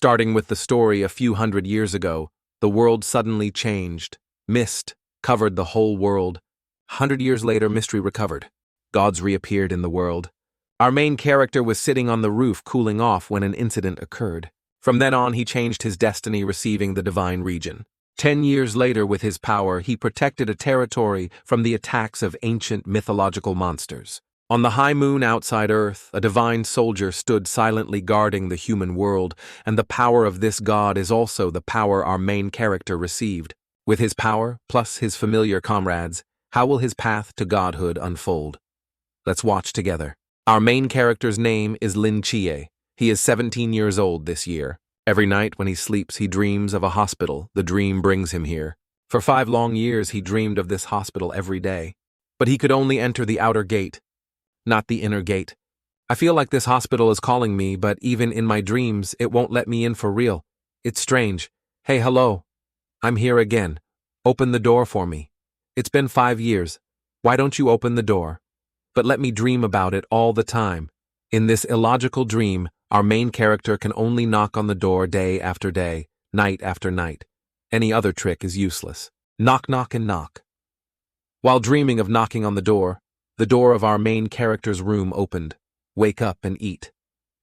Starting with the story a few hundred years ago, the world suddenly changed. Mist covered the whole world. 100 years later, mystery recovered. Gods reappeared in the world. Our main character was sitting on the roof cooling off when an incident occurred. From then on, he changed his destiny, receiving the divine region. 10 years later, with his power, he protected a territory from the attacks of ancient mythological monsters. On the high moon outside Earth, a divine soldier stood silently guarding the human world, and the power of this god is also the power our main character received. With his power, plus his familiar comrades, how will his path to godhood unfold? Let's watch together. Our main character's name is Lin Chi. He is 17 years old this year. Every night when he sleeps, he dreams of a hospital. The dream brings him here. For 5 long years, he dreamed of this hospital every day. But he could only enter the outer gate, not the inner gate. I feel like this hospital is calling me, but even in my dreams, it won't let me in for real. It's strange. Hey, hello. I'm here again. Open the door for me. It's been 5 years. Why don't you open the door? But let me dream about it all the time. In this illogical dream, our main character can only knock on the door day after day, night after night. Any other trick is useless. Knock, knock, and knock. While dreaming of knocking on the door of our main character's room opened. Wake up and eat.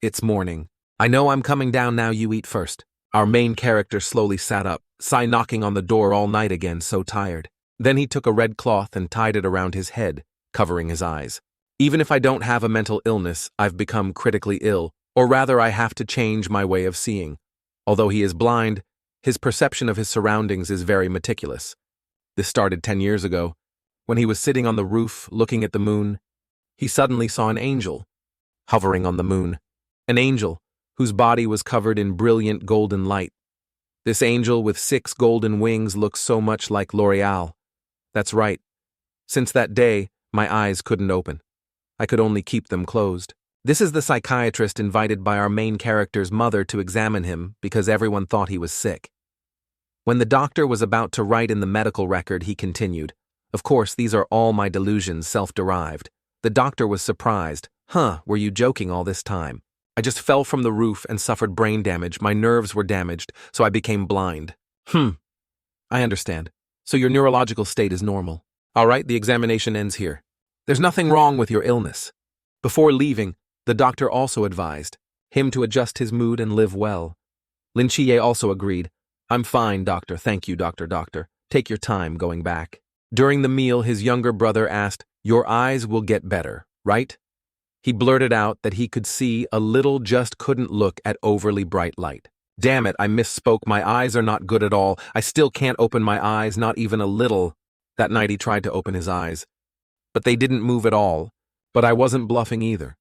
It's morning. I know I'm coming down now, you eat first. Our main character slowly sat up, sigh knocking on the door all night again, so tired. Then he took a red cloth and tied it around his head, covering his eyes. Even if I don't have a mental illness, I've become critically ill, or rather I have to change my way of seeing. Although he is blind, his perception of his surroundings is very meticulous. This started 10 years ago. When he was sitting on the roof looking at the moon, he suddenly saw an angel hovering on the moon. An angel whose body was covered in brilliant golden light. This angel with 6 golden wings looks so much like L'Oreal. That's right. Since that day, my eyes couldn't open. I could only keep them closed. This is the psychiatrist invited by our main character's mother to examine him because everyone thought he was sick. When the doctor was about to write in the medical record, he continued, "Of course, these are all my delusions, self-derived." The doctor was surprised. Were you joking all this time? I just fell from the roof and suffered brain damage. My nerves were damaged, so I became blind. I understand. So your neurological state is normal. All right, the examination ends here. There's nothing wrong with your illness. Before leaving, the doctor also advised him to adjust his mood and live well. Lin Chi also agreed. "I'm fine, doctor. Thank you, doctor. Take your time going back." During the meal, his younger brother asked, "Your eyes will get better, right?" He blurted out that he could see a little, just couldn't look at overly bright light. "Damn it, I misspoke. My eyes are not good at all. I still can't open my eyes, not even a little." That night he tried to open his eyes, but they didn't move at all. But I wasn't bluffing either.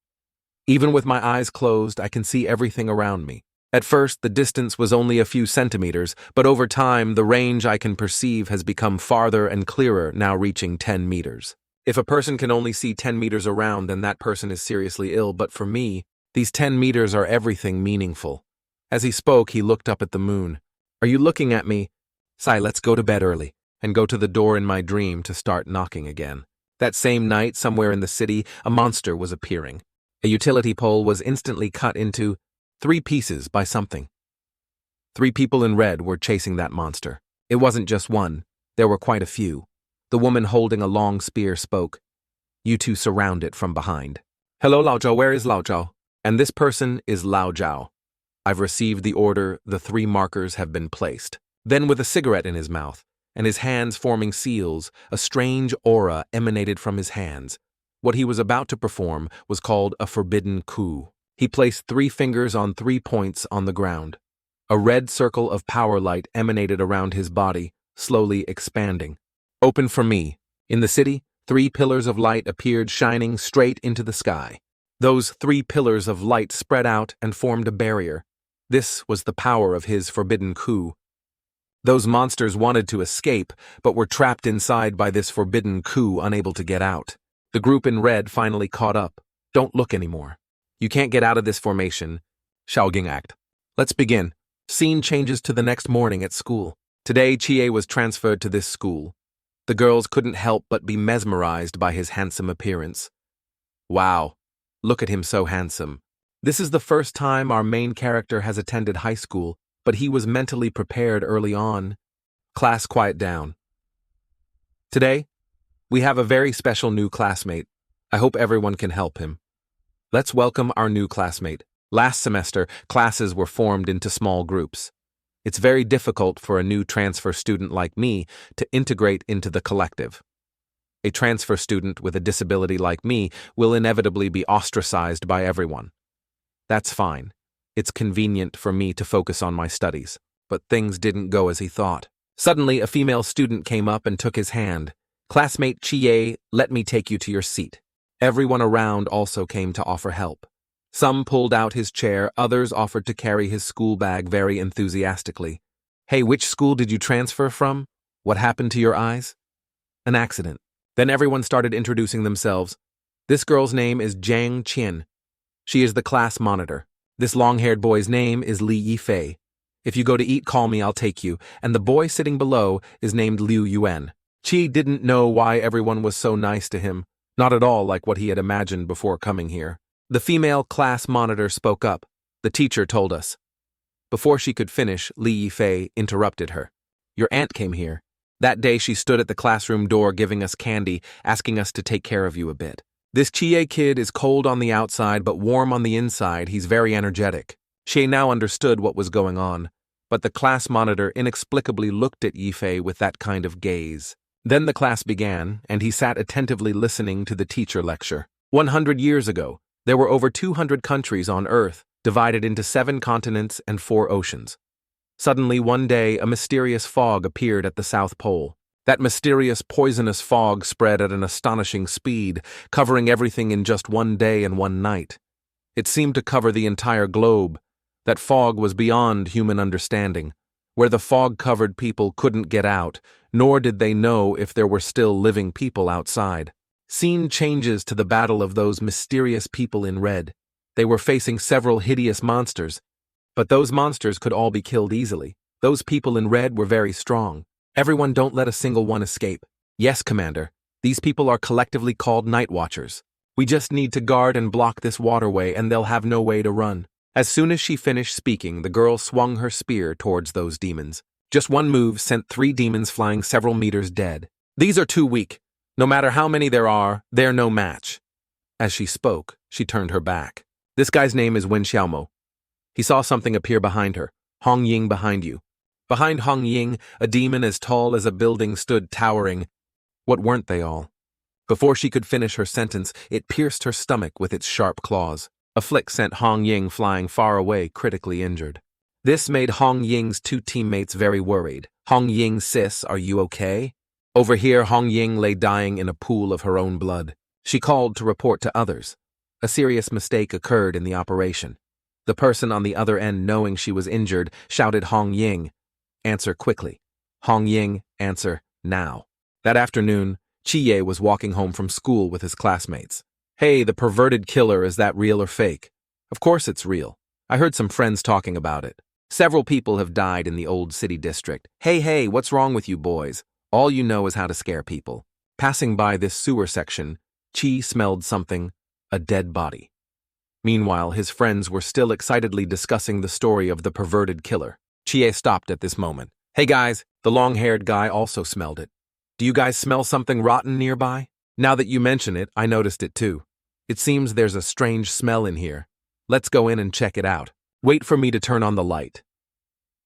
Even with my eyes closed, I can see everything around me. At first, the distance was only a few centimeters, but over time, the range I can perceive has become farther and clearer, now reaching 10 meters. If a person can only see 10 meters around, then that person is seriously ill, but for me, these 10 meters are everything meaningful. As he spoke, he looked up at the moon. "Are you looking at me? Sai, let's go to bed early," and go to the door in my dream to start knocking again. That same night, somewhere in the city, a monster was appearing. A utility pole was instantly cut into 3 pieces by something. 3 people in red were chasing that monster. It wasn't just one, there were quite a few. The woman holding a long spear spoke. "You two surround it from behind." "Hello, Lao Zhao, where is Lao Zhao?" "And this person is Lao Zhao. I've received the order, the 3 markers have been placed." Then with a cigarette in his mouth, and his hands forming seals, a strange aura emanated from his hands. What he was about to perform was called a forbidden coup. He placed 3 fingers on 3 points on the ground. A red circle of power light emanated around his body, slowly expanding. "Open for me." In the city, 3 pillars of light appeared, shining straight into the sky. Those 3 pillars of light spread out and formed a barrier. This was the power of his forbidden coup. Those monsters wanted to escape, but were trapped inside by this forbidden coup, unable to get out. The group in red finally caught up. "Don't look anymore. You can't get out of this formation." Shaoging Act. Let's begin. Scene changes to the next morning at school. Today, Chie was transferred to this school. The girls couldn't help but be mesmerized by his handsome appearance. Wow, look at him, so handsome. This is the first time our main character has attended high school, but he was mentally prepared early on. Class, quiet down. Today, we have a very special new classmate. I hope everyone can help him. Let's welcome our new classmate. Last semester, classes were formed into small groups. It's very difficult for a new transfer student like me to integrate into the collective. A transfer student with a disability like me will inevitably be ostracized by everyone. That's fine. It's convenient for me to focus on my studies, but things didn't go as he thought. Suddenly, a female student came up and took his hand. Classmate Chie, let me take you to your seat. Everyone around also came to offer help. Some pulled out his chair, others offered to carry his school bag very enthusiastically. Hey, which school did you transfer from? What happened to your eyes? An accident. Then everyone started introducing themselves. This girl's name is Jiang Qian. She is the class monitor. This long-haired boy's name is Li Yifei. If you go to eat, call me, I'll take you. And the boy sitting below is named Liu Yuan. Qi didn't know why everyone was so nice to him, not at all like what he had imagined before coming here. The female class monitor spoke up. The teacher told us. Before she could finish, Li Yifei interrupted her. Your aunt came here. That day she stood at the classroom door giving us candy, asking us to take care of you a bit. This Chie kid is cold on the outside but warm on the inside. He's very energetic. She now understood what was going on, but the class monitor inexplicably looked at Yifei with that kind of gaze. Then the class began, and he sat attentively listening to the teacher lecture. 100 years ago, there were over 200 countries on Earth, divided into 7 continents and 4 oceans. Suddenly, one day, a mysterious fog appeared at the South Pole. That mysterious, poisonous fog spread at an astonishing speed, covering everything in just one day and one night. It seemed to cover the entire globe. That fog was beyond human understanding. Where the fog-covered people couldn't get out, nor did they know if there were still living people outside. Scene changes to the battle of those mysterious people in red. They were facing several hideous monsters, but those monsters could all be killed easily. Those people in red were very strong. Everyone, don't let a single one escape. Yes, Commander. These people are collectively called Night Watchers. We just need to guard and block this waterway and they'll have no way to run. As soon as she finished speaking, the girl swung her spear towards those demons. Just one move sent 3 demons flying several meters dead. These are too weak. No matter how many there are, they're no match. As she spoke, she turned her back. This guy's name is Wen Xiaomo. He saw something appear behind her. Hong Ying behind you. Behind Hong Ying, a demon as tall as a building stood towering. What weren't they all? Before she could finish her sentence, it pierced her stomach with its sharp claws. A flick sent Hong Ying flying far away, critically injured. This made Hong Ying's 2 teammates very worried. Hong Ying, sis, are you okay? Over here, Hong Ying lay dying in a pool of her own blood. She called to report to others. A serious mistake occurred in the operation. The person on the other end, knowing she was injured, shouted, Hong Ying, answer quickly. Hong Ying, answer now. That afternoon, Chie was walking home from school with his classmates. Hey, the perverted killer, is that real or fake? Of course it's real. I heard some friends talking about it. Several people have died in the old city district. Hey, what's wrong with you boys? All you know is how to scare people. Passing by this sewer section, Chi smelled something, a dead body. Meanwhile, his friends were still excitedly discussing the story of the perverted killer. Chie stopped at this moment. Hey guys, the long-haired guy also smelled it. Do you guys smell something rotten nearby? Now that you mention it, I noticed it too. It seems there's a strange smell in here. Let's go in and check it out. Wait for me to turn on the light.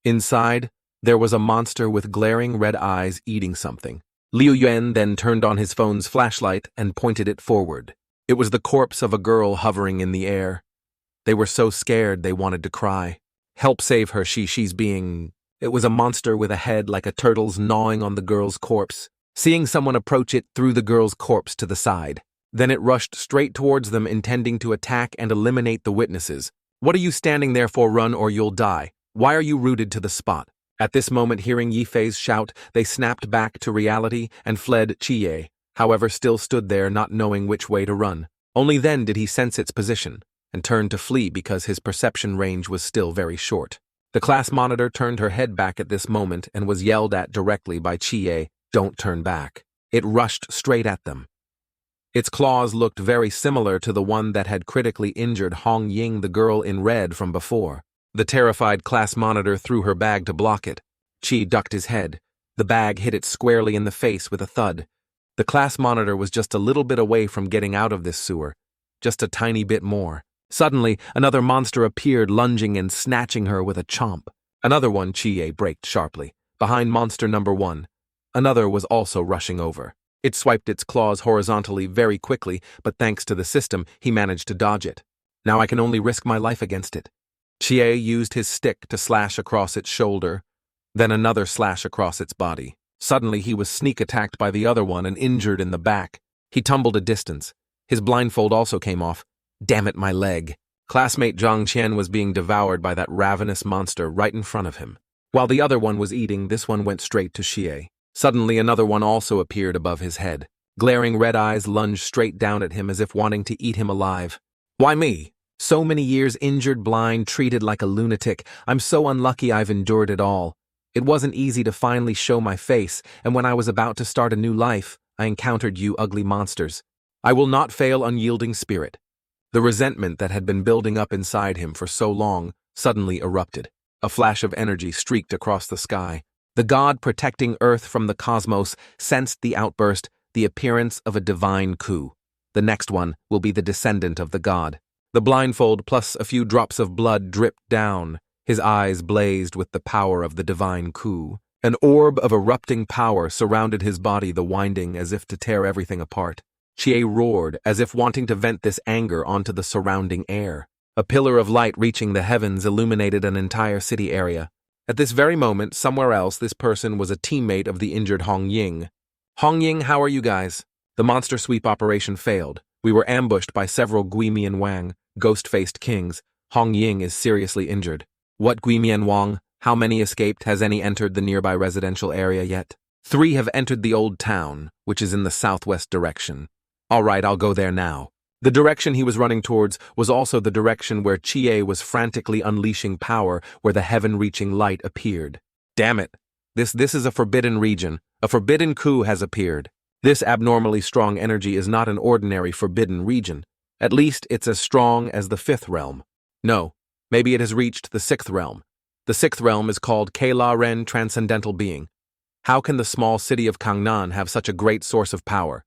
Inside, there was a monster with glaring red eyes eating something. Liu Yuan then turned on his phone's flashlight and pointed it forward. It was the corpse of a girl hovering in the air. They were so scared they wanted to cry. Help save her, she's being... It was a monster with a head like a turtle's gnawing on the girl's corpse. Seeing someone approach, it threw the girl's corpse to the side. Then it rushed straight towards them, intending to attack and eliminate the witnesses. What are you standing there for? Run or you'll die. Why are you rooted to the spot? At this moment, hearing Yifei's shout, they snapped back to reality and fled. Chie, however, still stood there, not knowing which way to run. Only then did he sense its position, and turned to flee because his perception range was still very short. The class monitor turned her head back at this moment and was yelled at directly by Chie, don't turn back. It rushed straight at them. Its claws looked very similar to the one that had critically injured Hong Ying, the girl in red from before. The terrified class monitor threw her bag to block it. Chi ducked his head. The bag hit it squarely in the face with a thud. The class monitor was just a little bit away from getting out of this sewer. Just a tiny bit more. Suddenly, another monster appeared, lunging and snatching her with a chomp. Another one, Chie braked sharply. Behind monster number 1. Another was also rushing over. It swiped its claws horizontally very quickly, but thanks to the system, he managed to dodge it. Now I can only risk my life against it. Chie used his stick to slash across its shoulder, then another slash across its body. Suddenly he was sneak attacked by the other one and injured in the back. He tumbled a distance. His blindfold also came off. Damn it, my leg. Classmate Zhang Qian was being devoured by that ravenous monster right in front of him. While the other one was eating, this one went straight to Xie. Suddenly another one also appeared above his head. Glaring red eyes lunged straight down at him as if wanting to eat him alive. Why me? So many years injured, blind, treated like a lunatic. I'm so unlucky I've endured it all. It wasn't easy to finally show my face, and when I was about to start a new life, I encountered you ugly monsters. I will not fail, unyielding spirit. The resentment that had been building up inside him for so long suddenly erupted. A flash of energy streaked across the sky. The god protecting Earth from the cosmos sensed the outburst, the appearance of a divine coup. The next one will be the descendant of the god. The blindfold plus a few drops of blood dripped down. His eyes blazed with the power of the divine coup. An orb of erupting power surrounded his body, the winding as if to tear everything apart. Chie roared, as if wanting to vent this anger onto the surrounding air. A pillar of light reaching the heavens illuminated an entire city area. At this very moment, somewhere else, this person was a teammate of the injured Hong Ying. Hong Ying, how are you guys? The monster sweep operation failed. We were ambushed by several Guimian Wang, ghost-faced kings. Hong Ying is seriously injured. What Guimian Wang? How many escaped? Has any entered the nearby residential area yet? 3 have entered the old town, which is in the southwest direction. All right, I'll go there now. The direction he was running towards was also the direction where Chie was frantically unleashing power, where the heaven-reaching light appeared. Damn it. This is a forbidden region. A forbidden coup has appeared. This abnormally strong energy is not an ordinary forbidden region. At least it's as strong as the 5th realm. No, maybe it has reached the 6th realm. The 6th realm is called Kela Ren Transcendental Being. How can the small city of Kangnan have such a great source of power?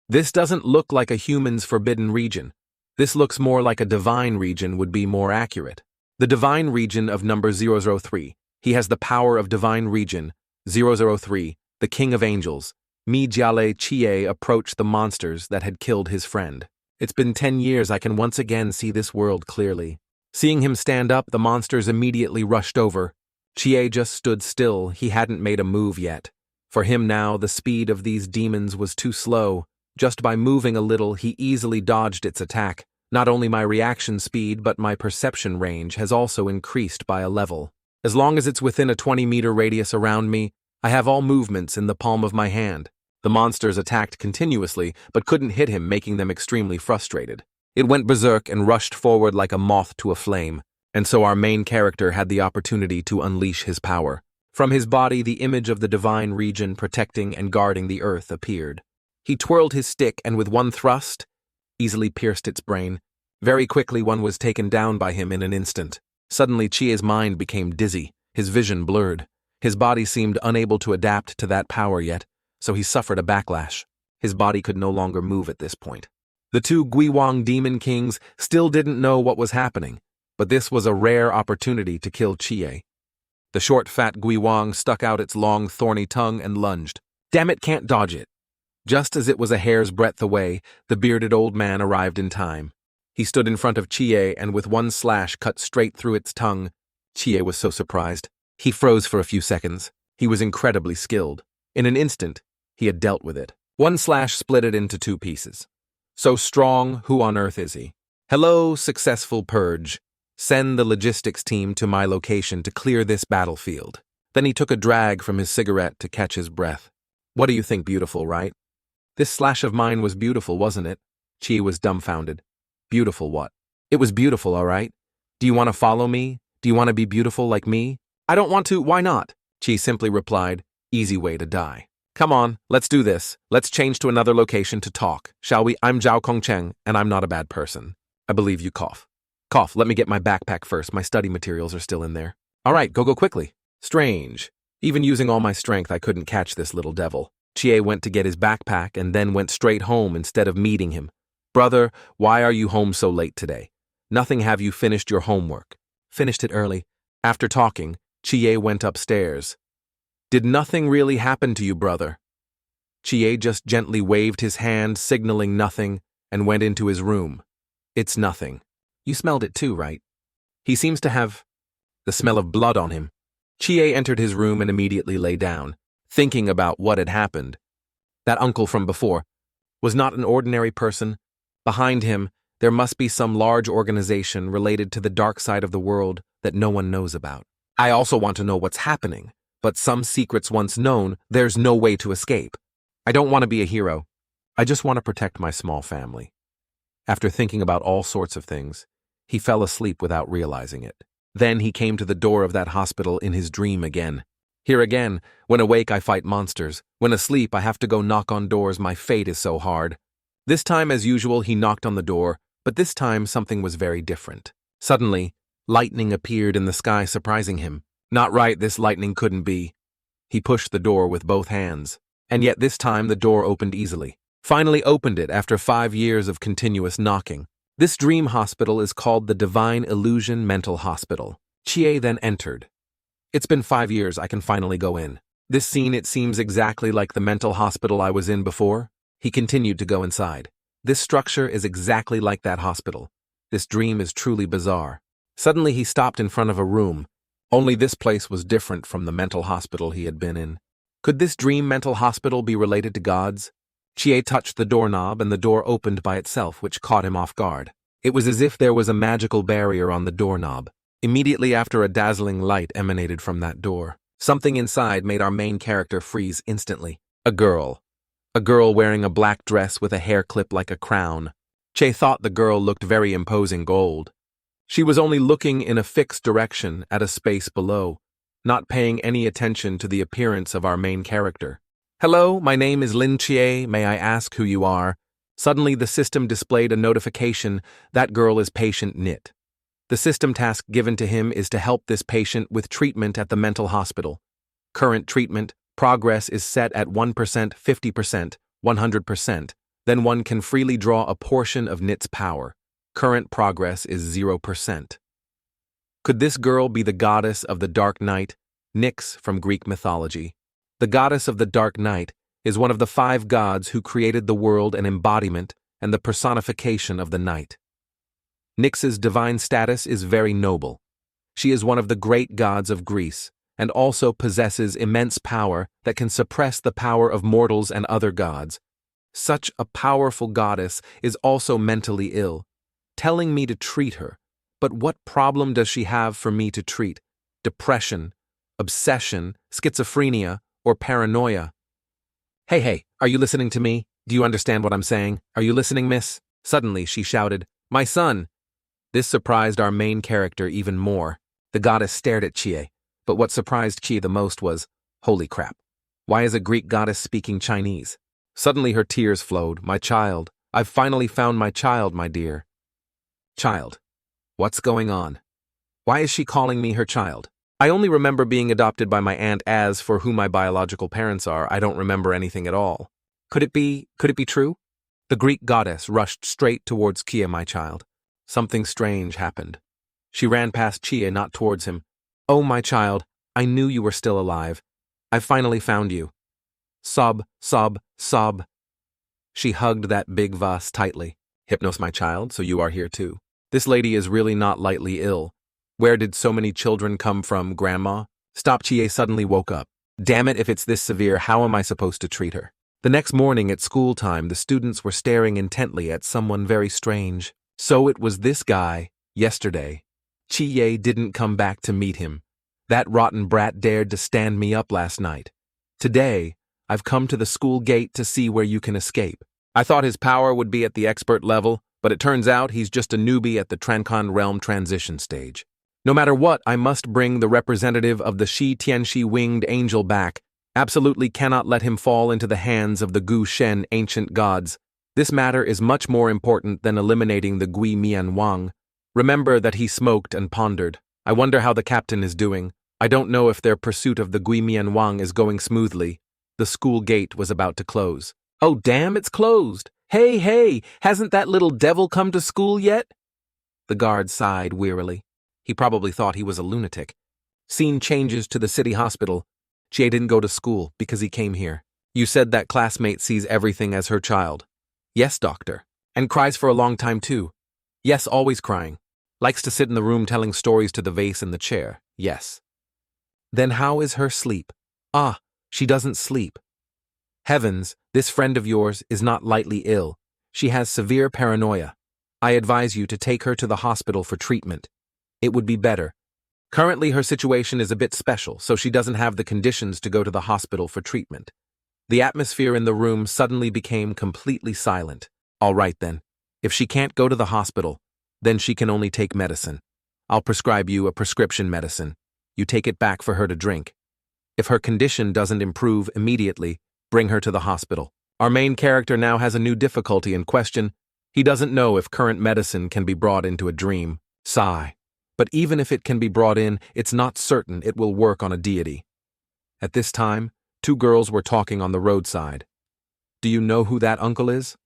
This doesn't look like a human's forbidden region. This looks more like a divine region would be more accurate. The divine region of number 003. He has the power of divine region 003, the king of angels. Mi Jiale Chie approached the monsters that had killed his friend. It's been 10 years. I can once again see this world clearly. Seeing him stand up, the monsters immediately rushed over. Chie just stood still. He hadn't made a move yet. For him now, the speed of these demons was too slow. Just by moving a little, he easily dodged its attack. Not only my reaction speed, but my perception range has also increased by a level. As long as it's within a 20-meter radius around me, I have all movements in the palm of my hand. The monsters attacked continuously, but couldn't hit him, making them extremely frustrated. It went berserk and rushed forward like a moth to a flame, and so our main character had the opportunity to unleash his power. From his body, the image of the divine region protecting and guarding the earth appeared. He twirled his stick and with one thrust, easily pierced its brain. Very quickly one was taken down by him in an instant. Suddenly Chie's mind became dizzy, his vision blurred. His body seemed unable to adapt to that power yet, so he suffered a backlash. His body could no longer move at this point. The 2 Guiwang demon kings still didn't know what was happening, but this was a rare opportunity to kill Chie. The short fat Guiwang stuck out its long thorny tongue and lunged. Damn it, can't dodge it. Just as it was a hair's breadth away, the bearded old man arrived in time. He stood in front of Chie and with one slash cut straight through its tongue. Chie was so surprised. He froze for a few seconds. He was incredibly skilled. In an instant, he had dealt with it. One slash split it into 2 pieces. So strong, who on earth is he? Hello, successful purge. Send the logistics team to my location to clear this battlefield. Then he took a drag from his cigarette to catch his breath. What do you think, beautiful, right? This slash of mine was beautiful, wasn't it? Chi was dumbfounded. Beautiful what? It was beautiful, all right? Do you want to follow me? Do you want to be beautiful like me? I don't want to, why not? Chi simply replied, easy way to die. Come on, let's do this. Let's change to another location to talk, shall we? I'm Zhao Kongcheng, and I'm not a bad person. I believe you cough. Cough, let me get my backpack first. My study materials are still in there. All right, go quickly. Strange. Even using all my strength, I couldn't catch this little devil. Chie went to get his backpack and then went straight home instead of meeting him. Brother, why are you home so late today? Nothing, have you finished your homework? Finished it early. After talking, Chie went upstairs. Did nothing really happen to you, brother? Chie just gently waved his hand, signaling nothing, and went into his room. It's nothing. You smelled it too, right? He seems to have the smell of blood on him. Chie entered his room and immediately lay down, thinking about what had happened. That uncle from before was not an ordinary person. Behind him, there must be some large organization related to the dark side of the world that no one knows about. I also want to know what's happening, but some secrets once known, there's no way to escape. I don't want to be a hero. I just want to protect my small family. After thinking about all sorts of things, he fell asleep without realizing it. Then he came to the door of that hospital in his dream again. Here again, when awake I fight monsters. When asleep I have to go knock on doors. My fate is so hard. This time, as usual, he knocked on the door, but this time something was very different. Suddenly, lightning appeared in the sky, surprising him. Not right, this lightning couldn't be. He pushed the door with both hands, and yet this time the door opened easily. Finally opened it after 5 years of continuous knocking. This dream hospital is called the Divine Illusion Mental Hospital. Chie then entered. It's been 5 years, I can finally go in. This scene, it seems exactly like the mental hospital I was in before. He continued to go inside. This structure is exactly like that hospital. This dream is truly bizarre. Suddenly he stopped in front of a room. Only this place was different from the mental hospital he had been in. Could this dream mental hospital be related to gods? Chie touched the doorknob and the door opened by itself, which caught him off guard. It was as if there was a magical barrier on the doorknob. Immediately after, a dazzling light emanated from that door. Something inside made our main character freeze instantly. A girl. A girl wearing a black dress with a hair clip like a crown. Chie thought the girl looked very imposing gold. She was only looking in a fixed direction at a space below, not paying any attention to the appearance of our main character. Hello, my name is Lin Chi. May I ask who you are? Suddenly the system displayed a notification. That girl is patient Nit. The system task given to him is to help this patient with treatment at the mental hospital. Current treatment progress is set at 1%, 50%, 100%. Then one can freely draw a portion of Nit's power. Current progress is 0%. Could this girl be the goddess of the Dark Night, Nyx from Greek mythology? The goddess of the Dark Night is one of the 5 gods who created the world, an embodiment and the personification of the night. Nyx's divine status is very noble. She is one of the great gods of Greece and also possesses immense power that can suppress the power of mortals and other gods. Such a powerful goddess is also mentally ill, telling me to treat her. But what problem does she have for me to treat? Depression, obsession, schizophrenia, or paranoia? Hey, are you listening to me? Do you understand what I'm saying? Are you listening, miss? Suddenly she shouted, "My son!" This surprised our main character even more. The goddess stared at Chie, but what surprised Chie the most was, holy crap, why is a Greek goddess speaking Chinese? Suddenly her tears flowed. My child, I've finally found my child, my dear. Child. What's going on? Why is she calling me her child? I only remember being adopted by my aunt as for who my biological parents are. I don't remember anything at all. Could it be true? The Greek goddess rushed straight towards Chie, my child. Something strange happened. She ran past Chie, not towards him. Oh, my child, I knew you were still alive. I finally found you. Sob, sob, sob. She hugged that big vase tightly. Hypnos, my child, so you are here too. This lady is really not lightly ill. Where did so many children come from, Grandma? Stop. Chie suddenly woke up. Damn it, if it's this severe, how am I supposed to treat her? The next morning at school time, the students were staring intently at someone very strange. So it was this guy, yesterday. Chie didn't come back to meet him. That rotten brat dared to stand me up last night. Today, I've come to the school gate to see where you can escape. I thought his power would be at the expert level, but it turns out he's just a newbie at the Trancon realm transition stage. No matter what, I must bring the representative of the Shi Tianxi winged angel back. Absolutely cannot let him fall into the hands of the Gu Shen ancient gods. This matter is much more important than eliminating the Gui Mian Wang. Remember that he smoked and pondered. I wonder how the captain is doing. I don't know if their pursuit of the Gui Mian Wang is going smoothly. The school gate was about to close. Oh damn, it's closed. Hey, hasn't that little devil come to school yet? The guard sighed wearily. He probably thought he was a lunatic. Scene changes to the city hospital. Jie didn't go to school because he came here. You said that classmate sees everything as her child. Yes, doctor. And cries for a long time too. Yes, always crying. Likes to sit in the room telling stories to the vase in the chair. Yes. Then how is her sleep? Ah, she doesn't sleep. Heavens, this friend of yours is not lightly ill. She has severe paranoia. I advise you to take her to the hospital for treatment. It would be better. Currently her situation is a bit special, so she doesn't have the conditions to go to the hospital for treatment. The atmosphere in the room suddenly became completely silent. All right then. If she can't go to the hospital, then she can only take medicine. I'll prescribe you a prescription medicine. You take it back for her to drink. If her condition doesn't improve immediately, bring her to the hospital. Our main character now has a new difficulty in question. He doesn't know if current medicine can be brought into a dream. Sigh. But even if it can be brought in, it's not certain it will work on a deity. At this time, two girls were talking on the roadside. Do you know who that uncle is?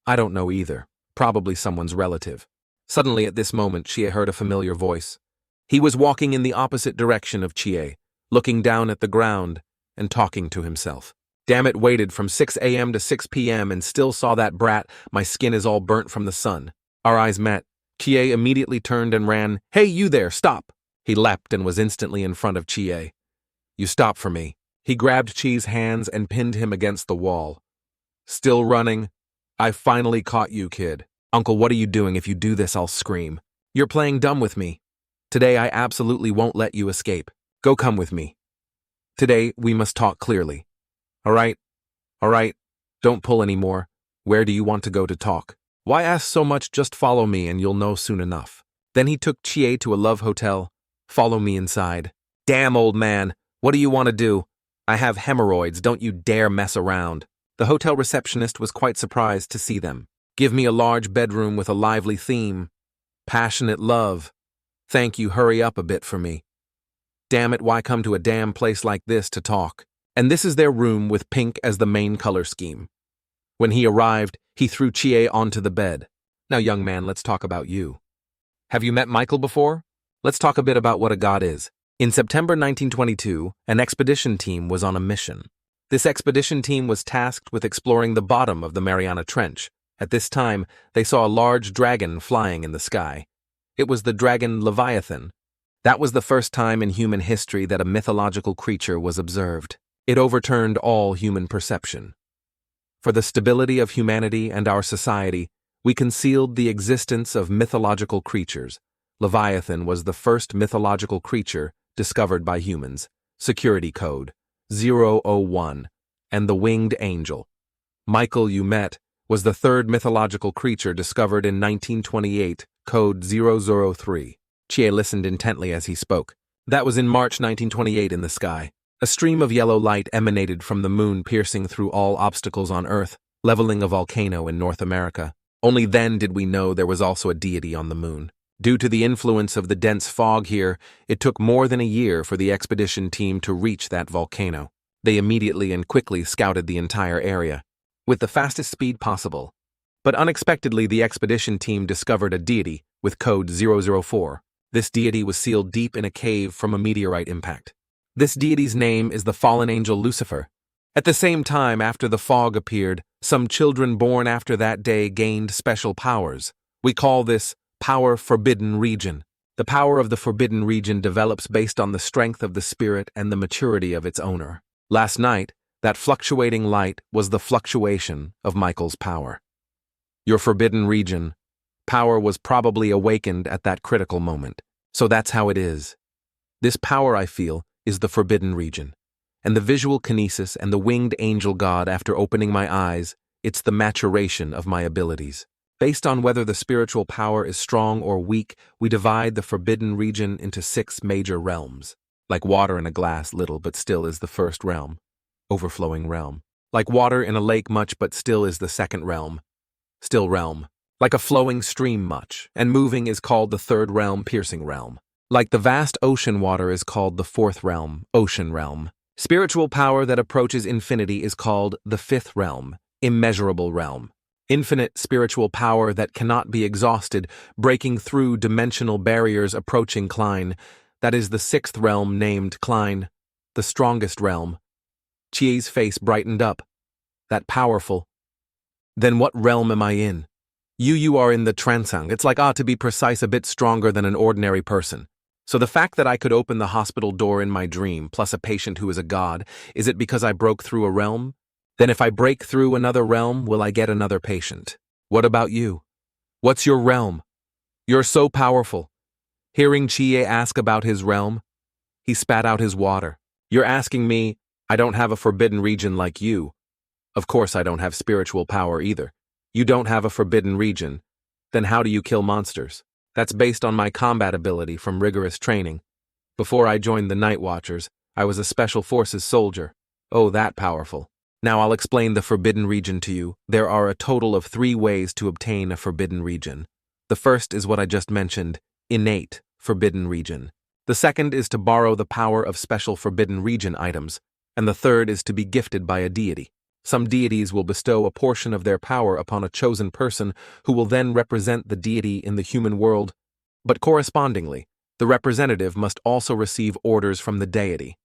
I don't know either. Probably someone's relative. Suddenly at this moment, Chie heard a familiar voice. He was walking in the opposite direction of Chie, looking down at the ground and talking to himself. Damn it, waited from 6 a.m. to 6 p.m. and still saw that brat. My skin is all burnt from the sun. Our eyes met. Chie immediately turned and ran. Hey, you there, stop! He leapt and was instantly in front of Chie. You stop for me. He grabbed Chie's hands and pinned him against the wall. Still running? I finally caught you, kid. Uncle, what are you doing? If you do this, I'll scream. You're playing dumb with me. Today I absolutely won't let you escape. Go come with me. Today we must talk clearly. All right. Don't pull anymore. Where do you want to go to talk? Why ask so much? Just follow me and you'll know soon enough. Then he took Chie to a love hotel. Follow me inside. Damn, old man. What do you want to do? I have hemorrhoids. Don't you dare mess around. The hotel receptionist was quite surprised to see them. Give me a large bedroom with a lively theme. Passionate love. Thank you, hurry up a bit for me. Damn it, why come to a damn place like this to talk? And this is their room with pink as the main color scheme. When he arrived, he threw Chie onto the bed. Now, young man, let's talk about you. Have you met Michael before? Let's talk a bit about what a god is. In September 1922, an expedition team was on a mission. This expedition team was tasked with exploring the bottom of the Mariana Trench. At this time, they saw a large dragon flying in the sky. It was the dragon Leviathan. That was the first time in human history that a mythological creature was observed. It overturned all human perception. For the stability of humanity and our society, we concealed the existence of mythological creatures. Leviathan was the first mythological creature discovered by humans. Security code 001, and the winged angel. Michael you met was the third mythological creature discovered in 1928, code 003. Chie listened intently as he spoke. That was in March 1928 in the sky. A stream of yellow light emanated from the moon, piercing through all obstacles on Earth, leveling a volcano in North America. Only then did we know there was also a deity on the moon. Due to the influence of the dense fog here, it took more than a year for the expedition team to reach that volcano. They immediately and quickly scouted the entire area, with the fastest speed possible. But unexpectedly, the expedition team discovered a deity with code 004. This deity was sealed deep in a cave from a meteorite impact. This deity's name is the fallen angel Lucifer. At the same time, after the fog appeared, some children born after that day gained special powers. We call this Power Forbidden Region. The power of the Forbidden Region develops based on the strength of the spirit and the maturity of its owner. Last night, that fluctuating light was the fluctuation of Michael's power. Your Forbidden Region power was probably awakened at that critical moment. So that's how it is. This power, I feel, is the Forbidden Region. And the visual kinesis and the winged angel god, after opening my eyes, it's the maturation of my abilities. Based on whether the spiritual power is strong or weak, we divide the Forbidden Region into 6 major realms. Like water in a glass, little but still is the first realm. overflowing realm. Like water in a lake much but still is the second realm. Still realm. Like a flowing stream much, and moving is called the third realm, piercing realm. Like the vast ocean water is called the fourth realm, ocean realm. Spiritual power that approaches infinity is called the fifth realm, immeasurable realm. Infinite spiritual power that cannot be exhausted, breaking through dimensional barriers approaching Klein. That is the sixth realm named Klein, the strongest realm. Chi's face brightened up. That powerful. Then what realm am I in? You are in the transang. It's like, to be precise, a bit stronger than an ordinary person. So the fact that I could open the hospital door in my dream, plus a patient who is a god, is it because I broke through a realm? Then if I break through another realm, will I get another patient? What about you? What's your realm? You're so powerful. Hearing Chie ask about his realm, he spat out his water. You're asking me, I don't have a forbidden region like you. Of course I don't have spiritual power either. You don't have a forbidden region. Then how do you kill monsters? That's based on my combat ability from rigorous training. Before I joined the Night Watchers, I was a Special Forces soldier. Oh, that powerful. Now I'll explain the forbidden region to you. There are a total of 3 ways to obtain a forbidden region. The first is what I just mentioned, innate forbidden region. The second is to borrow the power of special forbidden region items, and the third is to be gifted by a deity. Some deities will bestow a portion of their power upon a chosen person who will then represent the deity in the human world, but correspondingly, the representative must also receive orders from the deity.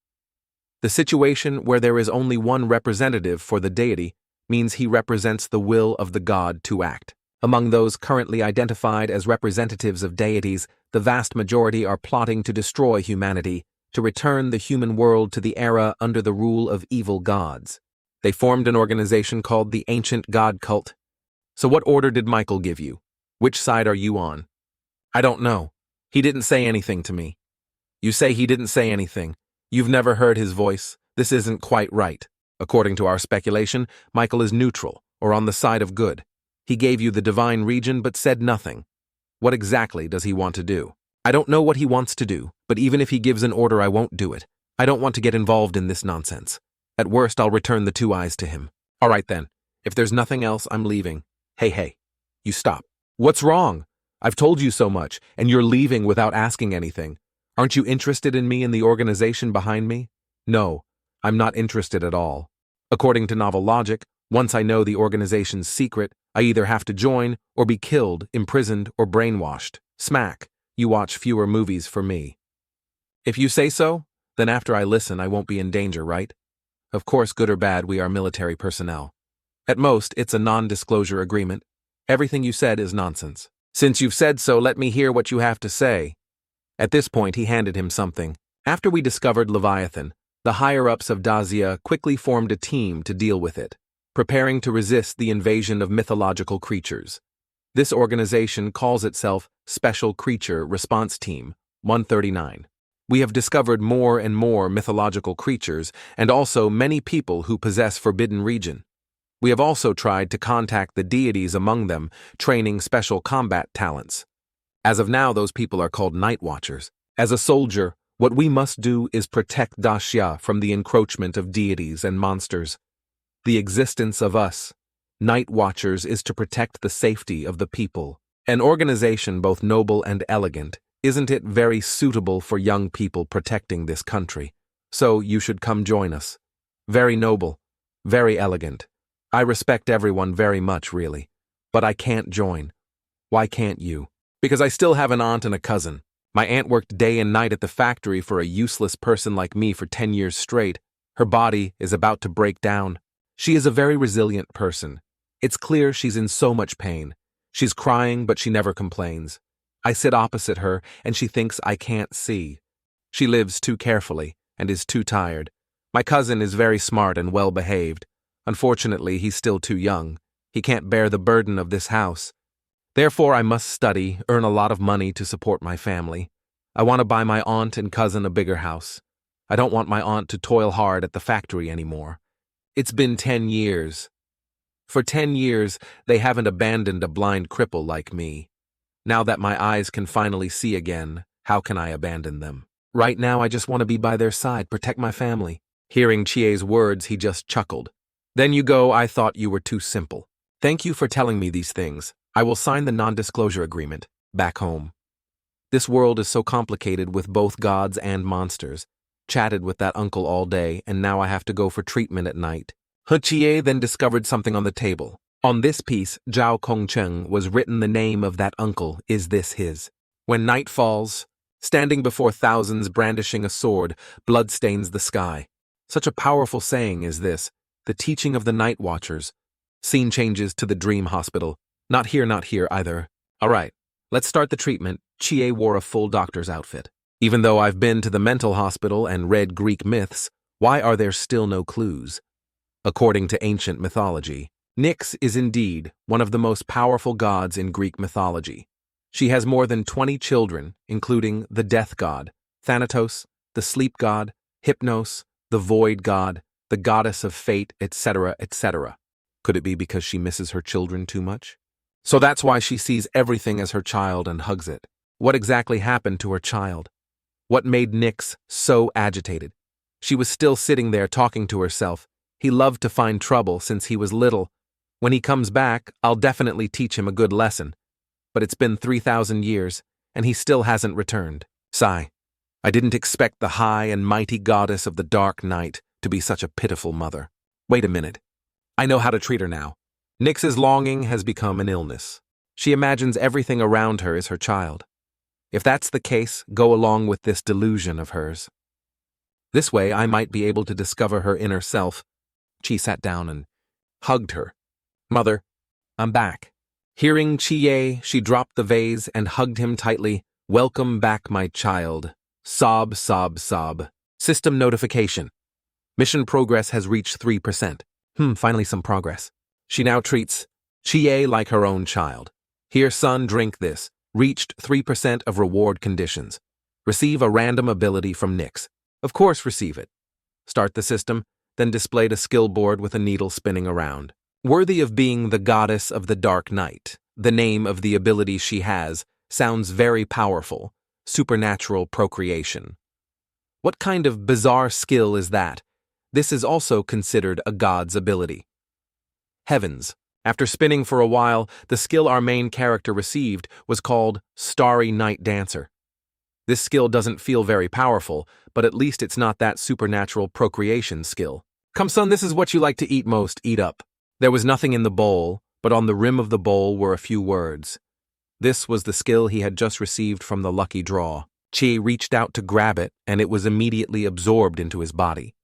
The situation where there is only one representative for the deity means he represents the will of the god to act. Among those currently identified as representatives of deities, the vast majority are plotting to destroy humanity, to return the human world to the era under the rule of evil gods. They formed an organization called the Ancient God Cult. So what order did Michael give you? Which side are you on? I don't know. He didn't say anything to me. You say he didn't say anything. You've never heard his voice. This isn't quite right. According to our speculation, Michael is neutral, or on the side of good. He gave you the divine region but said nothing. What exactly does he want to do? I don't know what he wants to do, but even if he gives an order, I won't do it. I don't want to get involved in this nonsense. At worst, I'll return the 2 eyes to him. All right then. If there's nothing else, I'm leaving. Hey. You stop. What's wrong? I've told you so much, and you're leaving without asking anything. Aren't you interested in me and the organization behind me? No, I'm not interested at all. According to novel logic, once I know the organization's secret, I either have to join or be killed, imprisoned, or brainwashed. Smack. You watch fewer movies for me. If you say so, then after I listen, I won't be in danger, right? Of course, good or bad, we are military personnel. At most, it's a non-disclosure agreement. Everything you said is nonsense. Since you've said so, let me hear what you have to say. At this point, he handed him something. After we discovered Leviathan, the higher-ups of Dazia quickly formed a team to deal with it, preparing to resist the invasion of mythological creatures. This organization calls itself Special Creature Response Team 139. We have discovered more and more mythological creatures and also many people who possess forbidden region. We have also tried to contact the deities among them, training special combat talents. As of now, those people are called Night Watchers. As a soldier, what we must do is protect Daxia from the encroachment of deities and monsters. The existence of us, Night Watchers, is to protect the safety of the people. An organization both noble and elegant. Isn't it very suitable for young people protecting this country? So you should come join us. Very noble, very elegant. I respect everyone very much, really. But I can't join. Why can't you? Because I still have an aunt and a cousin. My aunt worked day and night at the factory for a useless person like me for 10 years straight. Her body is about to break down. She is a very resilient person. It's clear she's in so much pain. She's crying, but she never complains. I sit opposite her, and she thinks I can't see. She lives too carefully and is too tired. My cousin is very smart and well-behaved. Unfortunately, he's still too young. He can't bear the burden of this house. Therefore, I must study, earn a lot of money to support my family. I want to buy my aunt and cousin a bigger house. I don't want my aunt to toil hard at the factory anymore. It's been 10 years. For 10 years, they haven't abandoned a blind cripple like me. Now that my eyes can finally see again, how can I abandon them? Right now, I just want to be by their side, protect my family. Hearing Chie's words, he just chuckled. Then you go, I thought you were too simple. Thank you for telling me these things. I will sign the non-disclosure agreement. Back home. This world is so complicated with both gods and monsters. Chatted with that uncle all day, and now I have to go for treatment at night. Chie then discovered something on the table. On this piece, Zhao Kongcheng was written the name of that uncle. Is this his? When night falls, standing before thousands brandishing a sword, blood stains the sky. Such a powerful saying is this, the teaching of the night watchers. Scene changes to the dream hospital. Not here either. All right, let's start the treatment. Chie wore a full doctor's outfit. Even though I've been to the mental hospital and read Greek myths, why are there still no clues? According to ancient mythology, Nyx is indeed one of the most powerful gods in Greek mythology. She has more than 20 children, including the death god, Thanatos, the sleep god, Hypnos, the void god, the goddess of fate, etc., etc. Could it be because she misses her children too much? So that's why she sees everything as her child and hugs it. What exactly happened to her child? What made Nyx so agitated? She was still sitting there talking to herself. He loved to find trouble since he was little. When he comes back, I'll definitely teach him a good lesson. But it's been 3,000 years, and he still hasn't returned. Sigh. I didn't expect the high and mighty goddess of the dark night to be such a pitiful mother. Wait a minute. I know how to treat her now. Nyx's longing has become an illness. She imagines everything around her is her child. If that's the case, go along with this delusion of hers. This way I might be able to discover her inner self. Chi sat down and hugged her. Mother, I'm back. Hearing Chie, she dropped the vase and hugged him tightly. Welcome back, my child. Sob, sob, sob. System notification. Mission progress has reached 3%. Finally some progress. She now treats Chie like her own child. Here, son, drink this. Reached 3% of reward conditions. Receive a random ability from Nyx. Of course, receive it. Start the system, then displayed a skill board with a needle spinning around. Worthy of being the goddess of the dark night, the name of the ability she has sounds very powerful. Supernatural procreation. What kind of bizarre skill is that? This is also considered a god's ability. Heavens. After spinning for a while, the skill our main character received was called Starry Night Dancer. This skill doesn't feel very powerful, but at least it's not that supernatural procreation skill. Come son, this is what you like to eat most, eat up. There was nothing in the bowl, but on the rim of the bowl were a few words. This was the skill he had just received from the lucky draw. Chi reached out to grab it, and it was immediately absorbed into his body.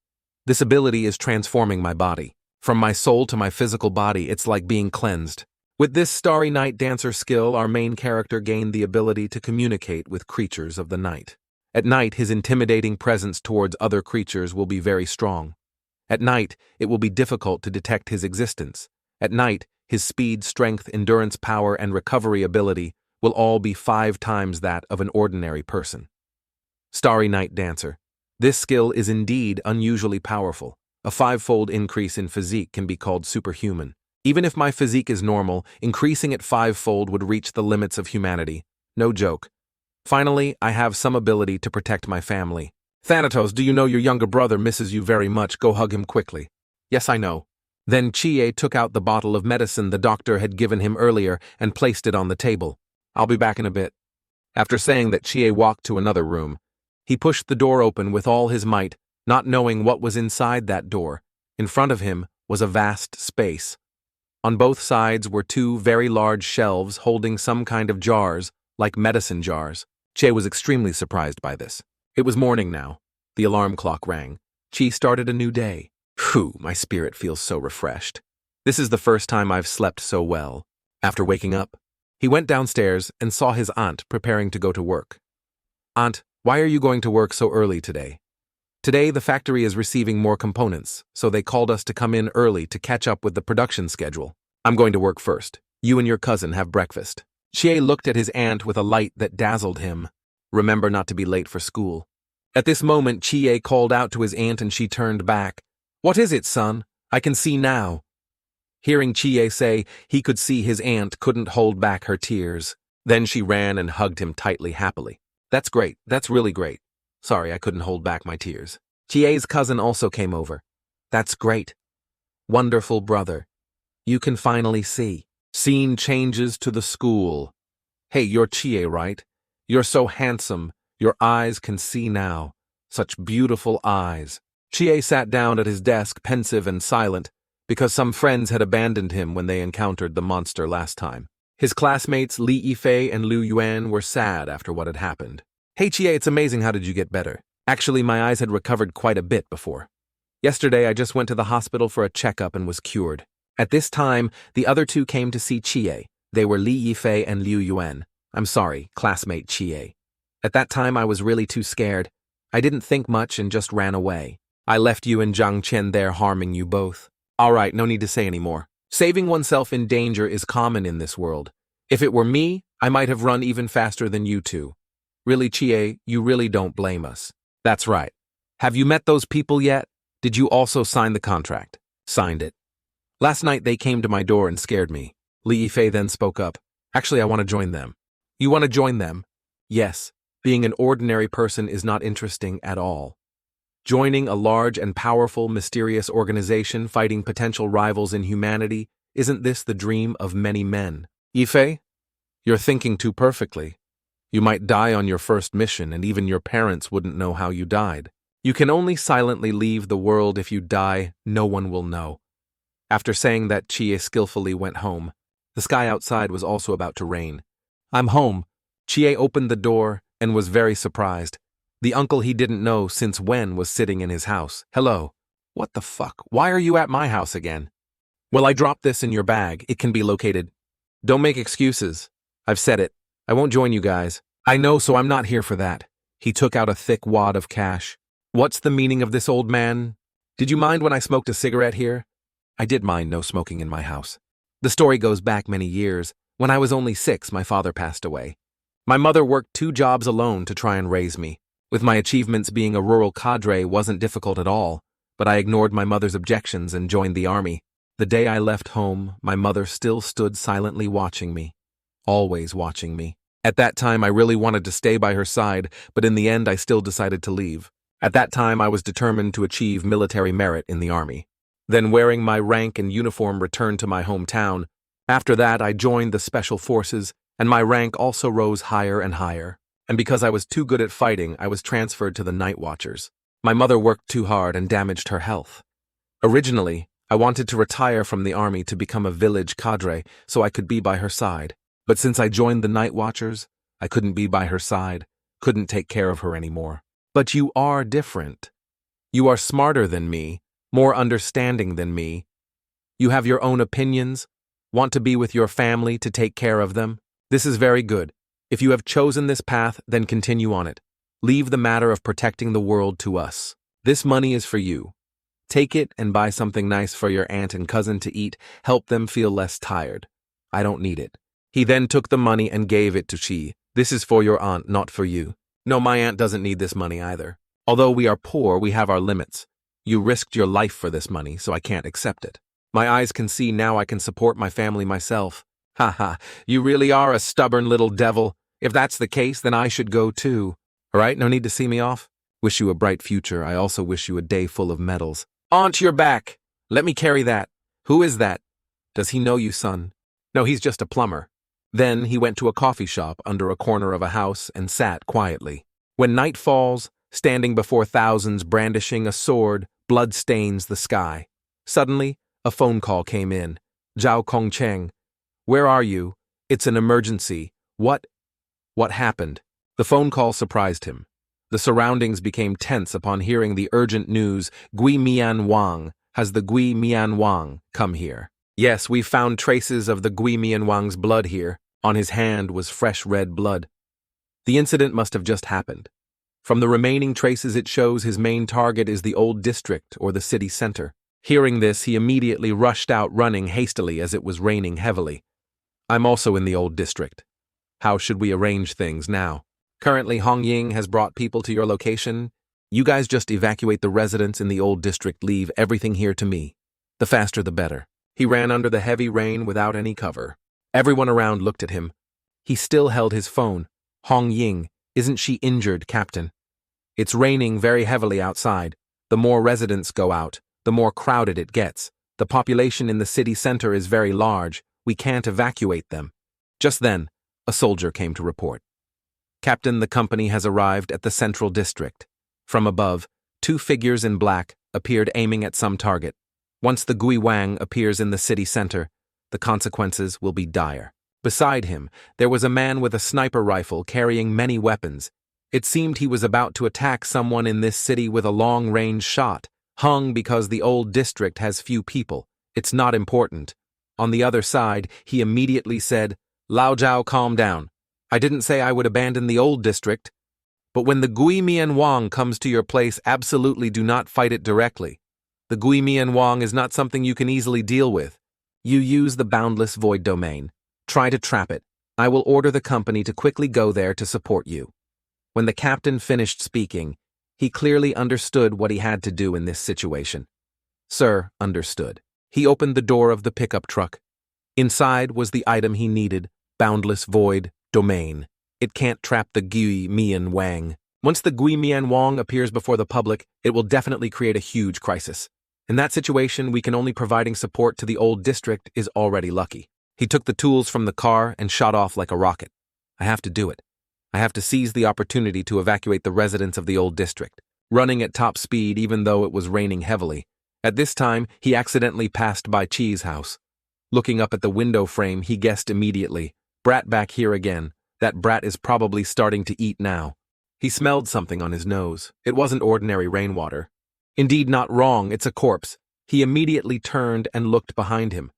This ability is transforming my body. From my soul to my physical body, it's like being cleansed. With this Starry Night Dancer skill, our main character gained the ability to communicate with creatures of the night. At night, his intimidating presence towards other creatures will be very strong. At night, it will be difficult to detect his existence. At night, his speed, strength, endurance, power, and recovery ability will all be 5 times that of an ordinary person. Starry Night Dancer. This skill is indeed unusually powerful. A 5-fold increase in physique can be called superhuman. Even if my physique is normal, increasing it 5-fold would reach the limits of humanity. No joke. Finally, I have some ability to protect my family. Thanatos, do you know your younger brother misses you very much? Go hug him quickly. Yes, I know. Then Chie took out the bottle of medicine the doctor had given him earlier and placed it on the table. I'll be back in a bit. After saying that, Chie walked to another room. He pushed the door open with all his might, not knowing what was inside that door. In front of him was a vast space. On both sides were 2 very large shelves holding some kind of jars, like medicine jars. Chie was extremely surprised by this. It was morning now. The alarm clock rang. Chi started a new day. Phew, my spirit feels so refreshed. This is the first time I've slept so well. After waking up, he went downstairs and saw his aunt preparing to go to work. Aunt, why are you going to work so early today? Today, the factory is receiving more components, so they called us to come in early to catch up with the production schedule. I'm going to work first. You and your cousin have breakfast. Chie looked at his aunt with a light that dazzled him. Remember not to be late for school. At this moment, Chie called out to his aunt and she turned back. What is it, son? I can see now. Hearing Chie say he could see his aunt couldn't hold back her tears. Then she ran and hugged him tightly, happily. That's great. That's really great. Sorry, I couldn't hold back my tears. Chie's cousin also came over. That's great. Wonderful brother. You can finally see. Scene changes to the school. Hey, you're Chie, right? You're so handsome. Your eyes can see now. Such beautiful eyes. Chie sat down at his desk, pensive and silent, because some friends had abandoned him when they encountered the monster last time. His classmates Li Yifei and Liu Yuan were sad after what had happened. Hey Chie, it's amazing, how did you get better? Actually, my eyes had recovered quite a bit before. Yesterday, I just went to the hospital for a checkup and was cured. At this time, the other two came to see Chie. They were Li Yifei and Liu Yuan. I'm sorry, classmate Chie. At that time, I was really too scared. I didn't think much and just ran away. I left you and Zhang Qian there harming you both. Alright, no need to say any more. Saving oneself in danger is common in this world. If it were me, I might have run even faster than you two. Really, Chie, you really don't blame us. That's right. Have you met those people yet? Did you also sign the contract? Signed it. Last night they came to my door and scared me. Li Yifei then spoke up. Actually, I want to join them. You want to join them? Yes. Being an ordinary person is not interesting at all. Joining a large and powerful, mysterious organization fighting potential rivals in humanity, isn't this the dream of many men? Yifei, you're thinking too perfectly. You might die on your first mission and even your parents wouldn't know how you died. You can only silently leave the world. If you die, no one will know. After saying that, Chie skillfully went home. The sky outside was also about to rain. I'm home. Chie opened the door and was very surprised. The uncle he didn't know since when was sitting in his house. Hello. What the fuck? Why are you at my house again? Well, I dropped this in your bag. It can be located. Don't make excuses. I've said it. I won't join you guys. I know, so I'm not here for that. He took out a thick wad of cash. What's the meaning of this, old man? Did you mind when I smoked a cigarette here? I did mind no smoking in my house. The story goes back many years. When I was only 6, my father passed away. My mother worked 2 jobs alone to try and raise me. With my achievements, being a rural cadre wasn't difficult at all, but I ignored my mother's objections and joined the army. The day I left home, my mother still stood silently watching me. Always watching me. At that time, I really wanted to stay by her side, but in the end, I still decided to leave. At that time, I was determined to achieve military merit in the army. Then, wearing my rank and uniform, returned to my hometown. After that, I joined the special forces, and my rank also rose higher and higher. And because I was too good at fighting, I was transferred to the Night Watchers. My mother worked too hard and damaged her health. Originally, I wanted to retire from the army to become a village cadre so I could be by her side. But since I joined the Night Watchers, I couldn't be by her side, couldn't take care of her anymore. But you are different. You are smarter than me, more understanding than me. You have your own opinions, want to be with your family to take care of them. This is very good. If you have chosen this path, then continue on it. Leave the matter of protecting the world to us. This money is for you. Take it and buy something nice for your aunt and cousin to eat, help them feel less tired. I don't need it. He then took the money and gave it to Chi. This is for your aunt, not for you. No, my aunt doesn't need this money either. Although we are poor, we have our limits. You risked your life for this money, so I can't accept it. My eyes can see now. I can support my family myself. Ha, you really are a stubborn little devil. If that's the case, then I should go too. Alright, no need to see me off. Wish you a bright future. I also wish you a day full of medals. Aunt, you're back. Let me carry that. Who is that? Does he know you, son? No, he's just a plumber. Then he went to a coffee shop under a corner of a house and sat quietly. When night falls, standing before thousands brandishing a sword, blood stains the sky. Suddenly, a phone call came in. Zhao Kongcheng. Where are you? It's an emergency. What happened? The phone call surprised him. The surroundings became tense upon hearing the urgent news. Gui Mian Wang. Has the Gui Mian Wang come here? Yes, we found traces of the Gui Mian Wang's blood here. On his hand was fresh red blood. The incident must have just happened. From the remaining traces, it shows his main target is the old district or the city center. Hearing this, he immediately rushed out, running hastily as it was raining heavily. I'm also in the old district. How should we arrange things now? Currently, Hong Ying has brought people to your location. You guys just evacuate the residents in the old district. Leave everything here to me. The faster the better. He ran under the heavy rain without any cover. Everyone around looked at him. He still held his phone. Hong Ying, isn't she injured, Captain? It's raining very heavily outside. The more residents go out, the more crowded it gets. The population in the city center is very large. We can't evacuate them. Just then, a soldier came to report. Captain, the company has arrived at the central district. From above, two figures in black appeared aiming at some target. Once the Gui Wang appears in the city center, the consequences will be dire. Beside him, there was a man with a sniper rifle carrying many weapons. It seemed he was about to attack someone in this city with a long-range shot. Hung because the old district has few people. It's not important. On the other side, he immediately said, "Lao Zhao, calm down. I didn't say I would abandon the old district. But when the Gui Mian Wang comes to your place, absolutely do not fight it directly. The Gui Mian Wang is not something you can easily deal with. You use the boundless void domain. Try to trap it. I will order the company to quickly go there to support you." When the captain finished speaking, he clearly understood what he had to do in this situation. Sir understood. He opened the door of the pickup truck. Inside was the item he needed, boundless void domain. It can't trap the Gui Mian Wang. Once the Gui Mian Wang appears before the public, it will definitely create a huge crisis. In that situation, we can only providing support to the old district is already lucky. He took the tools from the car and shot off like a rocket. I have to do it. I have to seize the opportunity to evacuate the residents of the old district, running at top speed even though it was raining heavily. At this time, he accidentally passed by Chi's house. Looking up at the window frame, he guessed immediately, "Brat back here again. That brat is probably starting to eat now." He smelled something on his nose. It wasn't ordinary rainwater. Indeed, not wrong, it's a corpse. He immediately turned and looked behind him.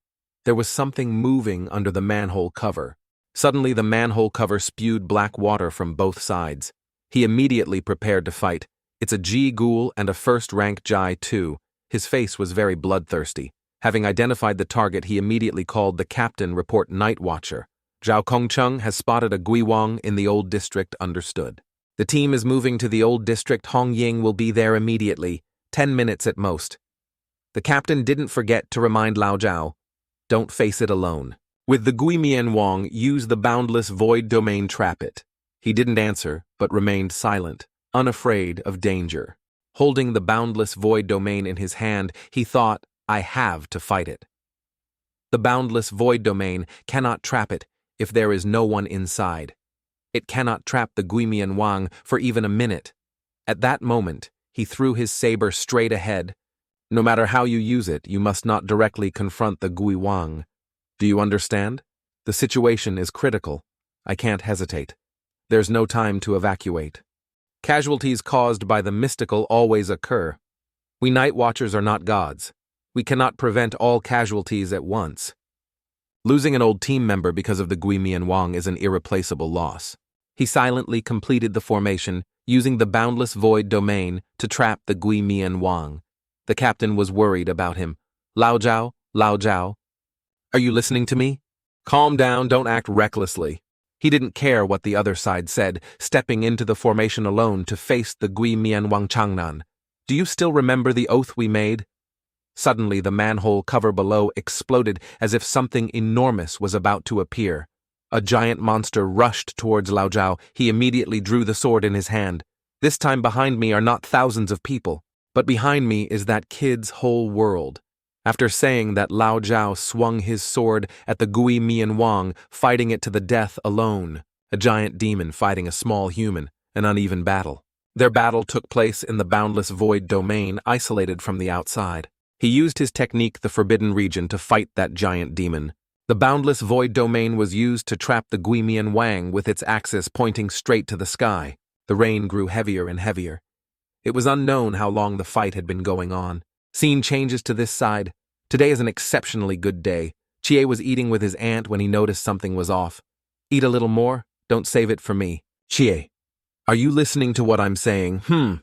There was something moving under the manhole cover. Suddenly, the manhole cover spewed black water from both sides. He immediately prepared to fight. It's a G-ghoul and a first-rank Jai too. His face was very bloodthirsty. Having identified the target, he immediately called the captain report night watcher. Zhao Kongcheng has spotted a Gui Wang in the old district, understood. The team is moving to the old district. Hong Ying will be there immediately, 10 minutes at most. The captain didn't forget to remind Lao Zhao, don't face it alone. With the Gui Mian Wang, use the boundless void domain, trap it. He didn't answer, but remained silent, unafraid of danger. Holding the boundless void domain in his hand, he thought, I have to fight it. The boundless void domain cannot trap it if there is no one inside. It cannot trap the Gui Mian Wang for even a minute. At that moment, he threw his saber straight ahead. No matter how you use it, you must not directly confront the Gui Wang. Do you understand? The situation is critical. I can't hesitate. There's no time to evacuate. Casualties caused by the mystical always occur. We night watchers are not gods. We cannot prevent all casualties at once. Losing an old team member because of the Gui Mian Wang is an irreplaceable loss. He silently completed the formation, using the boundless void domain to trap the Gui Mian Wang. The captain was worried about him. Lao Zhao, Lao Zhao. Are you listening to me? Calm down, don't act recklessly. He didn't care what the other side said, stepping into the formation alone to face the Gui Mian Wang Kangnan. Do you still remember the oath we made? Suddenly, the manhole cover below exploded as if something enormous was about to appear. A giant monster rushed towards Lao Zhao. He immediately drew the sword in his hand. This time behind me are not thousands of people, but behind me is that kid's whole world. After saying that, Lao Zhao swung his sword at the Gui Mian Wang, fighting it to the death alone. A giant demon fighting a small human, an uneven battle. Their battle took place in the boundless void domain, isolated from the outside. He used his technique, the Forbidden Region, to fight that giant demon. The boundless void domain was used to trap the Gui Mian Wang with its axis pointing straight to the sky. The rain grew heavier and heavier. It was unknown how long the fight had been going on. Scene changes to this side. Today is an exceptionally good day. Chie was eating with his aunt when he noticed something was off. Eat a little more? Don't save it for me. Chie, are you listening to what I'm saying?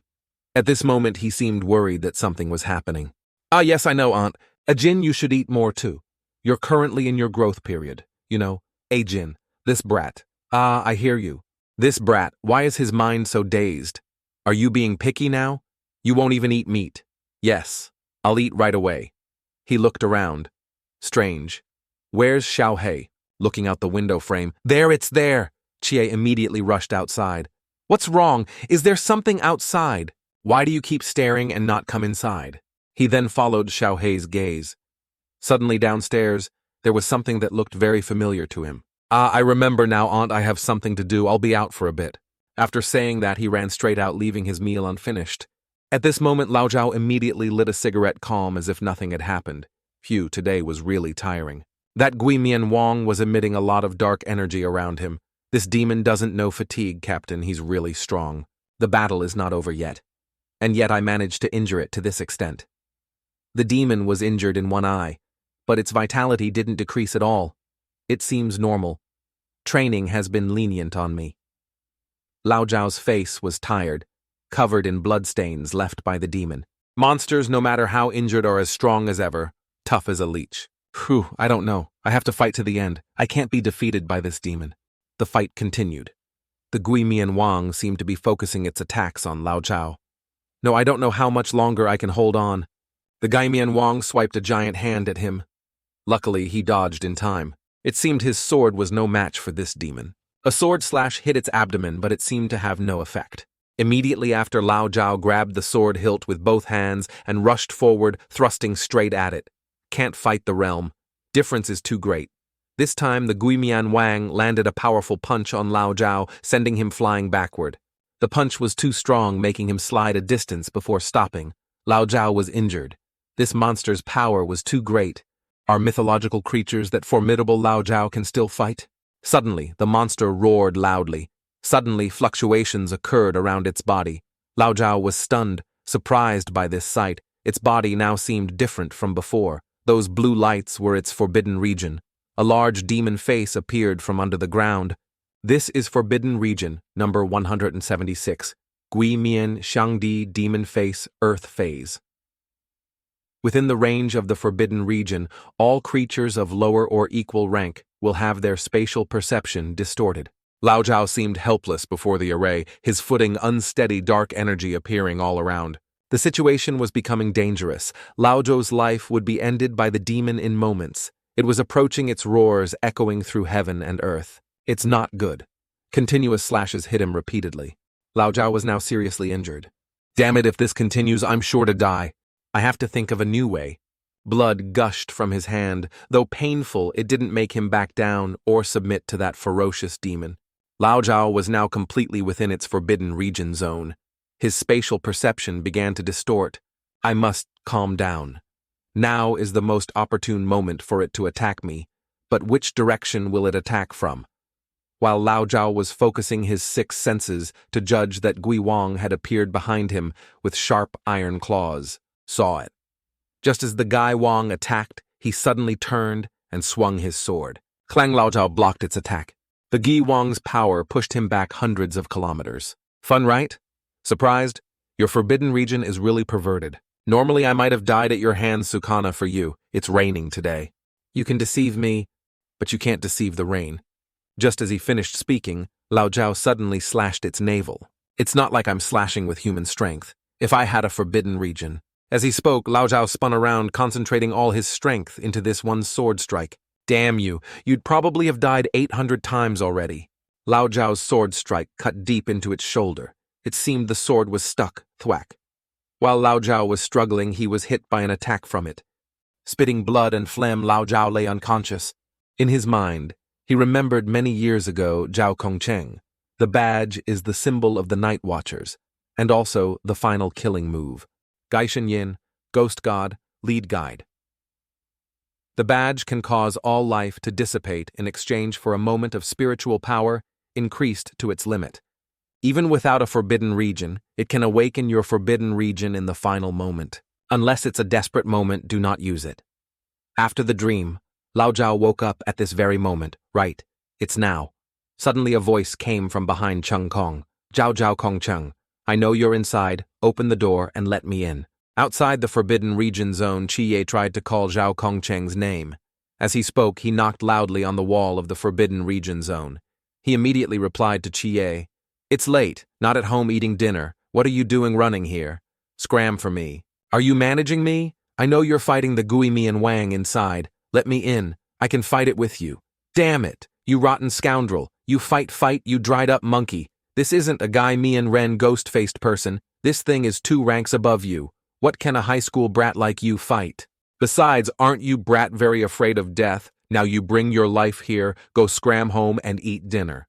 At this moment, he seemed worried that something was happening. Ah, yes, I know, Aunt. Jin, you should eat more too. You're currently in your growth period. You know, Jin, this brat. Ah, I hear you. This brat, why is his mind so dazed? Are you being picky now? You won't even eat meat. Yes, I'll eat right away. He looked around. Strange. Where's Xiaohei? Looking out the window frame. There, it's there. Chie immediately rushed outside. What's wrong? Is there something outside? Why do you keep staring and not come inside? He then followed Xiaohei's gaze. Suddenly downstairs, there was something that looked very familiar to him. Ah, I remember now, Aunt, I have something to do. I'll be out for a bit. After saying that, he ran straight out, leaving his meal unfinished. At this moment, Lao Zhao immediately lit a cigarette, calm as if nothing had happened. Phew, today was really tiring. That Gui Mian Wang was emitting a lot of dark energy around him. This demon doesn't know fatigue, Captain. He's really strong. The battle is not over yet. And yet I managed to injure it to this extent. The demon was injured in one eye, but its vitality didn't decrease at all. It seems normal. Training has been lenient on me. Lao Zhao's face was tired, covered in bloodstains left by the demon. Monsters, no matter how injured, are as strong as ever, tough as a leech. Phew, I don't know. I have to fight to the end. I can't be defeated by this demon. The fight continued. The Gui Mian Wang seemed to be focusing its attacks on Lao Zhao. No, I don't know how much longer I can hold on. The Gui Mian Wang swiped a giant hand at him. Luckily, he dodged in time. It seemed his sword was no match for this demon. A sword slash hit its abdomen, but it seemed to have no effect. Immediately after, Lao Zhao grabbed the sword hilt with both hands and rushed forward, thrusting straight at it. Can't fight the realm. Difference is too great. This time, the Gui Mian Wang landed a powerful punch on Lao Zhao, sending him flying backward. The punch was too strong, making him slide a distance before stopping. Lao Zhao was injured. This monster's power was too great. Are mythological creatures that formidable Lao Zhao can still fight? Suddenly, the monster roared loudly. Suddenly, fluctuations occurred around its body. Lao Zhao was stunned, surprised by this sight. Its body now seemed different from before. Those blue lights were its forbidden region. A large demon face appeared from under the ground. This is Forbidden Region, number 176. Gui Mian Shangdi Demon Face Earth Phase. Within the range of the Forbidden Region, all creatures of lower or equal rank will have their spatial perception distorted. Lao Zhao seemed helpless before the array, his footing unsteady, dark energy appearing all around. The situation was becoming dangerous. Lao Zhao's life would be ended by the demon in moments. It was approaching, its roars echoing through heaven and earth. It's not good. Continuous slashes hit him repeatedly. Lao Zhao was now seriously injured. Damn it, if this continues, I'm sure to die. I have to think of a new way. Blood gushed from his hand. Though painful, it didn't make him back down or submit to that ferocious demon. Lao Zhao was now completely within its forbidden region zone. His spatial perception began to distort. I must calm down. Now is the most opportune moment for it to attack me, but which direction will it attack from? While Lao Zhao was focusing his six senses to judge that Gui Wang had appeared behind him with sharp iron claws, saw it. Just as the Gui Wang attacked, he suddenly turned and swung his sword. Clang! Lao Zhao blocked its attack. The Gui Wang's power pushed him back hundreds of kilometers. Fun, right? Surprised? Your forbidden region is really perverted. Normally I might have died at your hands, Sukana, for you. It's raining today. You can deceive me, but you can't deceive the rain. Just as he finished speaking, Lao Zhao suddenly slashed its navel. It's not like I'm slashing with human strength. If I had a forbidden region. As he spoke, Lao Zhao spun around, concentrating all his strength into this one sword strike. Damn you, you'd probably have died 800 times already. Lao Zhao's sword strike cut deep into its shoulder. It seemed the sword was stuck, thwack. While Lao Zhao was struggling, he was hit by an attack from it. Spitting blood and phlegm, Lao Zhao lay unconscious. In his mind, he remembered many years ago Zhao Kongcheng. The badge is the symbol of the Night Watchers, and also the final killing move. Gaishen Yin, Ghost God, Lead Guide. The badge can cause all life to dissipate in exchange for a moment of spiritual power increased to its limit. Even without a forbidden region, it can awaken your forbidden region in the final moment. Unless it's a desperate moment, do not use it. After the dream, Lao Zhao woke up at this very moment. Right, it's now. Suddenly a voice came from behind Cheng Kong. Zhao Kongcheng, I know you're inside, open the door and let me in. Outside the forbidden region zone, Chiye tried to call Zhao Kongcheng's name. As he spoke, he knocked loudly on the wall of the forbidden region zone. He immediately replied to Chiye, It's late, not at home eating dinner. What are you doing running here? Scram for me. Are you managing me? I know you're fighting the Gui Mian Wang inside. Let me in. I can fight it with you. Damn it, you rotten scoundrel. You fight, you dried up monkey. This isn't a Gui Mian Ren ghost-faced person. This thing is 2 ranks above you. What can a high school brat like you fight? Besides, aren't you brat very afraid of death? Now you bring your life here, go scram home and eat dinner.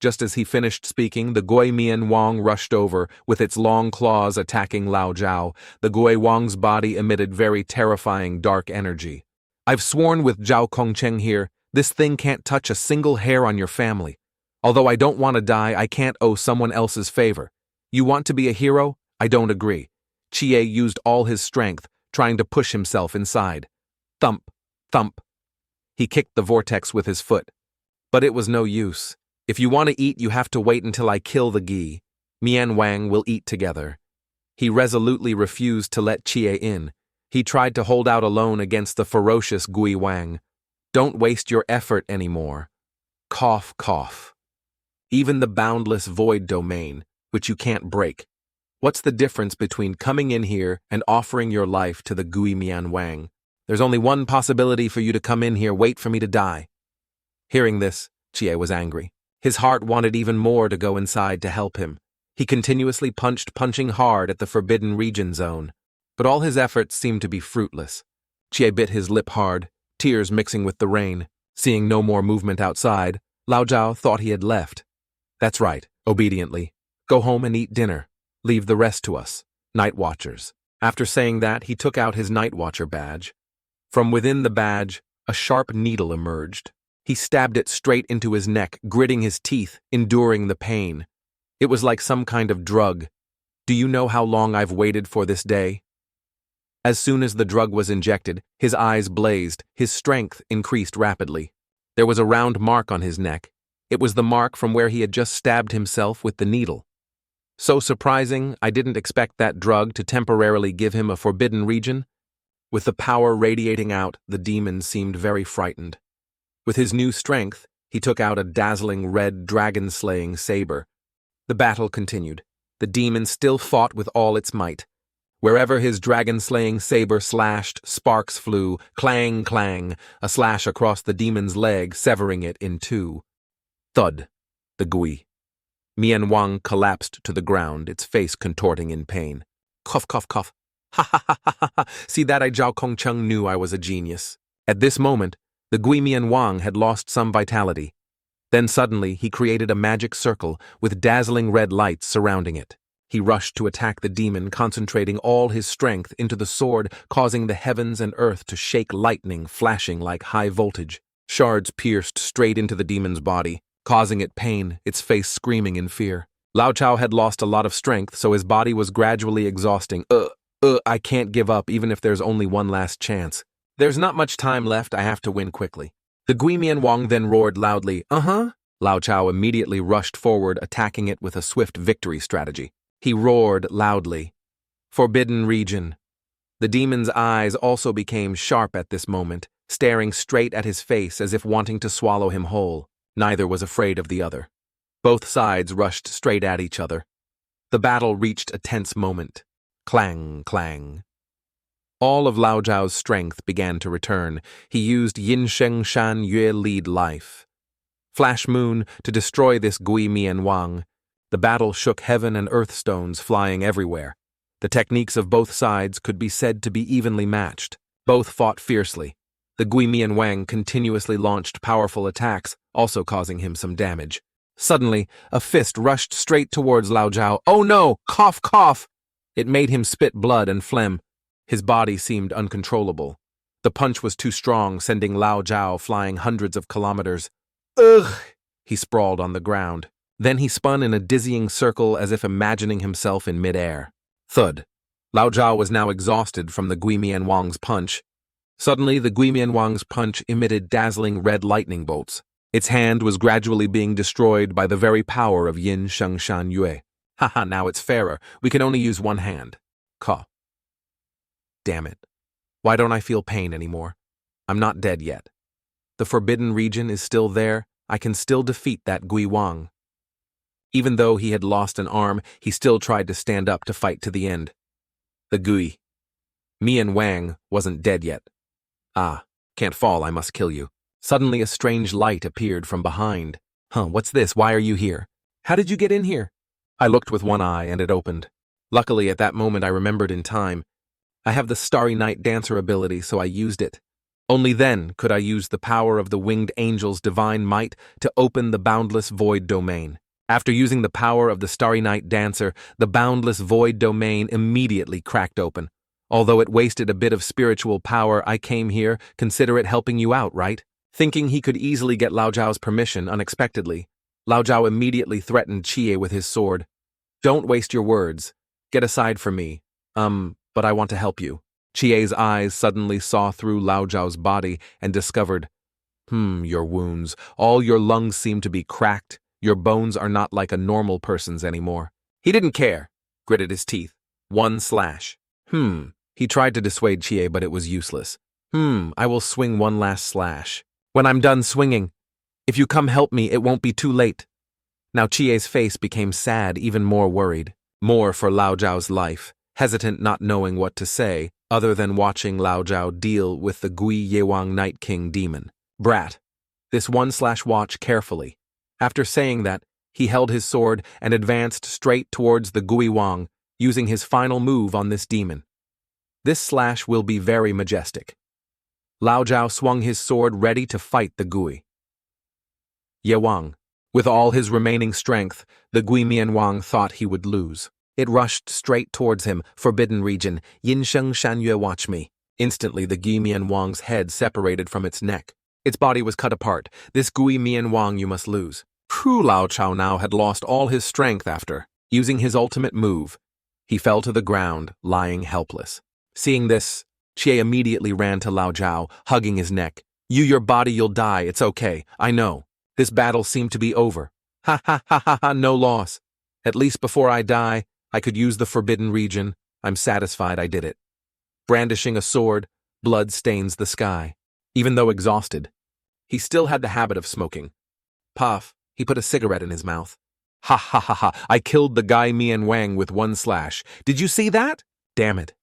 Just as he finished speaking, the Gui Mian Wang rushed over, with its long claws attacking Lao Zhao. The Gui Wang's body emitted very terrifying dark energy. I've sworn with Zhao Kongcheng here, this thing can't touch a single hair on your family. Although I don't want to die, I can't owe someone else's favor. You want to be a hero? I don't agree. Chie used all his strength, trying to push himself inside. Thump, thump. He kicked the vortex with his foot. But it was no use. If you want to eat, you have to wait until I kill the Gi. Mian Wang will eat together. He resolutely refused to let Chie in. He tried to hold out alone against the ferocious Gui Wang. Don't waste your effort anymore. Cough, cough. Even the boundless void domain, which you can't break. What's the difference between coming in here and offering your life to the Gui Mian Wang? There's only one possibility for you to come in here, wait for me to die. Hearing this, Chie was angry. His heart wanted even more to go inside to help him. He continuously punching hard at the forbidden region zone. But all his efforts seemed to be fruitless. Chie bit his lip hard, tears mixing with the rain. Seeing no more movement outside, Lao Zhao thought he had left. That's right, obediently. Go home and eat dinner. Leave the rest to us, night watchers. After saying that, he took out his night watcher badge. From within the badge, a sharp needle emerged. He stabbed it straight into his neck, gritting his teeth, enduring the pain. It was like some kind of drug. Do you know how long I've waited for this day? As soon as the drug was injected, his eyes blazed, his strength increased rapidly. There was a round mark on his neck. It was the mark from where he had just stabbed himself with the needle. So surprising, I didn't expect that drug to temporarily give him a forbidden region. With the power radiating out, the demon seemed very frightened. With his new strength, he took out a dazzling red dragon-slaying saber. The battle continued. The demon still fought with all its might. Wherever his dragon-slaying saber slashed, sparks flew, clang, clang, a slash across the demon's leg, severing it in 2. Thud. The Gui. Mian Wang collapsed to the ground, its face contorting in pain. Cough, cough, cough. Ha ha ha ha ha. See that Zhao Kongcheng knew I was a genius. At this moment, the Gui Mian Wang had lost some vitality. Then suddenly he created a magic circle with dazzling red lights surrounding it. He rushed to attack the demon, concentrating all his strength into the sword, causing the heavens and earth to shake, lightning flashing like high voltage. Shards pierced straight into the demon's body, causing it pain, its face screaming in fear. Lao Chao had lost a lot of strength, so his body was gradually exhausting. I can't give up even if there's only one last chance. There's not much time left, I have to win quickly. The Gui Mian Wang then roared loudly, Lao Chao immediately rushed forward, attacking it with a swift victory strategy. He roared loudly. Forbidden region. The demon's eyes also became sharp at this moment, staring straight at his face as if wanting to swallow him whole. Neither was afraid of the other. Both sides rushed straight at each other. The battle reached a tense moment. Clang, clang. All of Lao Zhao's strength began to return. He used Yin Sheng Shan Yue lead life. Flash Moon to destroy this Gui Mian Wang. The battle shook heaven and earth stones flying everywhere. The techniques of both sides could be said to be evenly matched. Both fought fiercely. The Gui Mian Wang continuously launched powerful attacks, also causing him some damage. Suddenly, a fist rushed straight towards Lao Zhao. Oh no! Cough, cough! It made him spit blood and phlegm. His body seemed uncontrollable. The punch was too strong, sending Lao Zhao flying hundreds of kilometers. Ugh! He sprawled on the ground. Then he spun in a dizzying circle as if imagining himself in midair. Thud. Lao Zhao was now exhausted from the Gui Mian Wang's punch. Suddenly, the Gui Mian Wang's punch emitted dazzling red lightning bolts. Its hand was gradually being destroyed by the very power of Yin Sheng Shan Yue. Haha, now it's fairer. We can only use one hand. Ka. Damn it. Why don't I feel pain anymore? I'm not dead yet. The forbidden region is still there. I can still defeat that Gui Wang. Even though he had lost an arm, he still tried to stand up to fight to the end. The Gui. Mian Wang wasn't dead yet. Ah, can't fall, I must kill you. Suddenly a strange light appeared from behind. What's this? Why are you here? How did you get in here? I looked with one eye and it opened. Luckily, at that moment I remembered in time. I have the Starry Night Dancer ability, so I used it. Only then could I use the power of the winged angel's divine might to open the boundless void domain. After using the power of the Starry Night Dancer, the boundless void domain immediately cracked open. Although it wasted a bit of spiritual power, I came here, consider it helping you out, right? Thinking he could easily get Lao Zhao's permission unexpectedly, Lao Zhao immediately threatened Chie with his sword. Don't waste your words. Get aside from me. But I want to help you. Chie's eyes suddenly saw through Lao Zhao's body and discovered, your wounds. All your lungs seem to be cracked. Your bones are not like a normal person's anymore. He didn't care, gritted his teeth. One slash. He tried to dissuade Chie, but it was useless. I will swing one last slash. When I'm done swinging, if you come help me, it won't be too late. Now Chie's face became sad, even more worried. More for Lao Zhao's life, hesitant not knowing what to say, other than watching Lao Zhao deal with the Gui Yewang Night King demon. Brat. This one slash watch carefully. After saying that, he held his sword and advanced straight towards the Gui Wang, using his final move on this demon. This slash will be very majestic. Lao Zhao swung his sword ready to fight the Gui Yewang. With all his remaining strength, the Gui Mianwang thought he would lose. It rushed straight towards him, forbidden region. Yin Sheng Shanyue, watch me. Instantly, the Gui Mianwang's head separated from its neck. Its body was cut apart. This Gui Mianwang you must lose. Lao Zhao now had lost all his strength after using his ultimate move. He fell to the ground, lying helpless. Seeing this, Chie immediately ran to Lao Zhao, hugging his neck. Your body, you'll die. It's okay. I know. This battle seemed to be over. Ha, no loss. At least before I die, I could use the forbidden region. I'm satisfied I did it. Brandishing a sword, blood stains the sky. Even though exhausted, he still had the habit of smoking. Puff, he put a cigarette in his mouth. Ha, I killed the Guy Mian Wang with one slash. Did you see that? Damn it.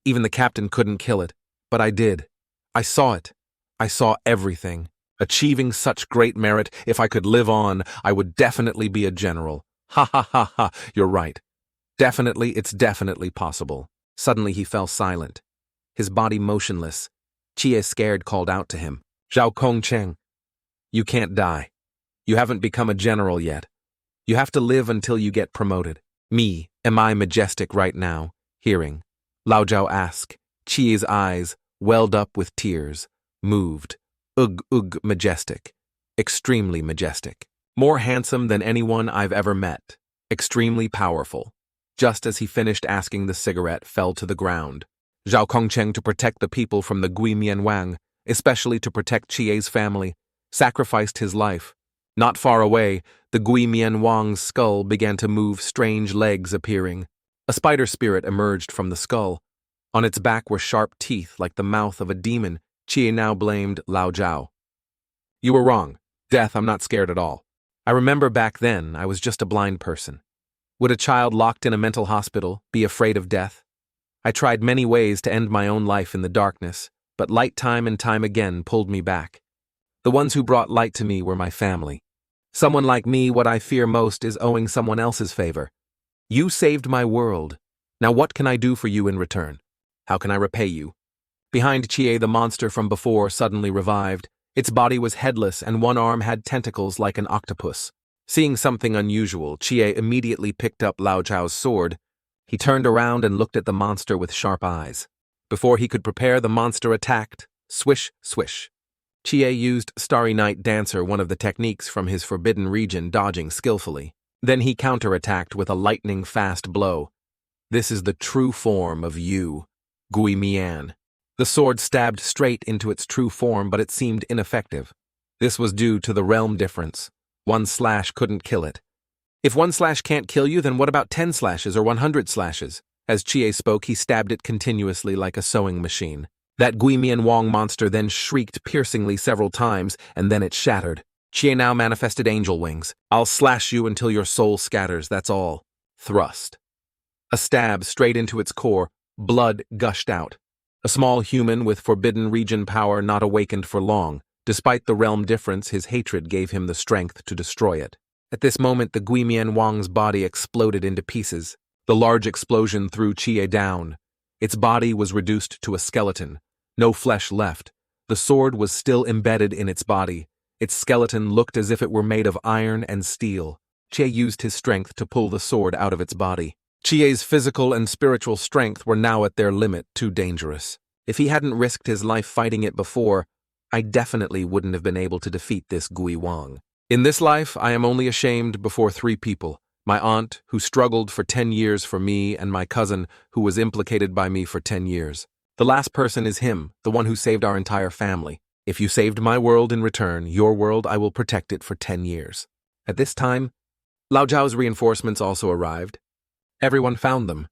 Even the captain couldn't kill it, but I did. I saw it. I saw everything. Achieving such great merit, if I could live on, I would definitely be a general. Ha, you're right. It's definitely possible. Suddenly he fell silent, his body motionless. Chie, scared, called out to him. Zhao Kongcheng, you can't die. You haven't become a general yet. You have to live until you get promoted. Me, am I majestic right now? Hearing Lao Zhao ask, Chie's eyes, welled up with tears, moved. Majestic. Extremely majestic. More handsome than anyone I've ever met. Extremely powerful. Just as he finished asking, the cigarette fell to the ground. Zhao Kongcheng, to protect the people from the Gui Mianwang, especially to protect Chie's family, sacrificed his life. Not far away, the Gui Mianwang's skull began to move, strange legs appearing. A spider spirit emerged from the skull. On its back were sharp teeth like the mouth of a demon. Chie now blamed Lao Zhao. You were wrong. Death, I'm not scared at all. I remember back then, I was just a blind person. Would a child locked in a mental hospital be afraid of death? I tried many ways to end my own life in the darkness, but light time and time again pulled me back. The ones who brought light to me were my family. Someone like me, what I fear most is owing someone else's favor. You saved my world. Now what can I do for you in return? How can I repay you? Behind Chie, the monster from before suddenly revived. Its body was headless and one arm had tentacles like an octopus. Seeing something unusual, Chie immediately picked up Lao Zhao's sword. He turned around and looked at the monster with sharp eyes. Before he could prepare, the monster attacked. Swish, swish. Chie used Starry Night Dancer, one of the techniques from his forbidden region, dodging skillfully. Then he counterattacked with a lightning-fast blow. This is the true form of you, Gui Mian. The sword stabbed straight into its true form, but it seemed ineffective. This was due to the realm difference. One slash couldn't kill it. If one slash can't kill you, then what about 10 slashes or 100 slashes? As Chie spoke, he stabbed it continuously like a sewing machine. That Gui Mianwang monster then shrieked piercingly several times, and then it shattered. Chie now manifested angel wings. I'll slash you until your soul scatters, that's all. Thrust. A stab straight into its core, blood gushed out. A small human with forbidden region power not awakened for long. Despite the realm difference, his hatred gave him the strength to destroy it. At this moment, the Gui Mianwang's body exploded into pieces. The large explosion threw Chie down. Its body was reduced to a skeleton. No flesh left. The sword was still embedded in its body. Its skeleton looked as if it were made of iron and steel. Chie used his strength to pull the sword out of its body. Chie's physical and spiritual strength were now at their limit, too dangerous. If he hadn't risked his life fighting it before, I definitely wouldn't have been able to defeat this Gui Wang. In this life, I am only ashamed before 3 people. My aunt, who struggled for 10 years for me, and my cousin, who was implicated by me for 10 years. The last person is him, the one who saved our entire family. If you saved my world in return, your world, I will protect it for 10 years. At this time, Lao Zhao's reinforcements also arrived. Everyone found them.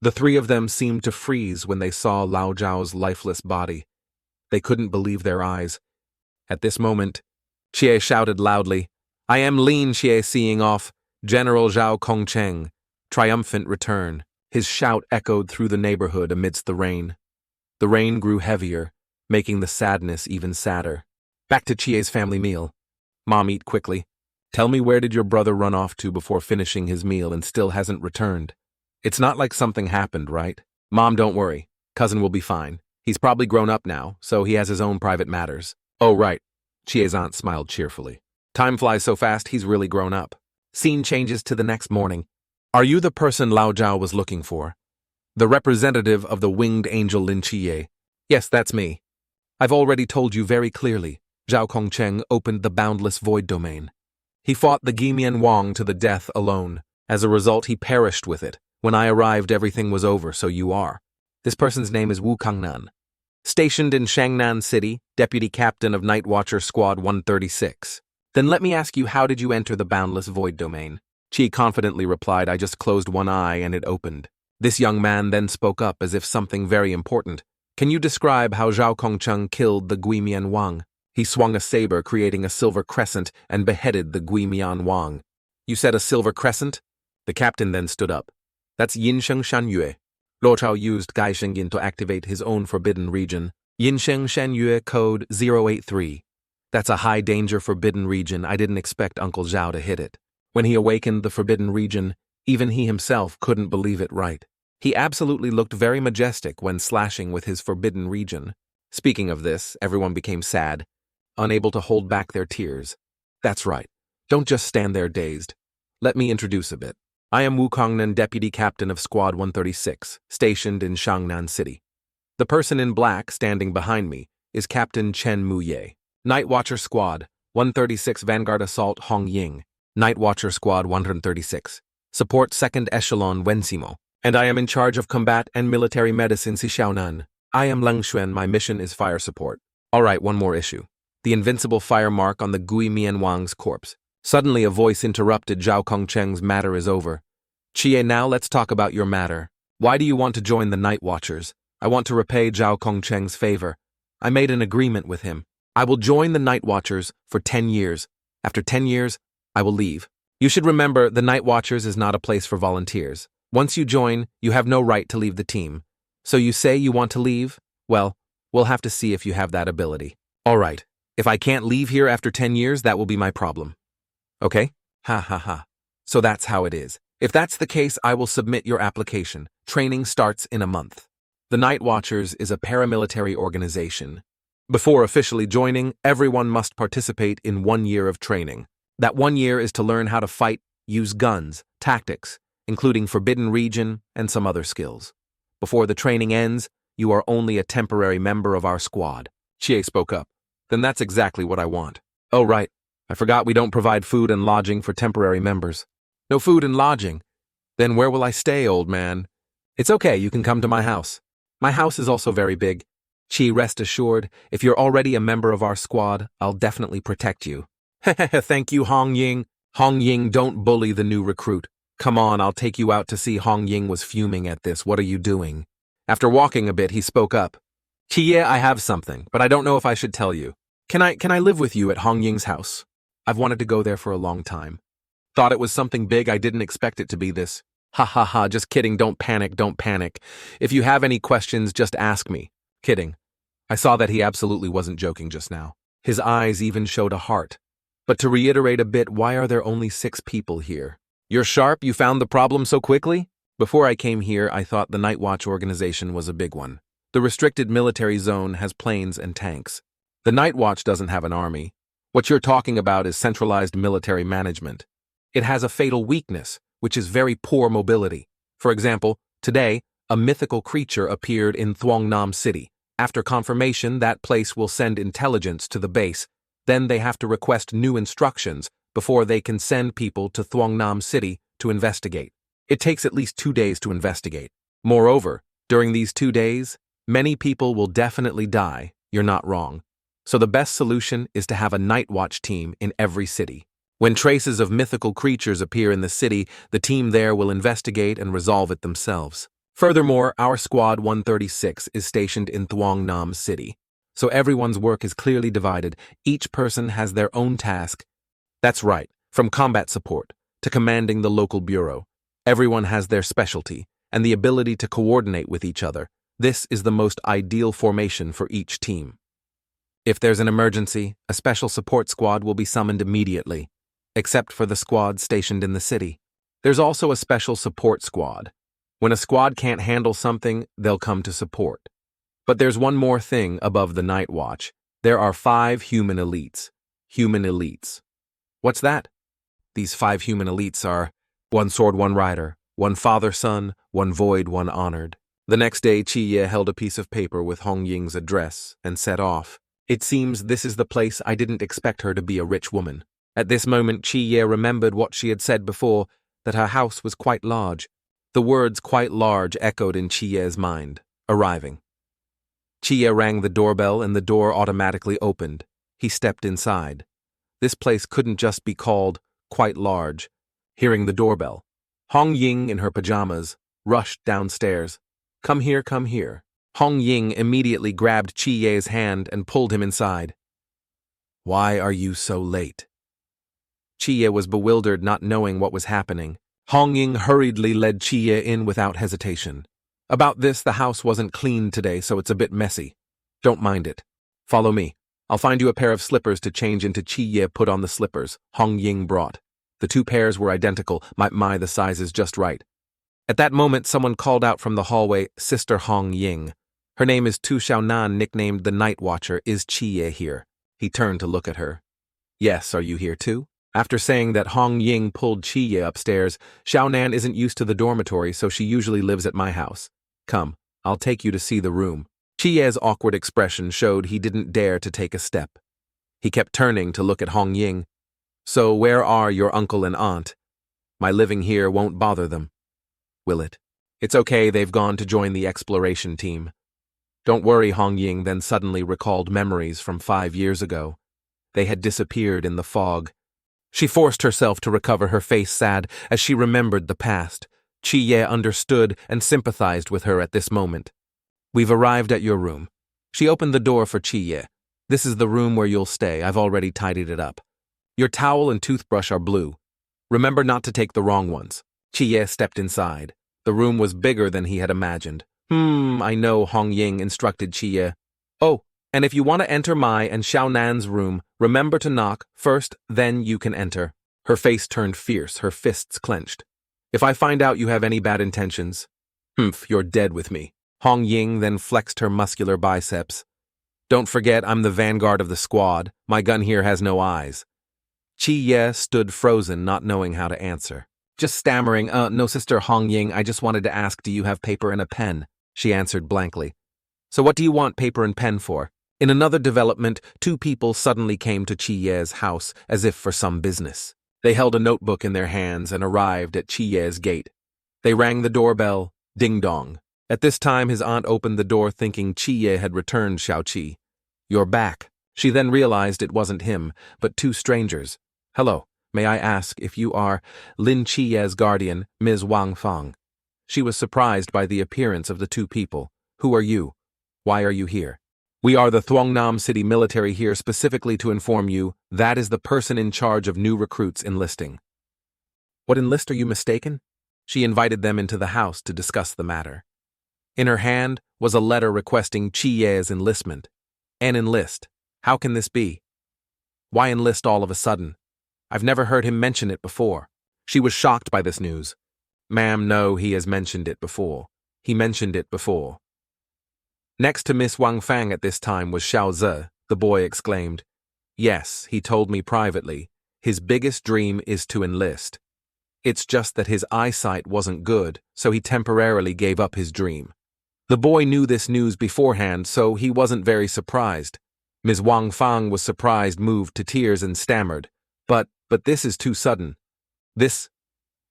The 3 of them seemed to freeze when they saw Lao Zhao's lifeless body. They couldn't believe their eyes. At this moment, Chie shouted loudly, "I am Lin Chi seeing off, General Zhao Kongcheng, triumphant return." His shout echoed through the neighborhood amidst the rain. The rain grew heavier, making the sadness even sadder. Back to Chie's family meal. Mom, eat quickly. Tell me, where did your brother run off to before finishing his meal and still hasn't returned? It's not like something happened, right? Mom, don't worry. Cousin will be fine. He's probably grown up now, so he has his own private matters. Oh, right. Chie's aunt smiled cheerfully. Time flies so fast, he's really grown up. Scene changes to the next morning. Are you the person Lao Zhao was looking for? The representative of the winged angel Lin Chi? Yes, that's me. I've already told you very clearly. Zhao Kongcheng opened the boundless void domain. He fought the Guimian Wang to the death alone. As a result, he perished with it. When I arrived, everything was over, so you are. This person's name is Wu Kangnan. Stationed in Kangnan City, Deputy Captain of Night Watcher Squad 136. Then let me ask you, how did you enter the boundless void domain? Chi confidently replied, I just closed one eye and it opened. This young man then spoke up as if something very important. Can you describe how Zhao Kongcheng killed the Guimian Wang? He swung a saber, creating a silver crescent, and beheaded the Guimian Wang. You said a silver crescent? The captain then stood up. That's Yinsheng Shanyue. Luo Chao used Gai Shengyin to activate his own forbidden region. Yinsheng Shanyue code 083. That's a high danger forbidden region. I didn't expect Uncle Zhao to hit it. When he awakened the forbidden region, even he himself couldn't believe it right. He absolutely looked very majestic when slashing with his forbidden region. Speaking of this, everyone became sad, unable to hold back their tears. That's right. Don't just stand there dazed. Let me introduce a bit. I am Wu Kangnan, Deputy Captain of Squad 136, stationed in Kangnan City. The person in black standing behind me is Captain Chen Muye. Night Watcher Squad 136 Vanguard Assault Hong Ying. Night Watcher Squad 136. Support 2nd Echelon Wensimo. And I am in charge of combat and military medicine Xiaonan. I am Leng Xuan. My mission is fire support. Alright, one more issue. The invincible fire mark on the Gui Mian Wang's corpse. Suddenly a voice interrupted. Zhao Kongcheng's matter is over. Chie, now let's talk about your matter. Why do you want to join the Night Watchers? I want to repay Zhao Kongcheng's favor. I made an agreement with him. I will join the Night Watchers for 10 years. After 10 years, I will leave. You should remember, the Night Watchers is not a place for volunteers. Once you join, you have no right to leave the team. So you say you want to leave? Well, we'll have to see if you have that ability. All right. If I can't leave here after 10 years, that will be my problem. Okay? Ha ha ha. So that's how it is. If that's the case, I will submit your application. Training starts in a month. The Night Watchers is a paramilitary organization. Before officially joining, everyone must participate in 1 year of training. That 1 year is to learn how to fight, use guns, tactics, including forbidden region and some other skills. Before the training ends, you are only a temporary member of our squad. Chie spoke up. Then that's exactly what I want. Oh right, I forgot we don't provide food and lodging for temporary members. No food and lodging? Then where will I stay, old man? It's okay, you can come to my house. My house is also very big. Chi, rest assured, if you're already a member of our squad, I'll definitely protect you. Thank you, Hong Ying. Hong Ying, don't bully the new recruit. Come on, I'll take you out to see. Hong Ying was fuming at this. What are you doing? After walking a bit, he spoke up. Chie, I have something, but I don't know if I should tell you. Can I live with you at Hong Ying's house? I've wanted to go there for a long time. Thought it was something big. I didn't expect it to be this. Ha ha ha, just kidding. Don't panic, don't panic. If you have any questions, just ask me. Kidding. I saw that he absolutely wasn't joking just now. His eyes even showed a heart. But to reiterate a bit, why are there only 6 people here? You're sharp, you found the problem so quickly? Before I came here, I thought the Night Watch organization was a big one. The restricted military zone has planes and tanks. The Night Watch doesn't have an army. What you're talking about is centralized military management. It has a fatal weakness, which is very poor mobility. For example, today, a mythical creature appeared in Thwangnam City. After confirmation, that place will send intelligence to the base. Then they have to request new instructions before they can send people to Thwangnam City to investigate. It takes at least 2 days to investigate. Moreover, during these 2 days, many people will definitely die. You're not wrong. So the best solution is to have a night watch team in every city. When traces of mythical creatures appear in the city, the team there will investigate and resolve it themselves. Furthermore, our Squad 136 is stationed in Thwangnam City. So everyone's work is clearly divided. Each person has their own task. That's right, from combat support to commanding the local bureau. Everyone has their specialty and the ability to coordinate with each other. This is the most ideal formation for each team. If there's an emergency, a special support squad will be summoned immediately, except for the squad stationed in the city. There's also a special support squad. When a squad can't handle something, they'll come to support. But there's one more thing above the Night Watch. There are 5 human elites. Human elites. What's that? These 5 human elites are 1 sword, 1 rider, 1 father-son, 1 void, 1 honored. The next day, Chi-Ye held a piece of paper with Hong Ying's address and set off. It seems this is the place. I didn't expect her to be a rich woman. At this moment, Chi-Ye remembered what she had said before, that her house was quite large. The words quite large echoed in Chi-Ye's mind. Arriving. Chi-Ye rang the doorbell and the door automatically opened. He stepped inside. This place couldn't just be called quite large. Hearing the doorbell, Hong Ying in her pajamas rushed downstairs. Come here, come here. Hong Ying immediately grabbed Chi-Ye's hand and pulled him inside. Why are you so late? Chi-Ye was bewildered, not knowing what was happening. Hong Ying hurriedly led Chi-Ye in without hesitation. About this, the house wasn't cleaned today, so it's a bit messy. Don't mind it. Follow me. I'll find you a pair of slippers to change into. Chi-Ye put on the slippers Hong Ying brought. The 2 pairs were identical, the size is just right. At that moment, someone called out from the hallway, Sister Hong Ying. Her name is Tu Xiaonan, nicknamed the Night Watcher. Is Chi-Ye here? He turned to look at her. Yes, are you here too? After saying that, Hong Ying pulled Chi-Ye upstairs. Xiaonan isn't used to the dormitory, so she usually lives at my house. Come, I'll take you to see the room. Chi-Ye's awkward expression showed he didn't dare to take a step. He kept turning to look at Hong Ying. So where are your uncle and aunt? My living here won't bother them. Will it? It's okay, they've gone to join the exploration team. Don't worry, Hong Ying then suddenly recalled memories from 5 years ago. They had disappeared in the fog. She forced herself to recover, her face sad as she remembered the past. Chi-Ye understood and sympathized with her at this moment. We've arrived at your room. She opened the door for Chi-Ye. This is the room where you'll stay. I've already tidied it up. Your towel and toothbrush are blue. Remember not to take the wrong ones. Chi-Ye stepped inside. The room was bigger than he had imagined. I know, Hong Ying instructed Chi-Ye. Oh, and if you want to enter my and Xiaonan's room, remember to knock first, then you can enter. Her face turned fierce, her fists clenched. If I find out you have any bad intentions, you're dead with me. Hong Ying then flexed her muscular biceps. Don't forget, I'm the vanguard of the squad. My gun here has no eyes. Chi-Ye stood frozen, not knowing how to answer. Just stammering, no, Sister Hong Ying, I just wanted to ask, do you have paper and a pen? She answered blankly. So what do you want paper and pen for? In another development, 2 people suddenly came to Chi-Ye's house as if for some business. They held a notebook in their hands and arrived at Chi-Ye's gate. They rang the doorbell, ding-dong. At this time, his aunt opened the door thinking Chi-Ye had returned Xiao-Qi. You're back. She then realized it wasn't him, but 2 strangers. Hello, may I ask if you are Lin Chi's guardian, Ms. Wang Fang? She was surprised by the appearance of the 2 people. Who are you? Why are you here? We are the Thwangnam City military here specifically to inform you that is the person in charge of new recruits enlisting. What enlist, are you mistaken? She invited them into the house to discuss the matter. In her hand was a letter requesting Chi-Ye's enlistment. An enlist. How can this be? Why enlist all of a sudden? I've never heard him mention it before. She was shocked by this news. Ma'am, no, he has mentioned it before. He mentioned it before. Next to Miss Wang Fang at this time was Xiao Ze, the boy exclaimed. Yes, he told me privately. His biggest dream is to enlist. It's just that his eyesight wasn't good, so he temporarily gave up his dream. The boy knew this news beforehand, so he wasn't very surprised. Ms. Wang Fang was surprised, moved to tears, and stammered. But this is too sudden. This…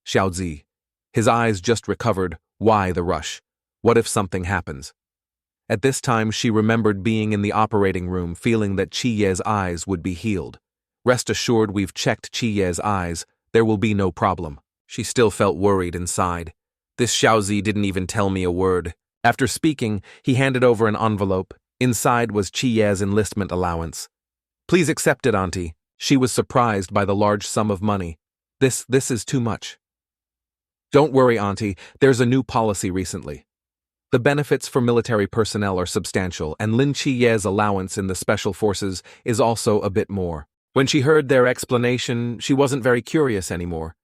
Xiao Zi. His eyes just recovered. Why the rush? What if something happens? At this time, she remembered being in the operating room, feeling that Chi Ye's eyes would be healed. Rest assured, we've checked Chi Ye's eyes. There will be no problem. She still felt worried inside. This Xiaozi didn't even tell me a word. After speaking, he handed over an envelope. Inside was Chi Ye's enlistment allowance. Please accept it, Auntie. She was surprised by the large sum of money. This is too much. Don't worry, Auntie. There's a new policy recently. The benefits for military personnel are substantial, and Lin Chi's allowance in the Special Forces is also a bit more. When she heard their explanation, she wasn't very curious anymore.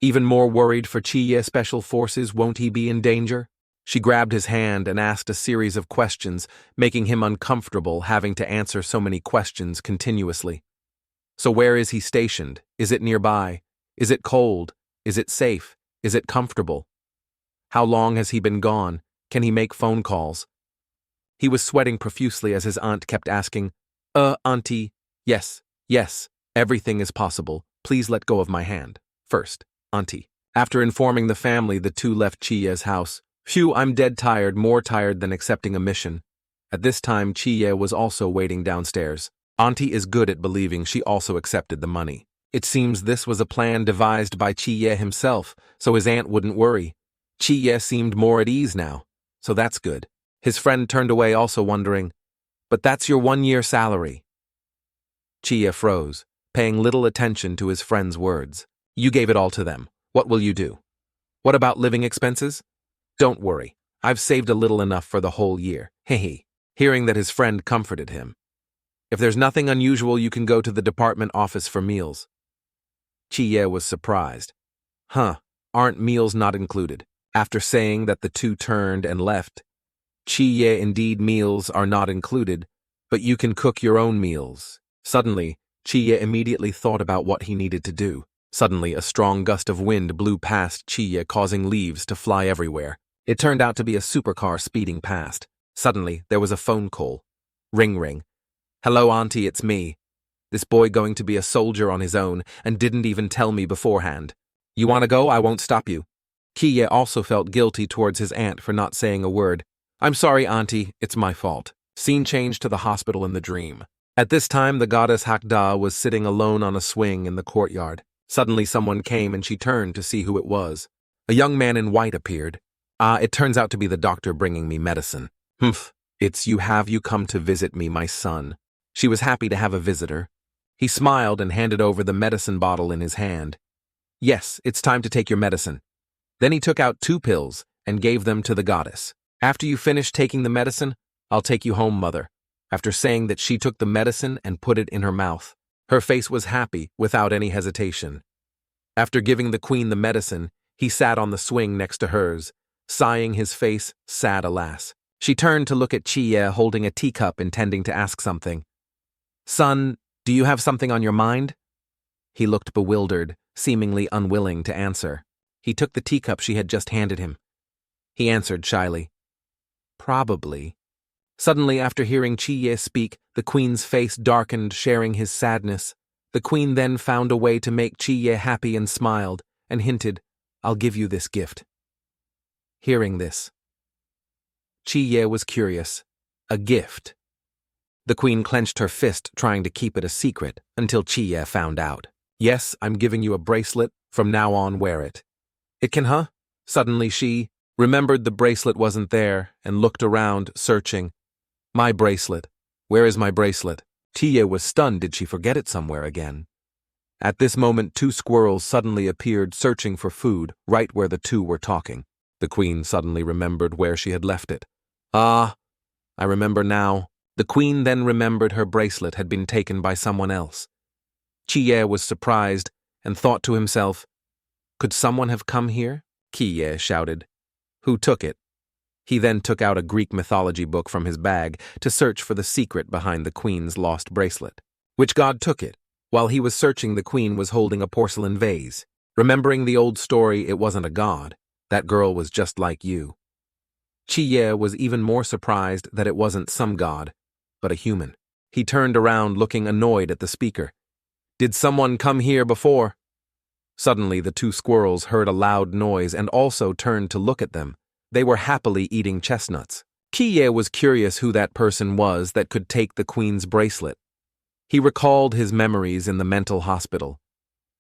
Even more worried for Chi Special Forces, won't he be in danger? She grabbed his hand and asked a series of questions, making him uncomfortable having to answer so many questions continuously. So where is he stationed? Is it nearby? Is it cold? Is it safe? Is it comfortable? How long has he been gone? Can he make phone calls? He was sweating profusely as his aunt kept asking, Auntie, yes, everything is possible. Please let go of my hand. First, Auntie. After informing the family, the two left Chiye's house. Phew, I'm dead tired, more tired than accepting a mission. At this time, Chiye was also waiting downstairs. Auntie is good at believing she also accepted the money. It seems this was a plan devised by Chiye himself, so his aunt wouldn't worry. Chiye seemed more at ease now, so that's good. His friend turned away, also wondering, but that's your 1-year salary. Chiye froze, paying little attention to his friend's words. You gave it all to them. What will you do? What about living expenses? Don't worry. I've saved a little enough for the whole year. Hehe. Hearing that his friend comforted him. If there's nothing unusual, you can go to the department office for meals. Chiye was surprised. Aren't meals not included? After saying that, the two turned and left. Chiye, indeed, meals are not included, but you can cook your own meals. Suddenly, Chiye immediately thought about what he needed to do. Suddenly, a strong gust of wind blew past Chiye, causing leaves to fly everywhere. It turned out to be a supercar speeding past. Suddenly, there was a phone call. Ring, ring. Hello, Auntie, it's me. This boy going to be a soldier on his own and didn't even tell me beforehand. You want to go? I won't stop you. Chiye also felt guilty towards his aunt for not saying a word. I'm sorry, Auntie, it's my fault. Scene changed to the hospital in the dream. At this time, the goddess Hakda was sitting alone on a swing in the courtyard. Suddenly someone came and she turned to see who it was. A young man in white appeared. It turns out to be the doctor bringing me medicine. It's you. Have you come to visit me, my son? She was happy to have a visitor. He smiled and handed over the medicine bottle in his hand. Yes, it's time to take your medicine. Then he took out 2 pills and gave them to the goddess. After you finish taking the medicine, I'll take you home, mother. After saying that, she took the medicine and put it in her mouth. Her face was happy, without any hesitation. After giving the queen the medicine, he sat on the swing next to hers, sighing, his face sad, alas. She turned to look at Chiye holding a teacup, intending to ask something. Son, do you have something on your mind? He looked bewildered, seemingly unwilling to answer. He took the teacup she had just handed him. He answered shyly. Probably. Suddenly, after hearing Chiye speak, the queen's face darkened, sharing his sadness. The queen then found a way to make Chiye happy and smiled, and hinted, I'll give you this gift. Hearing this, Chiye was curious. A gift. The queen clenched her fist, trying to keep it a secret, until Chiye found out. Yes, I'm giving you a bracelet. From now on, wear it. It can, Suddenly she remembered the bracelet wasn't there and looked around, searching. My bracelet. Where is my bracelet? Chiye was stunned. Did she forget it somewhere again? At this moment, 2 squirrels suddenly appeared, searching for food, right where the two were talking. The queen suddenly remembered where she had left it. I remember now. The queen then remembered her bracelet had been taken by someone else. Chiye was surprised and thought to himself, could someone have come here? Kiye shouted. Who took it? He then took out a Greek mythology book from his bag to search for the secret behind the queen's lost bracelet. Which god took it? While he was searching, the queen was holding a porcelain vase. Remembering the old story, it wasn't a god. That girl was just like you. Chiye was even more surprised that it wasn't some god, but a human. He turned around looking annoyed at the speaker. Did someone come here before? Suddenly, the two squirrels heard a loud noise and also turned to look at them. They were happily eating chestnuts. Kiye was curious who that person was that could take the queen's bracelet. He recalled his memories in the mental hospital.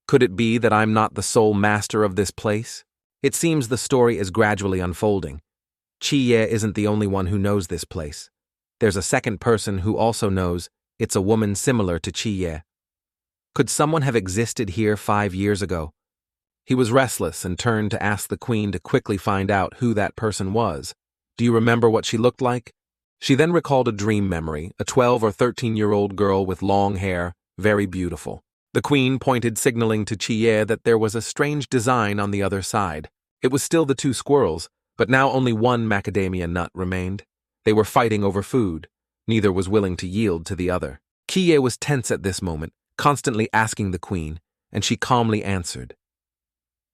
Could it be that I'm not the sole master of this place? It seems the story is gradually unfolding. Chiye isn't the only one who knows this place. There's a second person who also knows. It's a woman similar to Chiye. Could someone have existed here 5 years ago? He was restless and turned to ask the queen to quickly find out who that person was. Do you remember what she looked like? She then recalled a dream memory, a 12 or 13-year-old girl with long hair, very beautiful. The queen pointed, signaling to Chiye that there was a strange design on the other side. It was still the two squirrels, but now only one macadamia nut remained. They were fighting over food. Neither was willing to yield to the other. Kiye was tense at this moment, constantly asking the queen, and she calmly answered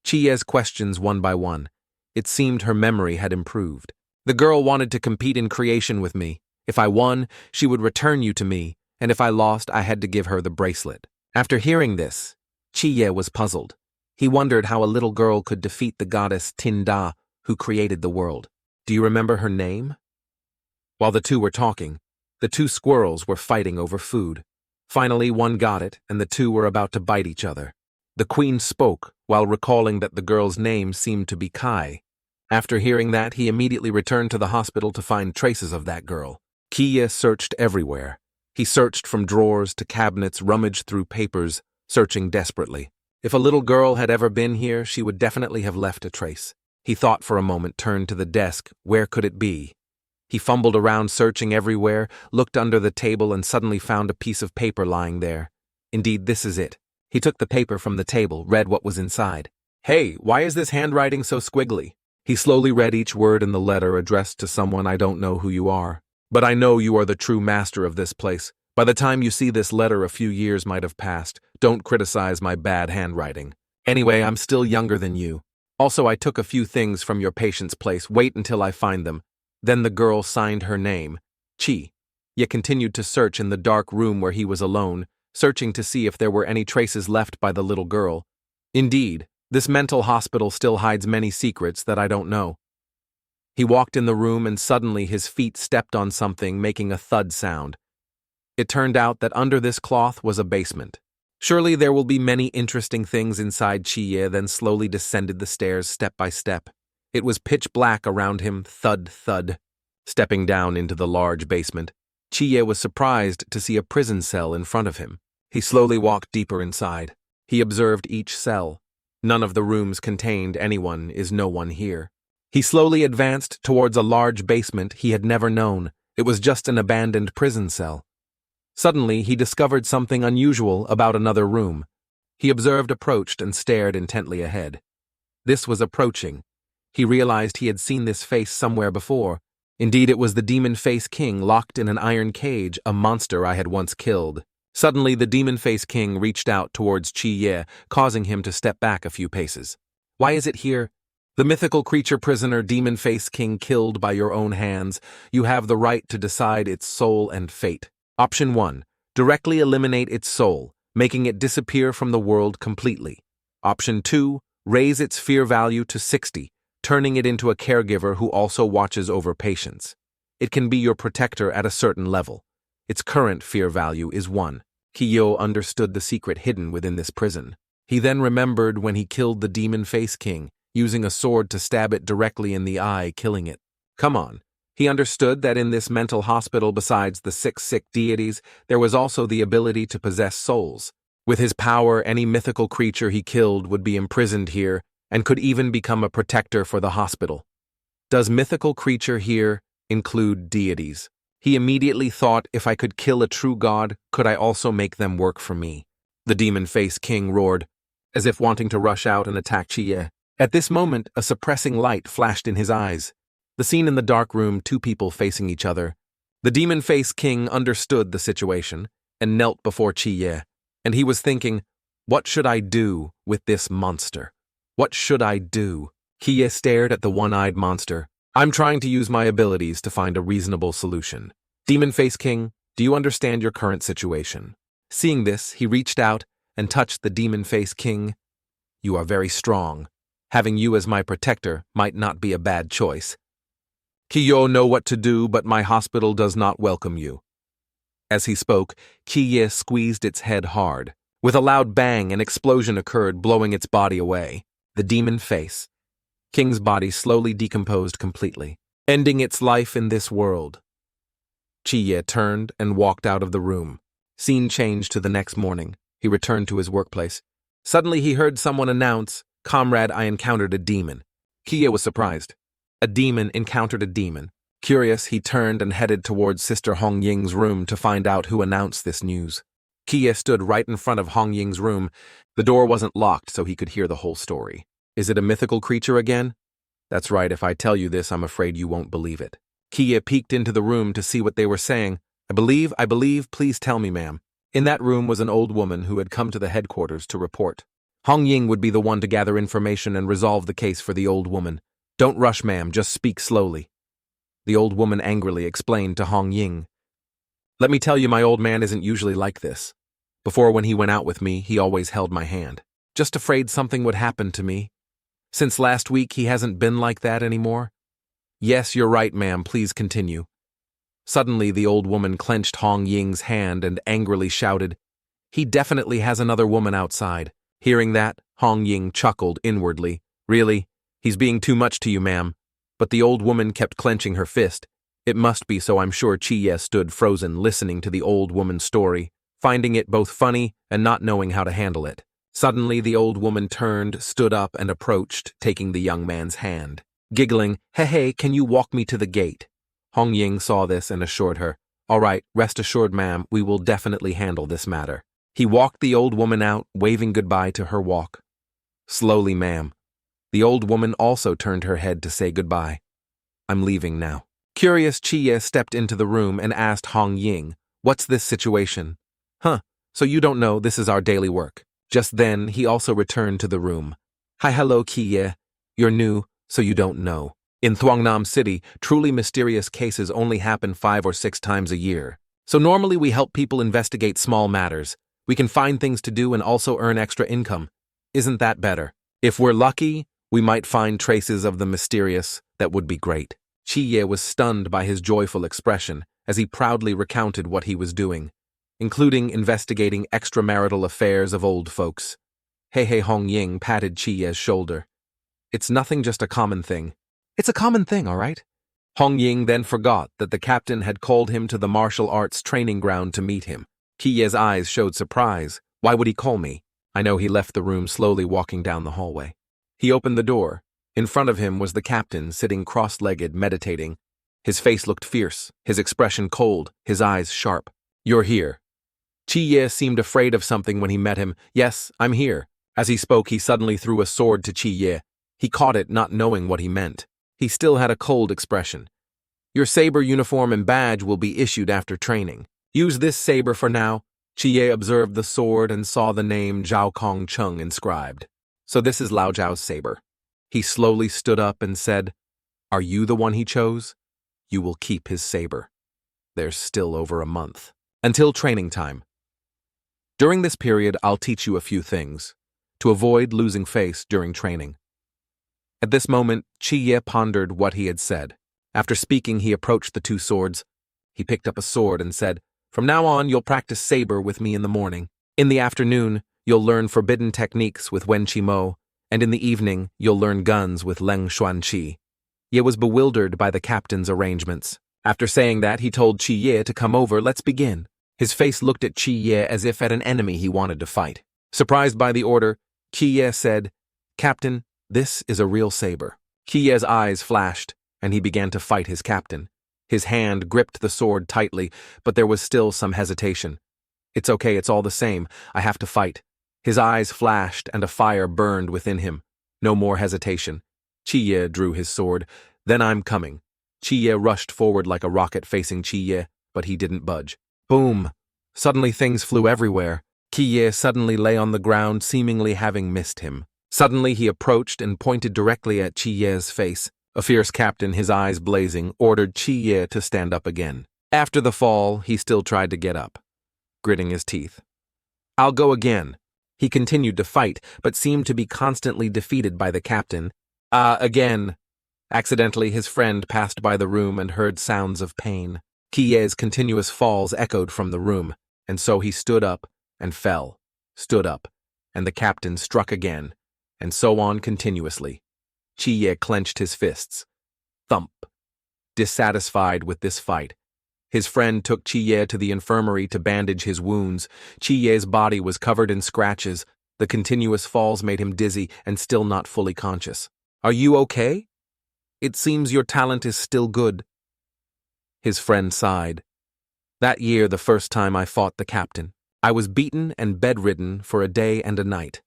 Chiye's questions one by one. It seemed her memory had improved. The girl wanted to compete in creation with me. If I won, she would return you to me, and if I lost, I had to give her the bracelet. After hearing this, Chiye was puzzled. He wondered how a little girl could defeat the goddess Tinda, who created the world. Do you remember her name? While the two were talking, the two squirrels were fighting over food. Finally, one got it, and the two were about to bite each other. The queen spoke, while recalling that the girl's name seemed to be Kai. After hearing that, he immediately returned to the hospital to find traces of that girl. Kiye searched everywhere. He searched from drawers to cabinets, rummaged through papers, searching desperately. If a little girl had ever been here, she would definitely have left a trace. He thought for a moment, turned to the desk. Where could it be? He fumbled around, searching everywhere, looked under the table, and suddenly found a piece of paper lying there. Indeed, this is it. He took the paper from the table, read what was inside. Hey, why is this handwriting so squiggly? He slowly read each word in the letter, addressed to someone. I don't know who you are, but I know you are the true master of this place. By the time you see this letter, a few years might have passed. Don't criticize my bad handwriting. Anyway, I'm still younger than you. Also, I took a few things from your patient's place. Wait until I find them. Then the girl signed her name, Chi. Ye continued to search in the dark room where he was alone, searching to see if there were any traces left by the little girl. Indeed, this mental hospital still hides many secrets that I don't know. He walked in the room and suddenly his feet stepped on something, making a thud sound. It turned out that under this cloth was a basement. Surely there will be many interesting things inside. Chiye then slowly descended the stairs step by step. It was pitch black around him, thud, thud. Stepping down into the large basement, Chiye was surprised to see a prison cell in front of him. He slowly walked deeper inside. He observed each cell. None of the rooms contained anyone. Is no one here? He slowly advanced towards a large basement he had never known. It was just an abandoned prison cell. Suddenly, he discovered something unusual about another room. He approached and stared intently ahead. This was approaching. He realized he had seen this face somewhere before. Indeed, it was the Demon Face King locked in an iron cage, a monster I had once killed. Suddenly, the Demon Face King reached out towards Chiye, causing him to step back a few paces. Why is it here? The mythical creature prisoner Demon Face King killed by your own hands. You have the right to decide its soul and fate. Option 1. Directly eliminate its soul, making it disappear from the world completely. Option 2. Raise its fear value to 60, turning it into a caregiver who also watches over patients. It can be your protector at a certain level. Its current fear value is 1. Kiyo understood the secret hidden within this prison. He then remembered when he killed the Demon Face King, using a sword to stab it directly in the eye, killing it. Come on. He understood that in this mental hospital, besides the 6 sick deities, there was also the ability to possess souls. With his power, any mythical creature he killed would be imprisoned here and could even become a protector for the hospital. Does mythical creature here include deities? He immediately thought, if I could kill a true god, could I also make them work for me? The Demon Face King roared, as if wanting to rush out and attack Chiye. At this moment, a suppressing light flashed in his eyes. The scene in the dark room, two people facing each other. The demon-face king understood the situation and knelt before Chi-Ye, and he was thinking, what should I do with this monster? What should I do? Chi-Ye stared at the one-eyed monster. I'm trying to use my abilities to find a reasonable solution. Demon-face king, do you understand your current situation? Seeing this, he reached out and touched the demon-face king. You are very strong. Having you as my protector might not be a bad choice. Kiyo know what to do, but my hospital does not welcome you. As he spoke, Chi-Ye squeezed its head hard. With a loud bang, an explosion occurred, blowing its body away. The demon face. King's body slowly decomposed completely, ending its life in this world. Chi-Ye turned and walked out of the room. Scene changed to the next morning. He returned to his workplace. Suddenly he heard someone announce, "Comrade, I encountered a demon." Chi-Ye was surprised. A demon encountered a demon. Curious, he turned and headed towards Sister Hong Ying's room to find out who announced this news. Chi-Ye stood right in front of Hong Ying's room. The door wasn't locked, so he could hear the whole story. Is it a mythical creature again? That's right, if I tell you this, I'm afraid you won't believe it. Chi-Ye peeked into the room to see what they were saying. I believe, please tell me, ma'am. In that room was an old woman who had come to the headquarters to report. Hong Ying would be the one to gather information and resolve the case for the old woman. Don't rush, ma'am, just speak slowly. The old woman angrily explained to Hong Ying. Let me tell you, my old man isn't usually like this. Before, when he went out with me, he always held my hand. Just afraid something would happen to me. Since last week, he hasn't been like that anymore. Yes, you're right, ma'am, please continue. Suddenly, the old woman clenched Hong Ying's hand and angrily shouted, He definitely has another woman outside. Hearing that, Hong Ying chuckled inwardly. Really? He's being too much to you, ma'am. But the old woman kept clenching her fist. It must be, so I'm sure Chi-Ye stood frozen listening to the old woman's story, finding it both funny and not knowing how to handle it. Suddenly, the old woman turned, stood up, and approached, taking the young man's hand. Giggling, Hey, can you walk me to the gate? Hong Ying saw this and assured her, All right, rest assured, ma'am, we will definitely handle this matter. He walked the old woman out, waving goodbye to her walk. Slowly, ma'am. The old woman also turned her head to say goodbye. I'm leaving now. Curious, Chi-Ye stepped into the room and asked Hong Ying, What's this situation? So you don't know this is our daily work. Just then, he also returned to the room. Hello, Chi-Ye. You're new, so you don't know. In Thuangnam City, truly mysterious cases only happen 5 or 6 times a year. So normally we help people investigate small matters. We can find things to do and also earn extra income. Isn't that better? If we're lucky, we might find traces of the mysterious. That would be great. Chi-Ye was stunned by his joyful expression as he proudly recounted what he was doing, including investigating extramarital affairs of old folks. Hey, Hong Ying patted Chi-Ye's shoulder. It's nothing, just a common thing. It's a common thing, all right? Hong Ying then forgot that the captain had called him to the martial arts training ground to meet him. Chi-Ye's eyes showed surprise. Why would he call me? I know. He left the room, slowly walking down the hallway. He opened the door. In front of him was the captain, sitting cross-legged, meditating. His face looked fierce, his expression cold, his eyes sharp. You're here. Chi-Ye seemed afraid of something when he met him. Yes, I'm here. As he spoke, he suddenly threw a sword to Chi-Ye. He caught it, not knowing what he meant. He still had a cold expression. Your saber uniform and badge will be issued after training. Use this saber for now. Chi-Ye observed the sword and saw the name Zhao Kong Chung inscribed. So this is Lao Zhao's saber. He slowly stood up and said, Are you the one he chose? You will keep his saber. There's still over a month. Until training time. During this period, I'll teach you a few things to avoid losing face during training. At this moment, Chi-Ye pondered what he had said. After speaking, he approached the 2 swords. He picked up a sword and said, From now on, you'll practice saber with me in the morning. In the afternoon, you'll learn forbidden techniques with Wen Chi Mo, and in the evening, you'll learn guns with Leng Xuan Chi. Ye was bewildered by the captain's arrangements. After saying that, he told Chi-Ye to come over. Let's begin. His face looked at Chi-Ye as if at an enemy he wanted to fight. Surprised by the order, Chi-Ye said, Captain, this is a real saber. Chi-Ye's eyes flashed, and he began to fight his captain. His hand gripped the sword tightly, but there was still some hesitation. It's okay, it's all the same. I have to fight. His eyes flashed, and a fire burned within him. No more hesitation. Chi drew his sword. Then I'm coming. Chi rushed forward like a rocket facing Chi, but he didn't budge. Boom! Suddenly things flew everywhere. Chi suddenly lay on the ground, seemingly having missed him. Suddenly he approached and pointed directly at Chi's face. A fierce captain, his eyes blazing, ordered Chi to stand up again. After the fall, he still tried to get up, gritting his teeth. I'll go again. He continued to fight, but seemed to be constantly defeated by the captain. Again. Accidentally, his friend passed by the room and heard sounds of pain. Chi's continuous falls echoed from the room, and so he stood up and fell, stood up, and the captain struck again, and so on continuously. Chi clenched his fists. Thump. Dissatisfied with this fight, his friend took Chi to the infirmary to bandage his wounds. Chi's body was covered in scratches. The continuous falls made him dizzy and still not fully conscious. Are you okay? It seems your talent is still good. His friend sighed. That year, the first time I fought the captain, I was beaten and bedridden for a day and a night.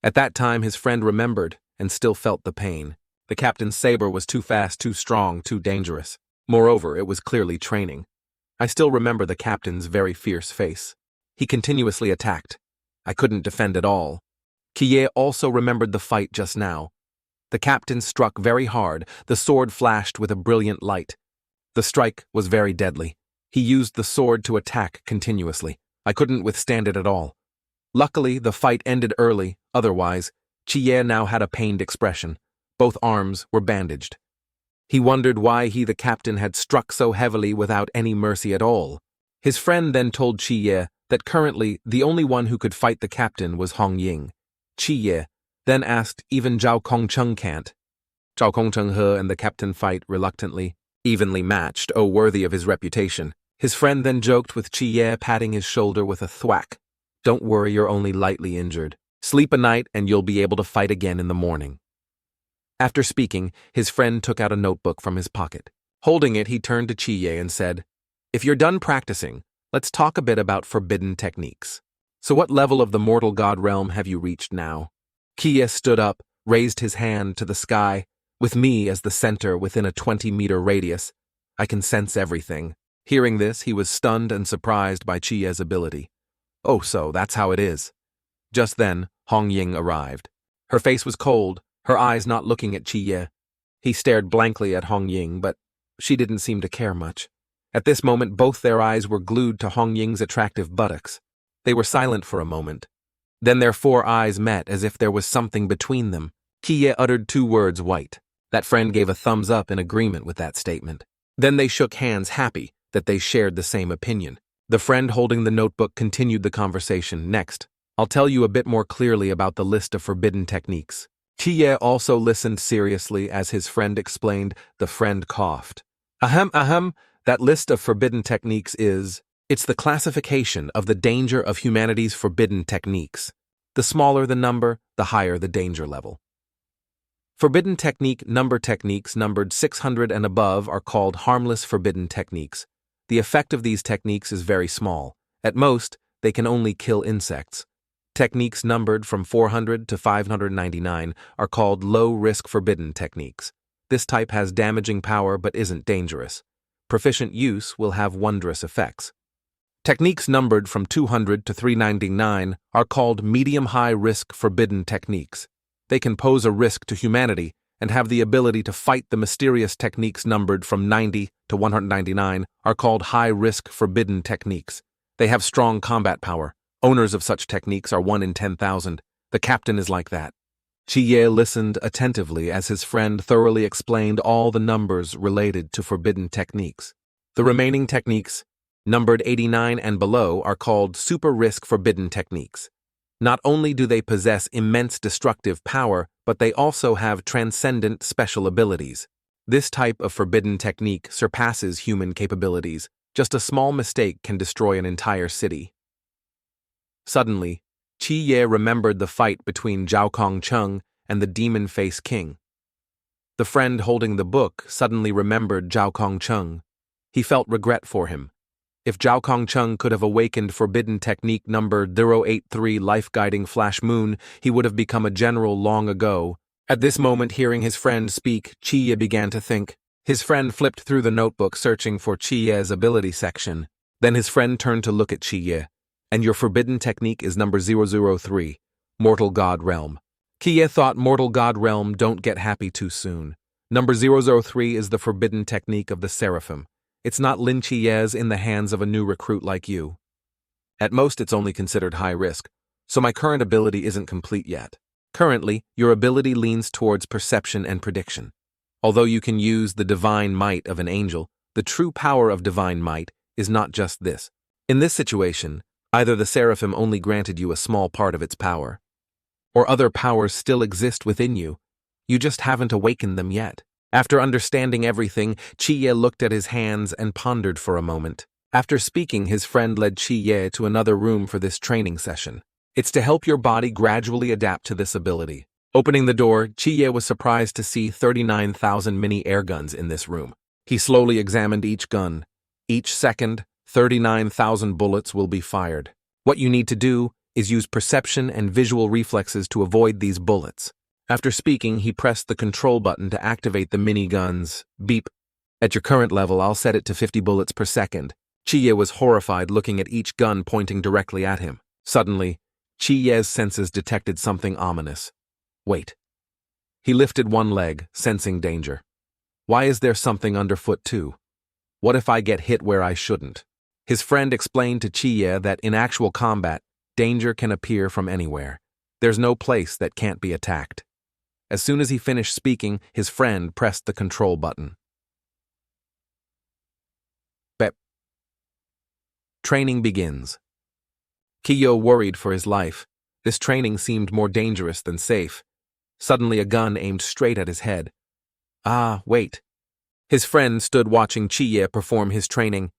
At that time, his friend remembered and still felt the pain. The captain's saber was too fast, too strong, too dangerous. Moreover, it was clearly training. I still remember the captain's very fierce face. He continuously attacked. I couldn't defend at all. Kie also remembered the fight just now. The captain struck very hard. The sword flashed with a brilliant light. The strike was very deadly. He used the sword to attack continuously. I couldn't withstand it at all. Luckily, the fight ended early. Otherwise, Chie now had a pained expression. Both arms were bandaged. He wondered why he, the captain, had struck so heavily without any mercy at all. His friend then told Chie that currently the only one who could fight the captain was Hong Ying. Chie then asked even Zhao Kongcheng can't. Zhao Kongcheng He and the captain fight reluctantly, evenly matched, oh worthy of his reputation. His friend then joked with Chie, patting his shoulder with a thwack. Don't worry, you're only lightly injured. Sleep a night and you'll be able to fight again in the morning. After speaking, his friend took out a notebook from his pocket. Holding it, he turned to Chie and said, If you're done practicing, let's talk a bit about forbidden techniques. So what level of the mortal god realm have you reached now? Chie stood up, raised his hand to the sky. With me as the center within a 20-meter radius, I can sense everything. Hearing this, he was stunned and surprised by Chie's ability. Oh, so that's how it is. Just then, Hong Ying arrived. Her face was cold, her eyes not looking at Chie. He stared blankly at Hong Ying, but she didn't seem to care much. At this moment, both their eyes were glued to Hong Ying's attractive buttocks. They were silent for a moment. Then their four eyes met as if there was something between them. Chie uttered two words, white. That friend gave a thumbs up in agreement with that statement. Then they shook hands, happy that they shared the same opinion. The friend holding the notebook continued the conversation. Next, I'll tell you a bit more clearly about the list of forbidden techniques. Chie also listened seriously as his friend explained. The friend coughed. Ahem, that list of forbidden techniques it's the classification of the danger of humanity's forbidden techniques. The smaller the number, the higher the danger level. Forbidden technique number techniques numbered 600 and above are called harmless forbidden techniques. The effect of these techniques is very small. At most, they can only kill insects. Techniques numbered from 400 to 599 are called low-risk forbidden techniques. This type has damaging power but isn't dangerous. Proficient use will have wondrous effects. Techniques numbered from 200 to 399 are called medium-high-risk forbidden techniques. They can pose a risk to humanity and have the ability to fight. The mysterious techniques numbered from 90 to 199 are called high-risk forbidden techniques. They have strong combat power. Owners of such techniques are 1 in 10,000. The captain is like that. Chie listened attentively as his friend thoroughly explained all the numbers related to forbidden techniques. The remaining techniques, numbered 89 and below, are called super-risk forbidden techniques. Not only do they possess immense destructive power, but they also have transcendent special abilities. This type of forbidden technique surpasses human capabilities. Just a small mistake can destroy an entire city. Suddenly, Chie remembered the fight between Zhao Kongcheng and the Demon Face King. The friend holding the book suddenly remembered Zhao Kongcheng. He felt regret for him. If Zhao Kongcheng could have awakened forbidden technique number 083 life-guiding flash moon, he would have become a general long ago. At this moment, hearing his friend speak, Chi began to think. His friend flipped through the notebook searching for Chi's ability section. Then his friend turned to look at Chi. And your forbidden technique is number 003, Mortal God Realm. Chi thought Mortal God Realm, don't get happy too soon. Number 003 is the forbidden technique of the Seraphim. It's not Lin Chi's in the hands of a new recruit like you. At most, it's only considered high risk, so my current ability isn't complete yet. Currently, your ability leans towards perception and prediction. Although you can use the divine might of an angel, the true power of divine might is not just this. In this situation, either the Seraphim only granted you a small part of its power, or other powers still exist within you. You just haven't awakened them yet. After understanding everything, Chi looked at his hands and pondered for a moment. After speaking, his friend led Chi to another room for this training session. It's to help your body gradually adapt to this ability. Opening the door, Chi was surprised to see 39,000 mini air guns in this room. He slowly examined each gun. Each second, 39,000 bullets will be fired. What you need to do is use perception and visual reflexes to avoid these bullets. After speaking, he pressed the control button to activate the mini guns. Beep. At your current level, I'll set it to 50 bullets per second. Chi was horrified looking at each gun pointing directly at him. Suddenly, Chi's senses detected something ominous. Wait. He lifted one leg, sensing danger. Why is there something underfoot too? What if I get hit where I shouldn't? His friend explained to Chi that in actual combat, danger can appear from anywhere. There's no place that can't be attacked. As soon as he finished speaking, his friend pressed the control button. Bep. Training begins. Kiyo worried for his life. This training seemed more dangerous than safe. Suddenly a gun aimed straight at his head. Ah, wait. His friend stood watching Chi perform his training.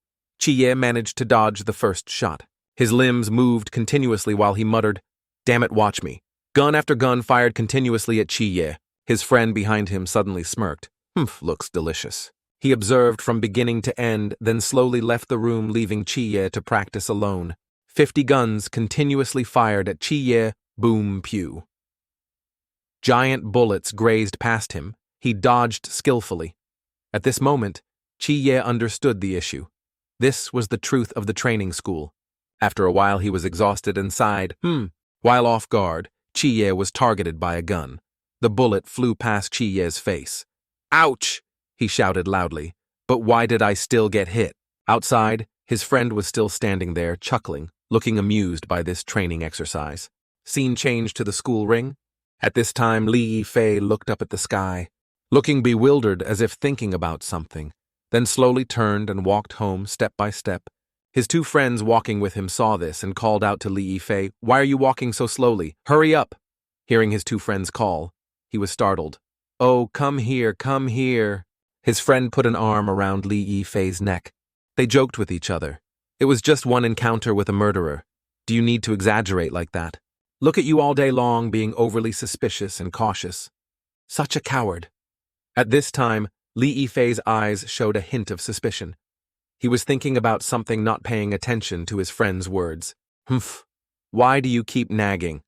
Chi managed to dodge the first shot. His limbs moved continuously while he muttered, "Damn it, watch me." Gun after gun fired continuously at Chi. His friend behind him suddenly smirked. Looks delicious. He observed from beginning to end, then slowly left the room, leaving Chi to practice alone. 50 guns continuously fired at Chi. Boom, pew. Giant bullets grazed past him. He dodged skillfully. At this moment, Chi understood the issue. This was the truth of the training school. After a while, he was exhausted and sighed. While off guard, Chi was targeted by a gun. The bullet flew past Chi's face. Ouch! He shouted loudly. But why did I still get hit? Outside, his friend was still standing there, chuckling, looking amused by this training exercise. Scene changed to the school ring. At this time, Li Yifei looked up at the sky, looking bewildered as if thinking about something, then slowly turned and walked home step by step. His two friends walking with him saw this and called out to Li Yifei, "Why are you walking so slowly? Hurry up!" Hearing his two friends call, he was startled. "Oh, come here, come here." His friend put an arm around Li Yifei's neck. They joked with each other. It was just one encounter with a murderer. Do you need to exaggerate like that? Look at you all day long being overly suspicious and cautious. Such a coward. At this time, Li Yifei's eyes showed a hint of suspicion. He was thinking about something, not paying attention to his friend's words. Why do you keep nagging?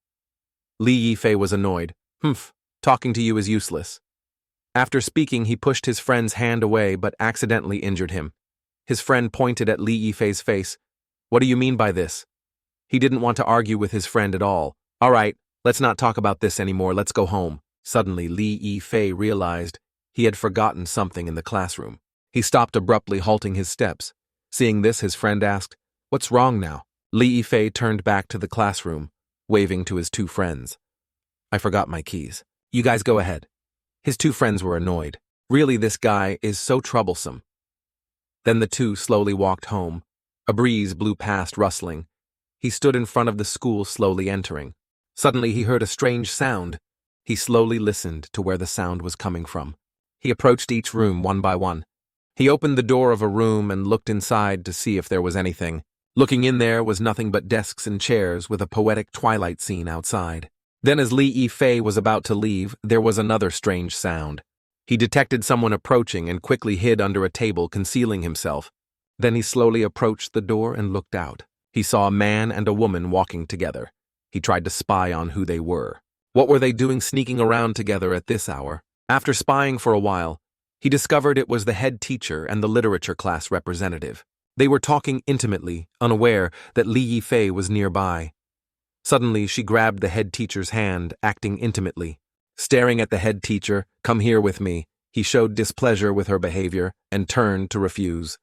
Li Yifei was annoyed. Talking to you is useless. After speaking, he pushed his friend's hand away but accidentally injured him. His friend pointed at Li Yifei's face. What do you mean by this? He didn't want to argue with his friend at all. All right, let's not talk about this anymore, let's go home. Suddenly, Li Yifei realized he had forgotten something in the classroom. He stopped abruptly, halting his steps. Seeing this, his friend asked, "What's wrong now?" Li Yifei turned back to the classroom, waving to his two friends. "I forgot my keys. You guys go ahead." His two friends were annoyed. Really, this guy is so troublesome. Then the two slowly walked home. A breeze blew past, rustling. He stood in front of the school, slowly entering. Suddenly, he heard a strange sound. He slowly listened to where the sound was coming from. He approached each room one by one. He opened the door of a room and looked inside to see if there was anything. Looking in, there was nothing but desks and chairs with a poetic twilight scene outside. Then as Li Yifei was about to leave, there was another strange sound. He detected someone approaching and quickly hid under a table, concealing himself. Then he slowly approached the door and looked out. He saw a man and a woman walking together. He tried to spy on who they were. What were they doing sneaking around together at this hour? After spying for a while, he discovered it was the head teacher and the literature class representative. They were talking intimately, unaware that Li Yifei was nearby. Suddenly, she grabbed the head teacher's hand, acting intimately. Staring at the head teacher, "Come here with me," he showed displeasure with her behavior and turned to refuse.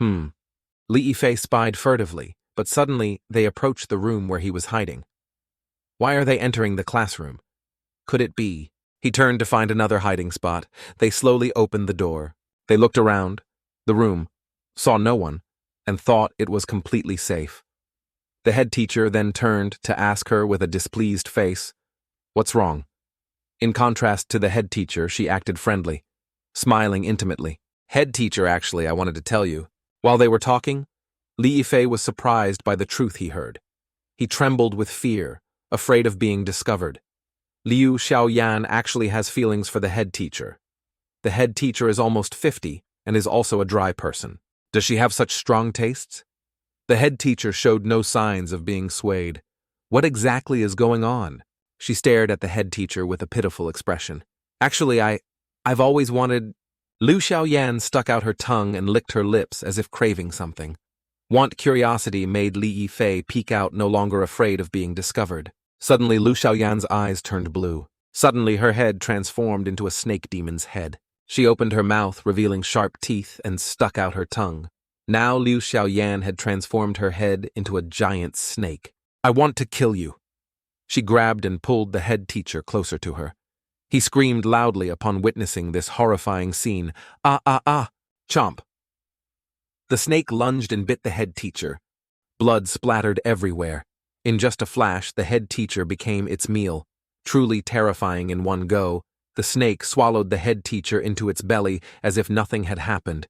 Li Yifei spied furtively, but suddenly they approached the room where he was hiding. Why are they entering the classroom? Could it be? He turned to find another hiding spot. They slowly opened the door. They looked around the room, saw no one, and thought it was completely safe. The head teacher then turned to ask her with a displeased face, "What's wrong?" In contrast to the head teacher, she acted friendly, smiling intimately. "Head teacher, actually, I wanted to tell you." While they were talking, Li Yifei was surprised by the truth he heard. He trembled with fear, afraid of being discovered. Liu Xiaoyan actually has feelings for the head teacher. The head teacher is almost 50 and is also a dry person. Does she have such strong tastes? The head teacher showed no signs of being swayed. What exactly is going on? She stared at the head teacher with a pitiful expression. "Actually, I've always wanted—" Liu Xiaoyan stuck out her tongue and licked her lips as if craving something. Curiosity made Li Yifei peek out, no longer afraid of being discovered. Suddenly, Liu Xiaoyan's eyes turned blue. Suddenly, her head transformed into a snake demon's head. She opened her mouth, revealing sharp teeth, and stuck out her tongue. Now Liu Xiaoyan had transformed her head into a giant snake. "I want to kill you." She grabbed and pulled the head teacher closer to her. He screamed loudly upon witnessing this horrifying scene. "Ah, ah, ah!" Chomp! The snake lunged and bit the head teacher. Blood splattered everywhere. In just a flash, the head teacher became its meal. Truly terrifying in one go, the snake swallowed the head teacher into its belly as if nothing had happened.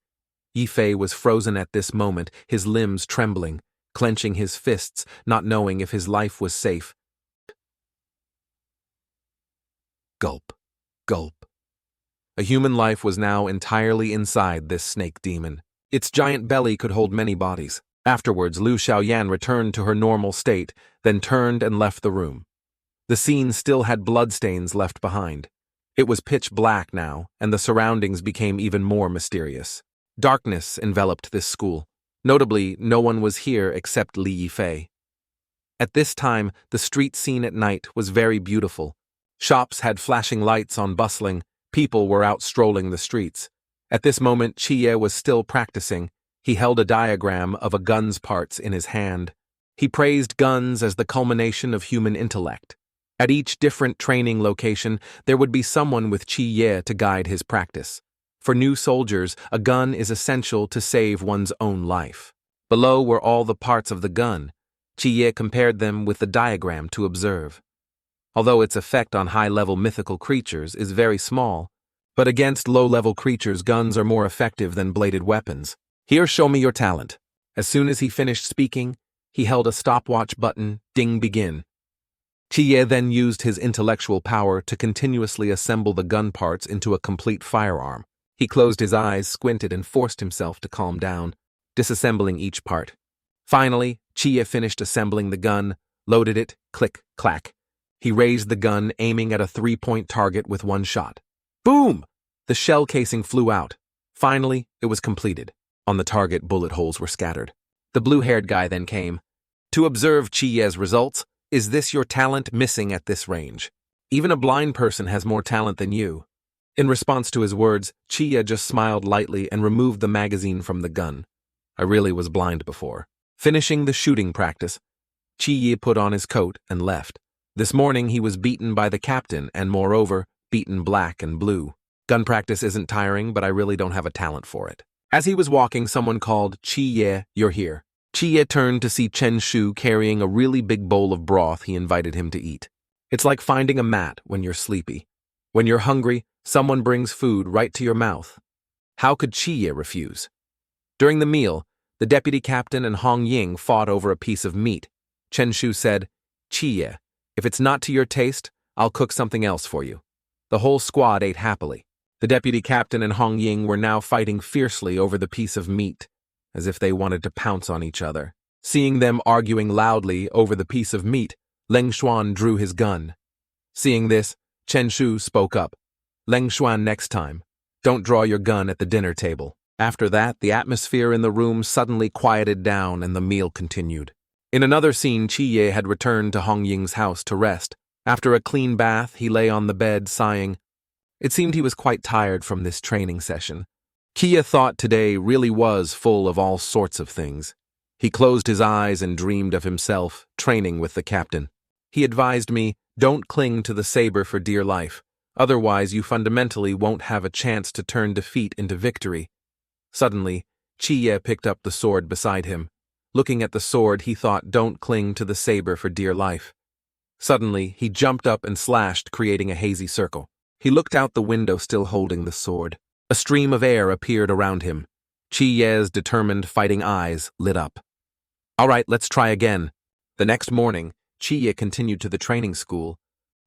Yifei was frozen at this moment, his limbs trembling, clenching his fists, not knowing if his life was safe. Gulp. Gulp. A human life was now entirely inside this snake demon. Its giant belly could hold many bodies. Afterwards, Liu Xiaoyan returned to her normal state, then turned and left the room. The scene still had bloodstains left behind. It was pitch black now, and the surroundings became even more mysterious. Darkness enveloped this school. Notably, no one was here except Li Yifei. At this time, the street scene at night was very beautiful. Shops had flashing lights on bustling, people were out strolling the streets. At this moment, Chie was still practicing. He held a diagram of a gun's parts in his hand. He praised guns as the culmination of human intellect. At each different training location, there would be someone with Chie to guide his practice. For new soldiers, a gun is essential to save one's own life. Below were all the parts of the gun. Chie compared them with the diagram to observe. Although its effect on high-level mythical creatures is very small, but against low-level creatures, guns are more effective than bladed weapons. "Here, show me your talent." As soon as he finished speaking, he held a stopwatch button, ding begin. Chie then used his intellectual power to continuously assemble the gun parts into a complete firearm. He closed his eyes, squinted, and forced himself to calm down, disassembling each part. Finally, Chie finished assembling the gun, loaded it, click, clack. He raised the gun, aiming at a 3-point target with one shot. Boom! The shell casing flew out. Finally, it was completed. On the target, bullet holes were scattered. The blue-haired guy then came. "To observe Chie's results, is this your talent missing at this range? Even a blind person has more talent than you." In response to his words, Chie just smiled lightly and removed the magazine from the gun. "I really was blind before." Finishing the shooting practice, Chie put on his coat and left. This morning he was beaten by the captain and, moreover, beaten black and blue. Gun practice isn't tiring, but I really don't have a talent for it. As he was walking, someone called, "Chie, you're here." Chie turned to see Chen Shu carrying a really big bowl of broth he invited him to eat. It's like finding a mat when you're sleepy. When you're hungry, someone brings food right to your mouth. How could Chie refuse? During the meal, the deputy captain and Hong Ying fought over a piece of meat. Chen Shu said, "Chie, if it's not to your taste, I'll cook something else for you." The whole squad ate happily. The deputy captain and Hong Ying were now fighting fiercely over the piece of meat, as if they wanted to pounce on each other. Seeing them arguing loudly over the piece of meat, Leng Xuan drew his gun. Seeing this, Chen Shu spoke up. Leng Xuan, next time, don't draw your gun at the dinner table. After that, the atmosphere in the room suddenly quieted down and the meal continued. In another scene, Chi Ye had returned to Hong Ying's house to rest. After a clean bath, he lay on the bed, sighing. It seemed he was quite tired from this training session. Kia thought today really was full of all sorts of things. He closed his eyes and dreamed of himself, training with the captain. He advised me, don't cling to the saber for dear life, otherwise you fundamentally won't have a chance to turn defeat into victory. Suddenly, Chi Ye picked up the sword beside him. Looking at the sword, he thought, don't cling to the saber for dear life. Suddenly, he jumped up and slashed, creating a hazy circle. He looked out the window, still holding the sword. A stream of air appeared around him. Chi Ye's determined fighting eyes lit up. All right, let's try again. The next morning, Chi Ye continued to the training school.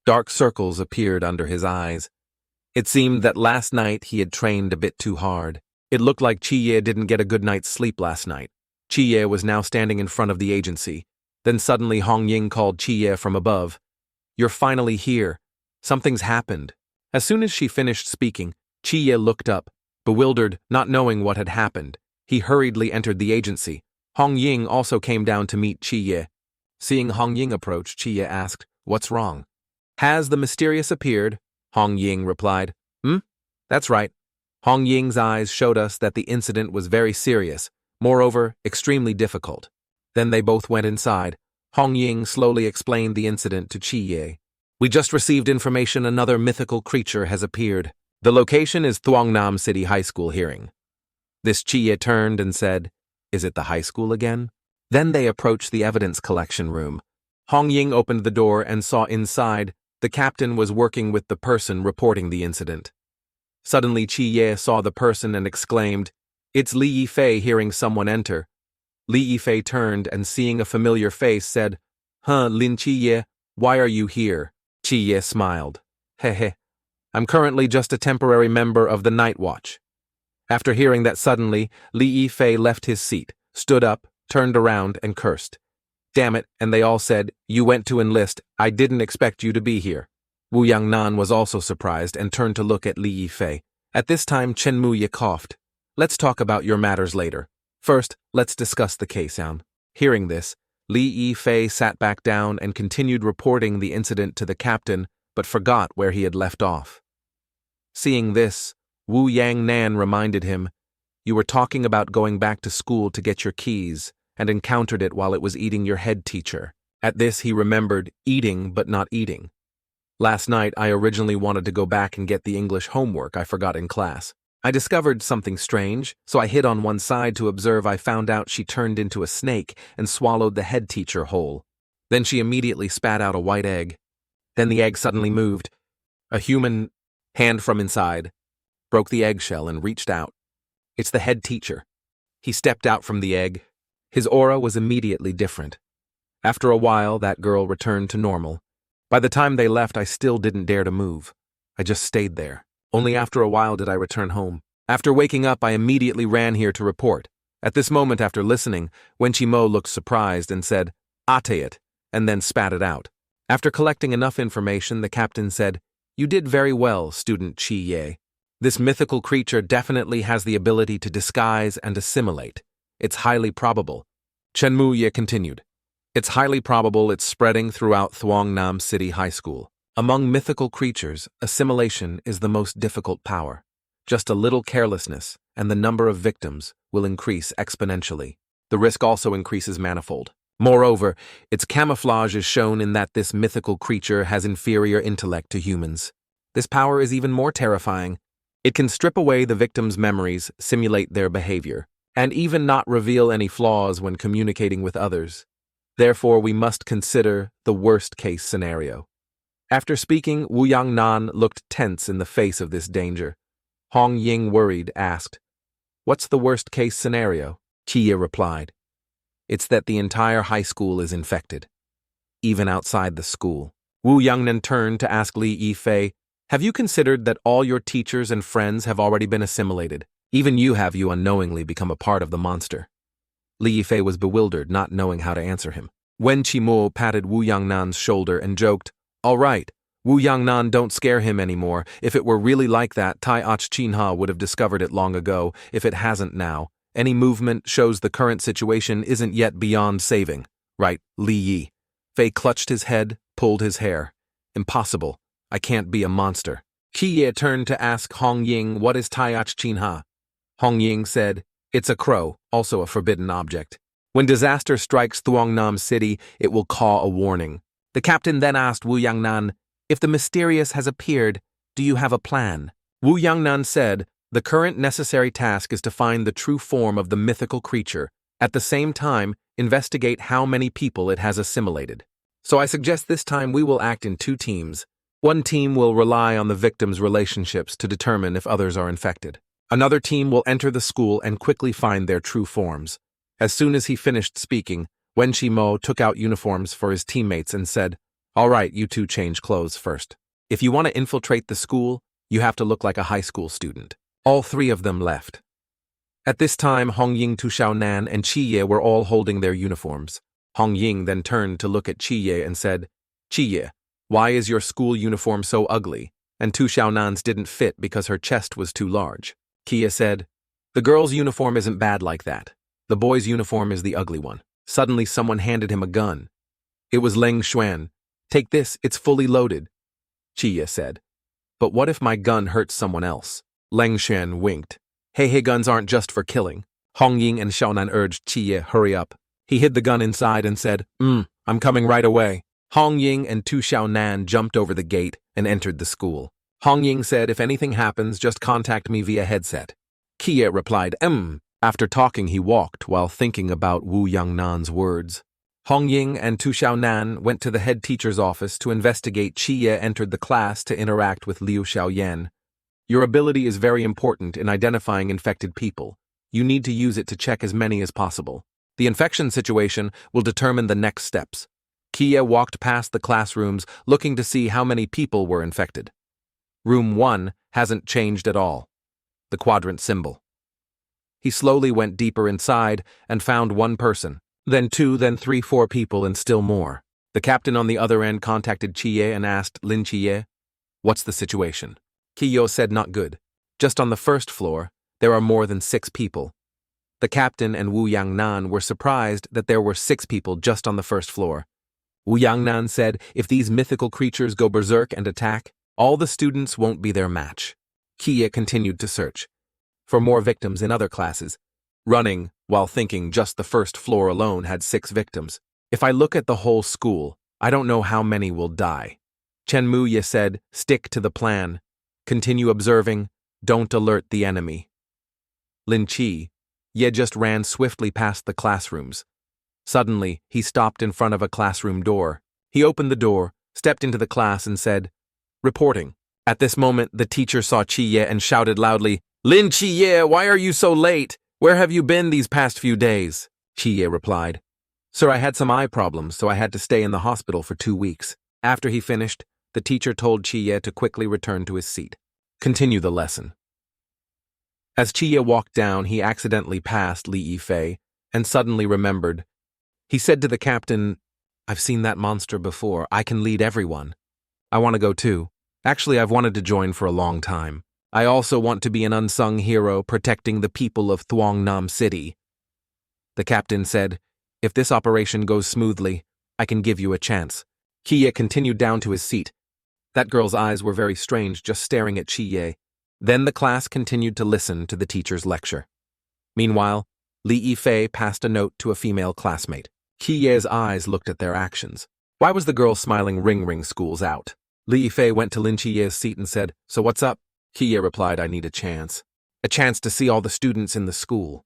Dark circles appeared under his eyes. It seemed that last night he had trained a bit too hard. It looked like Chi Ye didn't get a good night's sleep last night. Chi Ye was now standing in front of the agency. Then suddenly Hong Ying called Chi Ye from above. You're finally here. Something's happened. As soon as she finished speaking, Chi Ye looked up, bewildered, not knowing what had happened. He hurriedly entered the agency. Hong Ying also came down to meet Chi Ye. Seeing Hong Ying approach, Chi Ye asked, what's wrong? Has the mysterious appeared? Hong Ying replied. That's right. Hong Ying's eyes showed us that the incident was very serious, moreover, extremely difficult. Then they both went inside. Hong Ying slowly explained the incident to Chi Ye. We just received information another mythical creature has appeared. The location is Thuangnam City High School hearing. This Chi Ye turned and said, is it the high school again? Then they approached the evidence collection room. Hong Ying opened the door and saw inside the captain was working with the person reporting the incident. Suddenly Chi Ye saw the person and exclaimed, it's Li Yifei. Hearing someone enter, Li Yifei turned and seeing a familiar face said, Lin Chi, why are you here? Chi Ye smiled. Heh. I'm currently just a temporary member of the night watch. After hearing that suddenly, Li Yifei left his seat, stood up, turned around and cursed. Damn it, and they all said, you went to enlist, I didn't expect you to be here. Wu Yangnan was also surprised and turned to look at Li Yifei. At this time Chen Muye coughed. Let's talk about your matters later. First, let's discuss the case. Hearing this, Li Yifei sat back down and continued reporting the incident to the captain, but forgot where he had left off. Seeing this, Wu Yangnan reminded him, you were talking about going back to school to get your keys, and encountered it while it was eating your head teacher. At this he remembered eating but not eating. Last night I originally wanted to go back and get the English homework I forgot in class. I discovered something strange, so I hid on one side to observe. I found out she turned into a snake and swallowed the head teacher whole. Then she immediately spat out a white egg. Then the egg suddenly moved. A human hand from inside broke the eggshell and reached out. It's the head teacher. He stepped out from the egg. His aura was immediately different. After a while, that girl returned to normal. By the time they left, I still didn't dare to move. I just stayed there. Only after a while did I return home. After waking up, I immediately ran here to report. At this moment, after listening, Wenqi Mo looked surprised and said, "Ate it," and then spat it out. After collecting enough information, the captain said, "You did very well, student Chi Ye. This mythical creature definitely has the ability to disguise and assimilate. It's highly probable." Chen Muye continued, "It's highly probable it's spreading throughout Thuangnam City High School. Among mythical creatures, assimilation is the most difficult power. Just a little carelessness, and the number of victims will increase exponentially. The risk also increases manifold. Moreover, its camouflage is shown in that this mythical creature has inferior intellect to humans. This power is even more terrifying. It can strip away the victim's memories, simulate their behavior, and even not reveal any flaws when communicating with others. Therefore, we must consider the worst-case scenario." After speaking, Wu Yangnan looked tense in the face of this danger. Hong Ying, worried, asked, "What's the worst-case scenario?" Qie replied, "It's that the entire high school is infected, even outside the school." Wu Yangnan turned to ask Li Yifei, "Have you considered that all your teachers and friends have already been assimilated? Even you unknowingly become a part of the monster?" Li Yifei was bewildered, not knowing how to answer him. Wenqi Mo patted Wu Yangnan's shoulder and joked, "All right, Wu Yangnan, don't scare him anymore. If it were really like that, Tai Ach Chinha would have discovered it long ago, if it hasn't now. Any movement shows the current situation isn't yet beyond saving. Right, Li Yi. Fei clutched his head, pulled his hair. Impossible. I can't be a monster. Qiye turned to ask Hong Ying, what is Tai Ach Chinha? Hong Ying said, it's a crow, also a forbidden object. When disaster strikes Thuongnam City, it will call a warning. The captain then asked Wu Yangnan, if the mysterious has appeared, do you have a plan? Wu Yangnan said, the current necessary task is to find the true form of the mythical creature. At the same time, investigate how many people it has assimilated. So I suggest this time we will act in 2 teams. One team will rely on the victims' relationships to determine if others are infected. Another team will enter the school and quickly find their true forms. As soon as he finished speaking, Wen Shimo took out uniforms for his teammates and said, all right, you 2 change clothes first. If you want to infiltrate the school, you have to look like a high school student. All 3 of them left. At this time, Hong Ying, Tu Xiaonan, and Qiye were all holding their uniforms. Hong Ying then turned to look at Qiye and said, Qiye, why is your school uniform so ugly? And Tu Xiaonan's didn't fit because her chest was too large. Qiye said, the girl's uniform isn't bad like that. The boy's uniform is the ugly one. Suddenly someone handed him a gun. It was Leng Xuan. Take this, it's fully loaded, Qiye said. But what if my gun hurts someone else? Leng Xuan winked. Hey, guns aren't just for killing. Hong Ying and Xiaonan urged Qiye, hurry up. He hid the gun inside and said, I'm coming right away. Hong Ying and Tu Xiaonan jumped over the gate and entered the school. Hong Ying said, if anything happens, just contact me via headset. Qiye replied, After talking, he walked while thinking about Wu Yangnan's words. Hong Ying and Tu Xiaonan went to the head teacher's office to investigate. Qiye entered the class to interact with Liu Xiaoyan. Your ability is very important in identifying infected people. You need to use it to check as many as possible. The infection situation will determine the next steps. Qiye walked past the classrooms looking to see how many people were infected. Room 1 hasn't changed at all. The quadrant symbol. He slowly went deeper inside and found 1 person. Then 2, then 3, 4 people, and still more. The captain on the other end contacted Qiye and asked Lin Chi, what's the situation? Qiye said not good. Just on the first floor, there are more than 6 people. The captain and Wu Yangnan were surprised that there were 6 people just on the first floor. Wu Yangnan said if these mythical creatures go berserk and attack, all the students won't be their match. Qiye continued to search for more victims in other classes, running while thinking just the first floor alone had 6 victims. If I look at the whole school, I don't know how many will die. Chen Muye said, stick to the plan. Continue observing, don't alert the enemy. Lin Chi, Ye just ran swiftly past the classrooms. Suddenly, he stopped in front of a classroom door. He opened the door, stepped into the class and said, reporting. At this moment, the teacher saw Qiye and shouted loudly, Lin Qiye, why are you so late? Where have you been these past few days? Qiye replied, Sir, I had some eye problems, so I had to stay in the hospital for 2 weeks. After he finished, the teacher told Qiye to quickly return to his seat. Continue the lesson. As Qiye walked down, he accidentally passed Li Yifei and suddenly remembered. He said to the captain, I've seen that monster before. I can lead everyone. I want to go too. Actually, I've wanted to join for a long time. I also want to be an unsung hero protecting the people of Thuongnam City. The captain said, if this operation goes smoothly, I can give you a chance. Qiye continued down to his seat. That girl's eyes were very strange, just staring at Qiye. Then the class continued to listen to the teacher's lecture. Meanwhile, Li Yifei passed a note to a female classmate. Qiye's eyes looked at their actions. Why was the girl smiling? Ring school's out. Li Yifei went to Lin Chi's seat and said, so what's up? Qiye replied, I need a chance. A chance to see all the students in the school.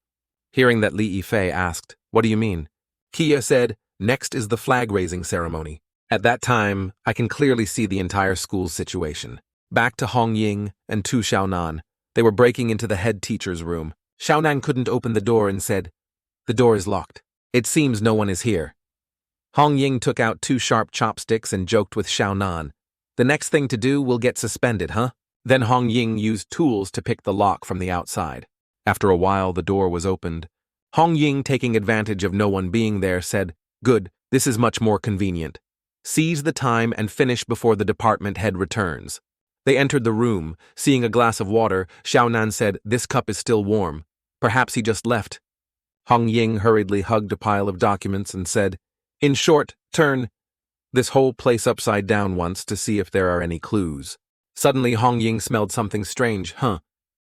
Hearing that, Li Yifei asked, what do you mean? Qiye said, next is the flag-raising ceremony. At that time, I can clearly see the entire school's situation. Back to Hong Ying and Tu Xiaonan. They were breaking into the head teacher's room. Xiaonan couldn't open the door and said, the door is locked. It seems no one is here. Hong Ying took out 2 sharp chopsticks and joked with Xiaonan. The next thing to do will get suspended, huh? Then Hong Ying used tools to pick the lock from the outside. After a while, the door was opened. Hong Ying, taking advantage of no one being there, said, good, this is much more convenient. Seize the time and finish before the department head returns. They entered the room. Seeing a glass of water, Xiaonan said, "This cup is still warm. Perhaps he just left." Hong Ying hurriedly hugged a pile of documents and said, "In short, turn this whole place upside down once to see if there are any clues." Suddenly, Hong Ying smelled something strange.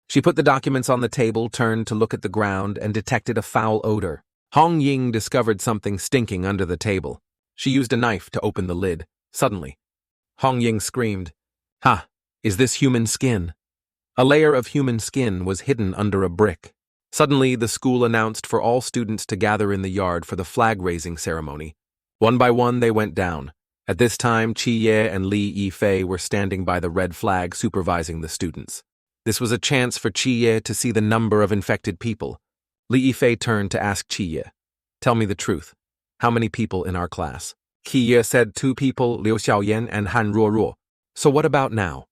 She put the documents on the table, turned to look at the ground, and detected a foul odor. Hong Ying discovered something stinking under the table. She used a knife to open the lid. Suddenly, Hong Ying screamed, "Ha! Is this human skin?" A layer of human skin was hidden under a brick. Suddenly, the school announced for all students to gather in the yard for the flag-raising ceremony. One by one, they went down. At this time, Chi Ye and Li Yifei were standing by the red flag supervising the students. This was a chance for Chi Ye to see the number of infected people. Li Yifei turned to ask Chi Ye, "Tell me the truth. How many people in our class?" Chi Ye said 2 people, Liu Xiaoyan and Han Ruoruo. "So what about now?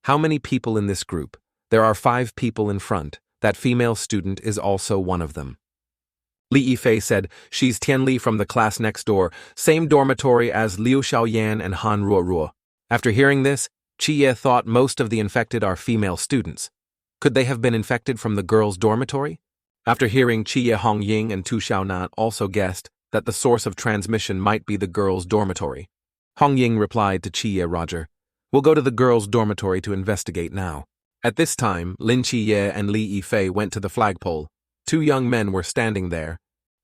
How many people in this group?" "There are 5 people in front. That female student is also one of them." Li Yifei said, "She's Tianli from the class next door, same dormitory as Liu Xiaoyan and Han Ruoruo." After hearing this, Chi Ye thought most of the infected are female students. Could they have been infected from the girls' dormitory? After hearing Chi Ye, Hong Ying and Tu Xiaonan also guessed that the source of transmission might be the girls' dormitory. Hong Ying replied to Chi Ye, "Roger. We'll go to the girls' dormitory to investigate now." At this time, Lin Chi and Li Yifei went to the flagpole. 2 young men were standing there.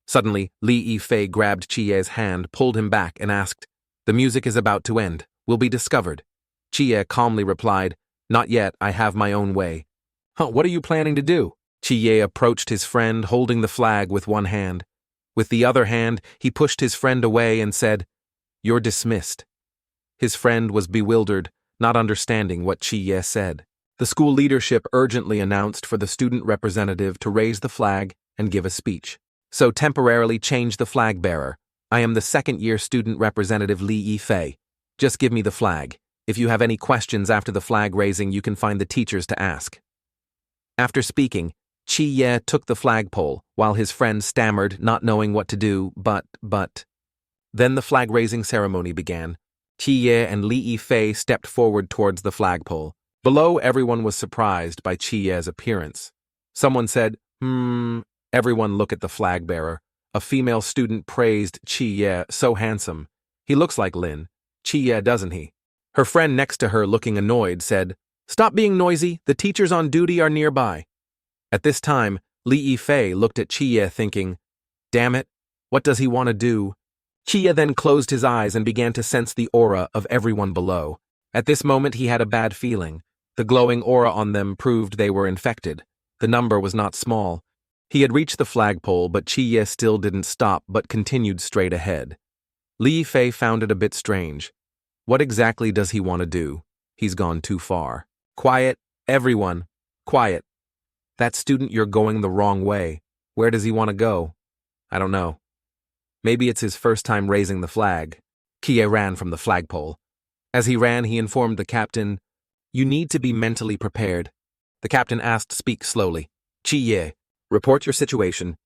Suddenly, Li Yifei grabbed Chi Ye's hand, pulled him back, and asked, "The music is about to end. We'll be discovered." Chi Ye calmly replied, "Not yet, I have my own way." "What are you planning to do?" Chi Ye approached his friend, holding the flag with one hand. With the other hand, he pushed his friend away and said, "You're dismissed." His friend was bewildered, not understanding what Chi Ye said. The school leadership urgently announced for the student representative to raise the flag and give a speech. "So temporarily change the flag bearer. I am the second-year student representative Li Yifei. Just give me the flag. If you have any questions after the flag raising, you can find the teachers to ask." After speaking, Chi Ye took the flagpole, while his friend stammered, not knowing what to do, but. Then the flag-raising ceremony began. Chi Ye and Li Yifei stepped forward towards the flagpole. Below, everyone was surprised by Chi Ye's appearance. Someone said, Everyone look at the flag bearer. A female student praised Chi Ye, "So handsome. He looks like Lin Chi Ye, doesn't he?" Her friend next to her, looking annoyed, said, "Stop being noisy. The teachers on duty are nearby." At this time, Li Yifei looked at Chi Ye thinking, "Damn it, what does he want to do?" Chi Ye then closed his eyes and began to sense the aura of everyone below. At this moment, he had a bad feeling. The glowing aura on them proved they were infected. The number was not small. He had reached the flagpole, but Chi Ye still didn't stop but continued straight ahead. Li Yifei found it a bit strange. What exactly does he want to do? He's gone too far. "Quiet, everyone. Quiet. That student, you're going the wrong way. Where does he want to go? I don't know. Maybe it's his first time raising the flag." Chi Ye ran from the flagpole. As he ran, he informed the captain, "You need to be mentally prepared." The captain asked, "Speak slowly." "Chi Ye, report your situation."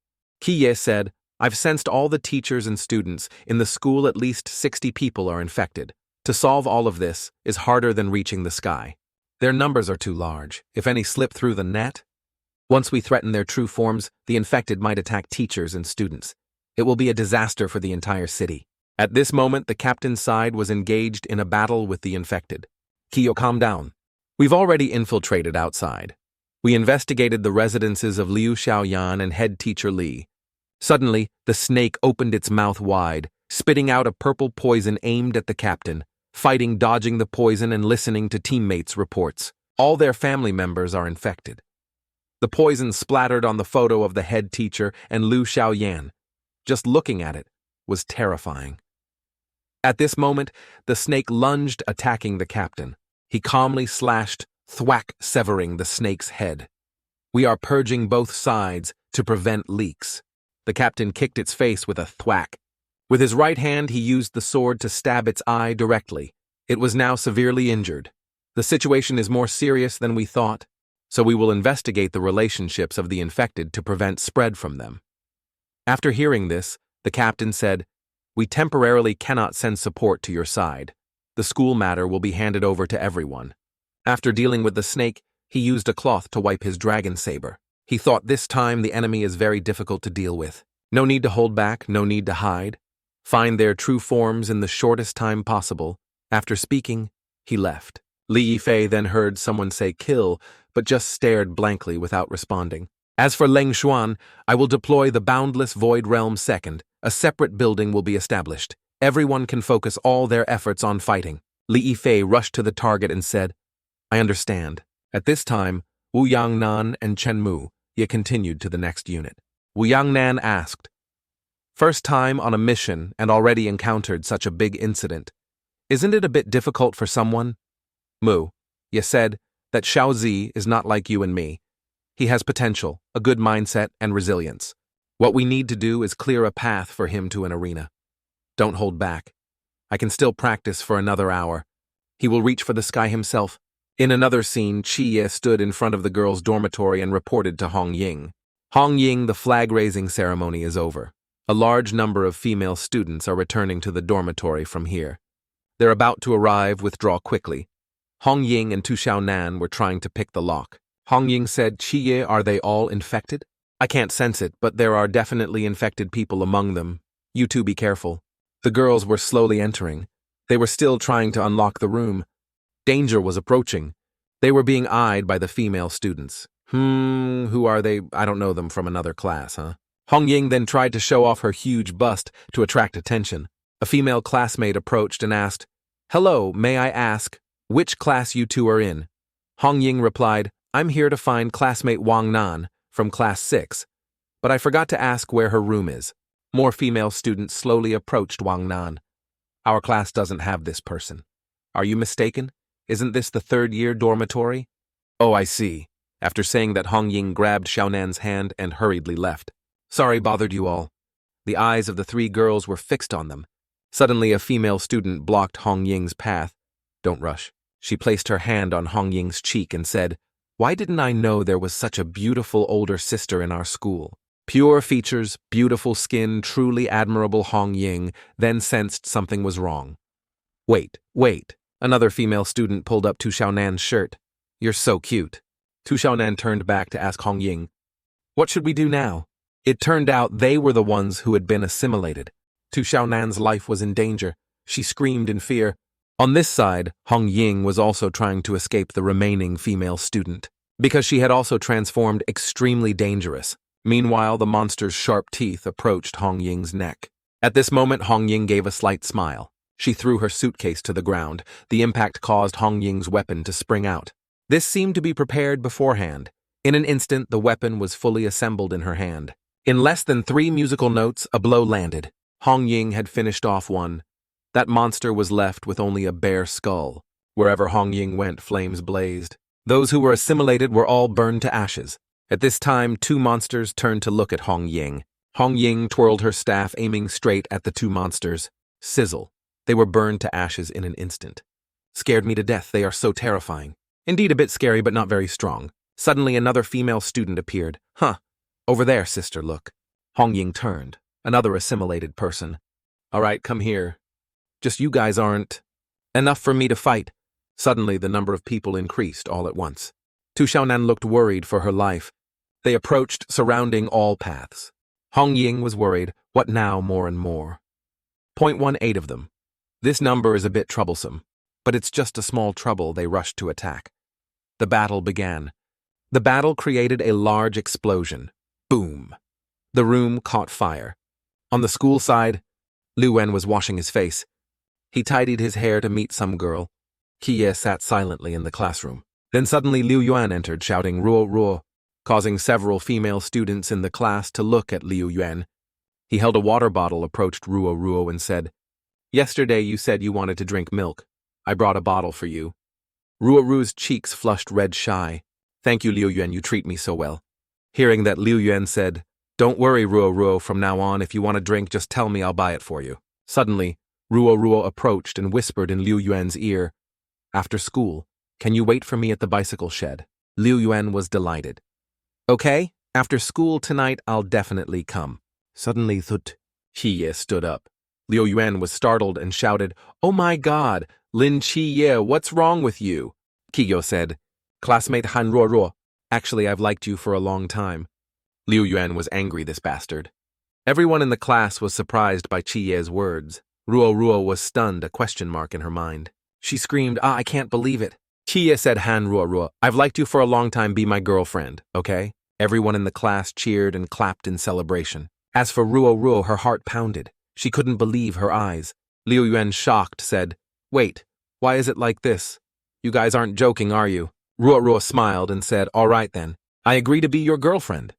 Chi Ye said, "I've sensed all the teachers and students. In the school, at least 60 people are infected. To solve all of this is harder than reaching the sky. Their numbers are too large. If any slip through the net, once we threaten their true forms, the infected might attack teachers and students. It will be a disaster for the entire city." At this moment, the captain's side was engaged in a battle with the infected. "Kiyo, calm down. We've already infiltrated outside. We investigated the residences of Liu Xiaoyan and head teacher Li. Suddenly, the snake opened its mouth wide, spitting out a purple poison aimed at the captain, fighting, dodging the poison, and listening to teammates' reports. All their family members are infected. The poison splattered on the photo of the head teacher and Liu Xiaoyan. Just looking at it was terrifying. At this moment, the snake lunged, attacking the captain. He calmly slashed, thwack, severing the snake's head. "We are purging both sides to prevent leaks." The captain kicked its face with a thwack. With his right hand, he used the sword to stab its eye directly. It was now severely injured. "The situation is more serious than we thought, so we will investigate the relationships of the infected to prevent spread from them." After hearing this, the captain said, We temporarily cannot send support to your side. The school matter will be handed over to everyone. After dealing with the snake, he used a cloth to wipe his dragon saber. He thought this time the enemy is very difficult to deal with. No need to hold back, no need to hide. Find their true forms in the shortest time possible. After speaking, he left. Li Yifei then heard someone say kill, but just stared blankly without responding. As for Leng Xuan, I will deploy the Boundless Void Realm second. A separate building will be established. Everyone can focus all their efforts on fighting. Li Yifei rushed to the target and said, I understand. At this time, Wu Yangnan and Chen Mu continued to the next unit. Wu Yangnan asked, First time on a mission and already encountered such a big incident. Isn't it a bit difficult for someone? Mu, you said that Xiaozi is not like you and me. He has potential, a good mindset, and resilience. What we need to do is clear a path for him to an arena. Don't hold back. I can still practice for another hour. He will reach for the sky himself. In another scene, Chi stood in front of the girls' dormitory and reported to Hong Ying. Hong Ying, the flag-raising ceremony is over. A large number of female students are returning to the dormitory from here. They're about to arrive, withdraw quickly. Hong Ying and Tu Xiaonan were trying to pick the lock. Hong Ying said, Chiye, are they all infected? I can't sense it, but there are definitely infected people among them. You two be careful. The girls were slowly entering. They were still trying to unlock the room. Danger was approaching. They were being eyed by the female students. Who are they? I don't know them from another class, huh? Hong Ying then tried to show off her huge bust to attract attention. A female classmate approached and asked, Hello, may I ask, which class you two are in? Hong Ying replied, I'm here to find classmate Wang Nan from class 6, but I forgot to ask where her room is. More female students slowly approached Wang Nan. Our class doesn't have this person. Are you mistaken? Isn't this the third-year dormitory? Oh, I see. After saying that, Hong Ying grabbed Xiaonan's hand and hurriedly left. Sorry bothered you all. The eyes of the three girls were fixed on them. Suddenly, a female student blocked Hong Ying's path. Don't rush. She placed her hand on Hong Ying's cheek and said, Why didn't I know there was such a beautiful older sister in our school? Pure features, beautiful skin, truly admirable Hong Ying then sensed something was wrong. Wait. Another female student pulled up Tu Xiaonan's shirt. You're so cute. Tu Xiaonan turned back to ask Hong Ying, What should we do now? It turned out they were the ones who had been assimilated. Tu Xiaonan's life was in danger. She screamed in fear. On this side, Hong Ying was also trying to escape the remaining female student, because she had also transformed extremely dangerous. Meanwhile, the monster's sharp teeth approached Hong Ying's neck. At this moment, Hong Ying gave a slight smile. She threw her suitcase to the ground. The impact caused Hong Ying's weapon to spring out. This seemed to be prepared beforehand. In an instant, the weapon was fully assembled in her hand. In less than 3 musical notes, a blow landed. Hong Ying had finished off one. That monster was left with only a bare skull. Wherever Hong Ying went, flames blazed. Those who were assimilated were all burned to ashes. At this time, 2 monsters turned to look at Hong Ying. Hong Ying twirled her staff, aiming straight at the 2 monsters. Sizzle. They were burned to ashes in an instant. Scared me to death, they are so terrifying. Indeed a bit scary, but not very strong. Suddenly another female student appeared. Over there, sister, look. Hong Ying turned. Another assimilated person. All right, come here. Just you guys aren't enough for me to fight. Suddenly the number of people increased all at once. Tu Xiaonan looked worried for her life. They approached, surrounding all paths. Hong Ying was worried. What now, more and more? 0.18 of them. This number is a bit troublesome, but it's just a small trouble. They rushed to attack. The battle began. The battle created a large explosion. Boom. The room caught fire. On the school side, Liu Wen was washing his face. He tidied his hair to meet some girl. Qiye sat silently in the classroom. Then suddenly Liu Yuan entered, shouting "Ruo Ruo," causing several female students in the class to look at Liu Yuan. He held a water bottle, approached Ruo Ruo, and said, Yesterday you said you wanted to drink milk. I brought a bottle for you. Ruo Ruo's cheeks flushed red shy. Thank you, Liu Yuan, you treat me so well. Hearing that, Liu Yuan said, Don't worry, Ruo Ruo, from now on, if you want a drink, just tell me, I'll buy it for you. Suddenly, Ruo Ruo approached and whispered in Liu Yuan's ear, After school, can you wait for me at the bicycle shed? Liu Yuan was delighted. Okay, after school tonight, I'll definitely come. Suddenly, Thut Hiye stood up. Liu Yuan was startled and shouted, "Oh my God, Lin Chi, what's wrong with you?" Kiyo said, "Classmate Han Ruo, actually I've liked you for a long time." Liu Yuan was angry, this bastard. Everyone in the class was surprised by Chiye's words. Ruo was stunned, a question mark in her mind. She screamed, I can't believe it. Chiye said, Han Ruo, I've liked you for a long time, be my girlfriend, okay? Everyone in the class cheered and clapped in celebration. As for Ruo, her heart pounded. She couldn't believe her eyes. Liu Yuan, shocked, said, Wait, why is it like this? You guys aren't joking, are you? Ruo smiled and said, All right then, I agree to be your girlfriend.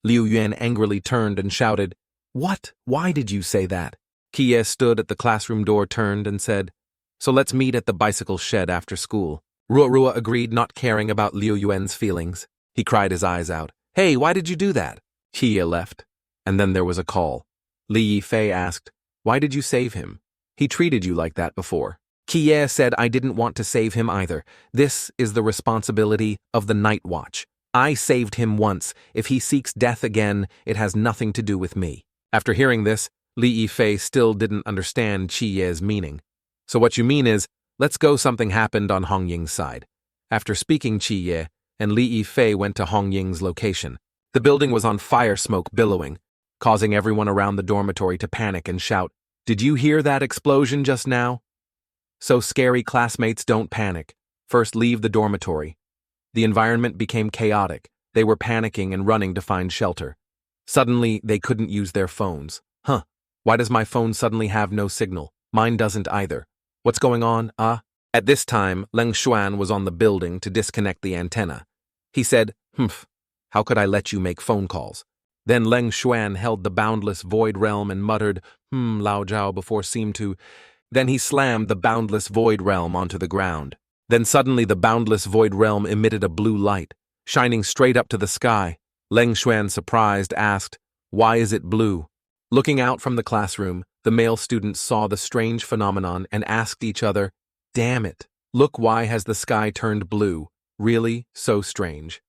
Liu Yuan angrily turned and shouted, What? Why did you say that? Kiye stood at the classroom door, turned and said, So let's meet at the bicycle shed after school. Ruo agreed, not caring about Liu Yuan's feelings. He cried his eyes out. Hey, why did you do that? Kiye left. And then there was a call. Li Yifei asked, Why did you save him? He treated you like that before. Kiye said, I didn't want to save him either. This is the responsibility of the Night Watch. I saved him once. If he seeks death again, it has nothing to do with me. After hearing this, Li Yifei still didn't understand Chiye's meaning. So what you mean is, let's go, something happened on Hong Ying's side. After speaking, Chiye and Li Yifei went to Hong Ying's location. The building was on fire, smoke billowing, causing everyone around the dormitory to panic and shout, Did you hear that explosion just now? So scary, classmates, don't panic. First leave the dormitory. The environment became chaotic. They were panicking and running to find shelter. Suddenly, they couldn't use their phones. Why does my phone suddenly have no signal? Mine doesn't either. What's going on, At this time, Leng Xuan was on the building to disconnect the antenna. He said, How could I let you make phone calls? Then Leng Xuan held the boundless void realm and muttered, Lao Zhao, before seemed to... Then he slammed the boundless void realm onto the ground. Then suddenly the boundless void realm emitted a blue light, shining straight up to the sky. Leng Xuan, surprised, asked, Why is it blue? Looking out from the classroom, the male students saw the strange phenomenon and asked each other, Damn it, look, why has the sky turned blue? Really, so strange.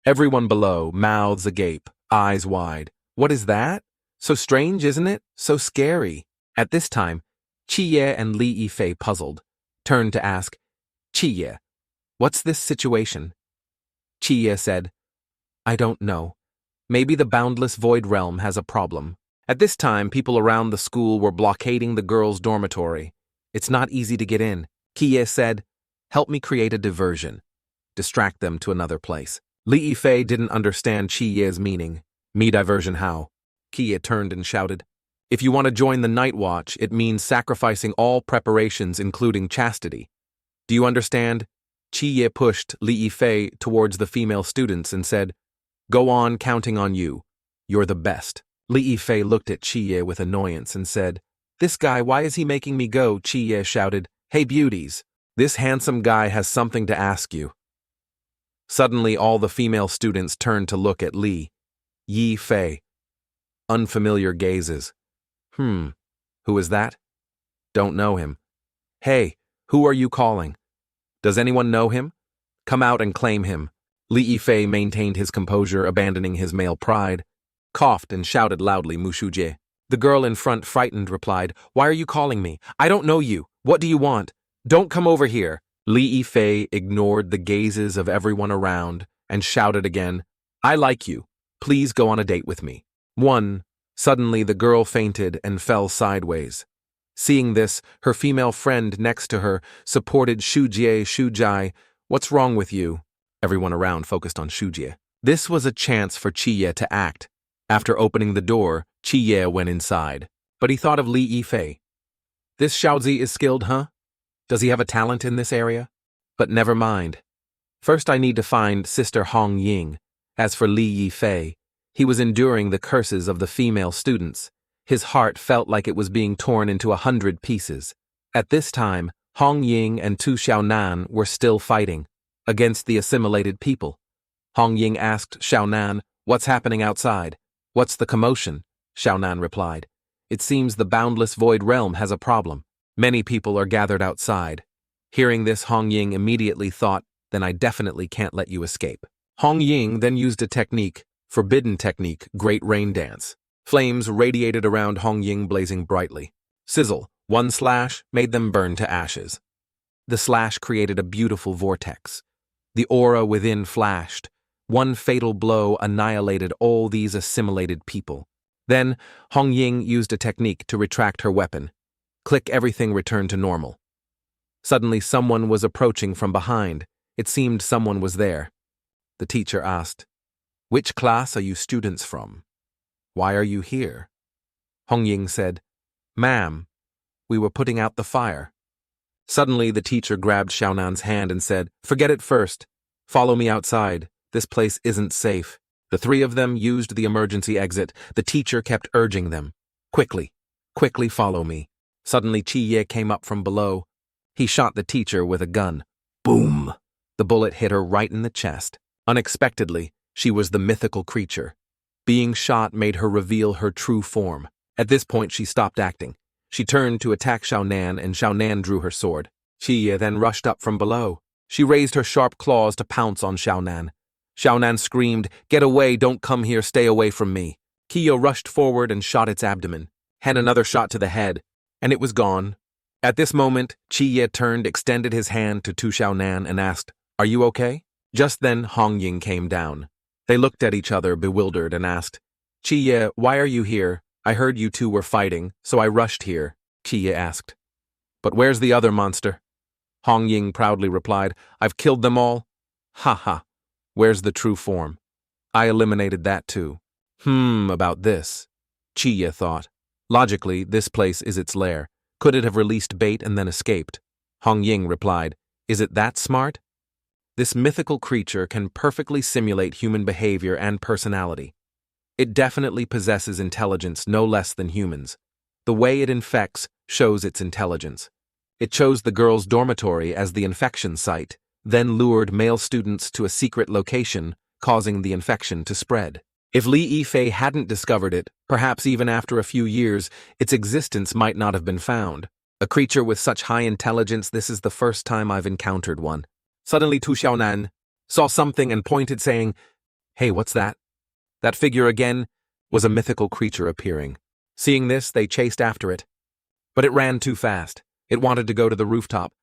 Everyone below, mouths agape, eyes wide. What is that? So strange, isn't it? So scary. At this time, Chiye and Li Yifei, puzzled, turned to ask, Chiye, what's this situation? Chiye said, I don't know. Maybe the boundless void realm has a problem. At this time, people around the school were blockading the girls' dormitory. It's not easy to get in. Kiye said, Help me create a diversion. Distract them to another place. Li Yifei didn't understand Chiye's meaning. Me diversion how? Kiye turned and shouted, If you want to join the Night Watch, it means sacrificing all preparations, including chastity. Do you understand? Chiye pushed Li Yifei towards the female students and said, Go on, counting on you. You're the best. Li Yifei looked at Chiye with annoyance and said, This guy, why is he making me go? Chiye shouted, Hey beauties, this handsome guy has something to ask you. Suddenly all the female students turned to look at Li Yifei. Unfamiliar gazes. Who is that? Don't know him. Hey, who are you calling? Does anyone know him? Come out and claim him. Li Yifei maintained his composure, abandoning his male pride, coughed and shouted loudly, Mushuje. The girl in front, frightened, replied, Why are you calling me? I don't know you. What do you want? Don't come over here. Li Yifei ignored the gazes of everyone around and shouted again, I like you. Please go on a date with me. Suddenly the girl fainted and fell sideways. Seeing this, her female friend next to her supported Shujie. What's wrong with you? Everyone around focused on Shujie. This was a chance for Chiye to act. After opening the door, Chiye went inside. But he thought of Li Yifei. This Xiaozi is skilled, huh? Does he have a talent in this area? But never mind. First I need to find Sister Hong Ying. As for Li Yifei, he was enduring the curses of the female students. His heart felt like it was being torn into 100 pieces. At this time, Hong Ying and Tu Xiaonan were still fighting against the assimilated people. Hong Ying asked Xiaonan, What's happening outside? What's the commotion? Xiaonan replied, It seems the boundless void realm has a problem. Many people are gathered outside. Hearing this, Hong Ying immediately thought, Then I definitely can't let you escape. Hong Ying then used a technique, forbidden technique, Great Rain Dance. Flames radiated around Hong Ying, blazing brightly. Sizzle, one slash made them burn to ashes. The slash created a beautiful vortex. The aura within flashed. One fatal blow annihilated all these assimilated people. Then, Hong Ying used a technique to retract her weapon. Click, everything returned to normal. Suddenly someone was approaching from behind. It seemed someone was there. The teacher asked, "Which class are you students from? Why are you here?" Hong Ying said, "Ma'am, we were putting out the fire." Suddenly the teacher grabbed Xiaonan's hand and said, "Forget it first. Follow me outside. This place isn't safe." The three of them used the emergency exit. The teacher kept urging them, "Quickly, quickly follow me." Suddenly Chi Ye came up from below. He shot the teacher with a gun. Boom! The bullet hit her right in the chest. Unexpectedly, she was the mythical creature. Being shot made her reveal her true form. At this point, she stopped acting. She turned to attack Xiaonan, and Xiaonan drew her sword. Chi Ye then rushed up from below. She raised her sharp claws to pounce on Xiaonan. Xiaonan screamed, "Get away, don't come here, stay away from me." Kiyo rushed forward and shot its abdomen, had another shot to the head, and it was gone. At this moment, Chi Ye turned, extended his hand to Tu Xiaonan and asked, "Are you okay?" Just then, Hong Ying came down. They looked at each other, bewildered, and asked, "Chi Ye, why are you here? I heard you two were fighting, so I rushed here," Chi Ye asked. "But where's the other monster?" Hong Ying proudly replied, "I've killed them all." "Ha ha. Where's the true form? I eliminated that too." About this, Chi Ye thought. Logically, this place is its lair. Could it have released bait and then escaped? Hong Ying replied, "Is it that smart?" This mythical creature can perfectly simulate human behavior and personality. It definitely possesses intelligence no less than humans. The way it infects shows its intelligence. It chose the girls' dormitory as the infection site, then lured male students to a secret location, causing the infection to spread. If Li Yifei hadn't discovered it, perhaps even after a few years, its existence might not have been found. A creature with such high intelligence, this is the first time I've encountered one. Suddenly Tu Xiaonan saw something and pointed, saying, "Hey, what's that?" That figure again was a mythical creature appearing. Seeing this, they chased after it. But it ran too fast. It wanted to go to the rooftop.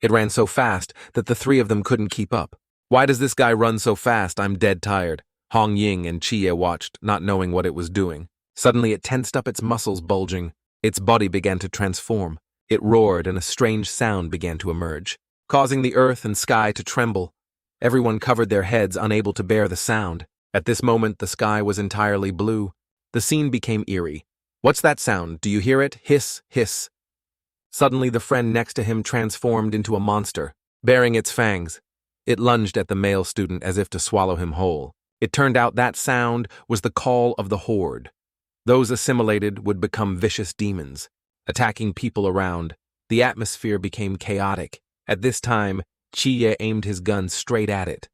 It ran so fast that the three of them couldn't keep up. "Why does this guy run so fast? I'm dead tired." Hong Ying and Chi Ye watched, not knowing what it was doing. Suddenly it tensed up, its muscles bulging. Its body began to transform. It roared and a strange sound began to emerge, causing the earth and sky to tremble. Everyone covered their heads, unable to bear the sound. At this moment, the sky was entirely blue. The scene became eerie. "What's that sound? Do you hear it? Hiss, hiss." Suddenly the friend next to him transformed into a monster, bearing its fangs. It lunged at the male student as if to swallow him whole. It turned out that sound was the call of the horde. Those assimilated would become vicious demons, attacking people around. The atmosphere became chaotic. At this time, Chi Ye aimed his gun straight at it.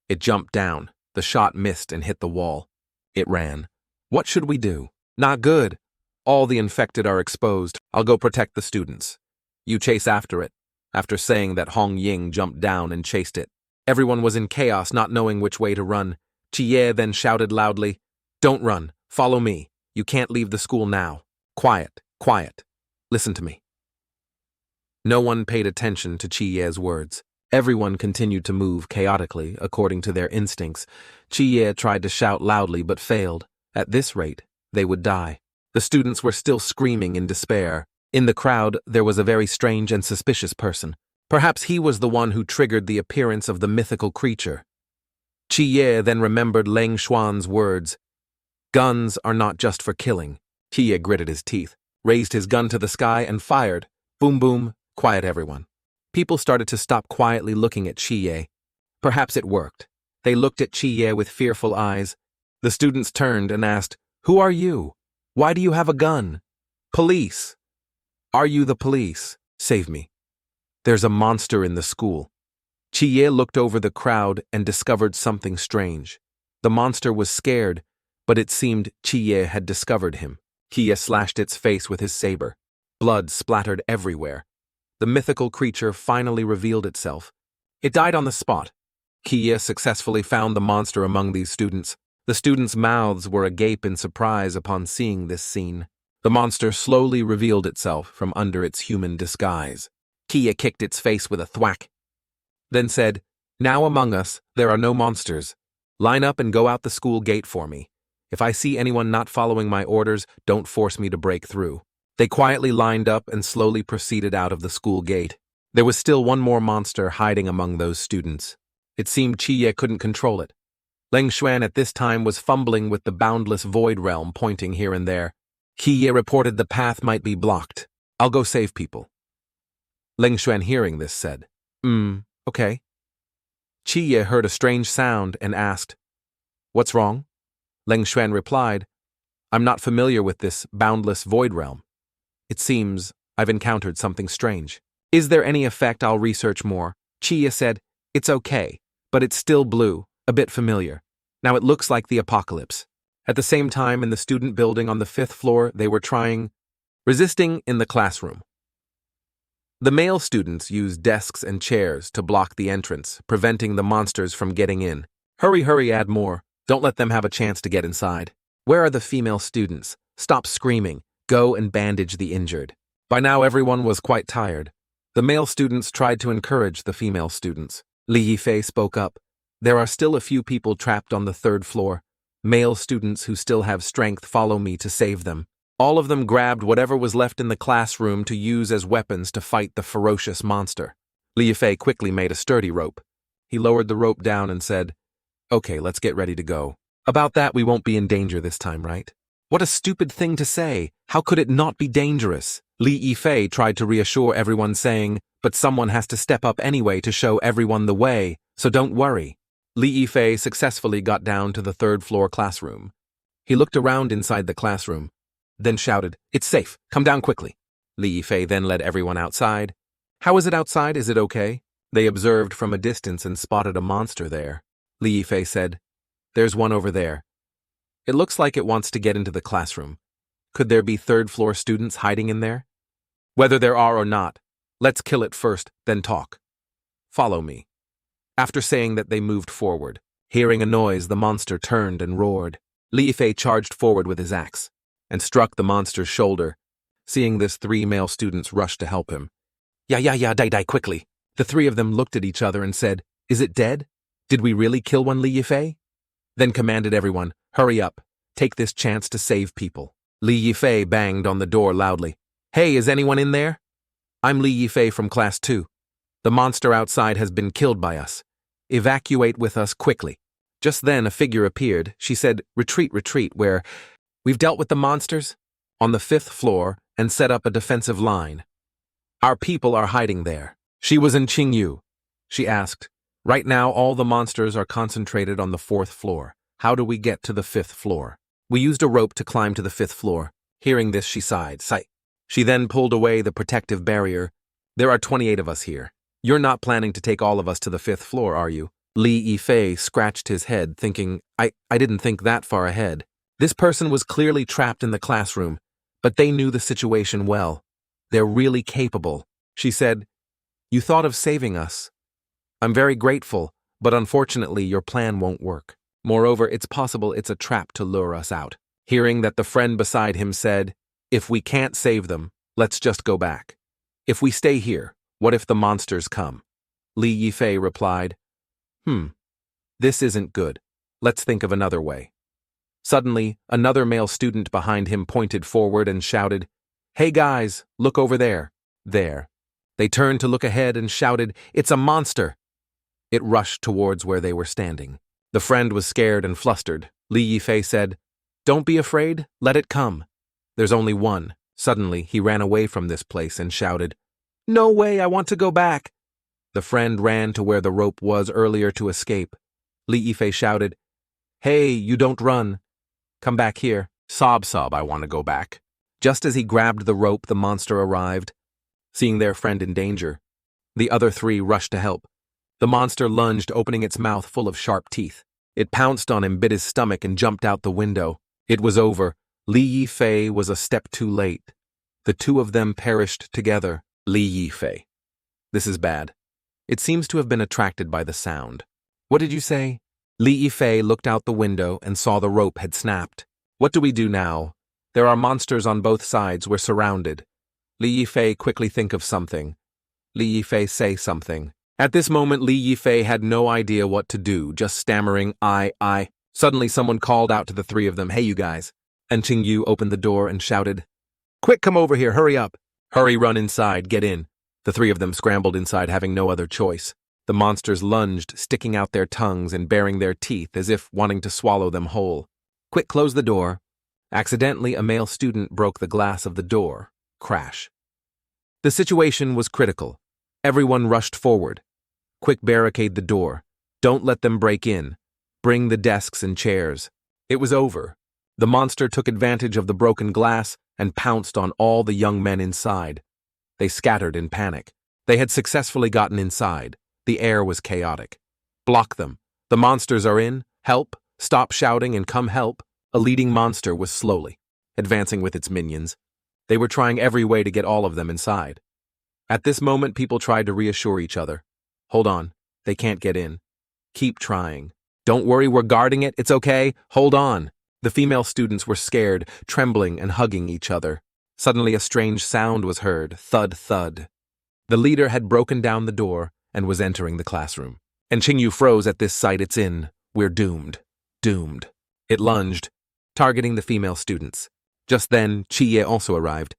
It jumped down. The shot missed and hit the wall. It ran. "What should we do?" "Not good. All the infected are exposed. I'll go protect the students. You chase after it." After saying that, Hong Ying jumped down and chased it. Everyone was in chaos, not knowing which way to run. Chi Ye then shouted loudly, "Don't run. Follow me. You can't leave the school now. Quiet, quiet. Listen to me." No one paid attention to Chi Ye's words. Everyone continued to move chaotically, according to their instincts. Chi Ye tried to shout loudly but failed. At this rate, they would die. The students were still screaming in despair. In the crowd, there was a very strange and suspicious person. Perhaps he was the one who triggered the appearance of the mythical creature. Chi Ye then remembered Leng Xuan's words. "Guns are not just for killing." Chi Ye gritted his teeth, raised his gun to the sky, and fired. Boom, boom. Quiet, everyone. People started to stop quietly looking at Chi Ye. Perhaps it worked. They looked at Chi Ye with fearful eyes. The students turned and asked, "Who are you? Why do you have a gun?" "Police." "Are you the police? Save me. There's a monster in the school." Chi Ye looked over the crowd and discovered something strange. The monster was scared, but it seemed Chi Ye had discovered him. Chi Ye slashed its face with his saber. Blood splattered everywhere. The mythical creature finally revealed itself. It died on the spot. Chi Ye successfully found the monster among these students. The students' mouths were agape in surprise upon seeing this scene. The monster slowly revealed itself from under its human disguise. Kia kicked its face with a thwack, then said, "Now among us, there are no monsters. Line up and go out the school gate for me. If I see anyone not following my orders, don't force me to break through." They quietly lined up and slowly proceeded out of the school gate. There was still one more monster hiding among those students. It seemed Chiye couldn't control it. Leng Xuan at this time was fumbling with the boundless void realm, pointing here and there. Chiye reported the path might be blocked. "I'll go save people." Leng Xuan, hearing this, said, okay." Chiye heard a strange sound and asked, "What's wrong?" Leng Xuan replied, "I'm not familiar with this boundless void realm. It seems I've encountered something strange. Is there any effect? I'll research more." Chiye said, "It's okay, but it's still blue, a bit familiar. Now it looks like the apocalypse." At the same time, in the student building on the 5th floor, they were resisting in the classroom. The male students used desks and chairs to block the entrance, preventing the monsters from getting in. "Hurry, hurry, add more. Don't let them have a chance to get inside." "Where are the female students? Stop screaming. Go and bandage the injured." By now everyone was quite tired. The male students tried to encourage the female students. Li Yifei spoke up. "There are still a few people trapped on the 3rd floor. Male students who still have strength, follow me to save them." All of them grabbed whatever was left in the classroom to use as weapons to fight the ferocious monster. Li Yifei quickly made a sturdy rope. He lowered the rope down and said, "Okay, let's get ready to go. About that, we won't be in danger this time, right?" What a stupid thing to say! How could it not be dangerous? Li Yifei tried to reassure everyone, saying, "But someone has to step up anyway to show everyone the way, so don't worry." Li Yifei successfully got down to the 3rd floor classroom. He looked around inside the classroom, then shouted, "It's safe, come down quickly." Li Yifei then led everyone outside. "How is it outside? Is it okay?" They observed from a distance and spotted a monster there. Li Yifei said, "There's one over there. It looks like it wants to get into the classroom. Could there be 3rd floor students hiding in there? Whether there are or not, let's kill it first, then talk. Follow me." After saying that, they moved forward. Hearing a noise, the monster turned and roared. Li Yifei charged forward with his axe and struck the monster's shoulder. Seeing this, 3 male students rushed to help him. Yeah, die quickly." The 3 of them looked at each other and said, "Is it dead? Did we really kill one, Li Yifei?" Then commanded everyone, "Hurry up. Take this chance to save people." Li Yifei banged on the door loudly. "Hey, is anyone in there? I'm Li Yifei from Class 2. The monster outside has been killed by us. Evacuate with us quickly." Just then a figure appeared. She said, "Retreat, where we've dealt with the monsters on the 5th floor and set up a defensive line. Our people are hiding there." She was in Qingyu. She asked, "Right now all the monsters are concentrated on the 4th floor. How do we get to the 5th floor?" "We used a rope to climb to the 5th floor." Hearing this, she sighed. She then pulled away the protective barrier. "There are 28 of us here. You're not planning to take all of us to the 5th floor, are you?" Li Yifei scratched his head, thinking, I didn't think that far ahead. This person was clearly trapped in the classroom, but they knew the situation well. They're really capable. She said, "You thought of saving us. I'm very grateful, but unfortunately your plan won't work. Moreover, it's possible it's a trap to lure us out." Hearing that, the friend beside him said, "If we can't save them, let's just go back. If we stay here, what if the monsters come?" Li Yifei replied, This isn't good. Let's think of another way." Suddenly, another male student behind him pointed forward and shouted, "Hey guys, look over there." There. They turned to look ahead and shouted, "It's a monster!" It rushed towards where they were standing. The friend was scared and flustered. Li Yifei said, "Don't be afraid, let it come. There's only one." Suddenly, he ran away from this place and shouted, "No way, I want to go back." The friend ran to where the rope was earlier to escape. Li Yifei shouted, "Hey, you don't run. Come back here." Sob, I want to go back." Just as he grabbed the rope, the monster arrived. Seeing their friend in danger, the other 3 rushed to help. The monster lunged, opening its mouth full of sharp teeth. It pounced on him, bit his stomach, and jumped out the window. It was over. Li Yifei was a step too late. The 2 of them perished together. Li Yifei. This is bad. It seems to have been attracted by the sound. What did you say? Li Yifei looked out the window and saw the rope had snapped. What do we do now? There are monsters on both sides. We're surrounded. Li Yifei quickly think of something. Li Yifei say something. At this moment, Li Yifei had no idea what to do, just stammering, I. Suddenly, someone called out to the three of them, "Hey, you guys." And Qingyu opened the door and shouted, "Quick, come over here, hurry up." "Hurry, run inside, get in." The three of them scrambled inside, having no other choice. The monsters lunged, sticking out their tongues and baring their teeth as if wanting to swallow them whole. "Quick, close the door." Accidentally, a male student broke the glass of the door. Crash. The situation was critical. Everyone rushed forward. "Quick, barricade the door. Don't let them break in. Bring the desks and chairs." It was over. The monster took advantage of the broken glass and pounced on all the young men inside. They scattered in panic. They had successfully gotten inside. The air was chaotic. "Block them. The monsters are in. Help. Stop shouting and come help." A leading monster was slowly advancing with its minions. They were trying every way to get all of them inside. At this moment, people tried to reassure each other. "Hold on. They can't get in. Keep trying. Don't worry, we're guarding it. It's okay. Hold on." The female students were scared, trembling and hugging each other. Suddenly, a strange sound was heard. Thud, thud. The leader had broken down the door and was entering the classroom. And Qingyu froze at this sight. "It's in. We're doomed. Doomed." It lunged, targeting the female students. Just then, Chi-Ye also arrived.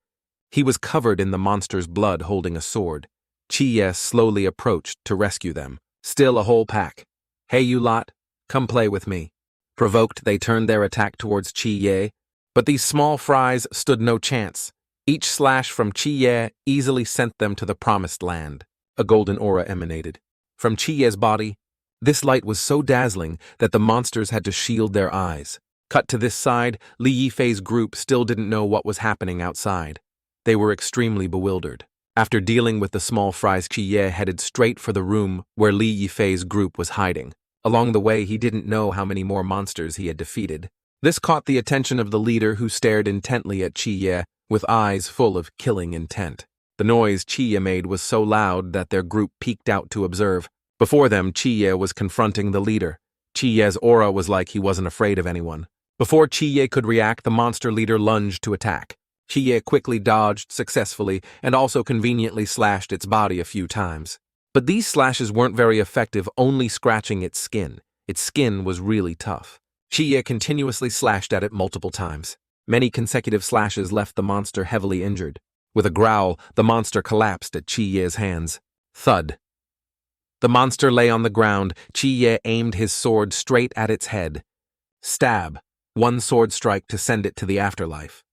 He was covered in the monster's blood, holding a sword. Chi-Ye slowly approached to rescue them. Still a whole pack. "Hey, you lot, come play with me." Provoked, they turned their attack towards Chi-Ye, but these small fries stood no chance. Each slash from Chi-Ye easily sent them to the promised land. A golden aura emanated. From Chi-Ye's body, this light was so dazzling that the monsters had to shield their eyes. Cut to this side, Li Yifei's group still didn't know what was happening outside. They were extremely bewildered. After dealing with the small fries, Chi-Ye headed straight for the room where Li Yifei's group was hiding. Along the way, he didn't know how many more monsters he had defeated. This caught the attention of the leader, who stared intently at Chi-Ye with eyes full of killing intent. The noise Chi-Ye made was so loud that their group peeked out to observe. Before them, Chi-Ye was confronting the leader. Chi-Ye's aura was like he wasn't afraid of anyone. Before Chi-Ye could react, the monster leader lunged to attack. Chi-Ye quickly dodged successfully and also conveniently slashed its body a few times. But these slashes weren't very effective, only scratching its skin. Its skin was really tough. Chi-Ye continuously slashed at it multiple times. Many consecutive slashes left the monster heavily injured. With a growl, the monster collapsed at Chi-Ye's hands. Thud. The monster lay on the ground. Chi-Ye aimed his sword straight at its head. Stab. One sword strike to send it to the afterlife.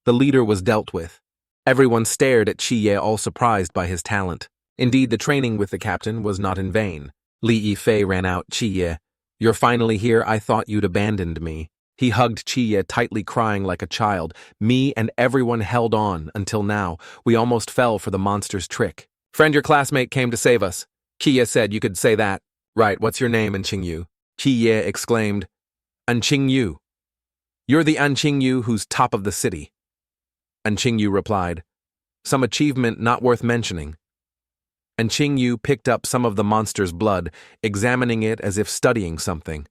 The leader was dealt with. Everyone stared at Chi-Ye, all surprised by his talent. Indeed, the training with the captain was not in vain. Li Yifei ran out. "Chi-Ye, you're finally here. I thought you'd abandoned me." He hugged Chi-Ye tightly, crying like a child. "Me and everyone held on until now. We almost fell for the monster's trick." "Friend, your classmate came to save us." Chi-Ye said. "You could say that." "Right, what's your name?" Qingyu. Chi-Ye exclaimed. "Qingyu. You're the Qingyu who's top of the city." Qingyu replied, "Some achievement not worth mentioning." Qingyu picked up some of the monster's blood, examining it as if studying something.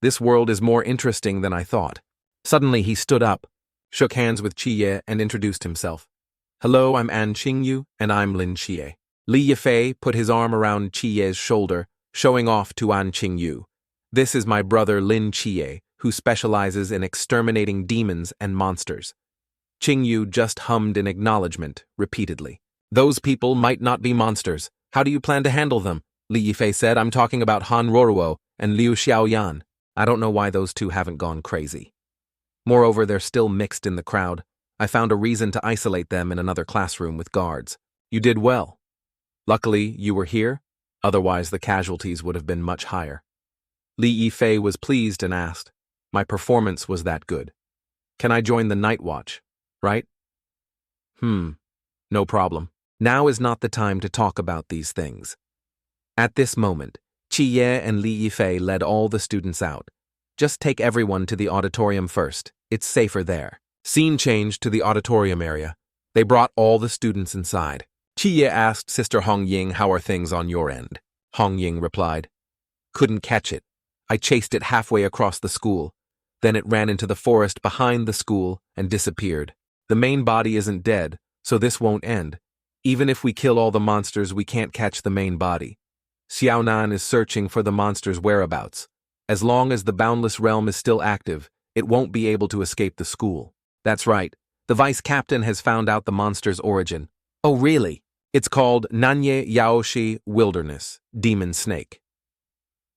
"This world is more interesting than I thought." Suddenly he stood up, shook hands with Chi-Ye, and introduced himself. "Hello, I'm Qingyu, and I'm Lin Chi." Li Yifei put his arm around Chi-Ye's shoulder, showing off to Qingyu. "This is my brother Lin Chi, who specializes in exterminating demons and monsters." Qingyu just hummed in acknowledgement, repeatedly. "Those people might not be monsters. How do you plan to handle them?" Li Yifei said. "I'm talking about Han Ruoruo and Liu Xiaoyan. I don't know why those two haven't gone crazy. Moreover, they're still mixed in the crowd. I found a reason to isolate them in another classroom with guards." "You did well. Luckily, you were here. Otherwise, the casualties would have been much higher." Li Yifei was pleased and asked, "My performance was that good. Can I join the night watch, right?" No problem. Now is not the time to talk about these things." At this moment, Chi-Ye and Li Yifei led all the students out. "Just take everyone to the auditorium first. It's safer there." Scene changed to the auditorium area. They brought all the students inside. Chi-Ye asked Sister Hong Ying, "How are things on your end?" Hong Ying replied, "Couldn't catch it. I chased it halfway across the school. Then it ran into the forest behind the school and disappeared. The main body isn't dead, so this won't end. Even if we kill all the monsters, we can't catch the main body. Xiaonan is searching for the monster's whereabouts. As long as the boundless realm is still active, it won't be able to escape the school. That's right. The vice captain has found out the monster's origin. Oh, really? It's called Nanye Yaoshi Wilderness, Demon Snake.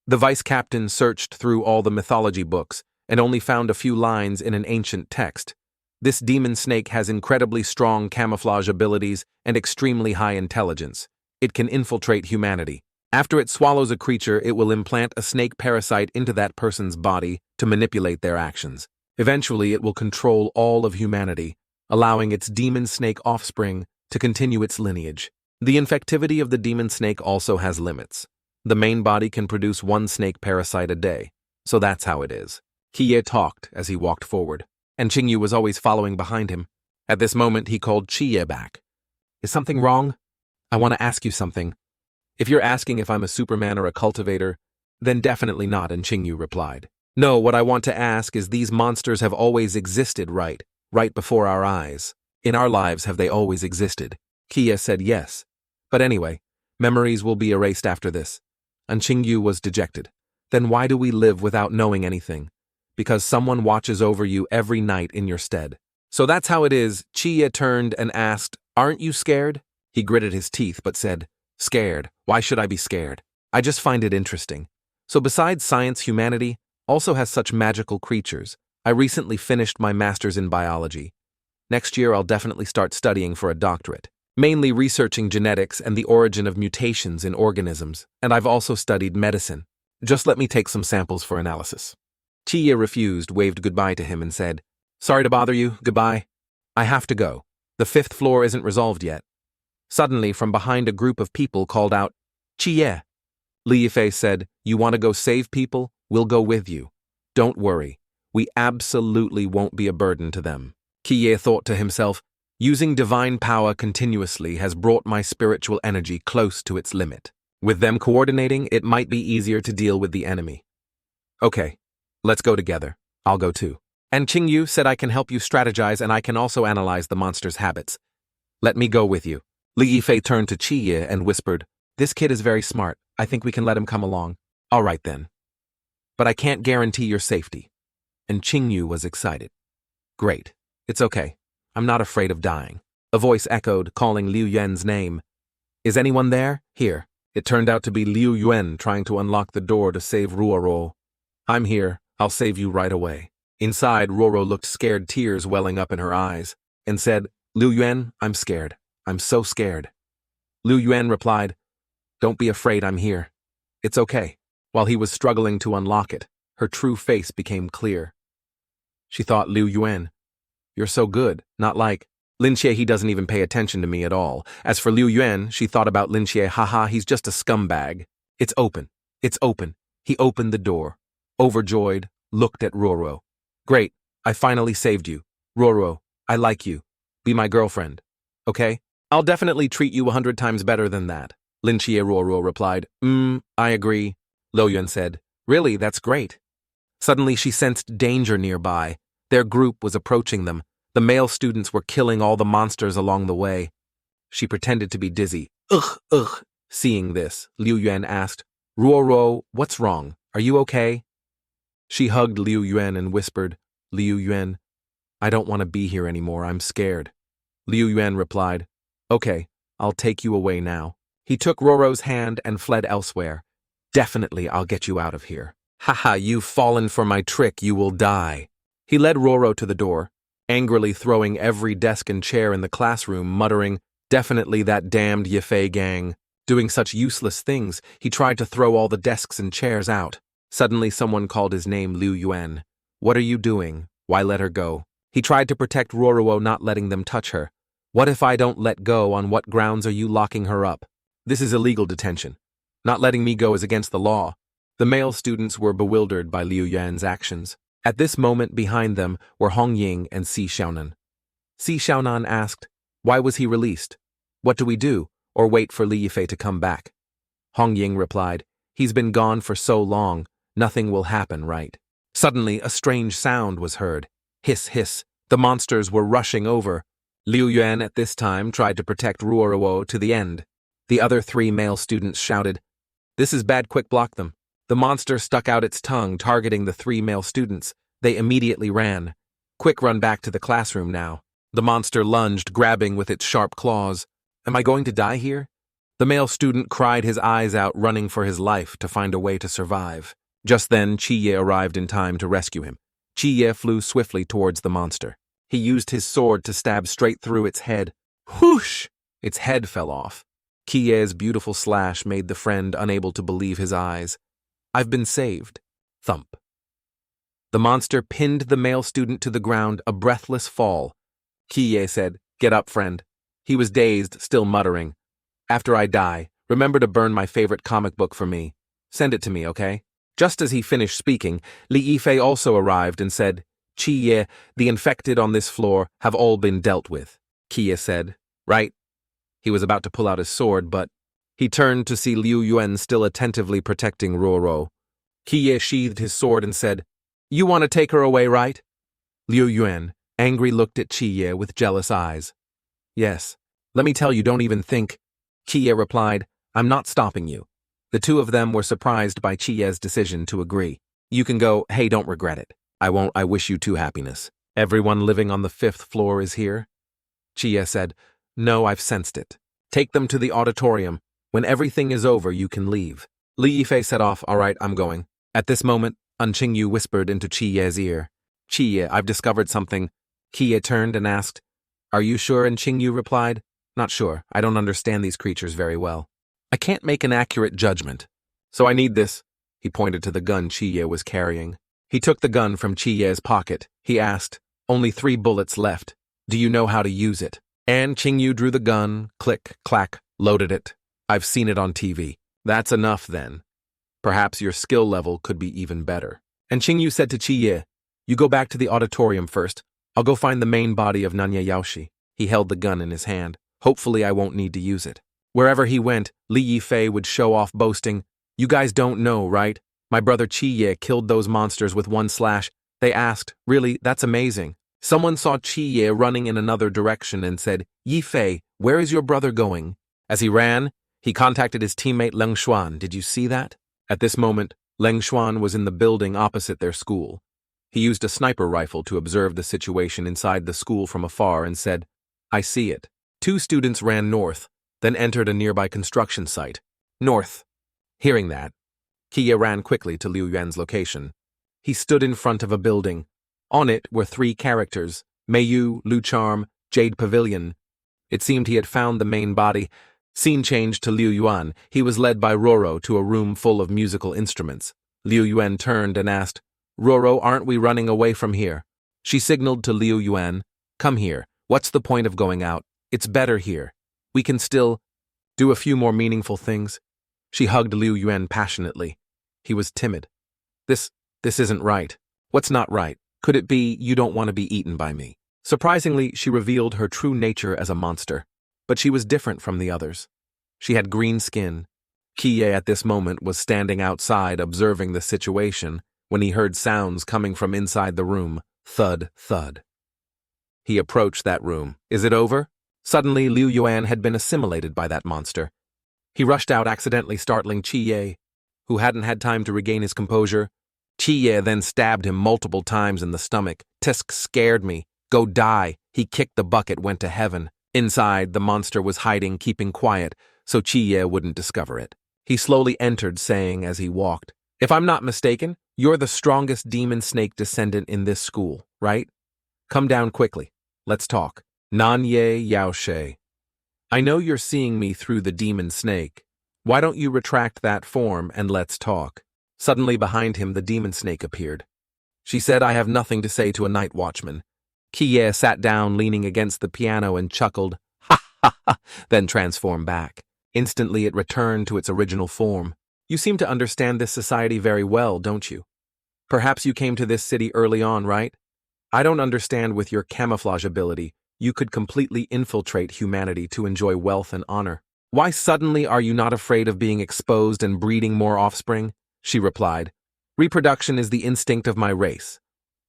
The vice captain searched through all the mythology books and only found a few lines in an ancient text. This demon snake has incredibly strong camouflage abilities and extremely high intelligence. It can infiltrate humanity. After it swallows a creature, it will implant a snake parasite into that person's body to manipulate their actions. Eventually, it will control all of humanity, allowing its demon snake offspring to continue its lineage. The infectivity of the demon snake also has limits. The main body can produce one snake parasite a day, so that's how it is. Qiye talked as he walked forward, and Qingyu was always following behind him. At this moment, he called Qiye back. Is something wrong? I want to ask you something. If you're asking if I'm a Superman or a cultivator, then definitely not, and Qingyu replied. No, what I want to ask is these monsters have always existed, right before our eyes. In our lives, have they always existed? Qiye said yes. But anyway, memories will be erased after this. And Qingyu was dejected. Then why do we live without knowing anything? Because someone watches over you every night in your stead. So that's how it is. Qiye turned and asked, aren't you scared? He gritted his teeth but said, scared? Why should I be scared? I just find it interesting. So besides science, humanity also has such magical creatures. I recently finished my master's in biology. Next year I'll definitely start studying for a doctorate, mainly researching genetics and the origin of mutations in organisms, and I've also studied medicine. Just let me take some samples for analysis. Qiye refused, waved goodbye to him and said, sorry to bother you, goodbye. I have to go. The 5th floor isn't resolved yet. Suddenly, from behind a group of people called out, Qiye. Li Yifei said, you want to go save people? We'll go with you. Don't worry. We absolutely won't be a burden to them. Qiye thought to himself, using divine power continuously has brought my spiritual energy close to its limit. With them coordinating, it might be easier to deal with the enemy. Okay, let's go together. I'll go too. And Qingyu said I can help you strategize and I can also analyze the monster's habits. Let me go with you. Li Yifei turned to Qiye and whispered, this kid is very smart. I think we can let him come along. All right then. But I can't guarantee your safety. And Qingyu was excited. Great. It's okay. I'm not afraid of dying. A voice echoed, calling Liu Yuan's name. Is anyone there? Here. It turned out to be Liu Yuan trying to unlock the door to save Ruoro. I'm here. I'll save you right away. Inside, Ruoro looked scared, tears welling up in her eyes, and said, Liu Yuan, I'm scared. I'm so scared. Liu Yuan replied, don't be afraid, I'm here. It's okay. While he was struggling to unlock it, her true face became clear. She thought, Liu Yuan, you're so good, not like Lin Chi. He doesn't even pay attention to me at all. As for Liu Yuan, she thought about Lin Chi. Haha, he's just a scumbag. It's open. It's open. He opened the door. Overjoyed, looked at Ruoro. Great, I finally saved you. Ruoro, I like you. Be my girlfriend. Okay? I'll definitely treat you 100 times better than that. Lin Chi. Ruoro replied, I agree. Liu Yuan said, really, that's great. Suddenly she sensed danger nearby. Their group was approaching them. The male students were killing all the monsters along the way. She pretended to be dizzy. Ugh. Seeing this, Liu Yuan asked, Ruoro, what's wrong? Are you okay? She hugged Liu Yuan and whispered, Liu Yuan, I don't want to be here anymore. I'm scared. Liu Yuan replied, okay, I'll take you away now. He took Ruoro's hand and fled elsewhere. Definitely, I'll get you out of here. Haha, you've fallen for my trick. You will die. He led Ruoro to the door, angrily throwing every desk and chair in the classroom, muttering, definitely that damned Yifei gang. Doing such useless things, he tried to throw all the desks and chairs out. Suddenly someone called his name, Liu Yuan. What are you doing? Why let her go? He tried to protect Ruoro, not letting them touch her. What if I don't let go? On what grounds are you locking her up? This is illegal detention. Not letting me go is against the law. The male students were bewildered by Liu Yuan's actions. At this moment, behind them were Hong Ying and Si Xiaonan. Si Xiaonan asked, why was he released? What do we do, or wait for Li Yifei to come back? Hong Ying replied, he's been gone for so long, nothing will happen, right? Suddenly, a strange sound was heard. Hiss, hiss. The monsters were rushing over. Liu Yuan at this time tried to protect Ruoruo to the end. The other 3 male students shouted, "This is bad, quick block them." The monster stuck out its tongue, targeting the 3 male students. They immediately ran. "Quick, run back to the classroom now." The monster lunged, grabbing with its sharp claws. "Am I going to die here?" The male student cried his eyes out, running for his life to find a way to survive. Just then, Chi-Ye arrived in time to rescue him. Chi-Ye flew swiftly towards the monster. He used his sword to stab straight through its head. Whoosh! Its head fell off. Chi-Ye's beautiful slash made the friend unable to believe his eyes. "I've been saved." Thump. The monster pinned the male student to the ground, a breathless fall. Chi-Ye said, "Get up, friend." He was dazed, still muttering, "After I die, remember to burn my favorite comic book for me. Send it to me, okay?" Just as he finished speaking, Li Yifei also arrived and said, "Chi-Ye, the infected on this floor have all been dealt with." Chi-Ye said, "Right." He was about to pull out his sword, but he turned to see Liu Yuan still attentively protecting Ruoro. Chi-Ye sheathed his sword and said, "You want to take her away, right?" Liu Yuan, angry, looked at Chi-Ye with jealous eyes. "Yes. Let me tell you, don't even think." Chi-Ye replied, "I'm not stopping you." The 2 of them were surprised by Chi-Ye's decision to agree. "You can go. Hey, don't regret it." "I won't. I wish you 2 happiness." "Everyone living on the 5th floor is here?" Chi-Ye said, "No, I've sensed it. Take them to the auditorium. When everything is over, you can leave." Li Yifei set off. "All right, I'm going." At this moment, Qingyu whispered into Chi-Ye's ear, "Chi-Ye, I've discovered something." Chi-Ye turned and asked, "Are you sure?" And Qingyu replied, "Not sure. I don't understand these creatures very well. I can't make an accurate judgment. So I need this." He pointed to the gun Chi-Ye was carrying. He took the gun from Chi-Ye's pocket. He asked, "Only 3 bullets left. Do you know how to use it?" And Qingyu drew the gun, click, clack, loaded it. "I've seen it on TV. That's enough then. Perhaps your skill level could be even better." And Qingyu said to Chi-Ye, "You go back to the auditorium first. I'll go find the main body of Nanya Yaoshi." He held the gun in his hand. "Hopefully I won't need to use it." Wherever he went, Li Yifei would show off, boasting, "You guys don't know, right? My brother Chi-Ye killed those monsters with 1 slash. They asked, 'Really? That's amazing.' Someone saw Chi-Ye running in another direction and said, 'Yifei, where is your brother going?' As he ran, he contacted his teammate Leng Xuan. Did you see that?" At this moment, Leng Xuan was in the building opposite their school. He used a sniper rifle to observe the situation inside the school from afar and said, "I see it." 2 students ran north, then entered a nearby construction site. "North." Hearing that, Chi-Ye ran quickly to Liu Yuan's location. He stood in front of a building. On it were 3 characters, Meiyu, Lu Charm, Jade Pavilion. It seemed he had found the main body. Scene changed to Liu Yuan. He was led by Roro to a room full of musical instruments. Liu Yuan turned and asked, "Roro, aren't we running away from here?" She signaled to Liu Yuan, "Come here. What's the point of going out? It's better here. We can still do a few more meaningful things." She hugged Liu Yuan passionately. He was timid. This isn't right." "What's not right? Could it be you don't want to be eaten by me?" Surprisingly, she revealed her true nature as a monster. But she was different from the others. She had green skin. Chi-Ye at this moment was standing outside observing the situation when he heard sounds coming from inside the room. Thud, thud. He approached that room. "Is it over?" Suddenly, Liu Yuan had been assimilated by that monster. He rushed out, accidentally startling Chi-Ye, who hadn't had time to regain his composure. Chi-Ye then stabbed him multiple times in the stomach. "Tisk scared me. Go die." He kicked the bucket, went to heaven. Inside, the monster was hiding, keeping quiet, so Chi-Ye wouldn't discover it. He slowly entered, saying as he walked, "If I'm not mistaken, you're the strongest demon snake descendant in this school, right? Come down quickly. Let's talk." Nanye Yaoshe. "I know you're seeing me through the demon snake. Why don't you retract that form and let's talk?" Suddenly behind him, the demon snake appeared. She said, "I have nothing to say to a night watchman." Chi-Ye sat down, leaning against the piano, and chuckled, "Ha ha ha," then transformed back. Instantly it returned to its original form. "You seem to understand this society very well, don't you? Perhaps you came to this city early on, right? I don't understand with your camouflage ability. You could completely infiltrate humanity to enjoy wealth and honor. Why suddenly are you not afraid of being exposed and breeding more offspring?" She replied, Reproduction is the instinct of my race.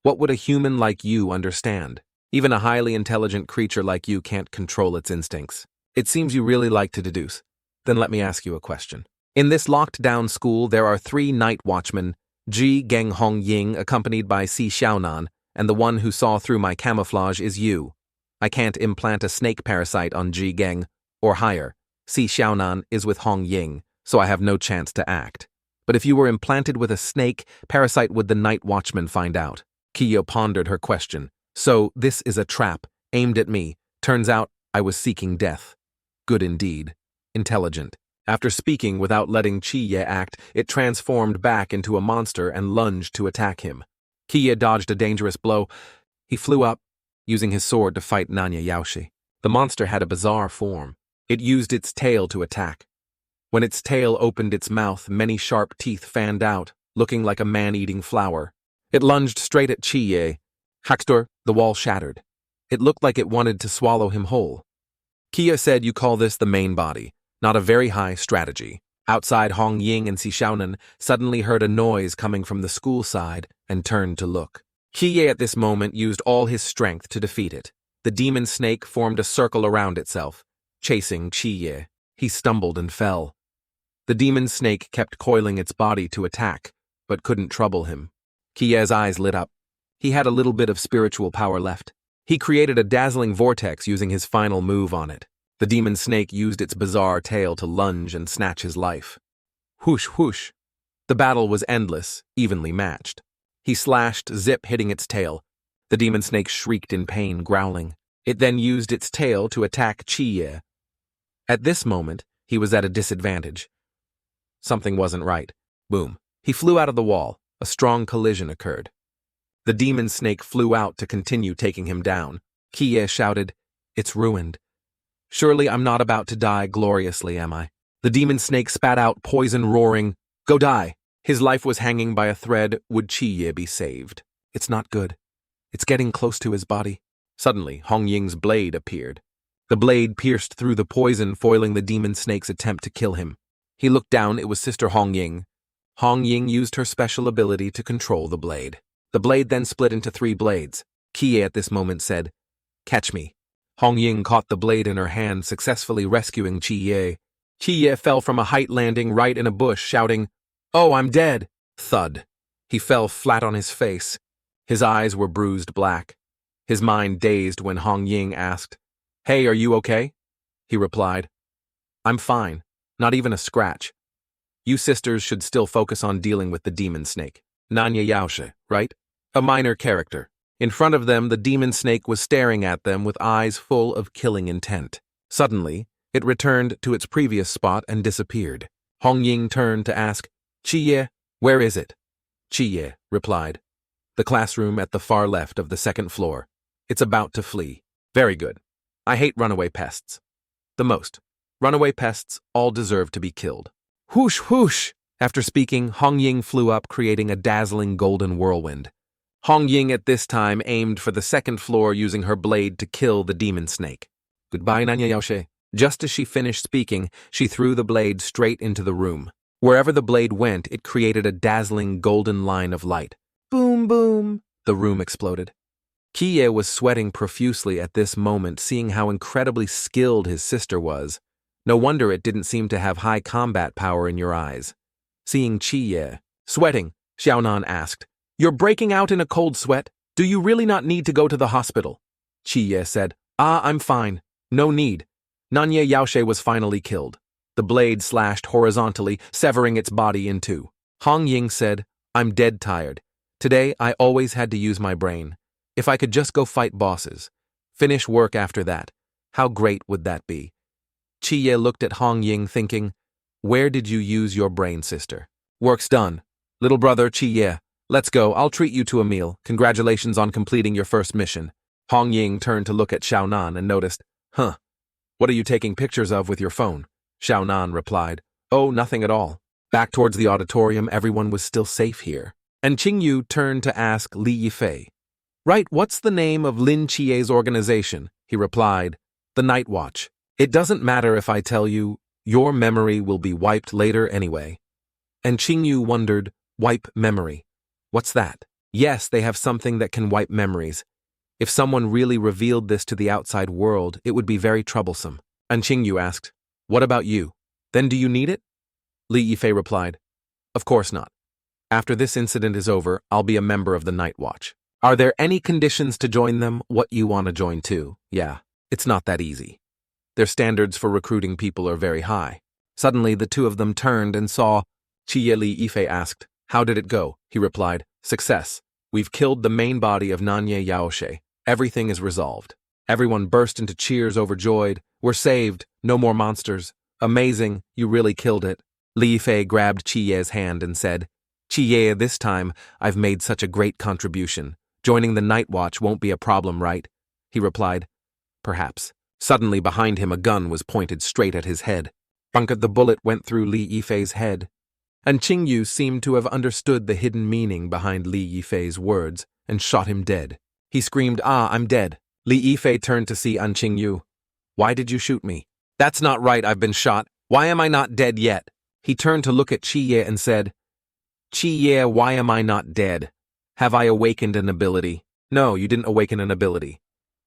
What would a human like you understand? Even a highly intelligent creature like you can't control its instincts. It seems you really like to deduce. Then let me ask you a question. In this locked-down school, there are 3 night watchmen, Ji Geng Hong Ying, accompanied by Si Xiaonan, and the one who saw through my camouflage is you. I can't implant a snake parasite on Ji Geng, or higher. Si Xiaonan is with Hong Ying, so I have no chance to act. But if you were implanted with a snake parasite, would the night watchman find out? Kiyo pondered her question. So, this is a trap, aimed at me. Turns out, I was seeking death. Good indeed. Intelligent. After speaking without letting Chi-Ye act, it transformed back into a monster and lunged to attack him. Ki-Ye dodged a dangerous blow. He flew up, using his sword to fight Nanya Yaoshi. The monster had a bizarre form. It used its tail to attack. When its tail opened its mouth, many sharp teeth fanned out, looking like a man-eating flower. It lunged straight at Chi-Ye. Hakstor, the wall shattered. It looked like it wanted to swallow him whole. Kia said you call this the main body, not a very high strategy. Outside, Hong Ying and Si Xiaonan suddenly heard a noise coming from the school side and turned to look. Kiye at this moment used all his strength to defeat it. The demon snake formed a circle around itself, chasing Chiye. He stumbled and fell. The demon snake kept coiling its body to attack, but couldn't trouble him. Kiye's eyes lit up. He had a little bit of spiritual power left. He created a dazzling vortex using his final move on it. The demon snake used its bizarre tail to lunge and snatch his life. Whoosh, whoosh. The battle was endless, evenly matched. He slashed, zip hitting its tail. The demon snake shrieked in pain, growling. It then used its tail to attack Chiye. At this moment, he was at a disadvantage. Something wasn't right. Boom. He flew out of the wall. A strong collision occurred. The demon snake flew out to continue taking him down. Kiye shouted, "It's ruined. Surely I'm not about to die gloriously, am I?" The demon snake spat out poison, roaring, "Go die!" His life was hanging by a thread. Would Chiye be saved? It's not good. It's getting close to his body. Suddenly, Hong Ying's blade appeared. The blade pierced through the poison, foiling the demon snake's attempt to kill him. He looked down. It was Sister Hong Ying. Hong Ying used her special ability to control the blade. The blade then split into 3 blades. Kiye at this moment said, "Catch me." Hong Ying caught the blade in her hand, successfully rescuing Chiye. Chiye fell from a height, landing right in a bush, shouting, "Oh, I'm dead!" Thud. He fell flat on his face. His eyes were bruised black. His mind dazed when Hong Ying asked, "Hey, are you okay?" He replied, "I'm fine. Not even a scratch. You sisters should still focus on dealing with the demon snake. Nanya Yaoshi, right? A minor character." In front of them, the demon snake was staring at them with eyes full of killing intent. Suddenly, it returned to its previous spot and disappeared. Hong Ying turned to ask, "Chiye, where is it?" Chiye replied, "The classroom at the far left of the 2nd floor. It's about to flee." "Very good. I hate runaway pests. The most. Runaway pests all deserve to be killed." Whoosh, whoosh! After speaking, Hong Ying flew up, creating a dazzling golden whirlwind. Hong Ying at this time aimed for the 2nd floor using her blade to kill the demon snake. "Goodbye, Nanya Yaoshi." Just as she finished speaking, she threw the blade straight into the room. Wherever the blade went, it created a dazzling golden line of light. Boom, boom! The room exploded. Kiye was sweating profusely at this moment, seeing how incredibly skilled his sister was. No wonder it didn't seem to have high combat power in your eyes. Seeing Chiye sweating, Xiaonan asked, "You're breaking out in a cold sweat. Do you really not need to go to the hospital?" Chiye said, I'm fine. No need." Nanya Yaoshi was finally killed. The blade slashed horizontally, severing its body in 2. Hong Ying said, "I'm dead tired. Today I always had to use my brain. If I could just go fight bosses, finish work after that, how great would that be?" Chiye looked at Hong Ying thinking, "Where did you use your brain, sister?" "Work's done. Little brother Chiye, let's go. I'll treat you to a meal. Congratulations on completing your first mission." Hong Ying turned to look at Xiaonan and noticed, "What are you taking pictures of with your phone?" Xiaonan replied, "Oh, nothing at all." Back towards the auditorium, everyone was still safe here. And Qingyu turned to ask Li Yifei, "Right, what's the name of Lin Chi's organization?" He replied, "The Night Watch. It doesn't matter if I tell you, your memory will be wiped later anyway." And Qingyu wondered, Wipe memory. What's that? Yes, they have something that can wipe memories. If someone really revealed this to the outside world, it would be very troublesome. An Qingyu asked, "What about you? Then do you need it?" Li Yifei replied, "Of course not. After this incident is over, I'll be a member of the Night Watch. Are there any conditions to join them? What you want to join too? Yeah, it's not that easy. Their standards for recruiting people are very high." Suddenly, the two of them turned and saw. Li Yifei asked, "How did it go?" He replied, "Success. We've killed the main body of Nanye Yaoshe. Everything is resolved." Everyone burst into cheers overjoyed. "We're saved. No more monsters. Amazing. You really killed it." Li Yifei grabbed Chiye's hand and said, "Chiye, this time I've made such a great contribution. Joining the Night Watch won't be a problem, right?" He replied, "Perhaps." Suddenly behind him a gun was pointed straight at his head. Bunka the bullet went through Li Yifei's head. And Qingyu seemed to have understood the hidden meaning behind Li Yifei's words and shot him dead. He screamed, "Ah, I'm dead." Li Yifei turned to see An Qingyu. "Why did you shoot me?" "That's not right, I've been shot. Why am I not dead yet?" He turned to look at Chiye and said, "Chiye, why am I not dead? Have I awakened an ability?" "No, you didn't awaken an ability.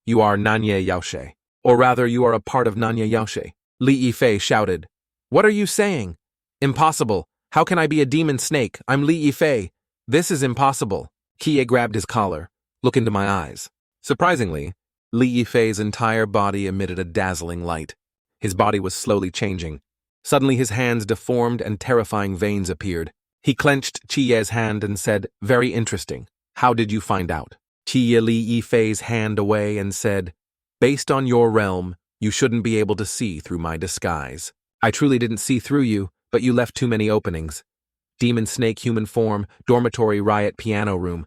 You are Nanye Yaoshe. Or rather, you are a part of Nanye Yaoshe." Li Yifei shouted, "What are you saying? Impossible. How can I be a demon snake? I'm Li Yifei. This is impossible." Kie grabbed his collar. "Look into my eyes." Surprisingly, Li Yifei's entire body emitted a dazzling light. His body was slowly changing. Suddenly his hands deformed and terrifying veins appeared. He clenched Chie's hand and said, "Very interesting. How did you find out?" Chie Li Yifei's hand away and said, "Based on your realm, you shouldn't be able to see through my disguise. I truly didn't see through you, but you left too many openings. Demon snake human form, dormitory riot piano room.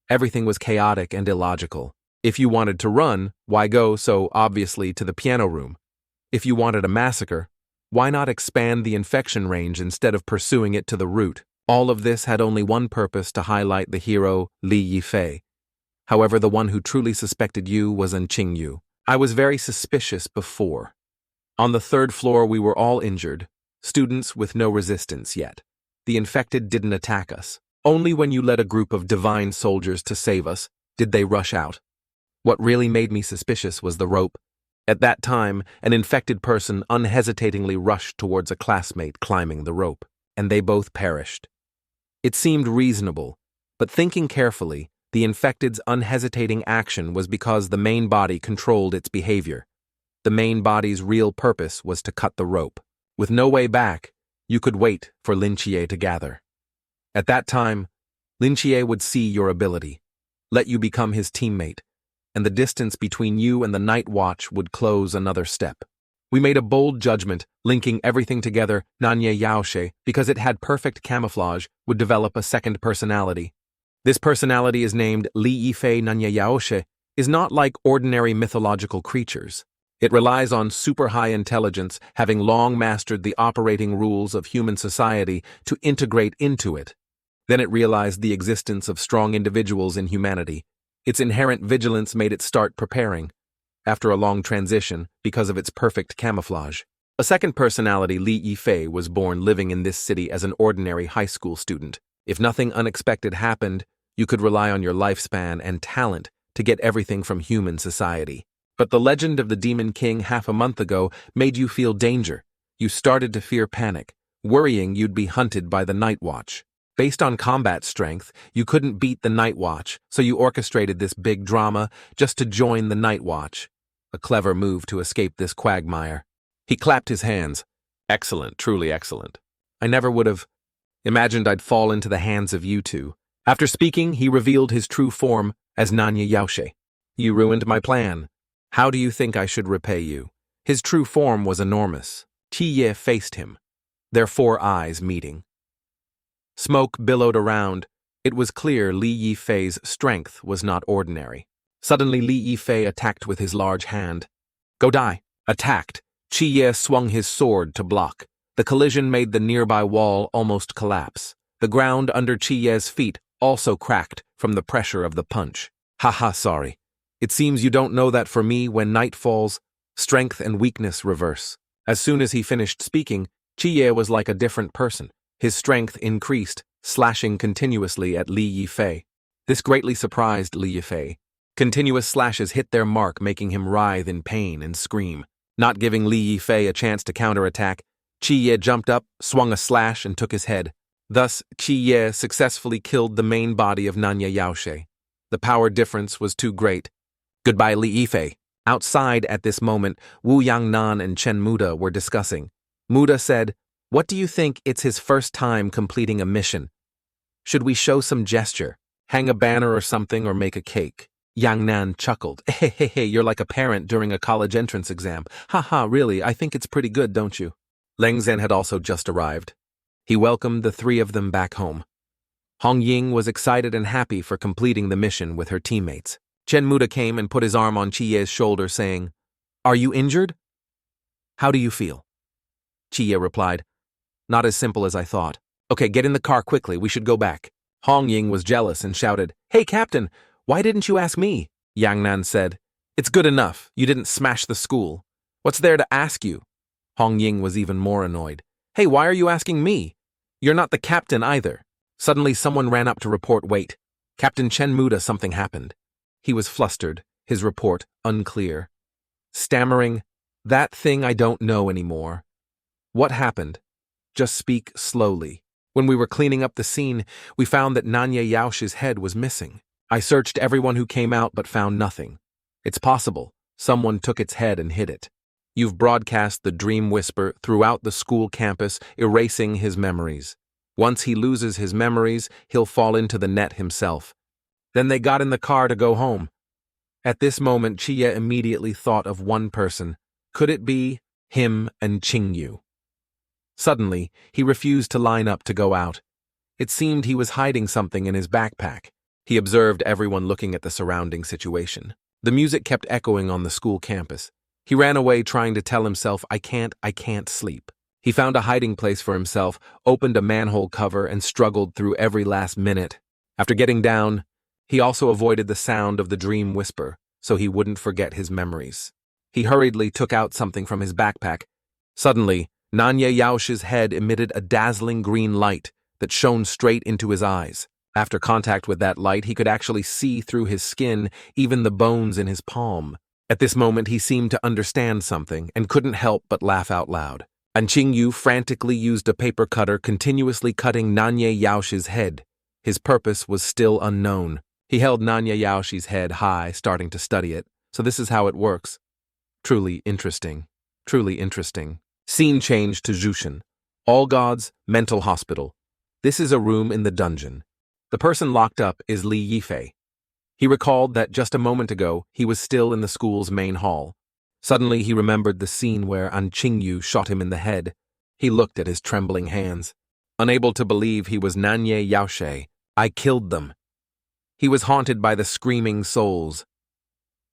Everything was chaotic and illogical. If you wanted to run, why go so obviously to the piano room? If you wanted a massacre, why not expand the infection range instead of pursuing it to the root?" All of this had only one purpose: to highlight the hero Li Yifei. However, the one who truly suspected you was An Qingyu. I was very suspicious before. On the third floor we were all injured, students with no resistance yet. The infected didn't attack us. Only when you led a group of divine soldiers to save us did they rush out. What really made me suspicious was the rope. At that time, an infected person unhesitatingly rushed towards a classmate climbing the rope, and they both perished. It seemed reasonable, but thinking carefully, the infected's unhesitating action was because the main body controlled its behavior. The main body's real purpose was to cut the rope. With no way back, you could wait for Lin Chi to gather. At that time, Lin Chi would see your ability, let you become his teammate, and the distance between you and the Night Watch would close another step. We made a bold judgment, linking everything together. Nanye Yaoshe, because it had perfect camouflage, would develop a second personality. This personality is named Li Yifei. Nanye Yaoshe is not like ordinary mythological creatures. It relies on super high intelligence, having long mastered the operating rules of human society, to integrate into it. Then it realized the existence of strong individuals in humanity. Its inherent vigilance made it start preparing, after a long transition, because of its perfect camouflage. A second personality, Li Yifei, was born living in this city as an ordinary high school student. If nothing unexpected happened, you could rely on your lifespan and talent to get everything from human society. But the legend of the Demon King half a month ago made you feel danger. You started to fear panic, worrying you'd be hunted by the Night Watch. Based on combat strength, you couldn't beat the Night Watch, so you orchestrated this big drama just to join the Night Watch. A clever move to escape this quagmire. He clapped his hands. "Excellent, truly excellent. I never would have imagined I'd fall into the hands of you two." After speaking, he revealed his true form as Nanye Yaoshe. "You ruined my plan. How do you think I should repay you?" His true form was enormous. Chiye faced him, their four eyes meeting. Smoke billowed around. It was clear Li Yifei's strength was not ordinary. Suddenly Li Yifei attacked with his large hand. "Go die." Attacked. Chiye swung his sword to block. The collision made the nearby wall almost collapse. The ground under Chiye's feet also cracked from the pressure of the punch. "Haha, sorry. It seems you don't know that for me, when night falls, strength and weakness reverse." As soon as he finished speaking, Chiye was like a different person. His strength increased, slashing continuously at Li Yifei. This greatly surprised Li Yifei. Continuous slashes hit their mark, making him writhe in pain and scream. Not giving Li Yifei a chance to counterattack, Chi Ye jumped up, swung a slash, and took his head. Thus, Chi Ye successfully killed the main body of Nanya Yaoshe. The power difference was too great. Goodbye, Li Yifei. Outside at this moment, Wu Yangnan and Chen Muda were discussing. Muda said, "What do you think it's his first time completing a mission? Should we show some gesture? Hang a banner or something, or make a cake?" Yang Nan chuckled. Hey, you're like a parent during a college entrance exam. Haha, really, I think it's pretty good, don't you? Leng Zhen had also just arrived. He welcomed the three of them back home. Hong Ying was excited and happy for completing the mission with her teammates. Chen Muda came and put his arm on Chi Ye's shoulder, saying, "Are you injured? How do you feel?" Chi Ye replied, "Not as simple as I thought." "Okay, get in the car quickly, we should go back." Hong Ying was jealous and shouted, "Hey, Captain, why didn't you ask me?" Yang Nan said, "It's good enough, you didn't smash the school. What's there to ask you?" Hong Ying was even more annoyed. "Hey, why are you asking me? You're not the captain either." Suddenly someone ran up to report, "Wait, Captain Chen Muda, something happened." He was flustered, his report unclear. Stammering, "That thing I don't know anymore." "What happened? Just speak slowly." "When we were cleaning up the scene, we found that Nanya Yaoshi's head was missing. I searched everyone who came out but found nothing. It's possible someone took its head and hid it. You've broadcast the dream whisper throughout the school campus, erasing his memories. Once he loses his memories, he'll fall into the net himself." Then they got in the car to go home. At this moment, Chia immediately thought of one person. Could it be him and Qingyu? Suddenly, he refused to line up to go out. It seemed he was hiding something in his backpack. He observed everyone looking at the surrounding situation. The music kept echoing on the school campus. He ran away, trying to tell himself, I can't sleep. He found a hiding place for himself, opened a manhole cover, and struggled through every last minute. After getting down, he also avoided the sound of the dream whisper, so he wouldn't forget his memories. He hurriedly took out something from his backpack. Suddenly, Nanya Yaoshi's head emitted a dazzling green light that shone straight into his eyes. After contact with that light, he could actually see through his skin, even the bones in his palm. At this moment, he seemed to understand something and couldn't help but laugh out loud. And Qingyu frantically used a paper cutter, continuously cutting Nanya Yaoshi's head. His purpose was still unknown. He held Nanya Yaoshi's head high, starting to study it. So this is how it works. Truly interesting. Truly interesting. Scene change to Jushin. All Gods Mental Hospital. This is a room in the dungeon. The person locked up is Li Yifei. He recalled that just a moment ago, he was still in the school's main hall. Suddenly, he remembered the scene where An Qingyu shot him in the head. He looked at his trembling hands. Unable to believe he was Nanya Yaoshe. I killed them. He was haunted by the screaming souls.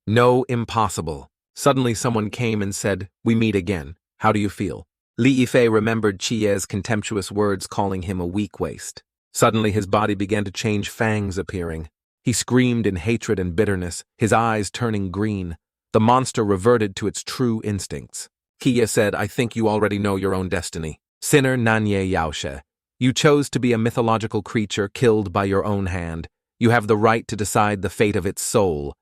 No, impossible. Suddenly someone came and said, we meet again. How do you feel? Li Yifei remembered Chie's contemptuous words calling him a weak waste. Suddenly his body began to change, fangs appearing. He screamed in hatred and bitterness, his eyes turning green. The monster reverted to its true instincts. Kia said, I think you already know your own destiny. Sinner Nanye Yaoshe. You chose to be a mythological creature killed by your own hand. You have the right to decide the fate of its soul.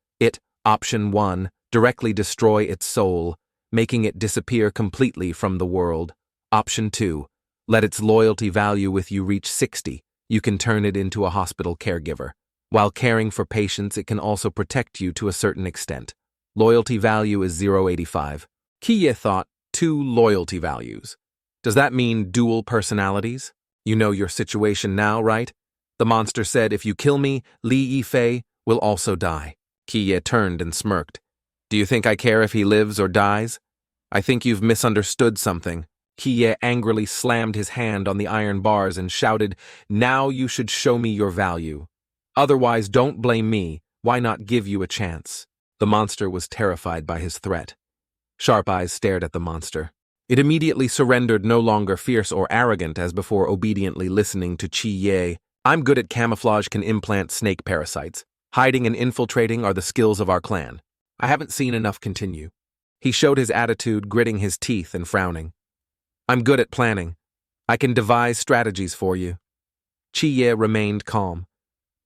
Option 1, directly destroy its soul, making it disappear completely from the world. Option 2, let its loyalty value with you reach 60. You can turn it into a hospital caregiver. While caring for patients, it can also protect you to a certain extent. Loyalty value is 0.85. Kia thought, 2 loyalty values. Does that mean dual personalities? You know your situation now, right? The monster said, if you kill me, Li Yifei will also die. Kia turned and smirked. Do you think I care if he lives or dies? I think you've misunderstood something. Kia angrily slammed his hand on the iron bars and shouted, now you should show me your value. Otherwise, don't blame me. Why not give you a chance? The monster was terrified by his threat. Sharp eyes stared at the monster. It immediately surrendered, no longer fierce or arrogant as before, obediently listening to Chi Ye. I'm good at camouflage, can implant snake parasites. Hiding and infiltrating are the skills of our clan. I haven't seen enough. Continue. He showed his attitude, gritting his teeth and frowning. I'm good at planning. I can devise strategies for you. Chi-Ye remained calm.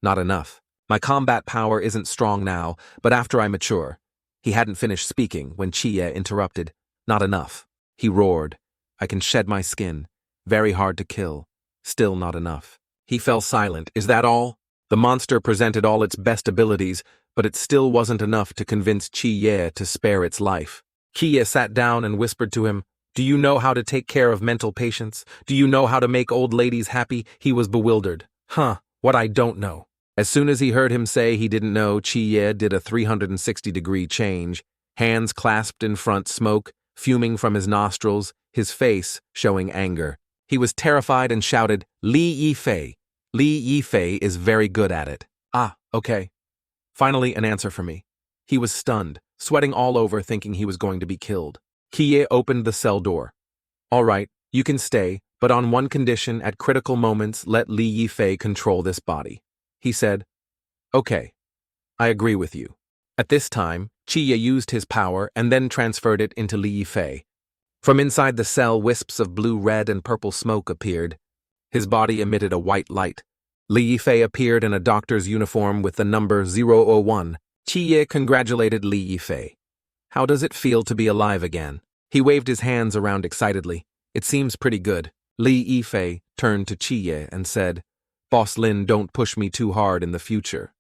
Not enough. My combat power isn't strong now, but after I mature. He hadn't finished speaking when Chi-Ye interrupted. Not enough. He roared. I can shed my skin. Very hard to kill. Still not enough. He fell silent. Is that all? The monster presented all its best abilities, but it still wasn't enough to convince Chi-Ye to spare its life. Chi-Ye sat down and whispered to him, Do you know how to take care of mental patients? Do you know how to make old ladies happy? He was bewildered. What I don't know. As soon as he heard him say he didn't know, Chi-Ye did a 360-degree change, hands clasped in front, smoke fuming from his nostrils, his face showing anger. He was terrified and shouted, Li Yifei. Li Yifei is very good at it. Ah, okay. Finally, an answer for me. He was stunned, sweating all over, thinking he was going to be killed. Chi-Ye opened the cell door. All right, you can stay, but on one condition, at critical moments, let Li Yifei control this body. He said, Okay, I agree with you. At this time, Chi-Ye used his power and then transferred it into Li Yifei. From inside the cell, wisps of blue, red, and purple smoke appeared. His body emitted a white light. Li Yifei appeared in a doctor's uniform with the number 001. Chi-Ye congratulated Li Yifei. How does it feel to be alive again? He waved his hands around excitedly. It seems pretty good. Li Yifei turned to Chi-Ye and said, Boss Lin, don't push me too hard in the future.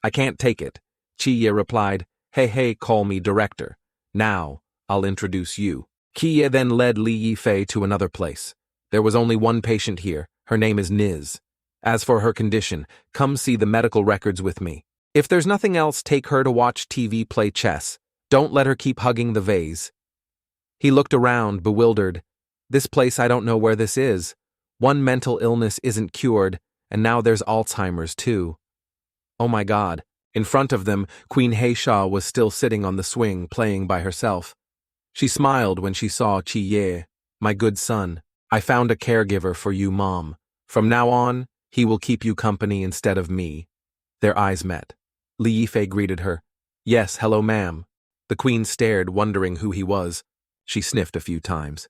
I can't take it. Chi-Ye replied, Hey, call me director. Now, I'll introduce you. Chi-Ye then led Li Yifei to another place. There was only one patient here. Her name is Niz. As for her condition, come see the medical records with me. If there's nothing else, take her to watch TV, play chess. Don't let her keep hugging the vase. He looked around, bewildered. This place, I don't know where this is. One mental illness isn't cured, and now there's Alzheimer's too. Oh my God. In front of them, Queen Heisha was still sitting on the swing, playing by herself. She smiled when she saw Chi-Ye. My good son, I found a caregiver for you, Mom. From now on, he will keep you company instead of me. Their eyes met. Li Yifei greeted her. Yes, hello, ma'am. The queen stared, wondering who he was. She sniffed a few times.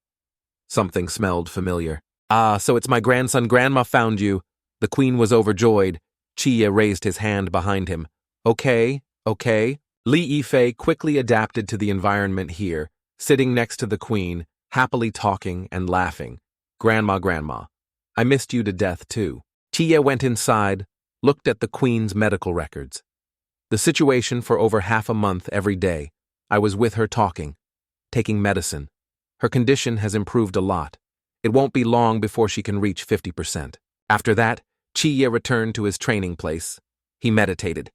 Something smelled familiar. Ah, so it's my grandson. Grandma found you. The queen was overjoyed. Chi-Ye raised his hand behind him. Okay. Li Yifei quickly adapted to the environment here, sitting next to the queen, happily talking and laughing. Grandma, I missed you to death too. Chi-Ye went inside, looked at the queen's medical records. The situation for over half a month every day. I was with her talking, taking medicine. Her condition has improved a lot. It won't be long before she can reach 50%. After that, Chi-Ye returned to his training place. He meditated.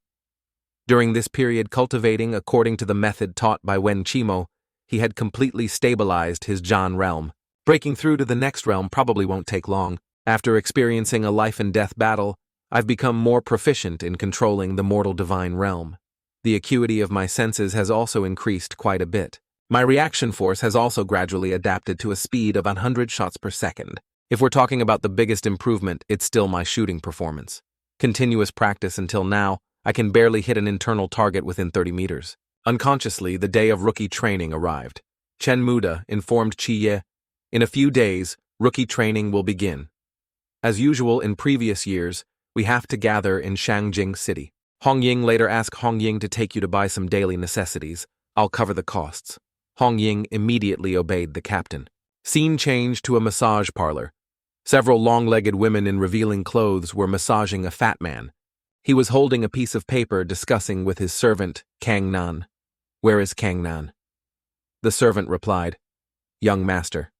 During this period, cultivating according to the method taught by Wen Qimo, he had completely stabilized his Jan realm. Breaking through to the next realm probably won't take long. After experiencing a life-and-death battle, I've become more proficient in controlling the mortal divine realm. The acuity of my senses has also increased quite a bit. My reaction force has also gradually adapted to a speed of 100 shots per second. If we're talking about the biggest improvement, it's still my shooting performance. Continuous practice until now, I can barely hit an internal target within 30 meters. Unconsciously, the day of rookie training arrived. Chen Muda informed Chi-Ye, in a few days, rookie training will begin. As usual in previous years, we have to gather in Shangjing City. Hong Ying later asked Hong Ying to take you to buy some daily necessities. I'll cover the costs. Hong Ying immediately obeyed the captain. Scene changed to a massage parlor. Several long-legged women in revealing clothes were massaging a fat man. He was holding a piece of paper discussing with his servant, Kangnan. Where is Kangnan? The servant replied, Young master.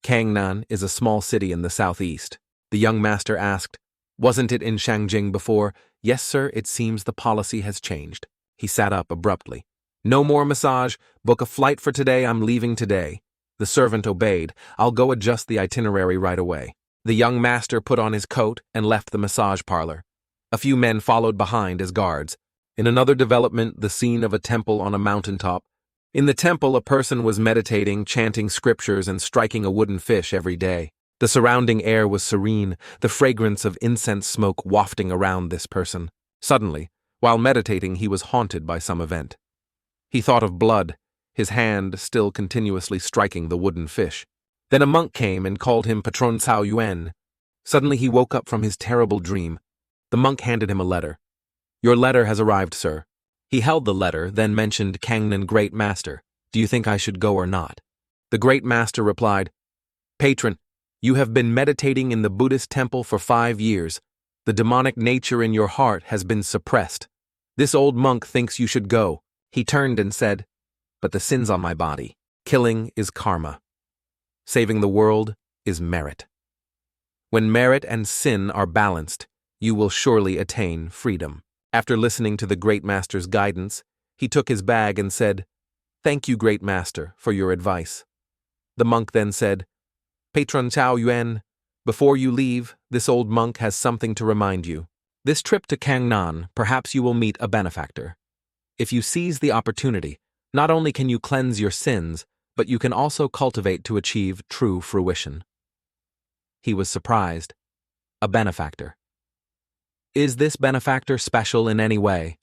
Kangnan is a small city in the southeast. The young master asked, Wasn't it in Shangjing before? Yes, sir, it seems the policy has changed. He sat up abruptly. No more massage. Book a flight for today. I'm leaving today. The servant obeyed. I'll go adjust the itinerary right away. The young master put on his coat and left the massage parlor. A few men followed behind as guards. In another development, the scene of a temple on a mountaintop. In the temple, a person was meditating, chanting scriptures, and striking a wooden fish every day. The surrounding air was serene, the fragrance of incense smoke wafting around this person. Suddenly, while meditating, he was haunted by some event. He thought of blood, his hand still continuously striking the wooden fish. Then a monk came and called him Patron Cao Yuan. Suddenly he woke up from his terrible dream. The monk handed him a letter. "Your letter has arrived, sir." He held the letter, then mentioned Kangnan, Great Master. "Do you think I should go or not?" The Great Master replied, "Patron, you have been meditating in the Buddhist temple for 5 years. The demonic nature in your heart has been suppressed. This old monk thinks you should go." He turned and said, "But the sins on my body. Killing is karma. Saving the world is merit. When merit and sin are balanced, you will surely attain freedom." After listening to the Great Master's guidance, he took his bag and said, "Thank you, Great Master, for your advice." The monk then said, "Patron Chao Yuan, before you leave, this old monk has something to remind you. This trip to Kangnan, perhaps you will meet a benefactor. If you seize the opportunity, not only can you cleanse your sins, but you can also cultivate to achieve true fruition." He was surprised. A benefactor. Is this benefactor special in any way?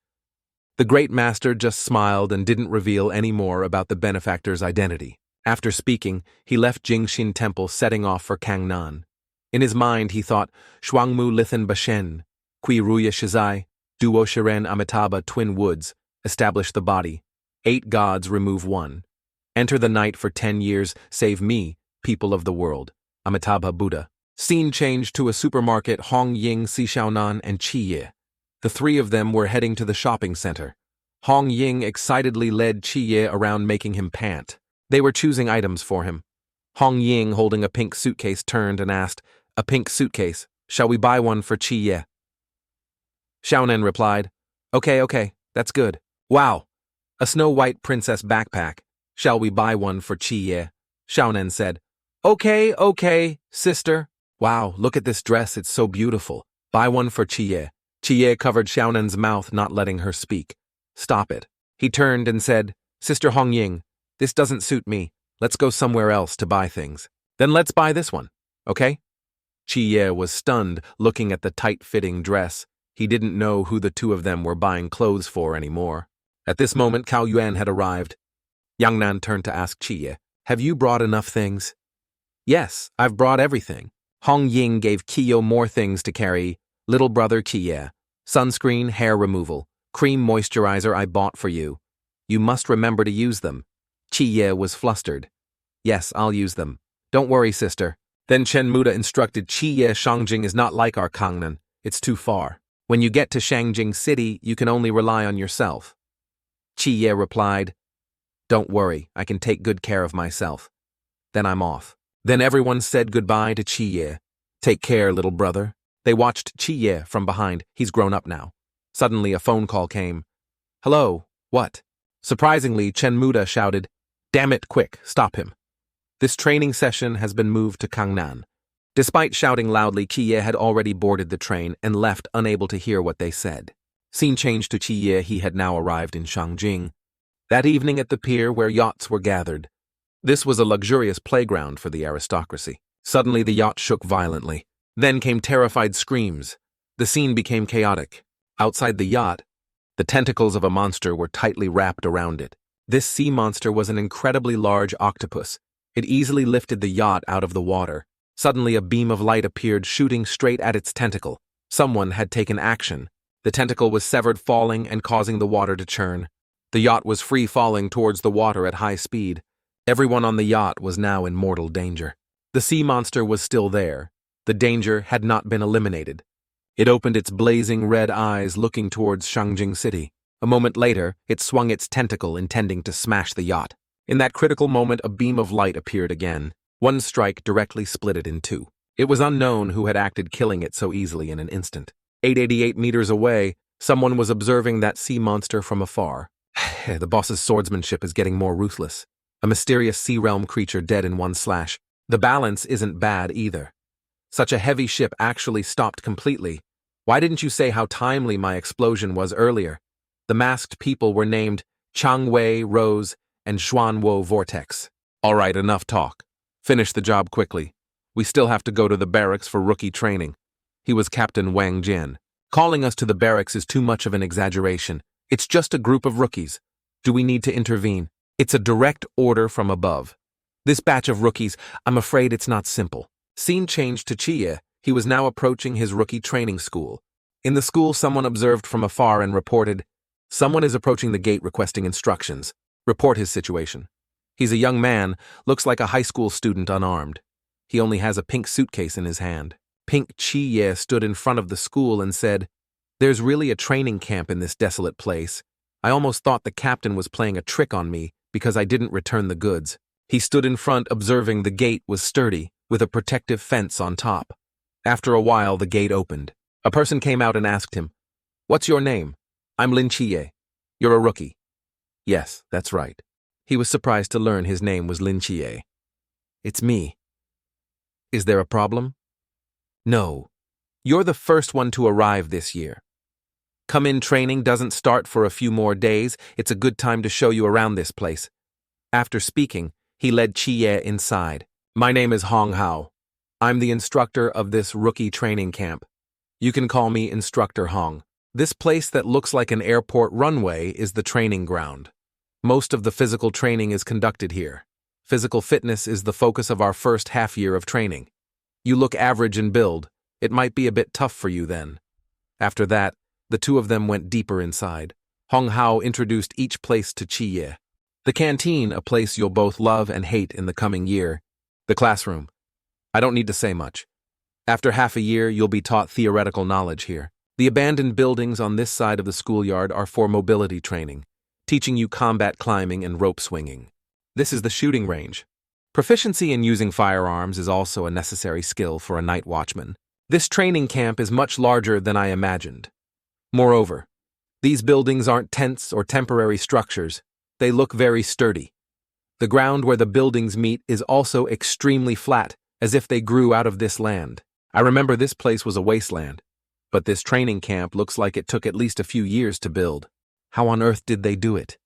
The Great Master just smiled and didn't reveal any more about the benefactor's identity. After speaking, he left Jingxin Temple, setting off for Kangnan. In his mind, he thought, Shuangmu Lithan Bashen, Kui Ruya Shizai, Duo Shiren Amitabha Twin Woods, establish the body. 8 gods remove 1. Enter the night for 10 years, save me, people of the world. Amitabha Buddha. Scene changed to a supermarket. Hong Ying, Si Xiaonan, and Chi Ye. The 3 of them were heading to the shopping center. Hong Ying excitedly led Chi Ye around, making him pant. They were choosing items for him. Hong Ying, holding a pink suitcase, turned and asked, "A pink suitcase, shall we buy one for Chi Ye?" Xiaonan replied, Okay, that's good. Wow, a snow-white princess backpack. Shall we buy one for Chi Ye?" Xiaonan said, Okay, sister. Wow, look at this dress, it's so beautiful. Buy one for Chi Ye. Chi Ye covered Xiaonan's mouth, not letting her speak. Stop it. He turned and said, "Sister Hong Ying, this doesn't suit me. Let's go somewhere else to buy things. Then let's buy this one, okay?" Chi Ye was stunned, looking at the tight-fitting dress. He didn't know who the 2 of them were buying clothes for anymore. At this moment, Cao Yuan had arrived. Yang Nan turned to ask Chi Ye, "Have you brought enough things?" "Yes, I've brought everything." Hong Ying gave Kiyo more things to carry. "Little brother Chi Ye, sunscreen, hair removal, cream moisturizer I bought for you. You must remember to use them." Chi Ye was flustered. "Yes, I'll use them. Don't worry, sister." Then Chen Muda instructed Chi Ye, "Shangjing is not like our Kangnan. It's too far. When you get to Shangjing City, you can only rely on yourself." Chi Ye replied, "Don't worry, I can take good care of myself." Then I'm off. Then everyone said goodbye to Chi Ye. "Take care, little brother." They watched Chi Ye from behind. He's grown up now. Suddenly a phone call came. "Hello, what?" Surprisingly, Chen Muda shouted, "Damn it, quick, stop him. This training session has been moved to Kangnan." Despite shouting loudly, Chi Ye had already boarded the train and left, unable to hear what they said. Scene changed to Chi Ye. He had now arrived in Shangjing. That evening at the pier where yachts were gathered. This was a luxurious playground for the aristocracy. Suddenly the yacht shook violently. Then came terrified screams. The scene became chaotic. Outside the yacht, the tentacles of a monster were tightly wrapped around it. This sea monster was an incredibly large octopus. It easily lifted the yacht out of the water. Suddenly a beam of light appeared, shooting straight at its tentacle. Someone had taken action. The tentacle was severed, falling and causing the water to churn. The yacht was free falling towards the water at high speed. Everyone on the yacht was now in mortal danger. The sea monster was still there. The danger had not been eliminated. It opened its blazing red eyes, looking towards Shangjing City. A moment later, it swung its tentacle, intending to smash the yacht. In that critical moment, a beam of light appeared again. One strike directly split it in 2. It was unknown who had acted, killing it so easily in an instant. 888 meters away, someone was observing that sea monster from afar. The boss's swordsmanship is getting more ruthless. A mysterious sea realm creature dead in 1 slash. The balance isn't bad either. Such a heavy ship actually stopped completely. Why didn't you say how timely my explosion was earlier? The masked people were named Chang Wei, Rose, and Xuanwo Vortex. All right, enough talk. Finish the job quickly. We still have to go to the barracks for rookie training. He was Captain Wang Jian. Calling us to the barracks is too much of an exaggeration. It's just a group of rookies. Do we need to intervene? It's a direct order from above. This batch of rookies, I'm afraid it's not simple. Scene changed to Chi Ye. He was now approaching his rookie training school. In the school, someone observed from afar and reported, "Someone is approaching the gate requesting instructions. Report his situation." He's a young man, looks like a high school student unarmed. He only has a pink suitcase in his hand. Lin Chi stood in front of the school and said, "There's really a training camp in this desolate place. I almost thought the captain was playing a trick on me because I didn't return the goods." He stood in front observing the gate was sturdy, with a protective fence on top. After a while, the gate opened. A person came out and asked him, "What's your name?" "I'm Lin Chi. You're a rookie." "Yes, that's right." He was surprised to learn his name was Lin Chi. "It's me." "Is there a problem?" "No. You're the first one to arrive this year. Come-in training doesn't start for a few more days. It's a good time to show you around this place." After speaking, he led Chi inside. "My name is Hong Hao. I'm the instructor of this rookie training camp. You can call me Instructor Hong. This place that looks like an airport runway is the training ground. Most of the physical training is conducted here. Physical fitness is the focus of our first half year of training. You look average in build. It might be a bit tough for you then." After that, the two of them went deeper inside. Hong Hao introduced each place to Chi. "The canteen, a place you'll both love and hate in the coming year. The classroom. I don't need to say much. After half a year, you'll be taught theoretical knowledge here. The abandoned buildings on this side of the schoolyard are for mobility training, teaching you combat climbing and rope swinging. This is the shooting range. Proficiency in using firearms is also a necessary skill for a night watchman. This training camp is much larger than I imagined. Moreover, these buildings aren't tents or temporary structures. They look very sturdy. The ground where the buildings meet is also extremely flat, as if they grew out of this land. I remember this place was a wasteland, but this training camp looks like it took at least a few years to build. How on earth did they do it?"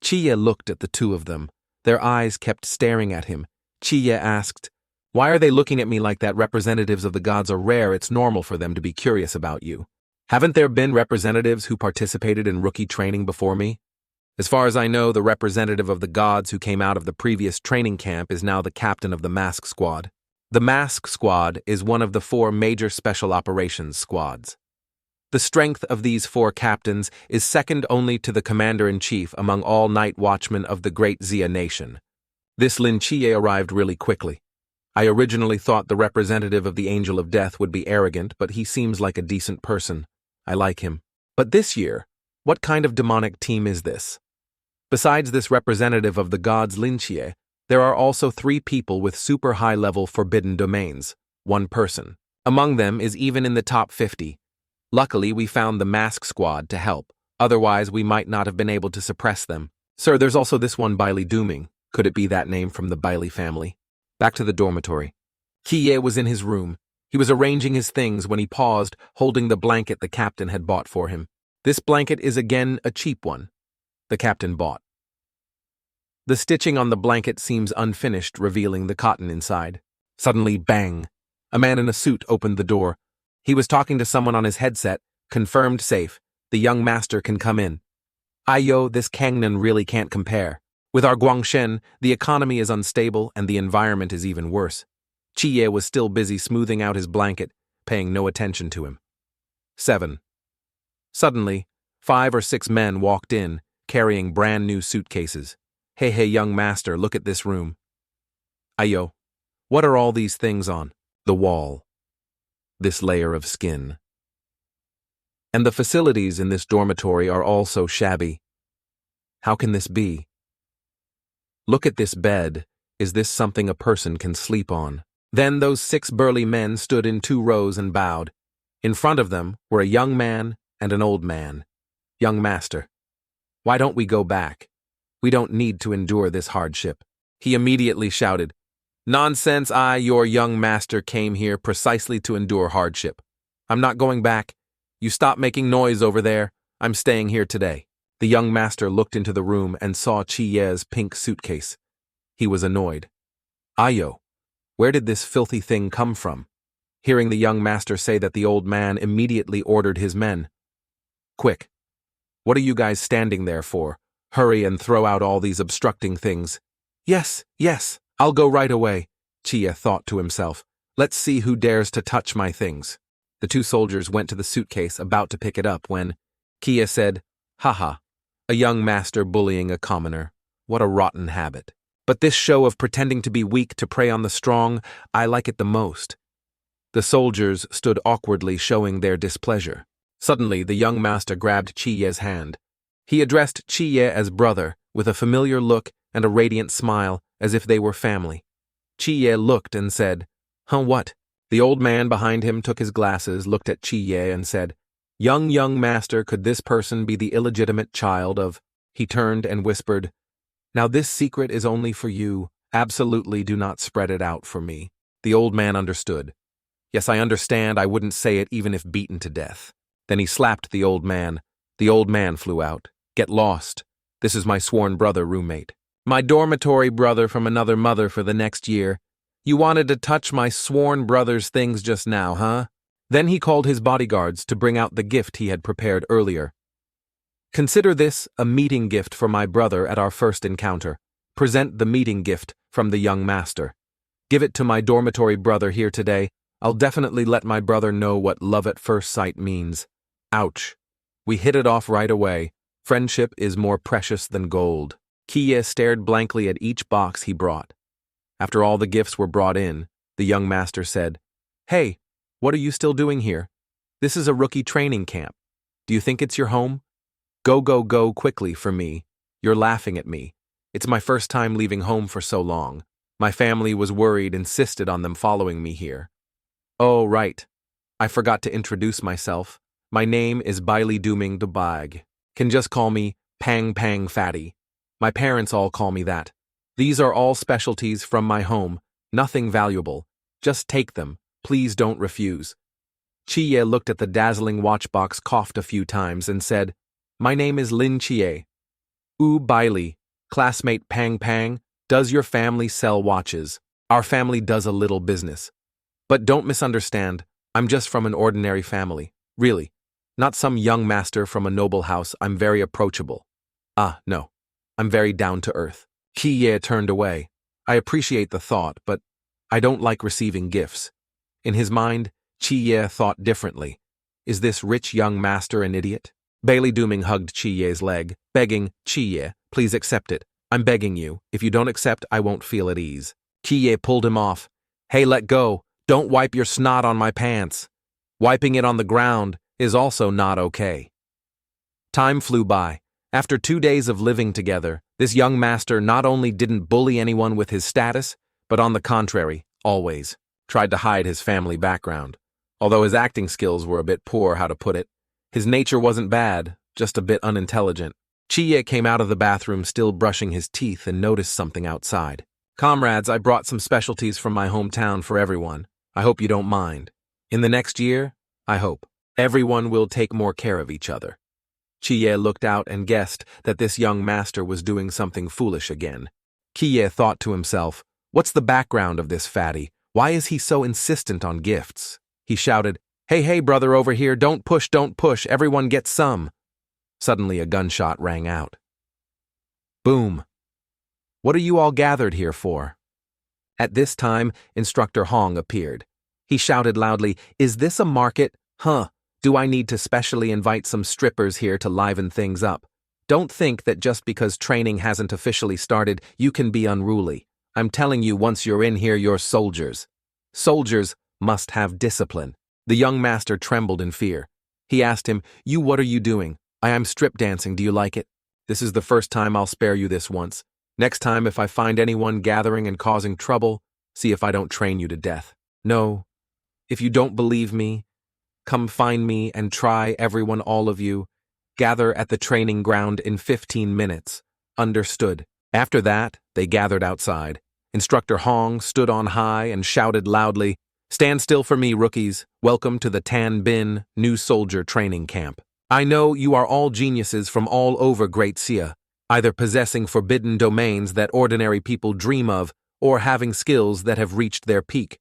Chi looked at the two of them. Their eyes kept staring at him. Chi asked, "Why are they looking at me like that? Representatives of the gods are rare. It's normal for them to be curious about you. Haven't there been representatives who participated in rookie training before me? As far as I know, the representative of the gods who came out of the previous training camp is now the captain of the Mask Squad. The Mask Squad is one of the 4 major special operations squads. The strength of these 4 captains is second only to the commander-in-chief among all night watchmen of the Great Xia Nation. This Lin Chi arrived really quickly. I originally thought the representative of the Angel of Death would be arrogant, but he seems like a decent person. I like him. But this year, what kind of demonic team is this? Besides this representative of the gods Lin Chi, there are also 3 people with super high-level forbidden domains, 1 person. Among them is even in the top 50. Luckily, we found the Mask Squad to help. Otherwise, we might not have been able to suppress them. Sir, there's also this one Bailey Dooming. Could it be that name from the Bailey family? Back to the dormitory. Kie was in his room. He was arranging his things when he paused, holding the blanket the captain had bought for him. This blanket is again a cheap one. The captain bought. The stitching on the blanket seems unfinished, revealing the cotton inside. Suddenly, bang! A man in a suit opened the door. He was talking to someone on his headset. Confirmed safe. The young master can come in. Ayo, this Kangnan really can't compare. With our Guangshen, the economy is unstable and the environment is even worse. Chie was still busy smoothing out his blanket, paying no attention to him. 7. Suddenly, 5 or 6 men walked in, carrying brand new suitcases. Hey, young master, look at this room. Ayo, what are all these things on the wall? This layer of skin. And the facilities in this dormitory are all so shabby. How can this be? Look at this bed. Is this something a person can sleep on? Then those 6 burly men stood in 2 rows and bowed. In front of them were a young man and an old man. Young master, why don't we go back? We don't need to endure this hardship. He immediately shouted, Nonsense, your young master came here precisely to endure hardship. I'm not going back. You stop making noise over there. I'm staying here today. The young master looked into the room and saw Chie's pink suitcase. He was annoyed. Ayo, where did this filthy thing come from? Hearing the young master say that, the old man immediately ordered his men. Quick. What are you guys standing there for? Hurry and throw out all these obstructing things. Yes, I'll go right away, Chia thought to himself. Let's see who dares to touch my things. The two soldiers went to the suitcase about to pick it up when Kia said, "Haha, a young master bullying a commoner. What a rotten habit. But this show of pretending to be weak to prey on the strong, I like it the most." The soldiers stood awkwardly, showing their displeasure. Suddenly, the young master grabbed Chiye's hand. He addressed Chiye as brother, with a familiar look and a radiant smile, as if they were family. Chiye looked and said, "Huh, what?" The old man behind him took his glasses, looked at Chiye and said, young master, could this person be the illegitimate child of—" He turned and whispered, "Now this secret is only for you. Absolutely do not spread it out for me." The old man understood. "Yes, I understand. I wouldn't say it even if beaten to death." Then he slapped the old man. The old man flew out. "Get lost. This is my sworn brother roommate. My dormitory brother from another mother for the next year. You wanted to touch my sworn brother's things just now, huh?" Then he called his bodyguards to bring out the gift he had prepared earlier. "Consider this a meeting gift for my brother at our first encounter. Present the meeting gift from the young master. Give it to my dormitory brother here today. I'll definitely let my brother know what love at first sight means." Ouch. We hit it off right away. Friendship is more precious than gold. Kiye stared blankly at each box he brought. After all the gifts were brought in, the young master said, "Hey, what are you still doing here? This is a rookie training camp. Do you think it's your home? Go quickly for me. You're laughing at me. It's my first time leaving home for so long. My family was worried, insisted on them following me here. Oh, right. I forgot to introduce myself. My name is Bailey Dooming the Bag. Can just call me Pang Fatty. My parents all call me that. These are all specialties from my home, nothing valuable. Just take them. Please don't refuse." Chiye looked at the dazzling watchbox, coughed a few times, and said, "My name is Lin Chi. Bailey, classmate Pang, does your family sell watches? Our family does a little business. But don't misunderstand, I'm just from an ordinary family. Really. Not some young master from a noble house. I'm very approachable. No. I'm very down to earth." Kiye turned away. I appreciate the thought, but I don't like receiving gifts. In his mind, Chiye thought differently. Is this rich young master an idiot? Bailey Dooming hugged Chiye's leg, begging, "Chiye, please accept it. I'm begging you. If you don't accept, I won't feel at ease." Kiye pulled him off. "Hey, let go. Don't wipe your snot on my pants. Wiping it on the ground is also not okay." Time flew by. After 2 days of living together, this young master not only didn't bully anyone with his status, but on the contrary, always tried to hide his family background. Although his acting skills were a bit poor, how to put it, his nature wasn't bad, just a bit unintelligent. Chiye came out of the bathroom still brushing his teeth and noticed something outside. "Comrades, I brought some specialties from my hometown for everyone. I hope you don't mind. In the next year, I hope, everyone will take more care of each other." Chiye looked out and guessed that this young master was doing something foolish again. Kiye thought to himself, what's the background of this fatty? Why is he so insistent on gifts? He shouted, Hey, brother over here, don't push, everyone gets some." Suddenly a gunshot rang out. Boom. "What are you all gathered here for?" At this time, Instructor Hong appeared. He shouted loudly, "Is this a market? Huh. Do I need to specially invite some strippers here to liven things up? Don't think that just because training hasn't officially started, you can be unruly. I'm telling you, once you're in here, you're soldiers. Soldiers must have discipline." The young master trembled in fear. He asked him, What are you doing?" "I am strip dancing. Do you like it?" "This is the first time. I'll spare you this once. Next time, if I find anyone gathering and causing trouble, see if I don't train you to death." "No. If you don't believe me, come find me and try, everyone, all of you. Gather at the training ground in 15 minutes. Understood." After that, they gathered outside. Instructor Hong stood on high and shouted loudly, "Stand still for me, rookies. Welcome to the Tan Bin New Soldier Training Camp. I know you are all geniuses from all over Great Sia, either possessing forbidden domains that ordinary people dream of, or having skills that have reached their peak.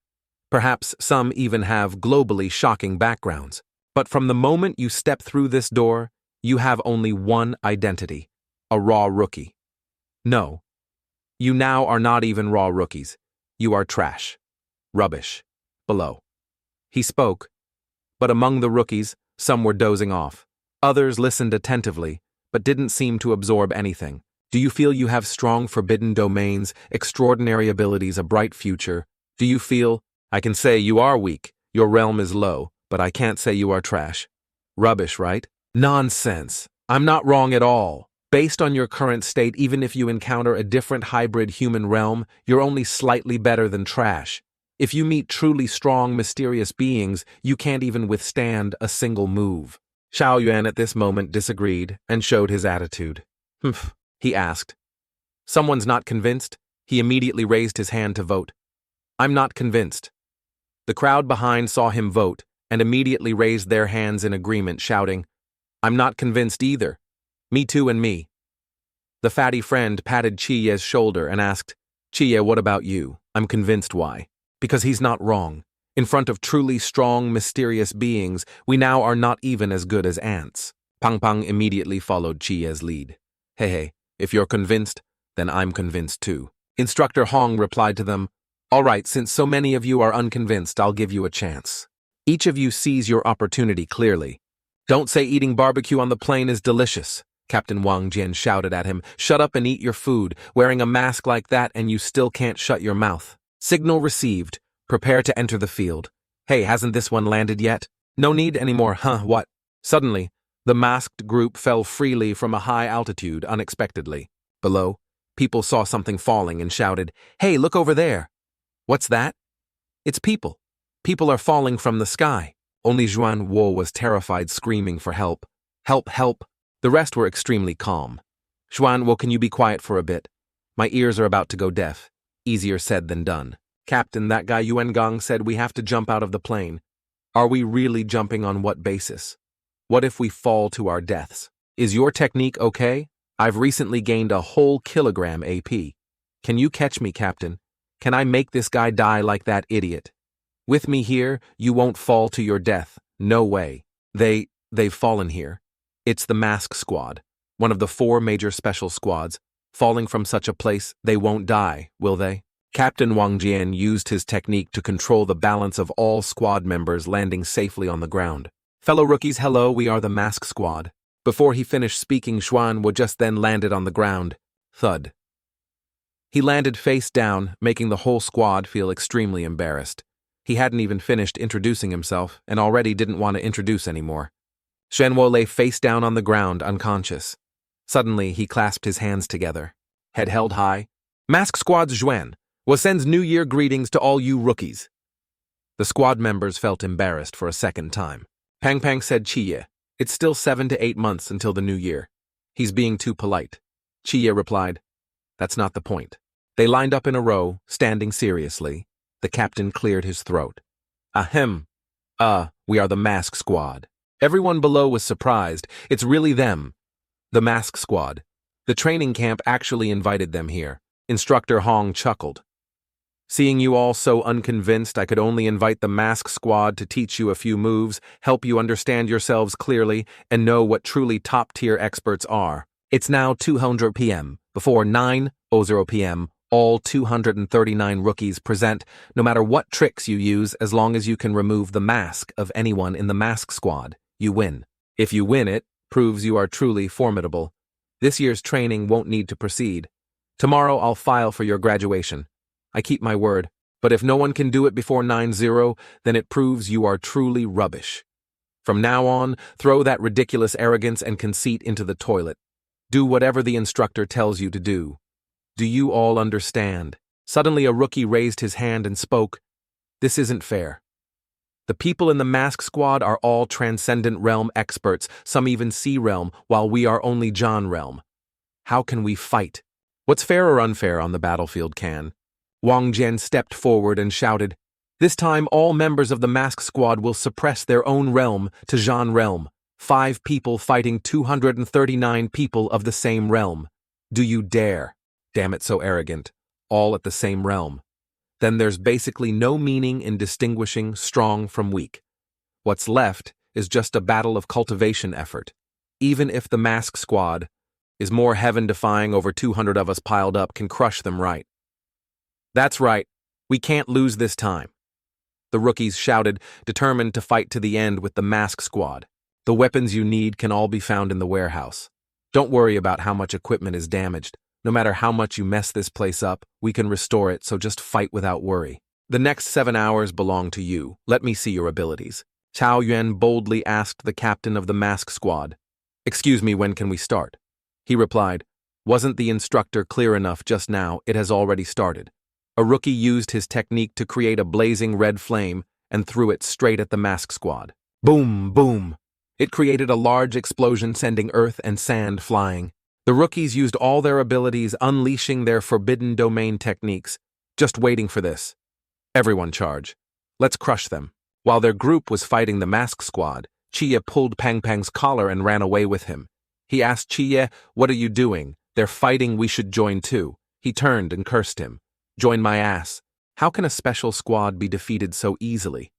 Perhaps some even have globally shocking backgrounds. But from the moment you step through this door, you have only one identity: a raw rookie. No, you now are not even raw rookies. You are trash. Rubbish. below. He spoke, but among the rookies, some were dozing off. Others listened attentively, but didn't seem to absorb anything. Do you feel you have strong forbidden domains, extraordinary abilities, a bright future? Do you feel, I can say you are weak, your realm is low, but I can't say you are trash. Rubbish, right? Nonsense. I'm not wrong at all. Based on your current state, even if you encounter a different hybrid human realm, you're only slightly better than trash. If you meet truly strong, mysterious beings, you can't even withstand a single move. Xiao Yuan at this moment disagreed and showed his attitude. Humph, he asked. Someone's not convinced? He immediately raised his hand to vote. I'm not convinced. The crowd behind saw him vote and immediately raised their hands in agreement, shouting, I'm not convinced either. Me too and me. The fatty friend patted Chiye's shoulder and asked, Chiye, what about you? I'm convinced. Why? Because he's not wrong. In front of truly strong, mysterious beings, we now are not even as good as ants. Pang Pang immediately followed Chiye's lead. Hey, if you're convinced, then I'm convinced too. Instructor Hong replied to them, All right, since so many of you are unconvinced, I'll give you a chance. Each of you sees your opportunity clearly. Don't say eating barbecue on the plane is delicious. Captain Wang Jian shouted at him. Shut up and eat your food. Wearing a mask like that and you still can't shut your mouth. Signal received. Prepare to enter the field. Hey, hasn't this one landed yet? No need anymore, huh, what? Suddenly, the masked group fell freely from a high altitude unexpectedly. Below, people saw something falling and shouted, Hey, look over there. What's that? It's people. People are falling from the sky. Only Zhuan Wo was terrified, screaming for help. Help, help. The rest were extremely calm. Zhuan Wo, can you be quiet for a bit? My ears are about to go deaf. Easier said than done. Captain, that guy Yuan Gong said we have to jump out of the plane. Are we really jumping? On what basis? What if we fall to our deaths? Is your technique okay? I've recently gained a whole kilogram AP. Can you catch me, Captain? Can I make this guy die like that idiot? With me here, you won't fall to your death. No way. They've fallen here. It's the Mask Squad, one of the 4 major special squads. Falling from such a place, they won't die, will they? Captain Wang Jian used his technique to control the balance of all squad members, landing safely on the ground. Fellow rookies, hello, we are the Mask Squad. Before he finished speaking, Xuan Wu just then landed on the ground. Thud. He landed face down, making the whole squad feel extremely embarrassed. He hadn't even finished introducing himself and already didn't want to introduce anymore. Shenwo lay face down on the ground, unconscious. Suddenly, he clasped his hands together, head held high. Mask Squad's Zhuan sends New Year greetings to all you rookies. The squad members felt embarrassed for a second time. Pang Pang said, Chiye, it's still 7 to 8 months until the New Year. He's being too polite. Chiye replied, That's not the point. They lined up in a row, standing seriously. The captain cleared his throat. Ahem. We are the Mask Squad. Everyone below was surprised. It's really them. The Mask Squad. The training camp actually invited them here. Instructor Hong chuckled. Seeing you all so unconvinced, I could only invite the Mask Squad to teach you a few moves, help you understand yourselves clearly, and know what truly top-tier experts are. It's now 200 p.m. Before 9:00 p.m., all 239 rookies present, no matter what tricks you use, as long as you can remove the mask of anyone in the Mask Squad, you win. If you win, it proves you are truly formidable. This year's training won't need to proceed. Tomorrow I'll file for your graduation. I keep my word, but if no one can do it before 9:00, then it proves you are truly rubbish. From now on, throw that ridiculous arrogance and conceit into the toilet. Do whatever the instructor tells you to do. Do you all understand? Suddenly a rookie raised his hand and spoke. This isn't fair. The people in the Mask Squad are all Transcendent Realm experts, some even Sea Realm, while we are only John Realm. How can we fight? What's fair or unfair on the battlefield can? Wang Jian stepped forward and shouted, This time all members of the Mask Squad will suppress their own realm to Zhan Realm. 5 people fighting 239 people of the same realm. Do you dare? Damn it, so arrogant. All at the same realm. Then there's basically no meaning in distinguishing strong from weak. What's left is just a battle of cultivation effort. Even if the Mask Squad is more heaven-defying, over 200 of us piled up can crush them, right? That's right. We can't lose this time. the rookies shouted, determined to fight to the end with the mask squad. The weapons you need can all be found in the warehouse. Don't worry about how much equipment is damaged. No matter how much you mess this place up, we can restore it, so just fight without worry. The next 7 hours belong to you. Let me see your abilities. Chao Yuan boldly asked the captain of the mask squad. Excuse me, when can we start? He replied, wasn't the instructor clear enough just now? It has already started. A rookie used his technique to create a blazing red flame and threw it straight at the mask squad. Boom, boom. It created a large explosion, sending earth and sand flying. The rookies used all their abilities, unleashing their forbidden domain techniques, just waiting for this. Everyone charge. Let's crush them. While their group was fighting the mask squad, Chia pulled Pang Pang's collar and ran away with him. He asked Chia, what are you doing? They're fighting, we should join too. He turned and cursed him. Join my ass. How can a special squad be defeated so easily?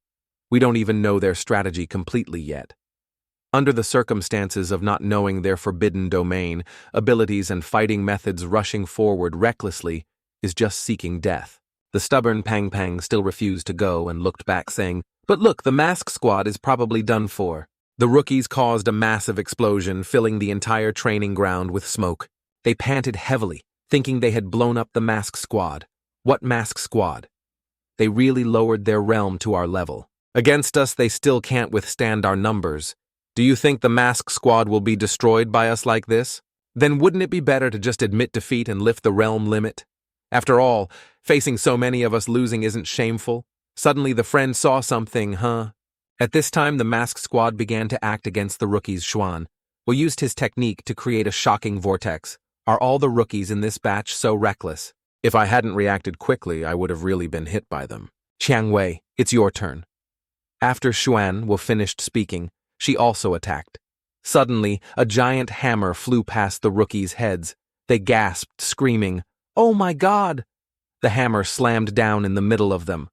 We don't even know their strategy completely yet. Under the circumstances of not knowing their forbidden domain, abilities and fighting methods, rushing forward recklessly is just seeking death. The stubborn Pang Pang still refused to go and looked back saying, but look, the mask squad is probably done for. The rookies caused a massive explosion, filling the entire training ground with smoke. They panted heavily, thinking they had blown up the mask squad. What mask squad? They really lowered their realm to our level. Against us, they still can't withstand our numbers. Do you think the mask squad will be destroyed by us like this? Then wouldn't it be better to just admit defeat and lift the realm limit? After all, facing so many of us losing isn't shameful. Suddenly the friend saw something, huh? At this time, the mask squad began to act against the rookies. Xuan used his technique to create a shocking vortex. Are all the rookies in this batch so reckless? If I hadn't reacted quickly, I would have really been hit by them. Chiang Wei, it's your turn. After Xuan finished speaking, she also attacked. Suddenly, a giant hammer flew past the rookies' heads. They gasped, screaming, "Oh my God!" The hammer slammed down in the middle of them.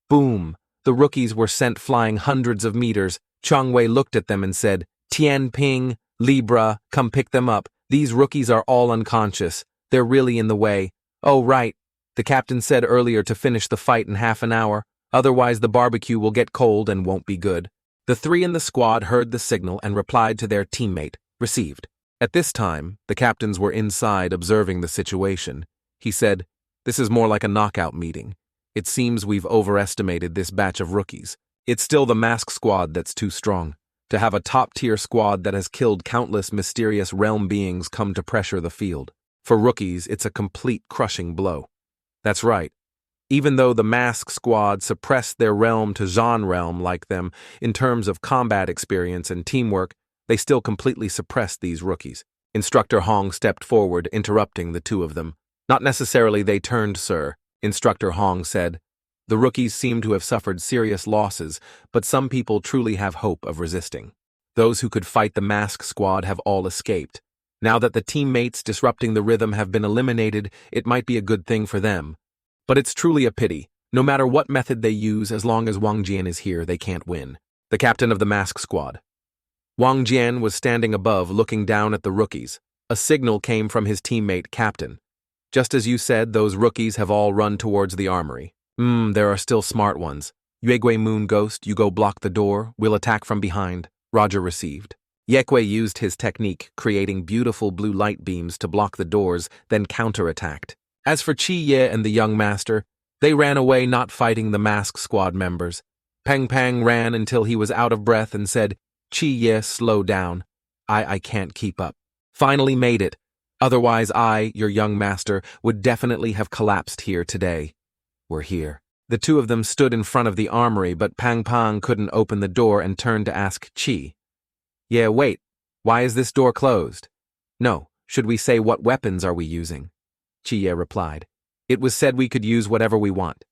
Boom! The rookies were sent flying hundreds of meters. Chiang Wei looked at them and said, Tian Ping, Libra, come pick them up. These rookies are all unconscious. They're really in the way. Oh, right. The captain said earlier to finish the fight in half an hour. Otherwise, the barbecue will get cold and won't be good. The three in the squad heard the signal and replied to their teammate, received. At this time, the captains were inside observing the situation. He said, this is more like a knockout meeting. It seems we've overestimated this batch of rookies. It's still the mask squad that's too strong. To have a top-tier squad that has killed countless mysterious realm beings come to pressure the field. For rookies, it's a complete crushing blow. That's right. Even though the mask squad suppressed their realm to Zhan realm like them in terms of combat experience and teamwork, they still completely suppressed these rookies. Instructor Hong stepped forward, interrupting the two of them. Not necessarily they turned, sir, Instructor Hong said. The rookies seem to have suffered serious losses, but some people truly have hope of resisting. Those who could fight the mask squad have all escaped. Now that the teammates disrupting the rhythm have been eliminated, it might be a good thing for them. But it's truly a pity. No matter what method they use, as long as Wang Jian is here, they can't win. The captain of the mask squad. Wang Jian was standing above, looking down at the rookies. A signal came from his teammate, Captain. Just as you said, those rookies have all run towards the armory. There are still smart ones. Yuegui Moon Ghost, you go block the door. We'll attack from behind. Roger received. Yekui used his technique, creating beautiful blue light beams to block the doors, then counterattacked. As for Chi Ye and the young master, they ran away, not fighting the mask squad members. Pang Pang ran until he was out of breath and said, Chi Ye, slow down. I can't keep up. Finally made it. Otherwise I, your young master, would definitely have collapsed here today. We're here. The two of them stood in front of the armory, but Pang Pang couldn't open the door and turned to ask Chi. Yeah, wait. Why is this door closed? No, should we say what weapons are we using? Chi replied. It was said we could use whatever we want.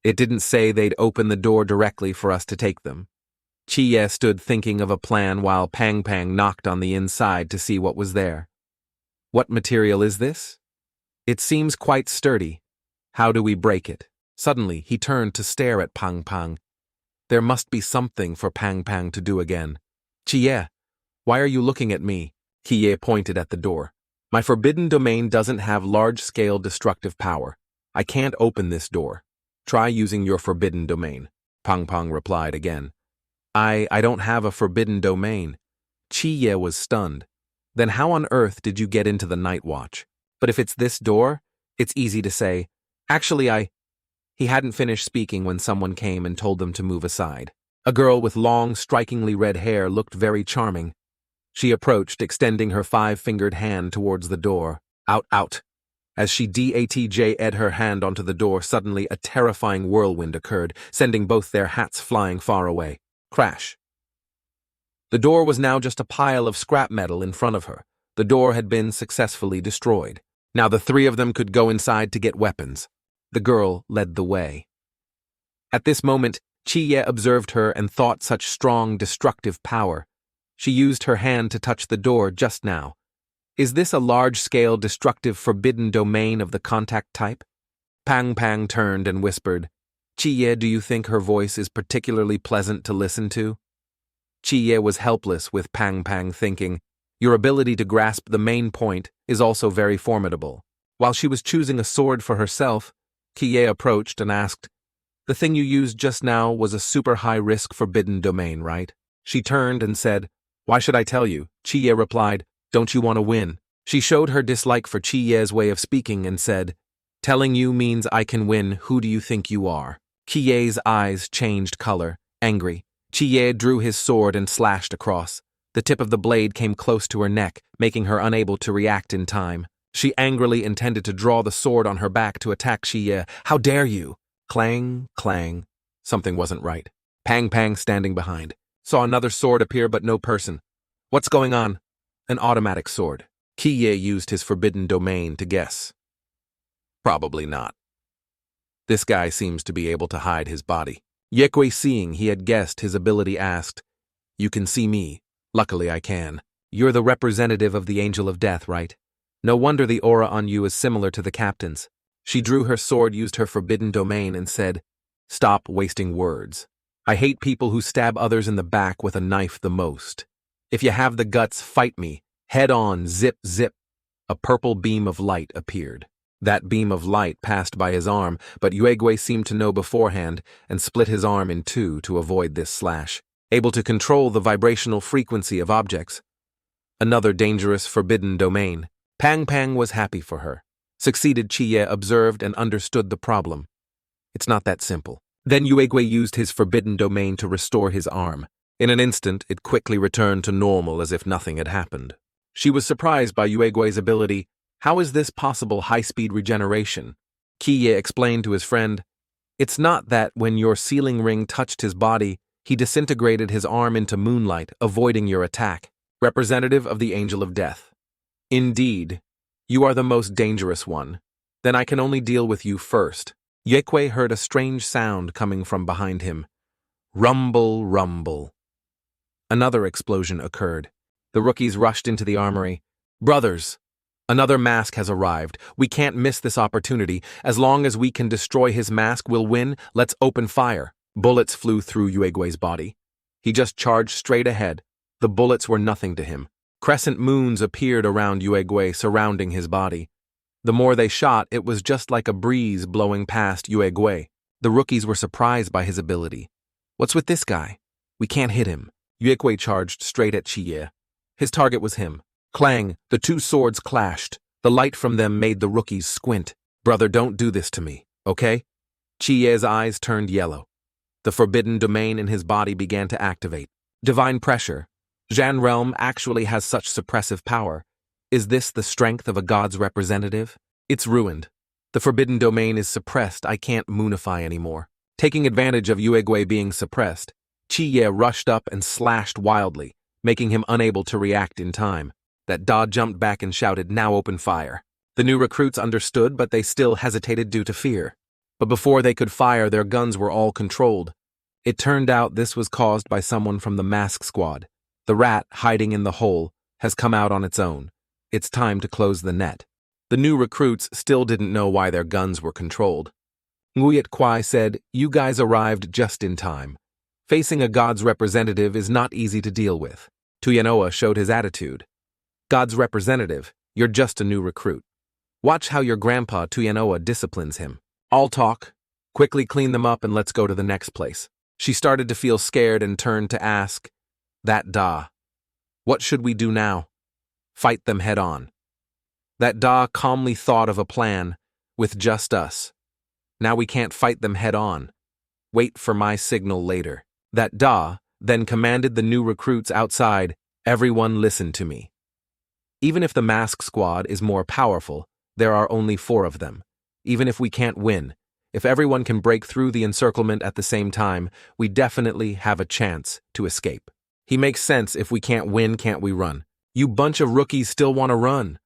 It didn't say they'd open the door directly for us to take them. Chi stood thinking of a plan while Pang Pang knocked on the inside to see what was there. What material is this? It seems quite sturdy. How do we break it? Suddenly, he turned to stare at Pang Pang. There must be something for Pang Pang to do again. Chi, why are you looking at me? Kie pointed at the door. My forbidden domain doesn't have large-scale destructive power. I can't open this door. Try using your forbidden domain. Pang Pang replied again. I don't have a forbidden domain. Chi was stunned. Then how on earth did you get into the night watch? But if it's this door, it's easy to say, actually He hadn't finished speaking when someone came and told them to move aside. A girl with long, strikingly red hair looked very charming. She approached, extending her 5-fingered hand towards the door. Out. As she datj'd her hand onto the door, suddenly a terrifying whirlwind occurred, sending both their hats flying far away. Crash. The door was now just a pile of scrap metal in front of her. The door had been successfully destroyed. Now the three of them could go inside to get weapons. The girl led the way. At this moment, Chi observed her and thought such strong, destructive power. She used her hand to touch the door just now. Is this a large-scale, destructive, forbidden domain of the contact type? Pang Pang turned and whispered, Chi, do you think her voice is particularly pleasant to listen to? Chi was helpless with Pang Pang thinking, your ability to grasp the main point is also very formidable. While she was choosing a sword for herself, Chi approached and asked, the thing you used just now was a super high-risk forbidden domain, right? She turned and said, why should I tell you? Chi replied, don't you want to win? She showed her dislike for Chi's way of speaking and said, telling you means I can win, who do you think you are? Chi's eyes changed color, angry. Chi drew his sword and slashed across. The tip of the blade came close to her neck, making her unable to react in time. She angrily intended to draw the sword on her back to attack Chi. How dare you? Clang, clang. Something wasn't right. Pang Pang, standing behind, saw another sword appear but no person. What's going on? An automatic sword. Chi used his forbidden domain to guess. Probably not. This guy seems to be able to hide his body. Yekwe, seeing he had guessed his ability, asked, you can see me. Luckily I can. You're the representative of the Angel of Death, right? No wonder the aura on you is similar to the captain's. She drew her sword, used her forbidden domain, and said, stop wasting words. I hate people who stab others in the back with a knife the most. If you have the guts, fight me. Head on, zip, zip. A purple beam of light appeared. That beam of light passed by his arm, but Yuegwe seemed to know beforehand and split his arm in two to avoid this slash, able to control the vibrational frequency of objects. Another dangerous forbidden domain. Pang Pang was happy for her. Succeeded. Chi observed and understood the problem. It's not that simple. Then Yuegwe used his forbidden domain to restore his arm. In an instant, it quickly returned to normal as if nothing had happened. She was surprised by Yuegwe's ability. How is this possible high-speed regeneration? Kiye explained to his friend, it's not that when your sealing ring touched his body, he disintegrated his arm into moonlight, avoiding your attack. Representative of the Angel of Death. Indeed, you are the most dangerous one. Then I can only deal with you first. Yekwe heard a strange sound coming from behind him. Rumble, rumble. Another explosion occurred. The rookies rushed into the armory. Brothers, another mask has arrived. We can't miss this opportunity. As long as we can destroy his mask, we'll win. Let's open fire. Bullets flew through Yuegwe's body. He just charged straight ahead. The bullets were nothing to him. Crescent moons appeared around Yuegwe, surrounding his body. The more they shot, it was just like a breeze blowing past Yuegwe. The rookies were surprised by his ability. What's with this guy? We can't hit him. Yuegwe charged straight at Chiye. His target was him. Clang, the two swords clashed. The light from them made the rookies squint. Brother, don't do this to me, okay? Chiye's eyes turned yellow. The forbidden domain in his body began to activate. Divine pressure. Zhan Realm actually has such suppressive power. Is this the strength of a god's representative? It's ruined. The forbidden domain is suppressed. I can't moonify anymore. Taking advantage of Yuegwe being suppressed, Chiye rushed up and slashed wildly, making him unable to react in time. That Da jumped back and shouted, now open fire. The new recruits understood, but they still hesitated due to fear. But before they could fire, their guns were all controlled. It turned out this was caused by someone from the mask squad. The rat, hiding in the hole, has come out on its own. It's time to close the net. The new recruits still didn't know why their guns were controlled. Nguyet Kwai said, you guys arrived just in time. Facing a god's representative is not easy to deal with. Tuyanoa showed his attitude. God's representative, you're just a new recruit. Watch how your grandpa Tuyanoa disciplines him. All talk, quickly clean them up and let's go to the next place. She started to feel scared and turned to ask, "That Da, what should we do now?" "Fight them head on." That Da calmly thought of a plan, "With just us. Now we can't fight them head on. Wait for my signal later." That Da then commanded the new recruits outside, "Everyone listen to me. Even if the mask squad is more powerful, there are only 4 of them. Even if we can't win, if everyone can break through the encirclement at the same time, we definitely have a chance to escape. He makes sense. If we can't win, can't we run? You bunch of rookies still want to run.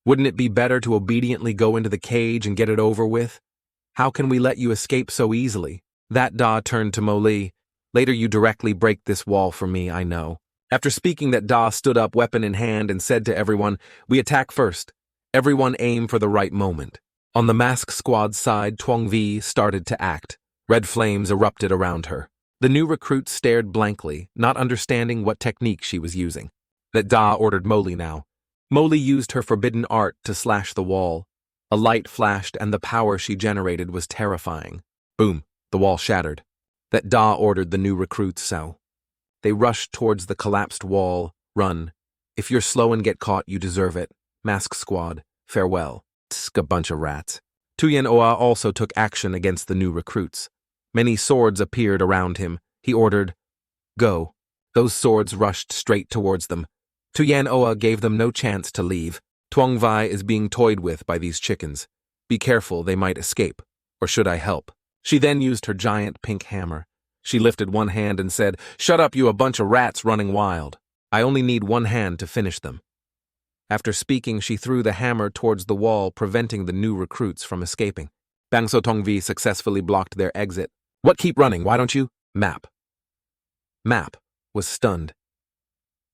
Wouldn't it be better to obediently go into the cage and get it over with? How can we let you escape so easily?" That Da turned to Mo Li. "Later you directly break this wall for me, I know." After speaking, that Da stood up, weapon in hand, and said to everyone, "We attack first. Everyone aim for the right moment." On the mask squad's side, Tuong Vi started to act. Red flames erupted around her. The new recruit stared blankly, not understanding what technique she was using. That Da ordered Mo Li now. Mo Li used her forbidden art to slash the wall. A light flashed, and the power she generated was terrifying. Boom, the wall shattered. That Da ordered the new recruits so. They rushed towards the collapsed wall. "Run. If you're slow and get caught, you deserve it. Mask squad, farewell." Tsk, a bunch of rats. Tuyen Oa also took action against the new recruits. Many swords appeared around him. He ordered, "Go." Those swords rushed straight towards them. Tuyen Oa gave them no chance to leave. "Tuong Vi is being toyed with by these chickens. Be careful, they might escape. Or should I help?" She then used her giant pink hammer. She lifted one hand and said, "Shut up, you a bunch of rats running wild. I only need one hand to finish them." After speaking, she threw the hammer towards the wall, preventing the new recruits from escaping. Bang So Tuong Vi successfully blocked their exit. "What, keep running, why don't you?" Map was stunned.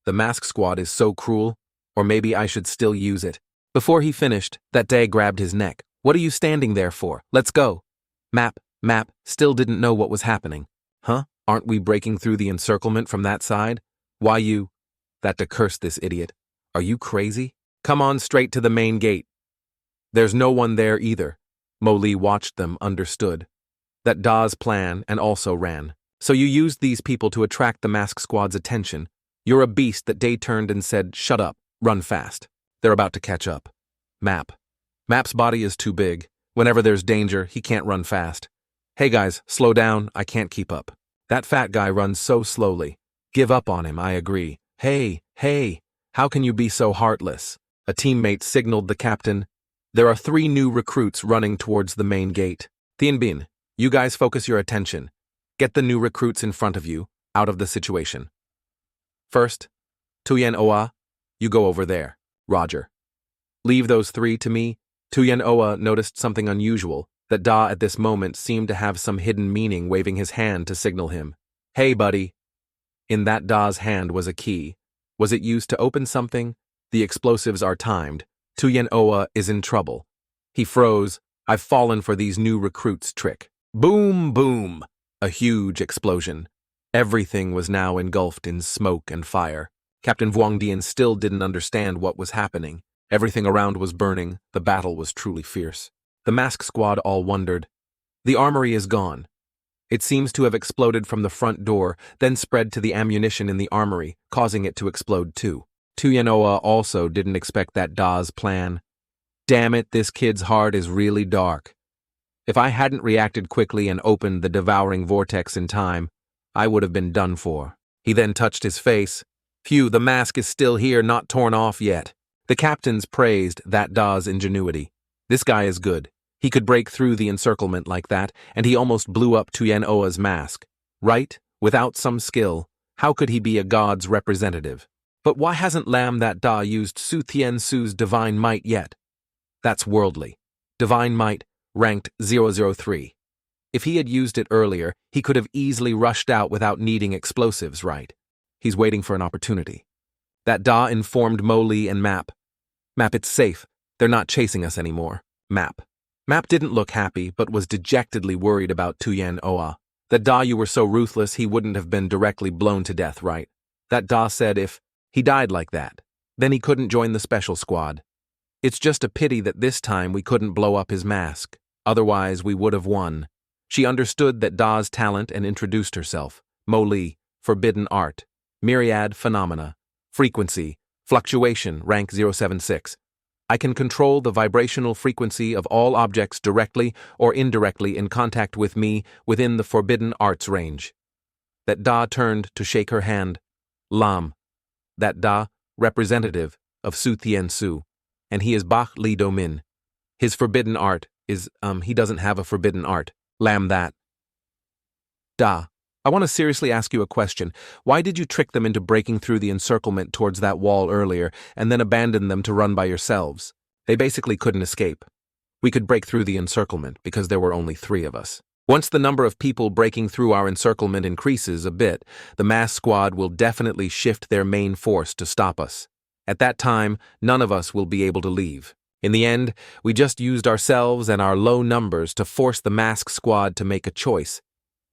The mask squad is so cruel, or maybe I should still use it. Before he finished, that Day grabbed his neck. "What are you standing there for? Let's go." Map still didn't know what was happening. "Huh? Aren't we breaking through the encirclement from that side? Why you?" That to curse this idiot. "Are you crazy? Come on straight to the main gate." "There's no one there either." Mo Li watched them, understood. That Da's plan, and also ran. "So you used these people to attract the mask squad's attention. You're a beast." That Day turned and said, "Shut up, run fast. They're about to catch up." Map's body is too big. Whenever there's danger, he can't run fast. "Hey guys, slow down, I can't keep up. That fat guy runs so slowly. Give up on him, I agree. Hey, how can you be so heartless?" A teammate signaled the captain. "There are 3 new recruits running towards the main gate. Thien Bin, you guys focus your attention. Get the new recruits in front of you, out of the situation. First, Tuyen Oa, you go over there. Roger. Leave those 3 to me." Tuyen Oa noticed something unusual. That Da at this moment seemed to have some hidden meaning, waving his hand to signal him. "Hey, buddy." In that Da's hand was a key. Was it used to open something? The explosives are timed. Tuyen Oa is in trouble. He froze. "I've fallen for these new recruits' trick." Boom, boom! A huge explosion. Everything was now engulfed in smoke and fire. Captain Vuong Dien still didn't understand what was happening. Everything around was burning. The battle was truly fierce. The mask squad all wondered. The armory is gone. It seems to have exploded from the front door, then spread to the ammunition in the armory, causing it to explode too. Tuyen Oa also didn't expect that Da's plan. Damn it, this kid's heart is really dark. If I hadn't reacted quickly and opened the devouring vortex in time, I would have been done for. He then touched his face. Phew, the mask is still here, not torn off yet. The captains praised that Da's ingenuity. This guy is good. He could break through the encirclement like that, and he almost blew up Tuyen Oa's mask. Right? Without some skill, how could he be a god's representative? But why hasn't Lam that Da used Su Tien Su's divine might yet? That's worldly. Divine might, ranked 003. If he had used it earlier, he could have easily rushed out without needing explosives, right? He's waiting for an opportunity. That Da informed Mo Li and Map. "Map, it's safe. They're not chasing us anymore." Map didn't look happy, but was dejectedly worried about Tuyen Oa. That Da, you were so ruthless he wouldn't have been directly blown to death, right? That Da said if he died like that, then he couldn't join the special squad. It's just a pity that this time we couldn't blow up his mask. Otherwise, we would have won. She understood that Da's talent and introduced herself. Mo Li, forbidden art, myriad phenomena, frequency, fluctuation, rank 076. I can control the vibrational frequency of all objects directly or indirectly in contact with me within the forbidden arts range. That Da turned to shake her hand. Lam. That Da, representative of Su Tien Su, and he is Bach Li Do Min. His forbidden art is, he doesn't have a forbidden art. Lam that. Da. I want to seriously ask you a question. Why did you trick them into breaking through the encirclement towards that wall earlier and then abandon them to run by yourselves? They basically couldn't escape. We could break through the encirclement because there were only 3 of us. Once the number of people breaking through our encirclement increases a bit, the mass squad will definitely shift their main force to stop us. At that time, none of us will be able to leave. In the end, we just used ourselves and our low numbers to force the mask squad to make a choice.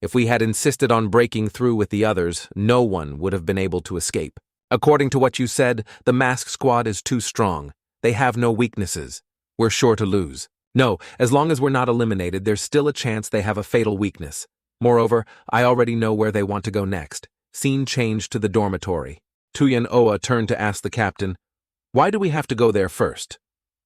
If we had insisted on breaking through with the others, no one would have been able to escape. According to what you said, the mask squad is too strong. They have no weaknesses. We're sure to lose. No, as long as we're not eliminated, there's still a chance they have a fatal weakness. Moreover, I already know where they want to go next. Scene changed to the dormitory. Tuyen Oa turned to ask the captain, "Why do we have to go there first?"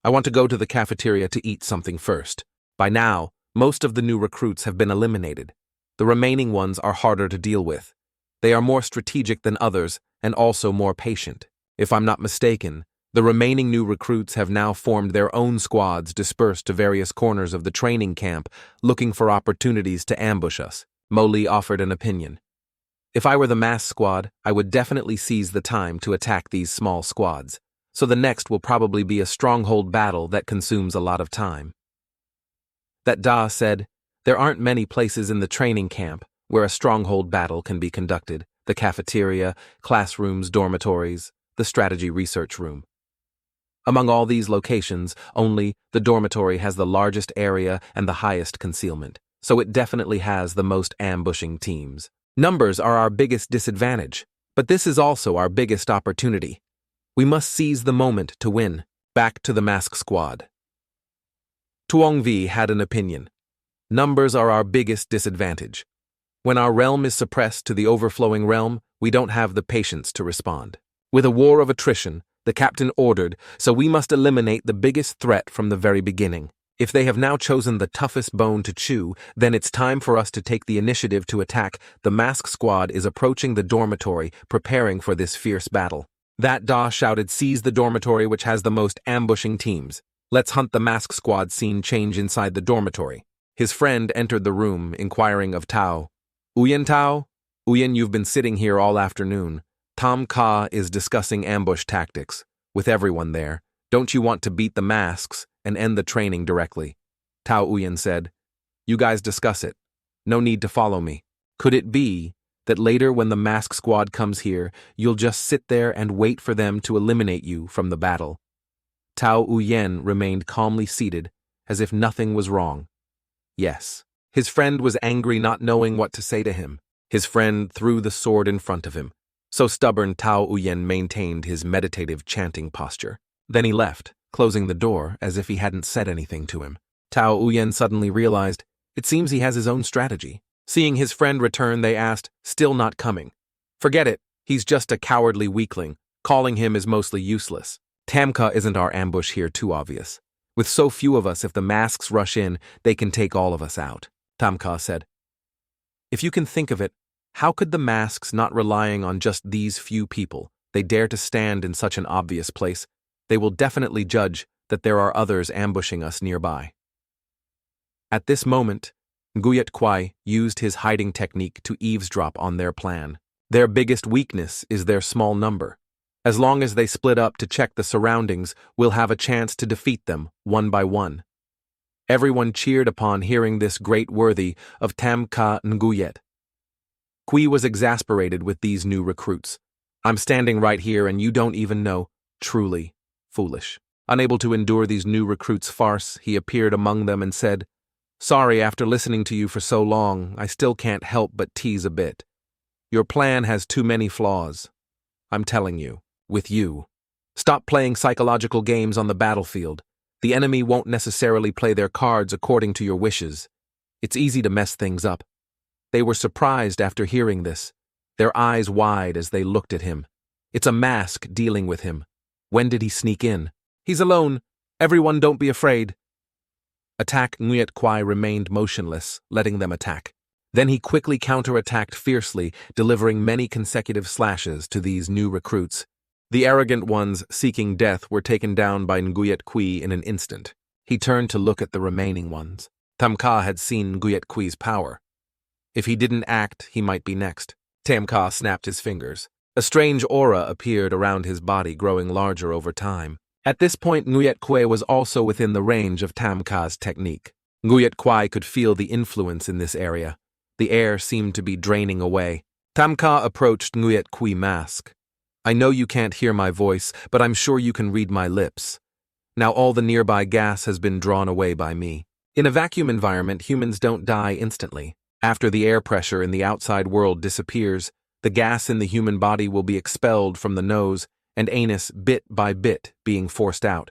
"I want to go to the cafeteria to eat something first." By now, most of the new recruits have been eliminated. The remaining ones are harder to deal with. They are more strategic than others and also more patient. If I'm not mistaken, the remaining new recruits have now formed their own squads dispersed to various corners of the training camp, looking for opportunities to ambush us. Mo Li offered an opinion. If I were the mass squad, I would definitely seize the time to attack these small squads. So the next will probably be a stronghold battle that consumes a lot of time. That Da said, "There aren't many places in the training camp where a stronghold battle can be conducted. The cafeteria, classrooms, dormitories, the strategy research room. Among all these locations, only the dormitory has the largest area and the highest concealment, so it definitely has the most ambushing teams. Numbers are our biggest disadvantage, but this is also our biggest opportunity. We must seize the moment to win." Back to the mask squad. Tuong Vi had an opinion. Numbers are our biggest disadvantage. When our realm is suppressed to the overflowing realm, we don't have the patience to respond. With a war of attrition, the captain ordered, so we must eliminate the biggest threat from the very beginning. If they have now chosen the toughest bone to chew, then it's time for us to take the initiative to attack. The mask squad is approaching the dormitory, preparing for this fierce battle. That Da shouted, "Seize the dormitory which has the most ambushing teams. Let's hunt the mask squad." Scene change inside the dormitory. His friend entered the room, inquiring of Tao. "Uyen Tao? Uyen, you've been sitting here all afternoon. Tom Ka is discussing ambush tactics with everyone there. Don't you want to beat the masks and end the training directly?" Tao Uyen said, "You guys discuss it. No need to follow me. Could it be that later when the mask squad comes here, you'll just sit there and wait for them to eliminate you from the battle?" Tao Uyen remained calmly seated, as if nothing was wrong. Yes. His friend was angry, not knowing what to say to him. His friend threw the sword in front of him. So stubborn, Tao Uyen maintained his meditative chanting posture. Then he left, closing the door as if he hadn't said anything to him. Tao Uyen suddenly realized, it seems he has his own strategy. Seeing his friend return, they asked, "Still not coming?" "Forget it, he's just a cowardly weakling. Calling him is mostly useless. Tamka isn't our ambush here too obvious. With so few of us, if the masks rush in, they can take all of us out," Tamka said. "If you can think of it, how could the masks, not relying on just these few people, they dare to stand in such an obvious place? They will definitely judge that there are others ambushing us nearby." At this moment, Nguyet Kwai used his hiding technique to eavesdrop on their plan. Their biggest weakness is their small number. As long as they split up to check the surroundings, we'll have a chance to defeat them one by one. Everyone cheered upon hearing this great worthy of Tam Ka Nguyet. Kui was exasperated with these new recruits. "I'm standing right here and you don't even know. Truly foolish." Unable to endure these new recruits' farce, he appeared among them and said, "Sorry, after listening to you for so long, I still can't help but tease a bit. Your plan has too many flaws. I'm telling you, with you. Stop playing psychological games on the battlefield. The enemy won't necessarily play their cards according to your wishes. It's easy to mess things up. They were surprised after hearing this, their eyes wide as they looked at him. It's a mask dealing with him. When did he sneak in? He's alone. Everyone don't be afraid. Attack Nguyet Kwai remained motionless, letting them attack. Then he quickly counterattacked fiercely, delivering many consecutive slashes to these new recruits. The arrogant ones seeking death were taken down by Nguyet Kwai in an instant. He turned to look at the remaining ones. Tam Ka had seen Nguyet Kwai's power. If he didn't act, he might be next. Tam Ka snapped his fingers. A strange aura appeared around his body, growing larger over time. At this point, Nguyet Kwai was also within the range of Tam Ka's technique. Nguyet Kwai could feel the influence in this area. The air seemed to be draining away. Tam Ka approached Nguyet Kwai's mask. I know you can't hear my voice, but I'm sure you can read my lips. Now all the nearby gas has been drawn away by me. In a vacuum environment, humans don't die instantly. After the air pressure in the outside world disappears, the gas in the human body will be expelled from the nose and anus bit by bit being forced out.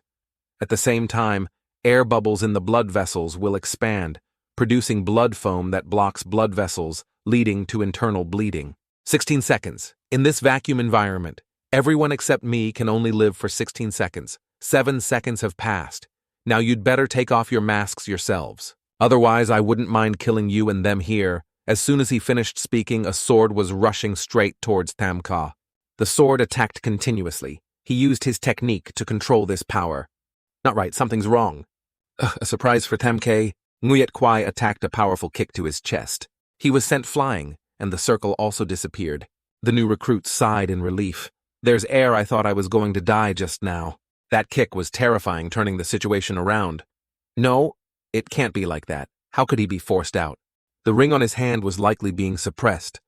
At the same time, air bubbles in the blood vessels will expand, producing blood foam that blocks blood vessels, leading to internal bleeding. 16 seconds. In this vacuum environment, everyone except me can only live for 16 seconds. 7 seconds have passed. Now you'd better take off your masks yourselves. Otherwise, I wouldn't mind killing you and them here. As soon as he finished speaking, a sword was rushing straight towards Tam Ka. The sword attacked continuously. He used his technique to control this power. Not right, something's wrong. A surprise for Tam Ka. Nguyet Kwai attacked a powerful kick to his chest. He was sent flying, and the circle also disappeared. The new recruit sighed in relief. There's air, I thought I was going to die just now. That kick was terrifying, turning the situation around. No, it can't be like that. How could he be forced out? The ring on his hand was likely being suppressed.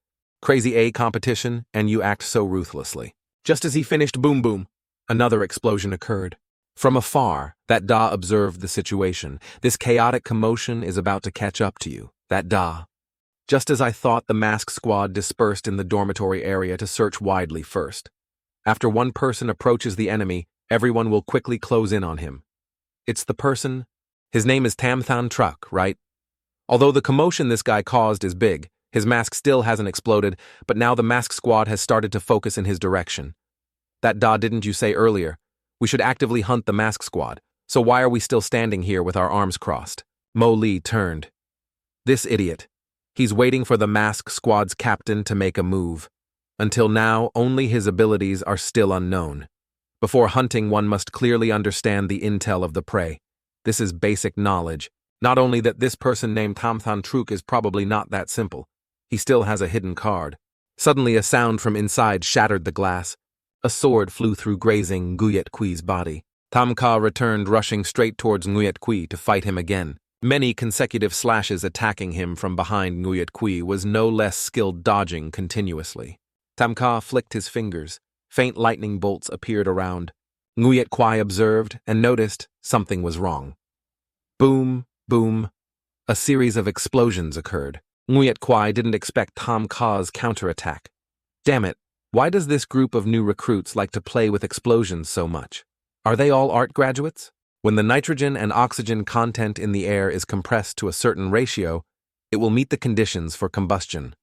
Crazy A competition, and you act so ruthlessly. Just as he finished, boom boom, another explosion occurred. From afar, that Da observed the situation. This chaotic commotion is about to catch up to you. That Da. Just as I thought, the mask squad dispersed in the dormitory area to search widely first. After one person approaches the enemy, everyone will quickly close in on him. It's the person. His name is Tam Than Truck, right? Although the commotion this guy caused is big, his mask still hasn't exploded, but now the mask squad has started to focus in his direction. That Da, didn't you say earlier? We should actively hunt the mask squad, so why are we still standing here with our arms crossed? Mo Lee turned. This idiot. He's waiting for the mask squad's captain to make a move. Until now, only his abilities are still unknown. Before hunting, one must clearly understand the intel of the prey. This is basic knowledge. Not only that this person named Tam Than Truc is probably not that simple. He still has a hidden card. Suddenly a sound from inside shattered the glass. A sword flew through grazing Nguyet Kwai's body. Tam Ka returned, rushing straight towards Nguyet Kwai to fight him again. Many consecutive slashes attacking him from behind Nguyet Kwai was no less skilled, dodging continuously. Tam Ka flicked his fingers. Faint lightning bolts appeared around. Nguyet Kwai observed and noticed something was wrong. Boom, boom. A series of explosions occurred. Nguyet Kwai didn't expect Tam Ka's counterattack. Damn it, why does this group of new recruits like to play with explosions so much? Are they all art graduates? When the nitrogen and oxygen content in the air is compressed to a certain ratio, it will meet the conditions for combustion.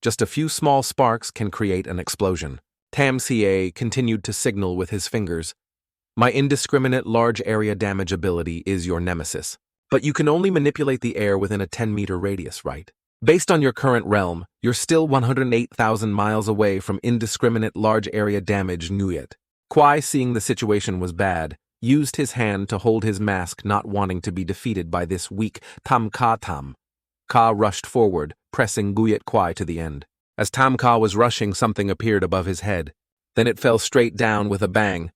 Just a few small sparks can create an explosion. Tam Ca continued to signal with his fingers. My indiscriminate large area damage ability is your nemesis. But you can only manipulate the air within a 10-meter radius, right? Based on your current realm, you're still 108,000 miles away from indiscriminate large area damage Nguyet. Kwai, seeing the situation was bad, used his hand to hold his mask, not wanting to be defeated by this weak Tam Ka Tam. Ka rushed forward, pressing Nguyet Kwai to the end. As Tam Ka was rushing, something appeared above his head. Then it fell straight down with a bang.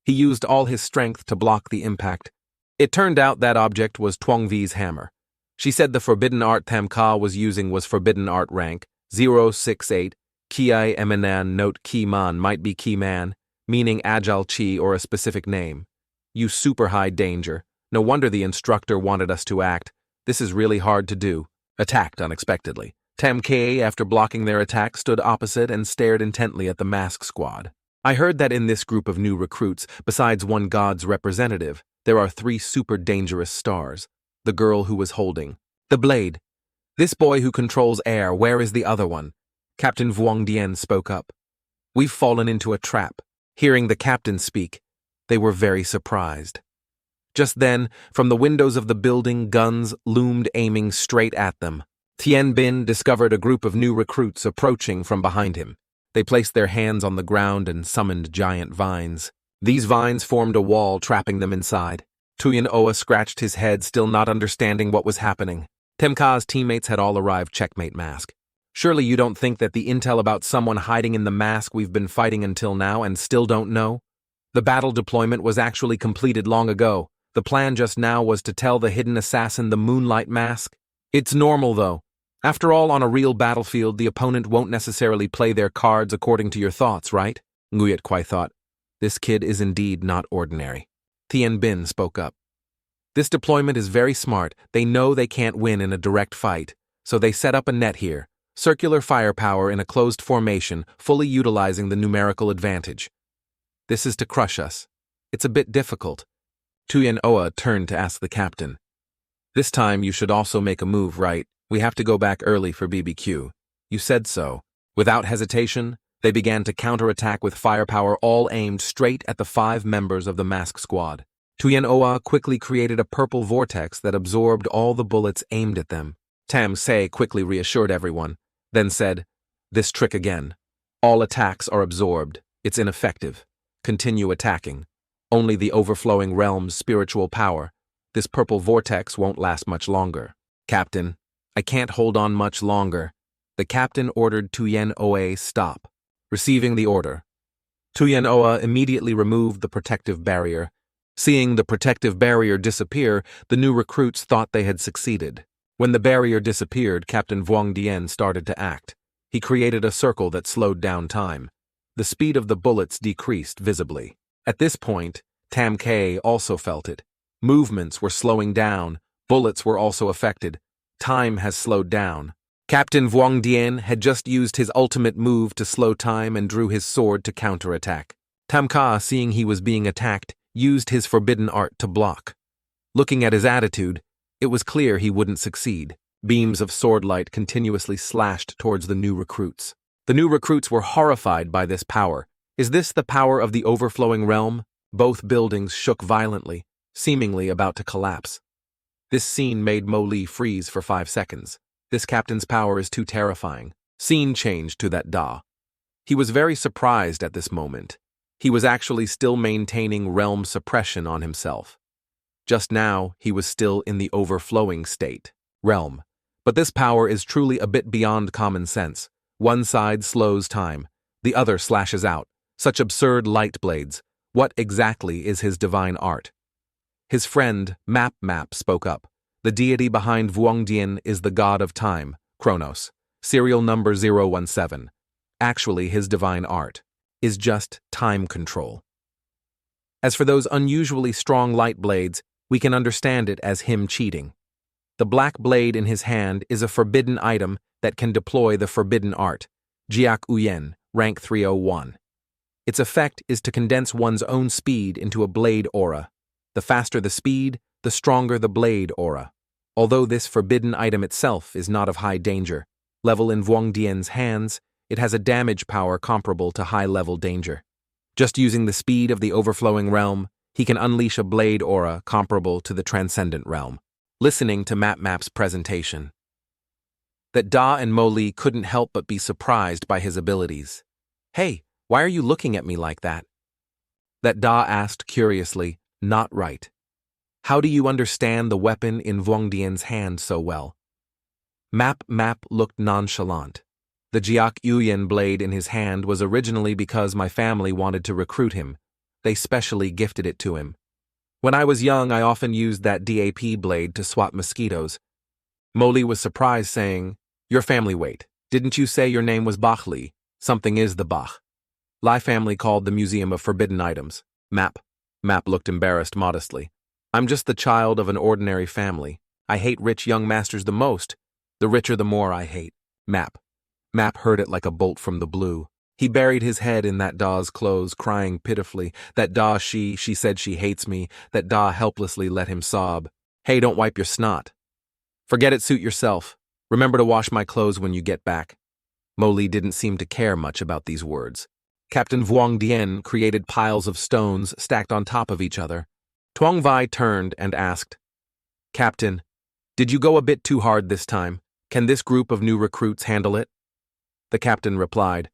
He used all his strength to block the impact. It turned out that object was Tuong V's hammer. She said the forbidden art Tam Ka was using was forbidden art rank 068. Kiai Emanan note Ki Man might be Ki Man, meaning agile chi or a specific name. You super high danger. No wonder the instructor wanted us to act. This is really hard to do. Attacked unexpectedly. Tam Ka, after blocking their attack, stood opposite and stared intently at the mask squad. I heard that in this group of new recruits, besides one god's representative, there are 3 super dangerous stars. The girl who was holding. The blade. This boy who controls air, where is the other one? Captain Vuong Dien spoke up. We've fallen into a trap. Hearing the captain speak, they were very surprised. Just then, from the windows of the building, guns loomed aiming straight at them. Tien Bin discovered a group of new recruits approaching from behind him. They placed their hands on the ground and summoned giant vines. These vines formed a wall, trapping them inside. Tuyen Oa scratched his head, still not understanding what was happening. Temka's teammates had all arrived. Checkmate mask. Surely you don't think that the intel about someone hiding in the mask we've been fighting until now and still don't know? The battle deployment was actually completed long ago. The plan just now was to tell the hidden assassin the moonlight mask. It's normal, though. After all, on a real battlefield, the opponent won't necessarily play their cards according to your thoughts, right? Nguyet Kwai thought. This kid is indeed not ordinary. Tien Bin spoke up. This deployment is very smart. They know they can't win in a direct fight, so they set up a net here. Circular firepower in a closed formation, fully utilizing the numerical advantage. This is to crush us. It's a bit difficult. Tuyen Oa turned to ask the captain. This time you should also make a move, right? We have to go back early for BBQ. You said so. Without hesitation, they began to counterattack with firepower, all aimed straight at the 5 members of the mask squad. Tuyen Oa quickly created a purple vortex that absorbed all the bullets aimed at them. Tam Se quickly reassured everyone, then said, "This trick again. All attacks are absorbed. It's ineffective. Continue attacking. Only the overflowing realm's spiritual power. This purple vortex won't last much longer. Captain, I can't hold on much longer." The captain ordered Tuyen Oa stop. Receiving the order, Tuyen Oa immediately removed the protective barrier. Seeing the protective barrier disappear, the new recruits thought they had succeeded. When the barrier disappeared, Captain Vuong Dien started to act. He created a circle that slowed down time. The speed of the bullets decreased visibly. At this point, Tam K also felt it. Movements were slowing down. Bullets were also affected. Time has slowed down. Captain Vuong Dien had just used his ultimate move to slow time and drew his sword to counterattack. Tam Ka, seeing he was being attacked, used his forbidden art to block. Looking at his attitude, it was clear he wouldn't succeed. Beams of sword light continuously slashed towards the new recruits. The new recruits were horrified by this power. Is this the power of the overflowing realm? Both buildings shook violently, seemingly about to collapse. This scene made Mo Li freeze for 5 seconds. This captain's power is too terrifying. Scene changed to that Da. He was very surprised at this moment. He was actually still maintaining realm suppression on himself. Just now, he was still in the overflowing state, realm. But this power is truly a bit beyond common sense. One side slows time, the other slashes out. Such absurd light blades. What exactly is his divine art? His friend, Map spoke up. The deity behind Vuong Dien is the god of time, Kronos, serial number 017. Actually, his divine art is just time control. As for those unusually strong light blades, we can understand it as him cheating. The black blade in his hand is a forbidden item that can deploy the forbidden art, Jiak Uyen, rank 301. Its effect is to condense one's own speed into a blade aura. The faster the speed, the stronger the blade aura. Although this forbidden item itself is not of high danger, level in Vuong Dien's hands, it has a damage power comparable to high-level danger. Just using the speed of the overflowing realm, he can unleash a blade aura comparable to the transcendent realm. Listening to Map's presentation, that Da and Mo Li couldn't help but be surprised by his abilities. "Hey, why are you looking at me like that?" That Da asked curiously, "Not right. How do you understand the weapon in Vuong Dien's hand so well?" Map looked nonchalant. The Jiak Uyen blade in his hand was originally because my family wanted to recruit him. They specially gifted it to him. When I was young, I often used that DAP blade to swat mosquitoes. Mo Li was surprised, saying, "Your family, wait. Didn't you say your name was Bach Li? Something is the Bach." Lai family called the Museum of Forbidden Items. Map looked embarrassed modestly. "I'm just the child of an ordinary family. I hate rich young masters the most. The richer the more I hate." Map heard it like a bolt from the blue. He buried his head in that Da's clothes, crying pitifully. That Da, she said she hates me. That Da helplessly let him sob. "Hey, don't wipe your snot." Forget it, suit yourself. Remember to wash my clothes when you get back. Mo Li didn't seem to care much about these words. Captain Vuong Dien created piles of stones stacked on top of each other. Tuong Vai turned and asked, Captain, did you go a bit too hard this time? Can this group of new recruits handle it? The captain replied,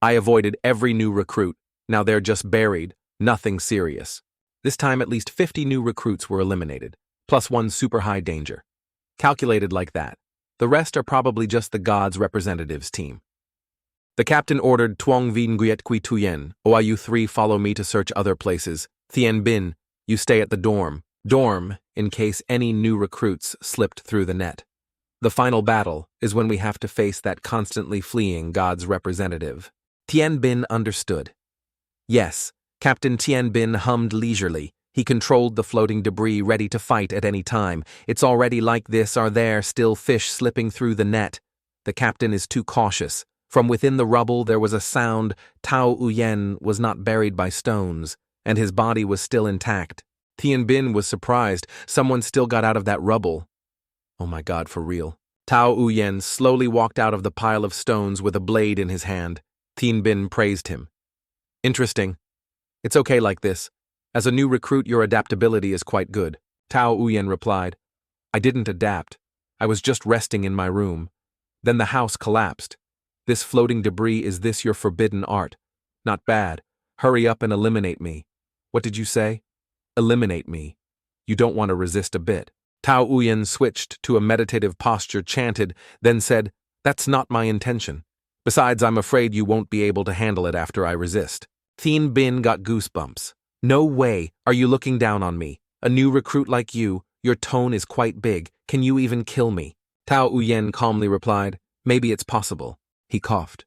I avoided every new recruit. Now they're just buried, nothing serious. This time at least 50 new recruits were eliminated, plus one super high danger. Calculated like that. The rest are probably just the gods' representatives team. The captain ordered Tuong Vien Nguyet Kui Tuyen, you three follow me to search other places. Thien Bin, you stay at the dorm, in case any new recruits slipped through the net. The final battle is when we have to face that constantly fleeing god's representative. Tien Bin understood. Yes, Captain Tien Bin hummed leisurely. He controlled the floating debris, ready to fight at any time. It's already like this, are there still fish slipping through the net? The captain is too cautious. From within the rubble there was a sound. Tao Uyen was not buried by stones, and his body was still intact. Tien Bin was surprised. Someone still got out of that rubble. Oh my God, for real. Tao Uyen slowly walked out of the pile of stones with a blade in his hand. Tien Bin praised him. Interesting. It's okay like this. As a new recruit, your adaptability is quite good. Tao Uyen replied. I didn't adapt. I was just resting in my room. Then the house collapsed. This floating debris, is this your forbidden art? Not bad. Hurry up and eliminate me. What did you say? Eliminate me. You don't want to resist a bit. Tao Uyen switched to a meditative posture, chanted, then said, That's not my intention. Besides, I'm afraid you won't be able to handle it after I resist. Thien Bin got goosebumps. No way, are you looking down on me? A new recruit like you, your tone is quite big. Can you even kill me? Tao Uyen calmly replied, Maybe it's possible. He coughed.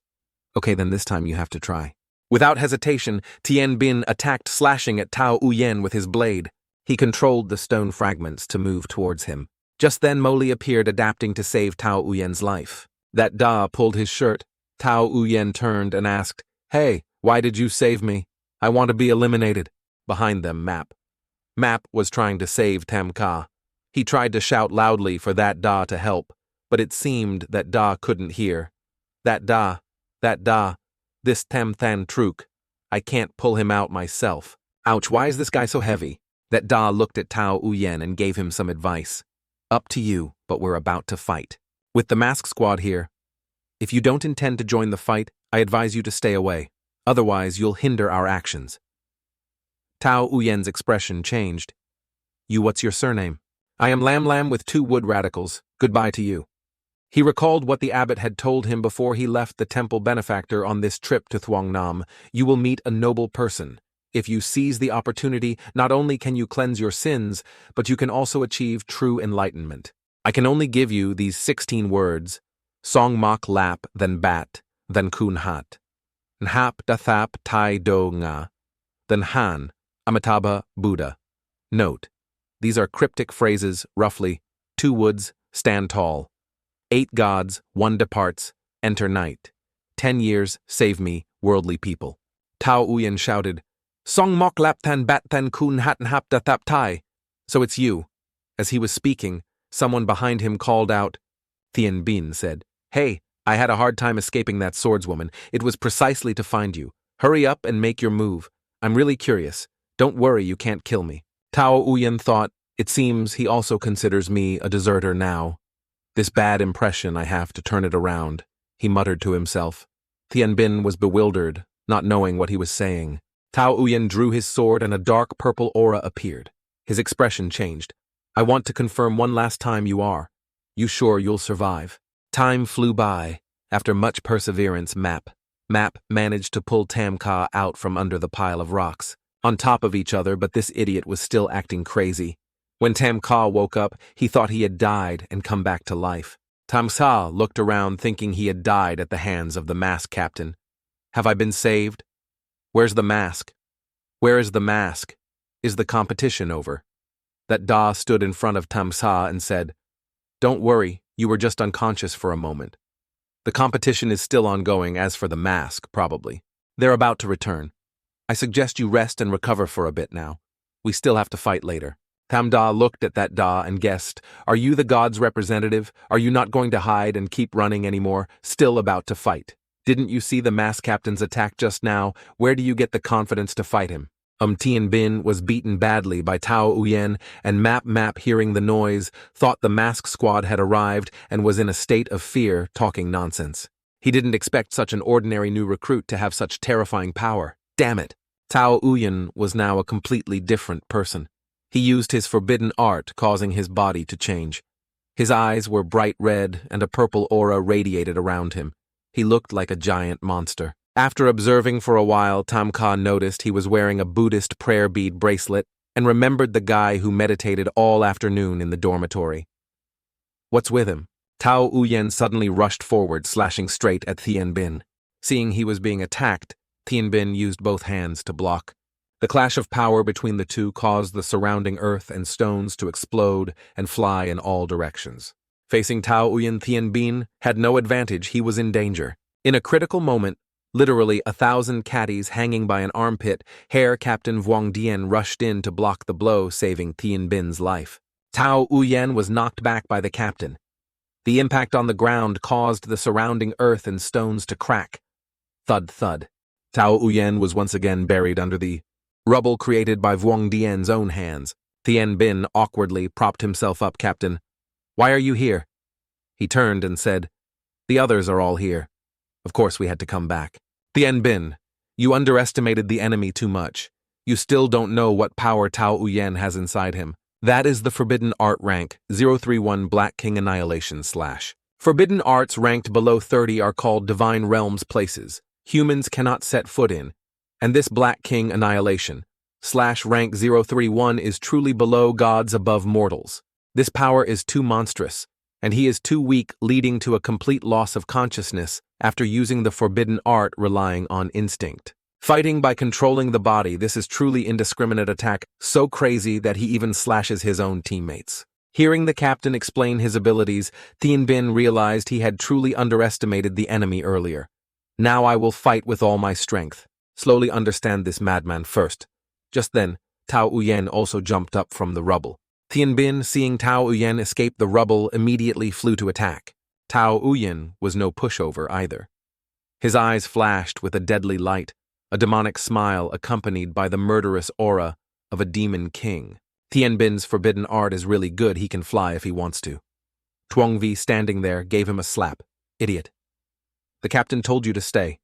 Okay, then this time you have to try. Without hesitation, Tien Bin attacked, slashing at Tao Uyen with his blade. He controlled the stone fragments to move towards him. Just then Mo Li appeared, adapting to save Tao Uyen's life. That Da pulled his shirt. Tao Uyen turned and asked, Hey, why did you save me? I want to be eliminated. Behind them, Map. Map was trying to save Tam Ka. He tried to shout loudly for that Da to help, but it seemed that Da couldn't hear. That Da, this Tam Than Truk. I can't pull him out myself. Ouch, why is this guy so heavy? That Da looked at Tao Uyen and gave him some advice. Up to you, but we're about to fight. With the mask squad here. If you don't intend to join the fight, I advise you to stay away. Otherwise, you'll hinder our actions. Tao Uyen's expression changed. You, what's your surname? I am Lam Lam with 2 wood radicals. Goodbye to you. He recalled what the abbot had told him before he left the temple benefactor on this trip to Thuong Nam. You will meet a noble person. If you seize the opportunity, not only can you cleanse your sins, but you can also achieve true enlightenment. I can only give you these 16 words. Song Mok Lap, then Bat, then Kun Hat. Nhap Dathap Tai Do Nga, then Han, Amitabha Buddha. Note, these are cryptic phrases, roughly, 2 woods, stand tall. 8 gods, 1 departs, enter night. 10 years, save me, worldly people. Tao Uyen shouted, Song Mok Lap Tan Bat Tan Kun Hat Nhap Dathap Tai. So it's you. As he was speaking, someone behind him called out. Thien Bin said, Hey, I had a hard time escaping that swordswoman. It was precisely to find you. Hurry up and make your move. I'm really curious. Don't worry, you can't kill me. Tao Uyen thought, it seems he also considers me a deserter now. This bad impression, I have to turn it around, he muttered to himself. Thien Bin was bewildered, not knowing what he was saying. Tao Uyen drew his sword and a dark purple aura appeared. His expression changed. I want to confirm one last time you are. You sure you'll survive? Time flew by. After much perseverance, Map managed to pull Tam Ka out from under the pile of rocks, on top of each other, but this idiot was still acting crazy. When Tam Ka woke up, he thought he had died and come back to life. Tam Ka looked around thinking he had died at the hands of the mask captain. Have I been saved? Where's the mask? Where is the mask? Is the competition over? That Da stood in front of Tam Ka and said, Don't worry, you were just unconscious for a moment. The competition is still ongoing, as for the mask, probably. They're about to return. I suggest you rest and recover for a bit now. We still have to fight later. Tham Da looked at that Da and guessed, "Are you the god's representative? Are you not going to hide and keep running anymore, still about to fight? Didn't you see the masked captain's attack just now? Where do you get the confidence to fight him?" Tien Bin was beaten badly by Tao Uyen, and Map, hearing the noise, thought the mask squad had arrived and was in a state of fear, talking nonsense. He didn't expect such an ordinary new recruit to have such terrifying power. Damn it! Tao Uyen was now a completely different person. He used his forbidden art, causing his body to change. His eyes were bright red, and a purple aura radiated around him. He looked like a giant monster. After observing for a while, Tam Ka noticed he was wearing a Buddhist prayer bead bracelet and remembered the guy who meditated all afternoon in the dormitory. "What's with him?" Tao Uyen suddenly rushed forward, slashing straight at Thien Bin. Seeing he was being attacked, Thien Bin used both hands to block. The clash of power between the two caused the surrounding earth and stones to explode and fly in all directions. Facing Tao Uyen, Thien Bin had no advantage. He was in danger. In a critical moment, literally 1,000 caddies hanging by an armpit, Herr Captain Vuong Dien rushed in to block the blow, saving Thien Bin's life. Tao Uyen was knocked back by the captain. The impact on the ground caused the surrounding earth and stones to crack. Thud, thud. Tao Uyen was once again buried under the rubble created by Vuong Dien's own hands. Thien Bin awkwardly propped himself up. "Captain, why are you here?" He turned and said, "The others are all here. Of course we had to come back." "Thien Bin, you underestimated the enemy too much. You still don't know what power Tao Uyen has inside him. That is the Forbidden Art rank, 031 Black King Annihilation / Forbidden Arts ranked below 30 are called Divine Realms places. Humans cannot set foot in. And this Black King Annihilation / rank 031 is truly below gods above mortals. This power is too monstrous, and he is too weak, leading to a complete loss of consciousness after using the Forbidden Art relying on instinct. Fighting by controlling the body, this is truly indiscriminate attack, so crazy that he even slashes his own teammates." Hearing the captain explain his abilities, Thien Bin realized he had truly underestimated the enemy earlier. "Now I will fight with all my strength. Slowly understand this madman first." Just then, Tao Uyen also jumped up from the rubble. Thien Bin, seeing Tao Uyen escape the rubble, immediately flew to attack. Tao Uyen was no pushover either. His eyes flashed with a deadly light, a demonic smile accompanied by the murderous aura of a demon king. Thien Bin's forbidden art is really good. He can fly if he wants to. Tuong Vi, standing there, gave him a slap. "Idiot. The captain told you to stay.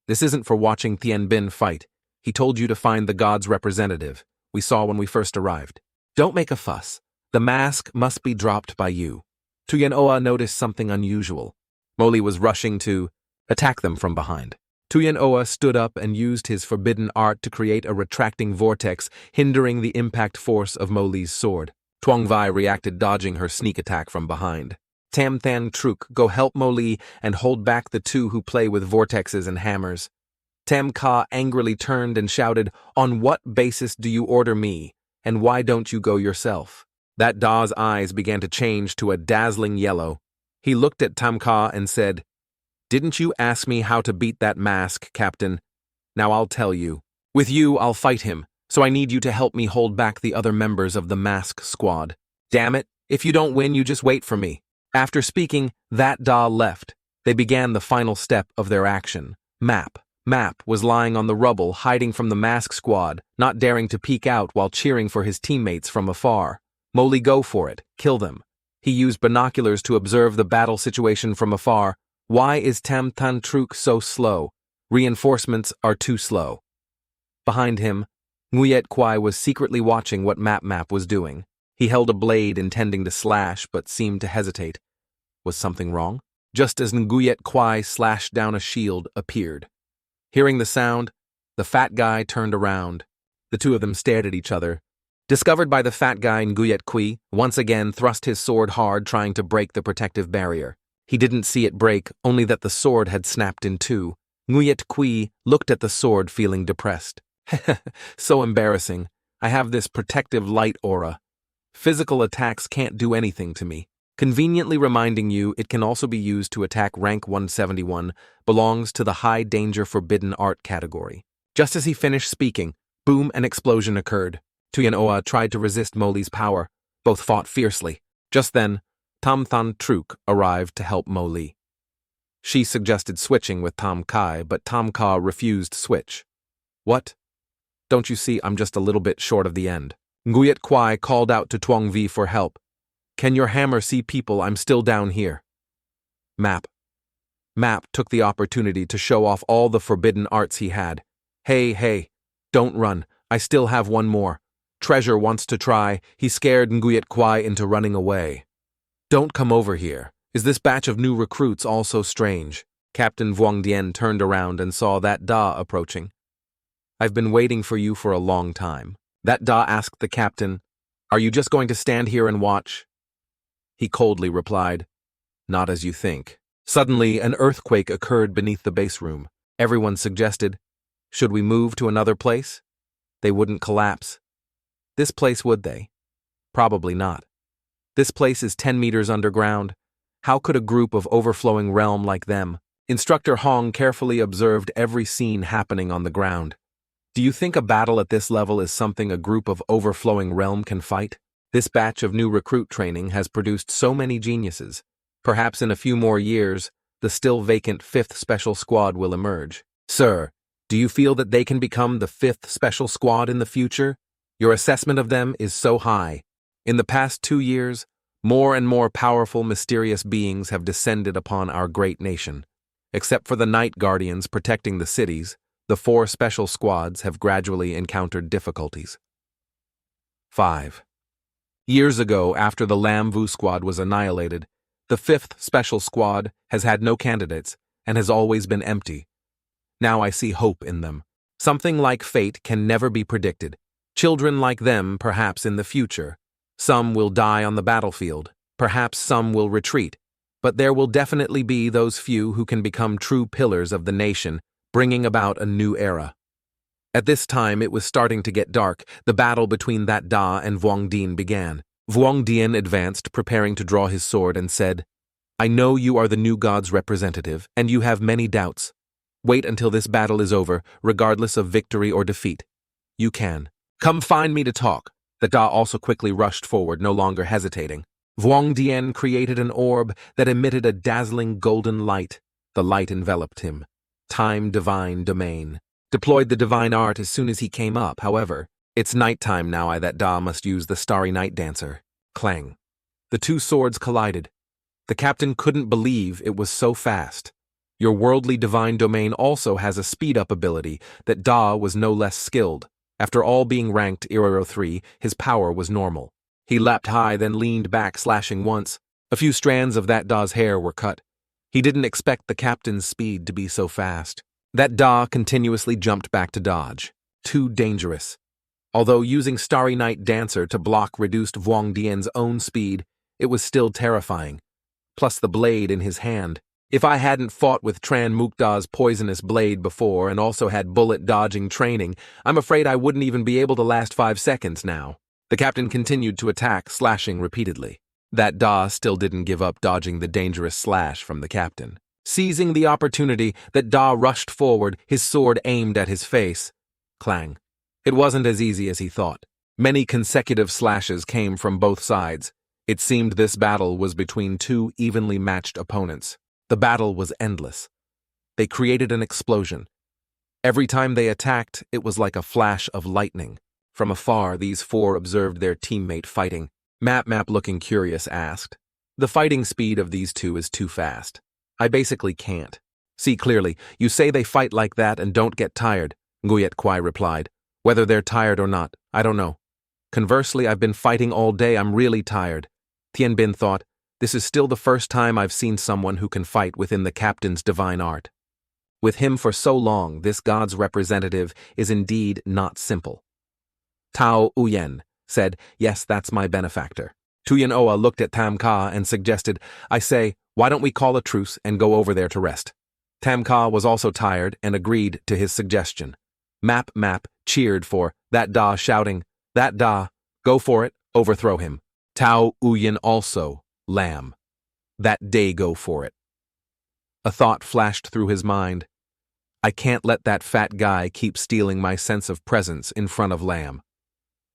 This isn't for watching Thien Bin fight. He told you to find the god's representative we saw when we first arrived. Don't make a fuss. The mask must be dropped by you." Tuyen Oa noticed something unusual. Moli was rushing to attack them from behind. Tuyen Oa stood up and used his forbidden art to create a retracting vortex, hindering the impact force of Moli's sword. Tuong Vi reacted, dodging her sneak attack from behind. Tam Than Truk, go help Moli and hold back the two who play with vortexes and hammers. Tam Ka angrily turned and shouted, "On what basis do you order me, and why don't you go yourself?" That Da's eyes began to change to a dazzling yellow. He looked at Tam Ka and said, "Didn't you ask me how to beat that mask, Captain? Now I'll tell you. With you, I'll fight him, so I need you to help me hold back the other members of the mask squad. Damn it, if you don't win, you just wait for me." After speaking, that Da left. They began the final step of their action. Map was lying on the rubble, hiding from the mask squad, not daring to peek out while cheering for his teammates from afar. Moli, go for it. Kill them. He used binoculars to observe the battle situation from afar. Why is Tam Than Truk so slow? Reinforcements are too slow. Behind him, Nguyet Kwai was secretly watching what Map was doing. He held a blade intending to slash, but seemed to hesitate. Was something wrong? Just as Nguyet Kwai slashed down, a shield appeared. Hearing the sound, the fat guy turned around. The two of them stared at each other. Discovered by the fat guy, Nguyet Kwai once again thrust his sword hard, trying to break the protective barrier. He didn't see it break, only that the sword had snapped in two. Nguyet Kwai looked at the sword, feeling depressed. So embarrassing. I have this protective light aura. Physical attacks can't do anything to me. Conveniently reminding you, it can also be used to attack rank 171, belongs to the high danger forbidden art category. Just as he finished speaking, boom, an explosion occurred. Tuyen Oa tried to resist Moli's power. Both fought fiercely. Just then, Tam Than Truk arrived to help Moli. She suggested switching with Tam Kai, but Tam Ka refused switch. What? Don't you see I'm just a little bit short of the end? Nguyet Kwai called out to Tuong Vi for help. Can your hammer see people? I'm still down here. Map took the opportunity to show off all the forbidden arts he had. Hey, don't run. I still have one more. Treasure wants to try. He scared Nguyet Kwai into running away. Don't come over here. Is this batch of new recruits all so strange? Captain Vuong Dien turned around and saw that Da approaching. I've been waiting for you for a long time. That Da asked the captain, Are you just going to stand here and watch? He coldly replied, Not as you think. Suddenly, an earthquake occurred beneath the base room. Everyone suggested, Should we move to another place? They wouldn't collapse. This place would they? Probably not. This place is 10 meters underground. How could a group of overflowing realm like them? Instructor Hong carefully observed every scene happening on the ground. Do you think a battle at this level is something a group of overflowing realm can fight? This batch of new recruit training has produced so many geniuses. Perhaps in a few more years, the still vacant 5th Special Squad will emerge. Sir, do you feel that they can become the 5th Special Squad in the future? Your assessment of them is so high. In the past 2 years, more and more powerful, mysterious beings have descended upon our great nation. Except for the Night Guardians protecting the cities, the 4 special squads have gradually encountered difficulties. 5. Years ago, after the Lam Vu squad was annihilated, the 5th Special Squad has had no candidates and has always been empty. Now I see hope in them. Something like fate can never be predicted. Children like them, perhaps in the future. Some will die on the battlefield, perhaps some will retreat, but there will definitely be those few who can become true pillars of the nation, bringing about a new era. At this time it was starting to get dark. The battle between that Da and Vuong Dien began. Vuong Dien advanced, preparing to draw his sword, and said, I know you are the new god's representative, and you have many doubts. Wait until this battle is over, regardless of victory or defeat. You can. Come find me to talk. The Da also quickly rushed forward, no longer hesitating. Vuong Dien created an orb that emitted a dazzling golden light. The light enveloped him. Time divine domain. Deployed the divine art as soon as he came up, however. It's nighttime now, that Da must use the starry night dancer. Clang. The 2 swords collided. The captain couldn't believe it was so fast. Your worldly divine domain also has a speed-up ability that Da was no less skilled. After all being ranked Enro 3, his power was normal. He leapt high, then leaned back, slashing once. A few strands of that Da's hair were cut. He didn't expect the captain's speed to be so fast. That Da continuously jumped back to dodge. Too dangerous. Although using Starry Night Dancer to block reduced Vuong Dien's own speed, it was still terrifying. Plus the blade in his hand. If I hadn't fought with Tran Mukda's poisonous blade before and also had bullet dodging training, I'm afraid I wouldn't even be able to last 5 seconds now. The captain continued to attack, slashing repeatedly. That Da still didn't give up dodging the dangerous slash from the captain. Seizing the opportunity, that Da rushed forward, his sword aimed at his face. Clang. It wasn't as easy as he thought. Many consecutive slashes came from both sides. It seemed this battle was between 2 evenly matched opponents. The battle was endless. They created an explosion. Every time they attacked, it was like a flash of lightning. From afar, these 4 observed their teammate fighting. Map, looking curious, asked, The fighting speed of these 2 is too fast. I basically can't. See clearly, you say they fight like that and don't get tired, Nguyet Kwai replied. Whether they're tired or not, I don't know. Conversely, I've been fighting all day, I'm really tired. Tien Bin thought, This is still the first time I've seen someone who can fight within the captain's divine art. With him for so long, this god's representative is indeed not simple. Tao Uyen said, Yes, that's my benefactor. Tuyen Oa looked at Tam Ka and suggested, I say, why don't we call a truce and go over there to rest? Tam Ka was also tired and agreed to his suggestion. Map cheered for that Da, shouting, That Da, go for it, overthrow him. Tao Uyen also, Lam. That day go for it. A thought flashed through his mind. I can't let that fat guy keep stealing my sense of presence in front of Lam.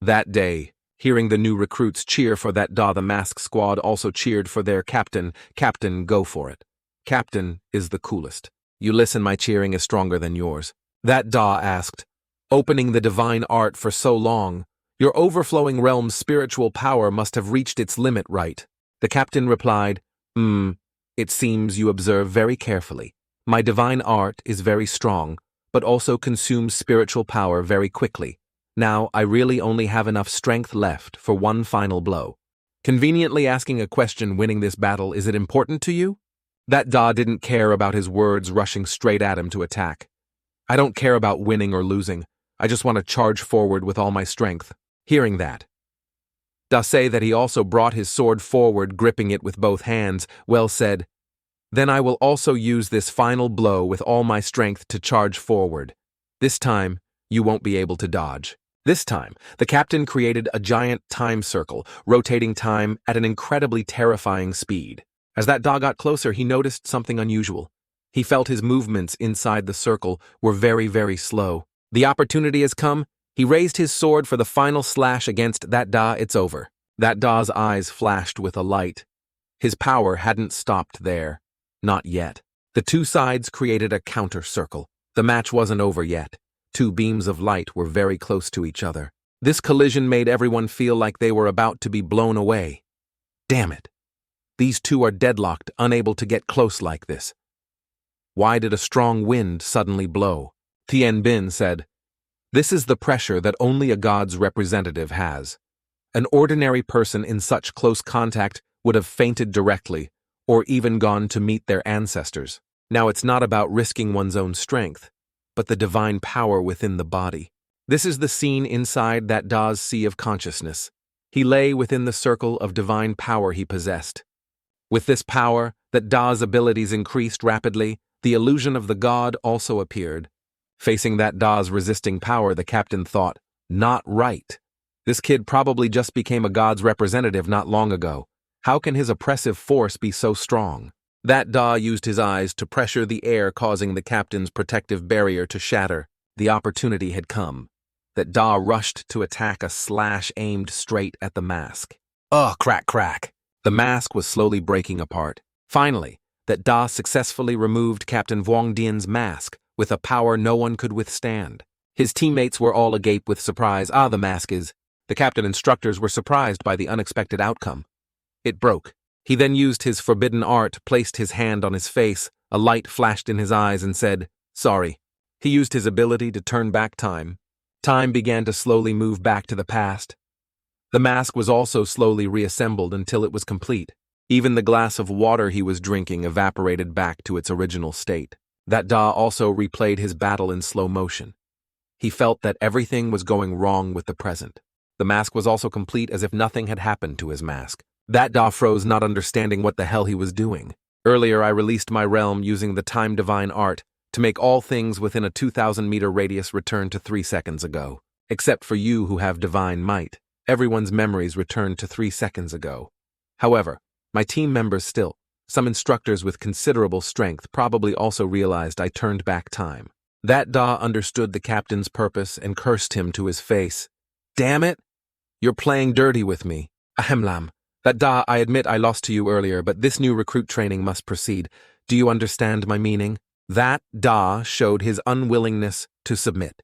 That day, hearing the new recruits cheer for that Da, the mask squad also cheered for their captain. Captain, go for it. Captain is the coolest. You listen, my cheering is stronger than yours. That Da asked, opening the divine art for so long, your overflowing realm's spiritual power must have reached its limit, right? The captain replied, it seems you observe very carefully. My divine art is very strong, but also consumes spiritual power very quickly. Now, I really only have enough strength left for one final blow. Conveniently asking a question winning this battle, is it important to you? That Da didn't care about his words rushing straight at him to attack. I don't care about winning or losing. I just want to charge forward with all my strength. Hearing that, Da say that he also brought his sword forward, gripping it with both hands. Well said. Then I will also use this final blow with all my strength to charge forward. This time, you won't be able to dodge. This time, the captain created a giant time circle, rotating time at an incredibly terrifying speed. As that Da got closer, he noticed something unusual. He felt his movements inside the circle were very, very slow. The opportunity has come. He raised his sword for the final slash against that Da. It's over. That Da's eyes flashed with a light. His power hadn't stopped there. Not yet. The two sides created a counter circle. The match wasn't over yet. Two beams of light were very close to each other. This collision made everyone feel like they were about to be blown away. Damn it. These two are deadlocked, unable to get close like this. Why did a strong wind suddenly blow? Tien Bin said, this is the pressure that only a god's representative has. An ordinary person in such close contact would have fainted directly, or even gone to meet their ancestors. Now it's not about risking one's own strength, but the divine power within the body. This is the scene inside that Da's sea of consciousness. He lay within the circle of divine power he possessed. With this power, that Da's abilities increased rapidly, the illusion of the god also appeared. Facing that Da's resisting power, the captain thought, not right. This kid probably just became a god's representative not long ago. How can his oppressive force be so strong? That Da used his eyes to pressure the air, causing the captain's protective barrier to shatter. The opportunity had come. That Da rushed to attack a slash aimed straight at the mask. Crack, crack. The mask was slowly breaking apart. Finally, that Da successfully removed Captain Vuong Dian's mask with a power no one could withstand. His teammates were all agape with surprise. The mask is. The captain instructors were surprised by the unexpected outcome. It broke. He then used his forbidden art, placed his hand on his face, a light flashed in his eyes and said, sorry. He used his ability to turn back time. Time began to slowly move back to the past. The mask was also slowly reassembled until it was complete. Even the glass of water he was drinking evaporated back to its original state. That Da also replayed his battle in slow motion. He felt that everything was going wrong with the present. The mask was also complete, as if nothing had happened to his mask. That Da froze, not understanding what the hell he was doing. Earlier, I released my realm using the time divine art to make all things within a 2,000-meter radius return to 3 seconds ago. Except for you who have divine might. Everyone's memories returned to 3 seconds ago. However, my team members still, some instructors with considerable strength, probably also realized I turned back time. That Da understood the captain's purpose and cursed him to his face. Damn it! You're playing dirty with me. Ahemlam. That Da, I admit I lost to you earlier, but this new recruit training must proceed. Do you understand my meaning? That Da showed his unwillingness to submit.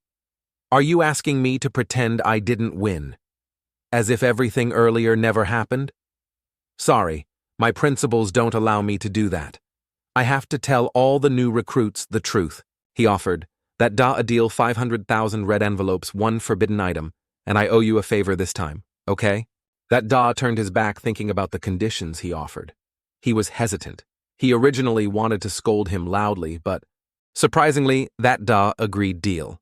Are you asking me to pretend I didn't win? As if everything earlier never happened? Sorry, my principles don't allow me to do that. I have to tell all the new recruits the truth. He offered. That Da a deal 500,000 red envelopes, one forbidden item, and I owe you a favor this time, okay? That Da turned his back thinking about the conditions he offered. He was hesitant. He originally wanted to scold him loudly, but surprisingly, that Da agreed deal.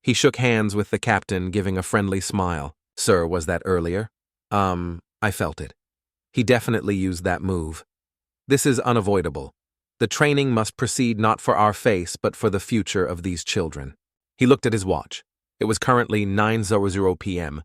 He shook hands with the captain, giving a friendly smile. Sir, was that earlier? I felt it. He definitely used that move. This is unavoidable. The training must proceed not for our face, but for the future of these children. He looked at his watch. It was currently 9:00 p.m.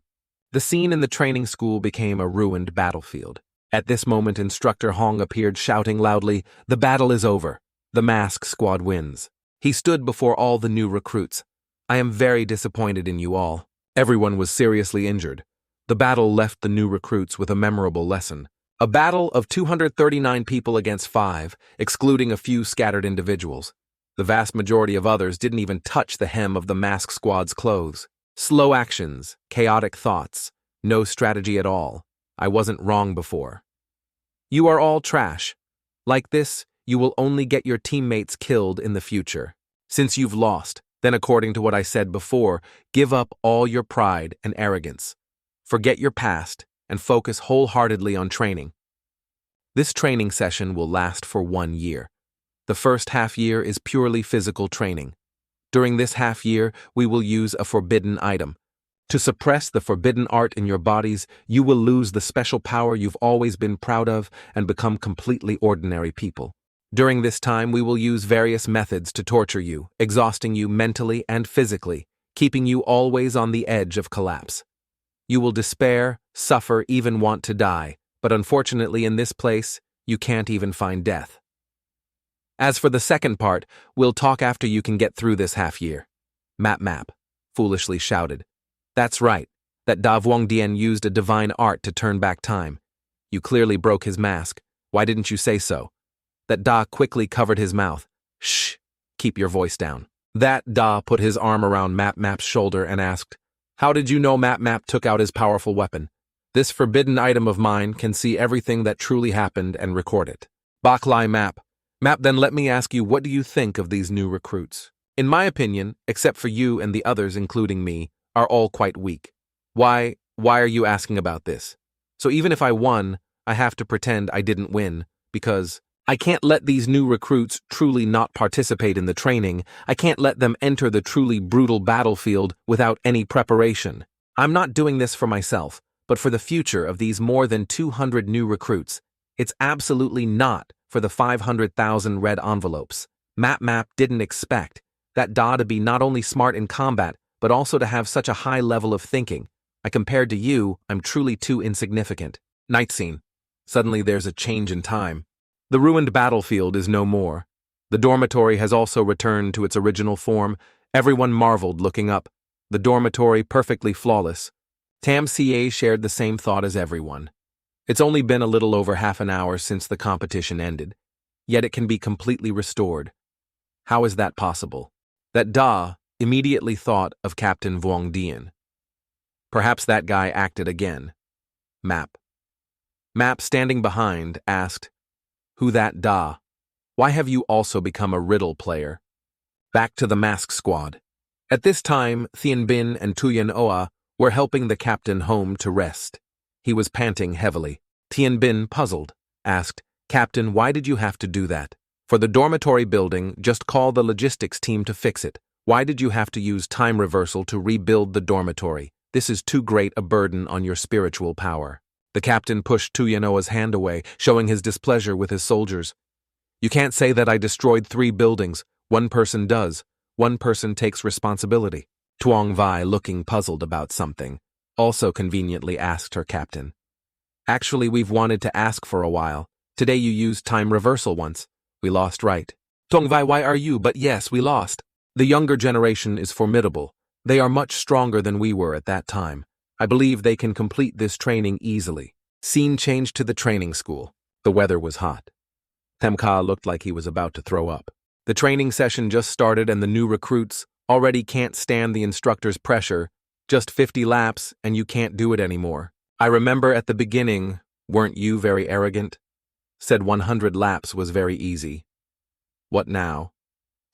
The scene in the training school became a ruined battlefield. At this moment, Instructor Hong appeared, shouting loudly, "The battle is over. The mask squad wins." He stood before all the new recruits. "I am very disappointed in you all." Everyone was seriously injured. The battle left the new recruits with a memorable lesson. A battle of 239 people against 5, excluding a few scattered individuals. The vast majority of others didn't even touch the hem of the mask squad's clothes. Slow actions, chaotic thoughts, no strategy at all. I wasn't wrong before. You are all trash. Like this, you will only get your teammates killed in the future. Since you've lost, then according to what I said before, give up all your pride and arrogance. Forget your past and focus wholeheartedly on training. This training session will last for 1 year. The first half year is purely physical training. During this half year, we will use a forbidden item. To suppress the forbidden art in your bodies, you will lose the special power you've always been proud of and become completely ordinary people. During this time, we will use various methods to torture you, exhausting you mentally and physically, keeping you always on the edge of collapse. You will despair, suffer, even want to die, but unfortunately in this place, you can't even find death. As for the second part, we'll talk after you can get through this half year. Map, foolishly shouted. That's right, that Da Vuongdian used a divine art to turn back time. You clearly broke his mask. Why didn't you say so? That Da quickly covered his mouth. Shh, keep your voice down. That Da put his arm around Map's shoulder and asked, how did you know Map took out his powerful weapon? This forbidden item of mine can see everything that truly happened and record it. Baklai Map, then let me ask you, what do you think of these new recruits? In my opinion, except for you and the others including me, are all quite weak. Why are you asking about this? So even if I won, I have to pretend I didn't win, because I can't let these new recruits truly not participate in the training. I can't let them enter the truly brutal battlefield without any preparation. I'm not doing this for myself, but for the future of these more than 200 new recruits. It's absolutely not for the 500,000 red envelopes. Map didn't expect that Da to be not only smart in combat, but also to have such a high level of thinking. Compared to you, I'm truly too insignificant. Night scene. Suddenly there's a change in time. The ruined battlefield is no more. The dormitory has also returned to its original form. Everyone marveled looking up. The dormitory perfectly flawless. Tam Ca shared the same thought as everyone. It's only been a little over half an hour since the competition ended, yet it can be completely restored. How is that possible? That Da immediately thought of Captain Vuongdian. Perhaps that guy acted again. Map, standing behind, asked, who that Da? Why have you also become a riddle player? Back to the mask squad. At this time, Thien Bin and Tuyen Oa were helping the captain home to rest. He was panting heavily. Thien Bin, puzzled, asked, Captain, why did you have to do that? For the dormitory building, just call the logistics team to fix it. Why did you have to use time reversal to rebuild the dormitory? This is too great a burden on your spiritual power. The captain pushed Tuyenoa's hand away, showing his displeasure with his soldiers. You can't say that I destroyed 3 buildings. One person does. One person takes responsibility. Tuong Vai, looking puzzled about something, also conveniently asked her captain. Actually, we've wanted to ask for a while. Today you used time reversal once. We lost, right? Tuong Vai, why are you? But yes, we lost. The younger generation is formidable. They are much stronger than we were at that time. I believe they can complete this training easily. Scene changed to the training school. The weather was hot. Temka looked like he was about to throw up. The training session just started and the new recruits already can't stand the instructor's pressure. Just 50 laps and you can't do it anymore. I remember at the beginning, weren't you very arrogant? Said 100 laps was very easy. What now?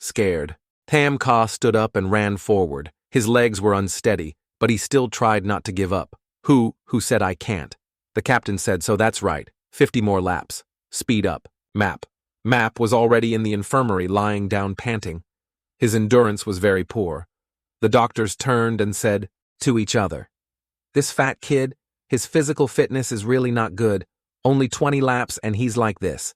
Scared. Tam Ka stood up and ran forward. His legs were unsteady, but he still tried not to give up. Who said I can't? The captain said, so that's right. 50 more laps. Speed up. Map was already in the infirmary lying down panting. His endurance was very poor. The doctors turned and said to each other, this fat kid, his physical fitness is really not good. Only 20 laps and he's like this.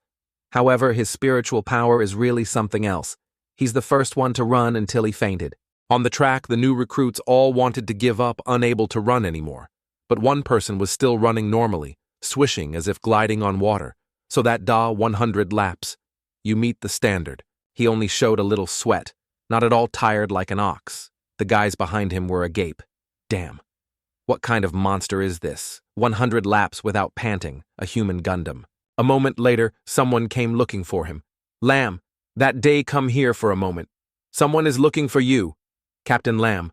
However, his spiritual power is really something else. He's the first one to run until he fainted. On the track, the new recruits all wanted to give up, unable to run anymore. But one person was still running normally, swishing as if gliding on water. So that Da 100 laps. You meet the standard. He only showed a little sweat, not at all tired like an ox. The guys behind him were agape. Damn. What kind of monster is this? 100 laps without panting, a human Gundam. A moment later, someone came looking for him. Lamb, that day come here for a moment. Someone is looking for you. Captain Lamb.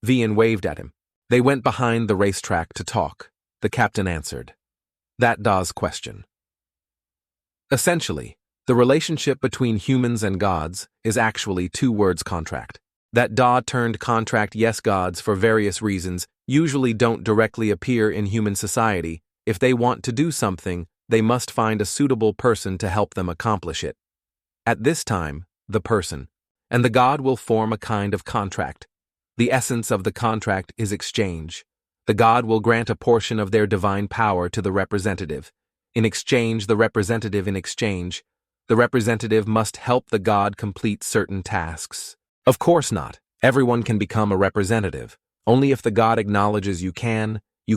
Vian waved at him. They went behind the racetrack to talk. The captain answered. That Da's question. Essentially, the relationship between humans and gods is actually two words contract. That Da turned contract yes gods for various reasons usually don't directly appear in human society. If they want to do something, they must find a suitable person to help them accomplish it. At this time, the person and the god will form a kind of contract. The essence of the contract is exchange. The god will grant a portion of their divine power to the representative. In exchange, the representative must help the god complete certain tasks. Of course not. Everyone can become a representative. Only if the god acknowledges you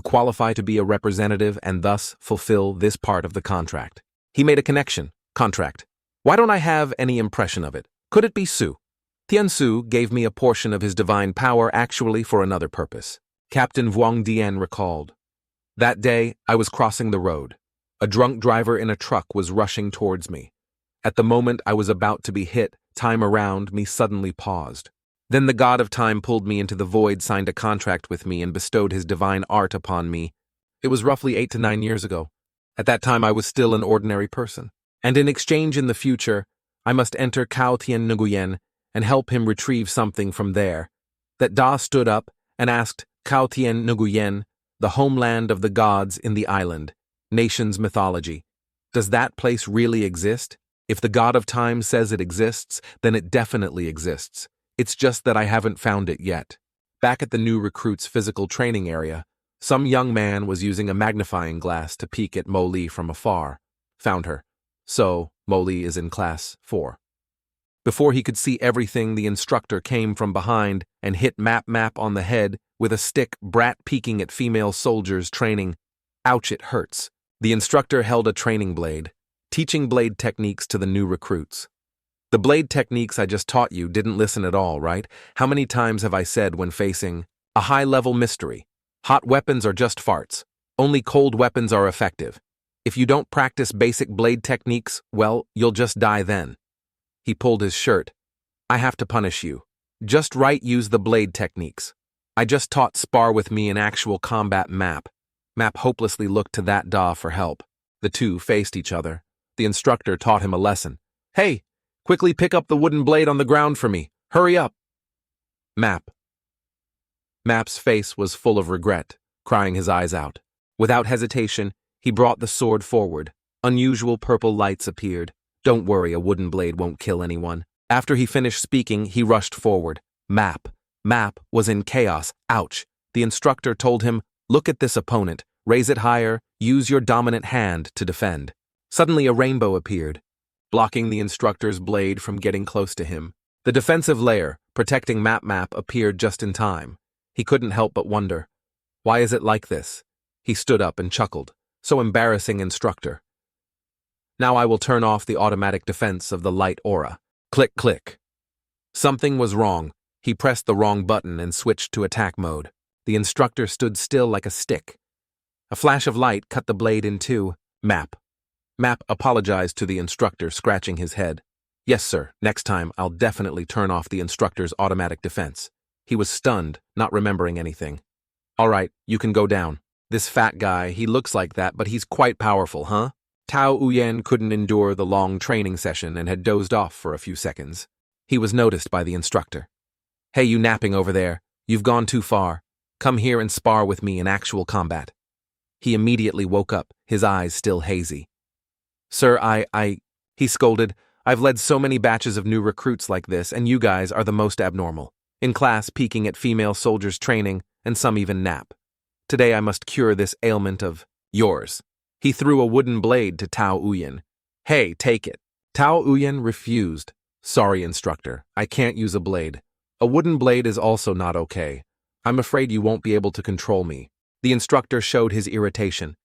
qualify to be a representative and thus fulfill this part of the contract. He made a connection. Contract. Why don't I have any impression of it? Could it be Su? Tiansu gave me a portion of his divine power actually for another purpose. Captain Vuong Dien recalled. That day, I was crossing the road. A drunk driver in a truck was rushing towards me. At the moment I was about to be hit, time around me suddenly paused. Then the god of time pulled me into the void, signed a contract with me, and bestowed his divine art upon me. It was roughly 8 to 9 years ago. At that time I was still an ordinary person. And in exchange in the future, I must enter Cao Tian Nguyen and help him retrieve something from there. That Da stood up and asked Cao Tian Nguyen, the homeland of the gods in the island, nation's mythology. Does that place really exist? If the god of time says it exists, then it definitely exists. It's just that I haven't found it yet. Back at the new recruit's physical training area, some young man was using a magnifying glass to peek at Mo Li from afar. Found her. So, Mo Li is in class 4. Before he could see everything, the instructor came from behind and hit Map on the head with a stick, brat peeking at female soldiers training. Ouch, it hurts. The instructor held a training blade, teaching blade techniques to the new recruits. The blade techniques I just taught you didn't listen at all, right? How many times have I said when facing a high-level mystery? Hot weapons are just farts. Only cold weapons are effective. If you don't practice basic blade techniques, well, you'll just die then. He pulled his shirt. I have to punish you. Just use the blade techniques. I just taught spar with me in actual combat Map. Map hopelessly looked to that Da for help. The two faced each other. The instructor taught him a lesson. Hey, quickly pick up the wooden blade on the ground for me. Hurry up. Map's face was full of regret, crying his eyes out. Without hesitation, he brought the sword forward. Unusual purple lights appeared. Don't worry, a wooden blade won't kill anyone. After he finished speaking, he rushed forward. Map was in chaos. Ouch. The instructor told him, look at this opponent. Raise it higher. Use your dominant hand to defend. Suddenly a rainbow appeared, blocking the instructor's blade from getting close to him. The defensive layer, protecting Map appeared just in time. He couldn't help but wonder, why is it like this? He stood up and chuckled. So embarrassing, instructor. Now I will turn off the automatic defense of the light aura. Click, click. Something was wrong. He pressed the wrong button and switched to attack mode. The instructor stood still like a stick. A flash of light cut the blade in two. Map apologized to the instructor, scratching his head. Yes, sir. Next time, I'll definitely turn off the instructor's automatic defense. He was stunned, not remembering anything. All right, you can go down. This fat guy, he looks like that, but he's quite powerful, huh? Tao Uyen couldn't endure the long training session and had dozed off for a few seconds. He was noticed by the instructor. Hey, you napping over there. You've gone too far. Come here and spar with me in actual combat. He immediately woke up, his eyes still hazy. Sir, he scolded. I've led so many batches of new recruits like this, and you guys are the most abnormal. In class, peeking at female soldiers training, and some even nap. Today I must cure this ailment of yours. He threw a wooden blade to Tao Uyen. Hey, take it. Tao Uyen refused. Sorry, instructor. I can't use a blade. A wooden blade is also not okay. I'm afraid you won't be able to control me. The instructor showed his irritation.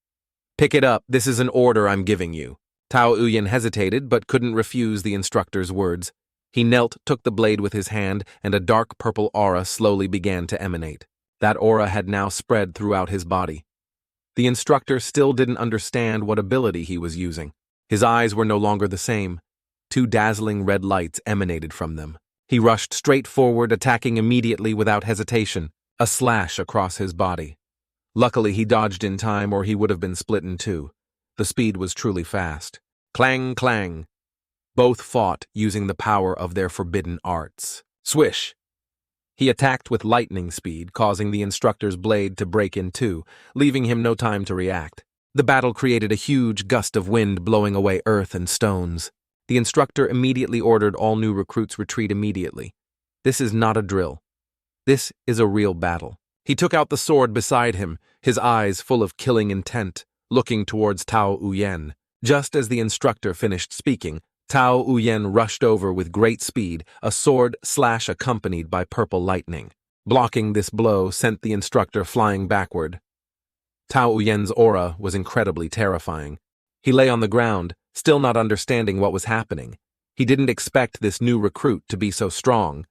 Pick it up. This is an order I'm giving you. Tao Uyen hesitated but couldn't refuse the instructor's words. He knelt, took the blade with his hand, and a dark purple aura slowly began to emanate. That aura had now spread throughout his body. The instructor still didn't understand what ability he was using. His eyes were no longer the same. Two dazzling red lights emanated from them. He rushed straight forward, attacking immediately without hesitation, a slash across his body. Luckily, he dodged in time or he would have been split in two. The speed was truly fast. Clang, clang. Both fought using the power of their forbidden arts. Swish! He attacked with lightning speed, causing the instructor's blade to break in two, leaving him no time to react. The battle created a huge gust of wind blowing away earth and stones. The instructor immediately ordered all new recruits retreat immediately. This is not a drill. This is a real battle. He took out the sword beside him, his eyes full of killing intent, looking towards Tao Uyen. Just as the instructor finished speaking, Tao Uyen rushed over with great speed, a sword slash accompanied by purple lightning. Blocking this blow sent the instructor flying backward. Tao Uyen's aura was incredibly terrifying. He lay on the ground, still not understanding what was happening. He didn't expect this new recruit to be so strong.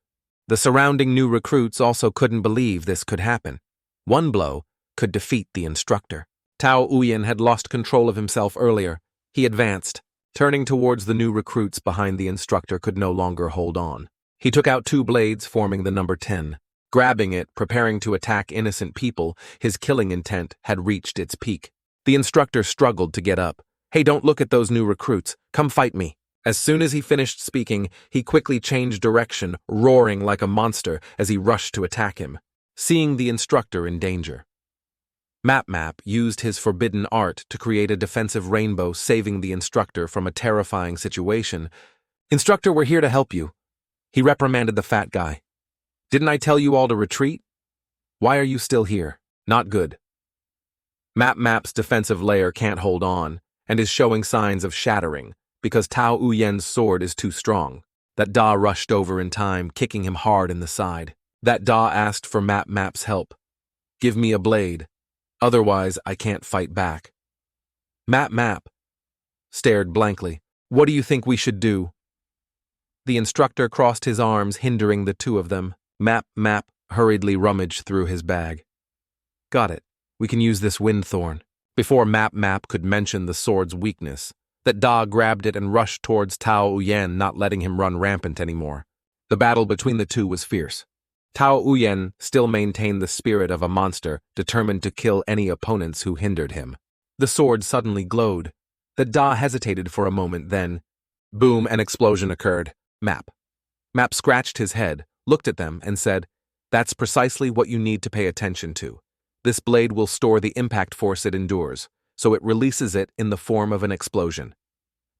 The surrounding new recruits also couldn't believe this could happen. One blow could defeat the instructor. Tao Uyen had lost control of himself earlier. He advanced. Turning towards the new recruits behind the instructor could no longer hold on. He took out two blades forming the number 10. Grabbing it, preparing to attack innocent people, his killing intent had reached its peak. The instructor struggled to get up. "Hey, don't look at those new recruits. Come fight me." As soon as he finished speaking, he quickly changed direction, roaring like a monster as he rushed to attack him. Seeing the instructor in danger, Map used his forbidden art to create a defensive rainbow, saving the instructor from a terrifying situation. "Instructor, we're here to help you," he reprimanded the fat guy. "Didn't I tell you all to retreat? Why are you still here? Not good." Map's defensive layer can't hold on, and is showing signs of shattering, because Tao Uyen's sword is too strong. That Da rushed over in time, kicking him hard in the side. That Da asked for Map's help. "Give me a blade. Otherwise, I can't fight back." Map stared blankly. "What do you think we should do?" The instructor crossed his arms, hindering the two of them. Map hurriedly rummaged through his bag. "Got it. We can use this wind thorn." Before Map could mention the sword's weakness, that Da grabbed it and rushed towards Tao Uyen, not letting him run rampant anymore. The battle between the two was fierce. Tao Uyen still maintained the spirit of a monster, determined to kill any opponents who hindered him. The sword suddenly glowed. The Da hesitated for a moment, then, boom, an explosion occurred. Map scratched his head, looked at them, and said, "That's precisely what you need to pay attention to. This blade will store the impact force it endures, so it releases it in the form of an explosion."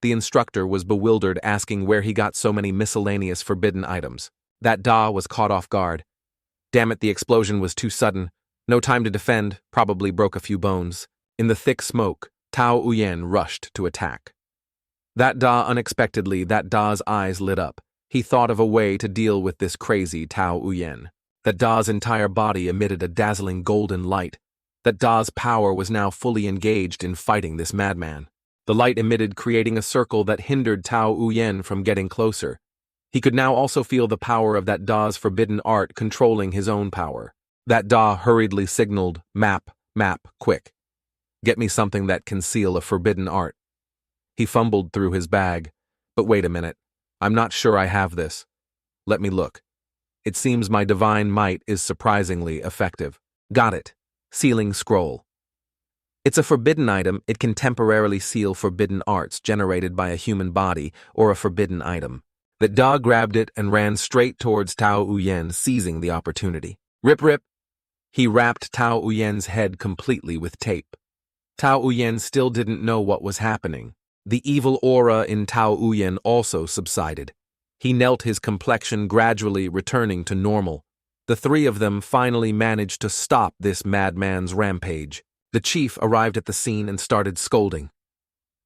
The instructor was bewildered, asking where he got so many miscellaneous forbidden items. That Da was caught off guard. Damn it, the explosion was too sudden. No time to defend, probably broke a few bones. In the thick smoke, Tao Uyen rushed to attack. That Da's eyes lit up. He thought of a way to deal with this crazy Tao Uyen. That Da's entire body emitted a dazzling golden light. That Da's power was now fully engaged in fighting this madman. The light emitted, creating a circle that hindered Tao Uyen from getting closer. He could now also feel the power of that Da's forbidden art controlling his own power. That Da hurriedly signaled, Map, quick. Get me something that can seal a forbidden art." He fumbled through his bag. "But wait a minute. I'm not sure I have this. Let me look. It seems my divine might is surprisingly effective. Got it. Sealing scroll. It's a forbidden item. It can temporarily seal forbidden arts generated by a human body or a forbidden item." That Da grabbed it and ran straight towards Tao Uyen, seizing the opportunity. Rip. He wrapped Tao Uyen's head completely with tape. Tao Uyen still didn't know what was happening. The evil aura in Tao Uyen also subsided. He knelt, his complexion gradually returning to normal. The three of them finally managed to stop this madman's rampage. The chief arrived at the scene and started scolding.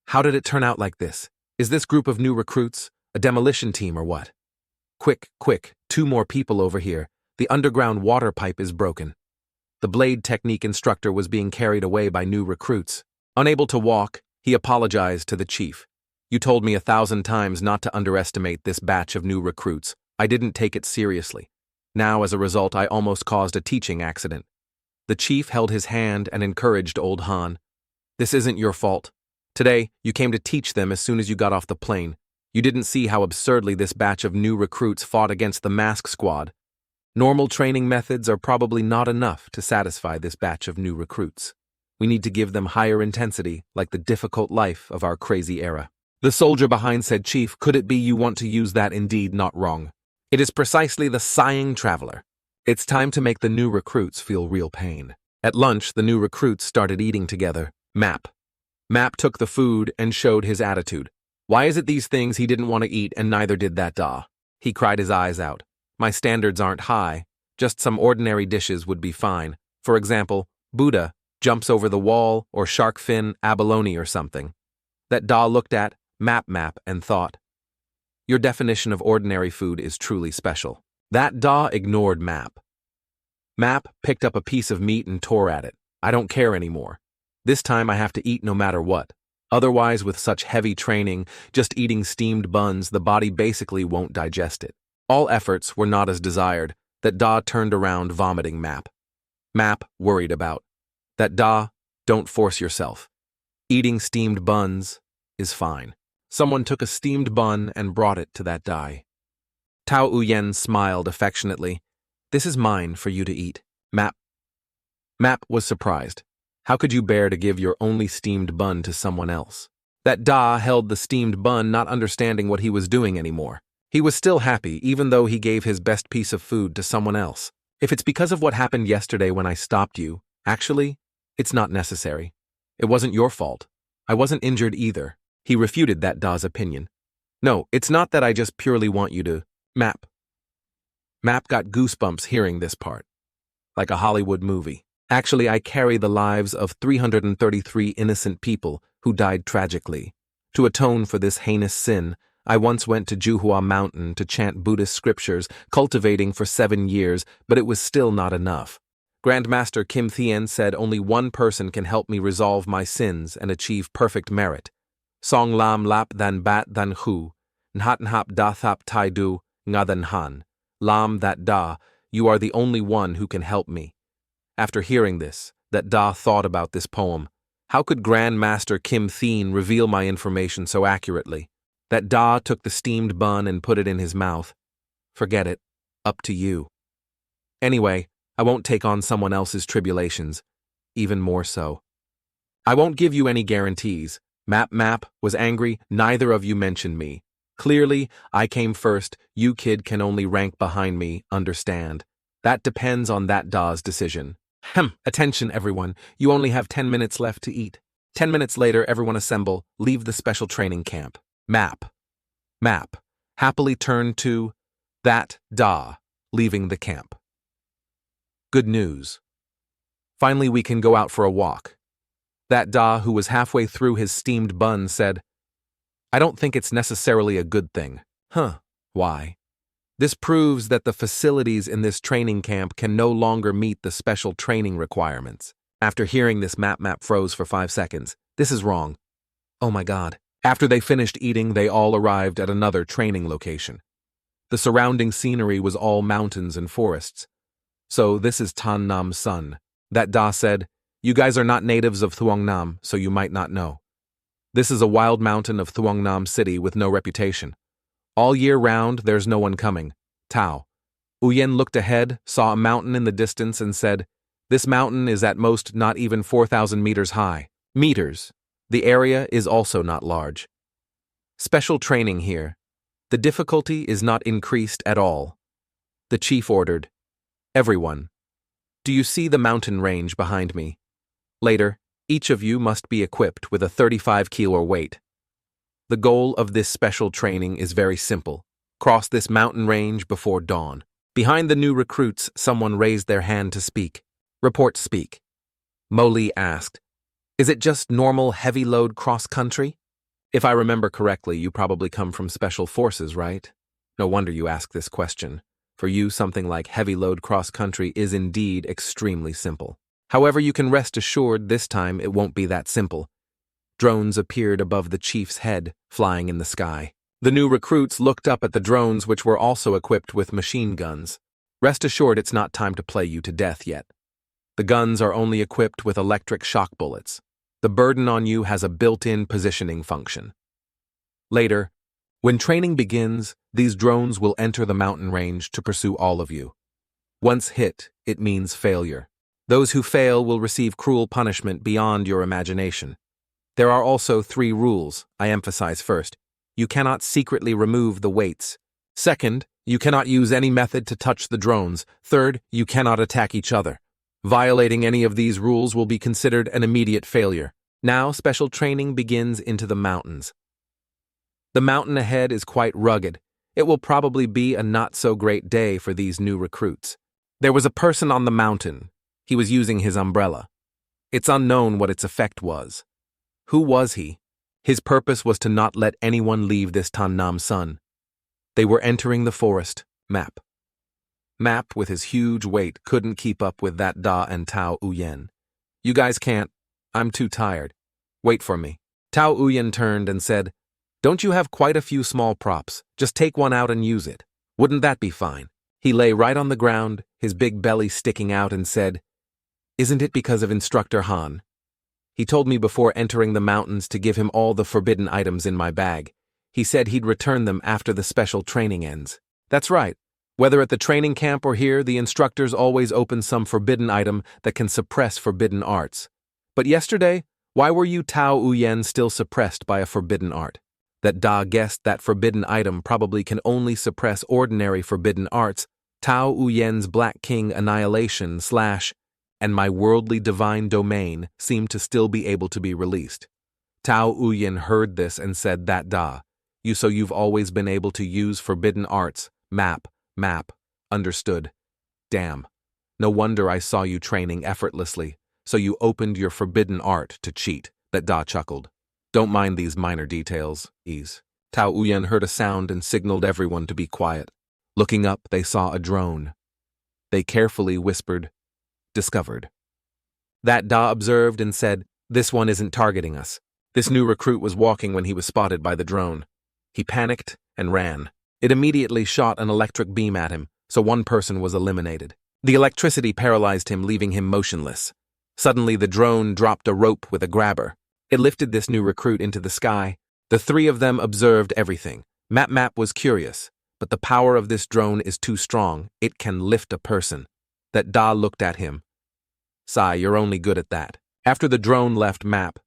"How did it turn out like this? Is this group of new recruits a demolition team or what? Quick, 2 more people over here. The underground water pipe is broken." The blade technique instructor was being carried away by new recruits. Unable to walk, he apologized to the chief. "You told me 1,000 times not to underestimate this batch of new recruits. I didn't take it seriously. Now, as a result, I almost caused a teaching accident. The chief held his hand and encouraged old Han. This isn't your fault. Today, you came to teach them as soon as you got off the plane. You didn't see how absurdly this batch of new recruits fought against the mask squad. Normal training methods are probably not enough to satisfy this batch of new recruits. We need to give them higher intensity, like the difficult life of our crazy era. The soldier behind said, Chief, could it be you want to use that indeed not wrong? It is precisely the sighing traveler. It's time to make the new recruits feel real pain. At lunch, the new recruits started eating together. Map took the food and showed his attitude. Why is it these things he didn't want to eat and neither did that Da? He cried his eyes out. My standards aren't high. Just some ordinary dishes would be fine. For example, Buddha jumps over the wall or shark fin abalone or something. That Da looked at Map and thought, your definition of ordinary food is truly special. That Da ignored Map. Map picked up a piece of meat and tore at it. I don't care anymore. This time I have to eat no matter what. Otherwise, with such heavy training, just eating steamed buns, the body basically won't digest it. All efforts were not as desired. That Da turned around vomiting Map. Map worried about. That Da, don't force yourself. Eating steamed buns is fine. Someone took a steamed bun and brought it to that Da. Tao Uyen smiled affectionately. This is mine for you to eat. Map was surprised. How could you bear to give your only steamed bun to someone else? That Da held the steamed bun, not understanding what he was doing anymore. He was still happy, even though he gave his best piece of food to someone else. If it's because of what happened yesterday when I stopped you, actually, it's not necessary. It wasn't your fault. I wasn't injured either. He refuted that Da's opinion. No, it's not that I just purely want you to. Map got goosebumps hearing this part. Like a Hollywood movie. Actually, I carry the lives of 333 innocent people who died tragically. To atone for this heinous sin, I once went to Juhua Mountain to chant Buddhist scriptures, cultivating for 7 years, but it was still not enough. Grandmaster Kim Thien said only one person can help me resolve my sins and achieve perfect merit. Song lam lap than bat than hu, nhat nhap da thap tai du, nga than han. Lam that Da, you are the only one who can help me. After hearing this, that Da thought about this poem. How could Grandmaster Kim Thien reveal my information so accurately? That Da took the steamed bun and put it in his mouth. Forget it. Up to you. Anyway, I won't take on someone else's tribulations. Even more so. I won't give you any guarantees. Map was angry. Neither of you mentioned me. Clearly, I came first. You kid can only rank behind me, understand. That depends on that Da's decision. Attention everyone. You only have 10 minutes left to eat. 10 minutes later, everyone assemble. Leave the special training camp. Map happily turned to that Da, leaving the camp. Good news. Finally, we can go out for a walk. That Da, who was halfway through his steamed bun, said, I don't think it's necessarily a good thing. Why? This proves that the facilities in this training camp can no longer meet the special training requirements. After hearing this, Map froze for 5 seconds. This is wrong. Oh my God. After they finished eating, they all arrived at another training location. The surrounding scenery was all mountains and forests. So this is Tan Nam Sun. That Da said, you guys are not natives of Thuong Nam, so you might not know. This is a wild mountain of Thuong Nam City with no reputation. All year round, there's no one coming. Tao. Uyen looked ahead, saw a mountain in the distance and said, this mountain is at most not even 4,000 meters high. Meters. The area is also not large. Special training here. The difficulty is not increased at all. The chief ordered, everyone. Do you see the mountain range behind me? Later, each of you must be equipped with a 35-kilo weight. The goal of this special training is very simple. Cross this mountain range before dawn. Behind the new recruits, someone raised their hand to speak. Report speak. Moli asked, is it just normal heavy-load cross-country? If I remember correctly, you probably come from special forces, right? No wonder you ask this question. For you, something like heavy-load cross-country is indeed extremely simple. However, you can rest assured this time it won't be that simple. Drones appeared above the chief's head, flying in the sky. The new recruits looked up at the drones, which were also equipped with machine guns. Rest assured it's not time to play you to death yet. The guns are only equipped with electric shock bullets. The burden on you has a built-in positioning function. Later, when training begins, these drones will enter the mountain range to pursue all of you. Once hit, it means failure. Those who fail will receive cruel punishment beyond your imagination. There are also 3 rules, I emphasize first. You cannot secretly remove the weights. Second, you cannot use any method to touch the drones. Third, you cannot attack each other. Violating any of these rules will be considered an immediate failure. Now, special training begins into the mountains. The mountain ahead is quite rugged. It will probably be a not-so-great day for these new recruits. There was a person on the mountain. He was using his umbrella. It's unknown what its effect was. Who was he? His purpose was to not let anyone leave this Tannam Sun. They were entering the forest. Map. Map, with his huge weight, couldn't keep up with that Da and Tao Uyen. You guys can't. I'm too tired. Wait for me. Tao Uyen turned and said, Don't you have quite a few small props? Just take one out and use it. Wouldn't that be fine? He lay right on the ground, his big belly sticking out, and said, Isn't it because of Instructor Han? He told me before entering the mountains to give him all the forbidden items in my bag. He said he'd return them after the special training ends. That's right. Whether at the training camp or here, the instructors always open some forbidden item that can suppress forbidden arts. But yesterday, why were you Tao Uyen still suppressed by a forbidden art? That Da guessed that forbidden item probably can only suppress ordinary forbidden arts. Tao Uyen's Black King Annihilation / and my worldly divine domain seemed to still be able to be released. Tao Uyen heard this and said that Da, you've always been able to use forbidden arts, map, understood. Damn. No wonder I saw you training effortlessly, so you opened your forbidden art to cheat, that Da chuckled. Don't mind these minor details, ease. Tao Uyen heard a sound and signaled everyone to be quiet. Looking up, they saw a drone. They carefully whispered, Discovered. That Da observed and said, This one isn't targeting us. This new recruit was walking when he was spotted by the drone. He panicked and ran. It immediately shot an electric beam at him, so one person was eliminated. The electricity paralyzed him, leaving him motionless. Suddenly, the drone dropped a rope with a grabber. It lifted this new recruit into the sky. The 3 of them observed everything. Map was curious, but the power of this drone is too strong. It can lift a person. That Da looked at him. Sai, you're only good at that. After the drone left Map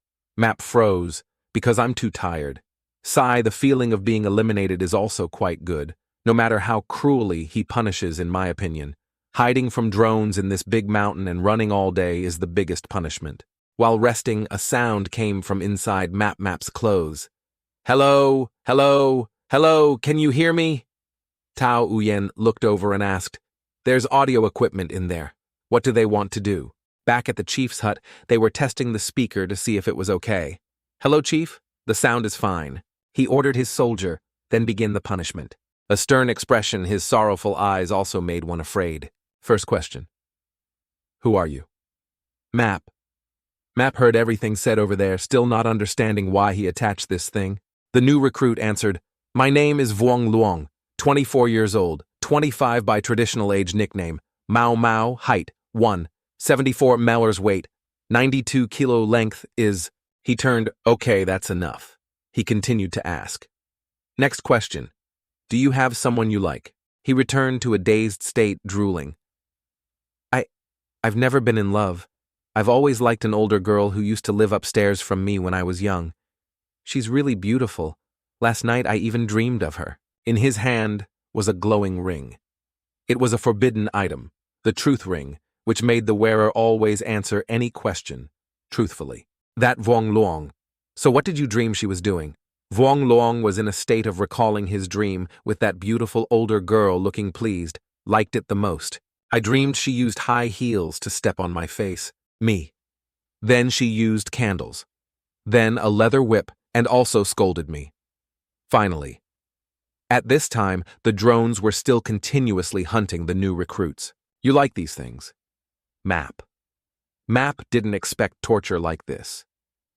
froze, because I'm too tired. Sai, the feeling of being eliminated is also quite good, no matter how cruelly he punishes, in my opinion. Hiding from drones in this big mountain and running all day is the biggest punishment. While resting, a sound came from inside Map's clothes. Hello, can you hear me? Tao Uyen looked over and asked, There's audio equipment in there. What do they want to do? Back at the chief's hut, they were testing the speaker to see if it was okay. Hello, chief? The sound is fine. He ordered his soldier, then begin the punishment. A stern expression, his sorrowful eyes also made one afraid. First question. Who are you? Map heard everything said over there, still not understanding why he attached this thing. The new recruit answered, My name is Vuong Luong, 24 years old, 25 by traditional age nickname, Mao, height, 1, 74 Mellers weight, 92 kilo length is... He turned, Okay, that's enough. He continued to ask. Next question. Do you have someone you like? He returned to a dazed state, drooling. I've never been in love. I've always liked an older girl who used to live upstairs from me when I was young. She's really beautiful. Last night I even dreamed of her. In his hand was a glowing ring. It was a forbidden item, the truth ring, which made the wearer always answer any question, truthfully. That Vuong Luong. So what did you dream she was doing? Vuong Luong was in a state of recalling his dream with that beautiful older girl looking pleased, liked it the most. I dreamed she used high heels to step on my face. Me. Then she used candles. Then a leather whip and also scolded me. Finally. At this time, the drones were still continuously hunting the new recruits. You like these things? Map didn't expect torture like this.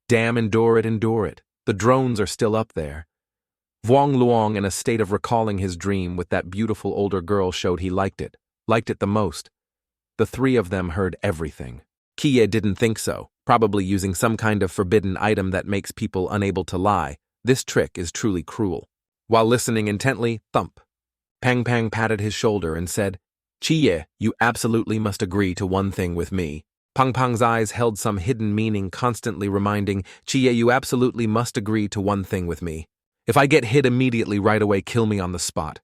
Damn, endure it. The drones are still up there. Vuong Luong, in a state of recalling his dream with that beautiful older girl, showed he liked it the most. The three of them heard everything. Kie didn't think so, probably using some kind of forbidden item that makes people unable to lie. This trick is truly cruel. While listening intently, thump. Pang Pang patted his shoulder and said, Kie, you absolutely must agree to one thing with me. Pang Pang's eyes held some hidden meaning, constantly reminding, Kie, you absolutely must agree to one thing with me. If I get hit immediately right away, kill me on the spot.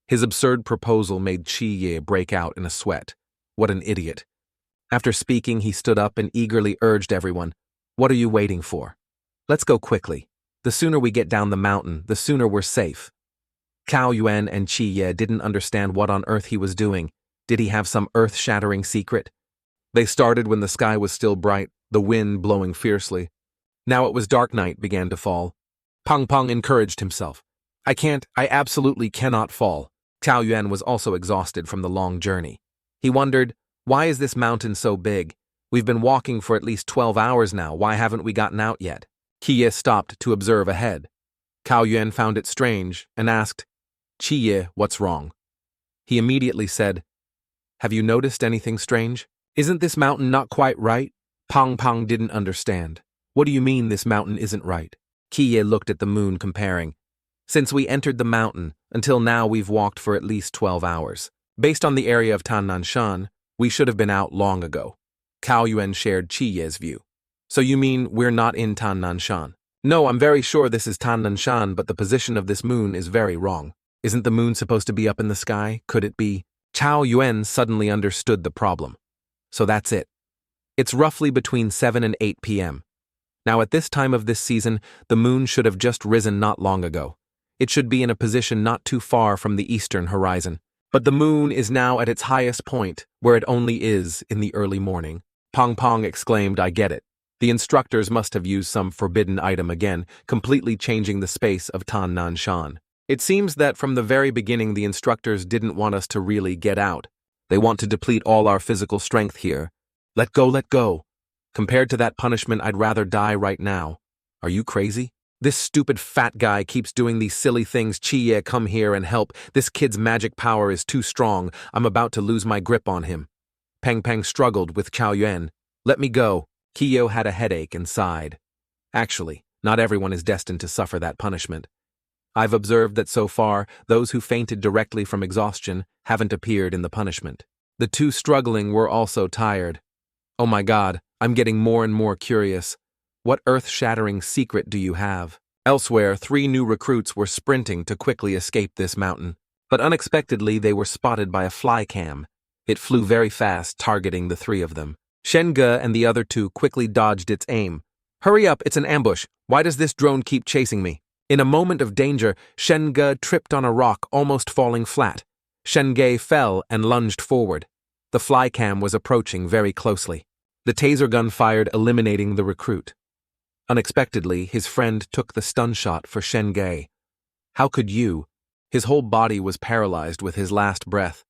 His absurd proposal made Kie break out in a sweat. What an idiot. After speaking, he stood up and eagerly urged everyone, What are you waiting for? Let's go quickly. The sooner we get down the mountain, the sooner we're safe. Cao Yuan and Kie didn't understand what on earth he was doing. Did he have some earth-shattering secret? They started when the sky was still bright, the wind blowing fiercely. Now it was dark, night began to fall. Pang Pang encouraged himself. I absolutely cannot fall. Cao Yuan was also exhausted from the long journey. He wondered, why is this mountain so big? We've been walking for at least 12 hours now, why haven't we gotten out yet? Kie stopped to observe ahead. Cao Yuan found it strange and asked, Kie, what's wrong? He immediately said, Have you noticed anything strange? Isn't this mountain not quite right? Pang Pang didn't understand. What do you mean this mountain isn't right? Kie looked at the moon, comparing. Since we entered the mountain, until now we've walked for at least 12 hours. Based on the area of Tannanshan, we should have been out long ago. Cao Yuan shared Chie's view. So you mean we're not in Tannanshan? No, I'm very sure this is Tannanshan, but the position of this moon is very wrong. Isn't the moon supposed to be up in the sky? Could it be? Cao Yuan suddenly understood the problem. So that's it. It's roughly between 7 and 8 p.m. Now at this time of this season, the moon should have just risen not long ago. It should be in a position not too far from the eastern horizon. But the moon is now at its highest point, where it only is in the early morning. Pang Pang exclaimed, I get it. The instructors must have used some forbidden item again, completely changing the space of Tannanshan. It seems that from the very beginning the instructors didn't want us to really get out. They want to deplete all our physical strength here. Let go, let go. Compared to that punishment, I'd rather die right now. Are you crazy? This stupid fat guy keeps doing these silly things. Chie, come here and help. This kid's magic power is too strong. I'm about to lose my grip on him. Pang Pang struggled with Cao Yuan. Let me go. Kyo had a headache and sighed. Actually, not everyone is destined to suffer that punishment. I've observed that so far, those who fainted directly from exhaustion haven't appeared in the punishment. The two struggling were also tired. Oh my God, I'm getting more and more curious. What earth-shattering secret do you have? Elsewhere, 3 new recruits were sprinting to quickly escape this mountain. But unexpectedly, they were spotted by a fly cam. It flew very fast, targeting the 3 of them. Shen Ge and the other 2 quickly dodged its aim. Hurry up, it's an ambush. Why does this drone keep chasing me? In a moment of danger, Shen Ge tripped on a rock, almost falling flat. Shen Ge fell and lunged forward. The fly cam was approaching very closely. The taser gun fired, eliminating the recruit. Unexpectedly, his friend took the stun shot for Shen Ge. How could you? His whole body was paralyzed with his last breath.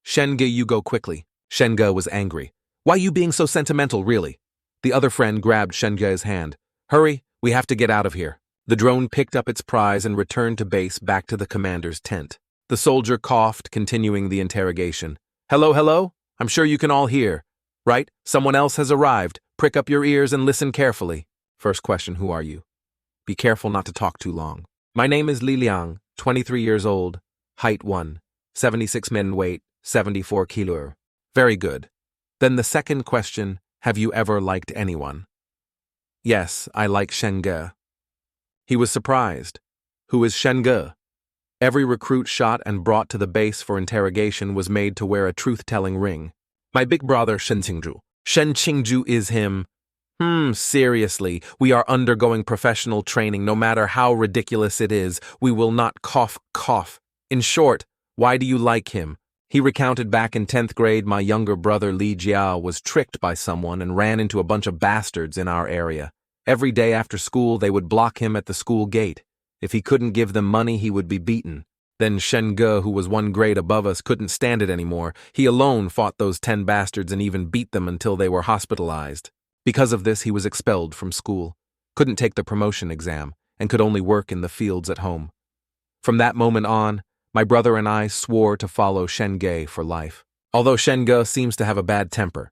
Shen Ge, you go quickly. Shen Ge was angry. Why you being so sentimental, really? The other friend grabbed Shen Ge's hand. Hurry, we have to get out of here. The drone picked up its prize and returned to base, back to the commander's tent. The soldier coughed, continuing the interrogation. Hello, hello? I'm sure you can all hear. Right? Someone else has arrived. Prick up your ears and listen carefully. First question, who are you? Be careful not to talk too long. My name is Li Liang, 23 years old, height 1, 76 min weight, 74 kilo. Very good. Then the second question, have you ever liked anyone? Yes, I like Shen Ge. He was surprised. Who is Shen Ge? Every recruit shot and brought to the base for interrogation was made to wear a truth-telling ring. My big brother Shen Qingzhu. Shen Qingzhu is him. Seriously, we are undergoing professional training. No matter how ridiculous it is, we will not cough. In short, why do you like him? He recounted back in 10th grade, my younger brother Li Jiao was tricked by someone and ran into a bunch of bastards in our area. Every day after school, they would block him at the school gate. If he couldn't give them money, he would be beaten. Then Shen Ge, who was 1 grade above us, couldn't stand it anymore. He alone fought those 10 bastards and even beat them until they were hospitalized. Because of this, he was expelled from school, couldn't take the promotion exam, and could only work in the fields at home. From that moment on, my brother and I swore to follow Shen Ge for life. Although Ge seems to have a bad temper.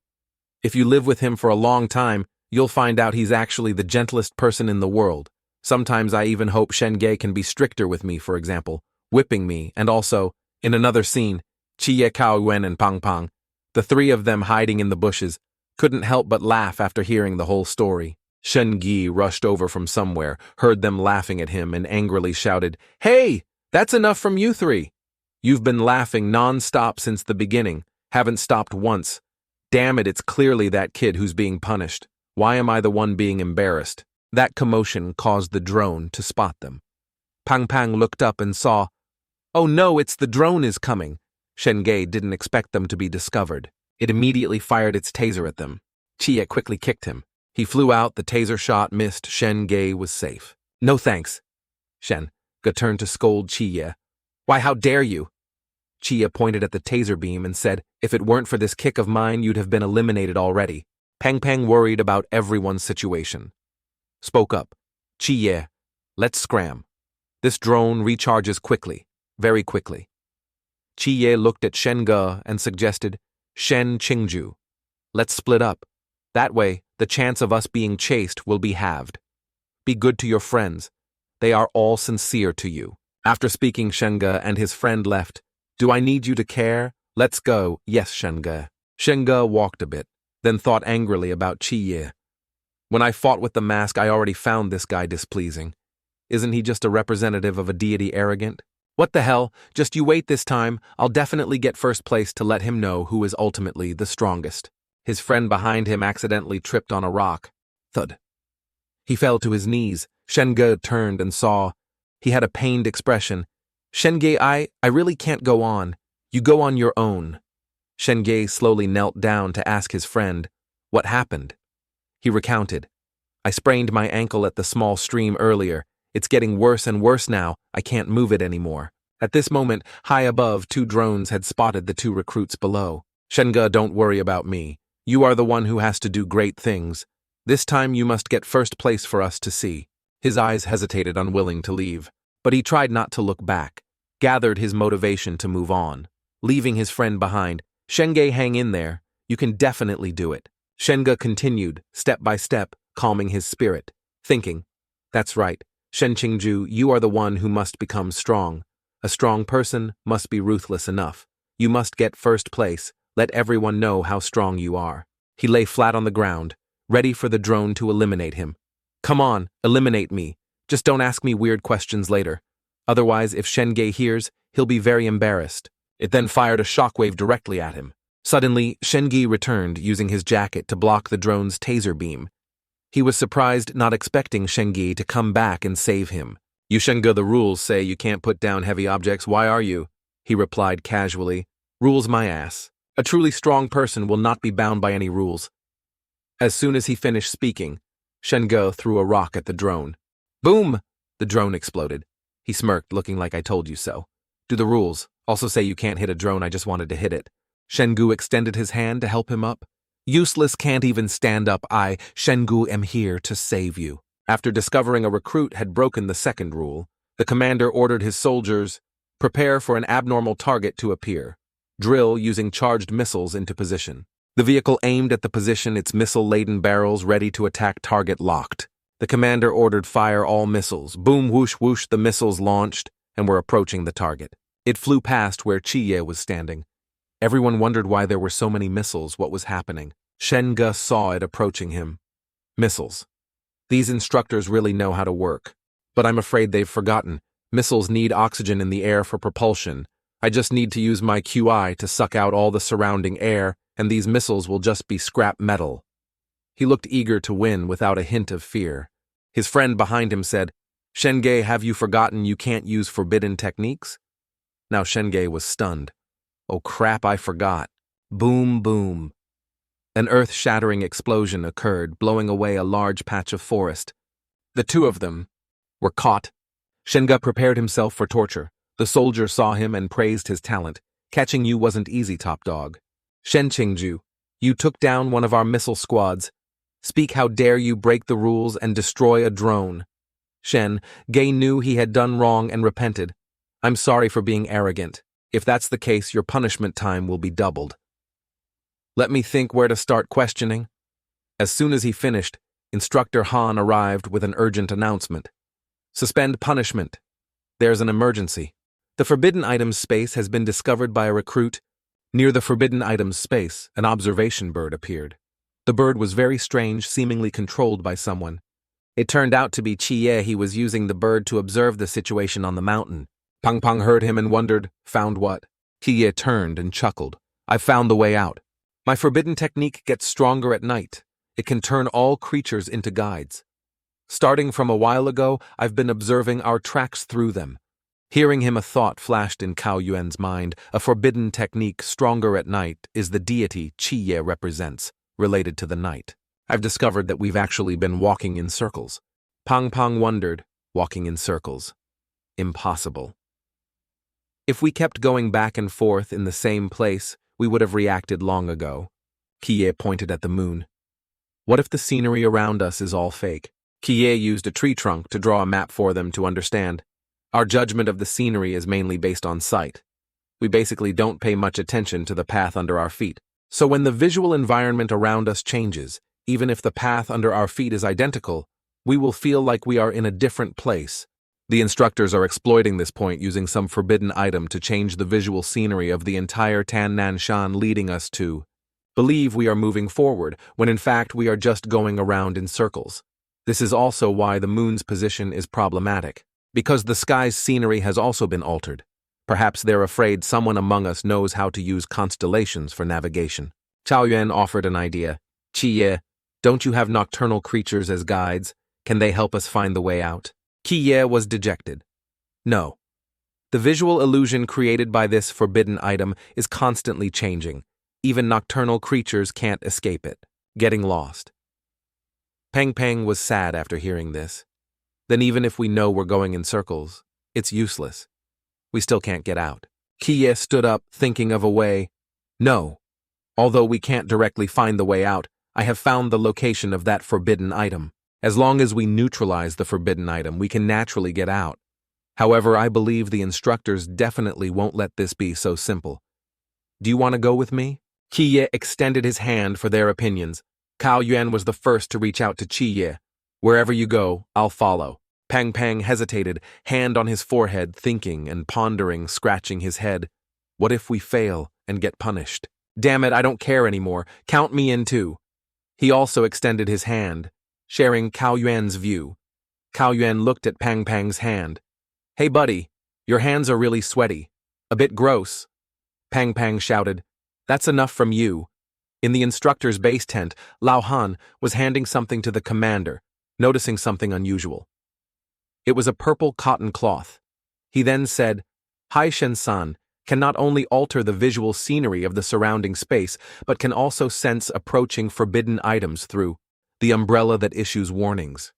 If you live with him for a long time, you'll find out he's actually the gentlest person in the world. Sometimes I even hope Ge can be stricter with me, for example, whipping me, and also, in another scene, Chie Kao Wen and Pang Pang, the three of them hiding in the bushes, couldn't help but laugh after hearing the whole story. Ge rushed over from somewhere, heard them laughing at him, and angrily shouted, "Hey, that's enough from you three! You've been laughing non-stop since the beginning, haven't stopped once. Damn it, it's clearly that kid who's being punished. Why am I the one being embarrassed?" That commotion caused the drone to spot them. Pang Pang looked up and saw, "Oh no, it's the drone is coming." Ge didn't expect them to be discovered. It immediately fired its taser at them. Chie quickly kicked him. He flew out, the taser shot missed, Ge was safe. "No thanks." Ge turned to scold Chie. "Why, how dare you?" Chie pointed at the taser beam and said, "If it weren't for this kick of mine, you'd have been eliminated already." Pang Pang worried about everyone's situation. Spoke up. "Chie, let's scram. This drone recharges quickly, very quickly." Chie looked at Ge and suggested, "Shen Qingju. Let's split up. That way, the chance of us being chased will be halved. Be good to your friends. They are all sincere to you." After speaking, Ge and his friend left. "Do I need you to care? Let's go." "Yes, Ge." Ge walked a bit, then thought angrily about Chie. "When I fought with the mask, I already found this guy displeasing. Isn't he just a representative of a deity arrogant? What the hell, just you wait this time, I'll definitely get first place to let him know who is ultimately the strongest." His friend behind him accidentally tripped on a rock. Thud. He fell to his knees. Ge turned and saw. He had a pained expression. "Ge, I really can't go on. You go on your own." Ge slowly knelt down to ask his friend, "What happened?" He recounted. "I sprained my ankle at the small stream earlier. It's getting worse and worse now. I can't move it anymore." At this moment, high above, 2 drones had spotted the 2 recruits below. "Ge, don't worry about me. You are the one who has to do great things. This time you must get first place for us to see." His eyes hesitated, unwilling to leave. But he tried not to look back, gathered his motivation to move on. Leaving his friend behind, "Ge, hang in there. You can definitely do it." Ge continued, step by step, calming his spirit, thinking, "That's right, Shen Qingju, you are the one who must become strong. A strong person must be ruthless enough. You must get first place. Let everyone know how strong you are." He lay flat on the ground, ready for the drone to eliminate him. "Come on, eliminate me. Just don't ask me weird questions later. Otherwise, if Ge hears, he'll be very embarrassed." It then fired a shockwave directly at him. Suddenly, Ge returned, using his jacket to block the drone's taser beam. He was surprised, not expecting Ge to come back and save him. "You Ge, the rules say you can't put down heavy objects. Why are you?" He replied casually. "Rules my ass. A truly strong person will not be bound by any rules." As soon as he finished speaking, Ge threw a rock at the drone. Boom! The drone exploded. He smirked, looking like I told you so. "Do the rules also say you can't hit a drone? I just wanted to hit it." Shengu extended his hand to help him up. "Useless, can't even stand up. I, Shengu, am here to save you." After discovering a recruit had broken the second rule, the commander ordered his soldiers, "Prepare for an abnormal target to appear. Drill using charged missiles into position." The vehicle aimed at the position, its missile-laden barrels ready to attack target locked. The commander ordered fire all missiles. Boom, whoosh, whoosh, the missiles launched and were approaching the target. It flew past where Chie was standing. Everyone wondered why there were so many missiles, what was happening. Shenga saw it approaching him. Missiles. These instructors really know how to work. But I'm afraid they've forgotten. Missiles need oxygen in the air for propulsion. I just need to use my QI to suck out all the surrounding air, and these missiles will just be scrap metal. He looked eager to win without a hint of fear. His friend behind him said, "Shenge, have you forgotten you can't use forbidden techniques?" Now Shenge was stunned. "Oh crap, I forgot." Boom, boom. An earth-shattering explosion occurred, blowing away a large patch of forest. The two of them were caught. Shenga prepared himself for torture. The soldier saw him and praised his talent. "Catching you wasn't easy, top dog. Shen Qingju, you took down one of our missile squads. Speak, how dare you break the rules and destroy a drone?" Gay knew he had done wrong and repented. "I'm sorry for being arrogant. If that's the case, your punishment time will be doubled." Let me think where to start questioning. As soon as he finished, Instructor Han arrived with an urgent announcement. Suspend punishment. There's an emergency. The forbidden items space has been discovered by a recruit. Near the forbidden items space, an observation bird appeared. The bird was very strange, seemingly controlled by someone. It turned out to be Chi. He was using the bird to observe the situation on the mountain. Pang Pang heard him and wondered, found what? Chi turned and chuckled. I've found the way out. My forbidden technique gets stronger at night. It can turn all creatures into guides. Starting from a while ago, I've been observing our tracks through them. Hearing him, a thought flashed in Cao Yuan's mind. A forbidden technique stronger at night is the deity Chi represents, related to the night. I've discovered that we've actually been walking in circles. Pang Pang wondered, walking in circles. Impossible. If we kept going back and forth in the same place, we would have reacted long ago. Kie pointed at the moon. What if the scenery around us is all fake? Kie used a tree trunk to draw a map for them to understand. Our judgment of the scenery is mainly based on sight. We basically don't pay much attention to the path under our feet. So when the visual environment around us changes, even if the path under our feet is identical, we will feel like we are in a different place. The instructors are exploiting this point using some forbidden item to change the visual scenery of the entire Tannanshan, leading us to believe we are moving forward, when in fact we are just going around in circles. This is also why the moon's position is problematic, because the sky's scenery has also been altered. Perhaps they're afraid someone among us knows how to use constellations for navigation. Cao Yuan offered an idea. Qi, don't you have nocturnal creatures as guides? Can they help us find the way out? Qi was dejected. No. The visual illusion created by this forbidden item is constantly changing. Even nocturnal creatures can't escape it. Getting lost. Pang Pang was sad after hearing this. Then even if we know we're going in circles, it's useless. We still can't get out. Qi stood up, thinking of a way. No. Although we can't directly find the way out, I have found the location of that forbidden item. As long as we neutralize the forbidden item, we can naturally get out. However, I believe the instructors definitely won't let this be so simple. Do you want to go with me? Qi extended his hand for their opinions. Cao Yuan was the first to reach out to Qi. Wherever you go, I'll follow. Pang Pang hesitated, hand on his forehead, thinking and pondering, scratching his head. What if we fail and get punished? Damn it, I don't care anymore. Count me in too. He also extended his hand, sharing Cao Yuan's view. Cao Yuan looked at Pang Pang's hand. Hey buddy, your hands are really sweaty. A bit gross. Pang Pang shouted, That's enough from you. In the instructor's base tent, Lao Han was handing something to the commander, noticing something unusual. It was a purple cotton cloth. He then said, Hai Shen-san can not only alter the visual scenery of the surrounding space, but can also sense approaching forbidden items through the umbrella that issues warnings.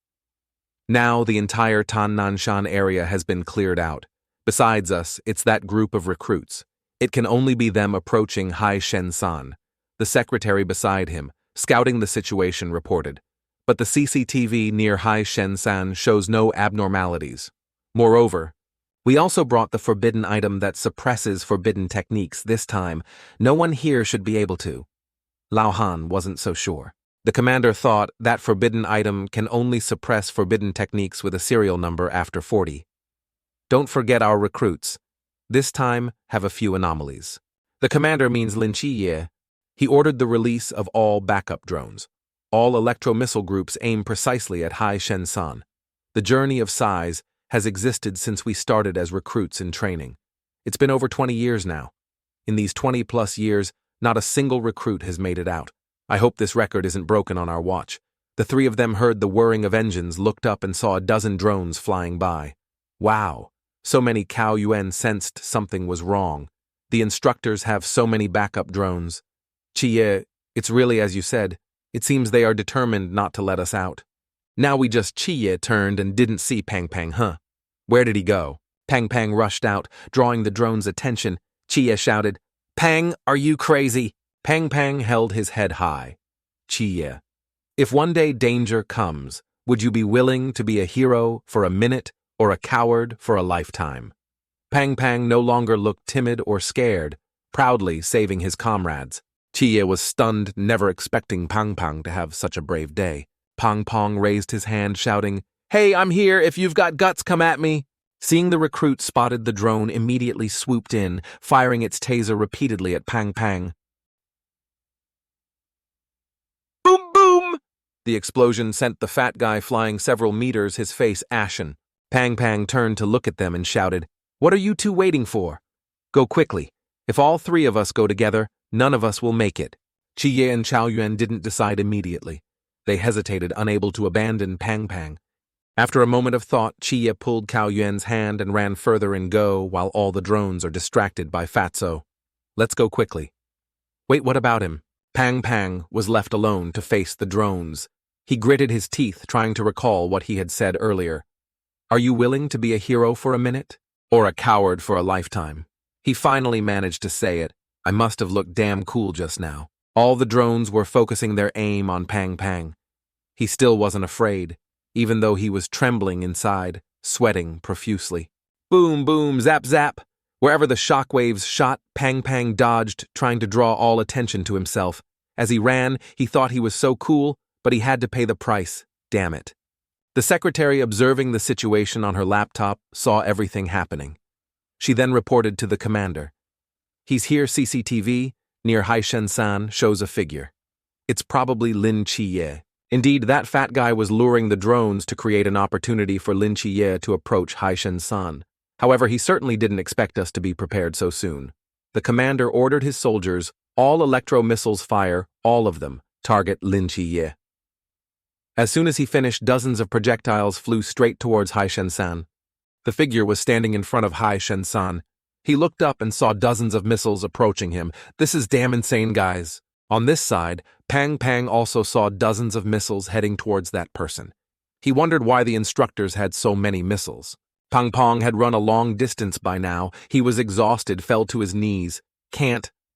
Now the entire Tannanshan area has been cleared out. Besides us, it's that group of recruits. It can only be them approaching Hai Shen-san. The secretary beside him, scouting the situation, reported. But the CCTV near Hai Shen-san shows no abnormalities. Moreover, we also brought the forbidden item that suppresses forbidden techniques this time. No one here should be able to. Lao Han wasn't so sure. The commander thought that forbidden item can only suppress forbidden techniques with a serial number after 40. Don't forget our recruits. This time, have a few anomalies. The commander means Lin Chi. He ordered the release of all backup drones. All electro-missile groups aim precisely at Hai Shen-san. The journey of size has existed since we started as recruits in training. It's been over 20 years now. In these 20-plus years, not a single recruit has made it out. I hope this record isn't broken on our watch. The three of them heard the whirring of engines, looked up and saw a dozen drones flying by. Wow! So many. Cao Yuan sensed something was wrong. The instructors have so many backup drones. Qi, it's really as you said. It seems they are determined not to let us out. Now we just. Qi turned and didn't see Pang Pang, huh? Where did he go? Pang Pang rushed out, drawing the drone's attention. Qi shouted, Pang, are you crazy? Pang Pang held his head high. Qi, if one day danger comes, would you be willing to be a hero for a minute or a coward for a lifetime? Pang Pang no longer looked timid or scared, proudly saving his comrades. Chie was stunned, never expecting Pang Pang to have such a brave day. Pang Pong raised his hand, shouting, "Hey, I'm here! If you've got guts, come at me!" Seeing the recruit spotted the drone, immediately swooped in, firing its taser repeatedly at Pang Pang. Boom, boom! The explosion sent the fat guy flying several meters, his face ashen. Pang Pang turned to look at them and shouted, "What are you two waiting for? Go quickly. If all three of us go together, none of us will make it." Chie and Chao Yuan didn't decide immediately. They hesitated, unable to abandon Pang Pang. After a moment of thought, Chie pulled Cao Yuan's hand and ran further in Go while all the drones are distracted by Fatso. "Let's go quickly." "Wait, what about him?" Pang Pang was left alone to face the drones. He gritted his teeth, trying to recall what he had said earlier. "Are you willing to be a hero for a minute? Or a coward for a lifetime?" He finally managed to say it. "I must have looked damn cool just now." All the drones were focusing their aim on Pang Pang. He still wasn't afraid, even though he was trembling inside, sweating profusely. Boom, boom, zap, zap. Wherever the shockwaves shot, Pang Pang dodged, trying to draw all attention to himself. As he ran, he thought he was so cool, but he had to pay the price. Damn it. The secretary, observing the situation on her laptop, saw everything happening. She then reported to the commander. "He's here, CCTV, near Haishen-san, shows a figure. It's probably Lin Chi. Indeed, that fat guy was luring the drones to create an opportunity for Lin Chi to approach Haishen-san. However, he certainly didn't expect us to be prepared so soon." The commander ordered his soldiers, "All electro-missiles fire, all of them, target Lin Chi." As soon as he finished, dozens of projectiles flew straight towards Haishen-san. The figure was standing in front of Haishen-san. He looked up and saw dozens of missiles approaching him. "This is damn insane, guys." On this side, Pang Pang also saw dozens of missiles heading towards that person. He wondered why the instructors had so many missiles. Pang Pong had run a long distance by now. He was exhausted, fell to his knees.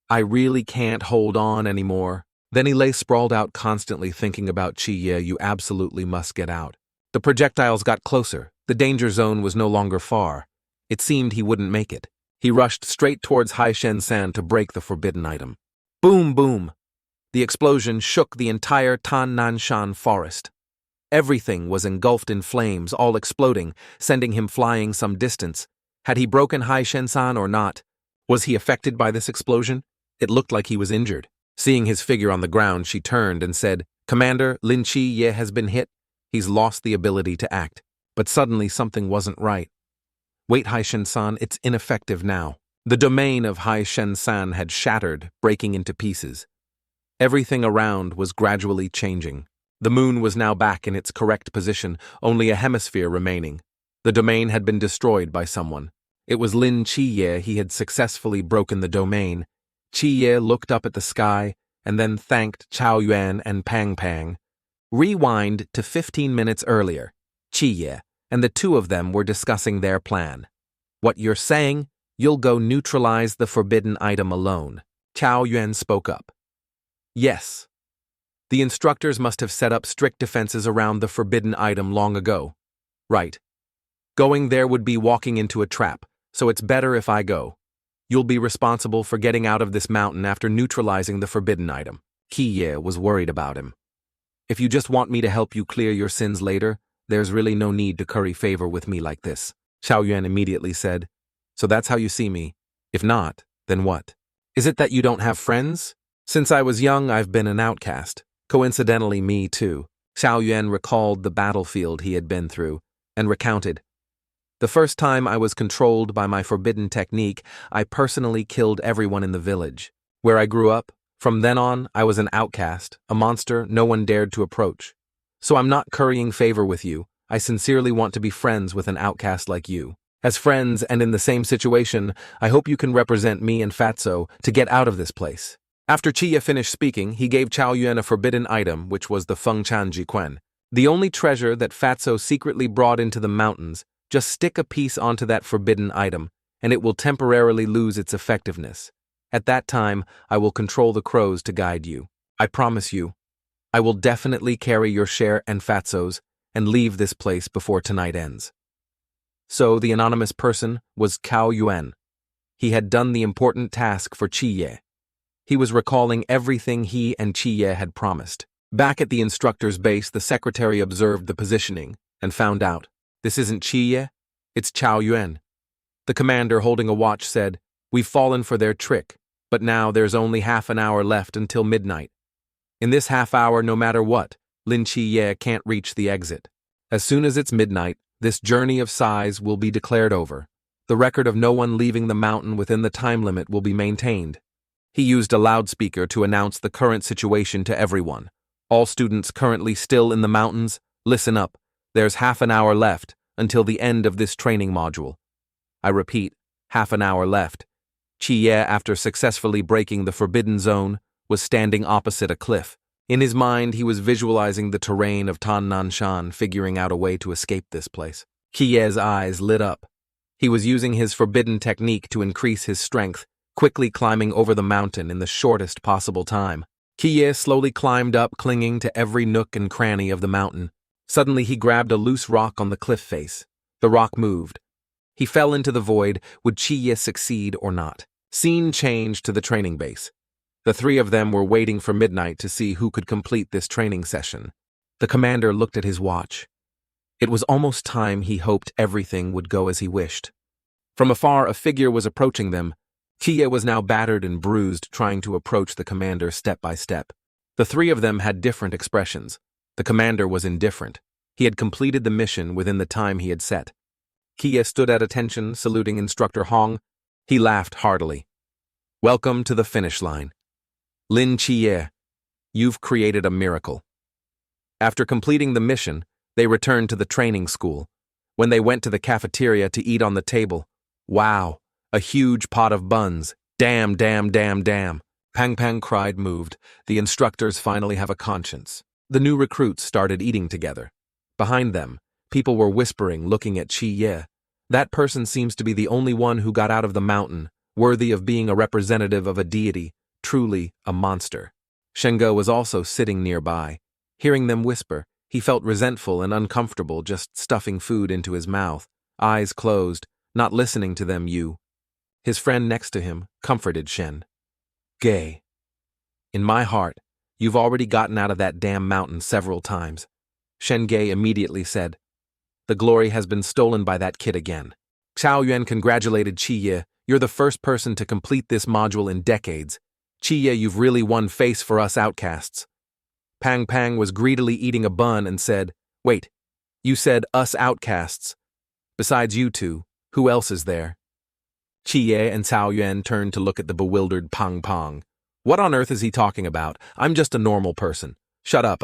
I really can't hold on anymore." Then he lay sprawled out, constantly thinking about Chie. "You absolutely must get out." The projectiles got closer. The danger zone was no longer far. It seemed he wouldn't make it. He rushed straight towards Haishen-san to break the forbidden item. Boom, boom. The explosion shook the entire Tannanshan forest. Everything was engulfed in flames, all exploding, sending him flying some distance. Had he broken Haishen-san or not? Was he affected by this explosion? It looked like he was injured. Seeing his figure on the ground, she turned and said, "Commander, Lin Chi has been hit. He's lost the ability to act." But suddenly something wasn't right. "Wait, Haishen-san, it's ineffective now." The domain of Haishen-san had shattered, breaking into pieces. Everything around was gradually changing. The moon was now back in its correct position, only a hemisphere remaining. The domain had been destroyed by someone. It was Lin Chi. He had successfully broken the domain. Chi looked up at the sky and then thanked Chao Yuan and Pang Pang. Rewind to 15 minutes earlier. Chi and the two of them were discussing their plan. "What you're saying? You'll go neutralize the forbidden item alone." Chao Yuan spoke up. "Yes. The instructors must have set up strict defenses around the forbidden item long ago." "Right. Going there would be walking into a trap, so it's better if I go. You'll be responsible for getting out of this mountain after neutralizing the forbidden item." Kiye was worried about him. "If you just want me to help you clear your sins later, there's really no need to curry favor with me like this," Chao Yuan immediately said. "So that's how you see me. If not, then what? Is it that you don't have friends? Since I was young, I've been an outcast. Coincidentally, me too." Chao Yuan recalled the battlefield he had been through and recounted. "The first time I was controlled by my forbidden technique, I personally killed everyone in the village. Where I grew up, from then on, I was an outcast, a monster no one dared to approach. So I'm not currying favor with you. I sincerely want to be friends with an outcast like you. As friends and in the same situation, I hope you can represent me and Fatso to get out of this place." After Chia finished speaking, he gave Chao Yuan a forbidden item, which was the Fengchan Jiquen. The only treasure that Fatso secretly brought into the mountains. Just stick a piece onto that forbidden item, and it will temporarily lose its effectiveness. At that time, I will control the crows to guide you. I promise you. I will definitely carry your share and Fatso's and leave this place before tonight ends." So the anonymous person was Cao Yuan. He had done the important task for Chiye. He was recalling everything he and Chi-Ye had promised. Back at the instructor's base, the secretary observed the positioning and found out, this isn't Chi-Ye, it's Chao Yuan. The commander, holding a watch, said, we've fallen for their trick, but now there's only half an hour left until midnight. In this half hour, no matter what, Lin Chi can't reach the exit. As soon as it's midnight, this journey of size will be declared over. The record of no one leaving the mountain within the time limit will be maintained. He used a loudspeaker to announce the current situation to everyone. All students currently still in the mountains, listen up. There's half an hour left until the end of this training module. I repeat, half an hour left. Chi-Ye, after successfully breaking the forbidden zone, was standing opposite a cliff. In his mind, he was visualizing the terrain of Tannanshan, figuring out a way to escape this place. Chi-Ye's eyes lit up. He was using his forbidden technique to increase his strength, quickly climbing over the mountain in the shortest possible time. Chi-Ye slowly climbed up, clinging to every nook and cranny of the mountain. Suddenly, he grabbed a loose rock on the cliff face. The rock moved. He fell into the void. Would Chi-Ye succeed or not? Scene changed to the training base. The three of them were waiting for midnight to see who could complete this training session. The commander looked at his watch. It was almost time. He hoped everything would go as he wished. From afar, a figure was approaching them. Chi-Ye was now battered and bruised, trying to approach the commander step by step. The three of them had different expressions. The commander was indifferent. He had completed the mission within the time he had set. Chi-Ye stood at attention, saluting Instructor Hong. He laughed heartily. Welcome to the finish line. Lin Chi, you've created a miracle. After completing the mission, they returned to the training school. When they went to the cafeteria to eat on the table, wow, a huge pot of buns. Damn, damn, damn, damn. Pang Pang cried, moved. The instructors finally have a conscience. The new recruits started eating together. Behind them, people were whispering, looking at Chi-Ye. That person seems to be the only one who got out of the mountain, worthy of being a representative of a deity, truly a monster. Shengo was also sitting nearby. Hearing them whisper, he felt resentful and uncomfortable, just stuffing food into his mouth, eyes closed, not listening to them. His friend next to him comforted Shen. Gay. In my heart, you've already gotten out of that damn mountain several times. Shen Gay immediately said, the glory has been stolen by that kid again. Chao Yuan congratulated Chi-Ye. You're the first person to complete this module in decades. Chi-Ye, you've really won face for us outcasts. Pang Pang was greedily eating a bun and said, wait, you said us outcasts. Besides you two, who else is there? Chi-Ye and Cao Yuan turned to look at the bewildered Pang Pang. What on earth is he talking about? I'm just a normal person. Shut up,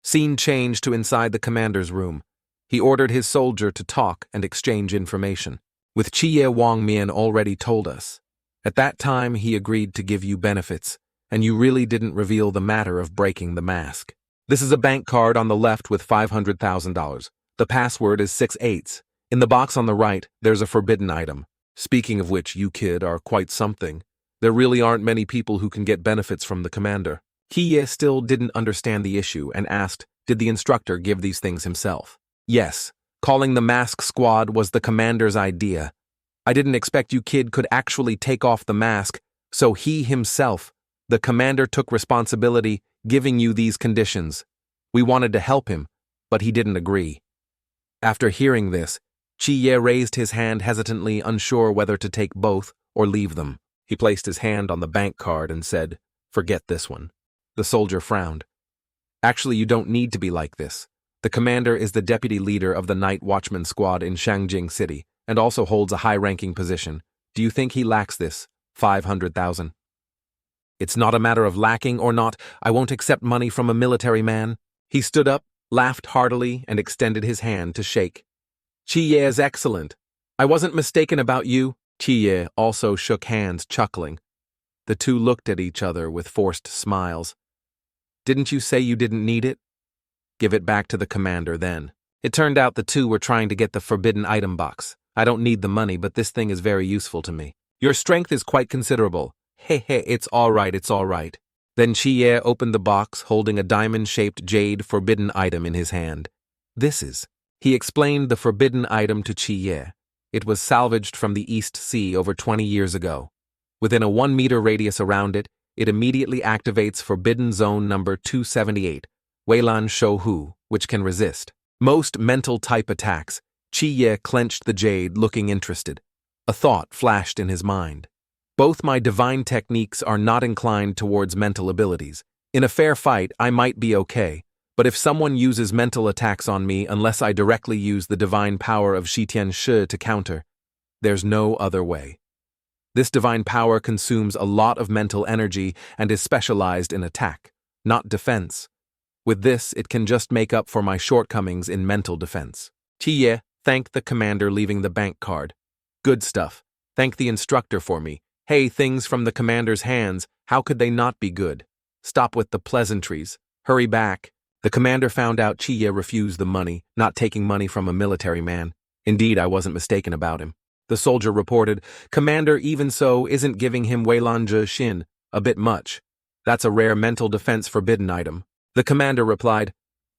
Scene changed to inside the commander's room. He ordered his soldier to talk and exchange information. With Chi-Ye, Wang Mian already told us. At that time, he agreed to give you benefits, and you really didn't reveal the matter of breaking the mask. This is a bank card on the left with $500,000. The password is 6/8. In the box on the right, there's a forbidden item. Speaking of which, you kid are quite something. There really aren't many people who can get benefits from the commander. Chi-Ye still didn't understand the issue and asked, did the instructor give these things himself? Yes, calling the mask squad was the commander's idea. I didn't expect you kid could actually take off the mask, so he himself, the commander, took responsibility, giving you these conditions. We wanted to help him, but he didn't agree. After hearing this, Chi-Ye raised his hand hesitantly, unsure whether to take both or leave them. He placed his hand on the bank card and said, forget this one. The soldier frowned. Actually, you don't need to be like this. The commander is the deputy leader of the night watchman squad in Shangjing City and also holds a high-ranking position. Do you think he lacks this? 500,000. It's not a matter of lacking or not. I won't accept money from a military man. He stood up, laughed heartily, and extended his hand to shake. Chi-Ye is excellent. I wasn't mistaken about you. Chi-Ye also shook hands, chuckling. The two looked at each other with forced smiles. Didn't you say you didn't need it? Give it back to the commander then. It turned out the two were trying to get the forbidden item box. I don't need the money, but this thing is very useful to me. Your strength is quite considerable. Hey, it's all right, it's all right. Then Chi-Ye opened the box, holding a diamond-shaped jade forbidden item in his hand. This is. He explained the forbidden item to Chi-Ye. It was salvaged from the East Sea over 20 years ago. Within a 1-meter radius around it, It immediately activates forbidden zone number 278, Weilan Shouhu, which can resist most mental-type attacks. Chi clenched the jade, looking interested. A thought flashed in his mind. Both my divine techniques are not inclined towards mental abilities. In a fair fight, I might be okay, but if someone uses mental attacks on me unless I directly use the divine power of Shitian Shi to counter, there's no other way. This divine power consumes a lot of mental energy and is specialized in attack, not defense. With this, it can just make up for my shortcomings in mental defense. Chi thanked the commander, leaving the bank card. Good stuff. Thank the instructor for me. Hey, things from the commander's hands, how could they not be good? Stop with the pleasantries. Hurry back. The commander found out Chi refused the money, not taking money from a military man. Indeed, I wasn't mistaken about him. The soldier reported, Commander, even so, isn't giving him Weilan Zhe Xin a bit much. That's a rare mental defense forbidden item. The commander replied,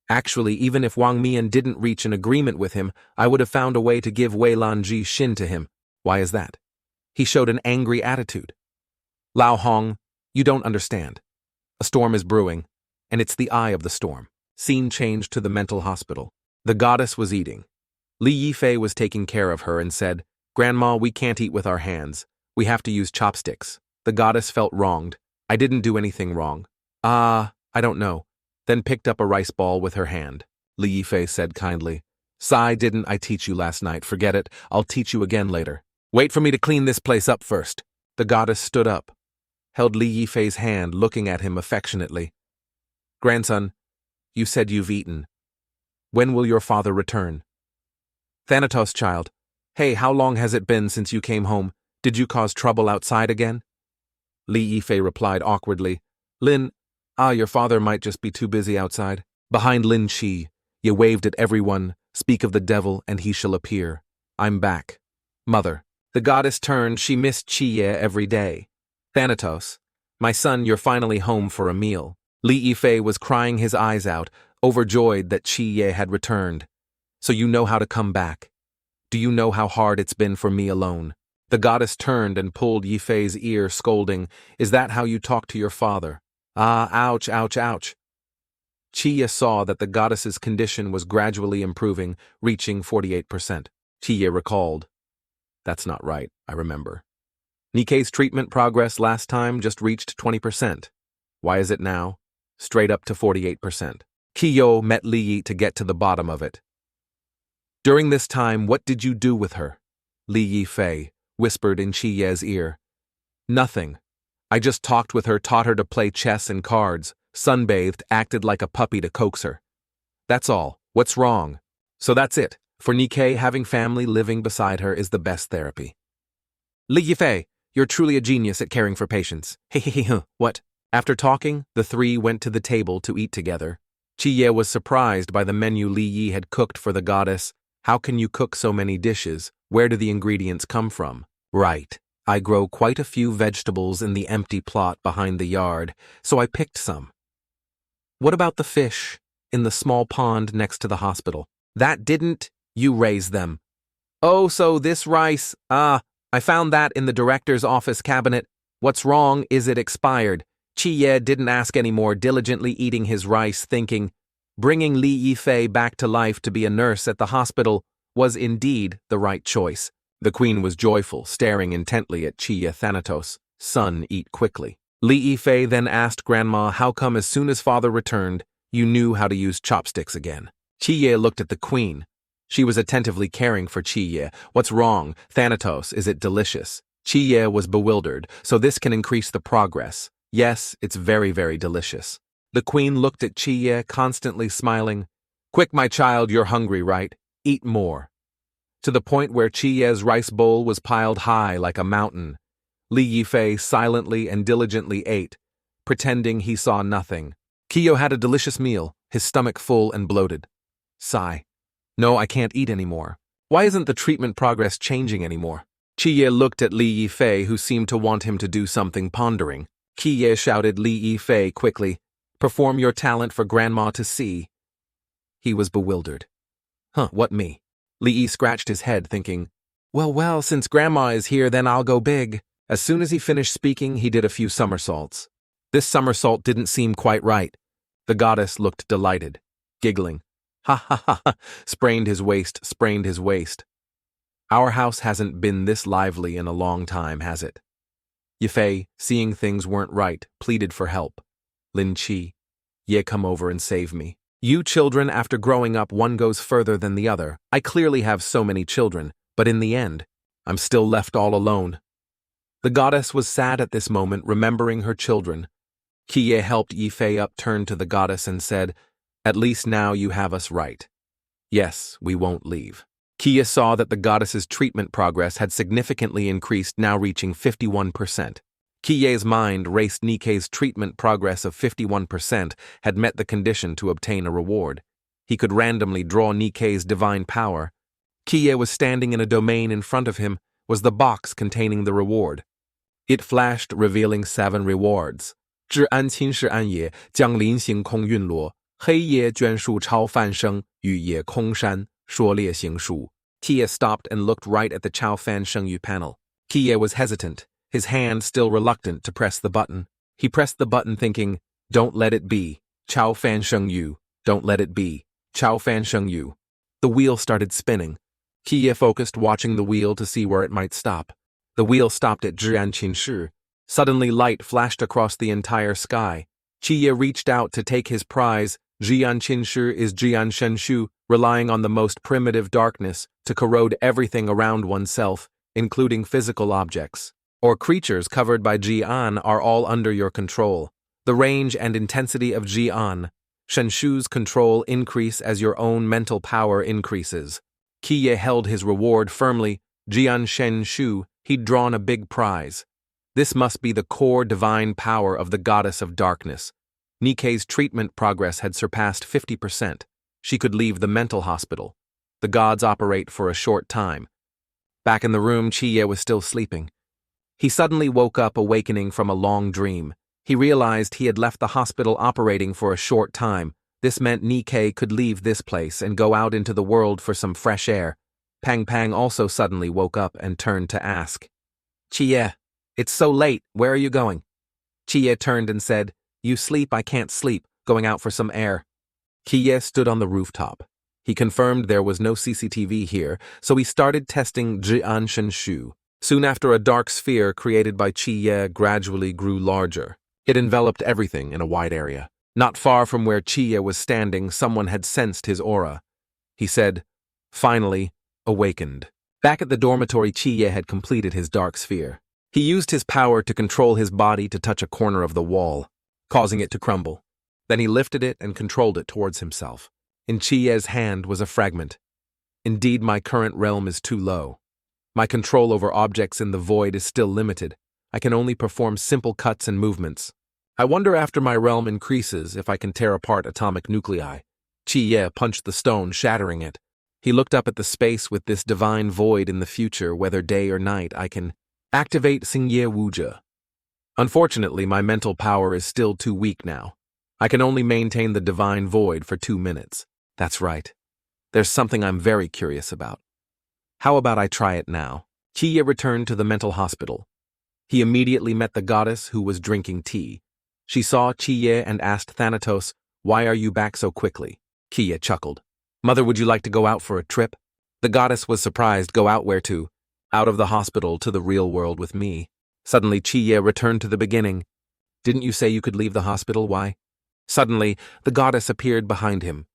Actually, even if Wang Mian didn't reach an agreement with him, I would have found a way to give Weilan Zhe Xin to him. Why is that? He showed an angry attitude. Lao Hong, you don't understand. A storm is brewing, and it's the eye of the storm. Scene changed to the mental hospital. The goddess was eating. Li Yifei was taking care of her and said, Grandma, we can't eat with our hands. We have to use chopsticks. The goddess felt wronged. I didn't do anything wrong. I don't know. Then picked up a rice ball with her hand. Li Yifei said kindly, Sai, didn't I teach you last night? Forget it. I'll teach you again later. Wait for me to clean this place up first. The goddess stood up, held Li Yifei's hand, looking at him affectionately. Grandson, you said you've eaten. When will your father return? Thanatos, child. Hey, how long has it been since you came home? Did you cause trouble outside again? Li Yifei replied awkwardly, Lin, your father might just be too busy outside. Behind Lin Chi, you waved at everyone, speak of the devil and he shall appear. I'm back. Mother. The goddess turned, she missed Chi every day. Thanatos, my son, you're finally home for a meal. Li Yifei was crying his eyes out, overjoyed that Chi had returned. So you know how to come back. Do you know how hard it's been for me alone? The goddess turned and pulled Yifei's ear, scolding, Is that how you talk to your father? Ouch, ouch, ouch. Chi saw that the goddess's condition was gradually improving, reaching 48%. Chi recalled, That's not right, I remember. Nikkei's treatment progress last time just reached 20%. Why is it now? Straight up to 48%. Kiyo met Li Yi to get to the bottom of it. During this time, what did you do with her? Li Yifei whispered in Chiye's ear. Nothing. I just talked with her, taught her to play chess and cards, sunbathed, acted like a puppy to coax her. That's all. What's wrong? So that's it. For Nikkei, having family living beside her is the best therapy. Li Yifei, you're truly a genius at caring for patients. What? After talking, the three went to the table to eat together. Chiye was surprised by the menu Li Yi had cooked for the goddess. How can you cook so many dishes? Where do the ingredients come from? Right. I grow quite a few vegetables in the empty plot behind the yard, so I picked some. What about the fish in the small pond next to the hospital? That didn't you raise them? Oh, so this rice, I found that in the director's office cabinet. What's wrong? Is it expired? Chiye didn't ask anymore, diligently eating his rice, thinking, bringing Li Yifei back to life to be a nurse at the hospital was indeed the right choice. The queen was joyful, staring intently at Chiye. Thanatos, son, eat quickly. Li Yifei then asked Grandma how come as soon as father returned, you knew how to use chopsticks again. Chiye looked at the queen. She was attentively caring for Chiye. What's wrong? Thanatos, is it delicious? Chiye was bewildered, so this can increase the progress. Yes, it's very, very delicious. The queen looked at Chiye, constantly smiling. Quick, my child, you're hungry, right? Eat more. To the point where Chiye's rice bowl was piled high like a mountain. Li Yifei silently and diligently ate, pretending he saw nothing. Kiyo had a delicious meal, his stomach full and bloated. Sigh. No, I can't eat anymore. Why isn't the treatment progress changing anymore? Chiye looked at Li Yifei, who seemed to want him to do something, pondering. Kiye shouted Li Yifei quickly, perform your talent for Grandma to see. He was bewildered. What me? Li Yi scratched his head, thinking, well, since Grandma is here, then I'll go big. As soon as he finished speaking, he did a few somersaults. This somersault didn't seem quite right. The goddess looked delighted, giggling. Ha ha ha ha, sprained his waist. Our house hasn't been this lively in a long time, has it? Yifei, seeing things weren't right, pleaded for help. Lin Chi, ye come over and save me. You children, after growing up, one goes further than the other. I clearly have so many children, but in the end, I'm still left all alone. The goddess was sad at this moment, remembering her children. Qiye helped Yifei up, turned to the goddess and said, "At least now you have us right. Yes, we won't leave." Qiye saw that the goddess's treatment progress had significantly increased, now reaching 51%. Qiye's mind raced. Nikkei's treatment progress of 51% had met the condition to obtain a reward. He could randomly draw Nikkei's divine power. Qiye was standing in a domain. In front of him was the box containing the reward. It flashed, revealing 7 rewards. 至安亲是安野，将临行空运罗，黑夜捐树超范生，雨夜空山，说列行书. Qiye stopped and looked right at the Chao Fan Shengyu panel. Qiye was hesitant, his hand still reluctant to press the button. He pressed the button thinking, "Don't let it be. Chao Fan Shengyu. Don't let it be. Chao Fan Shengyu." The wheel started spinning. Qiye focused, watching the wheel to see where it might stop. The wheel stopped at Zhian Qinshi. Suddenly light flashed across the entire sky. Qiye reached out to take his prize. Jian Qinshi is Jian Shenshu, relying on the most primitive darkness to corrode everything around oneself, including physical objects or creatures covered by Jian, are all under your control. The range and intensity of Jian, Shenshu's control, increase as your own mental power increases. Qiye held his reward firmly. Jian Shenshu, he'd drawn a big prize. This must be the core divine power of the goddess of darkness. Nikkei's treatment progress had surpassed 50%. She could leave the mental hospital. The gods operate for a short time. Back in the room, Qiye was still sleeping. He suddenly woke up, awakening from a long dream. He realized he had left the hospital operating for a short time. This meant Nikkei could leave this place and go out into the world for some fresh air. Pang Pang also suddenly woke up and turned to ask, "Qiye, it's so late, where are you going?" Qiye turned and said, "You sleep, I can't sleep, going out for some air." Qiye stood on the rooftop. He confirmed there was no CCTV here, so he started testing Jian Shenshu. Soon after, a dark sphere created by Qiye gradually grew larger. It enveloped everything in a wide area. Not far from where Qiye was standing, someone had sensed his aura. He said, "Finally, awakened." Back at the dormitory, Qiye had completed his dark sphere. He used his power to control his body to touch a corner of the wall, causing it to crumble. Then he lifted it and controlled it towards himself. In Qiye's hand was a fragment. "Indeed, my current realm is too low. My control over objects in the void is still limited. I can only perform simple cuts and movements. I wonder after my realm increases if I can tear apart atomic nuclei." Qiye punched the stone, shattering it. He looked up at the space. "With this divine void in the future, whether day or night, I can activate Xingye Wuja. Unfortunately, my mental power is still too weak now. I can only maintain the divine void for 2 minutes. That's right. There's something I'm very curious about. How about I try it now?" Qiye returned to the mental hospital. He immediately met the goddess, who was drinking tea. She saw Qiye and asked Thanatos, "Why are you back so quickly?" Qiye chuckled. "Mother, would you like to go out for a trip?" The goddess was surprised. "Go out where to?" "Out of the hospital to the real world with me." Suddenly, Qiye returned to the beginning. "Didn't you say you could leave the hospital? Why?" Suddenly, the goddess appeared behind him.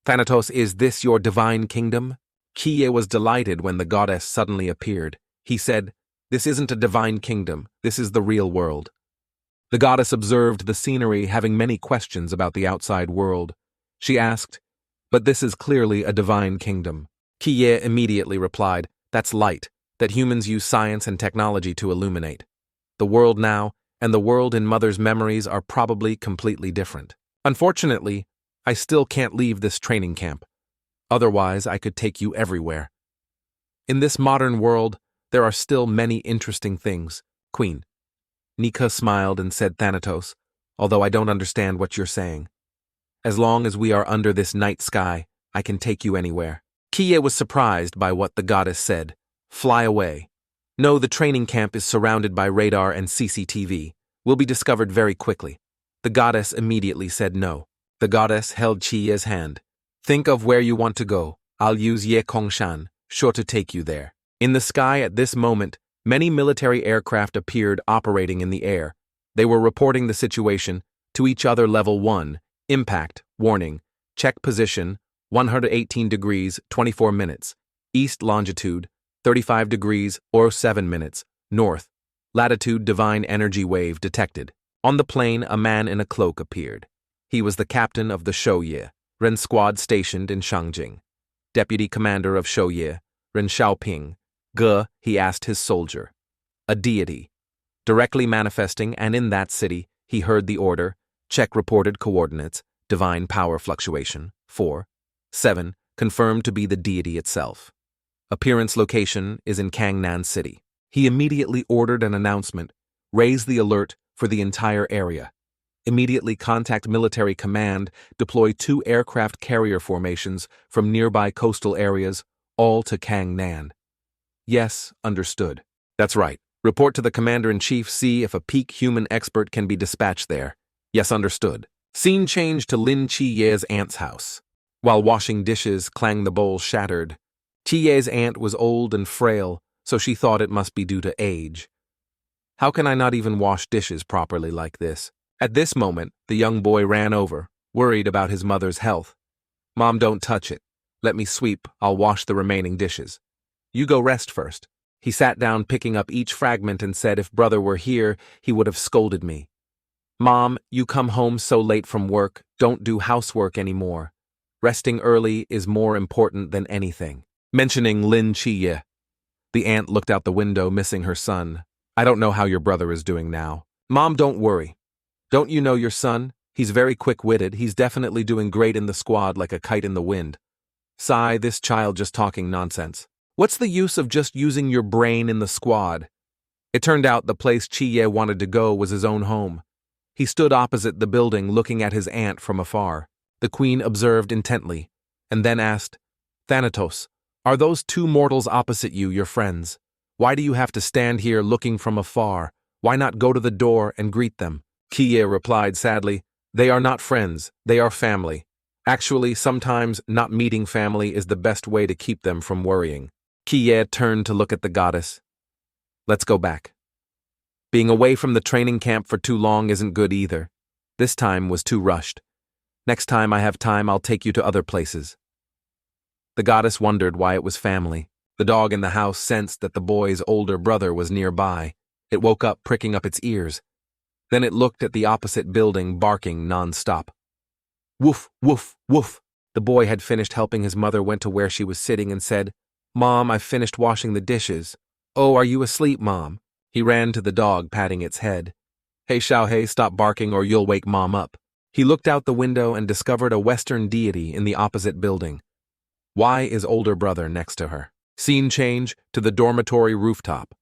"Thanatos, is this your divine kingdom?" Qiye was delighted when the goddess suddenly appeared. He said, "This isn't a divine kingdom, this is the real world." The goddess observed the scenery, having many questions about the outside world. She asked, "But this is clearly a divine kingdom." Qiye immediately replied, "That's light, that humans use science and technology to illuminate. The world now and the world in Mother's memories are probably completely different. Unfortunately, I still can't leave this training camp. Otherwise, I could take you everywhere. In this modern world, there are still many interesting things, Queen." Nika smiled and said, "Thanatos, although I don't understand what you're saying. As long as we are under this night sky, I can take you anywhere." Qiye was surprised by what the goddess said. "Fly away. No, the training camp is surrounded by radar and CCTV. We'll be discovered very quickly." The goddess immediately said no. The goddess held Chi Ye's hand. Think of where you want to go. I'll use Ye Kongshan, sure to take you there. In the sky at this moment, many military aircraft appeared operating in the air. They were reporting the situation to each other. Level 1, impact, warning, check position, 118 degrees, 24 minutes, east longitude, 35 degrees or 7 minutes, north, latitude divine energy wave detected. On the plane, a man in a cloak appeared. He was the captain of the Shouye, Ren squad stationed in Shangjing. Deputy commander of Shouye, Ren Xiaoping. Ge, he asked his soldier. A deity. Directly manifesting, and in that city, he heard the order, check reported coordinates, divine power fluctuation, 4, 7, confirmed to be the deity itself. Appearance location is in Kangnan City. He immediately ordered an announcement, raise the alert for the entire area. Immediately contact military command, deploy 2 aircraft carrier formations from nearby coastal areas, all to Kangnan. Yes, understood. That's right. Report to the commander-in-chief, see if a peak human expert can be dispatched there. Yes, understood. Scene change to Lin Chi's aunt's house. While washing dishes, clang the bowl shattered. Chi's aunt was old and frail, so she thought it must be due to age. How can I not even wash dishes properly like this? At this moment, the young boy ran over, worried about his mother's health. Mom, don't touch it. Let me sweep, I'll wash the remaining dishes. You go rest first. He sat down picking up each fragment and said if brother were here, he would have scolded me. Mom, you come home so late from work, don't do housework anymore. Resting early is more important than anything. Mentioning Lin Chi. The aunt looked out the window, missing her son. I don't know how your brother is doing now. Mom, don't worry. Don't you know your son? He's very quick-witted. He's definitely doing great in the squad like a kite in the wind. Sigh, this child just talking nonsense. What's the use of just using your brain in the squad? It turned out the place Chi-Ye wanted to go was his own home. He stood opposite the building looking at his aunt from afar. The queen observed intently, and then asked, Thanatos, are those 2 mortals opposite you your friends? Why do you have to stand here looking from afar? Why not go to the door and greet them? Chi-Ye replied sadly, they are not friends, they are family. Actually, sometimes not meeting family is the best way to keep them from worrying. Chi-Ye turned to look at the goddess. Let's go back. Being away from the training camp for too long isn't good either. This time was too rushed. Next time I have time, I'll take you to other places. The goddess wondered why it was family. The dog in the house sensed that the boy's older brother was nearby. It woke up, pricking up its ears. Then it looked at the opposite building, barking non-stop. Woof, woof, woof. The boy had finished helping his mother, went to where she was sitting and said, Mom, I've finished washing the dishes. Oh, are you asleep, Mom? He ran to the dog, patting its head. Hey, Xiaohei, stop barking or you'll wake Mom up. He looked out the window and discovered a Western deity in the opposite building. Why is older brother next to her? Scene change to the dormitory rooftop.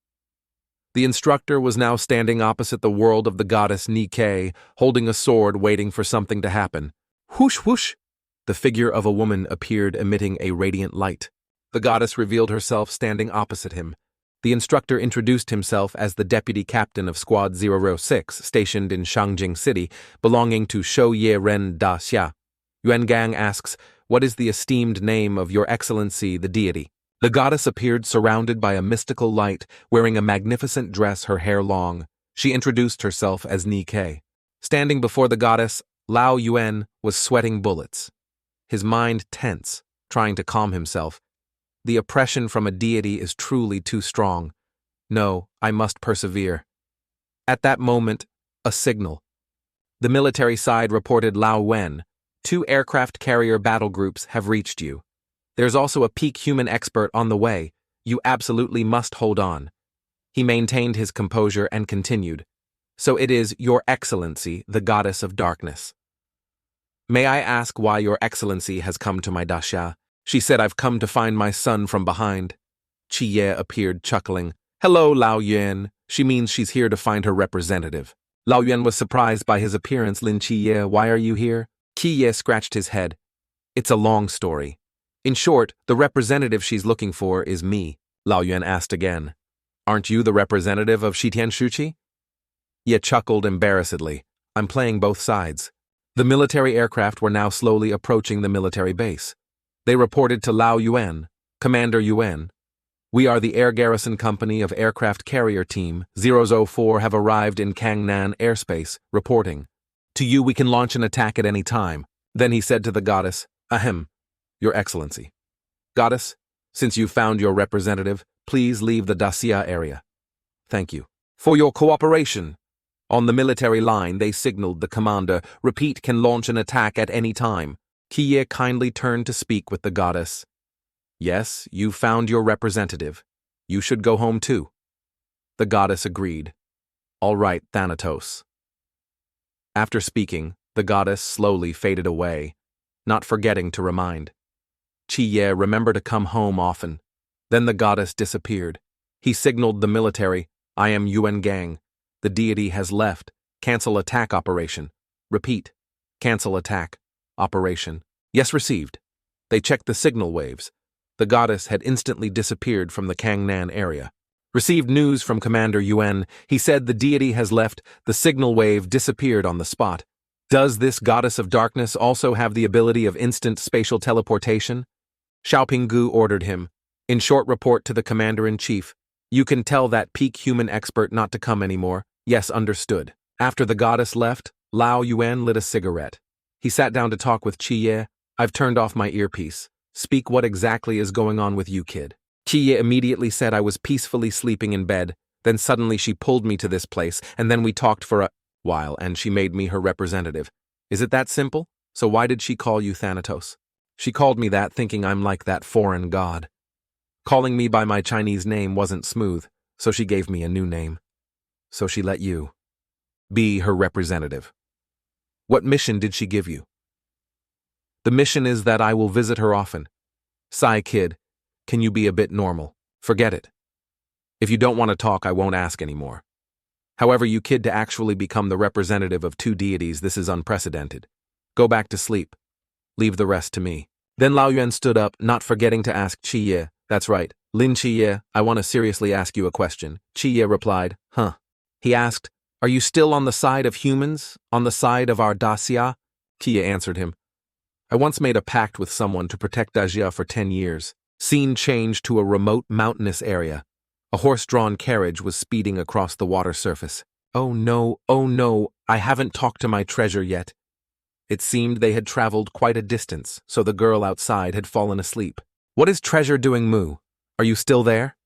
The instructor was now standing opposite the world of the goddess Nike, holding a sword, waiting for something to happen. Whoosh, whoosh! The figure of a woman appeared, emitting a radiant light. The goddess revealed herself standing opposite him. The instructor introduced himself as the deputy captain of Squad 006, stationed in Shangjing City, belonging to Shouye Ren Da Xia. Yuangang asks, what is the esteemed name of your excellency, the deity? The goddess appeared surrounded by a mystical light, wearing a magnificent dress, her hair long. She introduced herself as Nike. Standing before the goddess, Lao Yuan was sweating bullets. His mind tense, trying to calm himself. The oppression from a deity is truly too strong. No, I must persevere. At that moment, a signal. The military side reported Lao Wen. 2 aircraft carrier battle groups have reached you. There's also a peak human expert on the way. You absolutely must hold on. He maintained his composure and continued. So it is Your Excellency, the Goddess of Darkness. May I ask why Your Excellency has come to my dasha? She said, I've come to find my son from behind. Chi-Ye appeared, chuckling. Hello, Lao Yuan. She means she's here to find her representative. Lao Yuan was surprised by his appearance. Lin Chi-Ye, why are you here? Chi-Ye scratched his head. It's a long story. In short, the representative she's looking for is me. Lao Yuan asked again. Aren't you the representative of Shitian Shuqi? Ye chuckled embarrassedly. I'm playing both sides. The military aircraft were now slowly approaching the military base. They reported to Lao Yuan, Commander Yuan. We are the Air Garrison Company of Aircraft Carrier Team 004 have arrived in Kangnan airspace, reporting. To you we can launch an attack at any time. Then he said to the goddess, Ahem, Your Excellency. Goddess, since you found your representative, please leave the Dacia area. Thank you. For your cooperation. On the military line, they signaled the commander, repeat, can launch an attack at any time. Kiye kindly turned to speak with the goddess. Yes, you found your representative. You should go home too. The goddess agreed. All right, Thanatos. After speaking, the goddess slowly faded away, not forgetting to remind. Chiye, remember to come home often. Then the goddess disappeared. He signaled the military, I am Yuan Gang. The deity has left. Cancel attack operation. Repeat. Cancel attack. Operation. Yes, received. They checked the signal waves. The goddess had instantly disappeared from the Kangnan area. Received news from Commander Yuan. He said the deity has left. The signal wave disappeared on the spot. Does this goddess of darkness also have the ability of instant spatial teleportation? Xiaopinggu ordered him. In short report to the Commander-in-Chief. You can tell that peak human expert not to come anymore. Yes, understood. After the goddess left, Lao Yuan lit a cigarette. He sat down to talk with Chiye. I've turned off my earpiece. Speak what exactly is going on with you, kid. Chiye immediately said I was peacefully sleeping in bed. Then suddenly she pulled me to this place, and then we talked for a while, and she made me her representative. Is it that simple? So why did she call you Thanatos? She called me that thinking I'm like that foreign god. Calling me by my Chinese name wasn't smooth, so she gave me a new name. So she let you be her representative. What mission did she give you? The mission is that I will visit her often. Sigh, kid, can you be a bit normal? Forget it. If you don't want to talk, I won't ask anymore. However, you kid to actually become the representative of two deities, this is unprecedented. Go back to sleep. Leave the rest to me. Then Lao Yuan stood up, not forgetting to ask Chiye. That's right, Lin Chi, I want to seriously ask you a question. Chiye replied, Huh. He asked, Are you still on the side of humans? On the side of our Dacia? Chiye answered him. I once made a pact with someone to protect Dacia for 10 years. Scene changed to a remote mountainous area. A horse-drawn carriage was speeding across the water surface. Oh no, I haven't talked to my treasure yet. It seemed they had traveled quite a distance, so the girl outside had fallen asleep. What is treasure doing, Moo? Are you still there?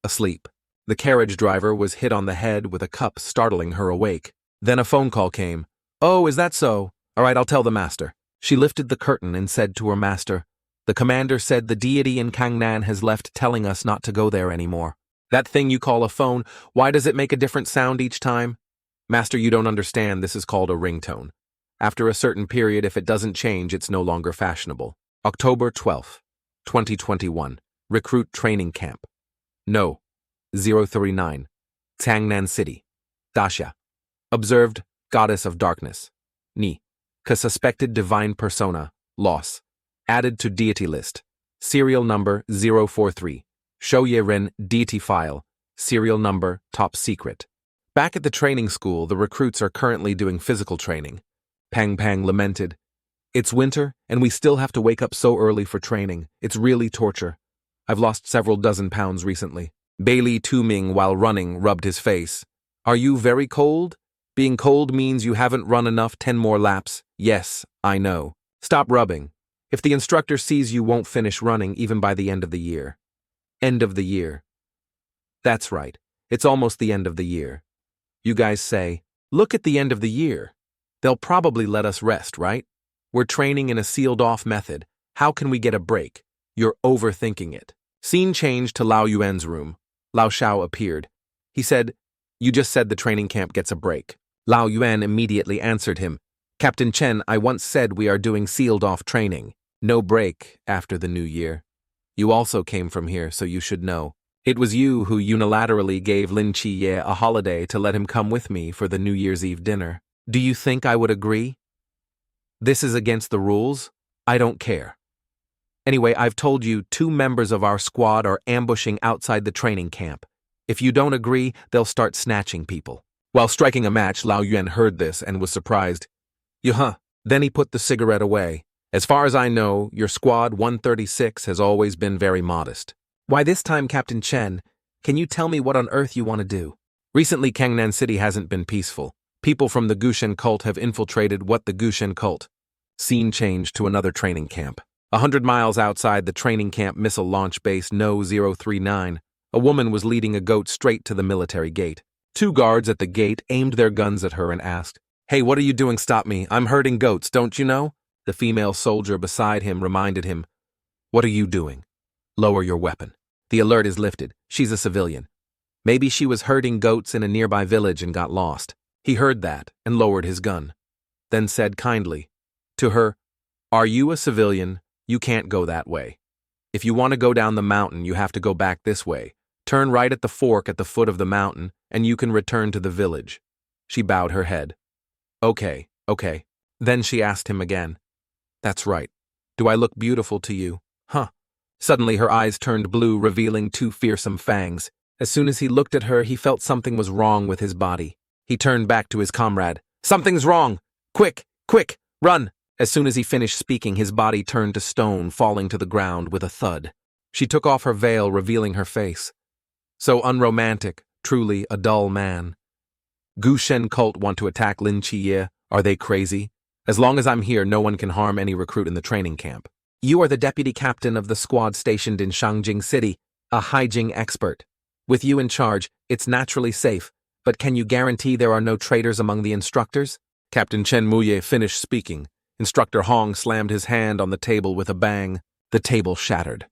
Asleep. The carriage driver was hit on the head with a cup, startling her awake. Then a phone call came. Oh, is that so? All right, I'll tell the master. She lifted the curtain and said to her master, The commander said the deity in Kangnan has left, telling us not to go there anymore. That thing you call a phone, why does it make a different sound each time? Master, you don't understand, this is called a ringtone. After a certain period, if it doesn't change, it's no longer fashionable. October 12th. 2021, Recruit Training Camp. No. 039. Kangnan City. Dacia. Observed, Goddess of Darkness. Ni. Suspected Divine Persona. Loss. Added to Deity List. Serial number 043. Shouye Ren Deity File. Serial number Top Secret. Back at the training school, the recruits are currently doing physical training. Pang Pang lamented. It's winter, and we still have to wake up so early for training. It's really torture. I've lost several dozen pounds recently. Bailey Tuming, while running, rubbed his face. Are you very cold? Being cold means you haven't run enough 10 more laps. Yes, I know. Stop rubbing. If the instructor sees you won't finish running even by the end of the year. End of the year. That's right. It's almost the end of the year. You guys say, look at the end of the year. They'll probably let us rest, right? We're training in a sealed-off method. How can we get a break? You're overthinking it. Scene changed to Lao Yuan's room. Lao Shao appeared. He said, You just said the training camp gets a break. Lao Yuan immediately answered him. Captain Chen, I once said we are doing sealed-off training. No break after the new year. You also came from here, so you should know. It was you who unilaterally gave Lin Chi a holiday to let him come with me for the New Year's Eve dinner. Do you think I would agree? This is against the rules. I don't care. Anyway, I've told you 2 members of our squad are ambushing outside the training camp. If you don't agree, they'll start snatching people. While striking a match, Lao Yuan heard this and was surprised. Yuh. Then he put the cigarette away. As far as I know, your squad 136 has always been very modest. Why this time, Captain Chen? Can you tell me what on earth you want to do? Recently, Kangnan City hasn't been peaceful. People from the Gushen cult have infiltrated what the Gushen cult. Scene change to another training camp. 100 miles outside the training camp missile launch base No. 039, a woman was leading a goat straight to the military gate. 2 guards at the gate aimed their guns at her and asked, "Hey, what are you doing? Stop me. I'm herding goats, don't you know?" The female soldier beside him reminded him, "What are you doing? Lower your weapon." The alert is lifted. She's a civilian. Maybe she was herding goats in a nearby village and got lost. He heard that and lowered his gun. Then said kindly to her, "Are you a civilian? You can't go that way. If you want to go down the mountain, you have to go back this way. Turn right at the fork at the foot of the mountain, and you can return to the village." She bowed her head. Okay. Then she asked him again, "That's right. Do I look beautiful to you? Huh?" Suddenly her eyes turned blue, revealing 2 fearsome fangs. As soon as he looked at her, he felt something was wrong with his body. He turned back to his comrade. "Something's wrong! Quick, run!" As soon as he finished speaking, his body turned to stone, falling to the ground with a thud. She took off her veil, revealing her face. So unromantic, truly a dull man. Gushen cult want to attack Lin Chi. Are they crazy? As long as I'm here, no one can harm any recruit in the training camp. You are the deputy captain of the squad stationed in Shangjing City, a hygiene expert. With you in charge, it's naturally safe, but can you guarantee there are no traitors among the instructors? Captain Chen Muye finished speaking. Instructor Hong slammed his hand on the table with a bang. The table shattered.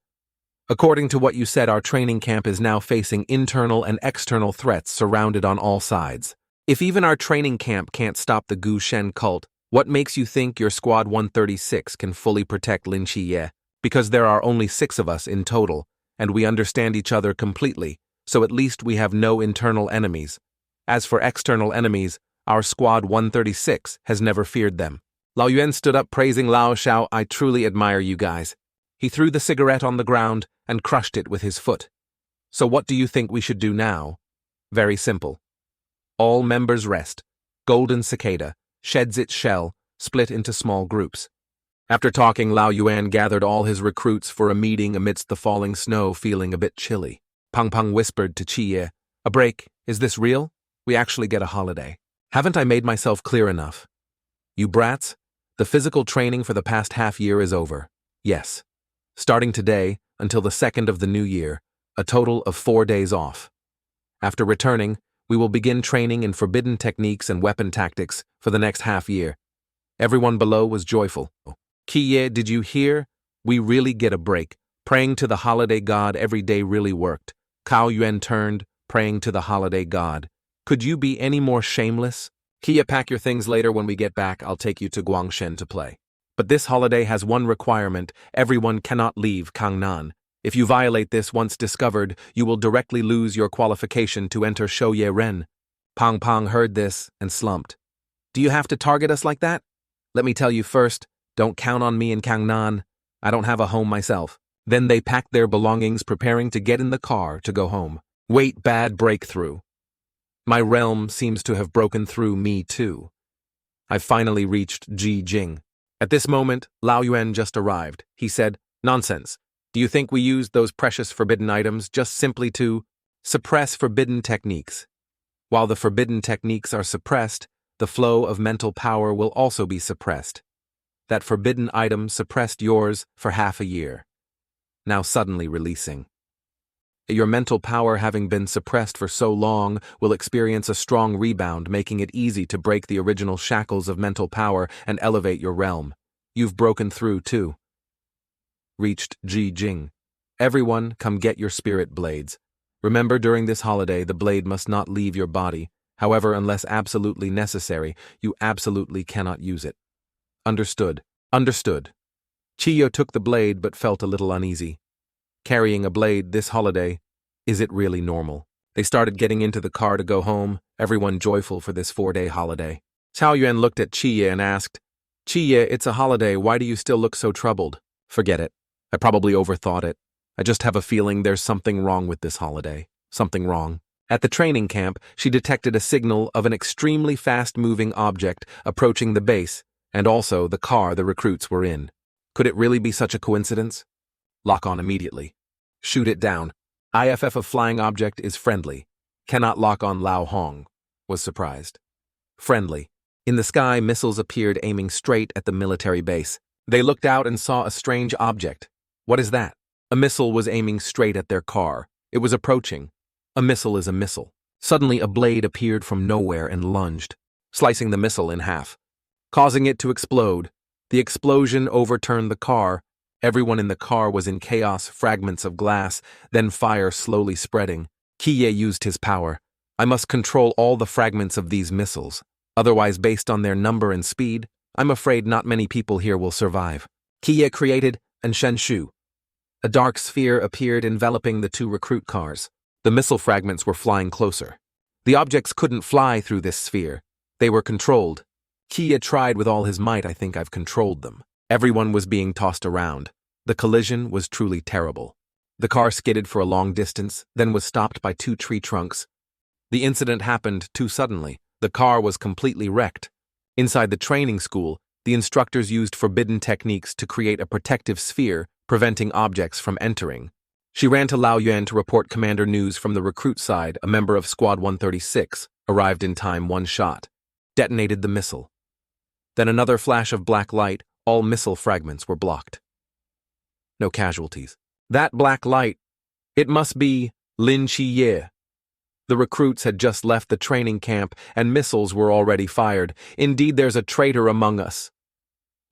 According to what you said, our training camp is now facing internal and external threats surrounded on all sides. If even our training camp can't stop the Gushen cult, what makes you think your squad 136 can fully protect Lin Chi? Because there are only 6 of us in total, and we understand each other completely, so at least we have no internal enemies. As for external enemies, our squad 136 has never feared them. Lao Yuan stood up praising Lao Shao. "I truly admire you guys." He threw the cigarette on the ground and crushed it with his foot. "So what do you think we should do now?" "Very simple. All members rest. Golden cicada sheds its shell, split into small groups." After talking, Lao Yuan gathered all his recruits for a meeting amidst the falling snow, feeling a bit chilly. Pang Pang whispered to Chi, "A break? Is this real? We actually get a holiday. Haven't I made myself clear enough? You brats, the physical training for the past half year is over. Yes. Starting today, until the 2nd of the new year, a total of 4 days off. After returning, we will begin training in forbidden techniques and weapon tactics for the next half year." Everyone below was joyful. "Kiye, did you hear? We really get a break. Praying to the holiday god every day really worked." Cao Yuan turned, praying to the holiday god. "Could you be any more shameless? Kiye, pack your things later. When we get back, I'll take you to Guangshen to play. But this holiday has one requirement: everyone cannot leave Kangnan. If you violate this once discovered, you will directly lose your qualification to enter Shouye Ren." Pang Pang heard this and slumped. "Do you have to target us like that? Let me tell you first, don't count on me in Kangnan. I don't have a home myself." Then they packed their belongings, preparing to get in the car to go home. Wait, bad breakthrough. My realm seems to have broken through me too. I've finally reached Jing. At this moment, Lao Yuan just arrived. He said, "Nonsense. Do you think we used those precious forbidden items just simply to suppress forbidden techniques? While the forbidden techniques are suppressed, the flow of mental power will also be suppressed. That forbidden item suppressed yours for half a year, now suddenly releasing. Your mental power, having been suppressed for so long, will experience a strong rebound, making it easy to break the original shackles of mental power and elevate your realm. You've broken through too. Reached Jing. Everyone, come get your spirit blades. Remember, during this holiday, the blade must not leave your body. However, unless absolutely necessary, you absolutely cannot use it. Understood. Understood." Chiyo took the blade but felt a little uneasy. Carrying a blade this holiday, is it really normal? They started getting into the car to go home, everyone joyful for this 4-day holiday. Cao Yuan looked at Chiye and asked, "Chiye, it's a holiday, why do you still look so troubled?" "Forget it. I probably overthought it. I just have a feeling there's something wrong with this holiday. Something wrong." At the training camp, she detected a signal of an extremely fast-moving object approaching the base, and also the car the recruits were in. Could it really be such a coincidence? Lock on immediately. Shoot it down. IFF of flying object is friendly. Cannot lock on. Lao Hong was surprised. Friendly. In the sky, missiles appeared aiming straight at the military base. They looked out and saw a strange object. What is that? A missile was aiming straight at their car. It was approaching. A missile is a missile. Suddenly, a blade appeared from nowhere and lunged, slicing the missile in half, causing it to explode. The explosion overturned the car. Everyone in the car was in chaos, fragments of glass, then fire slowly spreading. Kiye used his power. I must control all the fragments of these missiles. Otherwise, based on their number and speed, I'm afraid not many people here will survive. Kiye created and Shenshu. A dark sphere appeared enveloping the two recruit cars. The missile fragments were flying closer. The objects couldn't fly through this sphere. They were controlled. Kiye tried with all his might. I think I've controlled them. Everyone was being tossed around. The collision was truly terrible. The car skidded for a long distance, then was stopped by two tree trunks. The incident happened too suddenly. The car was completely wrecked. Inside the training school, the instructors used forbidden techniques to create a protective sphere, preventing objects from entering. She ran to Lao Yuan to report commander news from the recruit side. A member of Squad 136 arrived in time. One shot detonated the missile. Then another flash of black light. All missile fragments were blocked. No casualties. That black light, it must be Lin Chi. The recruits had just left the training camp and missiles were already fired. Indeed, there's a traitor among us.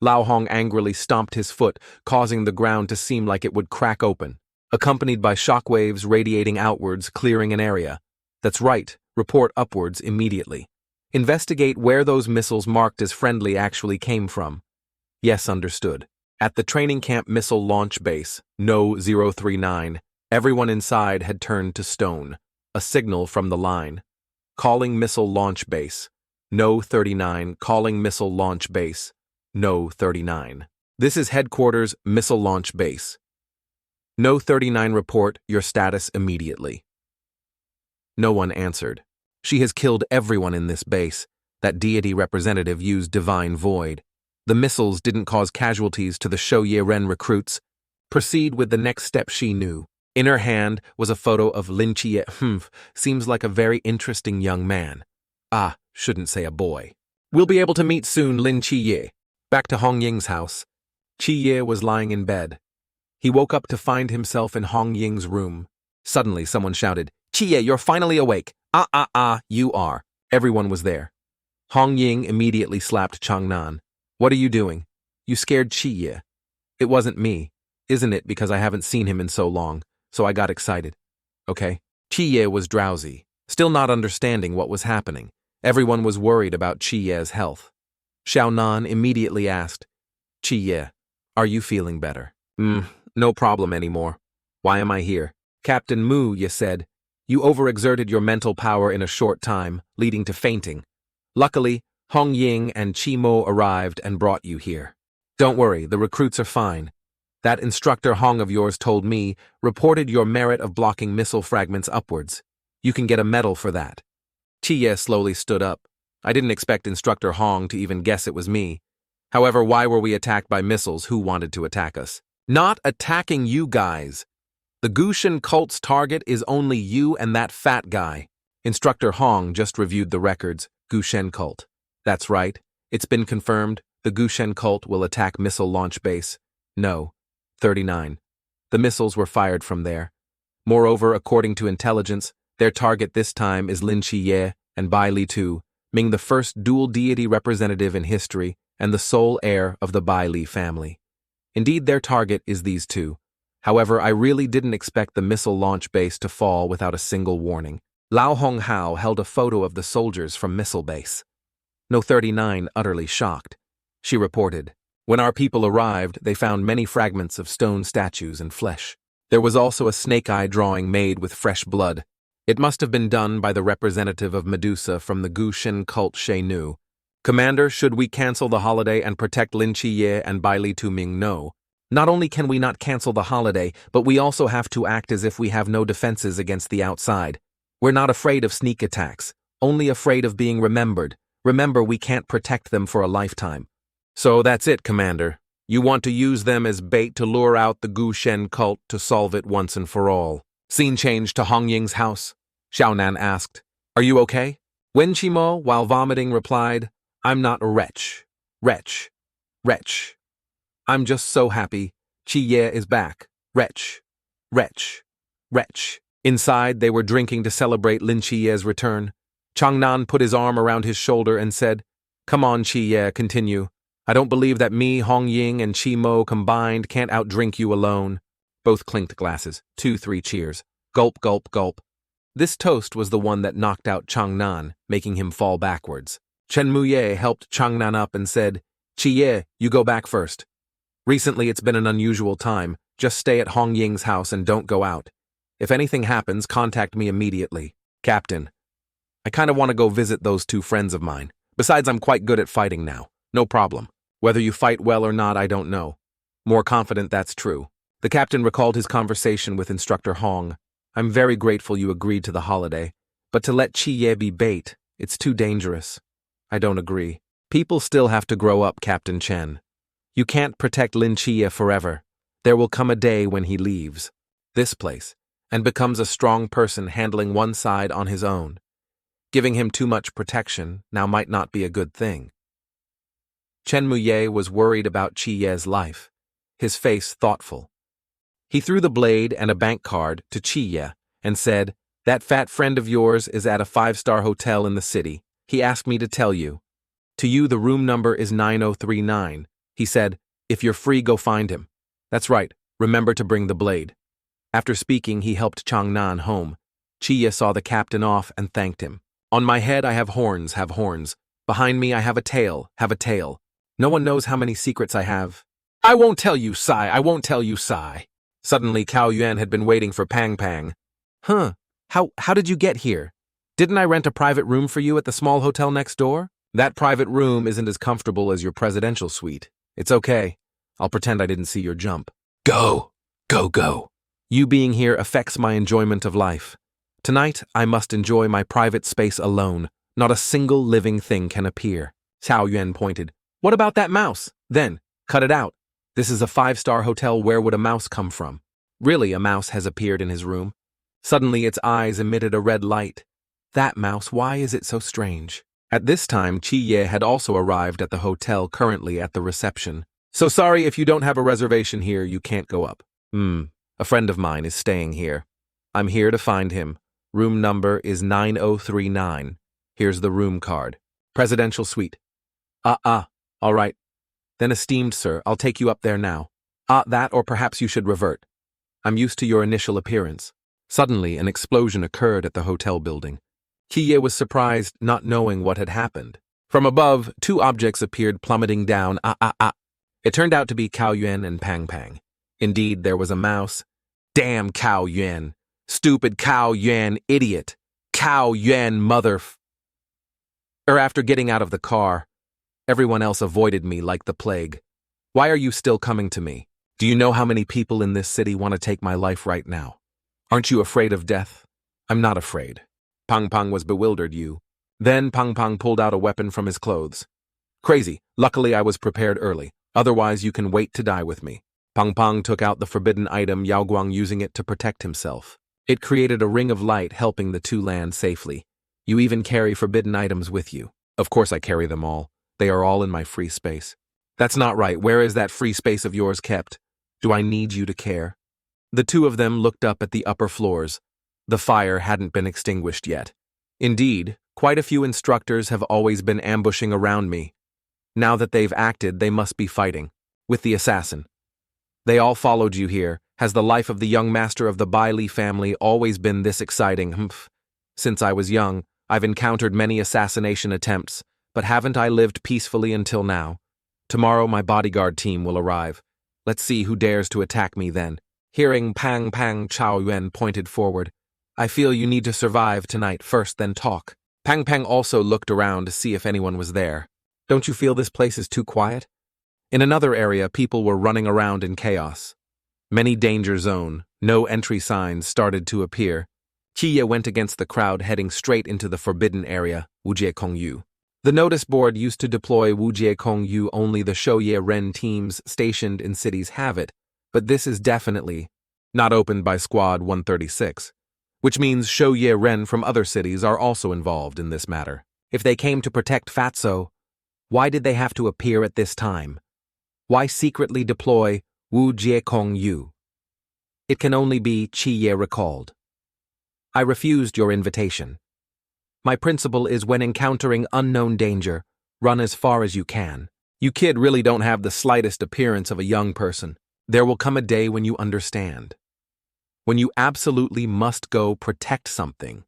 Lao Hong angrily stomped his foot, causing the ground to seem like it would crack open, accompanied by shockwaves radiating outwards, clearing an area. That's right, report upwards immediately. Investigate where those missiles marked as friendly actually came from. Yes, understood. At the training camp missile launch base, No 039, everyone inside had turned to stone. A signal from the line. Calling missile launch base. No 39, calling missile launch base. No 39. This is headquarters, missile launch base. No 39, report your status immediately. No one answered. She has killed everyone in this base. That deity representative used divine void. The missiles didn't cause casualties to the Shouye Ren recruits. Proceed with the next step. She knew. In her hand was a photo of Lin Chi. Seems like a very interesting young man. Ah, shouldn't say a boy. We'll be able to meet soon. Lin Chi. Back to Hong Ying's house. Chi was lying in bed. He woke up to find himself in Hong Ying's room. Suddenly someone shouted, Chi, you're finally awake. You are. Everyone was there. Hong Ying immediately slapped Kangnan. What are you doing? You scared Chi. It wasn't me. Isn't it because I haven't seen him in so long, so I got excited. Okay. Chi was drowsy, still not understanding what was happening. Everyone was worried about Chi's health. Xiaonan immediately asked, Chi, are you feeling better? No problem anymore. Why am I here? Captain Mu, you said. You overexerted your mental power in a short time, leading to fainting. Luckily, Hong Ying and Chi Mo arrived and brought you here. Don't worry, the recruits are fine. That instructor Hong of yours told me, reported your merit of blocking missile fragments upwards. You can get a medal for that. Chi slowly stood up. I didn't expect Instructor Hong to even guess it was me. However, why were we attacked by missiles? Who wanted to attack us? Not attacking you guys. The Gushen cult's target is only you and that fat guy. Instructor Hong just reviewed the records. Gushen cult. That's right. It's been confirmed. The Gushen cult will attack missile launch base. No. 39. The missiles were fired from there. Moreover, according to intelligence, their target this time is Lin Chi and Bai Li Tu, Ming, the first dual deity representative in history and the sole heir of the Bai Li family. Indeed, their target is these two. However, I really didn't expect the missile launch base to fall without a single warning. Lao Hong Hao held a photo of the soldiers from missile base. No 39, utterly shocked. She reported, when our people arrived, they found many fragments of stone statues and flesh. There was also a snake-eye drawing made with fresh blood. It must have been done by the representative of Medusa from the Gushen cult She Nu. Commander, should we cancel the holiday and protect Lin Chi and Bai Li Tu Ming? No. Not only can we not cancel the holiday, but we also have to act as if we have no defenses against the outside. We're not afraid of sneak attacks, only afraid of being remembered. Remember, we can't protect them for a lifetime. So that's it, Commander. You want to use them as bait to lure out the Gu Shen cult to solve it once and for all. Scene change to Hong Ying's house. Xiaonan asked, "Are you okay?" Wen Qimo, while vomiting, replied, "I'm not a wretch. Wretch. Wretch. I'm just so happy. Qi Ye is back. Wretch. Wretch. Wretch." Inside, they were drinking to celebrate Lin Chi's return. Kangnan put his arm around his shoulder and said, "Come on, Qi Ye, continue. I don't believe that me, Hong Ying, and Qi Mo combined can't outdrink you alone." Both clinked glasses. 2-3 cheers. Gulp, gulp, gulp. This toast was the one that knocked out Kangnan, making him fall backwards. Chen Muye helped Kangnan up and said, "Qi Ye, you go back first. Recently it's been an unusual time. Just stay at Hong Ying's house and don't go out. If anything happens, contact me immediately. Captain, I kind of want to go visit those 2 friends of mine. Besides, I'm quite good at fighting now. No problem. Whether you fight well or not, I don't know. More confident that's true." The captain recalled his conversation with Instructor Hong. "I'm very grateful you agreed to the holiday, but to let Qi Ye be bait, it's too dangerous." "I don't agree. People still have to grow up, Captain Chen. You can't protect Lin Chi forever. There will come a day when he leaves this place and becomes a strong person handling one side on his own. Giving him too much protection now might not be a good thing." Chen Muye was worried about Qi Ye's life, his face thoughtful. He threw the blade and a bank card to Qi Ye and said, "That fat friend of yours is at a 5-star hotel in the city. He asked me to tell you. To you, the room number is 9039. He said, if you're free, go find him. That's right, remember to bring the blade." After speaking, he helped Kangnan home. Qi Ye saw the captain off and thanked him. "On my head I have horns, have horns. Behind me I have a tail, have a tail. No one knows how many secrets I have." "I won't tell you, Sai, I won't tell you, Sai." Suddenly, Cao Yuan had been waiting for Pang Pang. "Huh, how did you get here? Didn't I rent a private room for you at the small hotel next door?" "That private room isn't as comfortable as your presidential suite. It's okay. I'll pretend I didn't see your jump." "Go, go, go. You being here affects my enjoyment of life. Tonight, I must enjoy my private space alone. Not a single living thing can appear." Cao Yuan pointed. "What about that mouse? Then, cut it out. This is a 5-star hotel. Where would a mouse come from?" Really, a mouse has appeared in his room. Suddenly, its eyes emitted a red light. That mouse, why is it so strange? At this time, Qi Ye had also arrived at the hotel, currently at the reception. "So sorry, if you don't have a reservation here, you can't go up." A friend of mine is staying here. I'm here to find him. Room number is 9039. Here's the room card. Presidential suite." All right. Then, esteemed sir, I'll take you up there now." That, or perhaps you should revert. I'm used to your initial appearance." Suddenly, an explosion occurred at the hotel building. Qi Ye was surprised, not knowing what had happened. From above, 2 objects appeared plummeting down. It turned out to be Cao Yuan and Pang Pang. Indeed, there was a mouse. "Damn Cao Yuan! Stupid Cao Yuan, idiot! Cao Yuan After getting out of the car, everyone else avoided me like the plague. Why are you still coming to me? Do you know how many people in this city want to take my life right now? Aren't you afraid of death?" "I'm not afraid." Pang Pang was bewildered. Then Pang Pang pulled out a weapon from his clothes. "Crazy. Luckily I was prepared early. Otherwise you can wait to die with me." Pang Pang took out the forbidden item, Yao Guang using it to protect himself. It created a ring of light, helping the 2 land safely. "You even carry forbidden items with you." "Of course I carry them all. They are all in my free space." "That's not right. Where is that free space of yours kept? Do I need you to care?" The 2 of them looked up at the upper floors. The fire hadn't been extinguished yet. Indeed, quite a few instructors have always been ambushing around me. Now that they've acted, they must be fighting. With the assassin. They all followed you here. Has the life of the young master of the Bai Li family always been this exciting? Since I was young, I've encountered many assassination attempts, but haven't I lived peacefully until now? Tomorrow my bodyguard team will arrive. Let's see who dares to attack me then. Hearing Pang Pang, Cao Yuan pointed forward. "I feel you need to survive tonight first, then talk." Pang Pang also looked around to see if anyone was there. "Don't you feel this place is too quiet?" In another area, people were running around in chaos. Many danger zone, no entry signs started to appear. Qie went against the crowd, heading straight into the forbidden area, Wujiekongyu. The notice board used to deploy Wujiekongyu only the Shouye Ren teams stationed in cities have it, but this is definitely not opened by Squad 136, which means Shouye Ren from other cities are also involved in this matter. If they came to protect Fatso, why did they have to appear at this time? Why secretly deploy Wu Jiekongyu? It can only be Qie recalled. I refused your invitation. My principle is when encountering unknown danger, run as far as you can. You kid really don't have the slightest appearance of a young person. There will come a day when you understand. When you absolutely must go protect something.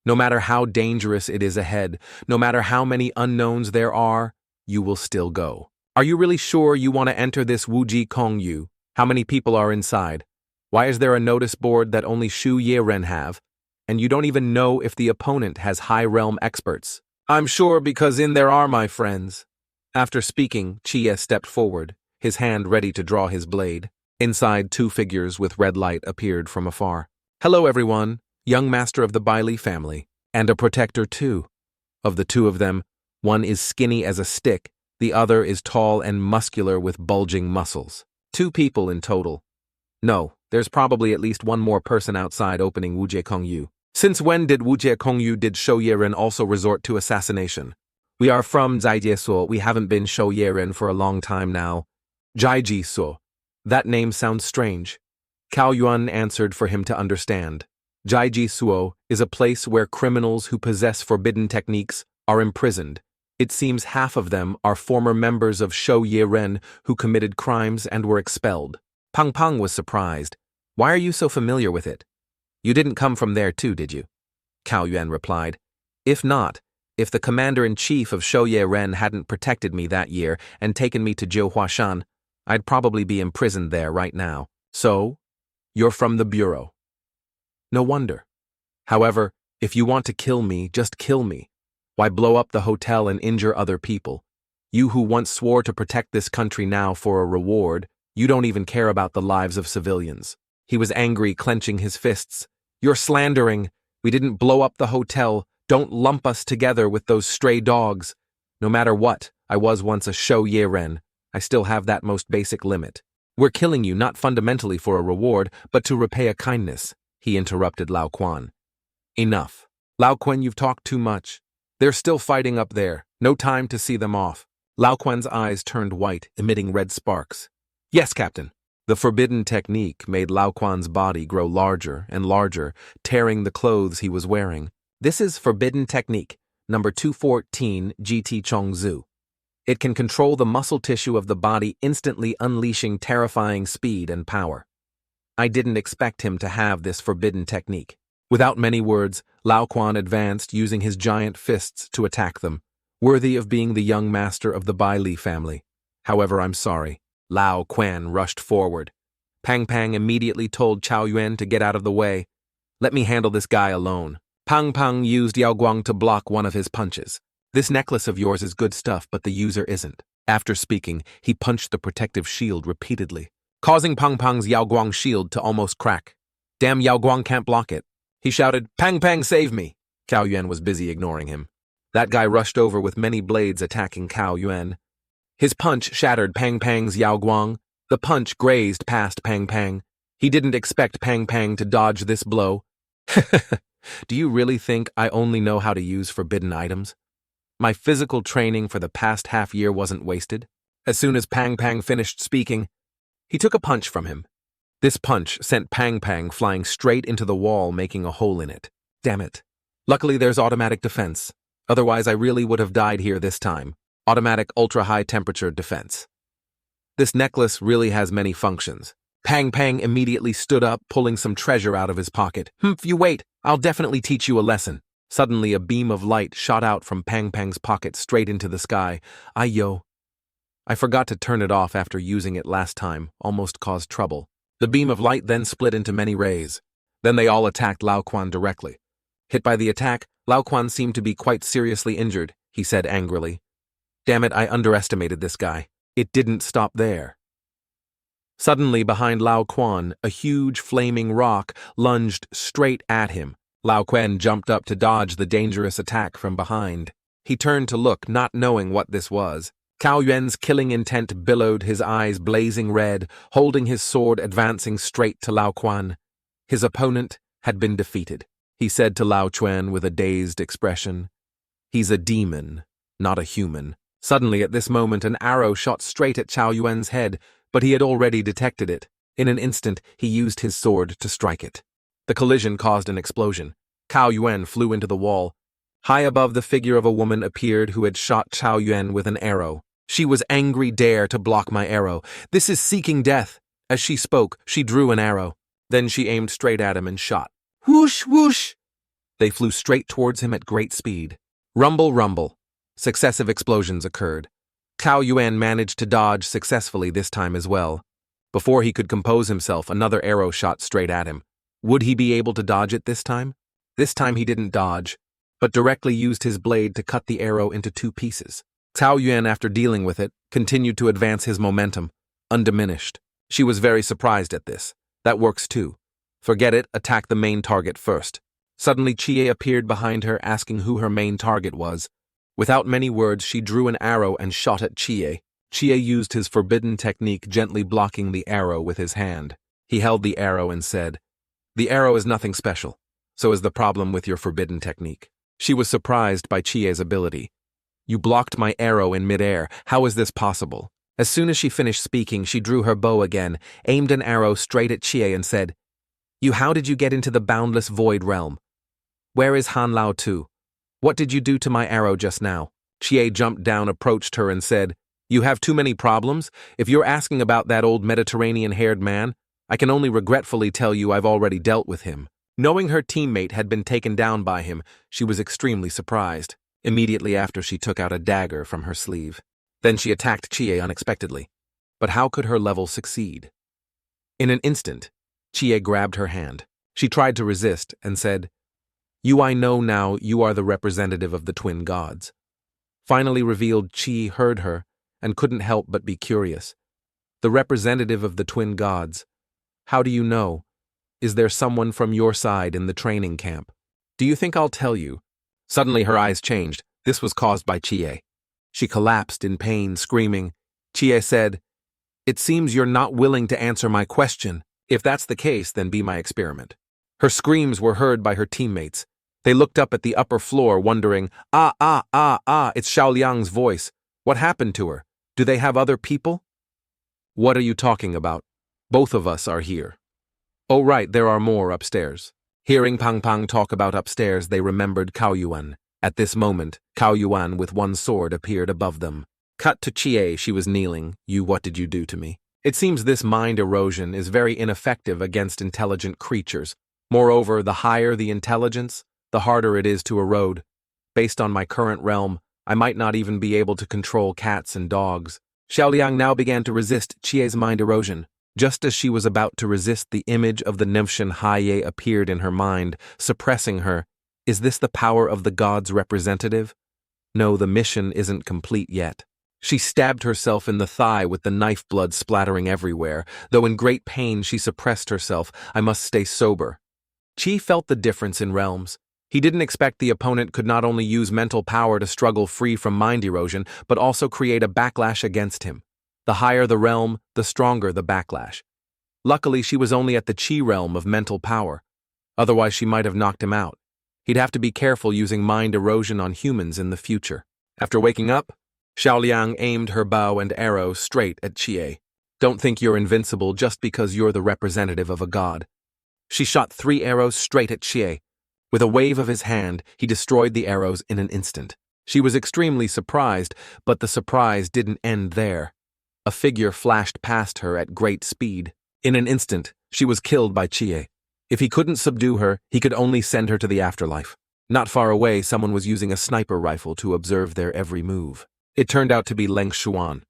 No matter how dangerous it is ahead, no matter how many unknowns there are, you will still go. Are you really sure you want to enter this Wuji Kongyu? How many people are inside? Why is there a notice board that only Shu Ye-ren have? And you don't even know if the opponent has high realm experts. I'm sure because in there are my friends. After speaking, Qie stepped forward, his hand ready to draw his blade. Inside, two figures with red light appeared from afar. Hello everyone, young master of the Bailey family, and a protector too. Of the two of them, one is skinny as a stick, the other is tall and muscular with bulging muscles. 2 people in total. No, there's probably at least one more person outside opening Wujiekongyu. Since when did Wujiekongyu did Shouye-ren also resort to assassination? We are from Zaijiesuo, we haven't been Shouye-ren for a long time now. Jaijisuo. That name sounds strange. Cao Yuan answered for him to understand. Jaijisuo is a place where criminals who possess forbidden techniques are imprisoned. It seems half of them are former members of Shouye-ren who committed crimes and were expelled. Pang Pang was surprised. Why are you so familiar with it? You didn't come from there too, did you? Cao Yuan replied. If not, if the commander-in-chief of Shouye-ren hadn't protected me that year and taken me to Jiuhuashan, I'd probably be imprisoned there right now. So, you're from the bureau. No wonder. However, if you want to kill me, just kill me. Why blow up the hotel and injure other people? You who once swore to protect this country now for a reward, you don't even care about the lives of civilians. He was angry, clenching his fists. You're slandering. We didn't blow up the hotel. Don't lump us together with those stray dogs. No matter what, I was once a Shouye-ren. I still have that most basic limit. We're killing you not fundamentally for a reward, but to repay a kindness, he interrupted Lao Quan. Enough. Lao Quan, you've talked too much. They're still fighting up there. No time to see them off. Lao Quan's eyes turned white, emitting red sparks. Yes, Captain. The forbidden technique made Lao Quan's body grow larger and larger, tearing the clothes he was wearing. This is forbidden technique, number 214 GT Chongzu. It can control the muscle tissue of the body, instantly unleashing terrifying speed and power. I didn't expect him to have this forbidden technique. Without many words, Lao Quan advanced, using his giant fists to attack them, worthy of being the young master of the Bailey family. However, I'm sorry. Lao Quan rushed forward. Pang Pang immediately told Cao Yuan to get out of the way. Let me handle this guy alone. Pang Pang used Yao Guang to block one of his punches. This necklace of yours is good stuff, but the user isn't. After speaking, he punched the protective shield repeatedly, causing Pang Pang's Yao Guang shield to almost crack. Damn, Yao Guang can't block it. He shouted, Pang Pang, save me! Cao Yuan was busy ignoring him. That guy rushed over with many blades attacking Cao Yuan. His punch shattered Pang Pang's Yao Guang. The punch grazed past Pang Pang. He didn't expect Pang Pang to dodge this blow. Do you really think I only know how to use forbidden items? My physical training for the past half year wasn't wasted. As soon as Pang Pang finished speaking, he took a punch from him. This punch sent Pang Pang flying straight into the wall, making a hole in it. Damn it. Luckily there's automatic defense. Otherwise I really would have died here this time. Automatic ultra-high temperature defense. This necklace really has many functions. Pang Pang immediately stood up, pulling some treasure out of his pocket. You wait, I'll definitely teach you a lesson. Suddenly a beam of light shot out from Pang Pang's pocket straight into the sky. I forgot to turn it off after using it last time, almost caused trouble. The beam of light then split into many rays. Then they all attacked Lao Quan directly. Hit by the attack, Lao Quan seemed to be quite seriously injured, he said angrily. Damn it, I underestimated this guy. It didn't stop there. Suddenly, behind Lao Quan, a huge flaming rock lunged straight at him. Lao Quan jumped up to dodge the dangerous attack from behind. He turned to look, not knowing what this was. Cao Yuan's killing intent billowed, his eyes blazing red, holding his sword advancing straight to Lao Quan. His opponent had been defeated. He said to Lao Quan with a dazed expression, "He's a demon, not a human." Suddenly, at this moment, an arrow shot straight at Cao Yuan's head, but he had already detected it. In an instant, he used his sword to strike it. The collision caused an explosion. Cao Yuan flew into the wall. High above, the figure of a woman appeared who had shot Cao Yuan with an arrow. She was angry. "Dare to block my arrow. This is seeking death." As she spoke, she drew an arrow. Then she aimed straight at him and shot. Whoosh, whoosh! They flew straight towards him at great speed. Rumble, rumble. Successive explosions occurred. Cao Yuan managed to dodge successfully this time as well. Before he could compose himself, another arrow shot straight at him. Would he be able to dodge it this time? This time he didn't dodge, but directly used his blade to cut the arrow into two pieces. Cao Yuan, after dealing with it, continued to advance his momentum, undiminished. She was very surprised at this. That works too. Forget it, attack the main target first. Suddenly Chie appeared behind her, asking who her main target was. Without many words, she drew an arrow and shot at Chie. Chie used his forbidden technique, gently blocking the arrow with his hand. He held the arrow and said, "The arrow is nothing special. So is the problem with your forbidden technique." She was surprised by Chie's ability. "You blocked my arrow in midair. How is this possible?" As soon as she finished speaking, she drew her bow again, aimed an arrow straight at Chie and said, How did you get into the boundless void realm? Where is Han Lao Tu? What did you do to my arrow just now?" Chie jumped down, approached her and said, "You have too many problems? If you're asking about that old Mediterranean-haired man, I can only regretfully tell you I've already dealt with him." Knowing her teammate had been taken down by him, she was extremely surprised. Immediately after, she took out a dagger from her sleeve. Then she attacked Chie unexpectedly. But how could her level succeed? In an instant, Chie grabbed her hand. She tried to resist and said, I know now you are the representative of the twin gods." Finally revealed, Chi heard her and couldn't help but be curious. "The representative of the twin gods. How do you know? Is there someone from your side in the training camp? Do you think I'll tell you?" Suddenly her eyes changed. This was caused by Chie. She collapsed in pain, screaming. Chie said, "It seems you're not willing to answer my question. If that's the case, then be my experiment." Her screams were heard by her teammates. They looked up at the upper floor, wondering, it's Xiaoliang's voice. What happened to her? Do they have other people? "What are you talking about? Both of us are here." "Oh right, there are more upstairs." Hearing Pang Pang talk about upstairs, they remembered Cao Yuan. At this moment, Cao Yuan with one sword appeared above them. Cut to Chie, she was kneeling. What did you do to me?" It seems this mind erosion is very ineffective against intelligent creatures. Moreover, the higher the intelligence, the harder it is to erode. Based on my current realm, I might not even be able to control cats and dogs. Xiaoliang now began to resist Chie's mind erosion. Just as she was about to resist, the image of the Nymphian Haye appeared in her mind, suppressing her. Is this the power of the gods' representative? No, the mission isn't complete yet. She stabbed herself in the thigh with the knife, blood splattering everywhere. Though in great pain, she suppressed herself. I must stay sober. Chi felt the difference in realms. He didn't expect the opponent could not only use mental power to struggle free from mind erosion, but also create a backlash against him. The higher the realm, the stronger the backlash. Luckily, she was only at the Chi realm of mental power. Otherwise, she might have knocked him out. He'd have to be careful using mind erosion on humans in the future. After waking up, Xiaoliang aimed her bow and arrow straight at Chie. "Don't think you're invincible just because you're the representative of a god." She shot 3 arrows straight at Chie. With a wave of his hand, he destroyed the arrows in an instant. She was extremely surprised, but the surprise didn't end there. A figure flashed past her at great speed. In an instant, she was killed by Chie. If he couldn't subdue her, he could only send her to the afterlife. Not far away, someone was using a sniper rifle to observe their every move. It turned out to be Leng Xuan.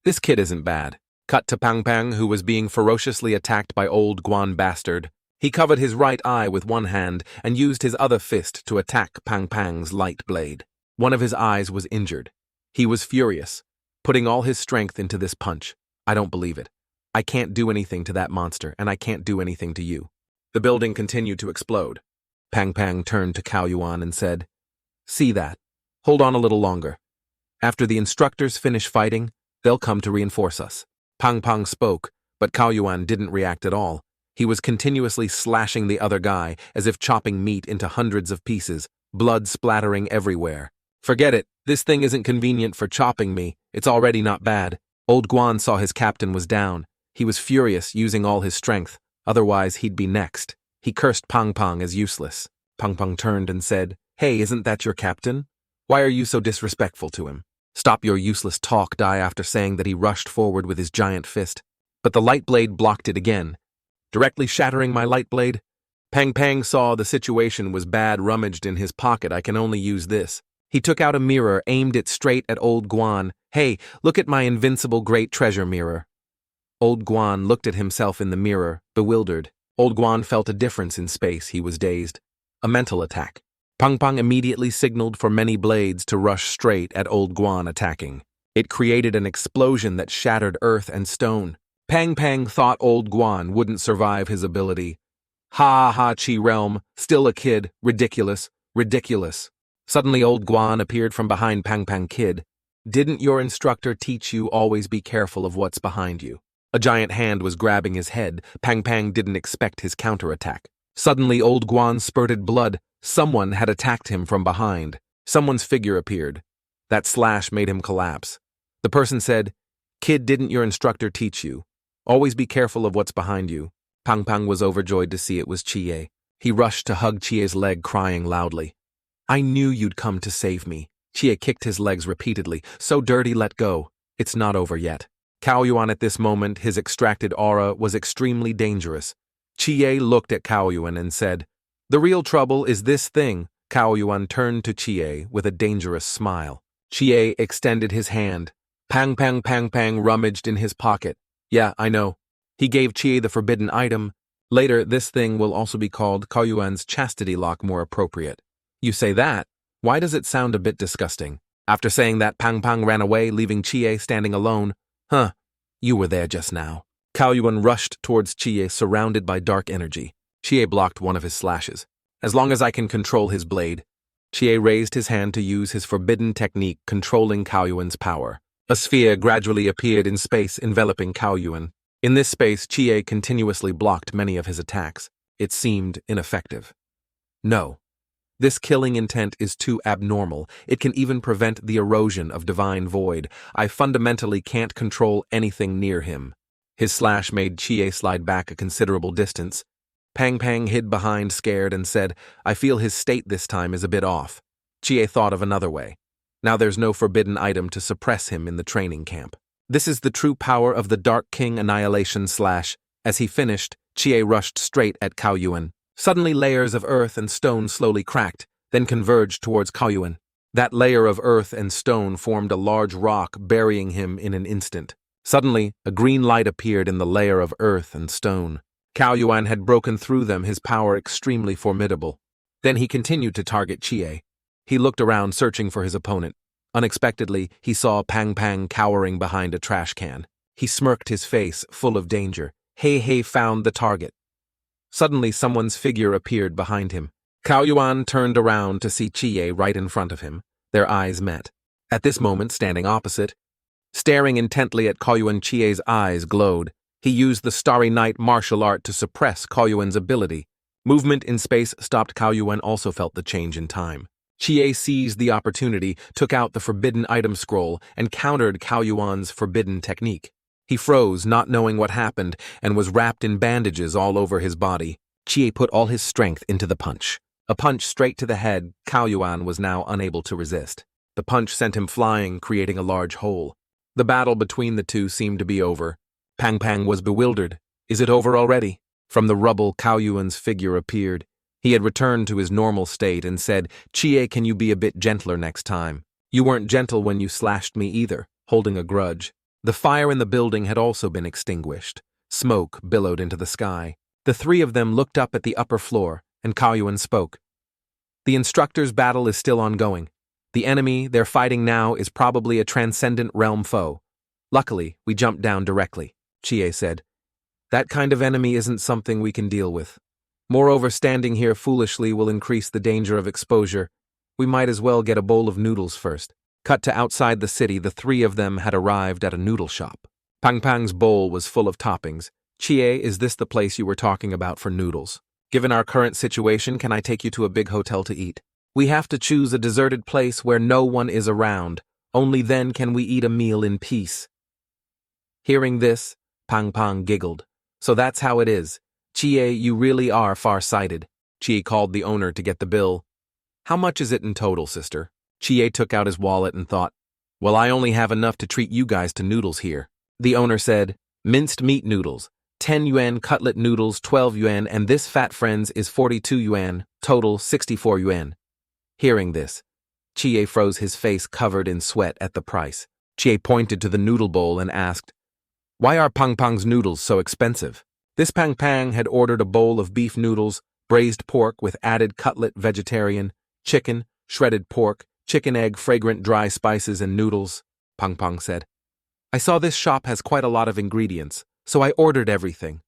This kid isn't bad. Cut to Pang Pang, who was being ferociously attacked by old Guan Bastard. He covered his right eye with one hand and used his other fist to attack Pang Pang's light blade. One of his eyes was injured. He was furious, putting all his strength into this punch. I don't believe it. I can't do anything to that monster, and I can't do anything to you. The building continued to explode. Pang Pang turned to Cao Yuan and said, "See that? Hold on a little longer. After the instructors finish fighting, they'll come to reinforce us." Pang Pang spoke, but Cao Yuan didn't react at all. He was continuously slashing the other guy as if chopping meat into hundreds of pieces, blood splattering everywhere. "Forget it. This thing isn't convenient for chopping me. It's already not bad." Old Guan saw his captain was down. He was furious, using all his strength. Otherwise, he'd be next. He cursed Pang Pang as useless. Pang Pang turned and said, "Hey, isn't that your captain? Why are you so disrespectful to him?" "Stop your useless talk," Dai after saying that he rushed forward with his giant fist. But the light blade blocked it again, directly shattering my light blade. Pang Pang saw the situation was bad, rummaged in his pocket. "I can only use this." He took out a mirror, aimed it straight at Old Guan. "Hey, look at my invincible great treasure mirror." Old Guan looked at himself in the mirror, bewildered. Old Guan felt a difference in space. He was dazed. A mental attack. Pang Pang immediately signaled for many blades to rush straight at Old Guan, attacking. It created an explosion that shattered earth and stone. Pang Pang thought Old Guan wouldn't survive his ability. "Ha ha, Chi Realm, still a kid, ridiculous, ridiculous." Suddenly Old Guan appeared from behind Pang Pang. "Kid, didn't your instructor teach you always be careful of what's behind you?" A giant hand was grabbing his head. Pang Pang didn't expect his counterattack. Suddenly Old Guan spurted blood. Someone had attacked him from behind. Someone's figure appeared. That slash made him collapse. The person said, "Kid, didn't your instructor teach you? Always be careful of what's behind you." Pang Pang was overjoyed to see it was Chie. He rushed to hug Chie's leg, crying loudly. "I knew you'd come to save me." Chie kicked his legs repeatedly. "So dirty, let go. It's not over yet." Cao Yuan at this moment, his extracted aura was extremely dangerous. Chie looked at Cao Yuan and said, "The real trouble is this thing." Cao Yuan turned to Chie with a dangerous smile. Chie extended his hand. Pang Pang rummaged in his pocket. "Yeah, I know." He gave Chie the forbidden item. Later, this thing will also be called Cao Yuan's chastity lock, more appropriate. "You say that? Why does it sound a bit disgusting?" After saying that, Pang Pang ran away, leaving Chie standing alone. "Huh, you were there just now." Cao Yuan rushed towards Chie, surrounded by dark energy. Chie blocked one of his slashes. "As long as I can control his blade." Chie raised his hand to use his forbidden technique, controlling Cao Yuan's power. A sphere gradually appeared in space, enveloping Cao Yuan. In this space, Chie continuously blocked many of his attacks. It seemed ineffective. "No. This killing intent is too abnormal. It can even prevent the erosion of divine void. I fundamentally can't control anything near him." His slash made Chie slide back a considerable distance. Pang Pang hid behind, scared, and said, "I feel his state this time is a bit off." Chie thought of another way. Now there's no forbidden item to suppress him in the training camp. This is the true power of the Dark King Annihilation slash. As he finished, Chie rushed straight at Cao Yuan. Suddenly layers of earth and stone slowly cracked, then converged towards Cao Yuan. That layer of earth and stone formed a large rock, burying him in an instant. Suddenly, a green light appeared in the layer of earth and stone. Cao Yuan had broken through them, his power extremely formidable. Then he continued to target Chie. He looked around, searching for his opponent. Unexpectedly, he saw Pang Pang cowering behind a trash can. He smirked, his face full of danger. Hey, found the target. Suddenly, someone's figure appeared behind him. Cao Yuan turned around to see Chie right in front of him. Their eyes met. At this moment, standing opposite, staring intently at Cao Yuan, Chie's eyes glowed. He used the Starry Night martial art to suppress Cao Yuan's ability. Movement in space stopped. Cao Yuan also felt the change in time. Chie seized the opportunity, took out the forbidden item scroll, and countered Cao Yuan's forbidden technique. He froze, not knowing what happened, and was wrapped in bandages all over his body. Chie put all his strength into the punch. A punch straight to the head. Cao Yuan was now unable to resist. The punch sent him flying, creating a large hole. The battle between the two seemed to be over. Pang Pang was bewildered. Is it over already? From the rubble, Cao Yuan's figure appeared. He had returned to his normal state and said, "Chie, can you be a bit gentler next time? You weren't gentle when you slashed me either," holding a grudge. The fire in the building had also been extinguished. Smoke billowed into the sky. The three of them looked up at the upper floor, and Cao Yuan spoke. "The instructor's battle is still ongoing. The enemy they're fighting now is probably a transcendent realm foe. Luckily, we jumped down directly," Chie said. "That kind of enemy isn't something we can deal with. Moreover, standing here foolishly will increase the danger of exposure. We might as well get a bowl of noodles first. Cut to outside the city, the three of them had arrived at a noodle shop. Pang Pang's bowl was full of toppings. Chie, is this the place you were talking about for noodles? Given our current situation, can I take you to a big hotel to eat? We have to choose a deserted place where no one is around. Only then can we eat a meal in peace. Hearing this, Pang Pang giggled. So that's how it is. Chie, you really are far-sighted. Chie called the owner to get the bill. How much is it in total, sister? Chie took out his wallet and thought, well, I only have enough to treat you guys to noodles here. The owner said, minced meat noodles, 10 yuan, cutlet noodles, 12 yuan, and this fat friends is 42 yuan, total 64 yuan. Hearing this, Chie froze his face covered in sweat at the price. Chie pointed to the noodle bowl and asked, why are Pang Pang's noodles so expensive? This Pang Pang had ordered a bowl of beef noodles, braised pork with added cutlet, vegetarian, chicken, shredded pork, chicken egg, fragrant dry spices, and noodles. Pang Pang said, I saw this shop has quite a lot of ingredients, so I ordered everything.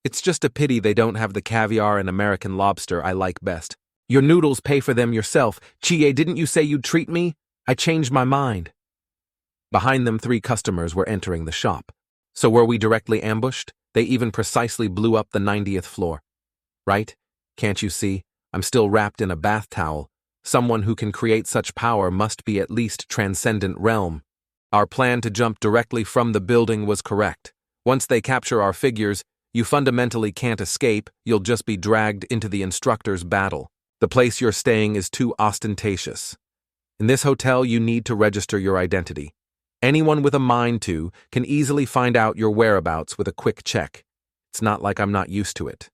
It's just a pity they don't have the caviar and American lobster I like best. Your noodles pay for them yourself. Chie, didn't you say you'd treat me? I changed my mind. Behind them, 3 customers were entering the shop. So were we directly ambushed? They even precisely blew up the 90th floor. Right? Can't you see? I'm still wrapped in a bath towel. Someone who can create such power must be at least transcendent realm. Our plan to jump directly from the building was correct. Once they capture our figures, you fundamentally can't escape, you'll just be dragged into the instructor's battle. The place you're staying is too ostentatious. In this hotel, you need to register your identity. Anyone with a mind to can easily find out your whereabouts with a quick check. It's not like I'm not used to it.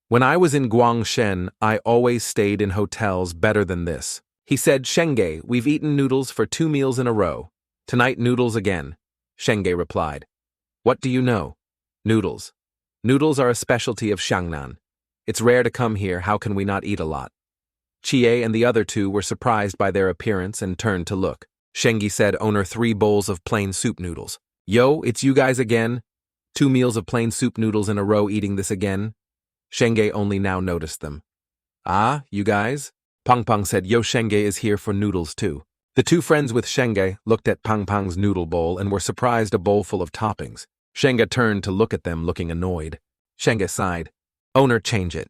When I was in Guangshen, I always stayed in hotels better than this. He said, Shenge, we've eaten noodles for 2 meals in a row. Tonight noodles again. Shenge replied. What do you know? Noodles. Noodles are a specialty of Kangnan. It's rare to come here, how can we not eat a lot? Chie and the other 2 were surprised by their appearance and turned to look. Shengi said, owner 3 bowls of plain soup noodles. Yo, it's you guys again? 2 meals of plain soup noodles in a row eating this again? Shenge only now noticed them. Ah, you guys? Pang Pang said, yo, Shenge is here for noodles too. The 2 friends with Shenge looked at Pang Pang's noodle bowl and were surprised a bowl full of toppings. Shenge turned to look at them looking annoyed. Shenge sighed. Owner, change it.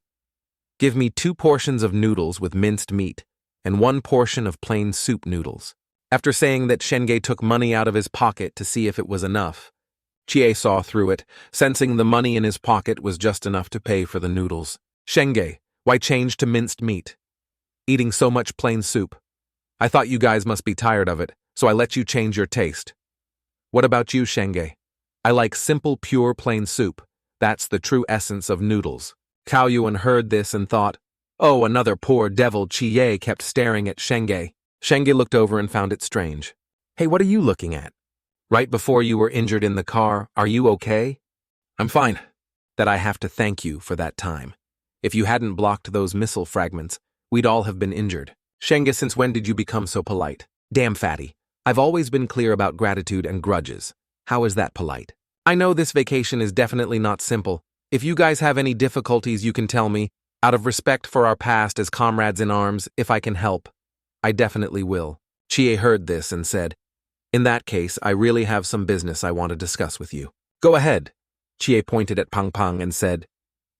Give me 2 portions of noodles with minced meat and 1 portion of plain soup noodles. After saying that, Shenge took money out of his pocket to see if it was enough. Chie saw through it, sensing the money in his pocket was just enough to pay for the noodles. Shenge, why change to minced meat? Eating so much plain soup. I thought you guys must be tired of it, so I let you change your taste. What about you, Shenge? I like simple, pure, plain soup. That's the true essence of noodles. Cao Yuan heard this and thought, oh, another poor devil. Chie kept staring at Shenge. Shenge looked over and found it strange. Hey, what are you looking at? Right before you were injured in the car, are you okay? I'm fine. That I have to thank you for that time. If you hadn't blocked those missile fragments, we'd all have been injured. Shenge, since when did you become so polite? Damn fatty. I've always been clear about gratitude and grudges. How is that polite? I know this vacation is definitely not simple. If you guys have any difficulties, you can tell me. Out of respect for our past as comrades in arms, if I can help, I definitely will. Chie heard this and said, in that case, I really have some business I want to discuss with you. Go ahead. Chie pointed at Pang Pang and said,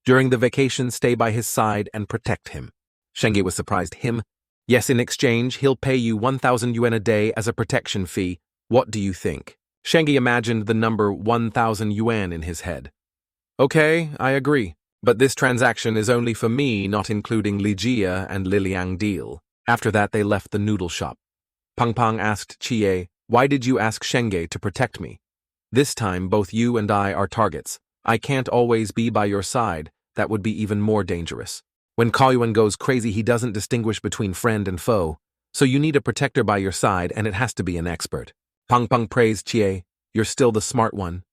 during the vacation, stay by his side and protect him. Shenge was surprised. Him? Yes, in exchange, he'll pay you 1,000 yuan a day as a protection fee. What do you think? Shenge imagined the number 1,000 yuan in his head. Okay, I agree. But this transaction is only for me, not including Li Jia and Liliang deal. After that, they left the noodle shop. Pang Pang asked Chie, why did you ask Shenge to protect me? This time, both you and I are targets. I can't always be by your side. That would be even more dangerous. When Cao Yuan goes crazy, he doesn't distinguish between friend and foe. So you need a protector by your side, and it has to be an expert. Pang Pang praised Chie, you're still the smart one.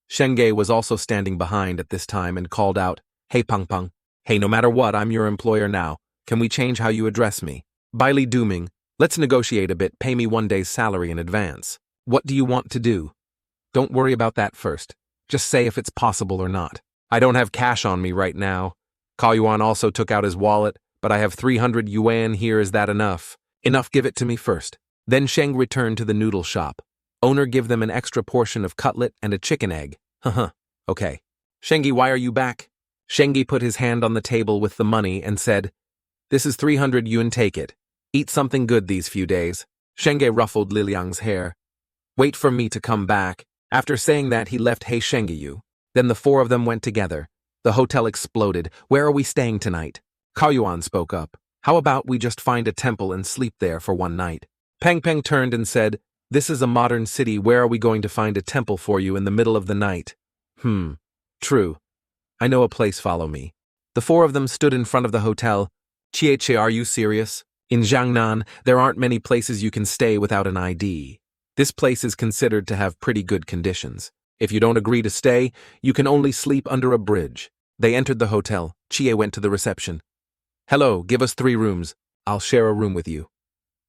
Shenge was also standing behind at this time and called out, hey Pang Pang, hey, no matter what, I'm your employer now. Can we change how you address me? Bailey Dooming, let's negotiate a bit, pay me 1 day's salary in advance. What do you want to do? Don't worry about that first. Just say if it's possible or not. I don't have cash on me right now. Kao Yuan also took out his wallet, but I have 300 yuan here, is that enough? Enough, give it to me first. Then Sheng returned to the noodle shop. Owner, give them an extra portion of cutlet and a chicken egg. Haha, okay. Shengi, why are you back? Shengi put his hand on the table with the money and said, this is 300 yuan, take it. Eat something good these few days. Shenge ruffled Liliang's hair. Wait for me to come back. After saying that, he left Hey Shenge Yu. Then the four of them went together. The hotel exploded. Where are we staying tonight? Kao Yuan spoke up. How about we just find a temple and sleep there for one night? Peng Peng turned and said, this is a modern city. Where are we going to find a temple for you in the middle of the night? True. I know a place, follow me. The four of them stood in front of the hotel. Chie, are you serious? In Jiangnan, there aren't many places you can stay without an ID. This place is considered to have pretty good conditions. If you don't agree to stay, you can only sleep under a bridge. They entered the hotel. Chie went to the reception. Hello, give us 3 rooms. I'll share a room with you.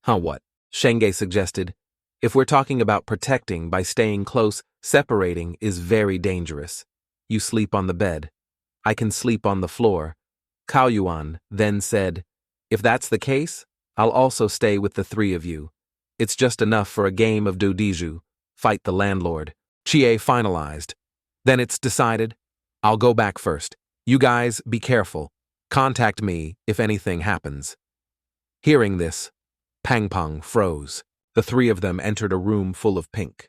What? Shenge suggested. If we're talking about protecting by staying close, separating is very dangerous. You sleep on the bed. I can sleep on the floor. Kao Yuan then said, if that's the case, I'll also stay with the 3 of you. It's just enough for a game of dodiju, fight the landlord. Chie finalized. Then it's decided. I'll go back first. You guys, be careful. Contact me if anything happens. Hearing this, Pang Pang froze. The 3 of them entered a room full of pink.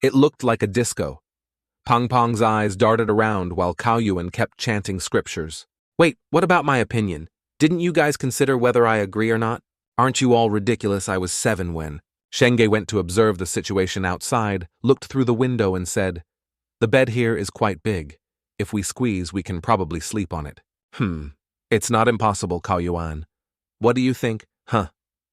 It looked like a disco. Pang Pang's eyes darted around while Kao Yuan kept chanting scriptures. Wait, what about my opinion? Didn't you guys consider whether I agree or not? Aren't you all ridiculous? I was 7 when. Shenge went to observe the situation outside, looked through the window and said, the bed here is quite big. If we squeeze, we can probably sleep on it. It's not impossible, Kao Yuan. What do you think?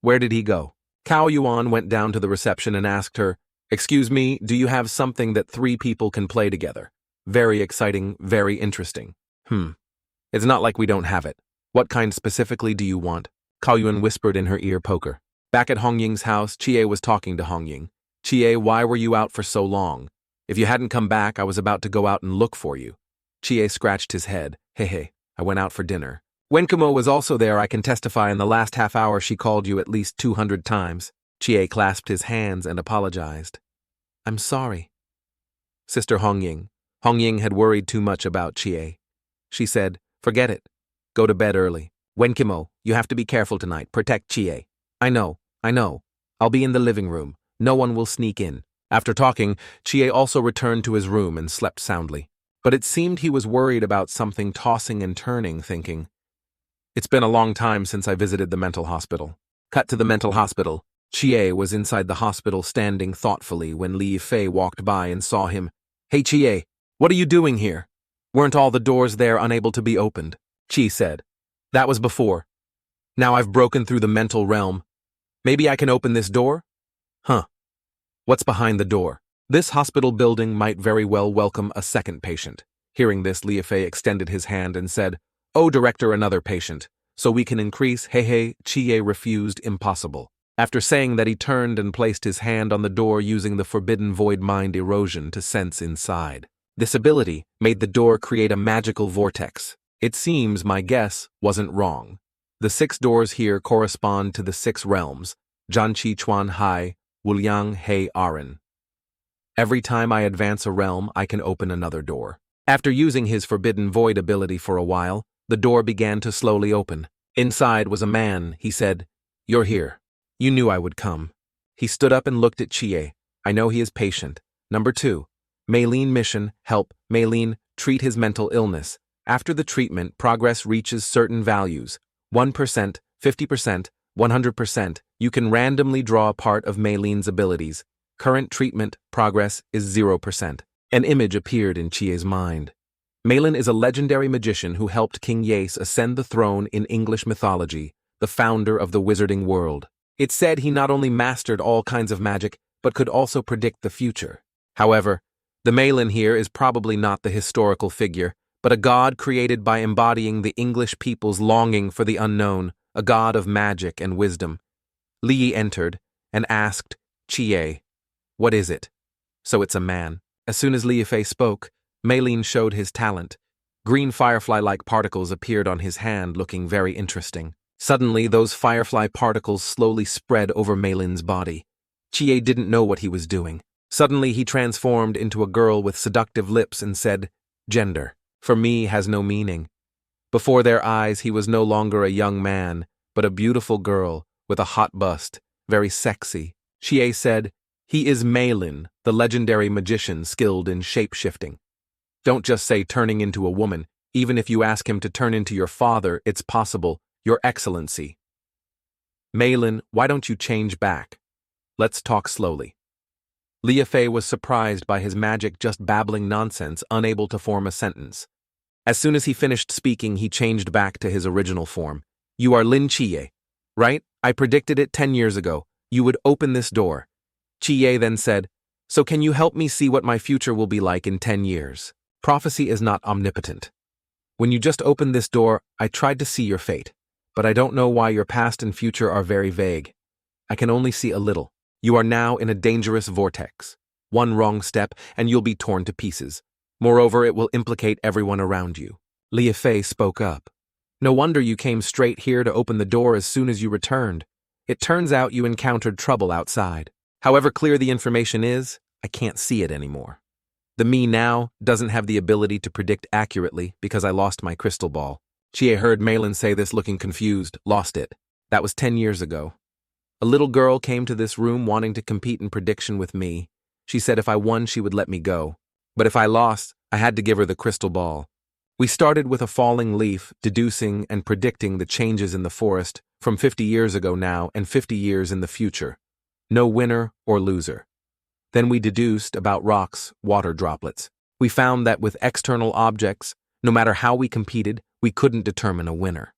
Where did he go? Kao Yuan went down to the reception and asked her, excuse me, do you have something that 3 people can play together? Very exciting, very interesting. It's not like we don't have it. What kind specifically do you want? Kao Yuan whispered in her ear, poker. Back at Hong Ying's house, Chie was talking to Hong Ying. Chie, why were you out for so long? If you hadn't come back, I was about to go out and look for you. Chie scratched his head. Hey, I went out for dinner. When Kumo was also there, I can testify in the last half hour she called you at least 200 times. Chie clasped his hands and apologized. I'm sorry. Sister Hong Ying. Hong Ying had worried too much about Chie. She said, forget it. Go to bed early. Wen Kimo, you have to be careful tonight. Protect Chie. I know. I'll be in the living room. No one will sneak in. After talking, Chie also returned to his room and slept soundly. But it seemed he was worried about something, tossing and turning, thinking, it's been a long time since I visited the mental hospital. Cut to the mental hospital. Chie was inside the hospital standing thoughtfully when Li Fei walked by and saw him. Hey Chie, what are you doing here? Weren't all the doors there unable to be opened? Chi said. That was before. Now I've broken through the mental realm. Maybe I can open this door? What's behind the door? This hospital building might very well welcome a second patient. Hearing this, Li Fei extended his hand and said, oh, director, another patient. So we can increase. Hey, Chie refused. Impossible. After saying that, he turned and placed his hand on the door using the forbidden void mind erosion to sense inside. This ability made the door create a magical vortex. It seems my guess wasn't wrong. The 6 doors here correspond to the 6 realms, Zhanqi Chuan Hai, Wuliang He Aran. Every time I advance a realm, I can open another door. After using his forbidden void ability for a while, the door began to slowly open. Inside was a man. He said, you're here. You knew I would come. He stood up and looked at Chie. I know he is patient. Number 2. Maylene mission, help, Maylene, treat his mental illness. After the treatment, progress reaches certain values. 1%, 50%, 100%. You can randomly draw a part of Maylene's abilities. Current treatment progress is 0%. An image appeared in Chie's mind. Maylene is a legendary magician who helped King Yase ascend the throne in English mythology, the founder of the wizarding world. It's said he not only mastered all kinds of magic, but could also predict the future. However, the Maylene here is probably not the historical figure, but a god created by embodying the English people's longing for the unknown, a god of magic and wisdom. Li entered and asked, Chie, what is it? So it's a man. As soon as Li Fei spoke, Maylene showed his talent. Green firefly-like particles appeared on his hand, looking very interesting. Suddenly, those firefly particles slowly spread over Meilin's body. Chie didn't know what he was doing. Suddenly, he transformed into a girl with seductive lips and said, "Gender, for me, has no meaning." Before their eyes, he was no longer a young man, but a beautiful girl with a hot bust, very sexy. Chie said, "He is Meilin, the legendary magician skilled in shape-shifting. Don't just say turning into a woman. Even if you ask him to turn into your father, it's possible, Your Excellency." "Meilin, why don't you change back? Let's talk slowly." Lia Fei was surprised by his magic, just babbling nonsense, unable to form a sentence. As soon as he finished speaking, he changed back to his original form. "You are Lin Chi, right? I predicted it 10 years ago. You would open this door." Chi then said, "So can you help me see what my future will be like in 10 years? Prophecy is not omnipotent. When you just opened this door, I tried to see your fate, but I don't know why your past and future are very vague. I can only see a little. You are now in a dangerous vortex. One wrong step, and you'll be torn to pieces. Moreover, it will implicate everyone around you." Lia Fei spoke up. "No wonder you came straight here to open the door as soon as you returned. It turns out you encountered trouble outside. However clear the information is, I can't see it anymore. The me now doesn't have the ability to predict accurately because I lost my crystal ball." Chie heard Meilin say this, looking confused. "Lost it. That was 10 years ago. A little girl came to this room wanting to compete in prediction with me. She said if I won, she would let me go. But if I lost, I had to give her the crystal ball. We started with a falling leaf, deducing and predicting the changes in the forest from 50 years ago now and 50 years in the future. No winner or loser. Then we deduced about rocks, water droplets. We found that with external objects, no matter how we competed, we couldn't determine a winner.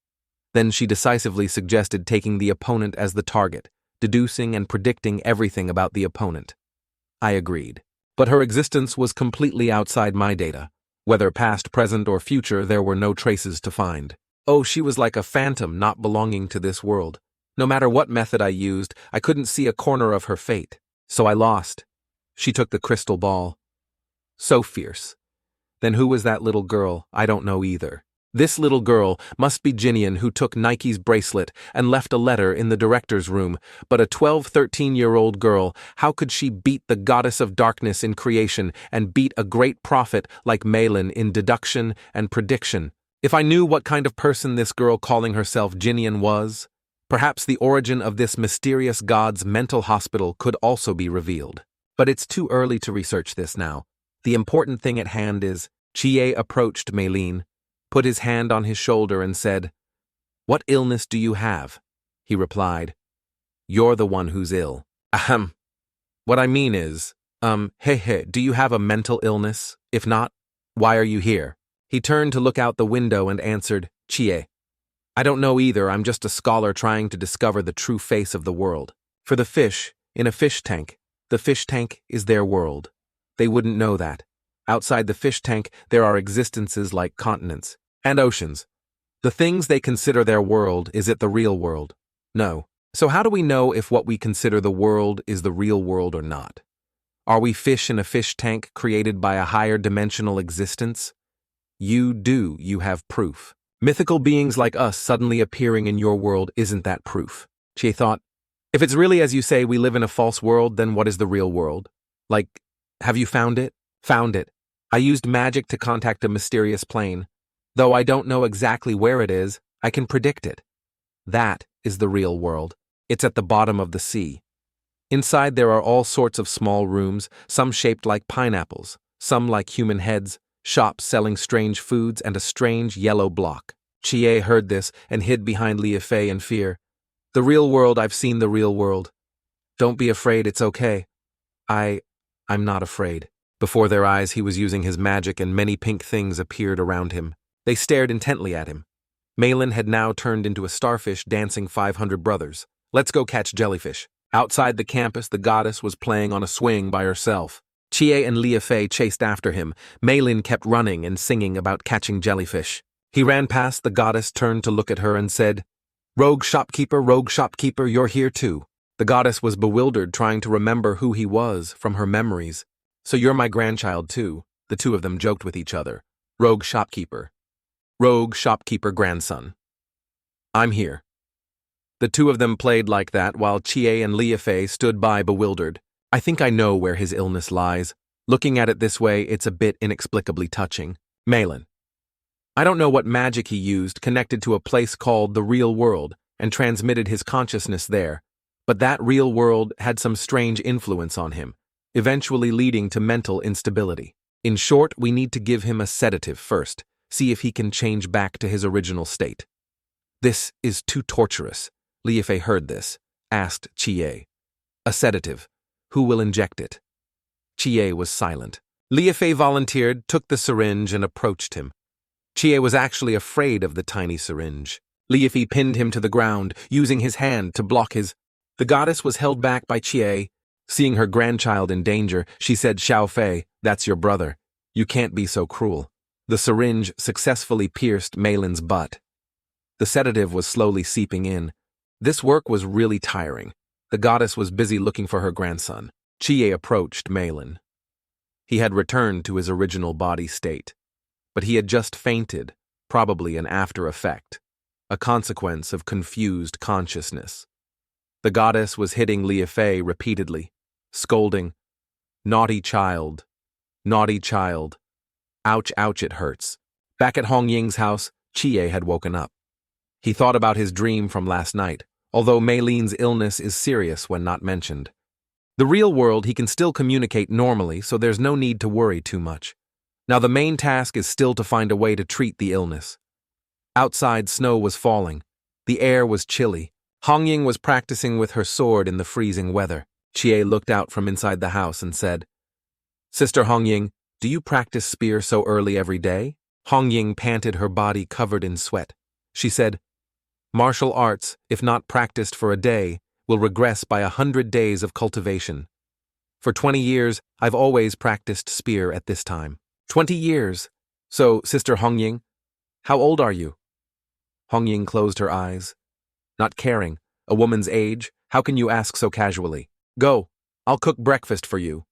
Then she decisively suggested taking the opponent as the target, deducing and predicting everything about the opponent. I agreed. But her existence was completely outside my data. Whether past, present, or future, there were no traces to find. Oh, she was like a phantom not belonging to this world. No matter what method I used, I couldn't see a corner of her fate. So I lost. She took the crystal ball. So fierce. Then who was that little girl? I don't know either. This little girl must be Jinian, who took Nike's bracelet and left a letter in the director's room. But a 13-year-old girl, how could she beat the goddess of darkness in creation and beat a great prophet like Meilin in deduction and prediction? If I knew what kind of person this girl calling herself Jinian was, perhaps the origin of this mysterious god's mental hospital could also be revealed. But it's too early to research this now. The important thing at hand is, Chie approached Meilin, put his hand on his shoulder and said, "What illness do you have?" He replied, "You're the one who's ill." Ahem. What I mean is, do you have a mental illness? If not, why are you here? He turned to look out the window and answered, "Chie. I don't know either, I'm just a scholar trying to discover the true face of the world. For the fish, in a fish tank, the fish tank is their world. They wouldn't know that. Outside the fish tank, there are existences like continents and oceans. The things they consider their world, is it the real world? No. So how do we know if what we consider the world is the real world or not? Are we fish in a fish tank created by a higher dimensional existence? You have proof. Mythical beings like us suddenly appearing in your world isn't that proof." Chie thought, if it's really as you say we live in a false world, then what is the real world? Like, have you found it? Found it. I used magic to contact a mysterious plane. Though I don't know exactly where it is, I can predict it. That is the real world. It's at the bottom of the sea. Inside there are all sorts of small rooms, some shaped like pineapples, some like human heads, shops selling strange foods, and a strange yellow block. Chie heard this and hid behind Lia Fei in fear. "The real world, I've seen the real world. Don't be afraid, it's okay." I'm not afraid." Before their eyes, he was using his magic and many pink things appeared around him. They stared intently at him. Meilin had now turned into a starfish dancing 500 brothers. Let's go catch jellyfish. Outside the campus, the goddess was playing on a swing by herself. Chie and Lia Fei chased after him. Meilin kept running and singing about catching jellyfish. He ran past the goddess, turned to look at her and said, rogue shopkeeper, you're here too." The goddess was bewildered, trying to remember who he was from her memories. "So you're my grandchild too," the two of them joked with each other. "Rogue shopkeeper. rogue shopkeeper grandson. I'm here. The two of them played like that while Chie and Liafei stood by bewildered. I think I know where his illness lies. Looking at it this way, it's a bit inexplicably touching. Malin. I don't know what magic he used connected to a place called the real world and transmitted his consciousness there, but that real world had some strange influence on him, eventually leading to mental instability. In short, we need to give him a sedative first, see if he can change back to his original state. This is too torturous. Liafei heard this, asked Chie. A sedative. Who will inject it? Chie was silent. Liafei volunteered, took the syringe, and approached him. Chie was actually afraid of the tiny syringe. Liafei pinned him to the ground, using his hand to block his. The goddess was held back by Chie. Seeing her grandchild in danger, she said, Xiaofei, that's your brother. You can't be so cruel. The syringe successfully pierced Malin's butt. The sedative was slowly seeping in. This work was really tiring. The goddess was busy looking for her grandson. Chie approached Malin. He had returned to his original body state, but he had just fainted, probably an after effect, a consequence of confused consciousness. The goddess was hitting Liafei repeatedly, scolding, naughty child, ouch, ouch, it hurts. Back at Hong Ying's house, Chie had woken up. He thought about his dream from last night, although Malin's illness is serious when not mentioned. The real world, he can still communicate normally, so there's no need to worry too much. Now the main task is still to find a way to treat the illness. Outside, snow was falling. The air was chilly. Hong Ying was practicing with her sword in the freezing weather. Chie looked out from inside the house and said, Sister Hong Ying, do you practice spear so early every day? Hong Ying panted, her body covered in sweat. She said, Martial arts, if not practiced for a day, will regress by 100 days of cultivation. For 20 years, I've always practiced spear at this time. 20 years. So, Sister Hong Ying, how old are you? Hong Ying closed her eyes. Not caring. A woman's age? How can you ask so casually? Go. I'll cook breakfast for you.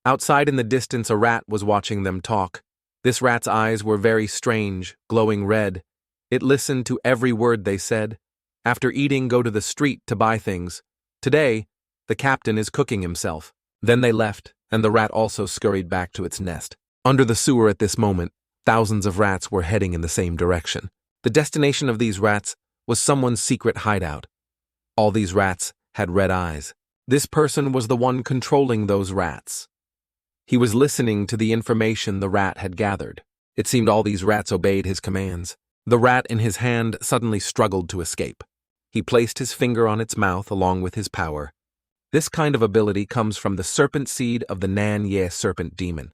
Outside in the distance, a rat was watching them talk. This rat's eyes were very strange, glowing red. It listened to every word they said. After eating, go to the street to buy things. Today, the captain is cooking himself. Then they left, and the rat also scurried back to its nest. Under the sewer at this moment, thousands of rats were heading in the same direction. The destination of these rats was someone's secret hideout. All these rats had red eyes. This person was the one controlling those rats. He was listening to the information the rat had gathered. It seemed all these rats obeyed his commands. The rat in his hand suddenly struggled to escape. He placed his finger on its mouth along with his power. This kind of ability comes from the serpent seed of the Nan Ye serpent demon.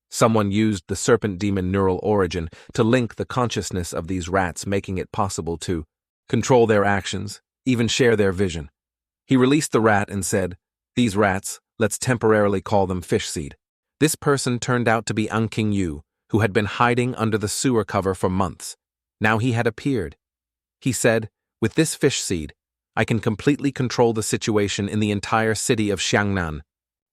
Someone used the serpent demon neural origin to link the consciousness of these rats, making it possible to control their actions, even share their vision. He released the rat and said, These rats, let's temporarily call them fish seed. This person turned out to be King Yu, who had been hiding under the sewer cover for months. Now he had appeared. He said, With this fish seed, I can completely control the situation in the entire city of Xiangnan.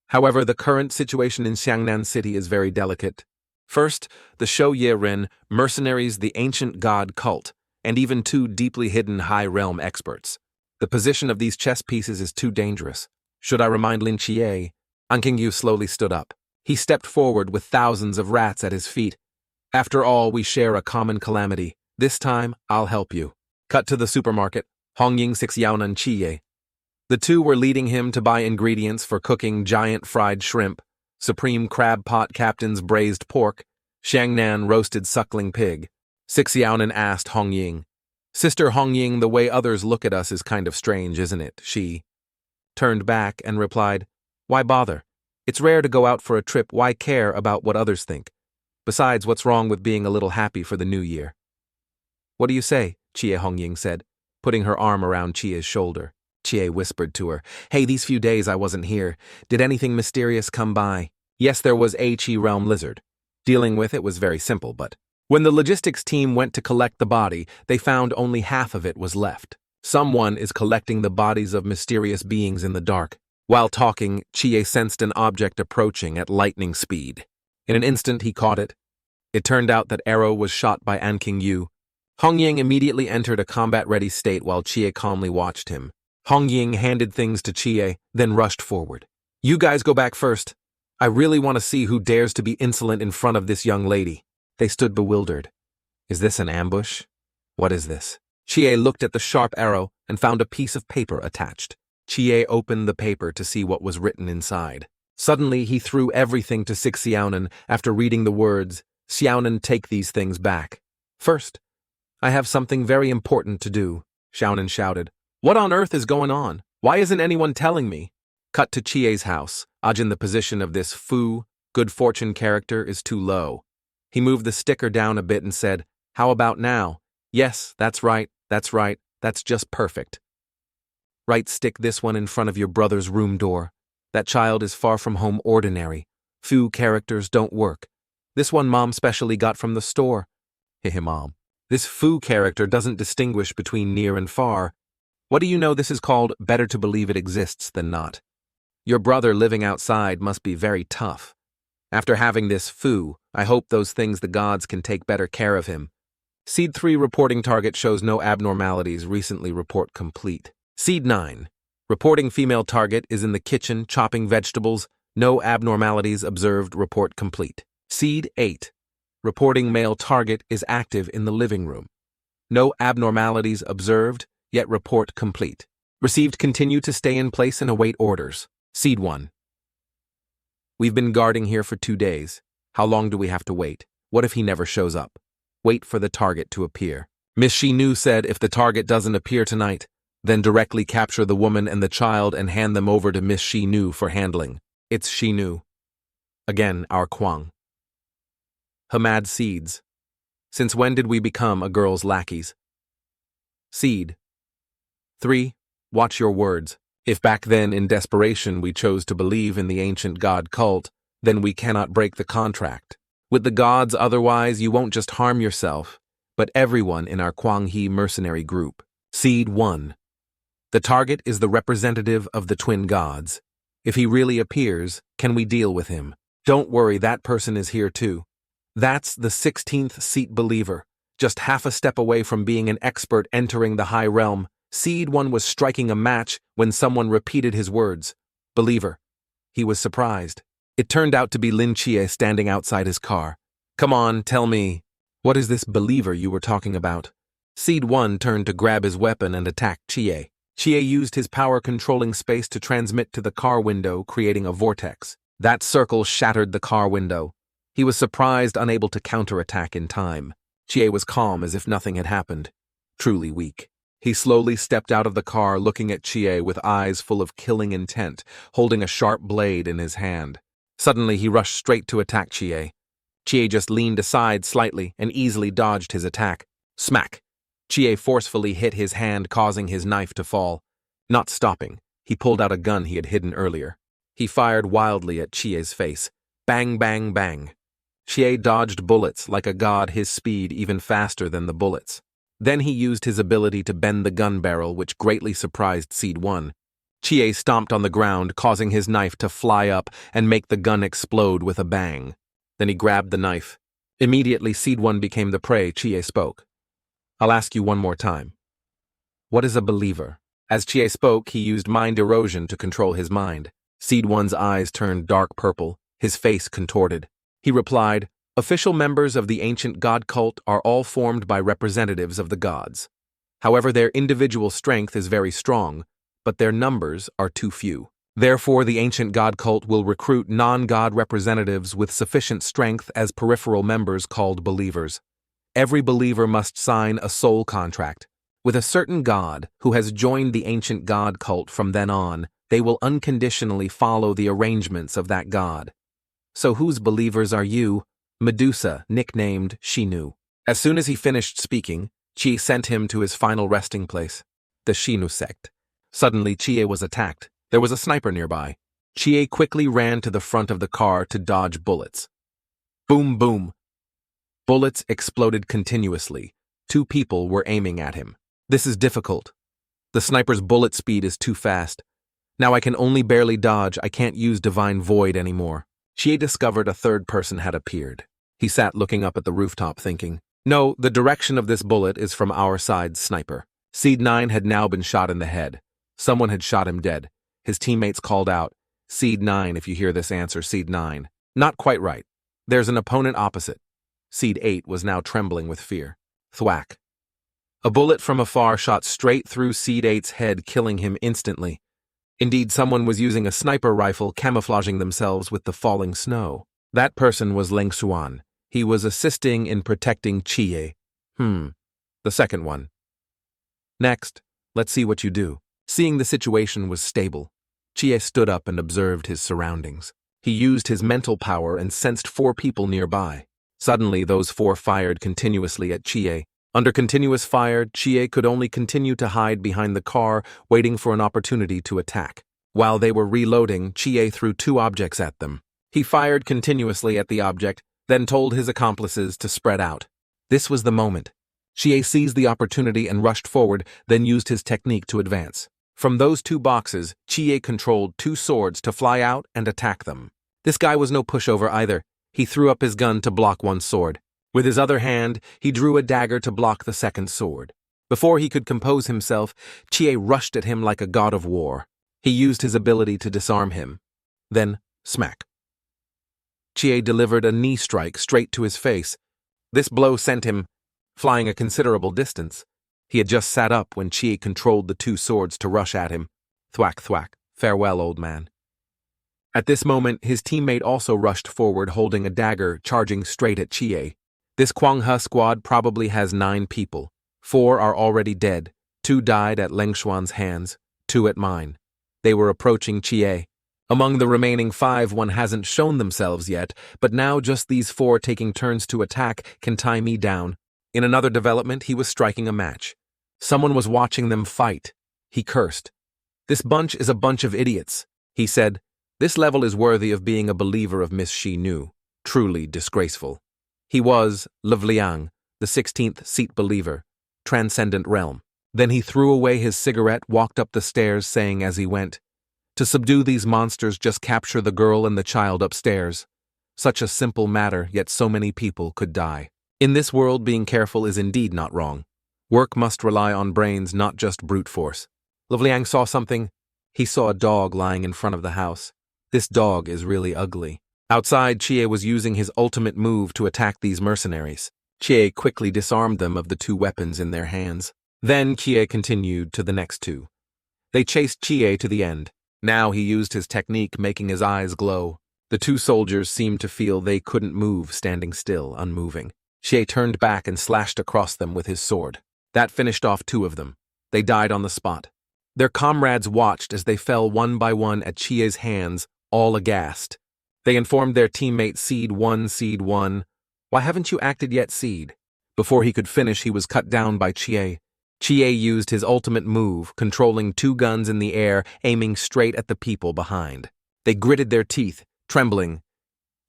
However, the current situation in Xiangnan City is very delicate. First, the Shou Ye Ren, mercenaries, the ancient god cult, and even two deeply hidden high realm experts. The position of these chess pieces is too dangerous. Should I remind Lin Chi? King Yu slowly stood up. He stepped forward with thousands of rats at his feet. After all, we share a common calamity. This time, I'll help you. Cut to the supermarket. Hong Ying Xiaonan Chiye. The two were leading him to buy ingredients for cooking giant fried shrimp, supreme crab pot captain's braised pork, Xiangnan roasted suckling pig. Xiaonan asked Hong Ying, Sister Hong Ying, the way others look at us is kind of strange, isn't it? She turned back and replied, Why bother? It's rare to go out for a trip. Why care about what others think? Besides, what's wrong with being a little happy for the new year? What do you say? Chie Hong Ying said, putting her arm around Chie's shoulder. Chie whispered to her, Hey, these few days I wasn't here. Did anything mysterious come by? Yes, there was a Chi realm lizard. Dealing with it was very simple, but when the logistics team went to collect the body, they found only half of it was left. Someone is collecting the bodies of mysterious beings in the dark. While talking, Chie sensed an object approaching at lightning speed. In an instant, he caught it. It turned out that arrow was shot by King Yu, Hong Ying immediately entered a combat-ready state while Chie calmly watched him. Hong Ying handed things to Chie, then rushed forward. You guys go back first. I really want to see who dares to be insolent in front of this young lady. They stood bewildered. Is this an ambush? What is this? Chie looked at the sharp arrow and found a piece of paper attached. Chie opened the paper to see what was written inside. Suddenly, he threw everything to Six Xiaonan after reading the words, Xiaonan, take these things back. First, I have something very important to do, Xiaonan shouted. What on earth is going on? Why isn't anyone telling me? Cut to Chie's house. Ajin, the position of this good fortune character is too low. He moved the sticker down a bit and said, how about now? Yes, that's right, that's just perfect. Right, stick this one in front of your brother's room door. That child is far from home ordinary. Fu characters don't work. This one Mom specially got from the store. Hehe, Mom. This Fu character doesn't distinguish between near and far. What do you know, this is called better to believe it exists than not. Your brother living outside must be very tough. After having this Fu, I hope those things the gods can take better care of him. Seed 3 reporting target shows no abnormalities, recently report complete. Seed 9. Reporting female target is in the kitchen chopping vegetables, no abnormalities observed, report complete. Seed 8. Reporting male target is active in the living room. No abnormalities observed, yet report complete. Received, continue to stay in place and await orders. Seed 1. We've been guarding here for 2 days. How long do we have to wait? What if he never shows up? Wait for the target to appear. Miss Shinu said if the target doesn't appear tonight, then directly capture the woman and the child and hand them over to Miss Shinu for handling. It's Shinu. Again, our Kwang. Hamad Seeds. Since when did we become a girl's lackeys? Seed 3. Watch your words. If back then in desperation we chose to believe in the ancient god cult, then we cannot break the contract. With the gods, otherwise you won't just harm yourself, but everyone in our Kwang He mercenary group. Seed 1. The target is the representative of the twin gods. If he really appears, can we deal with him? Don't worry, that person is here too. That's the 16th seat believer, just half a step away from being an expert entering the high realm. Seed 1 was striking a match when someone repeated his words. Believer. He was surprised. It turned out to be Lin Chi standing outside his car. Come on, tell me. What is this believer you were talking about? Seed 1 turned to grab his weapon and attack Chie. Chie used his power-controlling space to transmit to the car window, creating a vortex. That circle shattered the car window. He was surprised, unable to counterattack in time. Chie was calm as if nothing had happened. Truly weak. He slowly stepped out of the car, looking at Chie with eyes full of killing intent, holding a sharp blade in his hand. Suddenly, he rushed straight to attack Chie. Chie just leaned aside slightly and easily dodged his attack. Smack! Chie forcefully hit his hand, causing his knife to fall. Not stopping, he pulled out a gun he had hidden earlier. He fired wildly at Chie's face. Bang, bang, bang. Chie dodged bullets like a god, his speed even faster than the bullets. Then he used his ability to bend the gun barrel, which greatly surprised Seed 1. Chie stomped on the ground, causing his knife to fly up and make the gun explode with a bang. Then he grabbed the knife. Immediately, Seed 1 became the prey. Chie spoke. I'll ask you one more time. What is a believer? As Chie spoke, he used mind erosion to control his mind. Seed 1's eyes turned dark purple, his face contorted. He replied, official members of the ancient god cult are all formed by representatives of the gods. However, their individual strength is very strong, but their numbers are too few. Therefore, the ancient god cult will recruit non-god representatives with sufficient strength as peripheral members called believers. Every believer must sign a soul contract with a certain god who has joined the ancient god cult. From then on, they will unconditionally follow the arrangements of that god. So whose believers are you? Medusa, nicknamed Shinu. As soon as he finished speaking, Chi sent him to his final resting place, the Shinu sect. Suddenly, Chie was attacked. There was a sniper nearby. Chie quickly ran to the front of the car to dodge bullets. Boom, boom. Bullets exploded continuously. 2 people were aiming at him. This is difficult. The sniper's bullet speed is too fast. Now I can only barely dodge. I can't use Divine Void anymore. Chie discovered a third person had appeared. He sat looking up at the rooftop thinking, No, the direction of this bullet is from our side's sniper. Seed 9 had now been shot in the head. Someone had shot him dead. His teammates called out, Seed 9, if you hear this, answer Seed 9. Not quite right. There's an opponent opposite. Seed 8 was now trembling with fear. Thwack. A bullet from afar shot straight through Seed 8's head, killing him instantly. Indeed, someone was using a sniper rifle, camouflaging themselves with the falling snow. That person was Lin Chi. He was assisting in protecting Chie. The second one. Next, let's see what you do. Seeing the situation was stable, Chie stood up and observed his surroundings. He used his mental power and sensed 4 people nearby. Suddenly, those 4 fired continuously at Chie. Under continuous fire, Chie could only continue to hide behind the car, waiting for an opportunity to attack. While they were reloading, Chie threw 2 objects at them. He fired continuously at the object, then told his accomplices to spread out. This was the moment. Chie seized the opportunity and rushed forward, then used his technique to advance. From those 2 boxes, Chie controlled 2 swords to fly out and attack them. This guy was no pushover either. He threw up his gun to block one sword. With his other hand, he drew a dagger to block the second sword. Before he could compose himself, Chie rushed at him like a god of war. He used his ability to disarm him. Then, smack. Chie delivered a knee strike straight to his face. This blow sent him flying a considerable distance. He had just sat up when Chie controlled the 2 swords to rush at him. Thwack, thwack. Farewell, old man. At this moment, his teammate also rushed forward holding a dagger, charging straight at Chie. This Kwangha squad probably has 9 people. 4 are already dead. 2 died at Lin Chuan's hands, 2 at mine. They were approaching Chie. Among the remaining 5, one hasn't shown themselves yet, but now just these 4 taking turns to attack can tie me down. In another development, he was striking a match. Someone was watching them fight. He cursed. This bunch is a bunch of idiots. He said, this level is worthy of being a believer of Miss Shi Nu. Truly disgraceful. He was Liang, the 16th seat believer, transcendent realm. Then he threw away his cigarette, walked up the stairs, saying as he went, to subdue these monsters, just capture the girl and the child upstairs. Such a simple matter, yet so many people could die. In this world, being careful is indeed not wrong. Work must rely on brains, not just brute force. Liang saw something. He saw a dog lying in front of the house. This dog is really ugly. Outside, Chie was using his ultimate move to attack these mercenaries. Chie quickly disarmed them of the 2 weapons in their hands. Then Chie continued to the next 2. They chased Chie to the end. Now he used his technique, making his eyes glow. The 2 soldiers seemed to feel they couldn't move, standing still, unmoving. Chie turned back and slashed across them with his sword. That finished off 2 of them. They died on the spot. Their comrades watched as they fell one by one at Chie's hands, all aghast. They informed their teammate Seed 1, why haven't you acted yet, Seed? Before he could finish, he was cut down by Chie. Chie used his ultimate move, controlling 2 guns in the air, aiming straight at the people behind. They gritted their teeth, trembling.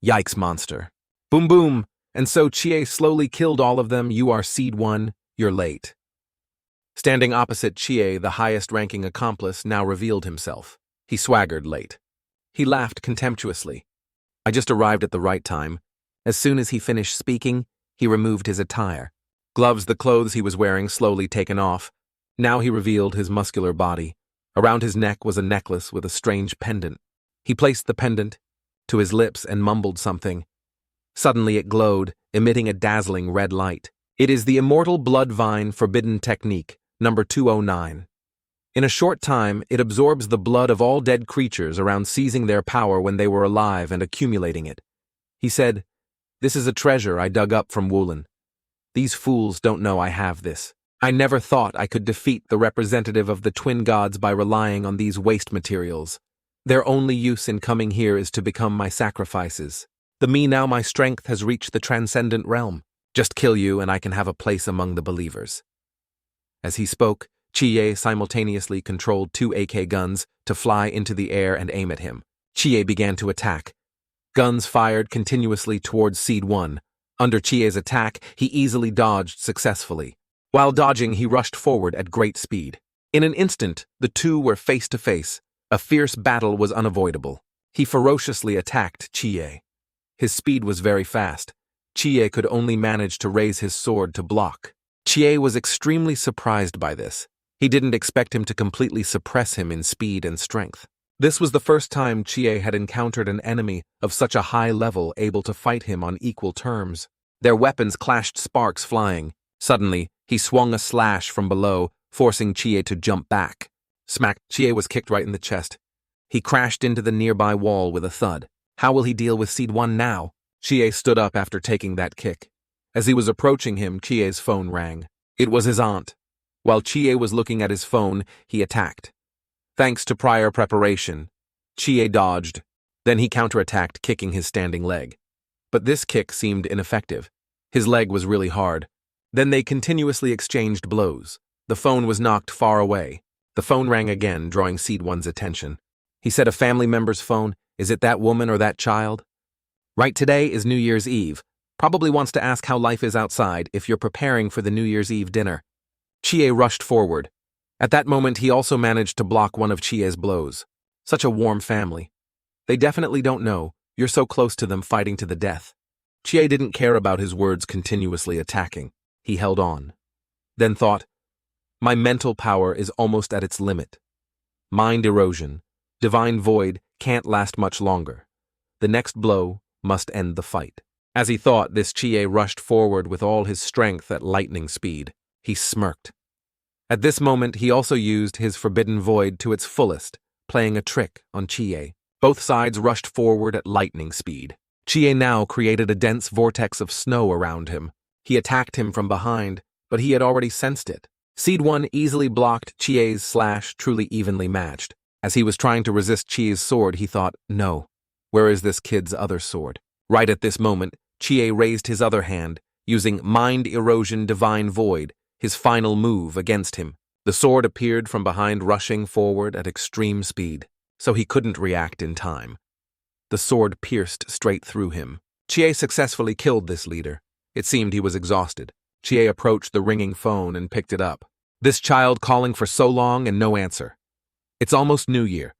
Yikes, monster. Boom, boom. And so Chie slowly killed all of them. You are Seed 1, you're late. Standing opposite Chie, the highest-ranking accomplice now revealed himself. He swaggered late. He laughed contemptuously. I just arrived at the right time. As soon as he finished speaking, he removed his attire. Gloves, the clothes he was wearing, slowly taken off. Now he revealed his muscular body. Around his neck was a necklace with a strange pendant. He placed the pendant to his lips and mumbled something. Suddenly it glowed, emitting a dazzling red light. It is the immortal blood vine forbidden technique, number 209. In a short time, it absorbs the blood of all dead creatures around, seizing their power when they were alive and accumulating it. He said, this is a treasure I dug up from Wulin. These fools don't know I have this. I never thought I could defeat the representative of the twin gods by relying on these waste materials. Their only use in coming here is to become my sacrifices. Now my strength has reached the transcendent realm. Just kill you and I can have a place among the believers. As he spoke, Chie simultaneously controlled 2 AK guns to fly into the air and aim at him. Chie began to attack. Guns fired continuously towards Seed 1. Under Chie's attack, he easily dodged successfully. While dodging, he rushed forward at great speed. In an instant, the 2 were face to face. A fierce battle was unavoidable. He ferociously attacked Chie. His speed was very fast. Chie could only manage to raise his sword to block. Chie was extremely surprised by this. He didn't expect him to completely suppress him in speed and strength. This was the first time Chie had encountered an enemy of such a high level able to fight him on equal terms. Their weapons clashed, sparks flying. Suddenly, he swung a slash from below, forcing Chie to jump back. Smack! Chie was kicked right in the chest. He crashed into the nearby wall with a thud. How will he deal with Seed 1 now? Chie stood up after taking that kick. As he was approaching him, Chie's phone rang. It was his aunt. While Chie was looking at his phone, he attacked. Thanks to prior preparation, Chie dodged. Then he counterattacked, kicking his standing leg. But this kick seemed ineffective. His leg was really hard. Then they continuously exchanged blows. The phone was knocked far away. The phone rang again, drawing Seed 1's attention. He said, a family member's phone? Is it that woman or that child? Right, today is New Year's Eve. Probably wants to ask how life is outside if you're preparing for the New Year's Eve dinner. Chie rushed forward. At that moment, he also managed to block one of Chie's blows. Such a warm family. They definitely don't know. You're so close to them, fighting to the death. Chie didn't care about his words continuously attacking. He held on. Then thought, my mental power is almost at its limit. Mind erosion. Divine void can't last much longer. The next blow must end the fight. As he thought this, Chie rushed forward with all his strength at lightning speed. He smirked. At this moment, he also used his forbidden void to its fullest, playing a trick on Chie. Both sides rushed forward at lightning speed. Chie now created a dense vortex of snow around him. He attacked him from behind, but he had already sensed it. Seed 1 easily blocked Chie's slash, truly evenly matched. As he was trying to resist Chie's sword, he thought, no. Where is this kid's other sword? Right at this moment, Chie raised his other hand, using Mind Erosion Divine Void, his final move, against him. The sword appeared from behind, rushing forward at extreme speed, so he couldn't react in time. The sword pierced straight through him. Chie successfully killed this leader. It seemed he was exhausted. Chie approached the ringing phone and picked it up. This child calling for so long and no answer. It's almost New Year.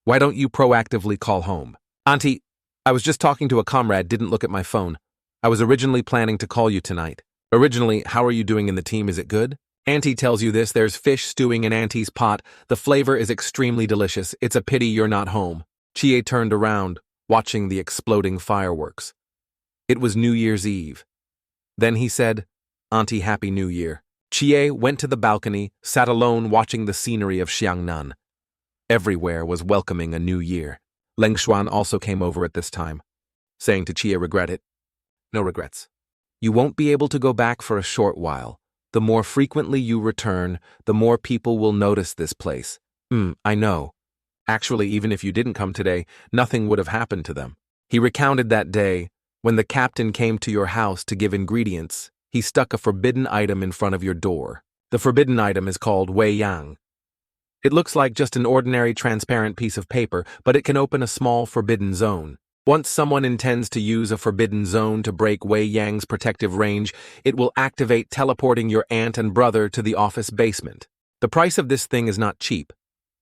Why don't you proactively call home? Auntie, I was just talking to a comrade, didn't look at my phone. I was originally planning to call you tonight. Originally, how are you doing in the team? Is it good? Auntie tells you this, there's fish stewing in Auntie's pot. The flavor is extremely delicious. It's a pity you're not home. Chie turned around, watching the exploding fireworks. It was New Year's Eve. Then he said, Auntie, Happy New Year. Chie went to the balcony, sat alone watching the scenery of Xiangnan. Everywhere was welcoming a new year. Leng Xuan also came over at this time, saying to Chie, regret it? No regrets. You won't be able to go back for a short while. The more frequently you return, the more people will notice this place. I know. Actually, even if you didn't come today, nothing would have happened to them. He recounted that day, when the captain came to your house to give ingredients, he stuck a forbidden item in front of your door. The forbidden item is called Wei Yang. It looks like just an ordinary transparent piece of paper, but it can open a small forbidden zone. Once someone intends to use a forbidden zone to break Wei Yang's protective range, it will activate, teleporting your aunt and brother to the office basement. The price of this thing is not cheap.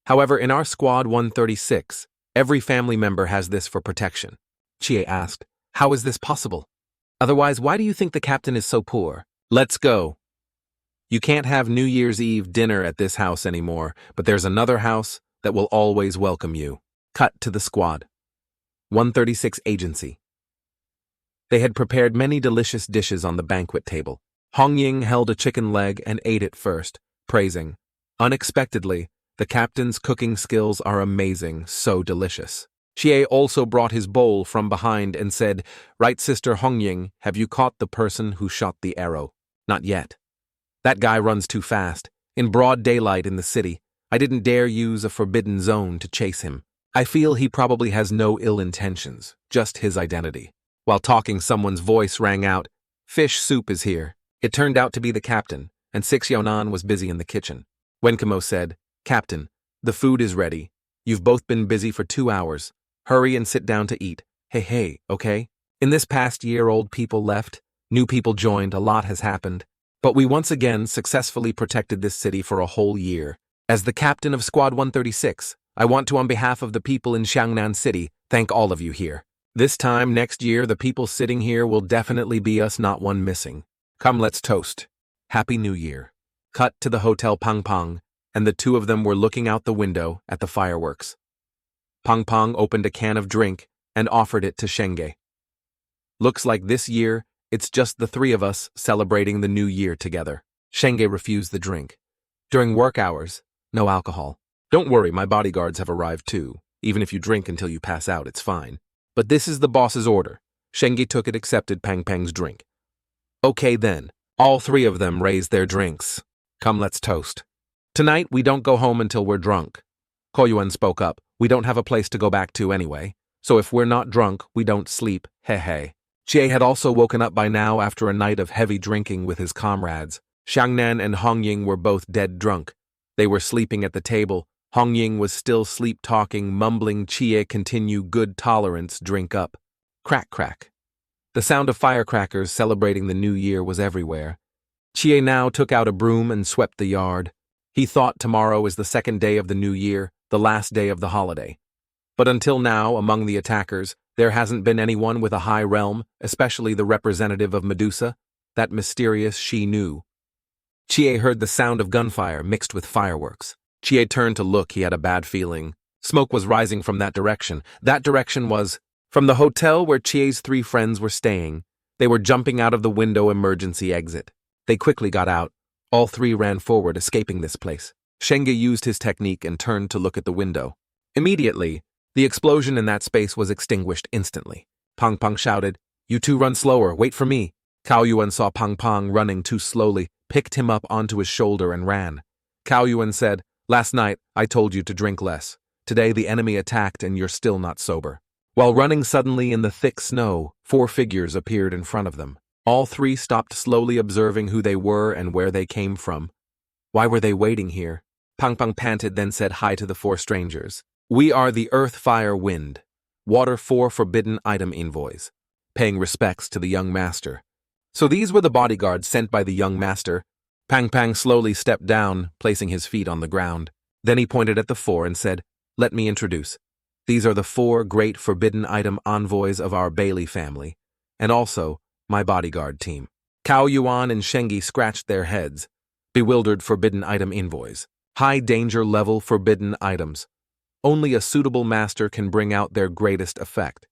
However, in our squad 136, every family member has this for protection. Chie asked, how is this possible? Otherwise, why do you think the captain is so poor? Let's go. You can't have New Year's Eve dinner at this house anymore, but there's another house that will always welcome you. Cut to the squad. 136 Agency. They had prepared many delicious dishes on the banquet table. Hong Ying held a chicken leg and ate it first, praising, unexpectedly, the captain's cooking skills are amazing, so delicious. Chie also brought his bowl from behind and said, right, Sister Hong Ying, have you caught the person who shot the arrow? Not yet. That guy runs too fast. In broad daylight in the city, I didn't dare use a forbidden zone to chase him. I feel he probably has no ill intentions, just his identity. While talking, someone's voice rang out, fish soup is here. It turned out to be the captain, and Six Yonan was busy in the kitchen. Wenkamo said, Captain, the food is ready. You've both been busy for 2 hours. Hurry and sit down to eat. Hey, okay? In this past year, old people left, new people joined, a lot has happened. But we once again successfully protected this city for a whole year. As the captain of Squad 136, I want to, on behalf of the people in Xiangnan City, thank all of you here. This time next year, the people sitting here will definitely be us, not one missing. Come, let's toast. Happy New Year. Cut to the Hotel Pang Pang, and the two of them were looking out the window at the fireworks. Pang Pang opened a can of drink and offered it to Shenge. Looks like this year, it's just the three of us celebrating the new year together. Shenge refused the drink. During work hours, no alcohol. Don't worry, my bodyguards have arrived too. Even if you drink until you pass out, it's fine. But this is the boss's order. Shenge took it, accepted Pang Pang's drink. Okay then, all three of them raised their drinks. Come, let's toast. Tonight, we don't go home until we're drunk. Koyuan spoke up. We don't have a place to go back to anyway. So if we're not drunk, we don't sleep, he. Jie had also woken up by now after a night of heavy drinking with his comrades. Kangnan and Hongying were both dead drunk. They were sleeping at the table. Hongying was still sleep-talking, mumbling Chie continue good tolerance, drink up. Crack crack. The sound of firecrackers celebrating the new year was everywhere. Chie now took out a broom and swept the yard. He thought tomorrow is the second day of the new year, the last day of the holiday. But until now, among the attackers, there hasn't been anyone with a high realm, especially the representative of Medusa, that mysterious she knew. Chie heard the sound of gunfire mixed with fireworks. Chie turned to look. He had a bad feeling. Smoke was rising from that direction. That direction was from the hotel where Chie's three friends were staying. They were jumping out of the window emergency exit. They quickly got out. All three ran forward, escaping this place. Shenge used his technique and turned to look at the window. Immediately, the explosion in that space was extinguished instantly. Pang Pang shouted, "You two run slower, wait for me." Cao Yuan saw Pang Pang running too slowly, picked him up onto his shoulder and ran. Cao Yuan said, "Last night, I told you to drink less. Today the enemy attacked and you're still not sober." While running suddenly in the thick snow, 4 figures appeared in front of them. All 3 stopped, slowly observing who they were and where they came from. Why were they waiting here? Pang Pang panted, then said hi to the 4 strangers. "We are the Earth, Fire, Wind. Water 4 forbidden item envoys," paying respects to the young master. So these were the bodyguards sent by the young master. Pang Pang slowly stepped down, placing his feet on the ground. Then he pointed at the 4 and said, "Let me introduce. These are the 4 great forbidden item envoys of our Bailey family, and also my bodyguard team." Cao Yuan and Shengi scratched their heads. Bewildered forbidden item envoys. High danger level forbidden items. Only a suitable master can bring out their greatest effect.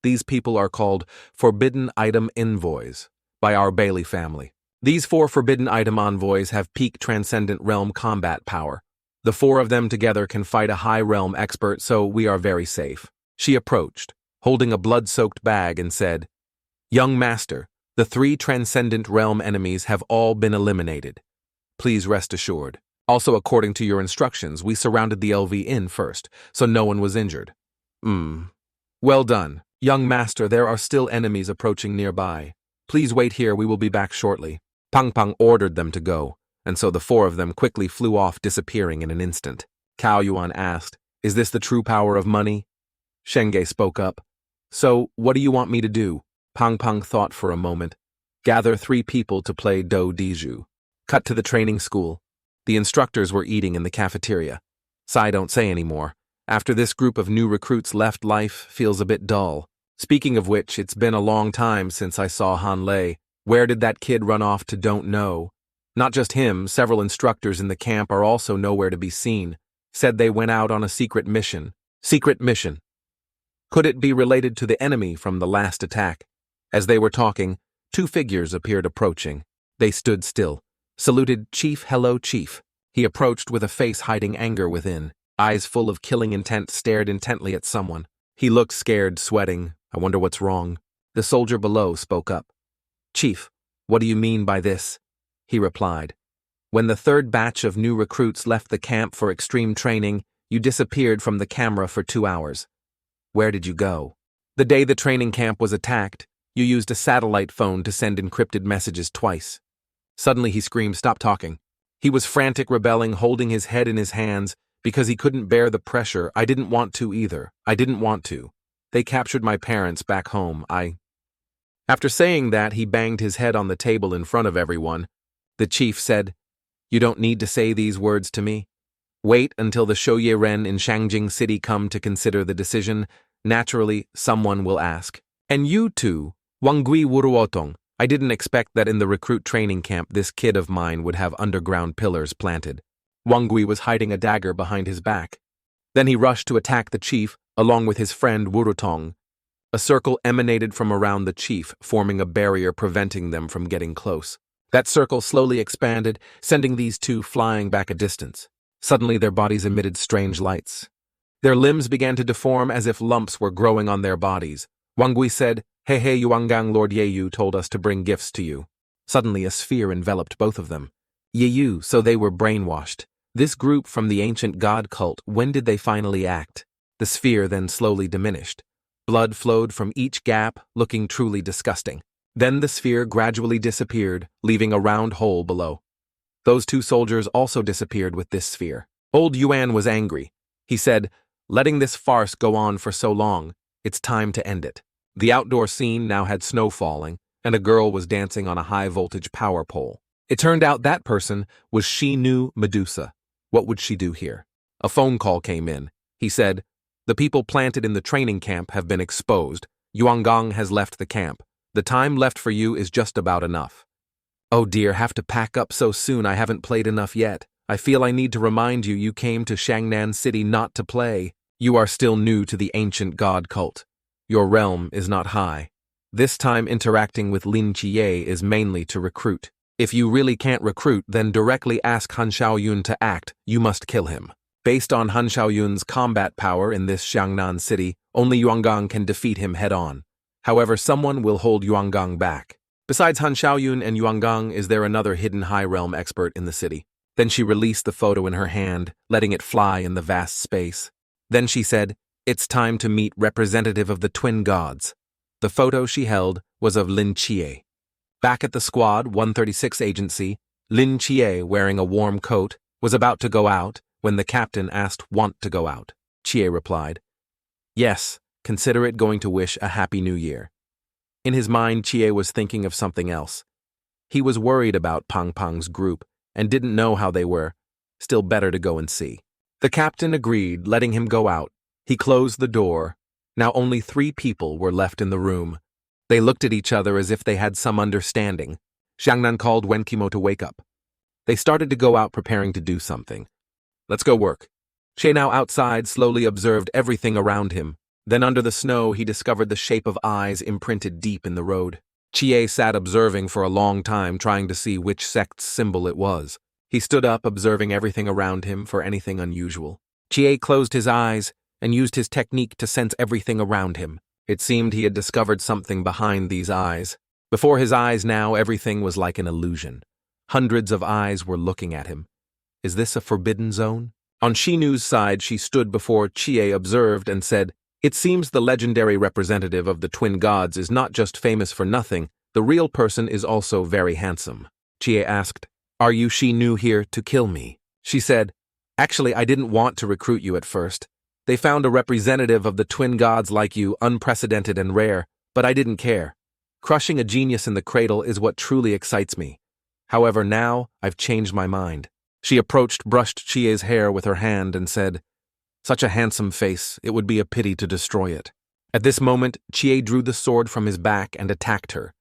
These people are called forbidden item envoys by our Bailey family. These 4 forbidden item envoys have peak transcendent realm combat power. The 4 of them together can fight a high realm expert, so we are very safe. She approached, holding a blood-soaked bag, and said, "Young master, the 3 transcendent realm enemies have all been eliminated. Please rest assured. Also, according to your instructions, we surrounded the LV Inn first, so no one was injured." Well done. Young master, there are still enemies approaching nearby. Please wait here, we will be back shortly. Pang Pang ordered them to go, and so the 4 of them quickly flew off, disappearing in an instant. Cao Yuan asked, "Is this the true power of money?" Shenge spoke up. "So, what do you want me to do?" Pang Pang thought for a moment. "Gather 3 people to play Do Diju." Cut to the training school. The instructors were eating in the cafeteria. Sai don't say anymore. After this group of new recruits left, life feels a bit dull. Speaking of which, it's been a long time since I saw Han Lei. Where did that kid run off to? Don't know. Not just him, several instructors in the camp are also nowhere to be seen. Said they went out on a secret mission. Secret mission. Could it be related to the enemy from the last attack? As they were talking, 2 figures appeared approaching. They stood still. Saluted, "Chief, hello, Chief." He approached with a face hiding anger within. Eyes full of killing intent, stared intently at someone. He looked scared, sweating. I wonder what's wrong. The soldier below spoke up. "Chief, what do you mean by this?" He replied. "When the 3rd batch of new recruits left the camp for extreme training, you disappeared from the camera for 2 hours. Where did you go? The day the training camp was attacked, you used a satellite phone to send encrypted messages twice." Suddenly he screamed, "Stop talking." He was frantic, rebelling, holding his head in his hands because he couldn't bear the pressure. "I didn't want to either. I didn't want to. They captured my parents back home. After saying that, he banged his head on the table in front of everyone. The chief said, "You don't need to say these words to me. Wait until the Shoye Ren in Shangjing City come to consider the decision. Naturally, someone will ask, "And you two, Wangui Wuruotong?" I didn't expect that in the recruit training camp this kid of mine would have underground pillars planted. Wangui was hiding a dagger behind his back. Then he rushed to attack the chief, along with his friend Wurutong. A circle emanated from around the chief, forming a barrier preventing them from getting close. That circle slowly expanded, sending these two flying back a distance. Suddenly their bodies emitted strange lights. Their limbs began to deform as if lumps were growing on their bodies. Wangui said, "Hey, Yuangang, Lord Yeyu told us to bring gifts to you." Suddenly a sphere enveloped both of them. Yeyu, so they were brainwashed. This group from the ancient god cult, when did they finally act? The sphere then slowly diminished. Blood flowed from each gap, looking truly disgusting. Then the sphere gradually disappeared, leaving a round hole below. Those two soldiers also disappeared with this sphere. Old Yuan was angry. He said, "Letting this farce go on for so long, it's time to end it." The outdoor scene now had snow falling, and a girl was dancing on a high-voltage power pole. It turned out that person was Shinu Medusa. What would she do here? A phone call came in. He said, "The people planted in the training camp have been exposed. Yuangang has left the camp. The time left for you is just about enough." "Oh dear, have to pack up so soon. I haven't played enough yet. I feel I need to remind you you came to Shangnan City not to play. You are still new to the ancient god cult. Your realm is not high. This time interacting with Lin Chi is mainly to recruit. If you really can't recruit, then directly ask Han Xiaoyun to act. You must kill him. Based on Han Xiaoyun's combat power in this Xiangnan city, only Yuangang can defeat him head-on. However, someone will hold Yuangang back. Besides Han Xiaoyun and Yuangang, is there another hidden high realm expert in the city?" Then she released the photo in her hand, letting it fly in the vast space. Then she said, "It's time to meet representative of the twin gods." The photo she held was of Lin Chi. Back at the Squad 136 agency, Lin Chi, wearing a warm coat, was about to go out when the captain asked, "Want to go out?" Chi replied, "Yes, consider it going to wish a happy new year." In his mind, Chi was thinking of something else. He was worried about Pang Pang's group and didn't know how they were. Still better to go and see. The captain agreed, letting him go out. He closed the door. Now only 3 people were left in the room. They looked at each other as if they had some understanding. Xiangnan called Wenkimo to wake up. They started to go out preparing to do something. "Let's go work." Che, now outside, slowly observed everything around him. Then under the snow he discovered the shape of eyes imprinted deep in the road. Chie sat observing for a long time, trying to see which sect's symbol it was. He stood up, observing everything around him for anything unusual. Chie closed his eyes and used his technique to sense everything around him. It seemed he had discovered something behind these eyes. Before his eyes now, everything was like an illusion. Hundreds of eyes were looking at him. Is this a forbidden zone? On Shinu's side, she stood before Chie, observed, and said, "It seems the legendary representative of the twin gods is not just famous for nothing, the real person is also very handsome." Chie asked, "Are you Shinu here to kill me?" She said, "Actually, I didn't want to recruit you at first. They found a representative of the twin gods like you unprecedented and rare, but I didn't care. Crushing a genius in the cradle is what truly excites me. However, now I've changed my mind." She approached, brushed Chie's hair with her hand, and said, "Such a handsome face, it would be a pity to destroy it." At this moment, Chie drew the sword from his back and attacked her.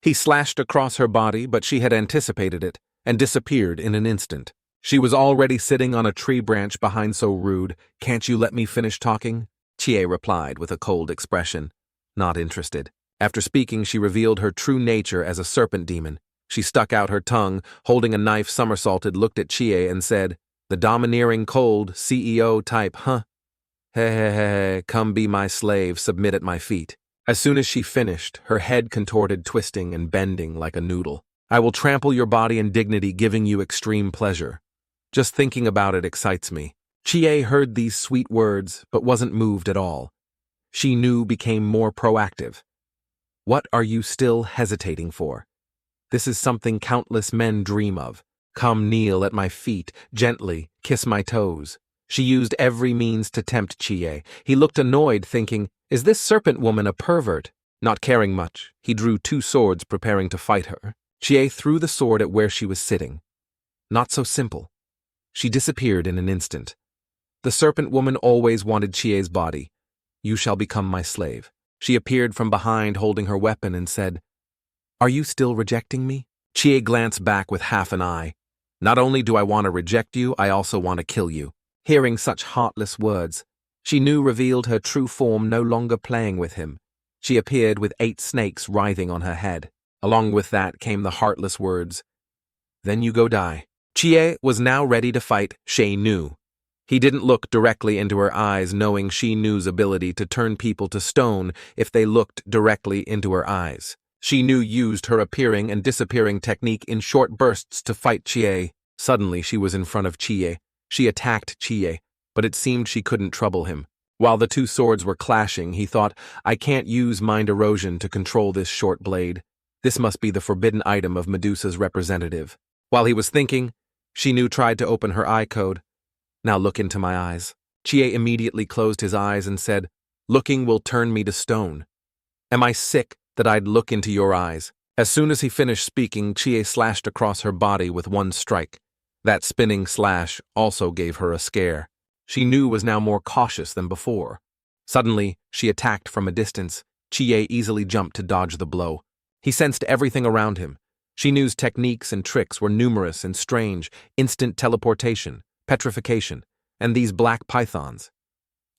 He slashed across her body, but she had anticipated it and disappeared in an instant. She was already sitting on a tree branch behind so rude, "Can't you let me finish talking?" Chie replied with a cold expression, not interested. After speaking, she revealed her true nature as a serpent demon. She stuck out her tongue, holding a knife, somersaulted, looked at Chie and said, "The domineering, cold, CEO type, huh? Hey, come be my slave, submit at my feet." As soon as she finished, her head contorted, twisting and bending like a noodle. "I will trample your body and dignity, giving you extreme pleasure. Just thinking about it excites me." Chie heard these sweet words, but wasn't moved at all. She knew became more proactive. "What are you still hesitating for? This is something countless men dream of. Come kneel at my feet, gently, kiss my toes." She used every means to tempt Chie. He looked annoyed, thinking, is this serpent woman a pervert? Not caring much, he drew 2 swords preparing to fight her. Chie threw the sword at where she was sitting. Not so simple. She disappeared in an instant. The serpent woman always wanted Chie's body. you shall become my slave. She appeared from behind holding her weapon and said, Are you still rejecting me? Chie glanced back with half an eye. Not only do I want to reject you, I also want to kill you. Hearing such heartless words, she knew revealed her true form no longer playing with him. She appeared with 8 snakes writhing on her head. Along with that came the heartless words, Then you go die. Chie was now ready to fight She Nu. He didn't look directly into her eyes, knowing She Nu's ability to turn people to stone if they looked directly into her eyes. She Nu used her appearing and disappearing technique in short bursts to fight Chie. Suddenly she was in front of Chie. She attacked Chie, but it seemed she couldn't trouble him. While the 2 swords were clashing, he thought, I can't use mind erosion to control this short blade. This must be the forbidden item of Medusa's representative. While he was thinking, She Nu tried to open her eye code. Now look into my eyes. Chie immediately closed his eyes and said, Looking will turn me to stone. Am I sick that I'd look into your eyes? As soon as he finished speaking, Chie slashed across her body with 1 strike. That spinning slash also gave her a scare. She Nu was now more cautious than before. Suddenly, she attacked from a distance. Chie easily jumped to dodge the blow. He sensed everything around him. She Nu's techniques and tricks were numerous and strange: instant teleportation, petrification, and these black pythons.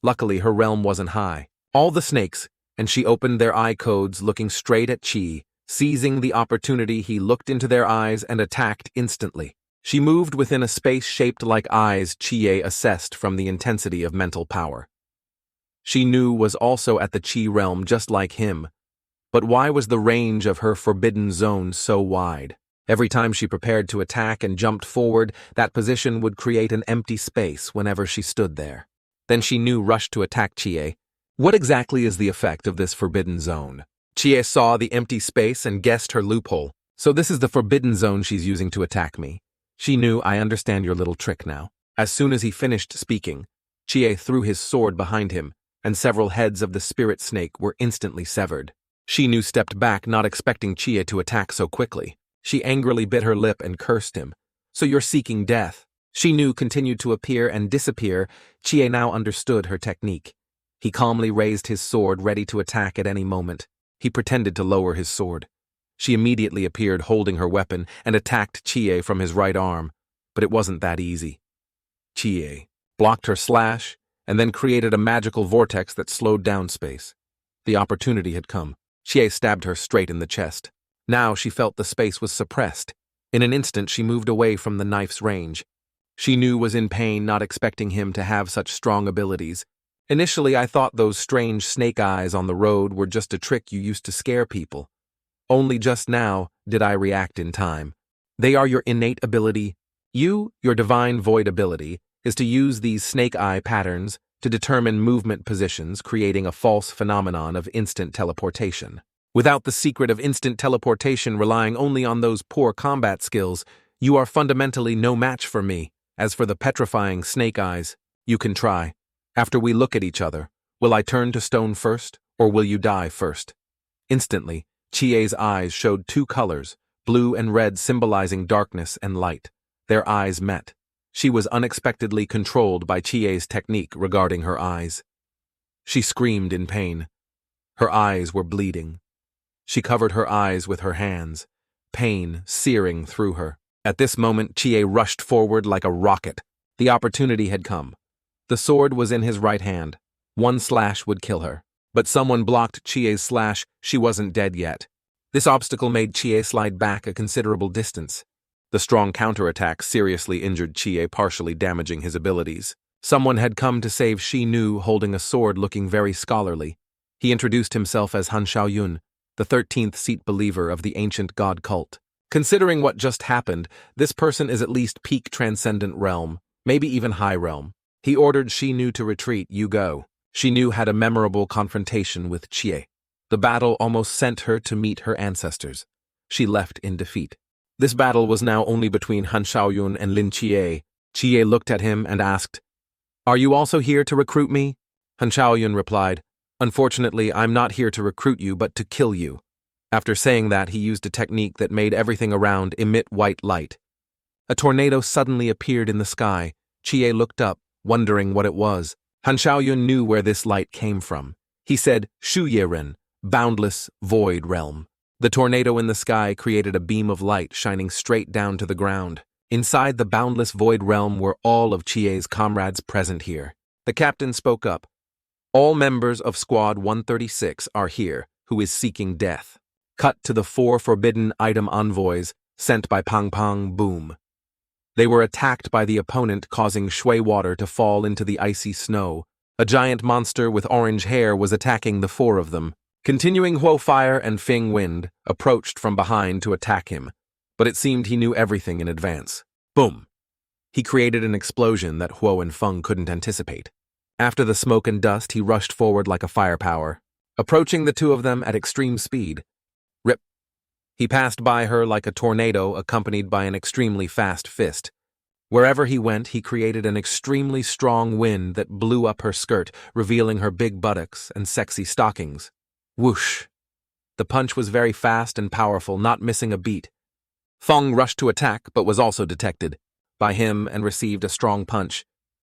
Luckily, her realm wasn't high. All the snakes, and she opened their eye codes looking straight at Chi. Seizing the opportunity, he looked into their eyes and attacked instantly. She moved within a space shaped like eyes Chie assessed from the intensity of mental power. She Nu was also at the Chi realm just like him, but why was the range of her forbidden zone so wide? Every time she prepared to attack and jumped forward, that position would create an empty space whenever she stood there. Then She Nu rushed to attack Chie. What exactly is the effect of this forbidden zone? Chie saw the empty space and guessed her loophole. So this is the forbidden zone she's using to attack me. She knew, I understand your little trick now. As soon as he finished speaking, Chie threw his sword behind him, and several heads of the spirit snake were instantly severed. She Nu stepped back, not expecting Chie to attack so quickly. She angrily bit her lip and cursed him. So you're seeking death. She Nu continued to appear and disappear. Chie now understood her technique. He calmly raised his sword, ready to attack at any moment. He pretended to lower his sword. She immediately appeared holding her weapon and attacked Chie from his right arm, but it wasn't that easy. Chie blocked her slash and then created a magical vortex that slowed down space. The opportunity had come. Chie stabbed her straight in the chest. Now she felt the space was suppressed. In an instant she moved away from the knife's range. She Nu was in pain, not expecting him to have such strong abilities. Initially I thought those strange snake eyes on the road were just a trick you used to scare people. Only just now did I react in time. They are your innate ability. Your divine void ability, is to use these snake eye patterns to determine movement positions, creating a false phenomenon of instant teleportation. Without the secret of instant teleportation, relying only on those poor combat skills, you are fundamentally no match for me. As for the petrifying snake eyes, you can try. After we look at each other, will I turn to stone first, or will you die first? Instantly, Chie's eyes showed 2 colors, blue and red, symbolizing darkness and light. Their eyes met. She was unexpectedly controlled by Chie's technique regarding her eyes. She screamed in pain. Her eyes were bleeding. She covered her eyes with her hands, pain searing through her. At this moment, Chie rushed forward like a rocket. The opportunity had come. The sword was in his right hand. 1 slash would kill her. But someone blocked Chie's slash. She wasn't dead yet. This obstacle made Chie slide back a considerable distance. The strong counterattack seriously injured Chie, partially damaging his abilities. Someone had come to save She Nu, holding a sword, looking very scholarly. He introduced himself as Han Xiaoyun, the 13th seat believer of the ancient god cult. Considering what just happened, this person is at least peak transcendent realm, maybe even high realm. He ordered She Nu to retreat. You go. She Nu had a memorable confrontation with Chie. The battle almost sent her to meet her ancestors. She left in defeat. This battle was now only between Han Xiaoyun and Lin Chi. Chie looked at him and asked, Are you also here to recruit me? Han Xiaoyun replied, Unfortunately, I'm not here to recruit you, but to kill you. After saying that, he used a technique that made everything around emit white light. A tornado suddenly appeared in the sky. Chie looked up, wondering what it was. Han Xiaoyun knew where this light came from. He said, Shu Yeren, boundless, void realm. The tornado in the sky created a beam of light shining straight down to the ground. Inside the boundless void realm were all of Chie's comrades present here. The captain spoke up. All members of Squad 136 are here, who is seeking death. Cut to the 4 forbidden item envoys sent by Pang Pang Boom. They were attacked by the opponent, causing shui water to fall into the icy snow. A giant monster with orange hair was attacking the 4 of them. Continuing Huo Fire and Fing Wind approached from behind to attack him, but it seemed he knew everything in advance. Boom! He created an explosion that Huo and Feng couldn't anticipate. After the smoke and dust, he rushed forward like a firepower, approaching the 2 of them at extreme speed. Rip! He passed by her like a tornado accompanied by an extremely fast fist. Wherever he went, he created an extremely strong wind that blew up her skirt, revealing her big buttocks and sexy stockings. Whoosh! The punch was very fast and powerful, not missing a beat. Feng rushed to attack, but was also detected by him and received a strong punch.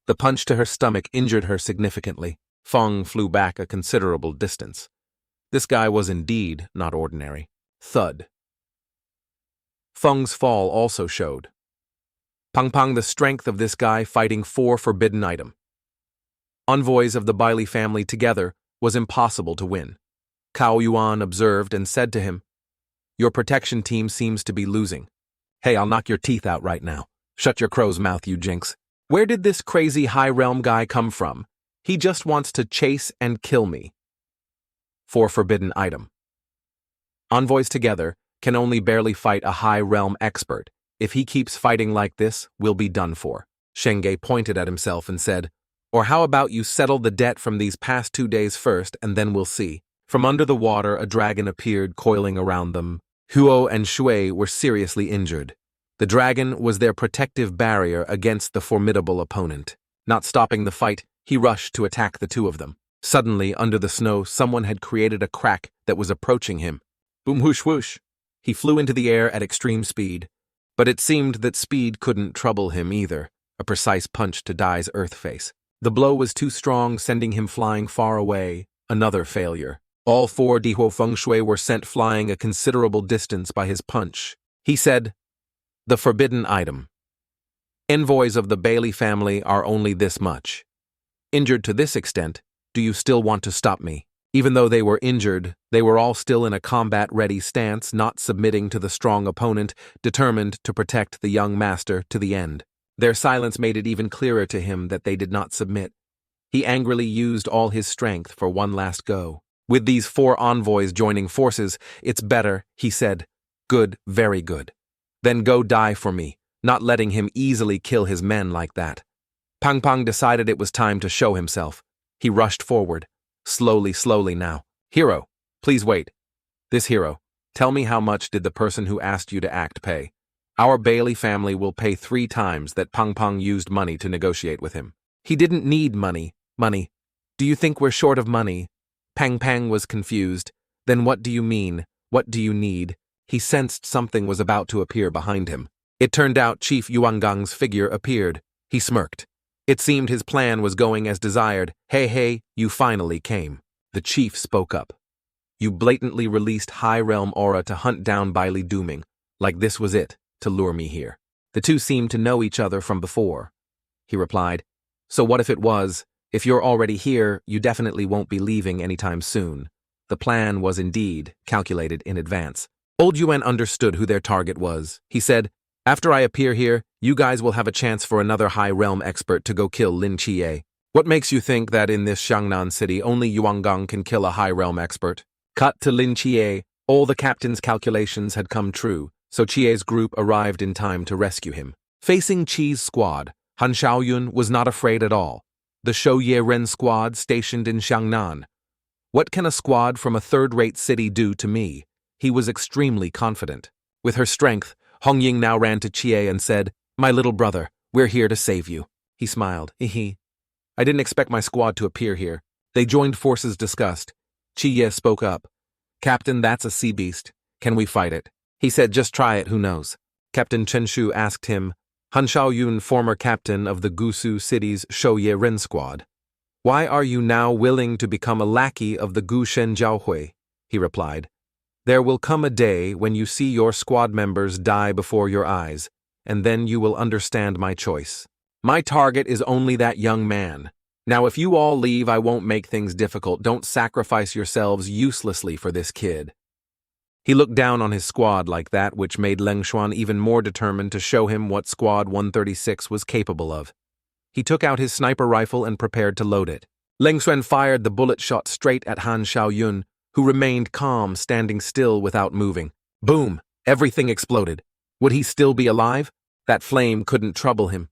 The punch to her stomach injured her significantly. Feng flew back a considerable distance. This guy was indeed not ordinary. Thud. Feng's fall also showed. Pang Pang, the strength of this guy fighting 4 forbidden item envoys of the Bailey family together was impossible to win. Cao Yuan observed and said to him, Your protection team seems to be losing. Hey, I'll knock your teeth out right now. Shut your crow's mouth, you jinx. Where did this crazy high realm guy come from? He just wants to chase and kill me. 4 forbidden item envoys together can only barely fight a high realm expert. If he keeps fighting like this, we'll be done for. Shenge pointed at himself and said, Or how about you settle the debt from these past 2 days first, and then we'll see. From under the water, a dragon appeared, coiling around them. Huo and Shui were seriously injured. The dragon was their protective barrier against the formidable opponent. Not stopping the fight, he rushed to attack the 2 of them. Suddenly, under the snow, someone had created a crack that was approaching him. Boom whoosh whoosh. He flew into the air at extreme speed. But it seemed that speed couldn't trouble him either, a precise punch to Dai's earth face. The blow was too strong, sending him flying far away. Another failure. All 4 Dihuo Feng Shui were sent flying a considerable distance by his punch. He said, The forbidden item. Envoys of the Bailey family are only this much. Injured to this extent, do you still want to stop me? Even though they were injured, they were all still in a combat-ready stance, not submitting to the strong opponent, determined to protect the young master to the end. Their silence made it even clearer to him that they did not submit. He angrily used all his strength for one last go. With these 4 envoys joining forces, it's better, he said. Good, very good. Then go die for me, not letting him easily kill his men like that. Pang Pang decided it was time to show himself. He rushed forward. Slowly now. Hero, please wait. This hero, tell me how much did the person who asked you to act pay? Our Bailey family will pay 3 times that Pang Pang used money to negotiate with him. He didn't need money. Money. Do you think we're short of money? Pang Pang was confused. Then what do you mean? What do you need? He sensed something was about to appear behind him. It turned out Chief Yuangang's figure appeared. He smirked. It seemed his plan was going as desired. Hey, you finally came. The chief spoke up. You blatantly released high realm aura to hunt down Bailey Dooming, like this was it, to lure me here. The 2 seemed to know each other from before. He replied, So what if it was? If you're already here, you definitely won't be leaving anytime soon. The plan was indeed calculated in advance. Old Yuan understood who their target was. He said, After I appear here, you guys will have a chance for another high realm expert to go kill Lin Chi. What makes you think that in this Xiangnan city only Yuangang can kill a high realm expert? Cut to Lin Chi. All the captain's calculations had come true, so Chi's group arrived in time to rescue him. Facing Chi's squad, Han Xiaoyun was not afraid at all. The Shou Ye Ren squad stationed in Xiangnan. What can a squad from a third-rate city do to me? He was extremely confident. With her strength, Hong Ying now ran to Chie and said, My little brother, we're here to save you. He smiled. I didn't expect my squad to appear here. They joined forces discussed. Chie spoke up. Captain, that's a sea beast. Can we fight it? He said, Just try it, who knows? Captain Chen Shu asked him, Han Xiaoyun, former captain of the Gusu City's Shou Ye Ren squad. "Why are you now willing to become a lackey of the Gu Shen Jiaohui?" he replied. "There will come a day when you see your squad members die before your eyes, and then you will understand my choice. My target is only that young man. Now if you all leave, I won't make things difficult. Don't sacrifice yourselves uselessly for this kid." He looked down on his squad like that, which made Leng Xuan even more determined to show him what Squad 136 was capable of. He took out his sniper rifle and prepared to load it. Leng Xuan fired the bullet shot straight at Han Xiaoyun, who remained calm, standing still without moving. Boom! Everything exploded. Would he still be alive? That flame couldn't trouble him.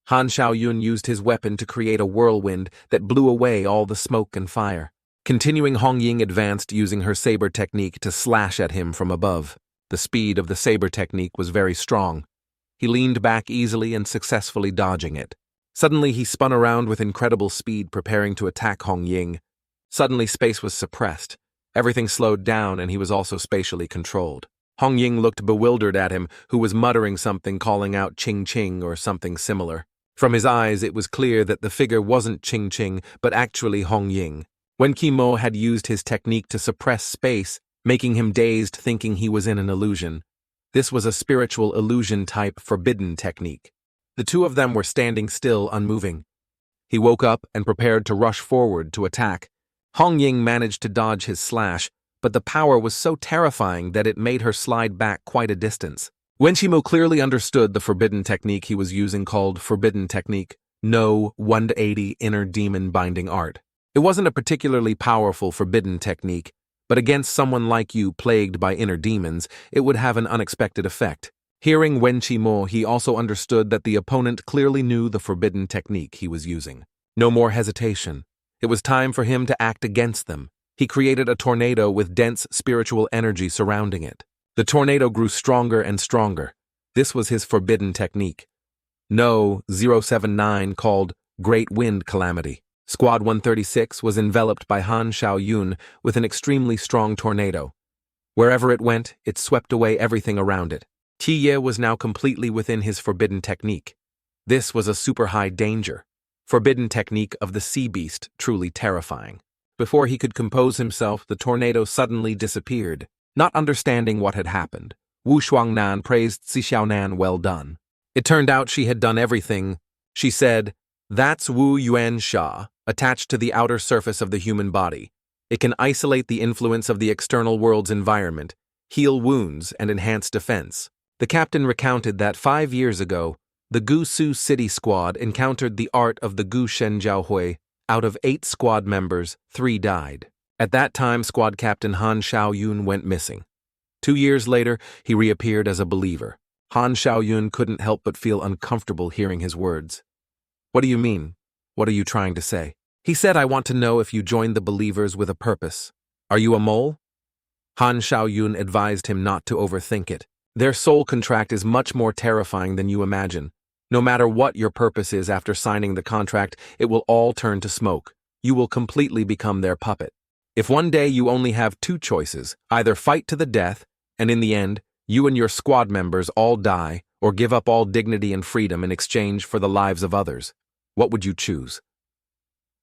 Han Xiaoyun used his weapon to create a whirlwind that blew away all the smoke and fire. Continuing, Hong Ying advanced using her saber technique to slash at him from above. The speed of the saber technique was very strong. He leaned back easily and successfully dodging it. Suddenly he spun around with incredible speed, preparing to attack Hong Ying. Suddenly space was suppressed. Everything slowed down and he was also spatially controlled. Hong Ying looked bewildered at him, who was muttering something, calling out Ching Ching or something similar. From his eyes it was clear that the figure wasn't Ching Ching, but actually Hong Ying. Wen Qimo had used his technique to suppress space, making him dazed, thinking he was in an illusion. This was a spiritual illusion-type forbidden technique. The two of them were standing still, unmoving. He woke up and prepared to rush forward to attack. Hong Ying managed to dodge his slash, but the power was so terrifying that it made her slide back quite a distance. Wen Qimo clearly understood the forbidden technique he was using, called Forbidden Technique, No 180 Inner Demon Binding Art. It wasn't a particularly powerful forbidden technique, but against someone like you plagued by inner demons, it would have an unexpected effect. Hearing Wen Qimo, he also understood that the opponent clearly knew the forbidden technique he was using. No more hesitation. It was time for him to act against them. He created a tornado with dense spiritual energy surrounding it. The tornado grew stronger and stronger. This was his forbidden technique. No 079, called Great Wind Calamity. Squad 136 was enveloped by Han Xiaoyun with an extremely strong tornado. Wherever it went, it swept away everything around it. Qie was now completely within his forbidden technique. This was a super high danger. Forbidden technique of the sea beast, truly terrifying. Before he could compose himself, the tornado suddenly disappeared. Not understanding what had happened, Wu Shuangnan praised Xiaonan well done. It turned out she had done everything. She said, "That's Wu Yuan Sha, attached to the outer surface of the human body. It can isolate the influence of the external world's environment, heal wounds, and enhance defense." The captain recounted that 5 years ago, the Gusu City Squad encountered the art of the Gu Shen Jiaohui. Out of 8 squad members, 3 died. At that time, squad captain Han Xiaoyun went missing. 2 years later, he reappeared as a believer. Han Xiaoyun couldn't help but feel uncomfortable hearing his words. "What do you mean? What are you trying to say?" He said, "I want to know if you joined the believers with a purpose. Are you a mole?" Han Xiaoyun advised him not to overthink it. Their soul contract is much more terrifying than you imagine. No matter what your purpose is after signing the contract, it will all turn to smoke. You will completely become their puppet. If one day you only have 2 choices, either fight to the death, and in the end, you and your squad members all die, or give up all dignity and freedom in exchange for the lives of others, what would you choose?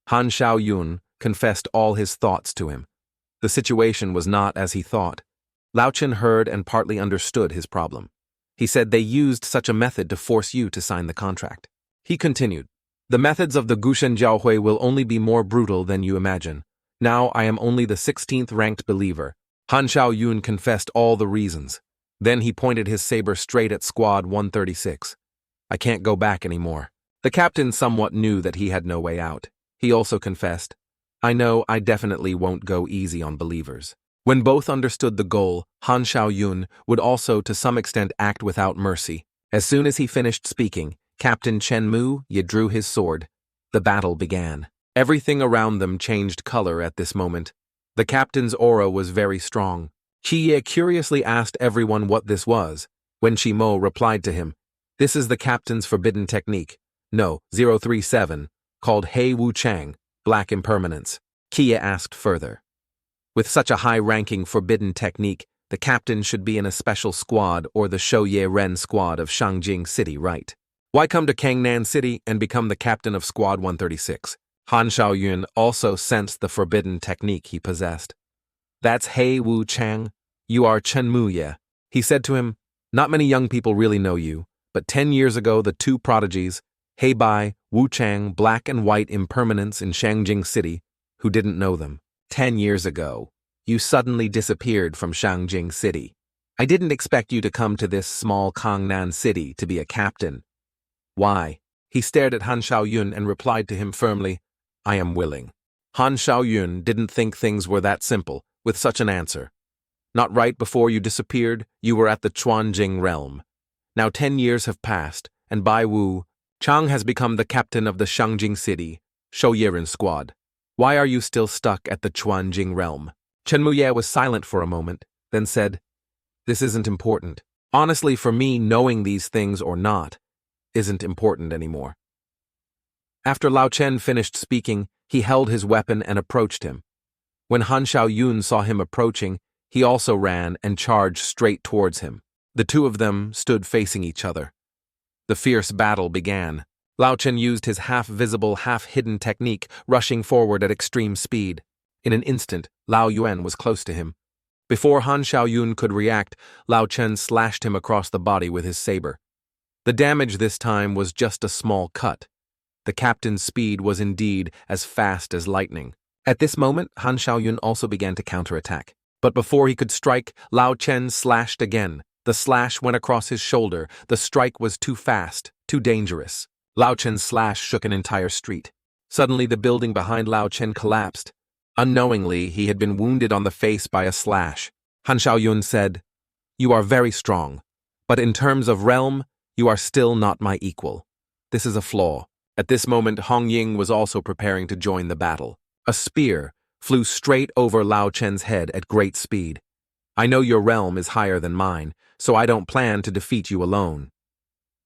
Han Xiaoyun confessed all his thoughts to him. The situation was not as he thought. Lao Chen heard and partly understood his problem. He said, "They used such a method to force you to sign the contract." He continued, "The methods of the Gushen Jiaohui will only be more brutal than you imagine. Now I am only the 16th ranked believer." Han Xiaoyun confessed all the reasons. Then he pointed his saber straight at Squad 136. "I can't go back anymore." The captain somewhat knew that he had no way out. He also confessed, "I know I definitely won't go easy on believers." When both understood the goal, Han Xiaoyun would also to some extent act without mercy. As soon as he finished speaking, Captain Chen Mu drew his sword. The battle began. Everything around them changed color at this moment. The captain's aura was very strong. Qie curiously asked everyone what this was. When Qimo replied to him, "This is the captain's forbidden technique. No, 037, called Hei Wu Chang, Black Impermanence." Qie asked further, "With such a high-ranking forbidden technique, the captain should be in a special squad or the Shouye Ren squad of Shangjing City, right? Why come to Kangnan City and become the captain of Squad 136? Han Xiaoyun also sensed the forbidden technique he possessed. "That's He Wu Chang. You are Chen Mu Ye," he said to him. "Not many young people really know you, but 10 years ago the two prodigies, He Bai, Wu Chang, black and white impermanence in Shangjing City, who didn't know them. 10 years ago, you suddenly disappeared from Shangjing City. I didn't expect you to come to this small Kangnan city to be a captain. Why?" He stared at Han Xiaoyun and replied to him firmly, "I am willing." Han Xiaoyun didn't think things were that simple, with such an answer. "Not right before you disappeared, you were at the Chuanjing realm. Now 10 years have passed, and Bai Wu Chang has become the captain of the Shangjing City, Shou Yiren squad. Why are you still stuck at the Chuanjing realm?" Chen Muye was silent for a moment, then said, "This isn't important. Honestly, for me, knowing these things or not isn't important anymore." After Lao Chen finished speaking, he held his weapon and approached him. When Han Xiaoyun saw him approaching, he also ran and charged straight towards him. The two of them stood facing each other. The fierce battle began. Lao Chen used his half-visible, half-hidden technique, rushing forward at extreme speed. In an instant, Lao Yuan was close to him. Before Han Xiaoyun could react, Lao Chen slashed him across the body with his saber. The damage this time was just a small cut. The captain's speed was indeed as fast as lightning. At this moment, Han Xiaoyun also began to counterattack. But before he could strike, Lao Chen slashed again. The slash went across his shoulder. The strike was too fast, too dangerous. Lao Chen's slash shook an entire street. Suddenly, the building behind Lao Chen collapsed. Unknowingly, he had been wounded on the face by a slash. Han Xiaoyun said, "You are very strong, but in terms of realm, you are still not my equal. This is a flaw." At this moment, Hong Ying was also preparing to join the battle. A spear flew straight over Lao Chen's head at great speed. "I know your realm is higher than mine, so I don't plan to defeat you alone."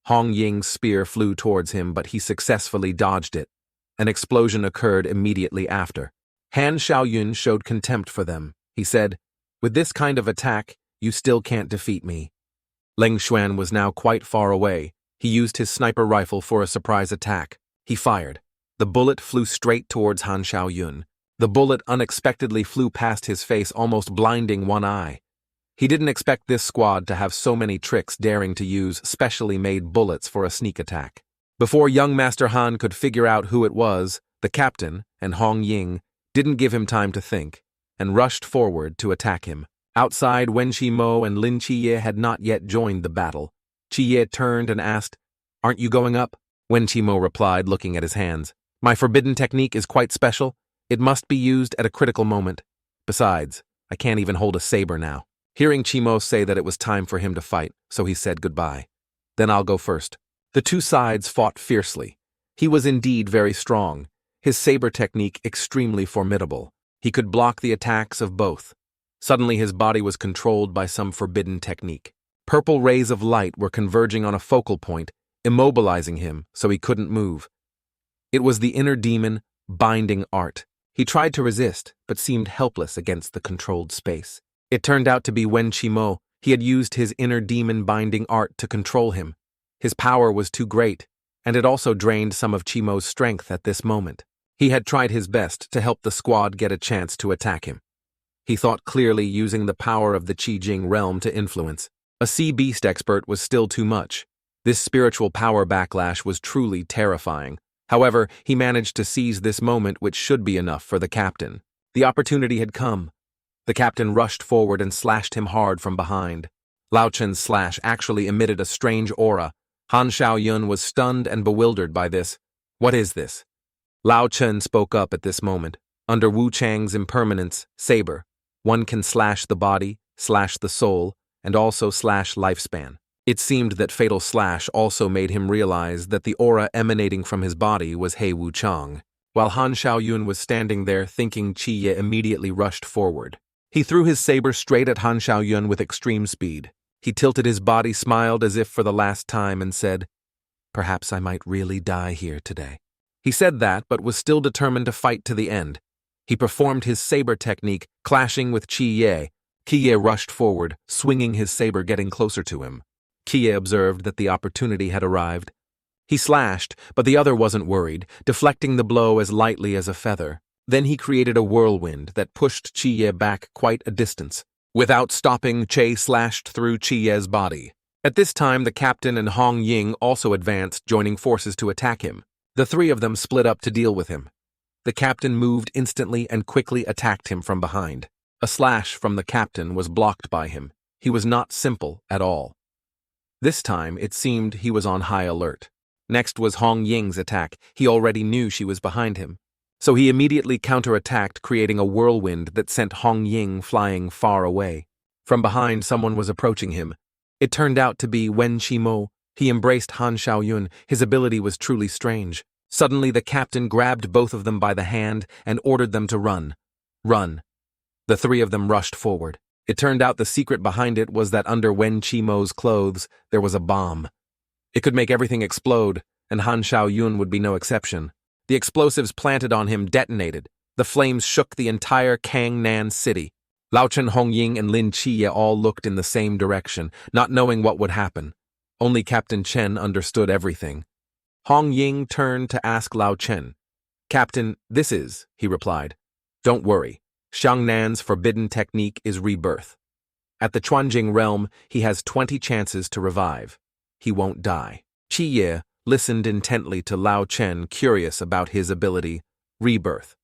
Hong Ying's spear flew towards him, but he successfully dodged it. An explosion occurred immediately after. Han Xiaoyun showed contempt for them. He said, "With this kind of attack, you still can't defeat me." Leng Xuan was now quite far away. He used his sniper rifle for a surprise attack. He fired. The bullet flew straight towards Han Xiaoyun. The bullet unexpectedly flew past his face, almost blinding one eye. He didn't expect this squad to have so many tricks, daring to use specially made bullets for a sneak attack. Before young Master Han could figure out who it was, the captain and Hong Ying didn't give him time to think and rushed forward to attack him. Outside, Wen Qimo and Lin Chi had not yet joined the battle. Chi turned and asked, "Aren't you going up?" Wen Qimo replied, looking at his hands, "My forbidden technique is quite special. It must be used at a critical moment. Besides, I can't even hold a saber now." Hearing Qimo say that it was time for him to fight, so he said goodbye. "Then I'll go first." The two sides fought fiercely. He was indeed very strong, his saber technique extremely formidable. He could block the attacks of both. Suddenly his body was controlled by some forbidden technique. Purple rays of light were converging on a focal point, immobilizing him so he couldn't move. It was the inner demon, binding art. He tried to resist, but seemed helpless against the controlled space. It turned out to be Wen Qimo. He had used his inner demon binding art to control him. His power was too great, and it also drained some of Qimo's strength at this moment. He had tried his best to help the squad get a chance to attack him. He thought clearly, using the power of the Qijing realm to influence. A sea beast expert was still too much. This spiritual power backlash was truly terrifying. However, he managed to seize this moment, which should be enough for the captain. The opportunity had come. The captain rushed forward and slashed him hard from behind. Lao Chen's slash actually emitted a strange aura. Han Xiaoyun was stunned and bewildered by this. "What is this?" Lao Chen spoke up at this moment. "Under Wu Chang's impermanence, saber, one can slash the body, slash the soul, and also slash lifespan." It seemed that fatal slash also made him realize that the aura emanating from his body was He Wu Chang. While Han Xiaoyun was standing there thinking, Qi immediately rushed forward. He threw his saber straight at Han Xiaoyun with extreme speed. He tilted his body, smiled as if for the last time, and said, "Perhaps I might really die here today." He said that, but was still determined to fight to the end. He performed his saber technique, clashing with Qi. Qi rushed forward, swinging his saber, getting closer to him. Qi observed that the opportunity had arrived. He slashed, but the other wasn't worried, deflecting the blow as lightly as a feather. Then he created a whirlwind that pushed Chi-Ye back quite a distance. Without stopping, Che slashed through Chi-Ye's body. At this time, the captain and Hong Ying also advanced, joining forces to attack him. The three of them split up to deal with him. The captain moved instantly and quickly attacked him from behind. A slash from the captain was blocked by him. He was not simple at all. This time, it seemed he was on high alert. Next was Hong Ying's attack. He already knew she was behind him. So he immediately counterattacked, creating a whirlwind that sent Hong Ying flying far away. From behind, someone was approaching him. It turned out to be Wen Qimo. He embraced Han Xiaoyun. His ability was truly strange. Suddenly, the captain grabbed both of them by the hand and ordered them to run. Run. The three of them rushed forward. It turned out the secret behind it was that under Wen Qimo's clothes, there was a bomb. It could make everything explode, and Han Xiaoyun would be no exception. The explosives planted on him detonated. The flames shook the entire Kangnan city. Lao Chen, Hong Ying, and Lin Chi all looked in the same direction, not knowing what would happen. Only Captain Chen understood everything. Hong Ying turned to ask Lao Chen. "Captain, this is," he replied. "Don't worry. Xiangnan's forbidden technique is rebirth. At the Chuanjing realm, he has 20 chances to revive. He won't die." Chi-Ye listened intently to Lao Chen, curious about his ability, rebirth.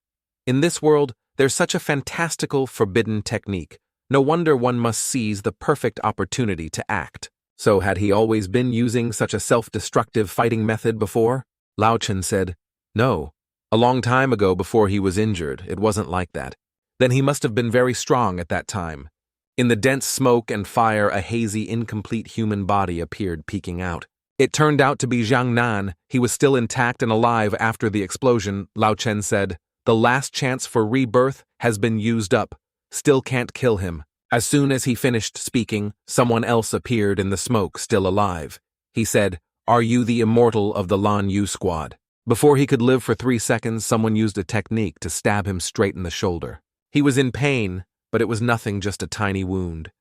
In this world, there's such a fantastical forbidden technique. No wonder one must seize the perfect opportunity to act. So had he always been using such a self-destructive fighting method before? Lao Chen said, "No. A long time ago before he was injured, it wasn't like that. Then he must have been very strong at that time." In the dense smoke and fire, a hazy, incomplete human body appeared peeking out. It turned out to be Jiang Nan. He was still intact and alive after the explosion. Lao Chen said, "The last chance for rebirth has been used up. Still can't kill him." As soon as he finished speaking, someone else appeared in the smoke, still alive. He said, "Are you the immortal of the Lan Yu squad?" Before he could live for 3 seconds, someone used a technique to stab him straight in the shoulder. He was in pain, but it was nothing, just a tiny wound.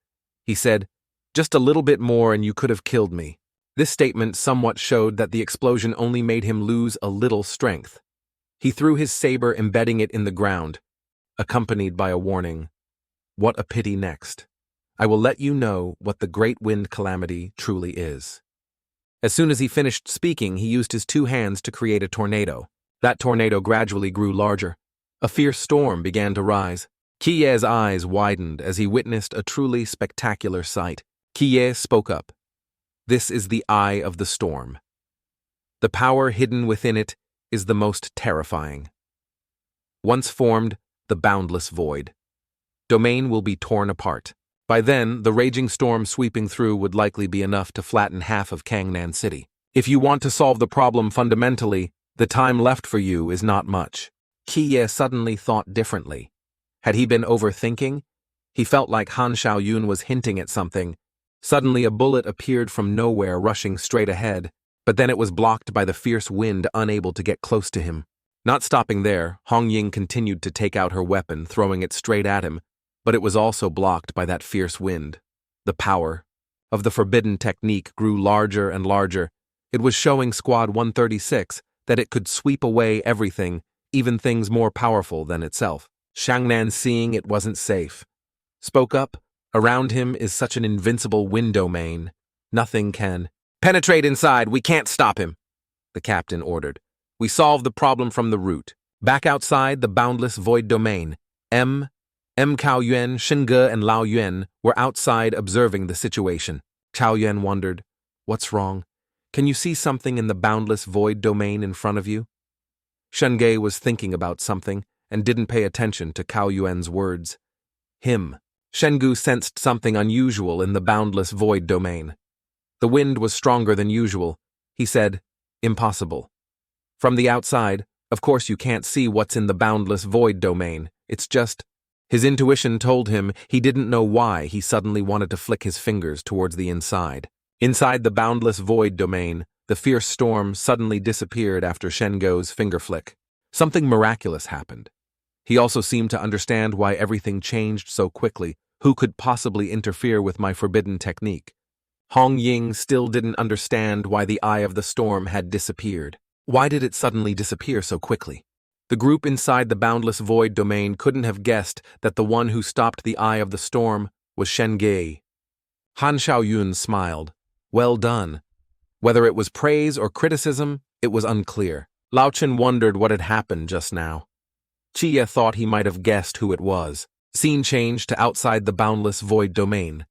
He said, "Just a little bit more and you could have killed me." This statement somewhat showed that the explosion only made him lose a little strength. He threw his saber, embedding it in the ground, accompanied by a warning. "What a pity next. I will let you know what the great wind calamity truly is." As soon as he finished speaking, he used his 2 hands to create a tornado. That tornado gradually grew larger. A fierce storm began to rise. Chi-Ye's eyes widened as he witnessed a truly spectacular sight. Chi-Ye spoke up. "This is the eye of the storm. The power hidden within it is the most terrifying. Once formed, the boundless void. Domain will be torn apart. By then, the raging storm sweeping through would likely be enough to flatten half of Kangnan City. If you want to solve the problem fundamentally, the time left for you is not much." Chi-Ye suddenly thought differently. Had he been overthinking? He felt like Han Xiaoyun was hinting at something. Suddenly a bullet appeared from nowhere, rushing straight ahead, but then it was blocked by the fierce wind, unable to get close to him. Not stopping there, Hong Ying continued to take out her weapon, throwing it straight at him, but it was also blocked by that fierce wind. The power of the forbidden technique grew larger and larger. It was showing Squad 136 that it could sweep away everything, even things more powerful than itself. Xiangnan, seeing it wasn't safe, spoke up. "Around him is such an invincible wind domain. Nothing can." "Penetrate inside, we can't stop him," the captain ordered. "We solved the problem from the root." Back outside the boundless void domain, M. Cao Yuan, Shen Ge, and Lao Yuan were outside observing the situation. Cao Yuan wondered, "What's wrong? Can you see something in the boundless void domain in front of you?" Shen Ge was thinking about something and didn't pay attention to Cao Yuan's words. Shengu sensed something unusual in the boundless void domain. The wind was stronger than usual. He said, "Impossible. From the outside, of course you can't see what's in the boundless void domain. It's just..." His intuition told him he didn't know why he suddenly wanted to flick his fingers towards the inside. Inside the boundless void domain, the fierce storm suddenly disappeared after Shengo's finger flick. Something miraculous happened. He also seemed to understand why everything changed so quickly. Who could possibly interfere with my forbidden technique? Hong Ying still didn't understand why the Eye of the Storm had disappeared. Why did it suddenly disappear so quickly? The group inside the boundless void domain couldn't have guessed that the one who stopped the Eye of the Storm was Shen Ge. Han Xiaoyun smiled. Well done. Whether it was praise or criticism, it was unclear. Lao Chen wondered what had happened just now. Chia thought he might have guessed who it was. Scene changed to outside the boundless void domain.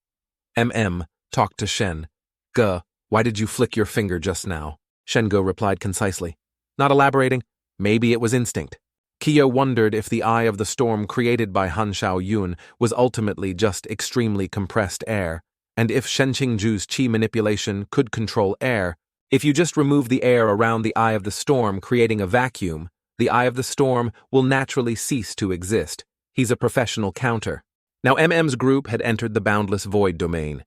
Talked to Shen. Ge, why did you flick your finger just now? Shen Ge replied concisely. Not elaborating, maybe it was instinct. Kia wondered if the Eye of the Storm created by Han Xiaoyun was ultimately just extremely compressed air, and if Shen Qingju's qi manipulation could control air. If you just remove the air around the Eye of the Storm, creating a vacuum, the Eye of the Storm will naturally cease to exist. He's a professional counter. Now MM's group had entered the boundless void domain.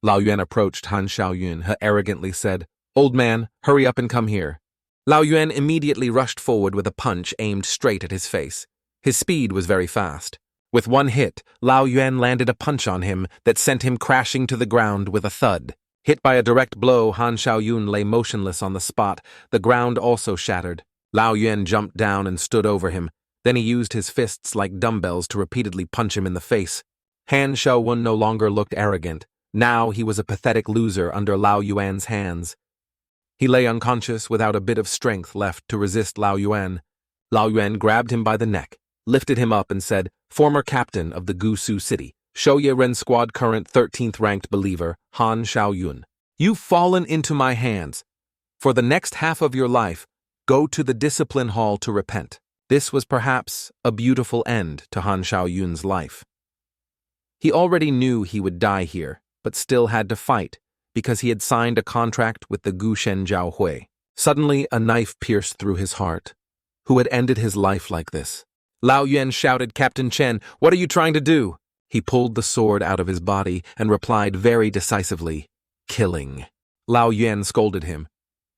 Lao Yuan approached Han Xiaoyun, who arrogantly said, Old man, hurry up and come here. Lao Yuan immediately rushed forward with a punch aimed straight at his face. His speed was very fast. With one hit, Lao Yuan landed a punch on him that sent him crashing to the ground with a thud. Hit by a direct blow, Han Xiaoyun lay motionless on the spot. The ground also shattered. Lao Yuan jumped down and stood over him. Then he used his fists like dumbbells to repeatedly punch him in the face. Han Xiaoyun no longer looked arrogant. Now he was a pathetic loser under Lao Yuan's hands. He lay unconscious without a bit of strength left to resist Lao Yuan. Lao Yuan grabbed him by the neck, lifted him up and said, Former captain of the Gusu City, Shouye Ren Squad current 13th ranked believer, Han Xiaoyun. You've fallen into my hands. For the next half of your life, go to the discipline hall to repent. This was perhaps a beautiful end to Han Xiaoyun's life. He already knew he would die here, but still had to fight, because he had signed a contract with the Gushen Jiaohui. Suddenly, a knife pierced through his heart. Who had ended his life like this? Lao Yuan shouted, Captain Chen, what are you trying to do? He pulled the sword out of his body and replied very decisively, killing. Lao Yuan scolded him.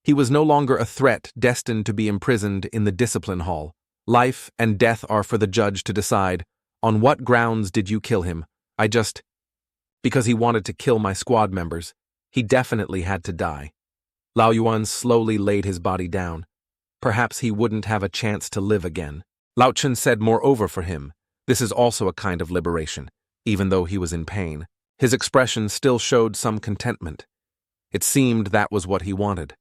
He was no longer a threat destined to be imprisoned in the discipline hall. Life and death are for the judge to decide. On what grounds did you kill him? Because he wanted to kill my squad members. He definitely had to die. Lao Yuan slowly laid his body down. Perhaps he wouldn't have a chance to live again. Lao Chen said moreover for him, this is also a kind of liberation, even though he was in pain. His expression still showed some contentment. It seemed that was what he wanted.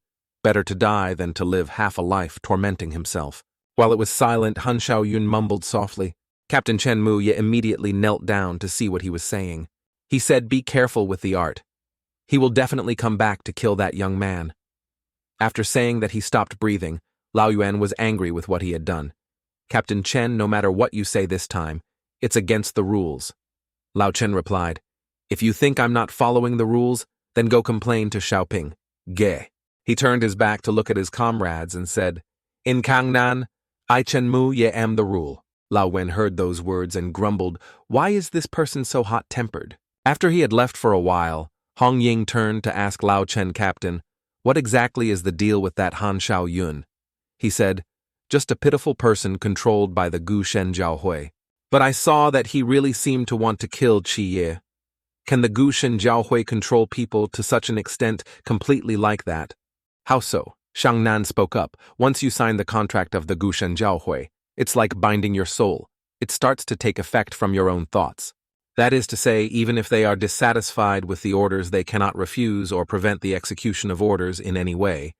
Better to die than to live half a life tormenting himself. While it was silent, Han Xiaoyun mumbled softly. Captain Chen Muye immediately knelt down to see what he was saying. He said, be careful with the art. He will definitely come back to kill that young man. After saying that he stopped breathing, Lao Yuan was angry with what he had done. Captain Chen, no matter what you say this time, it's against the rules. Lao Chen replied, if you think I'm not following the rules, then go complain to Xiaoping. Ge. He turned his back to look at his comrades and said, in Kangnan, I Chen Mu Ye am the rule. Lao Wen heard those words and grumbled, why is this person so hot-tempered? After he had left for a while, Hong Ying turned to ask Lao Chen, Captain, what exactly is the deal with that Han Xiaoyun? He said, just a pitiful person controlled by the Gushen Jiaohui. But I saw that he really seemed to want to kill Qi Ye. Can the Gushen Jiaohui control people to such an extent completely like that? How so? Kangnan spoke up. Once you sign the contract of the Gushen Jiaohui, it's like binding your soul. It starts to take effect from your own thoughts. That is to say, even if they are dissatisfied with the orders, they cannot refuse or prevent the execution of orders in any way.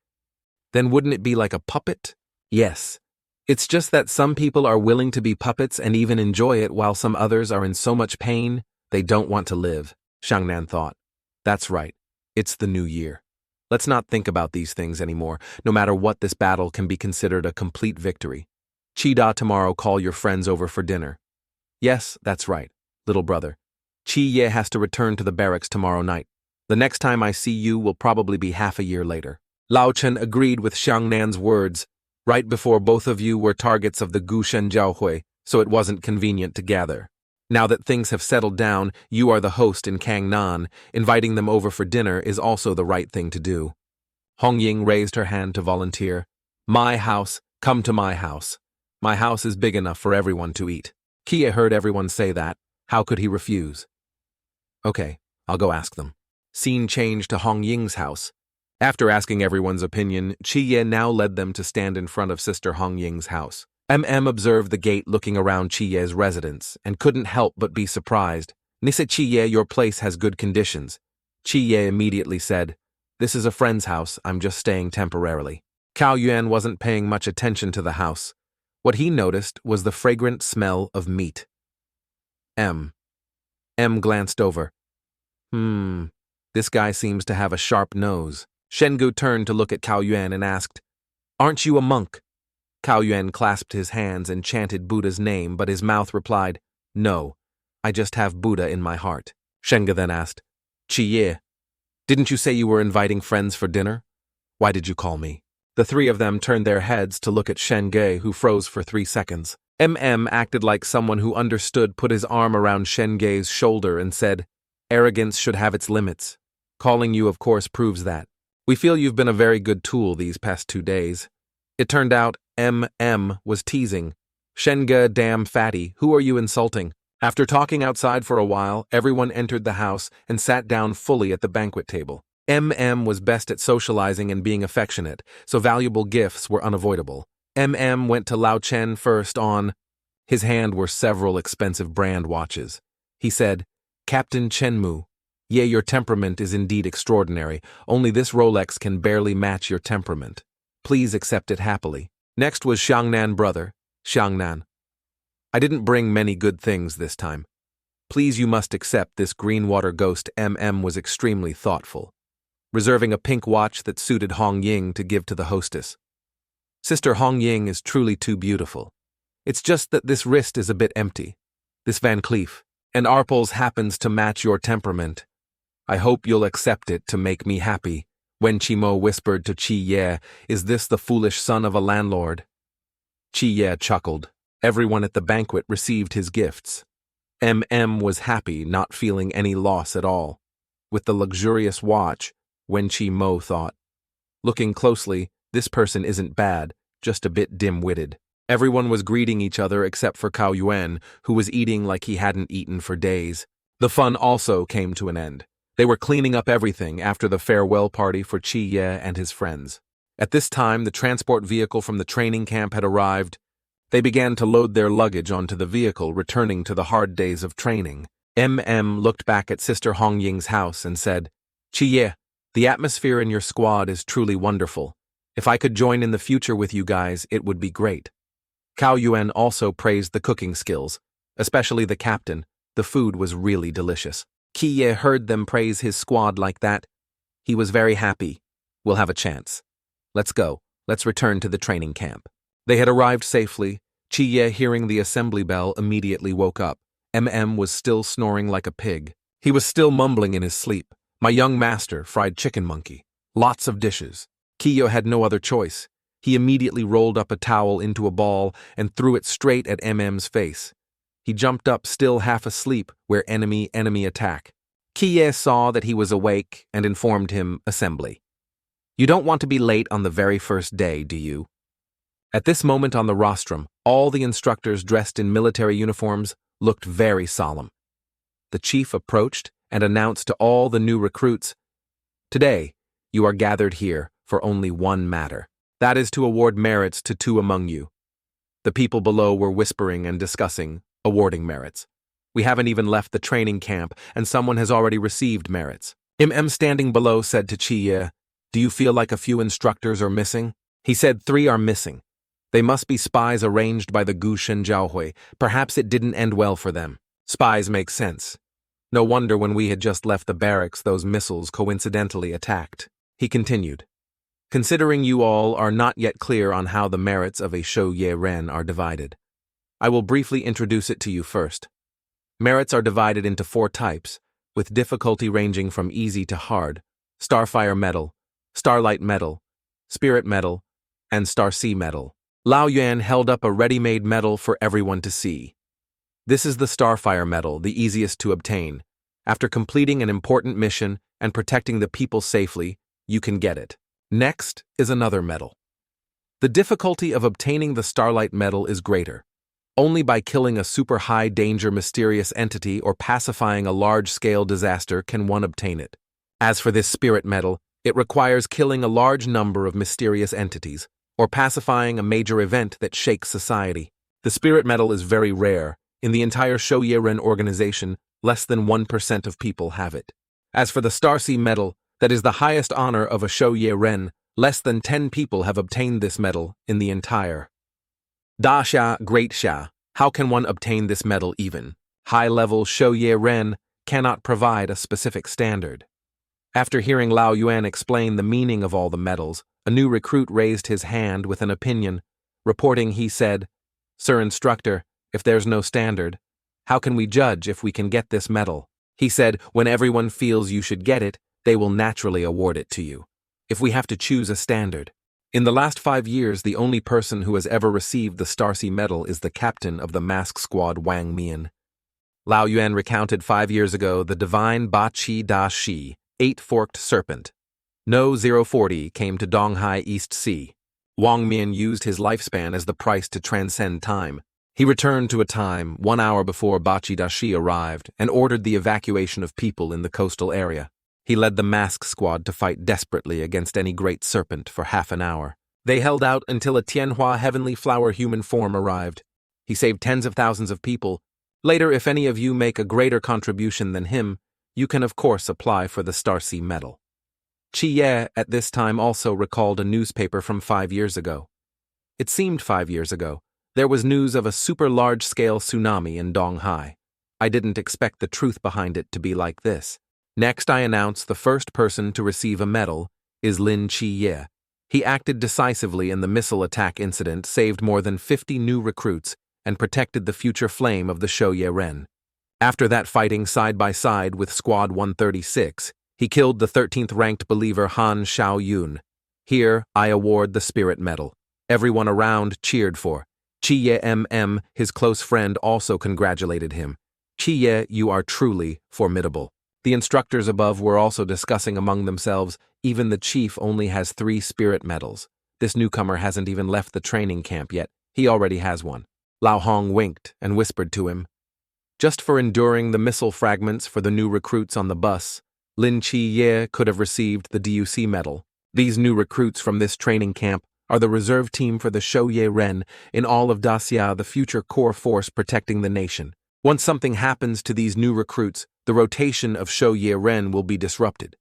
Then wouldn't it be like a puppet? Yes. It's just that some people are willing to be puppets and even enjoy it, while some others are in so much pain, they don't want to live, Kangnan thought. That's right. It's the new year. Let's not think about these things anymore. No matter what, this battle can be considered a complete victory. Qida, tomorrow call your friends over for dinner. Yes, that's right, little brother. Qi Ye has to return to the barracks tomorrow night. The next time I see you will probably be half a year later. Lao Chen agreed with Xiangnan's words. Right before both of you were targets of the Gushen Jiaohui, so it wasn't convenient to gather. Now that things have settled down, you are the host in Kangnan. Inviting them over for dinner is also the right thing to do. Hong Ying raised her hand to volunteer. My house, come to my house. My house is big enough for everyone to eat. Kie heard everyone say that. How could he refuse? Okay, I'll go ask them. Scene changed to Hong Ying's house. After asking everyone's opinion, Chi Ye now led them to stand in front of Sister Hong Ying's house. Observed the gate looking around Chi Ye's residence and couldn't help but be surprised. "Nisa Chi Ye, your place has good conditions." Chi Ye immediately said, "This is a friend's house, I'm just staying temporarily." Cao Yuan wasn't paying much attention to the house. What he noticed was the fragrant smell of meat. M glanced over. This guy seems to have a sharp nose. Shengu turned to look at Cao Yuan and asked, "Aren't you a monk?" Cao Yuan clasped his hands and chanted Buddha's name, but his mouth replied, "No, I just have Buddha in my heart." Shengu then asked, "Chi Ye, didn't you say you were inviting friends for dinner? Why did you call me?" The three of them turned their heads to look at Shengue, who froze for 3 seconds. Acted like someone who understood, put his arm around Shenge's shoulder and said, "Arrogance should have its limits. Calling you, of course, proves that. We feel you've been a very good tool these past 2 days. It turned out was teasing. Shenge, damn fatty, who are you insulting?" After talking outside for a while, everyone entered the house and sat down fully at the banquet table. Was best at socializing and being affectionate, so valuable gifts were unavoidable. Went to Lao Chen first. On his hand were several expensive brand watches. He said, "Captain Chenmu, yeah, your temperament is indeed extraordinary. Only this Rolex can barely match your temperament. Please accept it happily." Next was Xiangnan brother, Xiangnan. "I didn't bring many good things this time. Please, you must accept this green water ghost." Was extremely thoughtful, reserving a pink watch that suited Hong Ying to give to the hostess. "Sister Hong Ying is truly too beautiful. It's just that this wrist is a bit empty. This Van Cleef and Arpels happens to match your temperament. I hope you'll accept it to make me happy." Wen Qimo whispered to Chi Ye, "Is this the foolish son of a landlord?" Chi Ye chuckled. Everyone at the banquet received his gifts. Was happy, not feeling any loss at all. With the luxurious watch, Wen Qimo thought, "Looking closely, this person isn't bad, just a bit dim-witted." Everyone was greeting each other except for Cao Yuan, who was eating like he hadn't eaten for days. The fun also came to an end. They were cleaning up everything after the farewell party for Chi Ye and his friends. At this time, the transport vehicle from the training camp had arrived. They began to load their luggage onto the vehicle, returning to the hard days of training. Looked back at Sister Hong Ying's house and said, "Chi Ye, the atmosphere in your squad is truly wonderful. If I could join in the future with you guys, it would be great." Cao Yuan also praised the cooking skills, especially the captain. The food was really delicious. Chi Ye heard them praise his squad like that. He was very happy. "We'll have a chance. Let's go. Let's return to the training camp." They had arrived safely. Chi Ye, hearing the assembly bell, immediately woke up. Was still snoring like a pig. He was still mumbling in his sleep. "My young master, fried chicken monkey. Lots of dishes." Kiyo had no other choice. He immediately rolled up a towel into a ball and threw it straight at M's face. He jumped up, still half asleep, where enemy attack. Kiye saw that he was awake and informed him, "Assembly. You don't want to be late on the very first day, do you?" At this moment on the rostrum, all the instructors dressed in military uniforms looked very solemn. The chief approached and announced to all the new recruits, "Today, you are gathered here for only one matter. That is to award merits to 2 among you." The people below were whispering and discussing, awarding merits. "We haven't even left the training camp, and someone has already received merits." Standing below said to Chiye, "Do you feel like a few instructors are missing?" He said 3 are missing. They must be spies arranged by the Gu Shen Jiaohui. Perhaps it didn't end well for them. Spies make sense. No wonder when we had just left the barracks those missiles coincidentally attacked. He continued, "Considering you all are not yet clear on how the merits of a Shou Ye Ren are divided, I will briefly introduce it to you first. Merits are divided into 4 types, with difficulty ranging from easy to hard: Starfire Medal, Starlight Medal, Spirit Medal, and Starsea Medal." Lao Yuan held up a ready-made medal for everyone to see. "This is the Starfire Medal, the easiest to obtain. After completing an important mission and protecting the people safely, you can get it. Next is another medal. The difficulty of obtaining the Starlight Medal is greater. Only by killing a super high-danger mysterious entity or pacifying a large-scale disaster can one obtain it. As for this spirit medal, it requires killing a large number of mysterious entities, or pacifying a major event that shakes society. The spirit medal is very rare. In the entire Shouye-ren organization, less than 1% of people have it. As for the Starcy medal, that is the highest honor of a Shouye-ren, less than 10 people have obtained this medal in the entire. Da-sha, great sha, how can one obtain this medal even? High-level Shouye-ren cannot provide a specific standard. After hearing Lao Yuan explain the meaning of all the medals, a new recruit raised his hand with an opinion. Reporting, he said, "Sir Instructor, if there's no standard, how can we judge if we can get this medal?" He said, "When everyone feels you should get it, they will naturally award it to you. If we have to choose a standard." In the last 5 years, the only person who has ever received the Starcy medal is the captain of the mask squad Wang Mian. Lao Yuan recounted 5 years ago the divine Ba Chi Da Shi, 8-forked serpent. No 040 came to Donghai East Sea. Wang Mian used his lifespan as the price to transcend time. He returned to a time 1 hour before Bachi Dashi arrived and ordered the evacuation of people in the coastal area. He led the mask squad to fight desperately against any great serpent for half an hour. They held out until a Tianhua heavenly flower human form arrived. He saved tens of thousands of people. Later, if any of you make a greater contribution than him, you can of course apply for the Starcy medal. Chi Ye at this time also recalled a newspaper from 5 years ago. It seemed 5 years ago. There was news of a super large-scale tsunami in Donghai. I didn't expect the truth behind it to be like this. Next, I announced the first person to receive a medal is Lin Chi. He acted decisively in the missile attack incident, saved more than 50 new recruits, and protected the future flame of the Shouye-ren. After that, fighting side by side with Squad 136, he killed the 13th-ranked believer Han Xiaoyun. Here, I award the Spirit Medal. Everyone around cheered for. Chiye MM, his close friend, also congratulated him. Chiye, you are truly formidable. The instructors above were also discussing among themselves. Even the chief only has 3 Spirit Medals. This newcomer hasn't even left the training camp yet. He already has one. Lao Hong winked and whispered to him. Just for enduring the missile fragments for the new recruits on the bus, Lin Chi could have received the DUC medal. These new recruits from this training camp are the reserve team for the Shouye-ren in all of Daxia, the future core force protecting the nation. Once something happens to these new recruits, the rotation of Shouye-ren will be disrupted.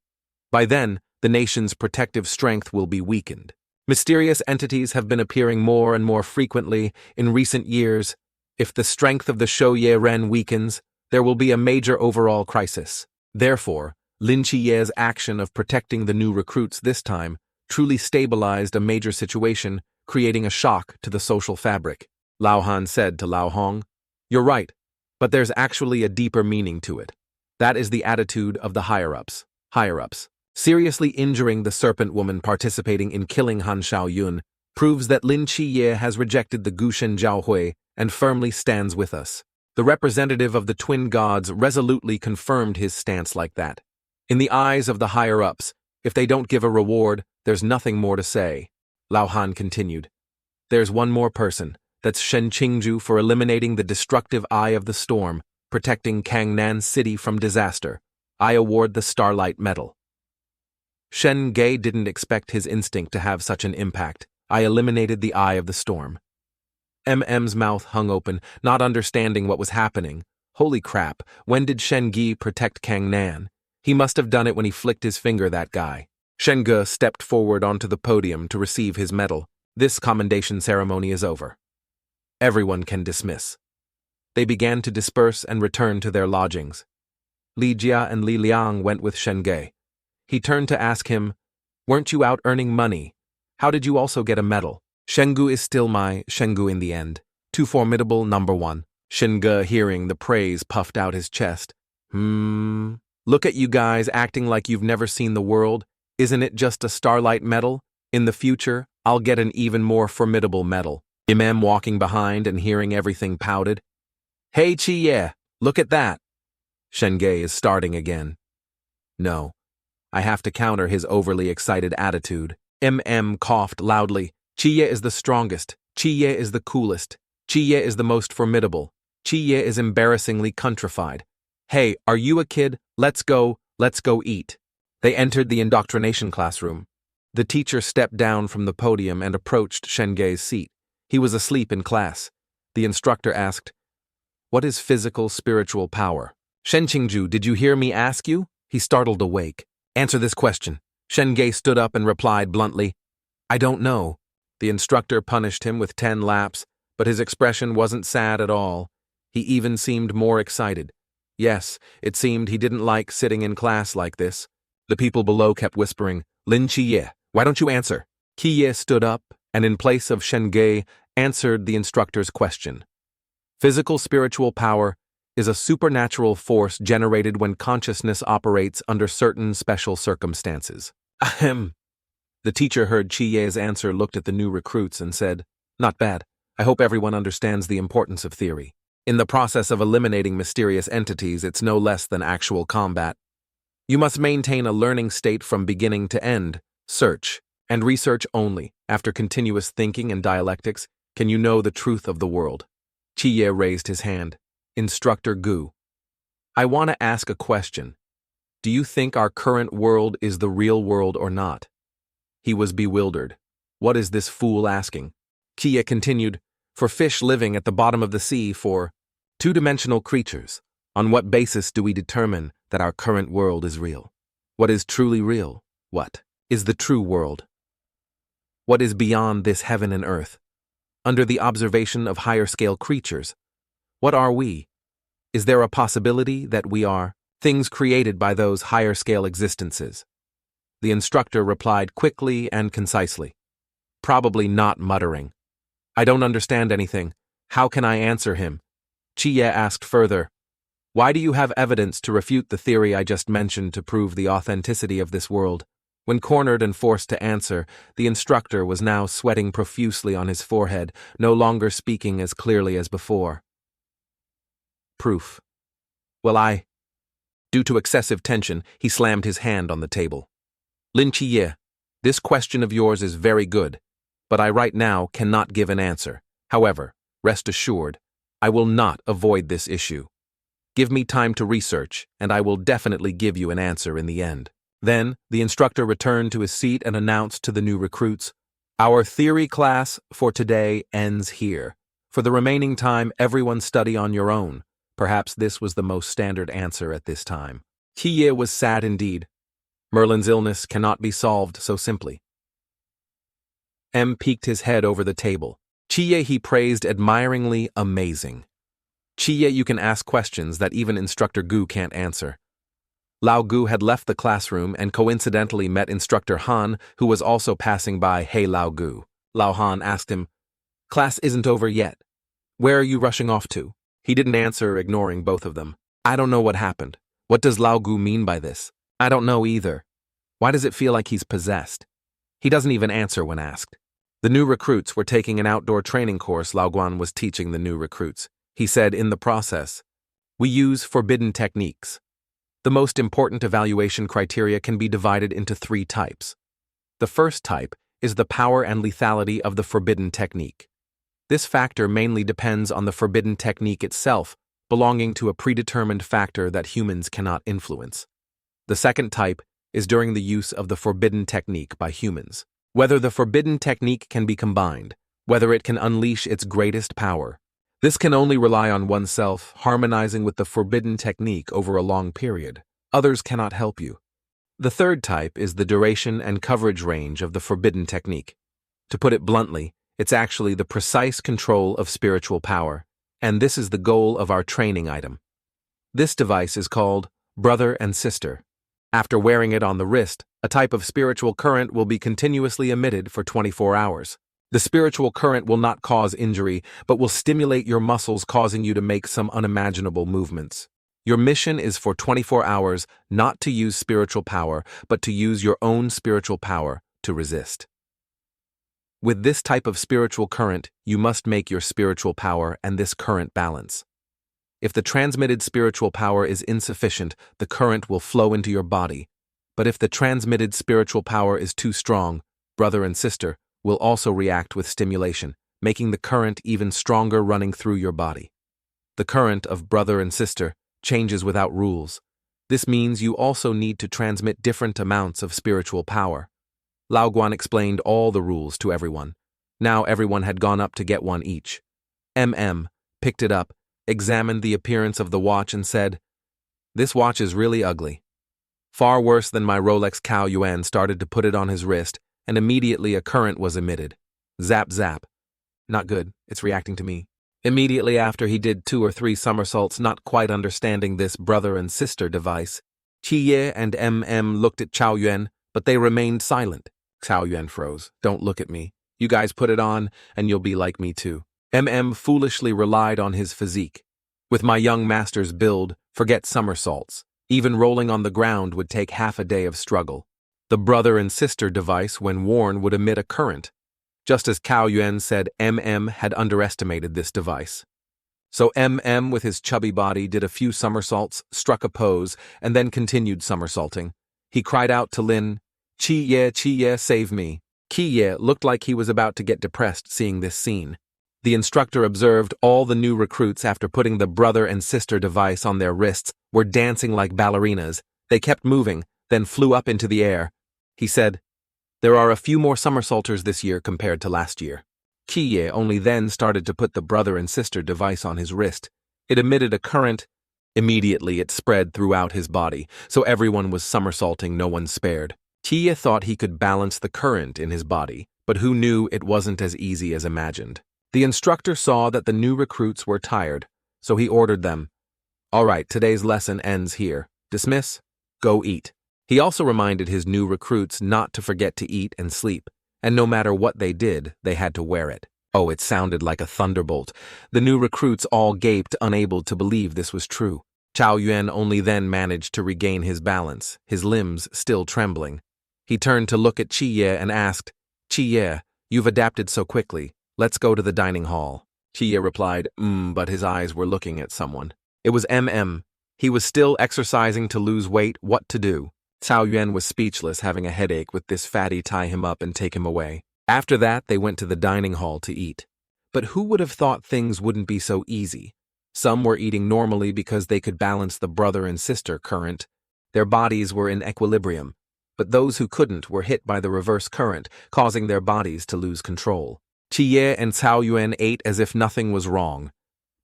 By then, the nation's protective strength will be weakened. Mysterious entities have been appearing more and more frequently in recent years. If the strength of the Shouye-ren weakens, there will be a major overall crisis. Therefore, Lin Chiye's action of protecting the new recruits this time truly stabilized a major situation, creating a shock to the social fabric. Lao Han said to Lao Hong, "You're right, but there's actually a deeper meaning to it. That is the attitude of the higher-ups. Seriously injuring the serpent woman participating in killing Han Xiaoyun proves that Lin Chiye has rejected the Gushen Jiaohui and firmly stands with us." The representative of the twin gods resolutely confirmed his stance like that. In the eyes of the higher-ups, if they don't give a reward, there's nothing more to say. Lao Han continued. There's one more person. That's Shen Qingju for eliminating the destructive eye of the storm, protecting Kangnan City from disaster. I award the Starlight Medal. Shen Ge didn't expect his instinct to have such an impact. I eliminated the eye of the storm. MM's mouth hung open, not understanding what was happening. Holy crap, when did Shen Ge protect Kangnan? He must have done it when he flicked his finger, that guy. Shen Ge stepped forward onto the podium to receive his medal. This commendation ceremony is over. Everyone can dismiss. They began to disperse and return to their lodgings. Li Jia and Li Liang went with Shen Ge. He turned to ask him, "Weren't you out earning money? How did you also get a medal?" Shengu is still my Shengu in the end. Too formidable, number one. Shen Ge, hearing the praise, puffed out his chest. Look at you guys acting like you've never seen the world. Isn't it just a Starlight Medal? In the future, I'll get an even more formidable medal. Imam walking behind and hearing everything pouted. Hey Chiye, look at that. Shen Ge is starting again. No, I have to counter his overly excited attitude. Coughed loudly. Chiye is the strongest. Chiye is the coolest. Chiye is the most formidable. Chiye is embarrassingly countrified. Hey, are you a kid? Let's go eat. They entered the indoctrination classroom. The teacher stepped down from the podium and approached Shengei's seat. He was asleep in class. The instructor asked, "What is physical spiritual power?" "Shen Qingju, did you hear me ask you?" He startled awake. "Answer this question." Shengei stood up and replied bluntly, "I don't know." The instructor punished him with 10 laps, but his expression wasn't sad at all. He even seemed more excited. Yes, it seemed he didn't like sitting in class like this. The people below kept whispering, "Lin Chi, why don't you answer?" Qiye stood up and in place of Shengei answered the instructor's question. Physical spiritual power is a supernatural force generated when consciousness operates under certain special circumstances. Ahem. The teacher heard Qiye's answer, looked at the new recruits and said, "Not bad. I hope everyone understands the importance of theory. In the process of eliminating mysterious entities, it's no less than actual combat. You must maintain a learning state from beginning to end, search, and research only. After continuous thinking and dialectics, can you know the truth of the world." Qiye raised his hand. "Instructor Gu, I want to ask a question. Do you think our current world is the real world or not?" He was bewildered. What is this fool asking? Qiye continued, "For fish living at the bottom of the sea, for two-dimensional creatures, on what basis do we determine that our current world is real? What is truly real? What is the true world? What is beyond this heaven and earth? Under the observation of higher-scale creatures, what are we? Is there a possibility that we are things created by those higher-scale existences?" The instructor replied quickly and concisely, probably not muttering, "I don't understand anything. How can I answer him?" Qiye asked further, "Why do you have evidence to refute the theory I just mentioned to prove the authenticity of this world?" When cornered and forced to answer, the instructor was now sweating profusely on his forehead, no longer speaking as clearly as before. "Proof. Well, Due to excessive tension, he slammed his hand on the table. "Lin Chi, this question of yours is very good, but I right now cannot give an answer. However, rest assured, I will not avoid this issue. Give me time to research, and I will definitely give you an answer in the end." Then, the instructor returned to his seat and announced to the new recruits, "Our theory class for today ends here. For the remaining time, everyone study on your own." Perhaps this was the most standard answer at this time. Qiye was sad indeed. Merlin's illness cannot be solved so simply. M peeked his head over the table. "Qiye," he praised admiringly, "amazing. Qiye, you can ask questions that even Instructor Gu can't answer." Lao Gu had left the classroom and coincidentally met Instructor Han, who was also passing by. "Hey, Lao Gu." Lao Han asked him, "Class isn't over yet. Where are you rushing off to?" He didn't answer, ignoring both of them. "I don't know what happened. What does Lao Gu mean by this?" "I don't know either. Why does it feel like he's possessed?" He doesn't even answer when asked. The new recruits were taking an outdoor training course. Lao Guan was teaching the new recruits. He said, in the process, "We use forbidden techniques. The most important evaluation criteria can be divided into 3 types. The first type is the power and lethality of the forbidden technique. This factor mainly depends on the forbidden technique itself, belonging to a predetermined factor that humans cannot influence. The second type is during the use of the forbidden technique by humans. Whether the forbidden technique can be combined, whether it can unleash its greatest power. This can only rely on oneself, harmonizing with the forbidden technique over a long period. Others cannot help you. The third type is the duration and coverage range of the forbidden technique. To put it bluntly, it's actually the precise control of spiritual power, and this is the goal of our training item. This device is called Brother and Sister. After wearing it on the wrist, a type of spiritual current will be continuously emitted for 24 hours. The spiritual current will not cause injury, but will stimulate your muscles, causing you to make some unimaginable movements. Your mission is for 24 hours not to use spiritual power, but to use your own spiritual power to resist. With this type of spiritual current, you must make your spiritual power and this current balance. If the transmitted spiritual power is insufficient, the current will flow into your body. But if the transmitted spiritual power is too strong, brother and sister will also react with stimulation, making the current even stronger running through your body. The current of brother and sister changes without rules. This means you also need to transmit different amounts of spiritual power. Lao Guan explained all the rules to everyone. Now everyone had gone up to get one each. Picked it up, examined the appearance of the watch and said, "This watch is really ugly. Far worse than my Rolex Cao Yuan." Started to put it on his wrist, and immediately a current was emitted. Zap zap. Not good, it's reacting to me. Immediately after he did 2 or 3 somersaults, not quite understanding this brother and sister device. Qi Ye and looked at Cao Yuan, but they remained silent. Cao Yuan froze. "Don't look at me. You guys put it on, and you'll be like me too." Foolishly relied on his physique. "With my young master's build, forget somersaults. Even rolling on the ground would take half a day of struggle." The brother and sister device, when worn, would emit a current. Just as Cao Yuan said, had underestimated this device. So with his chubby body did a few somersaults, struck a pose, and then continued somersaulting. He cried out to Lin, Chi Ye, save me." Qi Ye looked like he was about to get depressed seeing this scene. The instructor observed all the new recruits after putting the brother and sister device on their wrists were dancing like ballerinas. They kept moving, then flew up into the air. He said, "There are a few more somersaulters this year compared to last year." Qi Ye only then started to put the brother and sister device on his wrist. It emitted a current. Immediately it spread throughout his body, so everyone was somersaulting, no one spared. Qi Ye thought he could balance the current in his body, but who knew it wasn't as easy as imagined. The instructor saw that the new recruits were tired, so he ordered them, "All right, today's lesson ends here. Dismiss, go eat." He also reminded his new recruits not to forget to eat and sleep, and no matter what they did, they had to wear it. Oh, it sounded like a thunderbolt. The new recruits all gaped, unable to believe this was true. Cao Yuan only then managed to regain his balance, his limbs still trembling. He turned to look at Qi Ye and asked, "Qi Ye, you've adapted so quickly. Let's go to the dining hall." Qi Ye replied, but his eyes were looking at someone. It was He was still exercising to lose weight. What to do? Cao Yuan was speechless, having a headache with this fatty tie him up and take him away. After that, they went to the dining hall to eat. But who would have thought things wouldn't be so easy? Some were eating normally because they could balance the brother and sister current. Their bodies were in equilibrium. But those who couldn't were hit by the reverse current, causing their bodies to lose control. Qi Ye and Cao Yuan ate as if nothing was wrong.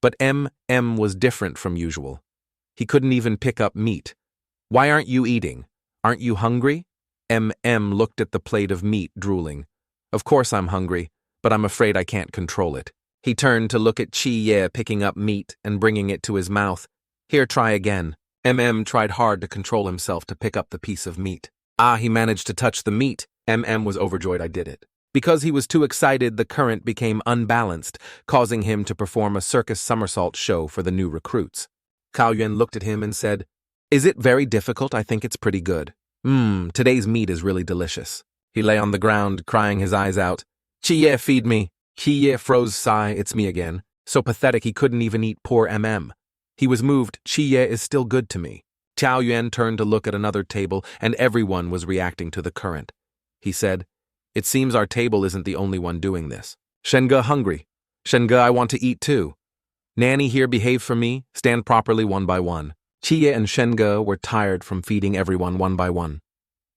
But was different from usual. He couldn't even pick up meat. "Why aren't you eating? Aren't you hungry?" Looked at the plate of meat, drooling. "Of course I'm hungry, but I'm afraid I can't control it." He turned to look at Qi Ye picking up meat and bringing it to his mouth. "Here, try again." Tried hard to control himself to pick up the piece of meat. He managed to touch the meat. Was overjoyed. "I did it." Because he was too excited, the current became unbalanced, causing him to perform a circus somersault show for the new recruits. Cao Yuan looked at him and said, "Is it very difficult? I think it's pretty good. Today's meat is really delicious." He lay on the ground, crying his eyes out. "Qi Ye, feed me." Qi Ye froze, sigh, "It's me again." So pathetic he couldn't even eat. Poor He was moved. "Qi Ye is still good to me." Cao Yuan turned to look at another table, and everyone was reacting to the current. He said, "It seems our table isn't the only one doing this. Shenga hungry. Shenga, I want to eat too. Nanny here, behave for me, stand properly one by one." Qi Ye and Shenga were tired from feeding everyone one by one.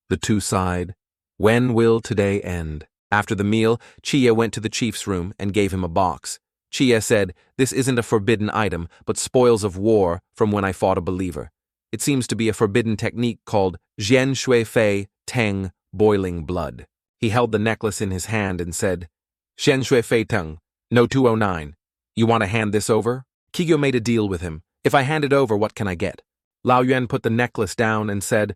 The two sighed. When will today end? After the meal, Qi Ye went to the chief's room and gave him a box. Qi Ye said, "This isn't a forbidden item, but spoils of war from when I fought a believer. It seems to be a forbidden technique called Jian Shui Fei Teng, boiling blood." He held the necklace in his hand and said, "Shen Shui Fei Teng, no 209. You want to hand this over?" Qi made a deal with him. "If I hand it over, what can I get?" Lao Yuan put the necklace down and said,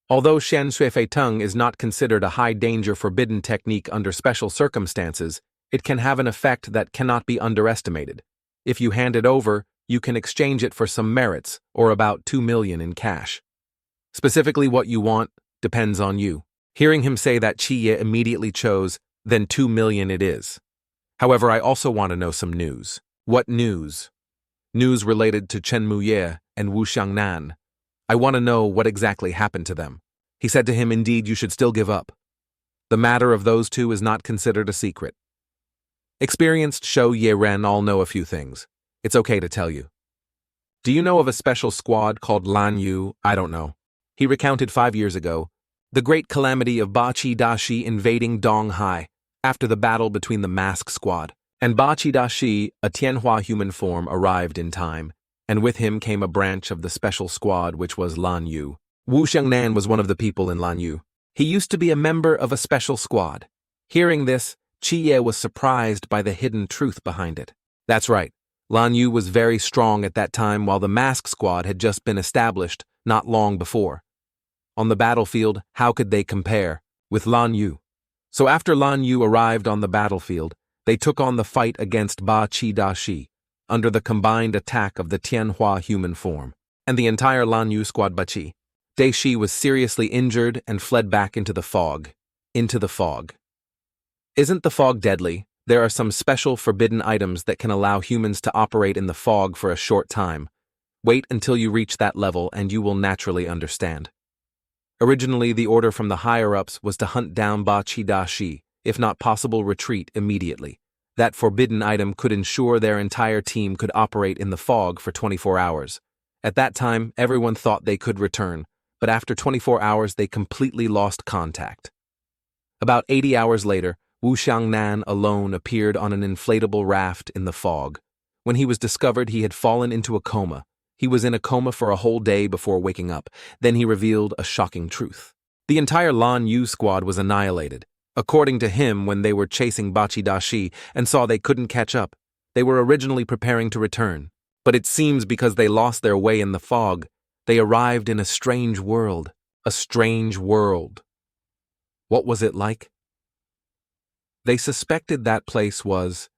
"Although Shen Shui Fei Teng is not considered a high-danger forbidden technique under special circumstances, it can have an effect that cannot be underestimated. If you hand it over, you can exchange it for some merits, or about 2 million in cash. Specifically what you want depends on you." Hearing him say that, Qi Ye immediately chose, "Then 2 million it is. However, I also want to know some news." "What news?" "News related to Chen Muye and Wu Xiangnan. I want to know what exactly happened to them." He said to him, "Indeed, you should still give up. The matter of those two is not considered a secret. Experienced Shou Ye Ren all know a few things. It's okay to tell you." Do you know of a special squad called Lan Yu? I don't know. He recounted 5 years ago the great calamity of Bachi Dashi invading Donghai after the battle between the Mask Squad. And Bachi Dashi, a Tianhua human form, arrived in time, and with him came a branch of the special squad which was Lan Yu. Wu Xiangnan was one of the people in Lan Yu. He used to be a member of a special squad. Hearing this, Chi was surprised by the hidden truth behind it. That's right, Lan Yu was very strong at that time while the Mask Squad had just been established not long before. On the battlefield, how could they compare with Lan Yu? So after Lan Yu arrived on the battlefield, they took on the fight against Ba Chi Dashi under the combined attack of the Tianhua human form and the entire Lan Yu squad. Bachi Dashi was seriously injured and fled back into the fog. Into the fog. Isn't the fog deadly? There are some special forbidden items that can allow humans to operate in the fog for a short time. Wait until you reach that level and you will naturally understand. Originally, the order from the higher-ups was to hunt down Ba Chi Dashi, if not possible retreat immediately. That forbidden item could ensure their entire team could operate in the fog for 24 hours. At that time, everyone thought they could return, but after 24 hours they completely lost contact. About 80 hours later, Wu Xiangnan alone appeared on an inflatable raft in the fog. When he was discovered, he had fallen into a coma. He was in a coma for a whole day before waking up. Then he revealed a shocking truth. The entire Lan Yu squad was annihilated. According to him, when they were chasing Bachi Dashi and saw they couldn't catch up, they were originally preparing to return. But it seems because they lost their way in the fog, they arrived in a strange world. A strange world. What was it like? They suspected that place was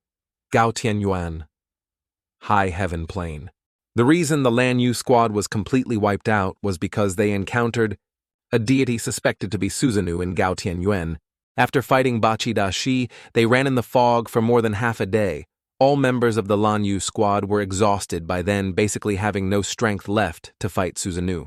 Gao Tianyuan, High Heaven Plain. The reason the Lan Yu squad was completely wiped out was because they encountered a deity suspected to be Susanoo in Gao Tianyuan. After fighting Bachi Dashi, they ran in the fog for more than half a day. All members of the Lan Yu squad were exhausted by then, basically having no strength left to fight Susanoo.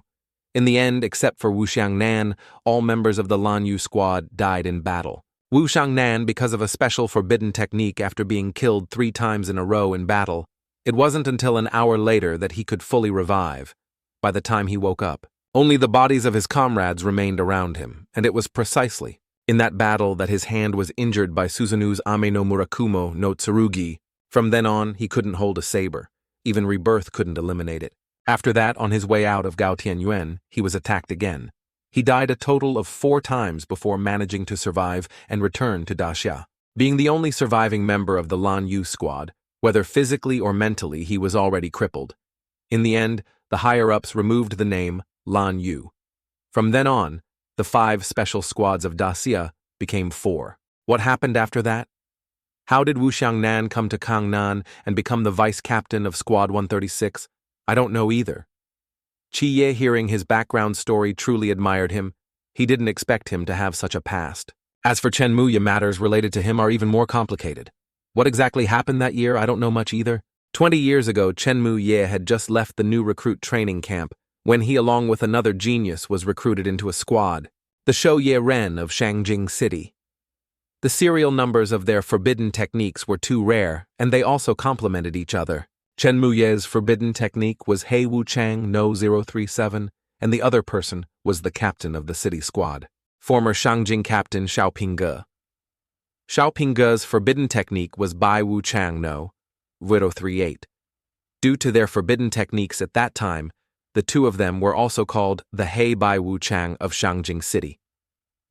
In the end, except for Wu Xiangnan, all members of the Lan Yu squad died in battle. Wu Xiangnan, because of a special forbidden technique after being killed 3 times in a row in battle, it wasn't until an hour later that he could fully revive. By the time he woke up, only the bodies of his comrades remained around him, and it was precisely in that battle that his hand was injured by Susanoo's Ame no Murakumo no Tsurugi. From then on, he couldn't hold a saber. Even rebirth couldn't eliminate it. After that, on his way out of Gao Tianyuan, he was attacked again. He died a total of 4 times before managing to survive and return to Daxia. Being the only surviving member of the Lan Yu squad, whether physically or mentally, he was already crippled. In the end, the higher-ups removed the name Lan Yu. From then on, the 5 special squads of Daxia became 4. What happened after that? How did Wu Xiangnan come to Kangnan and become the vice captain of Squad 136? I don't know either. Chi Ye, hearing his background story, truly admired him. He didn't expect him to have such a past. As for Chen Muye, matters related to him are even more complicated. What exactly happened that year, I don't know much either. 20 years ago, Chen Muye had just left the new recruit training camp when he, along with another genius, was recruited into a squad, the Shou Ye Ren of Shangjing City. The serial numbers of their forbidden techniques were too rare, and they also complemented each other. Chen Muye's forbidden technique was Hei Wu Chang No 037, and the other person was the captain of the city squad, former Shangjing captain Xiaopingge. Xiaopingge's forbidden technique was Bai Wu Chang No 038. Due to their forbidden techniques at that time, the two of them were also called the Hei Bai Wu Chang of Shangjing City.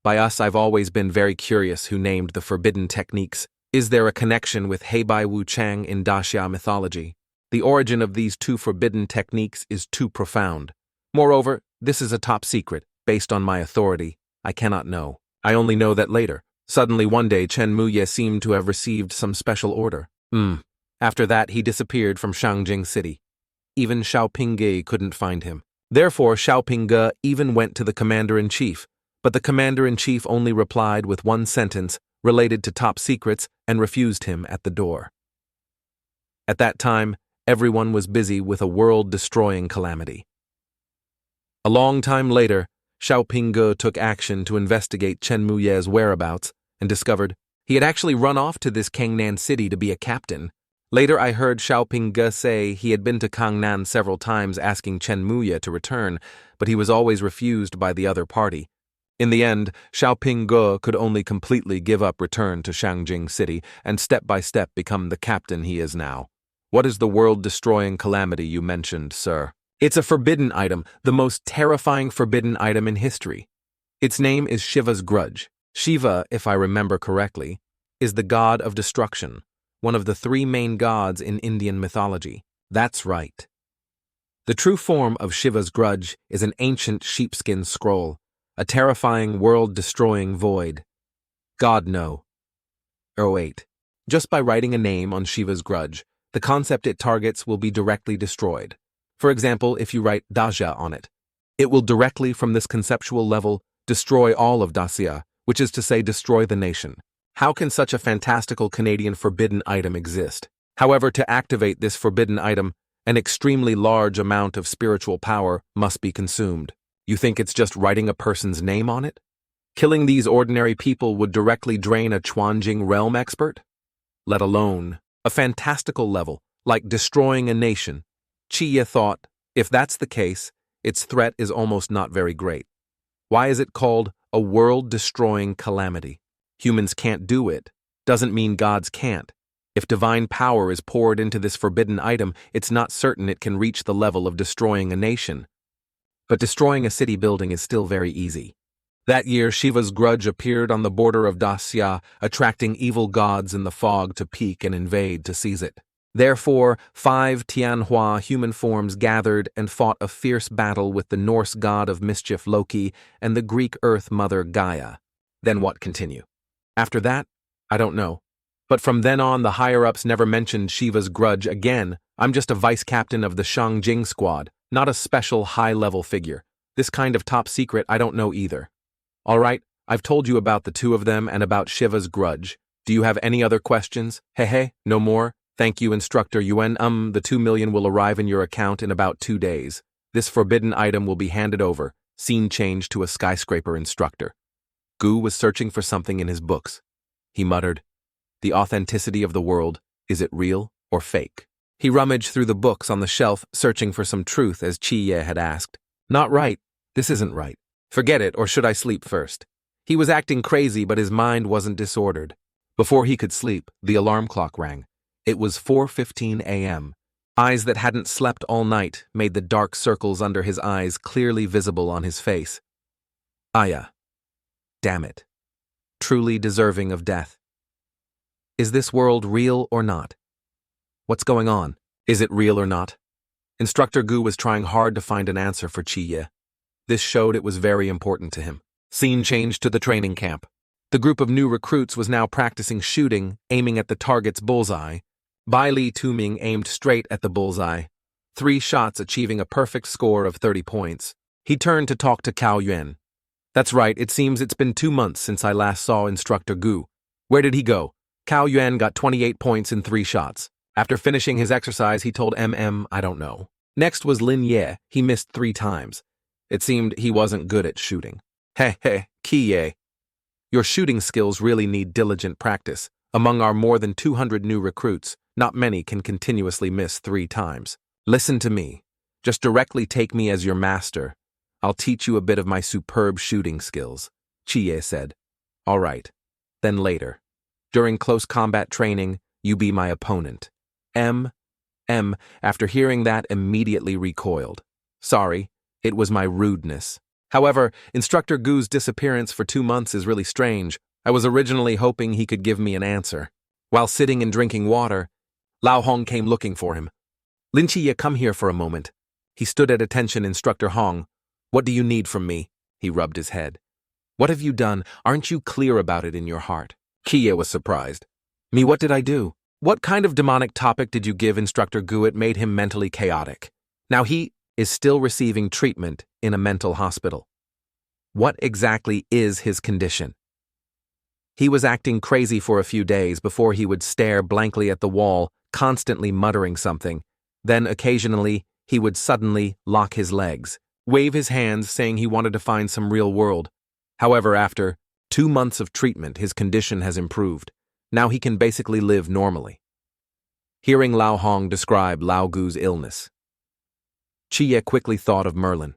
By us, I've always been very curious who named the forbidden techniques. Is there a connection with Hei Bai Wu Chang in Daxia mythology? The origin of these 2 forbidden techniques is too profound. Moreover, this is a top secret. Based on my authority, I cannot know. I only know that later, suddenly one day Chen Muye seemed to have received some special order. After that, he disappeared from Shangjing City. Even Xiaopingge couldn't find him. Therefore, Xiaopingge even went to the commander-in-chief, but the commander-in-chief only replied with 1 sentence related to top secrets and refused him at the door. At that time, everyone was busy with a world-destroying calamity. A long time later, Xiaopingge took action to investigate Chen Muye's whereabouts and discovered he had actually run off to this Kangnan city to be a captain. Later I heard Xiaoping say he had been to Kangnan several times asking Chen Muya to return, but he was always refused by the other party. In the end, Xiaoping could only completely give up return to Shangjing City and step by step become the captain he is now. What is the world-destroying calamity you mentioned, sir? It's a forbidden item, the most terrifying forbidden item in history. Its name is Shiva's grudge. Shiva, if I remember correctly, is the god of destruction, one of the three main gods in Indian mythology. That's right. The true form of Shiva's grudge is an ancient sheepskin scroll, a terrifying world-destroying void. God no. 08. Just by writing a name on Shiva's grudge, the concept it targets will be directly destroyed. For example, if you write Daja on it, it will directly from this conceptual level destroy all of Dacia, which is to say destroy the nation. How can such a fantastical Canadian forbidden item exist? However, to activate this forbidden item, an extremely large amount of spiritual power must be consumed. You think it's just writing a person's name on it? Killing these ordinary people would directly drain a Chuanjing realm expert? Let alone a fantastical level, like destroying a nation. Chiya thought, if that's the case, its threat is almost not very great. Why is it called a world-destroying calamity? Humans can't do it. Doesn't mean gods can't. If divine power is poured into this forbidden item, it's not certain it can reach the level of destroying a nation. But destroying a city building is still very easy. That year, Shiva's grudge appeared on the border of Dacia, attracting evil gods in the fog to peek and invade to seize it. Therefore, 5 Tianhua human forms gathered and fought a fierce battle with the Norse god of mischief Loki and the Greek earth mother Gaia. Then what continue? After that, I don't know. But from then on, the higher-ups never mentioned Shiva's grudge again. I'm just a vice-captain of the Shangjing squad, not a special high-level figure. This kind of top secret I don't know either. All right, I've told you about the two of them and about Shiva's grudge. Do you have any other questions? Hey, no more? Thank you, Instructor Yuen. The 2 million will arrive in your account in about 2 days. This forbidden item will be handed over. Scene change to a skyscraper instructor. Gu was searching for something in his books. He muttered, "The authenticity of the world, is it real or fake?" He rummaged through the books on the shelf, searching for some truth as Chiye had asked. Not right. This isn't right. Forget it, or should I sleep first? He was acting crazy, but his mind wasn't disordered. Before he could sleep, the alarm clock rang. It was 4:15 a.m. Eyes that hadn't slept all night made the dark circles under his eyes clearly visible on his face. Aya. Damn it. Truly deserving of death. Is this world real or not? What's going on? Is it real or not? Instructor Gu was trying hard to find an answer for Chiye. This showed it was very important to him. Scene changed to the training camp. The group of new recruits was now practicing shooting, aiming at the target's bullseye. Bai Li Tuming aimed straight at the bullseye, 3 shots achieving a perfect score of 30 points. He turned to talk to Cao Yuan. That's right, it seems it's been 2 months since I last saw Instructor Gu. Where did he go? Cao Yuan got 28 points in 3 shots. After finishing his exercise, he told I don't know. Next was Lin Ye. He missed 3 times. It seemed he wasn't good at shooting. Hey, Kiye. Your shooting skills really need diligent practice. Among our more than 200 new recruits, not many can continuously miss 3 times. Listen to me. Just directly take me as your master. I'll teach you a bit of my superb shooting skills, Chiye said. All right. Then later. During close combat training, you be my opponent. After hearing that, immediately recoiled. Sorry, it was my rudeness. However, Instructor Gu's disappearance for 2 months is really strange. I was originally hoping he could give me an answer. While sitting and drinking water, Lao Hong came looking for him. Lin Chi, come here for a moment. He stood at attention. Instructor Hong. What do you need from me? He rubbed his head. What have you done? Aren't you clear about it in your heart? Kia was surprised. Me, what did I do? What kind of demonic topic did you give Instructor Gu? It made him mentally chaotic. Now he is still receiving treatment in a mental hospital. What exactly is his condition? He was acting crazy for a few days before he would stare blankly at the wall, constantly muttering something. Then occasionally, he would suddenly lock his legs, wave his hands saying he wanted to find some real world. However, after 2 months of treatment, his condition has improved. Now he can basically live normally. Hearing Lao Hong describe Lao Gu's illness, Chi quickly thought of Merlin.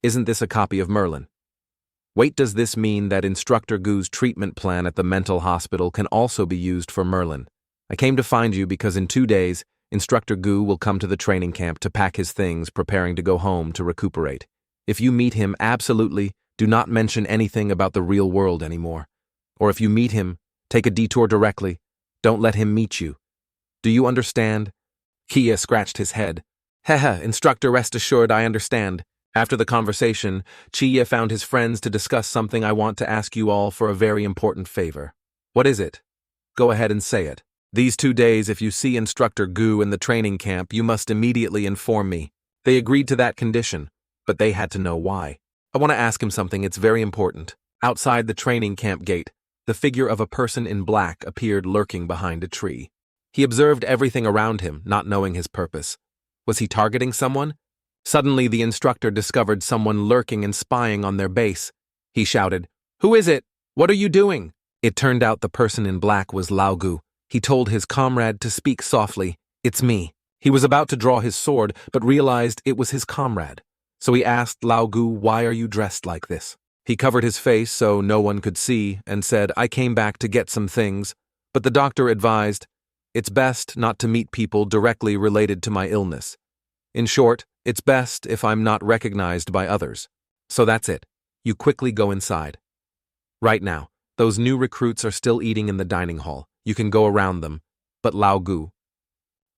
Isn't this a copy of Merlin? Wait, does this mean that Instructor Gu's treatment plan at the mental hospital can also be used for Merlin? I came to find you because in 2 days, Instructor Gu will come to the training camp to pack his things, preparing to go home to recuperate. If you meet him, absolutely do not mention anything about the real world anymore. Or if you meet him, take a detour directly. Don't let him meet you. Do you understand? Kia scratched his head. Hehe, instructor, rest assured I understand. After the conversation, Chia found his friends to discuss something. I want to ask you all for a very important favor. What is it? Go ahead and say it. These 2 days, if you see Instructor Gu in the training camp, you must immediately inform me. They agreed to that condition, but they had to know why. I want to ask him something, it's very important. Outside the training camp gate, the figure of a person in black appeared lurking behind a tree. He observed everything around him, not knowing his purpose. Was he targeting someone? Suddenly, the instructor discovered someone lurking and spying on their base. He shouted, "Who is it? What are you doing?" It turned out the person in black was Lao Gu. He told his comrade to speak softly. "It's me." He was about to draw his sword, but realized it was his comrade. So he asked Lao Gu, "Why are you dressed like this?" He covered his face so no one could see and said, "I came back to get some things, but the doctor advised, it's best not to meet people directly related to my illness. In short, it's best if I'm not recognized by others. So that's it. You quickly go inside. Right now, those new recruits are still eating in the dining hall. You can go around them, but Lao Gu."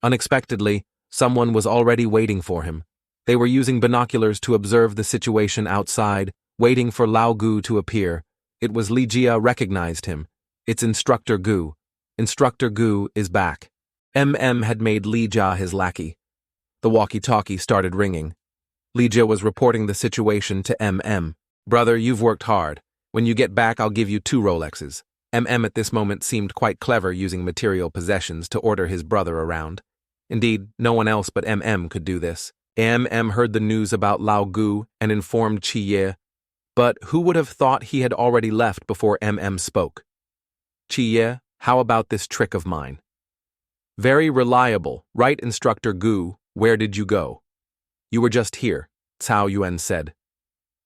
Unexpectedly, someone was already waiting for him. They were using binoculars to observe the situation outside, waiting for Lao Gu to appear. It was Li Jia recognized him. It's Instructor Gu. Instructor Gu is back. Had made Li Jia his lackey. The walkie-talkie started ringing. Li Jia was reporting the situation to "Brother, you've worked hard. When you get back, I'll give you 2 Rolexes. At this moment seemed quite clever using material possessions to order his brother around. Indeed, no one else but could do this. Heard the news about Lao Gu and informed Chi Ye, but who would have thought he had already left before spoke? "Chi Ye, how about this trick of mine?" "Very reliable, right, Instructor Gu? Where did you go?" "You were just here," Cao Yuan said.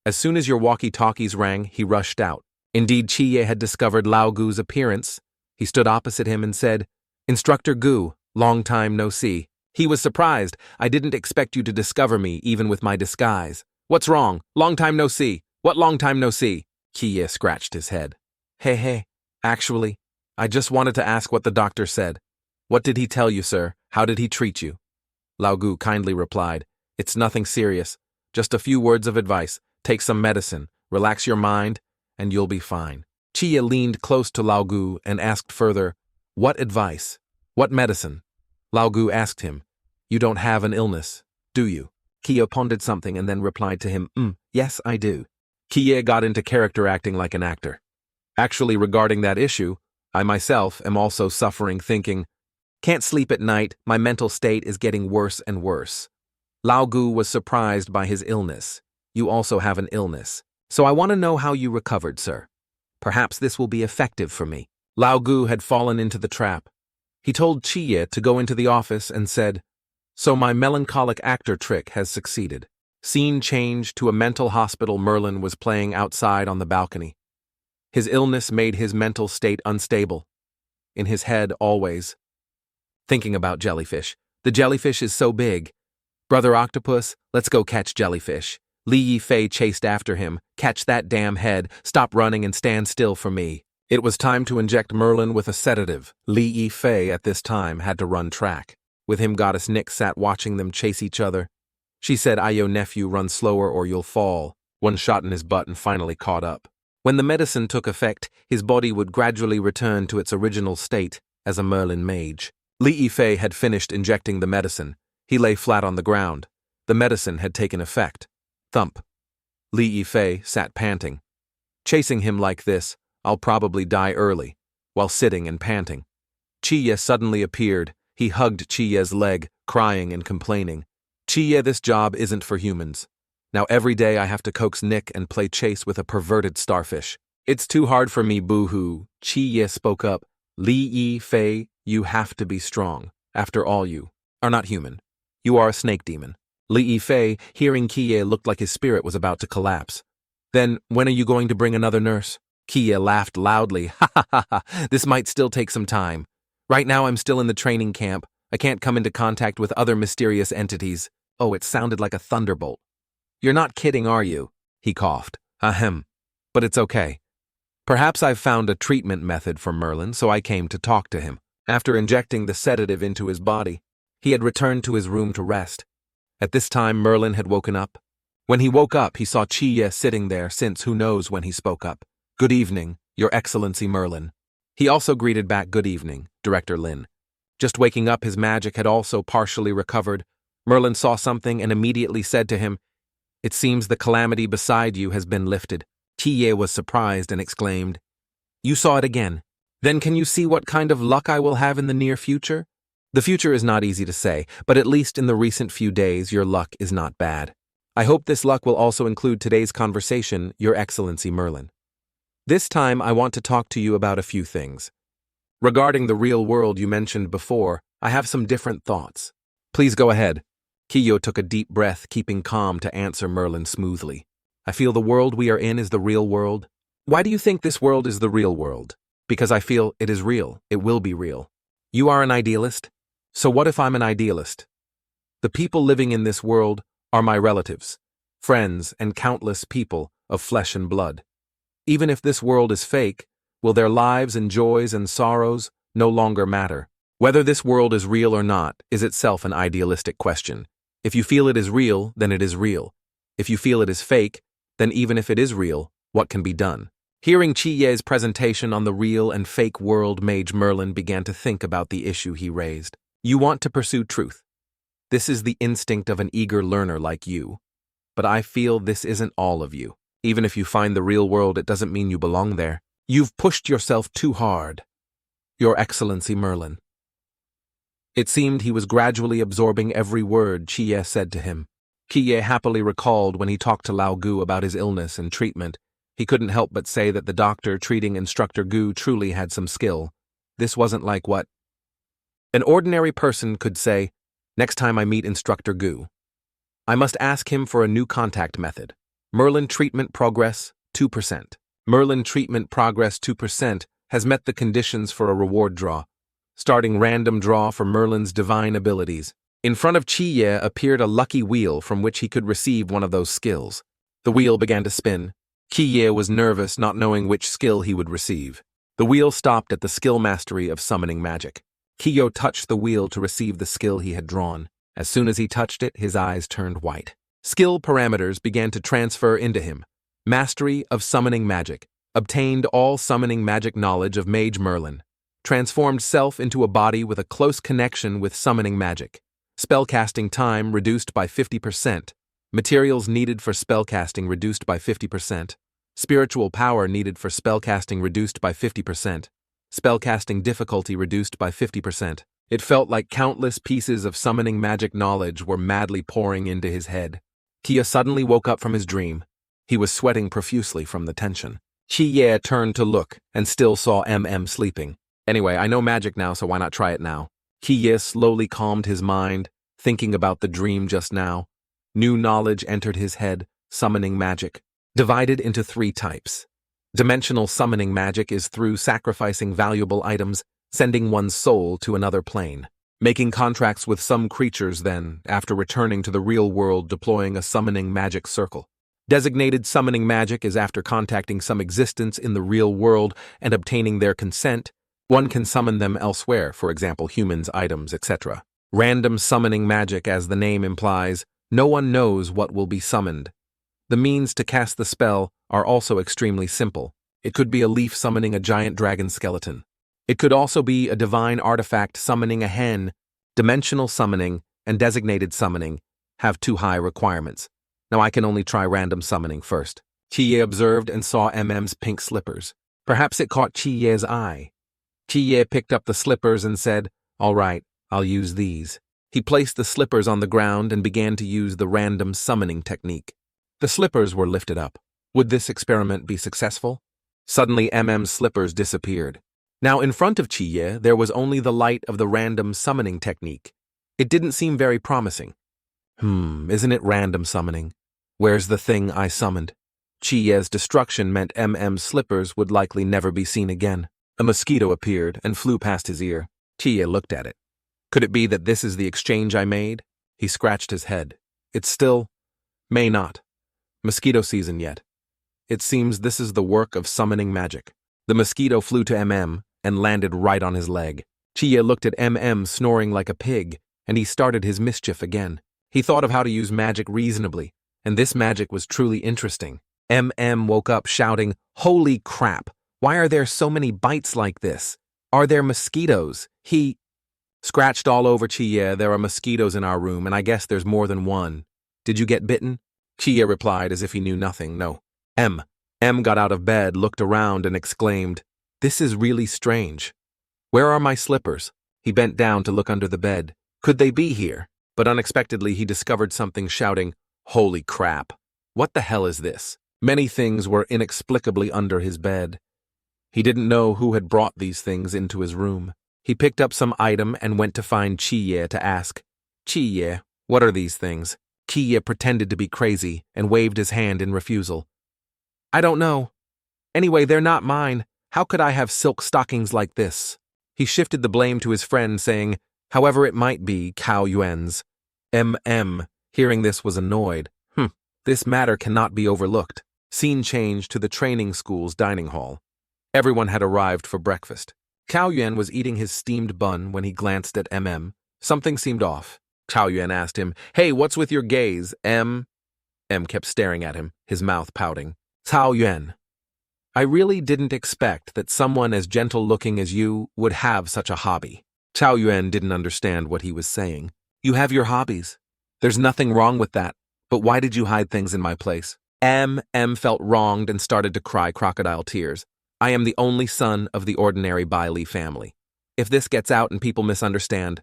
As soon as your walkie-talkies rang, he rushed out. Indeed, Chi Ye had discovered Lao Gu's appearance. He stood opposite him and said, "Instructor Gu, long time no see." He was surprised. "I didn't expect you to discover me, even with my disguise." "What's wrong? Long time no see. What long time no see?" Chi Ye scratched his head. Hey, actually, I just wanted to ask what the doctor said." "What did he tell you, sir? How did he treat you?" Lao Gu kindly replied, "It's nothing serious. Just a few words of advice. Take some medicine, relax your mind, and you'll be fine." Chia leaned close to Lao Gu and asked further, "What advice? What medicine?" Lao Gu asked him, "You don't have an illness, do you?" Kia pondered something and then replied to him, "Yes, I do." Kia got into character acting like an actor. "Actually, regarding that issue, I myself am also suffering, thinking, can't sleep at night, my mental state is getting worse and worse." Lao Gu was surprised by his illness. "You also have an illness. So I want to know how you recovered, sir. Perhaps this will be effective for me." Lao Gu had fallen into the trap. He told Chi to go into the office and said, "So my melancholic actor trick has succeeded." Scene changed to a mental hospital. Merlin was playing outside on the balcony. His illness made his mental state unstable. In his head, always thinking about jellyfish. "The jellyfish is so big. Brother Octopus, let's go catch jellyfish." Li Yifei chased after him. "Catch that damn head, stop running and stand still for me." It was time to inject Merlin with a sedative. Li Yifei at this time had to run track. With him, Goddess Nick sat watching them chase each other. She said, "Ayo nephew, run slower or you'll fall." One shot in his butt and finally caught up. When the medicine took effect, his body would gradually return to its original state as a Merlin mage. Li Yifei had finished injecting the medicine. He lay flat on the ground. The medicine had taken effect. Thump. Li Yifei sat panting. Chasing him like this, I'll probably die early, while sitting and panting. Chi suddenly appeared. He hugged Chi's leg, crying and complaining. "Chi, this job isn't for humans. Now every day I have to coax Nick and play chase with a perverted starfish. It's too hard for me, boo-hoo." Chi spoke up. "Li Yifei, you have to be strong. After all, you are not human. You are a snake demon. Li Fei, hearing Qiye, looked like his spirit was about to collapse. Then, when are you going to bring another nurse? Qiye laughed loudly. Ha ha ha ha, this might still take some time. Right now I'm still in the training camp. I can't come into contact with other mysterious entities. Oh, it sounded like a thunderbolt. You're not kidding, are you? He coughed. Ahem. But it's okay. Perhaps I've found a treatment method for Merlin, so I came to talk to him. After injecting the sedative into his body, he had returned to his room to rest. At this time, Merlin had woken up. When he woke up, he saw Qiye sitting there, since who knows when he spoke up. Good evening, Your Excellency Merlin. He also greeted back, good evening, Director Lin. Just waking up, his magic had also partially recovered. Merlin saw something and immediately said to him, It seems the calamity beside you has been lifted. Qiye was surprised and exclaimed, You saw it again. Then can you see what kind of luck I will have in the near future? The future is not easy to say, but at least in the recent few days your luck is not bad. I hope this luck will also include today's conversation, Your Excellency Merlin. This time I want to talk to you about a few things. Regarding the real world you mentioned before, I have some different thoughts. Please go ahead. Qiye took a deep breath, keeping calm to answer Merlin smoothly. I feel the world we are in is the real world. Why do you think this world is the real world? Because I feel it is real. It will be real. You are an idealist? So what if I'm an idealist? The people living in this world are my relatives, friends, and countless people of flesh and blood. Even if this world is fake, will their lives and joys and sorrows no longer matter? Whether this world is real or not is itself an idealistic question. If you feel it is real, then it is real. If you feel it is fake, then even if it is real, what can be done? Hearing Qiye's presentation on the real and fake world, Mage Merlin began to think about the issue he raised. You want to pursue truth. This is the instinct of an eager learner like you. But I feel this isn't all of you. Even if you find the real world, it doesn't mean you belong there. You've pushed yourself too hard. Your Excellency Merlin. It seemed he was gradually absorbing every word Qiye said to him. Qiye happily recalled when he talked to Lao Gu about his illness and treatment. He couldn't help but say that the doctor treating Instructor Gu truly had some skill. This wasn't like what an ordinary person could say, next time I meet Instructor Gu. I must ask him for a new contact method. Merlin treatment progress, 2%. Merlin treatment progress 2% has met the conditions for a reward draw. Starting random draw for Merlin's divine abilities. In front of Qiye appeared a lucky wheel from which he could receive one of those skills. The wheel began to spin. Qiye was nervous, not knowing which skill he would receive. The wheel stopped at the skill mastery of summoning magic. Qiye touched the wheel to receive the skill he had drawn. As soon as he touched it, his eyes turned white. Skill parameters began to transfer into him. Mastery of summoning magic. Obtained all summoning magic knowledge of Mage Merlin. Transformed self into a body with a close connection with summoning magic. Spellcasting time reduced by 50%. Materials needed for spellcasting reduced by 50%. Spiritual power needed for spellcasting reduced by 50%. Spellcasting difficulty reduced by 50%. It felt like countless pieces of summoning magic knowledge were madly pouring into his head. Qiye suddenly woke up from his dream. He was sweating profusely from the tension. Qiye turned to look and still saw sleeping. Anyway, I know magic now, so why not try it now? Qiye slowly calmed his mind, thinking about the dream just now. New knowledge entered his head, summoning magic. Divided into 3 types. Dimensional summoning magic is through sacrificing valuable items, sending one's soul to another plane. Making contracts with some creatures, then, after returning to the real world, deploying a summoning magic circle. Designated summoning magic is after contacting some existence in the real world and obtaining their consent. One can summon them elsewhere, for example humans, items, etc. Random summoning magic, as the name implies, no one knows what will be summoned. The means to cast the spell are also extremely simple. It could be a leaf summoning a giant dragon skeleton. It could also be a divine artifact summoning a hen. Dimensional summoning and designated summoning have too high requirements. Now I can only try random summoning first. Qiye observed and saw MM's pink slippers. Perhaps it caught Qiye's eye. Qiye picked up the slippers and said, "All right, I'll use these." He placed the slippers on the ground and began to use the random summoning technique. The slippers were lifted up. Would this experiment be successful? Suddenly MM's slippers disappeared. Now in front of Chi-Ye, there was only the light of the random summoning technique. It didn't seem very promising. Isn't it random summoning? Where's the thing I summoned? Chi-Ye's destruction meant MM's slippers would likely never be seen again. A mosquito appeared and flew past his ear. Chi-Ye looked at it. Could it be that this is the exchange I made? He scratched his head. It's still, may not. Mosquito season yet. It seems this is the work of summoning magic. The mosquito flew to MM and landed right on his leg. Chi-Ye looked at MM snoring like a pig, and he started his mischief again. He thought of how to use magic reasonably, and this magic was truly interesting. MM woke up shouting, "Holy crap! Why are there so many bites like this? Are there mosquitoes?" He scratched all over Chi-Ye. There are mosquitoes in our room, and I guess there's more than one. Did you get bitten? Chi-Ye replied as if he knew nothing. No. M got out of bed, looked around, and exclaimed, "This is really strange. Where are my slippers?" He bent down to look under the bed. Could they be here? But unexpectedly he discovered something, shouting, "Holy crap! What the hell is this?" Many things were inexplicably under his bed. He didn't know who had brought these things into his room. He picked up some item and went to find Chi-Ye to ask, "Chi-Ye, what are these things?" Chi-Ye pretended to be crazy and waved his hand in refusal. "I don't know. Anyway, they're not mine. How could I have silk stockings like this?" He shifted the blame to his friend, saying, "However it might be, Cao Yuan's." Hearing this, was annoyed. This matter cannot be overlooked. Scene changed to the training school's dining hall. Everyone had arrived for breakfast. Cao Yuan was eating his steamed bun when he glanced at Something seemed off. Cao Yuan asked him, "Hey, what's with your gaze, M?" Kept staring at him, his mouth pouting. "Cao Yuan, I really didn't expect that someone as gentle-looking as you would have such a hobby." Cao Yuan didn't understand what he was saying. "You have your hobbies. There's nothing wrong with that. But why did you hide things in my place?" Felt wronged and started to cry crocodile tears. "I am the only son of the ordinary Bai Li family. If this gets out and people misunderstand,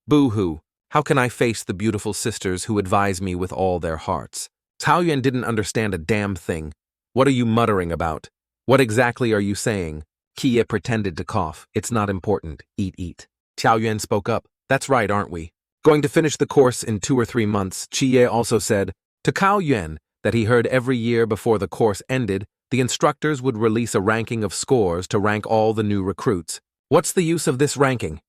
boo-hoo, how can I face the beautiful sisters who advise me with all their hearts?" Cao Yuan didn't understand a damn thing. "What are you muttering about? What exactly are you saying?" Chi-Ye pretended to cough. "It's not important. Eat. Cao Yuan spoke up. "That's right, aren't we? Going to finish the course in 2 or 3 months." Chi-Ye also said to Cao Yuan that he heard every year before the course ended, the instructors would release a ranking of scores to rank all the new recruits. What's the use of this ranking?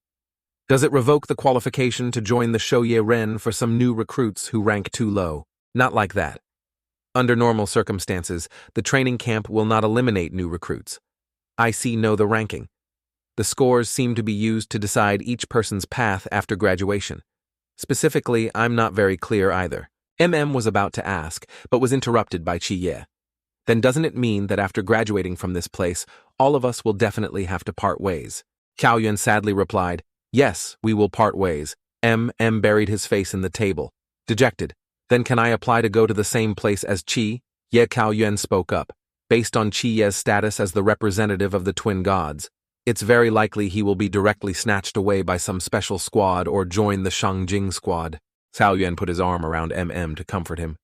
Does it revoke the qualification to join the Shoye Ren for some new recruits who rank too low? Not like that. Under normal circumstances, the training camp will not eliminate new recruits. I know the ranking. The scores seem to be used to decide each person's path after graduation. Specifically, I'm not very clear either. Was about to ask, but was interrupted by Chi-Ye. Then doesn't it mean that after graduating from this place, all of us will definitely have to part ways? Cao Yuan sadly replied, "Yes, we will part ways." Buried his face in the table, dejected. "Then can I apply to go to the same place as Chi?" Cao Yuan spoke up. Based on Chi-Ye's status as the representative of the twin gods, it's very likely he will be directly snatched away by some special squad or join the Shangjing squad. Cao Yuan put his arm around to comfort him.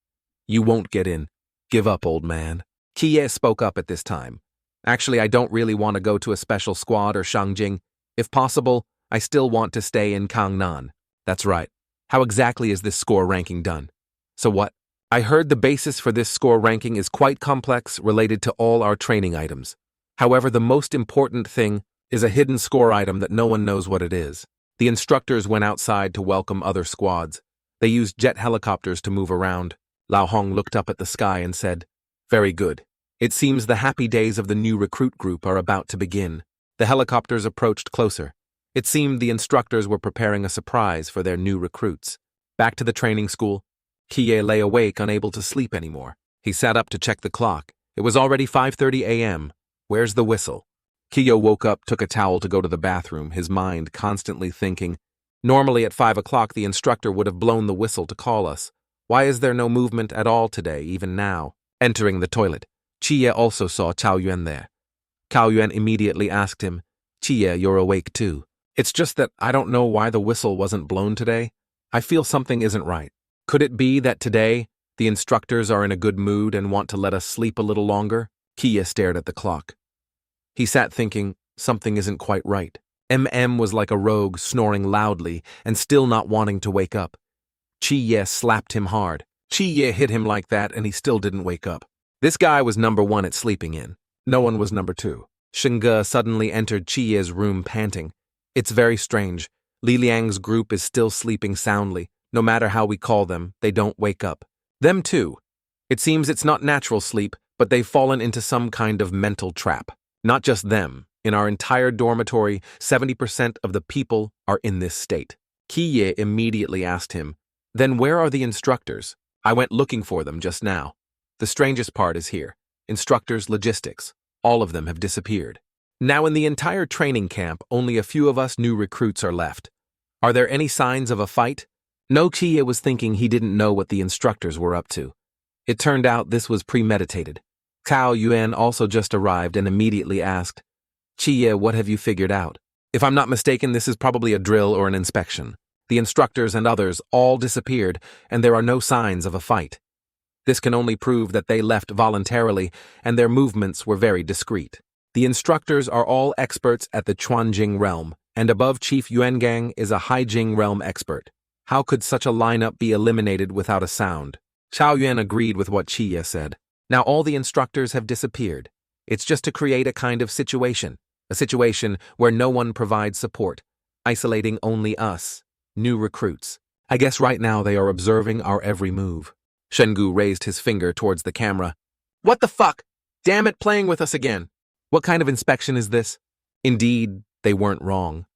"You won't get in. Give up, old man." Chi-Ye spoke up at this time. "Actually, I don't really want to go to a special squad or Shangjing. If possible, I still want to stay in Kangnan." "That's right. How exactly is this score ranking done?" "So what? I heard the basis for this score ranking is quite complex, related to all our training items. However, the most important thing is a hidden score item that no one knows what it is. The instructors went outside to welcome other squads. They used jet helicopters to move around." Lao Hong looked up at the sky and said, "Very good. It seems the happy days of the new recruit group are about to begin." The helicopters approached closer. It seemed the instructors were preparing a surprise for their new recruits. Back to the training school, Chi-Ye lay awake, unable to sleep anymore. He sat up to check the clock. It was already 5:30 a.m. Where's the whistle? Chi-Ye woke up, took a towel to go to the bathroom, his mind constantly thinking, normally at 5 o'clock the instructor would have blown the whistle to call us. Why is there no movement at all today, even now? Entering the toilet, Chi-Ye also saw Cao Yuan there. Cao Yuan immediately asked him, "Chi-Ye, you're awake too." "It's just that I don't know why the whistle wasn't blown today. I feel something isn't right. Could it be that today the instructors are in a good mood and want to let us sleep a little longer?" Chi-Ye stared at the clock. He sat thinking, Something isn't quite right. MM was like a rogue, snoring loudly and still not wanting to wake up. Chi-ye slapped him hard. Chi-ye hit him like that and he still didn't wake up. This guy was number one at sleeping in. No one was number two. Shinge suddenly entered Chi-ye's room panting. It's very strange. Li Liang's group is still sleeping soundly. No matter how we call them, they don't wake up. Them too. It seems it's not natural sleep, but they've fallen into some kind of mental trap. Not just them. In our entire dormitory, 70% of the people are in this state. Ki-ye immediately asked him, "Then where are the instructors? I went looking for them just now." The strangest part is here. Instructors, logistics. All of them have disappeared. Now in the entire training camp, only a few of us new recruits are left. Are there any signs of a fight? No, Chi-ye was thinking he didn't know what the instructors were up to. It turned out this was premeditated. Cao Yuan also just arrived and immediately asked, "Chi-ye, what have you figured out?" If I'm not mistaken, this is probably a drill or an inspection. The instructors and others all disappeared, and there are no signs of a fight. This can only prove that they left voluntarily, and their movements were very discreet. The instructors are all experts at the Chuanjing realm, and above Chief Yuangang is a Haijing realm expert. How could such a lineup be eliminated without a sound? Xiao Yuan agreed with what Chi-ye said. Now all the instructors have disappeared. It's just to create a kind of situation. A situation where no one provides support, isolating only us, new recruits. I guess right now they are observing our every move. Shengu raised his finger towards the camera. What the fuck? Damn it, playing with us again. What kind of inspection is this? Indeed, they weren't wrong.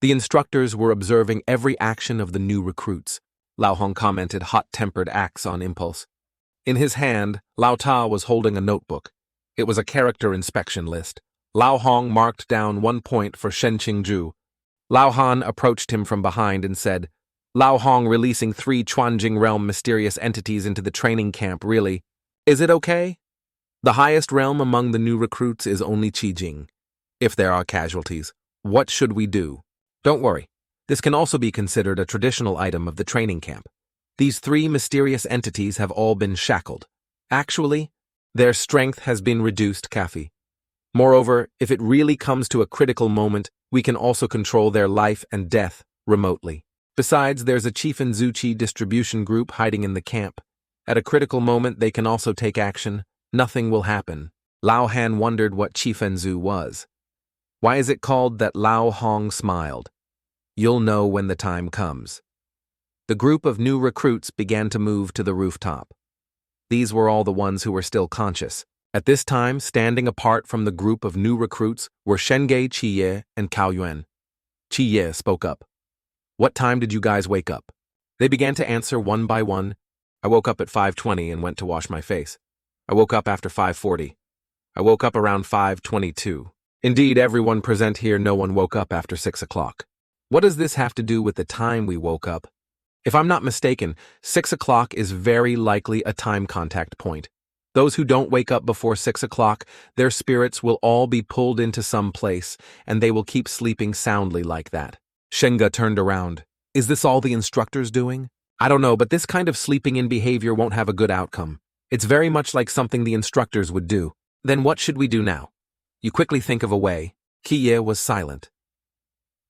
The instructors were observing every action of the new recruits. Lao Hong commented hot-tempered acts on impulse. In his hand, Lao Ta was holding a notebook. It was a character inspection list. Lao Hong marked down 1 point for Shen Qingju. Lao Han approached him from behind and said, "Lao Hong releasing 3 Chuanjing realm mysterious entities into the training camp, really. Is it okay? The highest realm among the new recruits is only Qijing. If there are casualties, what should we do? Don't worry. This can also be considered a traditional item of the training camp. These 3 mysterious entities have all been shackled. Actually, their strength has been reduced, Kafi. Moreover, if it really comes to a critical moment, we can also control their life and death remotely. Besides, there's a Chief Enzuchi distribution group hiding in the camp. At a critical moment, they can also take action. Nothing will happen." Lao Han wondered what Chief Enzu was. Why is it called that? Lao Hong smiled. You'll know when the time comes. The group of new recruits began to move to the rooftop. These were all the ones who were still conscious. At this time, standing apart from the group of new recruits were Shenge, Chi-ye, and Cao Yuan. Chi-ye spoke up. "What time did you guys wake up?" They began to answer one by one. "I woke up at 5:20 and went to wash my face. I woke up after 5:40. I woke up around 5:22. Indeed, everyone present here, no one woke up after 6 o'clock. What does this have to do with the time we woke up? If I'm not mistaken, 6 o'clock is very likely a time contact point. Those who don't wake up before 6 o'clock, their spirits will all be pulled into some place, and they will keep sleeping soundly like that." Shenga turned around. "Is this all the instructors doing? I don't know, but this kind of sleeping in behavior won't have a good outcome. It's very much like something the instructors would do. Then what should we do now? You quickly think of a way." Ki-ye was silent.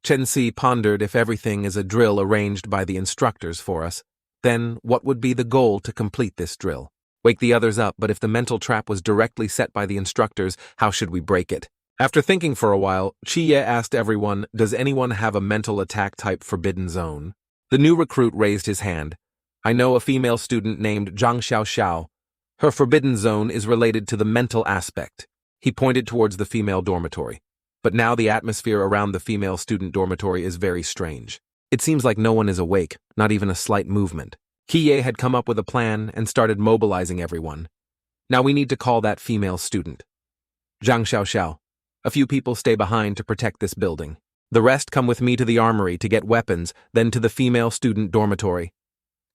Chen Si pondered if everything is a drill arranged by the instructors for us, then what would be the goal to complete this drill? Wake the others up, but if the mental trap was directly set by the instructors, how should we break it? After thinking for a while, Chi-ye asked everyone, "Does anyone have a mental attack type forbidden zone?" The new recruit raised his hand. "I know a female student named Zhang Xiaoxiao. Her forbidden zone is related to the mental aspect." He pointed towards the female dormitory. But now the atmosphere around the female student dormitory is very strange. It seems like no one is awake, not even a slight movement. Ki-ye had come up with a plan and started mobilizing everyone. Now we need to call that female student. Zhang Xiaoxiao. A few people stay behind to protect this building. The rest come with me to the armory to get weapons, then to the female student dormitory.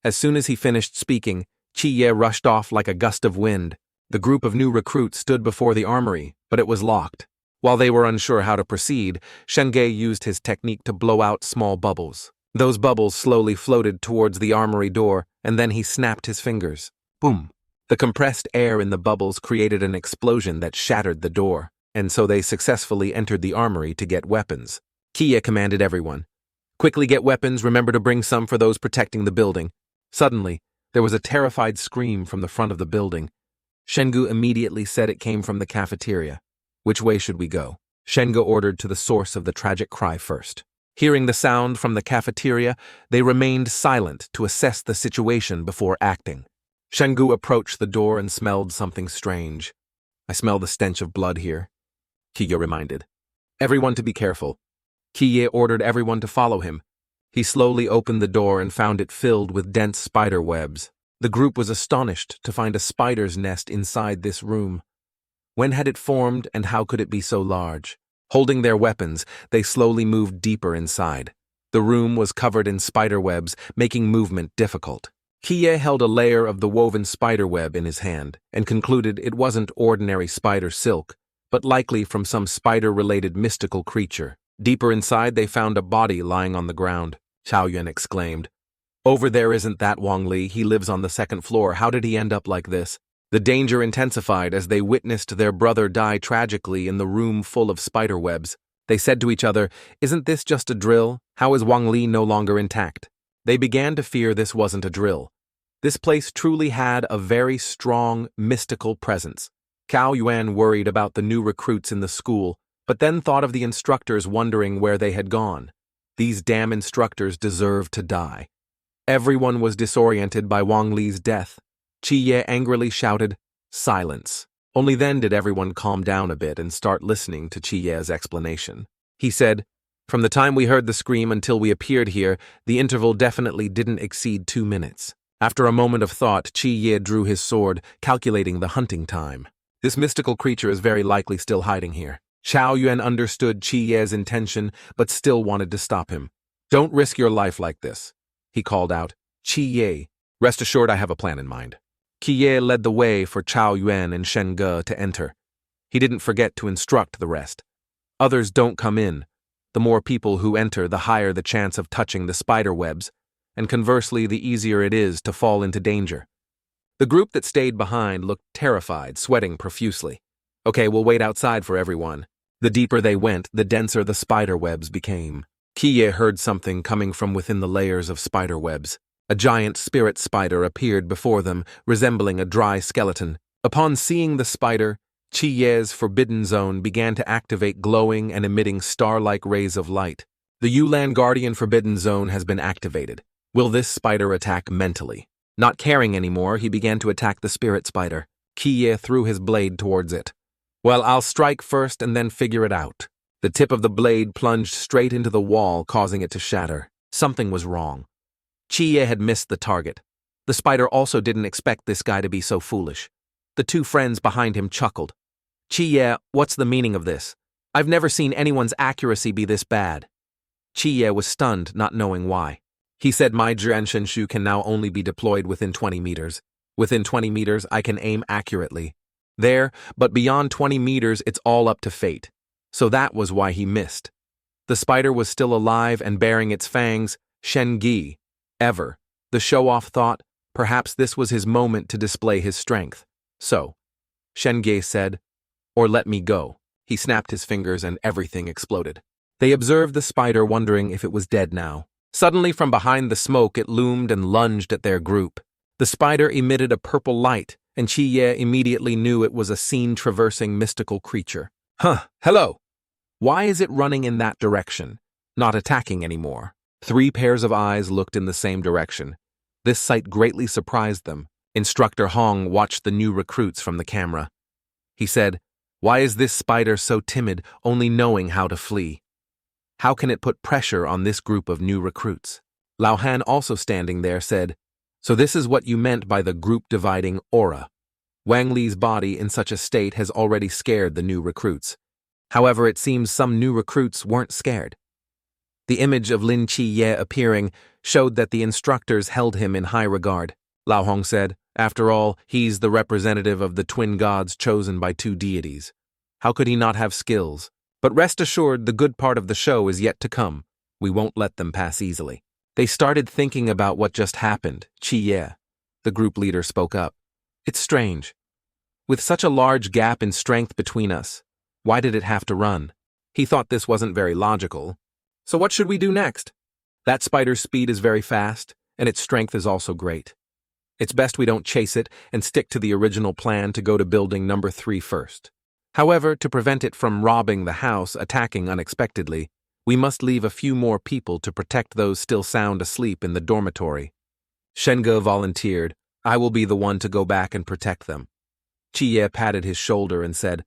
As soon as he finished speaking, Chi-ye rushed off like a gust of wind. The group of new recruits stood before the armory, but it was locked. While they were unsure how to proceed, Shenge used his technique to blow out small bubbles. Those bubbles slowly floated towards the armory door, and then he snapped his fingers. Boom! The compressed air in the bubbles created an explosion that shattered the door. and so they successfully entered the armory to get weapons. Kie commanded everyone, "Quickly get weapons, remember to bring some for those protecting the building." Suddenly, there was a terrified scream from the front of the building. Shengu immediately said it came from the cafeteria. "Which way should we go?" Shengu ordered to the source of the tragic cry first. Hearing the sound from the cafeteria, they remained silent to assess the situation before acting. Shengu approached the door and smelled something strange. "I smell the stench of blood here," Kiye reminded. "Everyone to be careful." Kiye ordered everyone to follow him. He slowly opened the door and found it filled with dense spider webs. The group was astonished to find a spider's nest inside this room. When had it formed, and how could it be so large? Holding their weapons, they slowly moved deeper inside. The room was covered in spider webs, making movement difficult. Kiye held a layer of the woven spider web in his hand and concluded it wasn't ordinary spider silk, but likely from some spider-related mystical creature. Deeper inside, they found a body lying on the ground. Xiao Yuan exclaimed, "Over there isn't that Wang Li? He lives on the second floor. How did he end up like this?" The danger intensified as they witnessed their brother die tragically in the room full of spider webs. They said to each other, "Isn't this just a drill? How is Wang Li no longer intact?" They began to fear this wasn't a drill. This place truly had a very strong, mystical presence. Cao Yuan worried about the new recruits in the school, but then thought of the instructors wondering where they had gone. These damn instructors deserved to die. Everyone was disoriented by Wang Li's death. Qiye angrily shouted, "Silence." Only then did everyone calm down a bit and start listening to Qiye's explanation. He said, "From the time we heard the scream until we appeared here, the interval definitely didn't exceed 2 minutes. After a moment of thought, Qiye drew his sword, calculating the hunting time. This mystical creature is very likely still hiding here." Xiao Yuan understood Qiye's intention, but still wanted to stop him. "Don't risk your life like this," he called out. "Qiye, rest assured I have a plan in mind." Qiye led the way for Chao Yuan and Shen Ge to enter. He didn't forget to instruct the rest. Others don't come in. The more people who enter, the higher the chance of touching the spider webs, and conversely, the easier it is to fall into danger. The group that stayed behind looked terrified, sweating profusely. "Okay, we'll wait outside for everyone." The deeper they went, the denser the spider webs became. Qiye heard something coming from within the layers of spider webs. A giant spirit spider appeared before them, resembling a dry skeleton. Upon seeing the spider, Qiye's forbidden zone began to activate, glowing and emitting star-like rays of light. The Yulan Guardian Forbidden Zone has been activated. Will this spider attack mentally? Not caring anymore, he began to attack the spirit spider. Qiye threw his blade towards it. "Well, I'll strike first and then figure it out." The tip of the blade plunged straight into the wall, causing it to shatter. Something was wrong. Qiye had missed the target. The spider also didn't expect this guy to be so foolish. The two friends behind him chuckled. "Qiye, what's the meaning of this? I've never seen anyone's accuracy be this bad." Qiye was stunned, not knowing why. He said, "My Jianshenshu can now only be deployed within 20 meters. Within 20 meters, I can aim accurately. There, but beyond 20 meters, it's all up to fate." So that was why he missed. The spider was still alive and bearing its fangs. Shen Ge. Ever. The show-off thought, perhaps this was his moment to display his strength. So, Shen Ge said, "Or let me go." He snapped his fingers and everything exploded. They observed the spider, wondering if it was dead now. Suddenly, from behind the smoke, it loomed and lunged at their group. The spider emitted a purple light, and Qiye immediately knew it was a scene-traversing mystical creature. Hello! Why is it running in that direction, not attacking anymore? 3 pairs of eyes looked in the same direction. This sight greatly surprised them. Instructor Hong watched the new recruits from the camera. He said, "Why is this spider so timid, only knowing how to flee? How can it put pressure on this group of new recruits?" Lao Han, also standing there, said, "So this is what you meant by the group-dividing aura. Wang Li's body in such a state has already scared the new recruits. However, it seems some new recruits weren't scared." The image of Lin Chi appearing showed that the instructors held him in high regard. Lao Hong said, "After all, he's the representative of the twin gods chosen by 2 deities. How could he not have skills? But rest assured, the good part of the show is yet to come. We won't let them pass easily." They started thinking about what just happened. Qiye, the group leader, spoke up. "It's strange. With such a large gap in strength between us, Why did it have to run? He thought this wasn't very logical. So what should we do next? That spider's speed is very fast, and its strength is also great. It's best we don't chase it and stick to the original plan to go to building number 3 first. However, to prevent it from robbing the house, attacking unexpectedly, we must leave a few more people to protect those still sound asleep in the dormitory. Shenga volunteered. I will be the one to go back and protect them. Chiye patted his shoulder and said,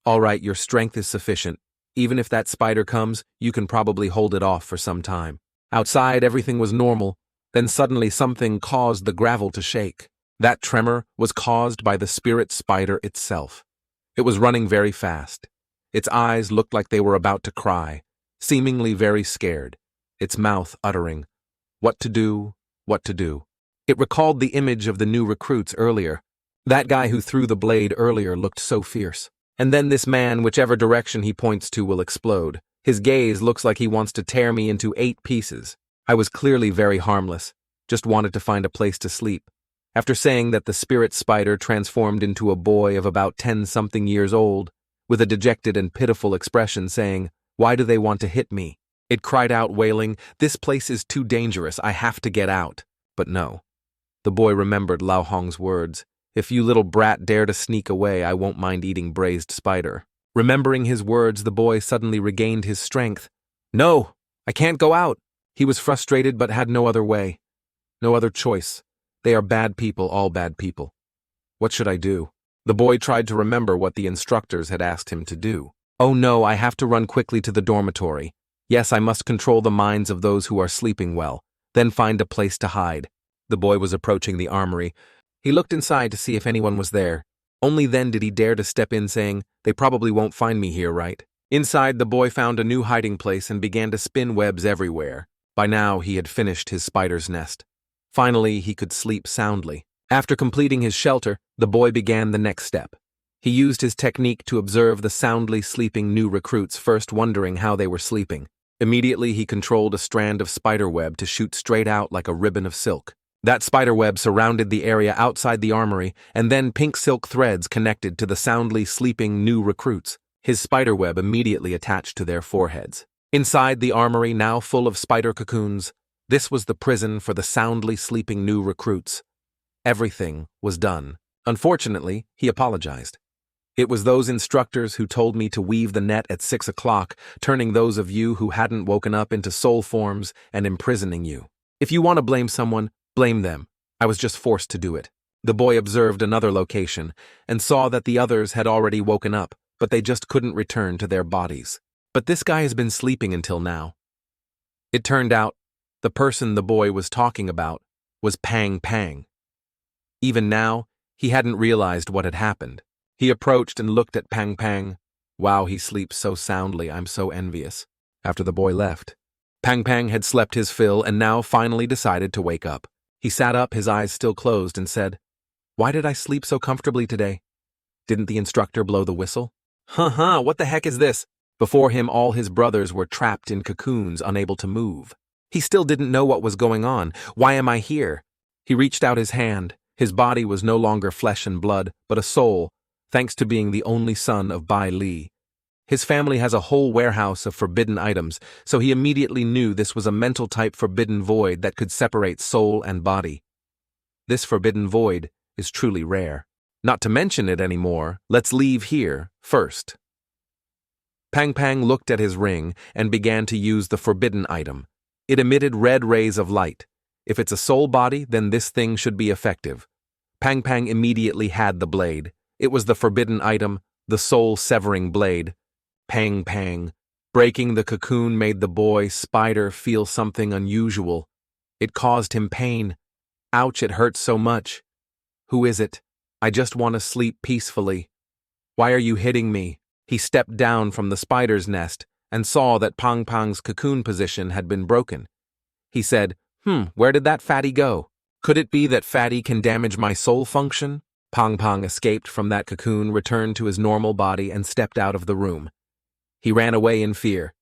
All right, your strength is sufficient. Even if that spider comes, you can probably hold it off for some time. Outside, everything was normal. Then suddenly something caused the gravel to shake. That tremor was caused by the spirit spider itself. It was running very fast. Its eyes looked like they were about to cry, seemingly very scared, its mouth uttering, What to do, what to do. It recalled the image of the new recruits earlier. That guy who threw the blade earlier looked so fierce. And then this man, whichever direction he points to, will explode. His gaze looks like he wants to tear me into 8 pieces. I was clearly very harmless, just wanted to find a place to sleep. After saying that the spirit spider transformed into a boy of about 10-something years old, with a dejected and pitiful expression saying, Why do they want to hit me? It cried out wailing, This place is too dangerous, I have to get out. But no. The boy remembered Lao Hong's words, If you little brat dare to sneak away, I won't mind eating braised spider. Remembering his words, the boy suddenly regained his strength. No, I can't go out. He was frustrated but had no other way. No other choice. They are bad people, all bad people. What should I do? The boy tried to remember what the instructors had asked him to do. Oh no, I have to run quickly to the dormitory. Yes, I must control the minds of those who are sleeping well, then find a place to hide. The boy was approaching the armory. He looked inside to see if anyone was there. Only then did he dare to step in saying, They probably won't find me here, right? Inside, the boy found a new hiding place and began to spin webs everywhere. By now, he had finished his spider's nest. Finally, he could sleep soundly. After completing his shelter, the boy began the next step. He used his technique to observe the soundly sleeping new recruits, first wondering how they were sleeping. Immediately, he controlled a strand of spiderweb to shoot straight out like a ribbon of silk. That spiderweb surrounded the area outside the armory, and then pink silk threads connected to the soundly sleeping new recruits. His spiderweb immediately attached to their foreheads. Inside the armory, now full of spider cocoons, this was the prison for the soundly sleeping new recruits. Everything was done. Unfortunately, he apologized. It was those instructors who told me to weave the net at 6 o'clock, turning those of you who hadn't woken up into soul forms and imprisoning you. If you want to blame someone, blame them. I was just forced to do it. The boy observed another location and saw that the others had already woken up, but they just couldn't return to their bodies. But this guy has been sleeping until now. It turned out the person the boy was talking about was Pang Pang. Even now, he hadn't realized what had happened. He approached and looked at Pang Pang. Wow, he sleeps so soundly, I'm so envious. After the boy left, Pang Pang had slept his fill and now finally decided to wake up. He sat up, his eyes still closed, and said, Why did I sleep so comfortably today? Didn't the instructor blow the whistle? What the heck is this? Before him, all his brothers were trapped in cocoons, unable to move. He still didn't know what was going on. Why am I here? He reached out his hand. His body was no longer flesh and blood, but a soul, thanks to being the only son of Bai Li. His family has a whole warehouse of forbidden items, so he immediately knew this was a mental-type forbidden void that could separate soul and body. This forbidden void is truly rare. Not to mention it anymore, let's leave here first. Pang Pang looked at his ring and began to use the forbidden item. It emitted red rays of light. If it's a soul body, then this thing should be effective. Pang Pang immediately had the blade. It was the forbidden item, the soul-severing blade. Pang Pang. Breaking the cocoon made the boy spider feel something unusual. It caused him pain. Ouch, it hurts so much. Who is it? I just want to sleep peacefully. Why are you hitting me? He stepped down from the spider's nest and saw that Pang Pang's cocoon position had been broken. He said, where did that fatty go? Could it be that fatty can damage my soul function? Pang Pang escaped from that cocoon, returned to his normal body, and stepped out of the room. He ran away in fear.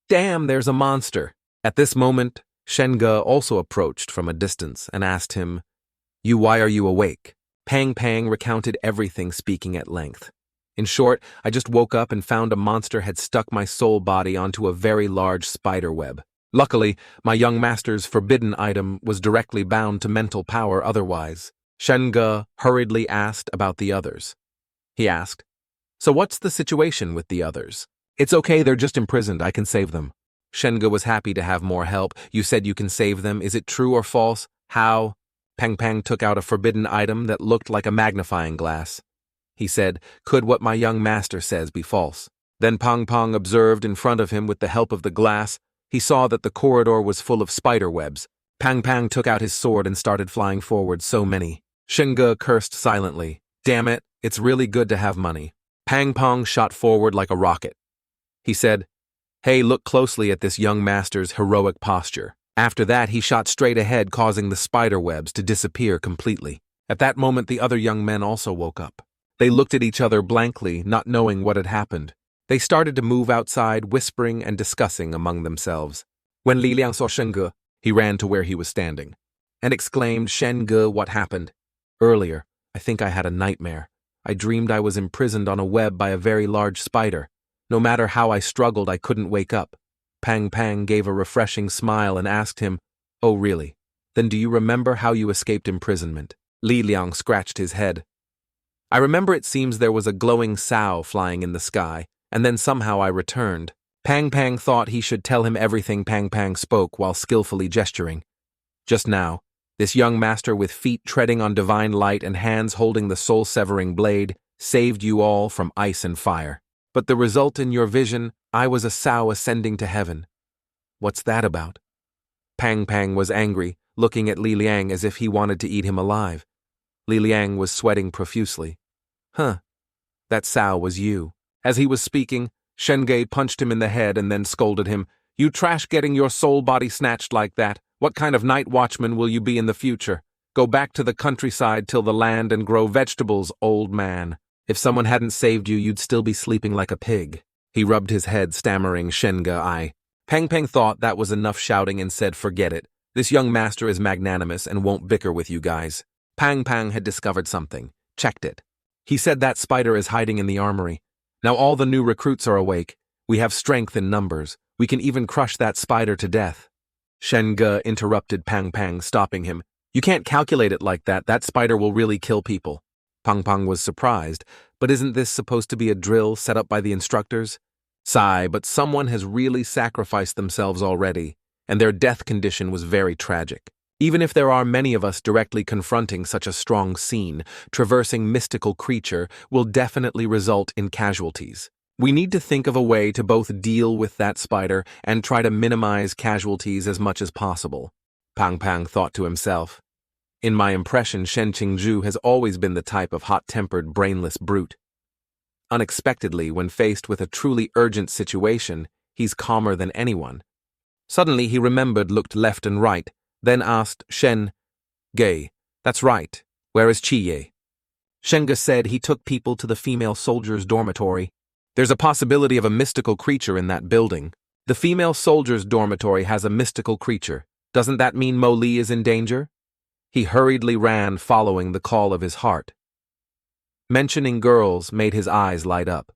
Damn, there's a monster. At this moment, Shenga also approached from a distance and asked him, Why are you awake? Pang Pang recounted everything, speaking at length. In short, I just woke up and found a monster had stuck my soul body onto a very large spider web. Luckily, my young master's forbidden item was directly bound to mental power otherwise. Shen-ge hurriedly asked about the others. He asked, "So what's the situation with the others?" "It's okay, they're just imprisoned, I can save them." Shen-ge was happy to have more help. "You said you can save them, is it true or false? How?" Pang took out a forbidden item that looked like a magnifying glass. He said, "Could what my young master says be false?" Then Pang observed in front of him with the help of the glass. He saw that the corridor was full of spider webs. Pang took out his sword and started flying forward, so many. Shen-ge cursed silently. "Damn it, it's really good to have money." Pang shot forward like a rocket. He said, "Hey, look closely at this young master's heroic posture." After that, he shot straight ahead, causing the spider webs to disappear completely. At that moment, the other young men also woke up. They looked at each other blankly, not knowing what had happened. They started to move outside, whispering and discussing among themselves. When Li Liang saw Shen-ge, he ran to where he was standing and exclaimed, "Shen-ge, what happened?" "Earlier, I think I had a nightmare. I dreamed I was imprisoned on a web by a very large spider. No matter how I struggled, I couldn't wake up." Pang gave a refreshing smile and asked him, "Oh really? Then do you remember how you escaped imprisonment?" Li Liang scratched his head. "I remember it seems there was a glowing sow flying in the sky, and then somehow I returned." Pang thought he should tell him everything. Pang spoke while skillfully gesturing. "Just now, this young master with feet treading on divine light and hands holding the soul-severing blade saved you all from ice and fire. But the result in your vision, I was a sow ascending to heaven. What's that about?" Pang was angry, looking at Li Liang as if he wanted to eat him alive. Li Liang was sweating profusely. "Huh, that sow was you." As he was speaking, Shen-ge punched him in the head and then scolded him, "You trash getting your soul body snatched like that. What kind of night watchman will you be in the future? Go back to the countryside, till the land and grow vegetables, old man. If someone hadn't saved you, you'd still be sleeping like a pig." He rubbed his head, stammering, "Shen-ge, Pang thought that was enough shouting and said, "Forget it. This young master is magnanimous and won't bicker with you guys." Pang had discovered something. Checked it. He said that spider is hiding in the armory. Now all the new recruits are awake. We have strength in numbers. We can even crush that spider to death. Shen-ge interrupted Pang, stopping him. "You can't calculate it like that. That spider will really kill people." Pang was surprised. "But isn't this supposed to be a drill set up by the instructors?" "Sigh, but someone has really sacrificed themselves already, and their death condition was very tragic. Even if there are many of us directly confronting such a strong scene, traversing mystical creature will definitely result in casualties. We need to think of a way to both deal with that spider and try to minimize casualties as much as possible." Pang thought to himself. "In my impression, Shen Qingzhu has always been the type of hot-tempered, brainless brute. Unexpectedly, when faced with a truly urgent situation, he's calmer than anyone." Suddenly he remembered, looked left and right, then asked Shen-ge, "That's right. Where is Chi-ye?" Shen-ge said he took people to the female soldiers' dormitory. "There's a possibility of a mystical creature in that building." "The female soldiers' dormitory has a mystical creature. Doesn't that mean Mo Li is in danger?" He hurriedly ran, following the call of his heart. Mentioning girls made his eyes light up.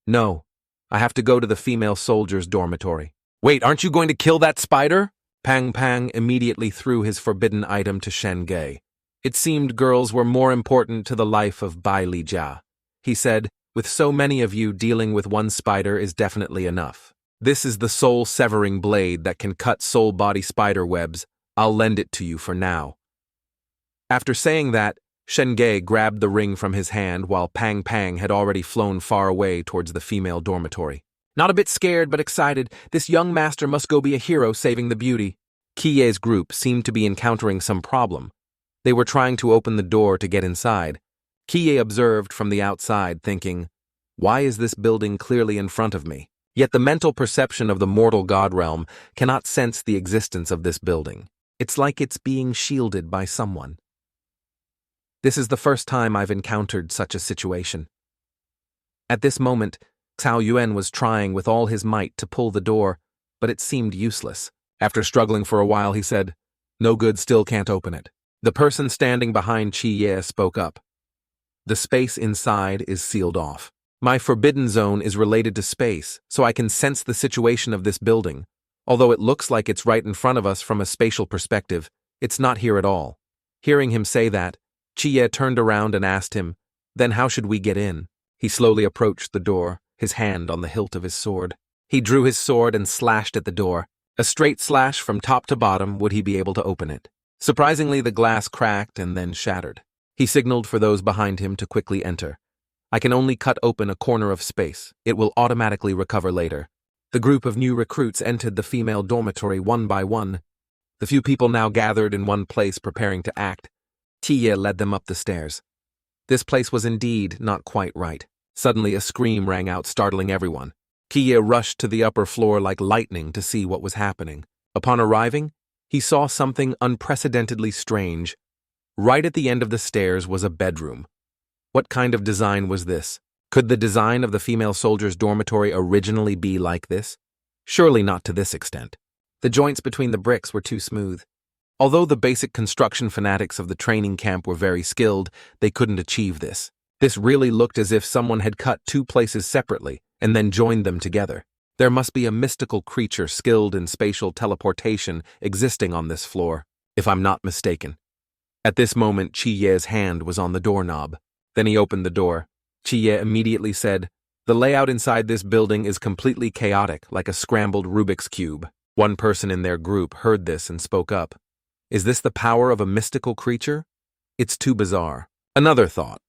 "No, I have to go to the female soldiers' dormitory." "Wait, aren't you going to kill that spider?" Pang immediately threw his forbidden item to Shen-ge. It seemed girls were more important to the life of Bai Li Jia. He said, "With so many of you, dealing with one spider is definitely enough. This is the soul-severing blade that can cut soul-body spider webs. I'll lend it to you for now." After saying that, Shen-ge grabbed the ring from his hand while Pang had already flown far away towards the female dormitory. Not a bit scared but excited, this young master must go be a hero saving the beauty. Qiye's group seemed to be encountering some problem. They were trying to open the door to get inside. Qiye observed from the outside, thinking, "Why is this building clearly in front of me?" Yet the mental perception of the mortal god realm cannot sense the existence of this building. It's like it's being shielded by someone. This is the first time I've encountered such a situation. At this moment, Cao Yuan was trying with all his might to pull the door, but it seemed useless. After struggling for a while, he said, "No good, still can't open it." The person standing behind Chi Ye spoke up. "The space inside is sealed off. My forbidden zone is related to space, so I can sense the situation of this building. Although it looks like it's right in front of us from a spatial perspective, it's not here at all. Hearing him say that, Chi turned around and asked him, "Then how should we get in?" He slowly approached the door, his hand on the hilt of his sword. He drew his sword and slashed at the door. A straight slash from top to bottom, would he be able to open it? Surprisingly, the glass cracked and then shattered. He signaled for those behind him to quickly enter. I can only cut open a corner of space. It will automatically recover later. The group of new recruits entered the female dormitory one by one. The few people now gathered in one place preparing to act. Tia led them up the stairs. This place was indeed not quite right. Suddenly a scream rang out, startling everyone. Kia rushed to the upper floor like lightning to see what was happening. Upon arriving, he saw something unprecedentedly strange. Right at the end of the stairs was a bedroom. What kind of design was this? Could the design of the female soldiers' dormitory originally be like this? Surely not to this extent. The joints between the bricks were too smooth. Although the basic construction fanatics of the training camp were very skilled, they couldn't achieve this. This really looked as if someone had cut two places separately and then joined them together. There must be a mystical creature skilled in spatial teleportation existing on this floor, if I'm not mistaken. At this moment, Chi Ye's hand was on the doorknob. Then he opened the door. Chi Ye immediately said, "The layout inside this building is completely chaotic, like a scrambled Rubik's Cube." One person in their group heard this and spoke up. Is this the power of a mystical creature? It's too bizarre. Another thought.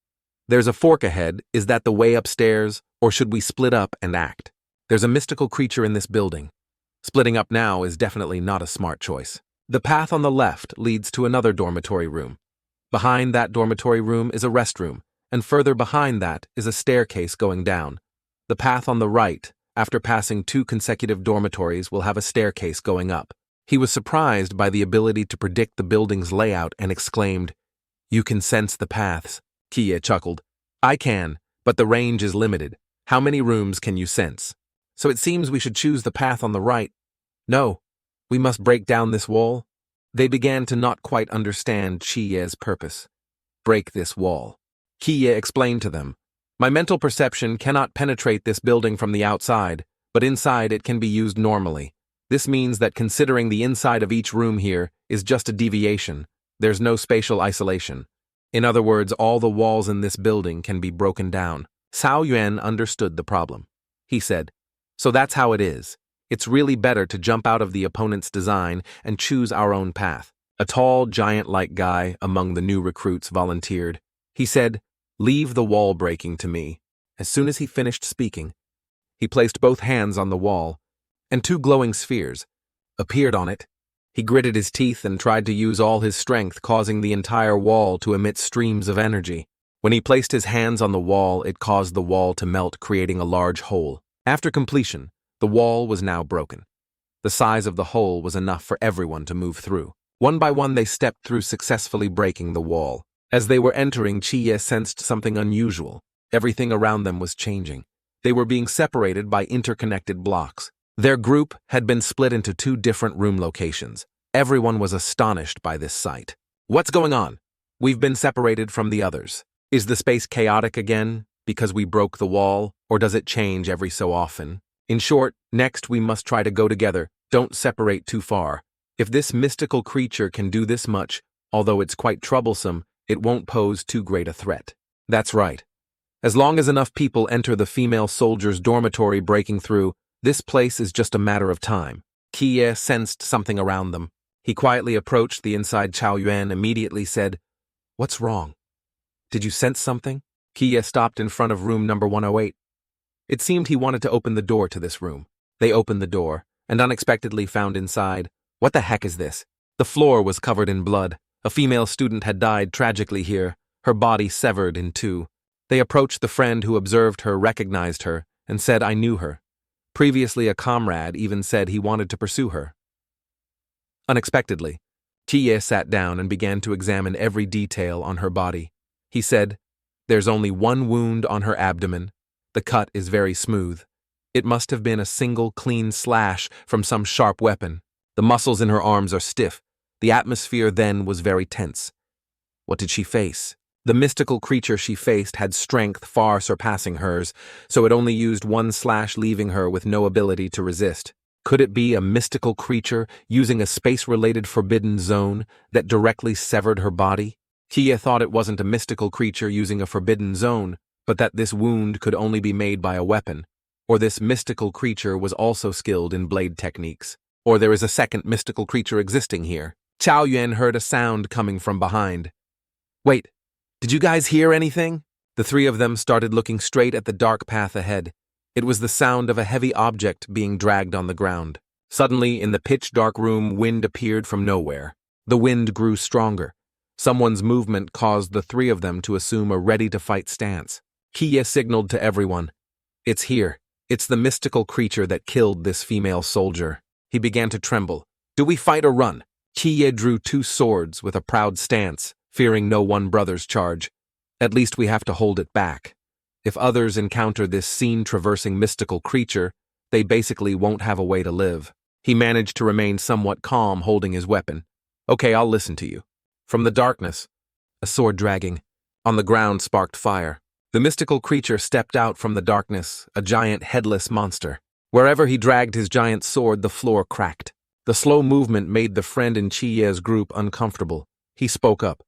There's a fork ahead. Is that the way upstairs, or should we split up and act? There's a mystical creature in this building. Splitting up now is definitely not a smart choice. The path on the left leads to another dormitory room. Behind that dormitory room is a restroom, and further behind that is a staircase going down. The path on the right, after passing 2 consecutive dormitories, will have a staircase going up. He was surprised by the ability to predict the building's layout and exclaimed, "You can sense the paths." Kia chuckled. "I can, but the range is limited. How many rooms can you sense? So it seems we should choose the path on the right." "No, we must break down this wall." They began to not quite understand Chiye's purpose. Break this wall. Chiye explained to them, "My mental perception cannot penetrate this building from the outside, but inside it can be used normally. This means that considering the inside of each room here is just a deviation, there's no spatial isolation. In other words, all the walls in this building can be broken down." Cao Yuan understood the problem. He said, "So that's how it is. It's really better to jump out of the opponent's design and choose our own path." A tall, giant-like guy among the new recruits volunteered. He said, "Leave the wall breaking to me." As soon as he finished speaking, he placed both hands on the wall, and 2 glowing spheres appeared on it. He gritted his teeth and tried to use all his strength, causing the entire wall to emit streams of energy. When he placed his hands on the wall, it caused the wall to melt, creating a large hole. After completion, the wall was now broken. The size of the hole was enough for everyone to move through. One by one, they stepped through, successfully breaking the wall. As they were entering, Chiye sensed something unusual. Everything around them was changing. They were being separated by interconnected blocks. Their group had been split into 2 different room locations. Everyone was astonished by this sight. "What's going on? We've been separated from the others. Is the space chaotic again because we broke the wall, or does it change every so often? In short, next we must try to go together. Don't separate too far. If this mystical creature can do this much, although it's quite troublesome, it won't pose too great a threat." That's right. As long as enough people enter the female soldiers' dormitory breaking through, this place is just a matter of time. Kie sensed something around them. He quietly approached the inside. Cao Yuan immediately said, "What's wrong? Did you sense something?" Kie stopped in front of room number 108. It seemed he wanted to open the door to this room. They opened the door, and unexpectedly found inside, "What the heck is this?" The floor was covered in blood. A female student had died tragically here, her body severed in 2. They approached the friend who observed her, recognized her, and said, "I knew her." Previously, a comrade even said he wanted to pursue her. Unexpectedly, Kie sat down and began to examine every detail on her body. He said, "There's only 1 wound on her abdomen. The cut is very smooth. It must have been a single clean slash from some sharp weapon. The muscles in her arms are stiff. The atmosphere then was very tense." What did she face? The mystical creature she faced had strength far surpassing hers, so it only used one slash, leaving her with no ability to resist. Could it be a mystical creature using a space-related forbidden zone that directly severed her body? Kia thought it wasn't a mystical creature using a forbidden zone, but that this wound could only be made by a weapon. Or this mystical creature was also skilled in blade techniques. Or there is a second mystical creature existing here. Chao Yuan heard a sound coming from behind. Wait, did you guys hear anything? The three of them started looking straight at the dark path ahead. It was the sound of a heavy object being dragged on the ground. Suddenly, in the pitch-dark room, wind appeared from nowhere. The wind grew stronger. Someone's movement caused the three of them to assume a ready-to-fight stance. Kia signaled to everyone. It's here. It's the mystical creature that killed this female soldier. He began to tremble. Do we fight or run? Kia drew two swords with a proud stance, fearing no one brother's charge. At least we have to hold it back. If others encounter this scene-traversing mystical creature, they basically won't have a way to live. He managed to remain somewhat calm, holding his weapon. Okay, I'll listen to you. From the darkness, a sword dragging. On the ground sparked fire. The mystical creature stepped out from the darkness, a giant headless monster. Wherever he dragged his giant sword, the floor cracked. The slow movement made the friend in Chiye's group uncomfortable. He spoke up.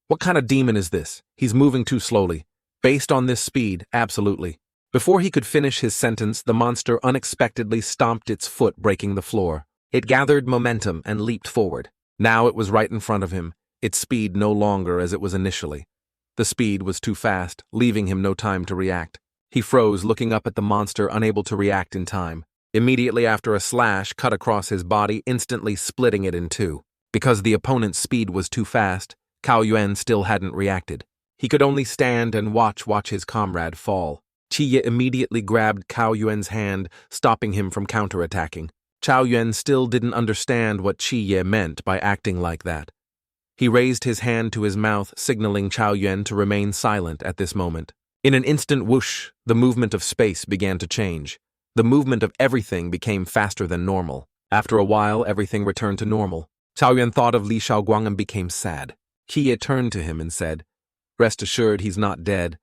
What kind of demon is this? He's moving too slowly. Based on this speed, absolutely. Before he could finish his sentence, the monster unexpectedly stomped its foot, breaking the floor. It gathered momentum and leaped forward. Now it was right in front of him, its speed no longer as it was initially. The speed was too fast, leaving him no time to react. He froze, looking up at the monster, unable to react in time. Immediately after, a slash cut across his body, instantly splitting it in two. Because the opponent's speed was too fast, Cao Yuan still hadn't reacted. He could only stand and watch his comrade fall. Chiye immediately grabbed Cao Yuan's hand, stopping him from counterattacking. Cao Yuan still didn't understand what Chiye meant by acting like that. He raised his hand to his mouth, signaling Cao Yuan to remain silent at this moment. In an instant whoosh, the movement of space began to change. The movement of everything became faster than normal. After a while, everything returned to normal. Cao Yuan thought of Li Shaoguang and became sad. Chiye turned to him and said, Rest assured he's not dead.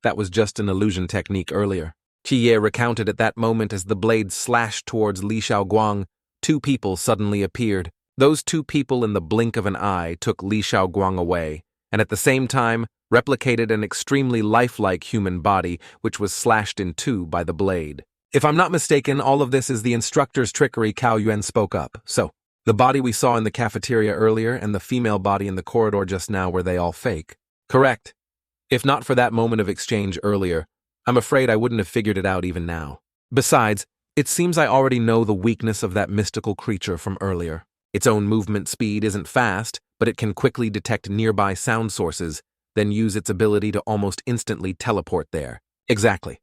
That was just an illusion technique earlier. Chiye recounted at that moment as the blade slashed towards Li Shaoguang. Two people suddenly appeared. Those two people in the blink of an eye took Li Shaoguang away, and at the same time replicated an extremely lifelike human body which was slashed in two by the blade. If I'm not mistaken, all of this is the instructor's trickery, Cao Yuan spoke up. So, the body we saw in the cafeteria earlier and the female body in the corridor just now, were they all fake? Correct. If not for that moment of exchange earlier, I'm afraid I wouldn't have figured it out even now. Besides, it seems I already know the weakness of that mystical creature from earlier. Its own movement speed isn't fast, but it can quickly detect nearby sound sources, then use its ability to almost instantly teleport there. Exactly.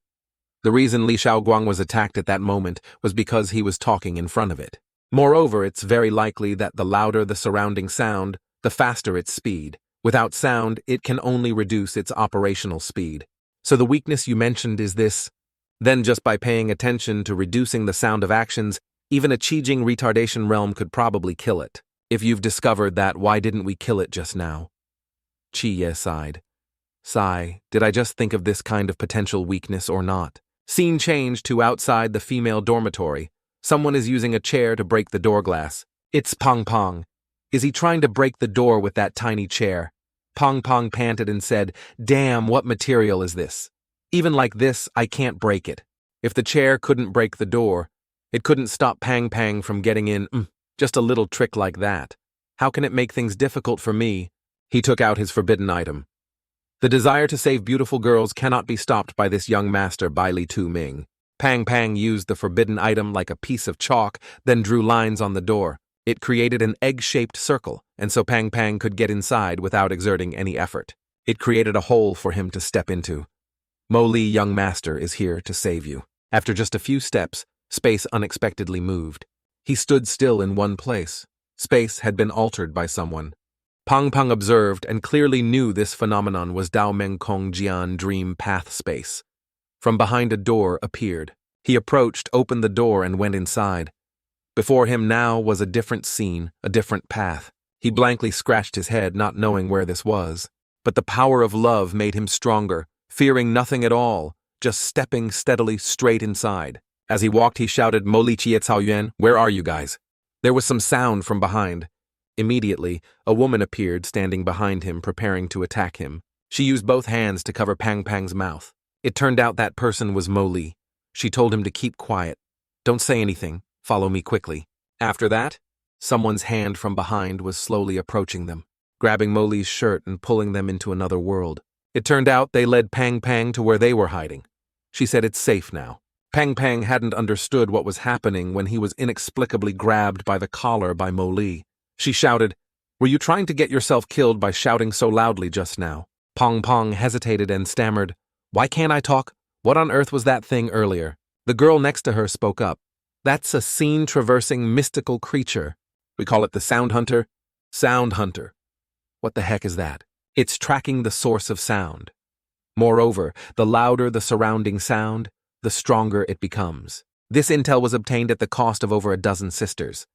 The reason Li Shaoguang was attacked at that moment was because he was talking in front of it. Moreover, it's very likely that the louder the surrounding sound, the faster its speed. Without sound, it can only reduce its operational speed. So the weakness you mentioned is this. Then just by paying attention to reducing the sound of actions, even a Qijing retardation realm could probably kill it. If you've discovered that, why didn't we kill it just now? Chiye sighed. Sigh, did I just think of this kind of potential weakness or not? Scene changed to outside the female dormitory. Someone is using a chair to break the door glass. It's Pong Pong. Is he trying to break the door with that tiny chair? Pong Pong panted and said, Damn, what material is this? Even like this, I can't break it. If the chair couldn't break the door, it couldn't stop Pang Pang from getting in. Just a little trick like that. How can it make things difficult for me? He took out his forbidden item. The desire to save beautiful girls cannot be stopped by this young master, Bai Li Tu Ming. Pang Pang used the forbidden item like a piece of chalk, then drew lines on the door. It created an egg-shaped circle, and so Pang Pang could get inside without exerting any effort. It created a hole for him to step into. Mo Li, young master, is here to save you. After just a few steps, space unexpectedly moved. He stood still in one place. Space had been altered by someone. Pang Pang observed and clearly knew this phenomenon was Dao Meng Kong Jian Dream Path Space. From behind a door appeared. He approached, opened the door, and went inside. Before him now was a different scene, a different path. He blankly scratched his head, not knowing where this was. but the power of love made him stronger, fearing nothing at all, just stepping steadily straight inside. As he walked, he shouted, "Mo Li Chi Cao Yuan, where are you guys?" There was some sound from behind. Immediately, a woman appeared standing behind him, preparing to attack him. She used both hands to cover Pang Pang's mouth. It turned out that person was Mo Li. She told him to keep quiet. "Don't say anything. Follow me quickly." After that, someone's hand from behind was slowly approaching them, grabbing Mo Li's shirt and pulling them into another world. It turned out they led Pang Pang to where they were hiding. She said it's safe now. Pang Pang hadn't understood what was happening when he was inexplicably grabbed by the collar by Mo Li. She shouted, "Were you trying to get yourself killed by shouting so loudly just now?" Pong Pong hesitated and stammered, "Why can't I talk? What on earth was that thing earlier?" The girl next to her spoke up. "That's a scene-traversing mystical creature. We call it the Sound Hunter." Sound Hunter. What the heck is that? It's tracking the source of sound. Moreover, the louder the surrounding sound, the stronger it becomes. This intel was obtained at the cost of over a dozen sisters.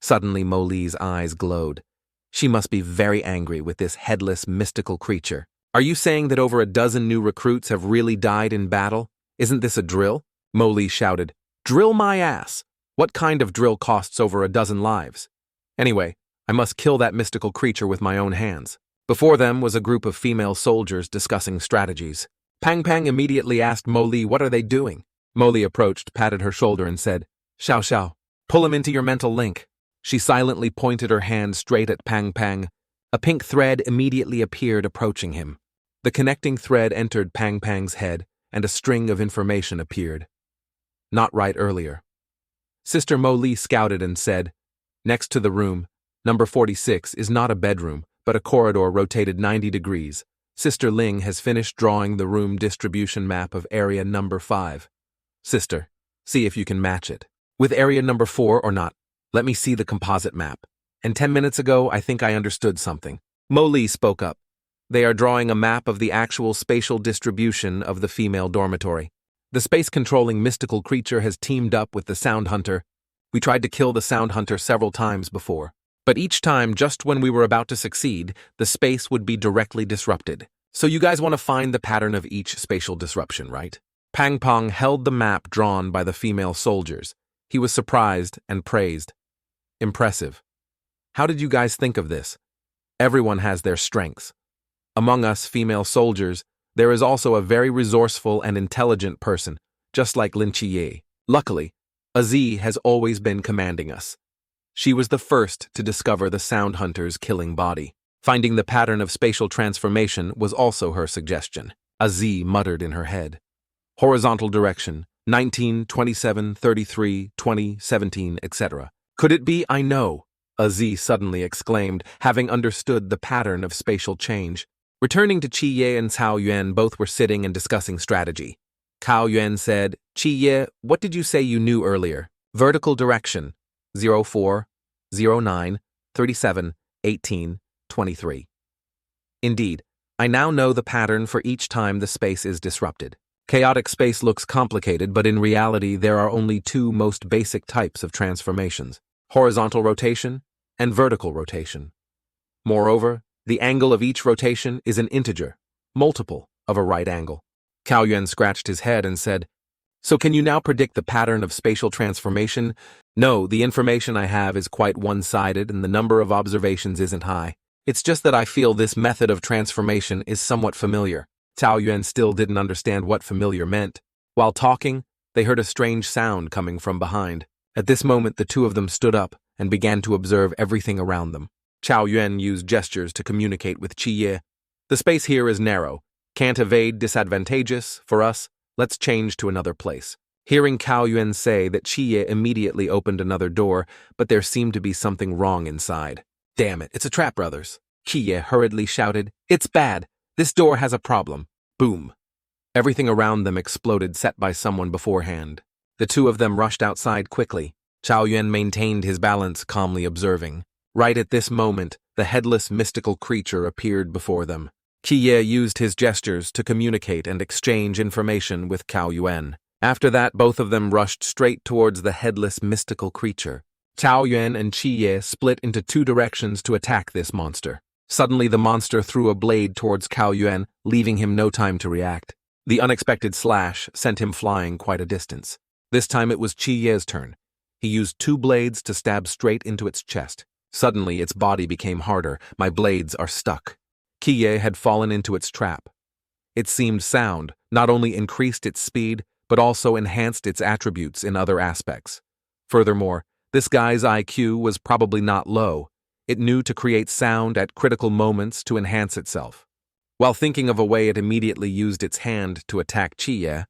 Suddenly, Mo Li's eyes glowed. She must be very angry with this headless, mystical creature. "Are you saying that over a dozen new recruits have really died in battle? Isn't this a drill?" Mo Li shouted. "Drill my ass! What kind of drill costs over a dozen lives? Anyway, I must kill that mystical creature with my own hands." Before them was a group of female soldiers discussing strategies. Pang Pang immediately asked Mo Li, "What are they doing?" Mo Li approached, patted her shoulder, and said, "Xiao Xiao, pull him into your mental link." She silently pointed her hand straight at Pang Pang. A pink thread immediately appeared, approaching him. The connecting thread entered Pang Pang's head, and a string of information appeared. Not right earlier. Sister Mo Li scouted and said, "Next to the room, number 46 is not a bedroom, but a corridor rotated 90 degrees. Sister Ling has finished drawing the room distribution map of area number 5. Sister, see if you can match it with area number 4 or not. Let me see the composite map. And 10 minutes ago, I think I understood something." Mo Li spoke up. "They are drawing a map of the actual spatial distribution of the female dormitory. The space-controlling mystical creature has teamed up with the Sound Hunter. We tried to kill the Sound Hunter several times before, but each time, just when we were about to succeed, the space would be directly disrupted. So you guys want to find the pattern of each spatial disruption, right?" Pang Pong held the map drawn by the female soldiers. He was surprised and praised. "Impressive. How did you guys think of this? Everyone has their strengths. Among us female soldiers, there is also a very resourceful and intelligent person, just like Lin Chi. Luckily, Aziz has always been commanding us. She was the first to discover the Sound Hunter's killing body. Finding the pattern of spatial transformation was also her suggestion." Aziz muttered in her head. "Horizontal direction, 19, 27, 33, 20, 17, etc. Could it be I know?" Aziz suddenly exclaimed, having understood the pattern of spatial change. Returning to Qi Ye and Cao Yuan, both were sitting and discussing strategy. Cao Yuan said, "Qi Ye, what did you say you knew earlier?" "Vertical direction, 04, 09, 37, 18, 23. Indeed, I now know the pattern for each time the space is disrupted. Chaotic space looks complicated, but in reality there are only two most basic types of transformations: horizontal rotation and vertical rotation. Moreover, the angle of each rotation is an integer, multiple of a right angle." Cao Yuan scratched his head and said, "So can you now predict the pattern of spatial transformation?" "No, the information I have is quite one-sided and the number of observations isn't high. It's just that I feel this method of transformation is somewhat familiar." Cao Yuan still didn't understand what familiar meant. While talking, they heard a strange sound coming from behind. At this moment, the two of them stood up and began to observe everything around them. Cao Yuan used gestures to communicate with Qi Ye. "The space here is narrow. Can't evade, disadvantageous for us. Let's change to another place." Hearing Cao Yuan say that, Qi Ye immediately opened another door, but there seemed to be something wrong inside. "Damn it, it's a trap, brothers." Qi Ye hurriedly shouted, "It's bad. This door has a problem." Boom. Everything around them exploded, set by someone beforehand. The two of them rushed outside quickly. Cao Yuan maintained his balance, calmly observing. Right at this moment, the headless mystical creature appeared before them. Qi Ye used his gestures to communicate and exchange information with Cao Yuan. After that, both of them rushed straight towards the headless mystical creature. Cao Yuan and Qi Ye split into two directions to attack this monster. Suddenly, the monster threw a blade towards Cao Yuan, leaving him no time to react. The unexpected slash sent him flying quite a distance. This time it was Qi Ye's turn. He used 2 blades to stab straight into its chest. Suddenly, its body became harder. My blades are stuck. Qi Ye had fallen into its trap. Its seemed sound not only increased its speed, but also enhanced its attributes in other aspects. Furthermore, this guy's IQ was probably not low. It knew to create sound at critical moments to enhance itself. While thinking of a way, it immediately used its hand to attack Qi Ye.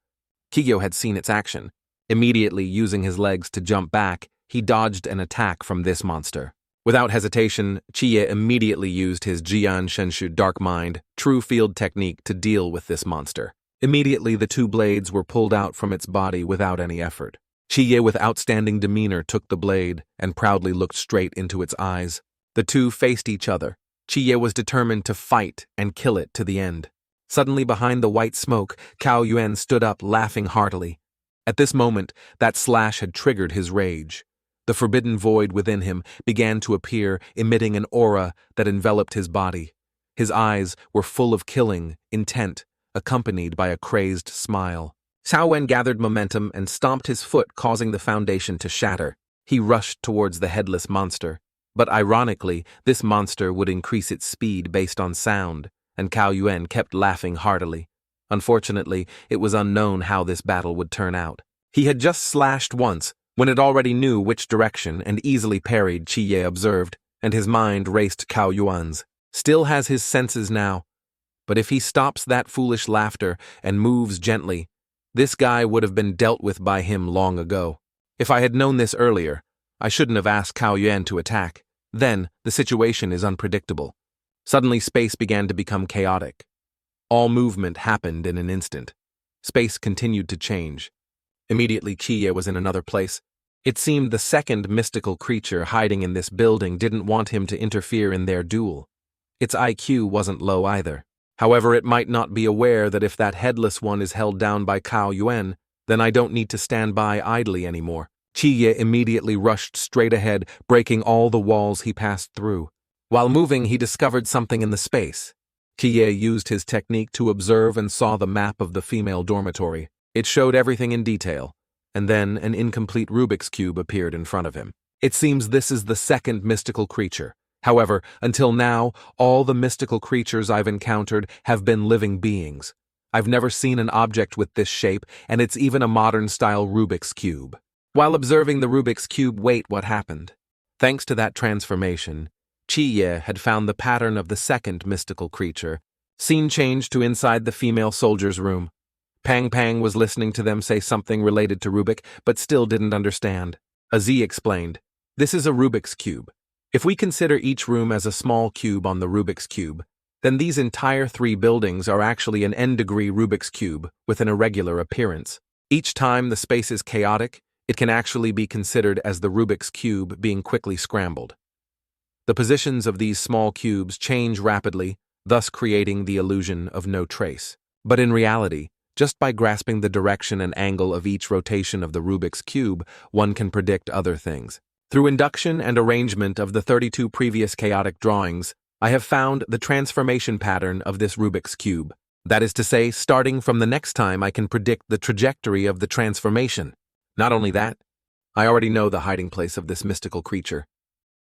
Qi had seen its action. Immediately using his legs to jump back, he dodged an attack from this monster. Without hesitation, Qi Ye immediately used his Jian Shenshu Dark Mind, True Field technique to deal with this monster. Immediately, the 2 blades were pulled out from its body without any effort. Qi Ye, with outstanding demeanor, took the blade and proudly looked straight into its eyes. The 2 faced each other. Qi Ye was determined to fight and kill it to the end. Suddenly, behind the white smoke, Cao Yuan stood up, laughing heartily. At this moment, that slash had triggered his rage. The forbidden void within him began to appear, emitting an aura that enveloped his body. His eyes were full of killing, intent, accompanied by a crazed smile. Cao Wen gathered momentum and stomped his foot, causing the foundation to shatter. He rushed towards the headless monster. But ironically, this monster would increase its speed based on sound, and Cao Yuan kept laughing heartily. Unfortunately, it was unknown how this battle would turn out. He had just slashed once, when it already knew which direction and easily parried, Qi Ye observed, and his mind raced Cao Yuan's. Still has his senses now. But if he stops that foolish laughter and moves gently, this guy would have been dealt with by him long ago. If I had known this earlier, I shouldn't have asked Cao Yuan to attack. Then, the situation is unpredictable. Suddenly, space began to become chaotic. All movement happened in an instant. Space continued to change. Immediately, Qi Ye was in another place. It seemed the second mystical creature hiding in this building didn't want him to interfere in their duel. Its IQ wasn't low either. However, it might not be aware that if that headless one is held down by Cao Yuan, then I don't need to stand by idly anymore. Qi Ye immediately rushed straight ahead, breaking all the walls he passed through. While moving, he discovered something in the space. Qi Ye used his technique to observe and saw the map of the female dormitory. It showed everything in detail, and then an incomplete Rubik's Cube appeared in front of him. It seems this is the second mystical creature. However, until now, all the mystical creatures I've encountered have been living beings. I've never seen an object with this shape, and it's even a modern-style Rubik's Cube. While observing the Rubik's Cube, wait, what happened? Thanks to that transformation, Qi Ye had found the pattern of the second mystical creature. Scene changed to inside the female soldier's room. Pang Pang was listening to them say something related to Rubik, but still didn't understand. Aziz explained, "This is a Rubik's Cube. If we consider each room as a small cube on the Rubik's Cube, then these entire 3 buildings are actually an n-degree Rubik's Cube with an irregular appearance. Each time the space is chaotic, it can actually be considered as the Rubik's Cube being quickly scrambled. The positions of these small cubes change rapidly, thus creating the illusion of no trace. But in reality, just by grasping the direction and angle of each rotation of the Rubik's Cube, one can predict other things. Through induction and arrangement of the 32 previous chaotic drawings, I have found the transformation pattern of this Rubik's Cube. That is to say, starting from the next time I can predict the trajectory of the transformation. Not only that, I already know the hiding place of this mystical creature.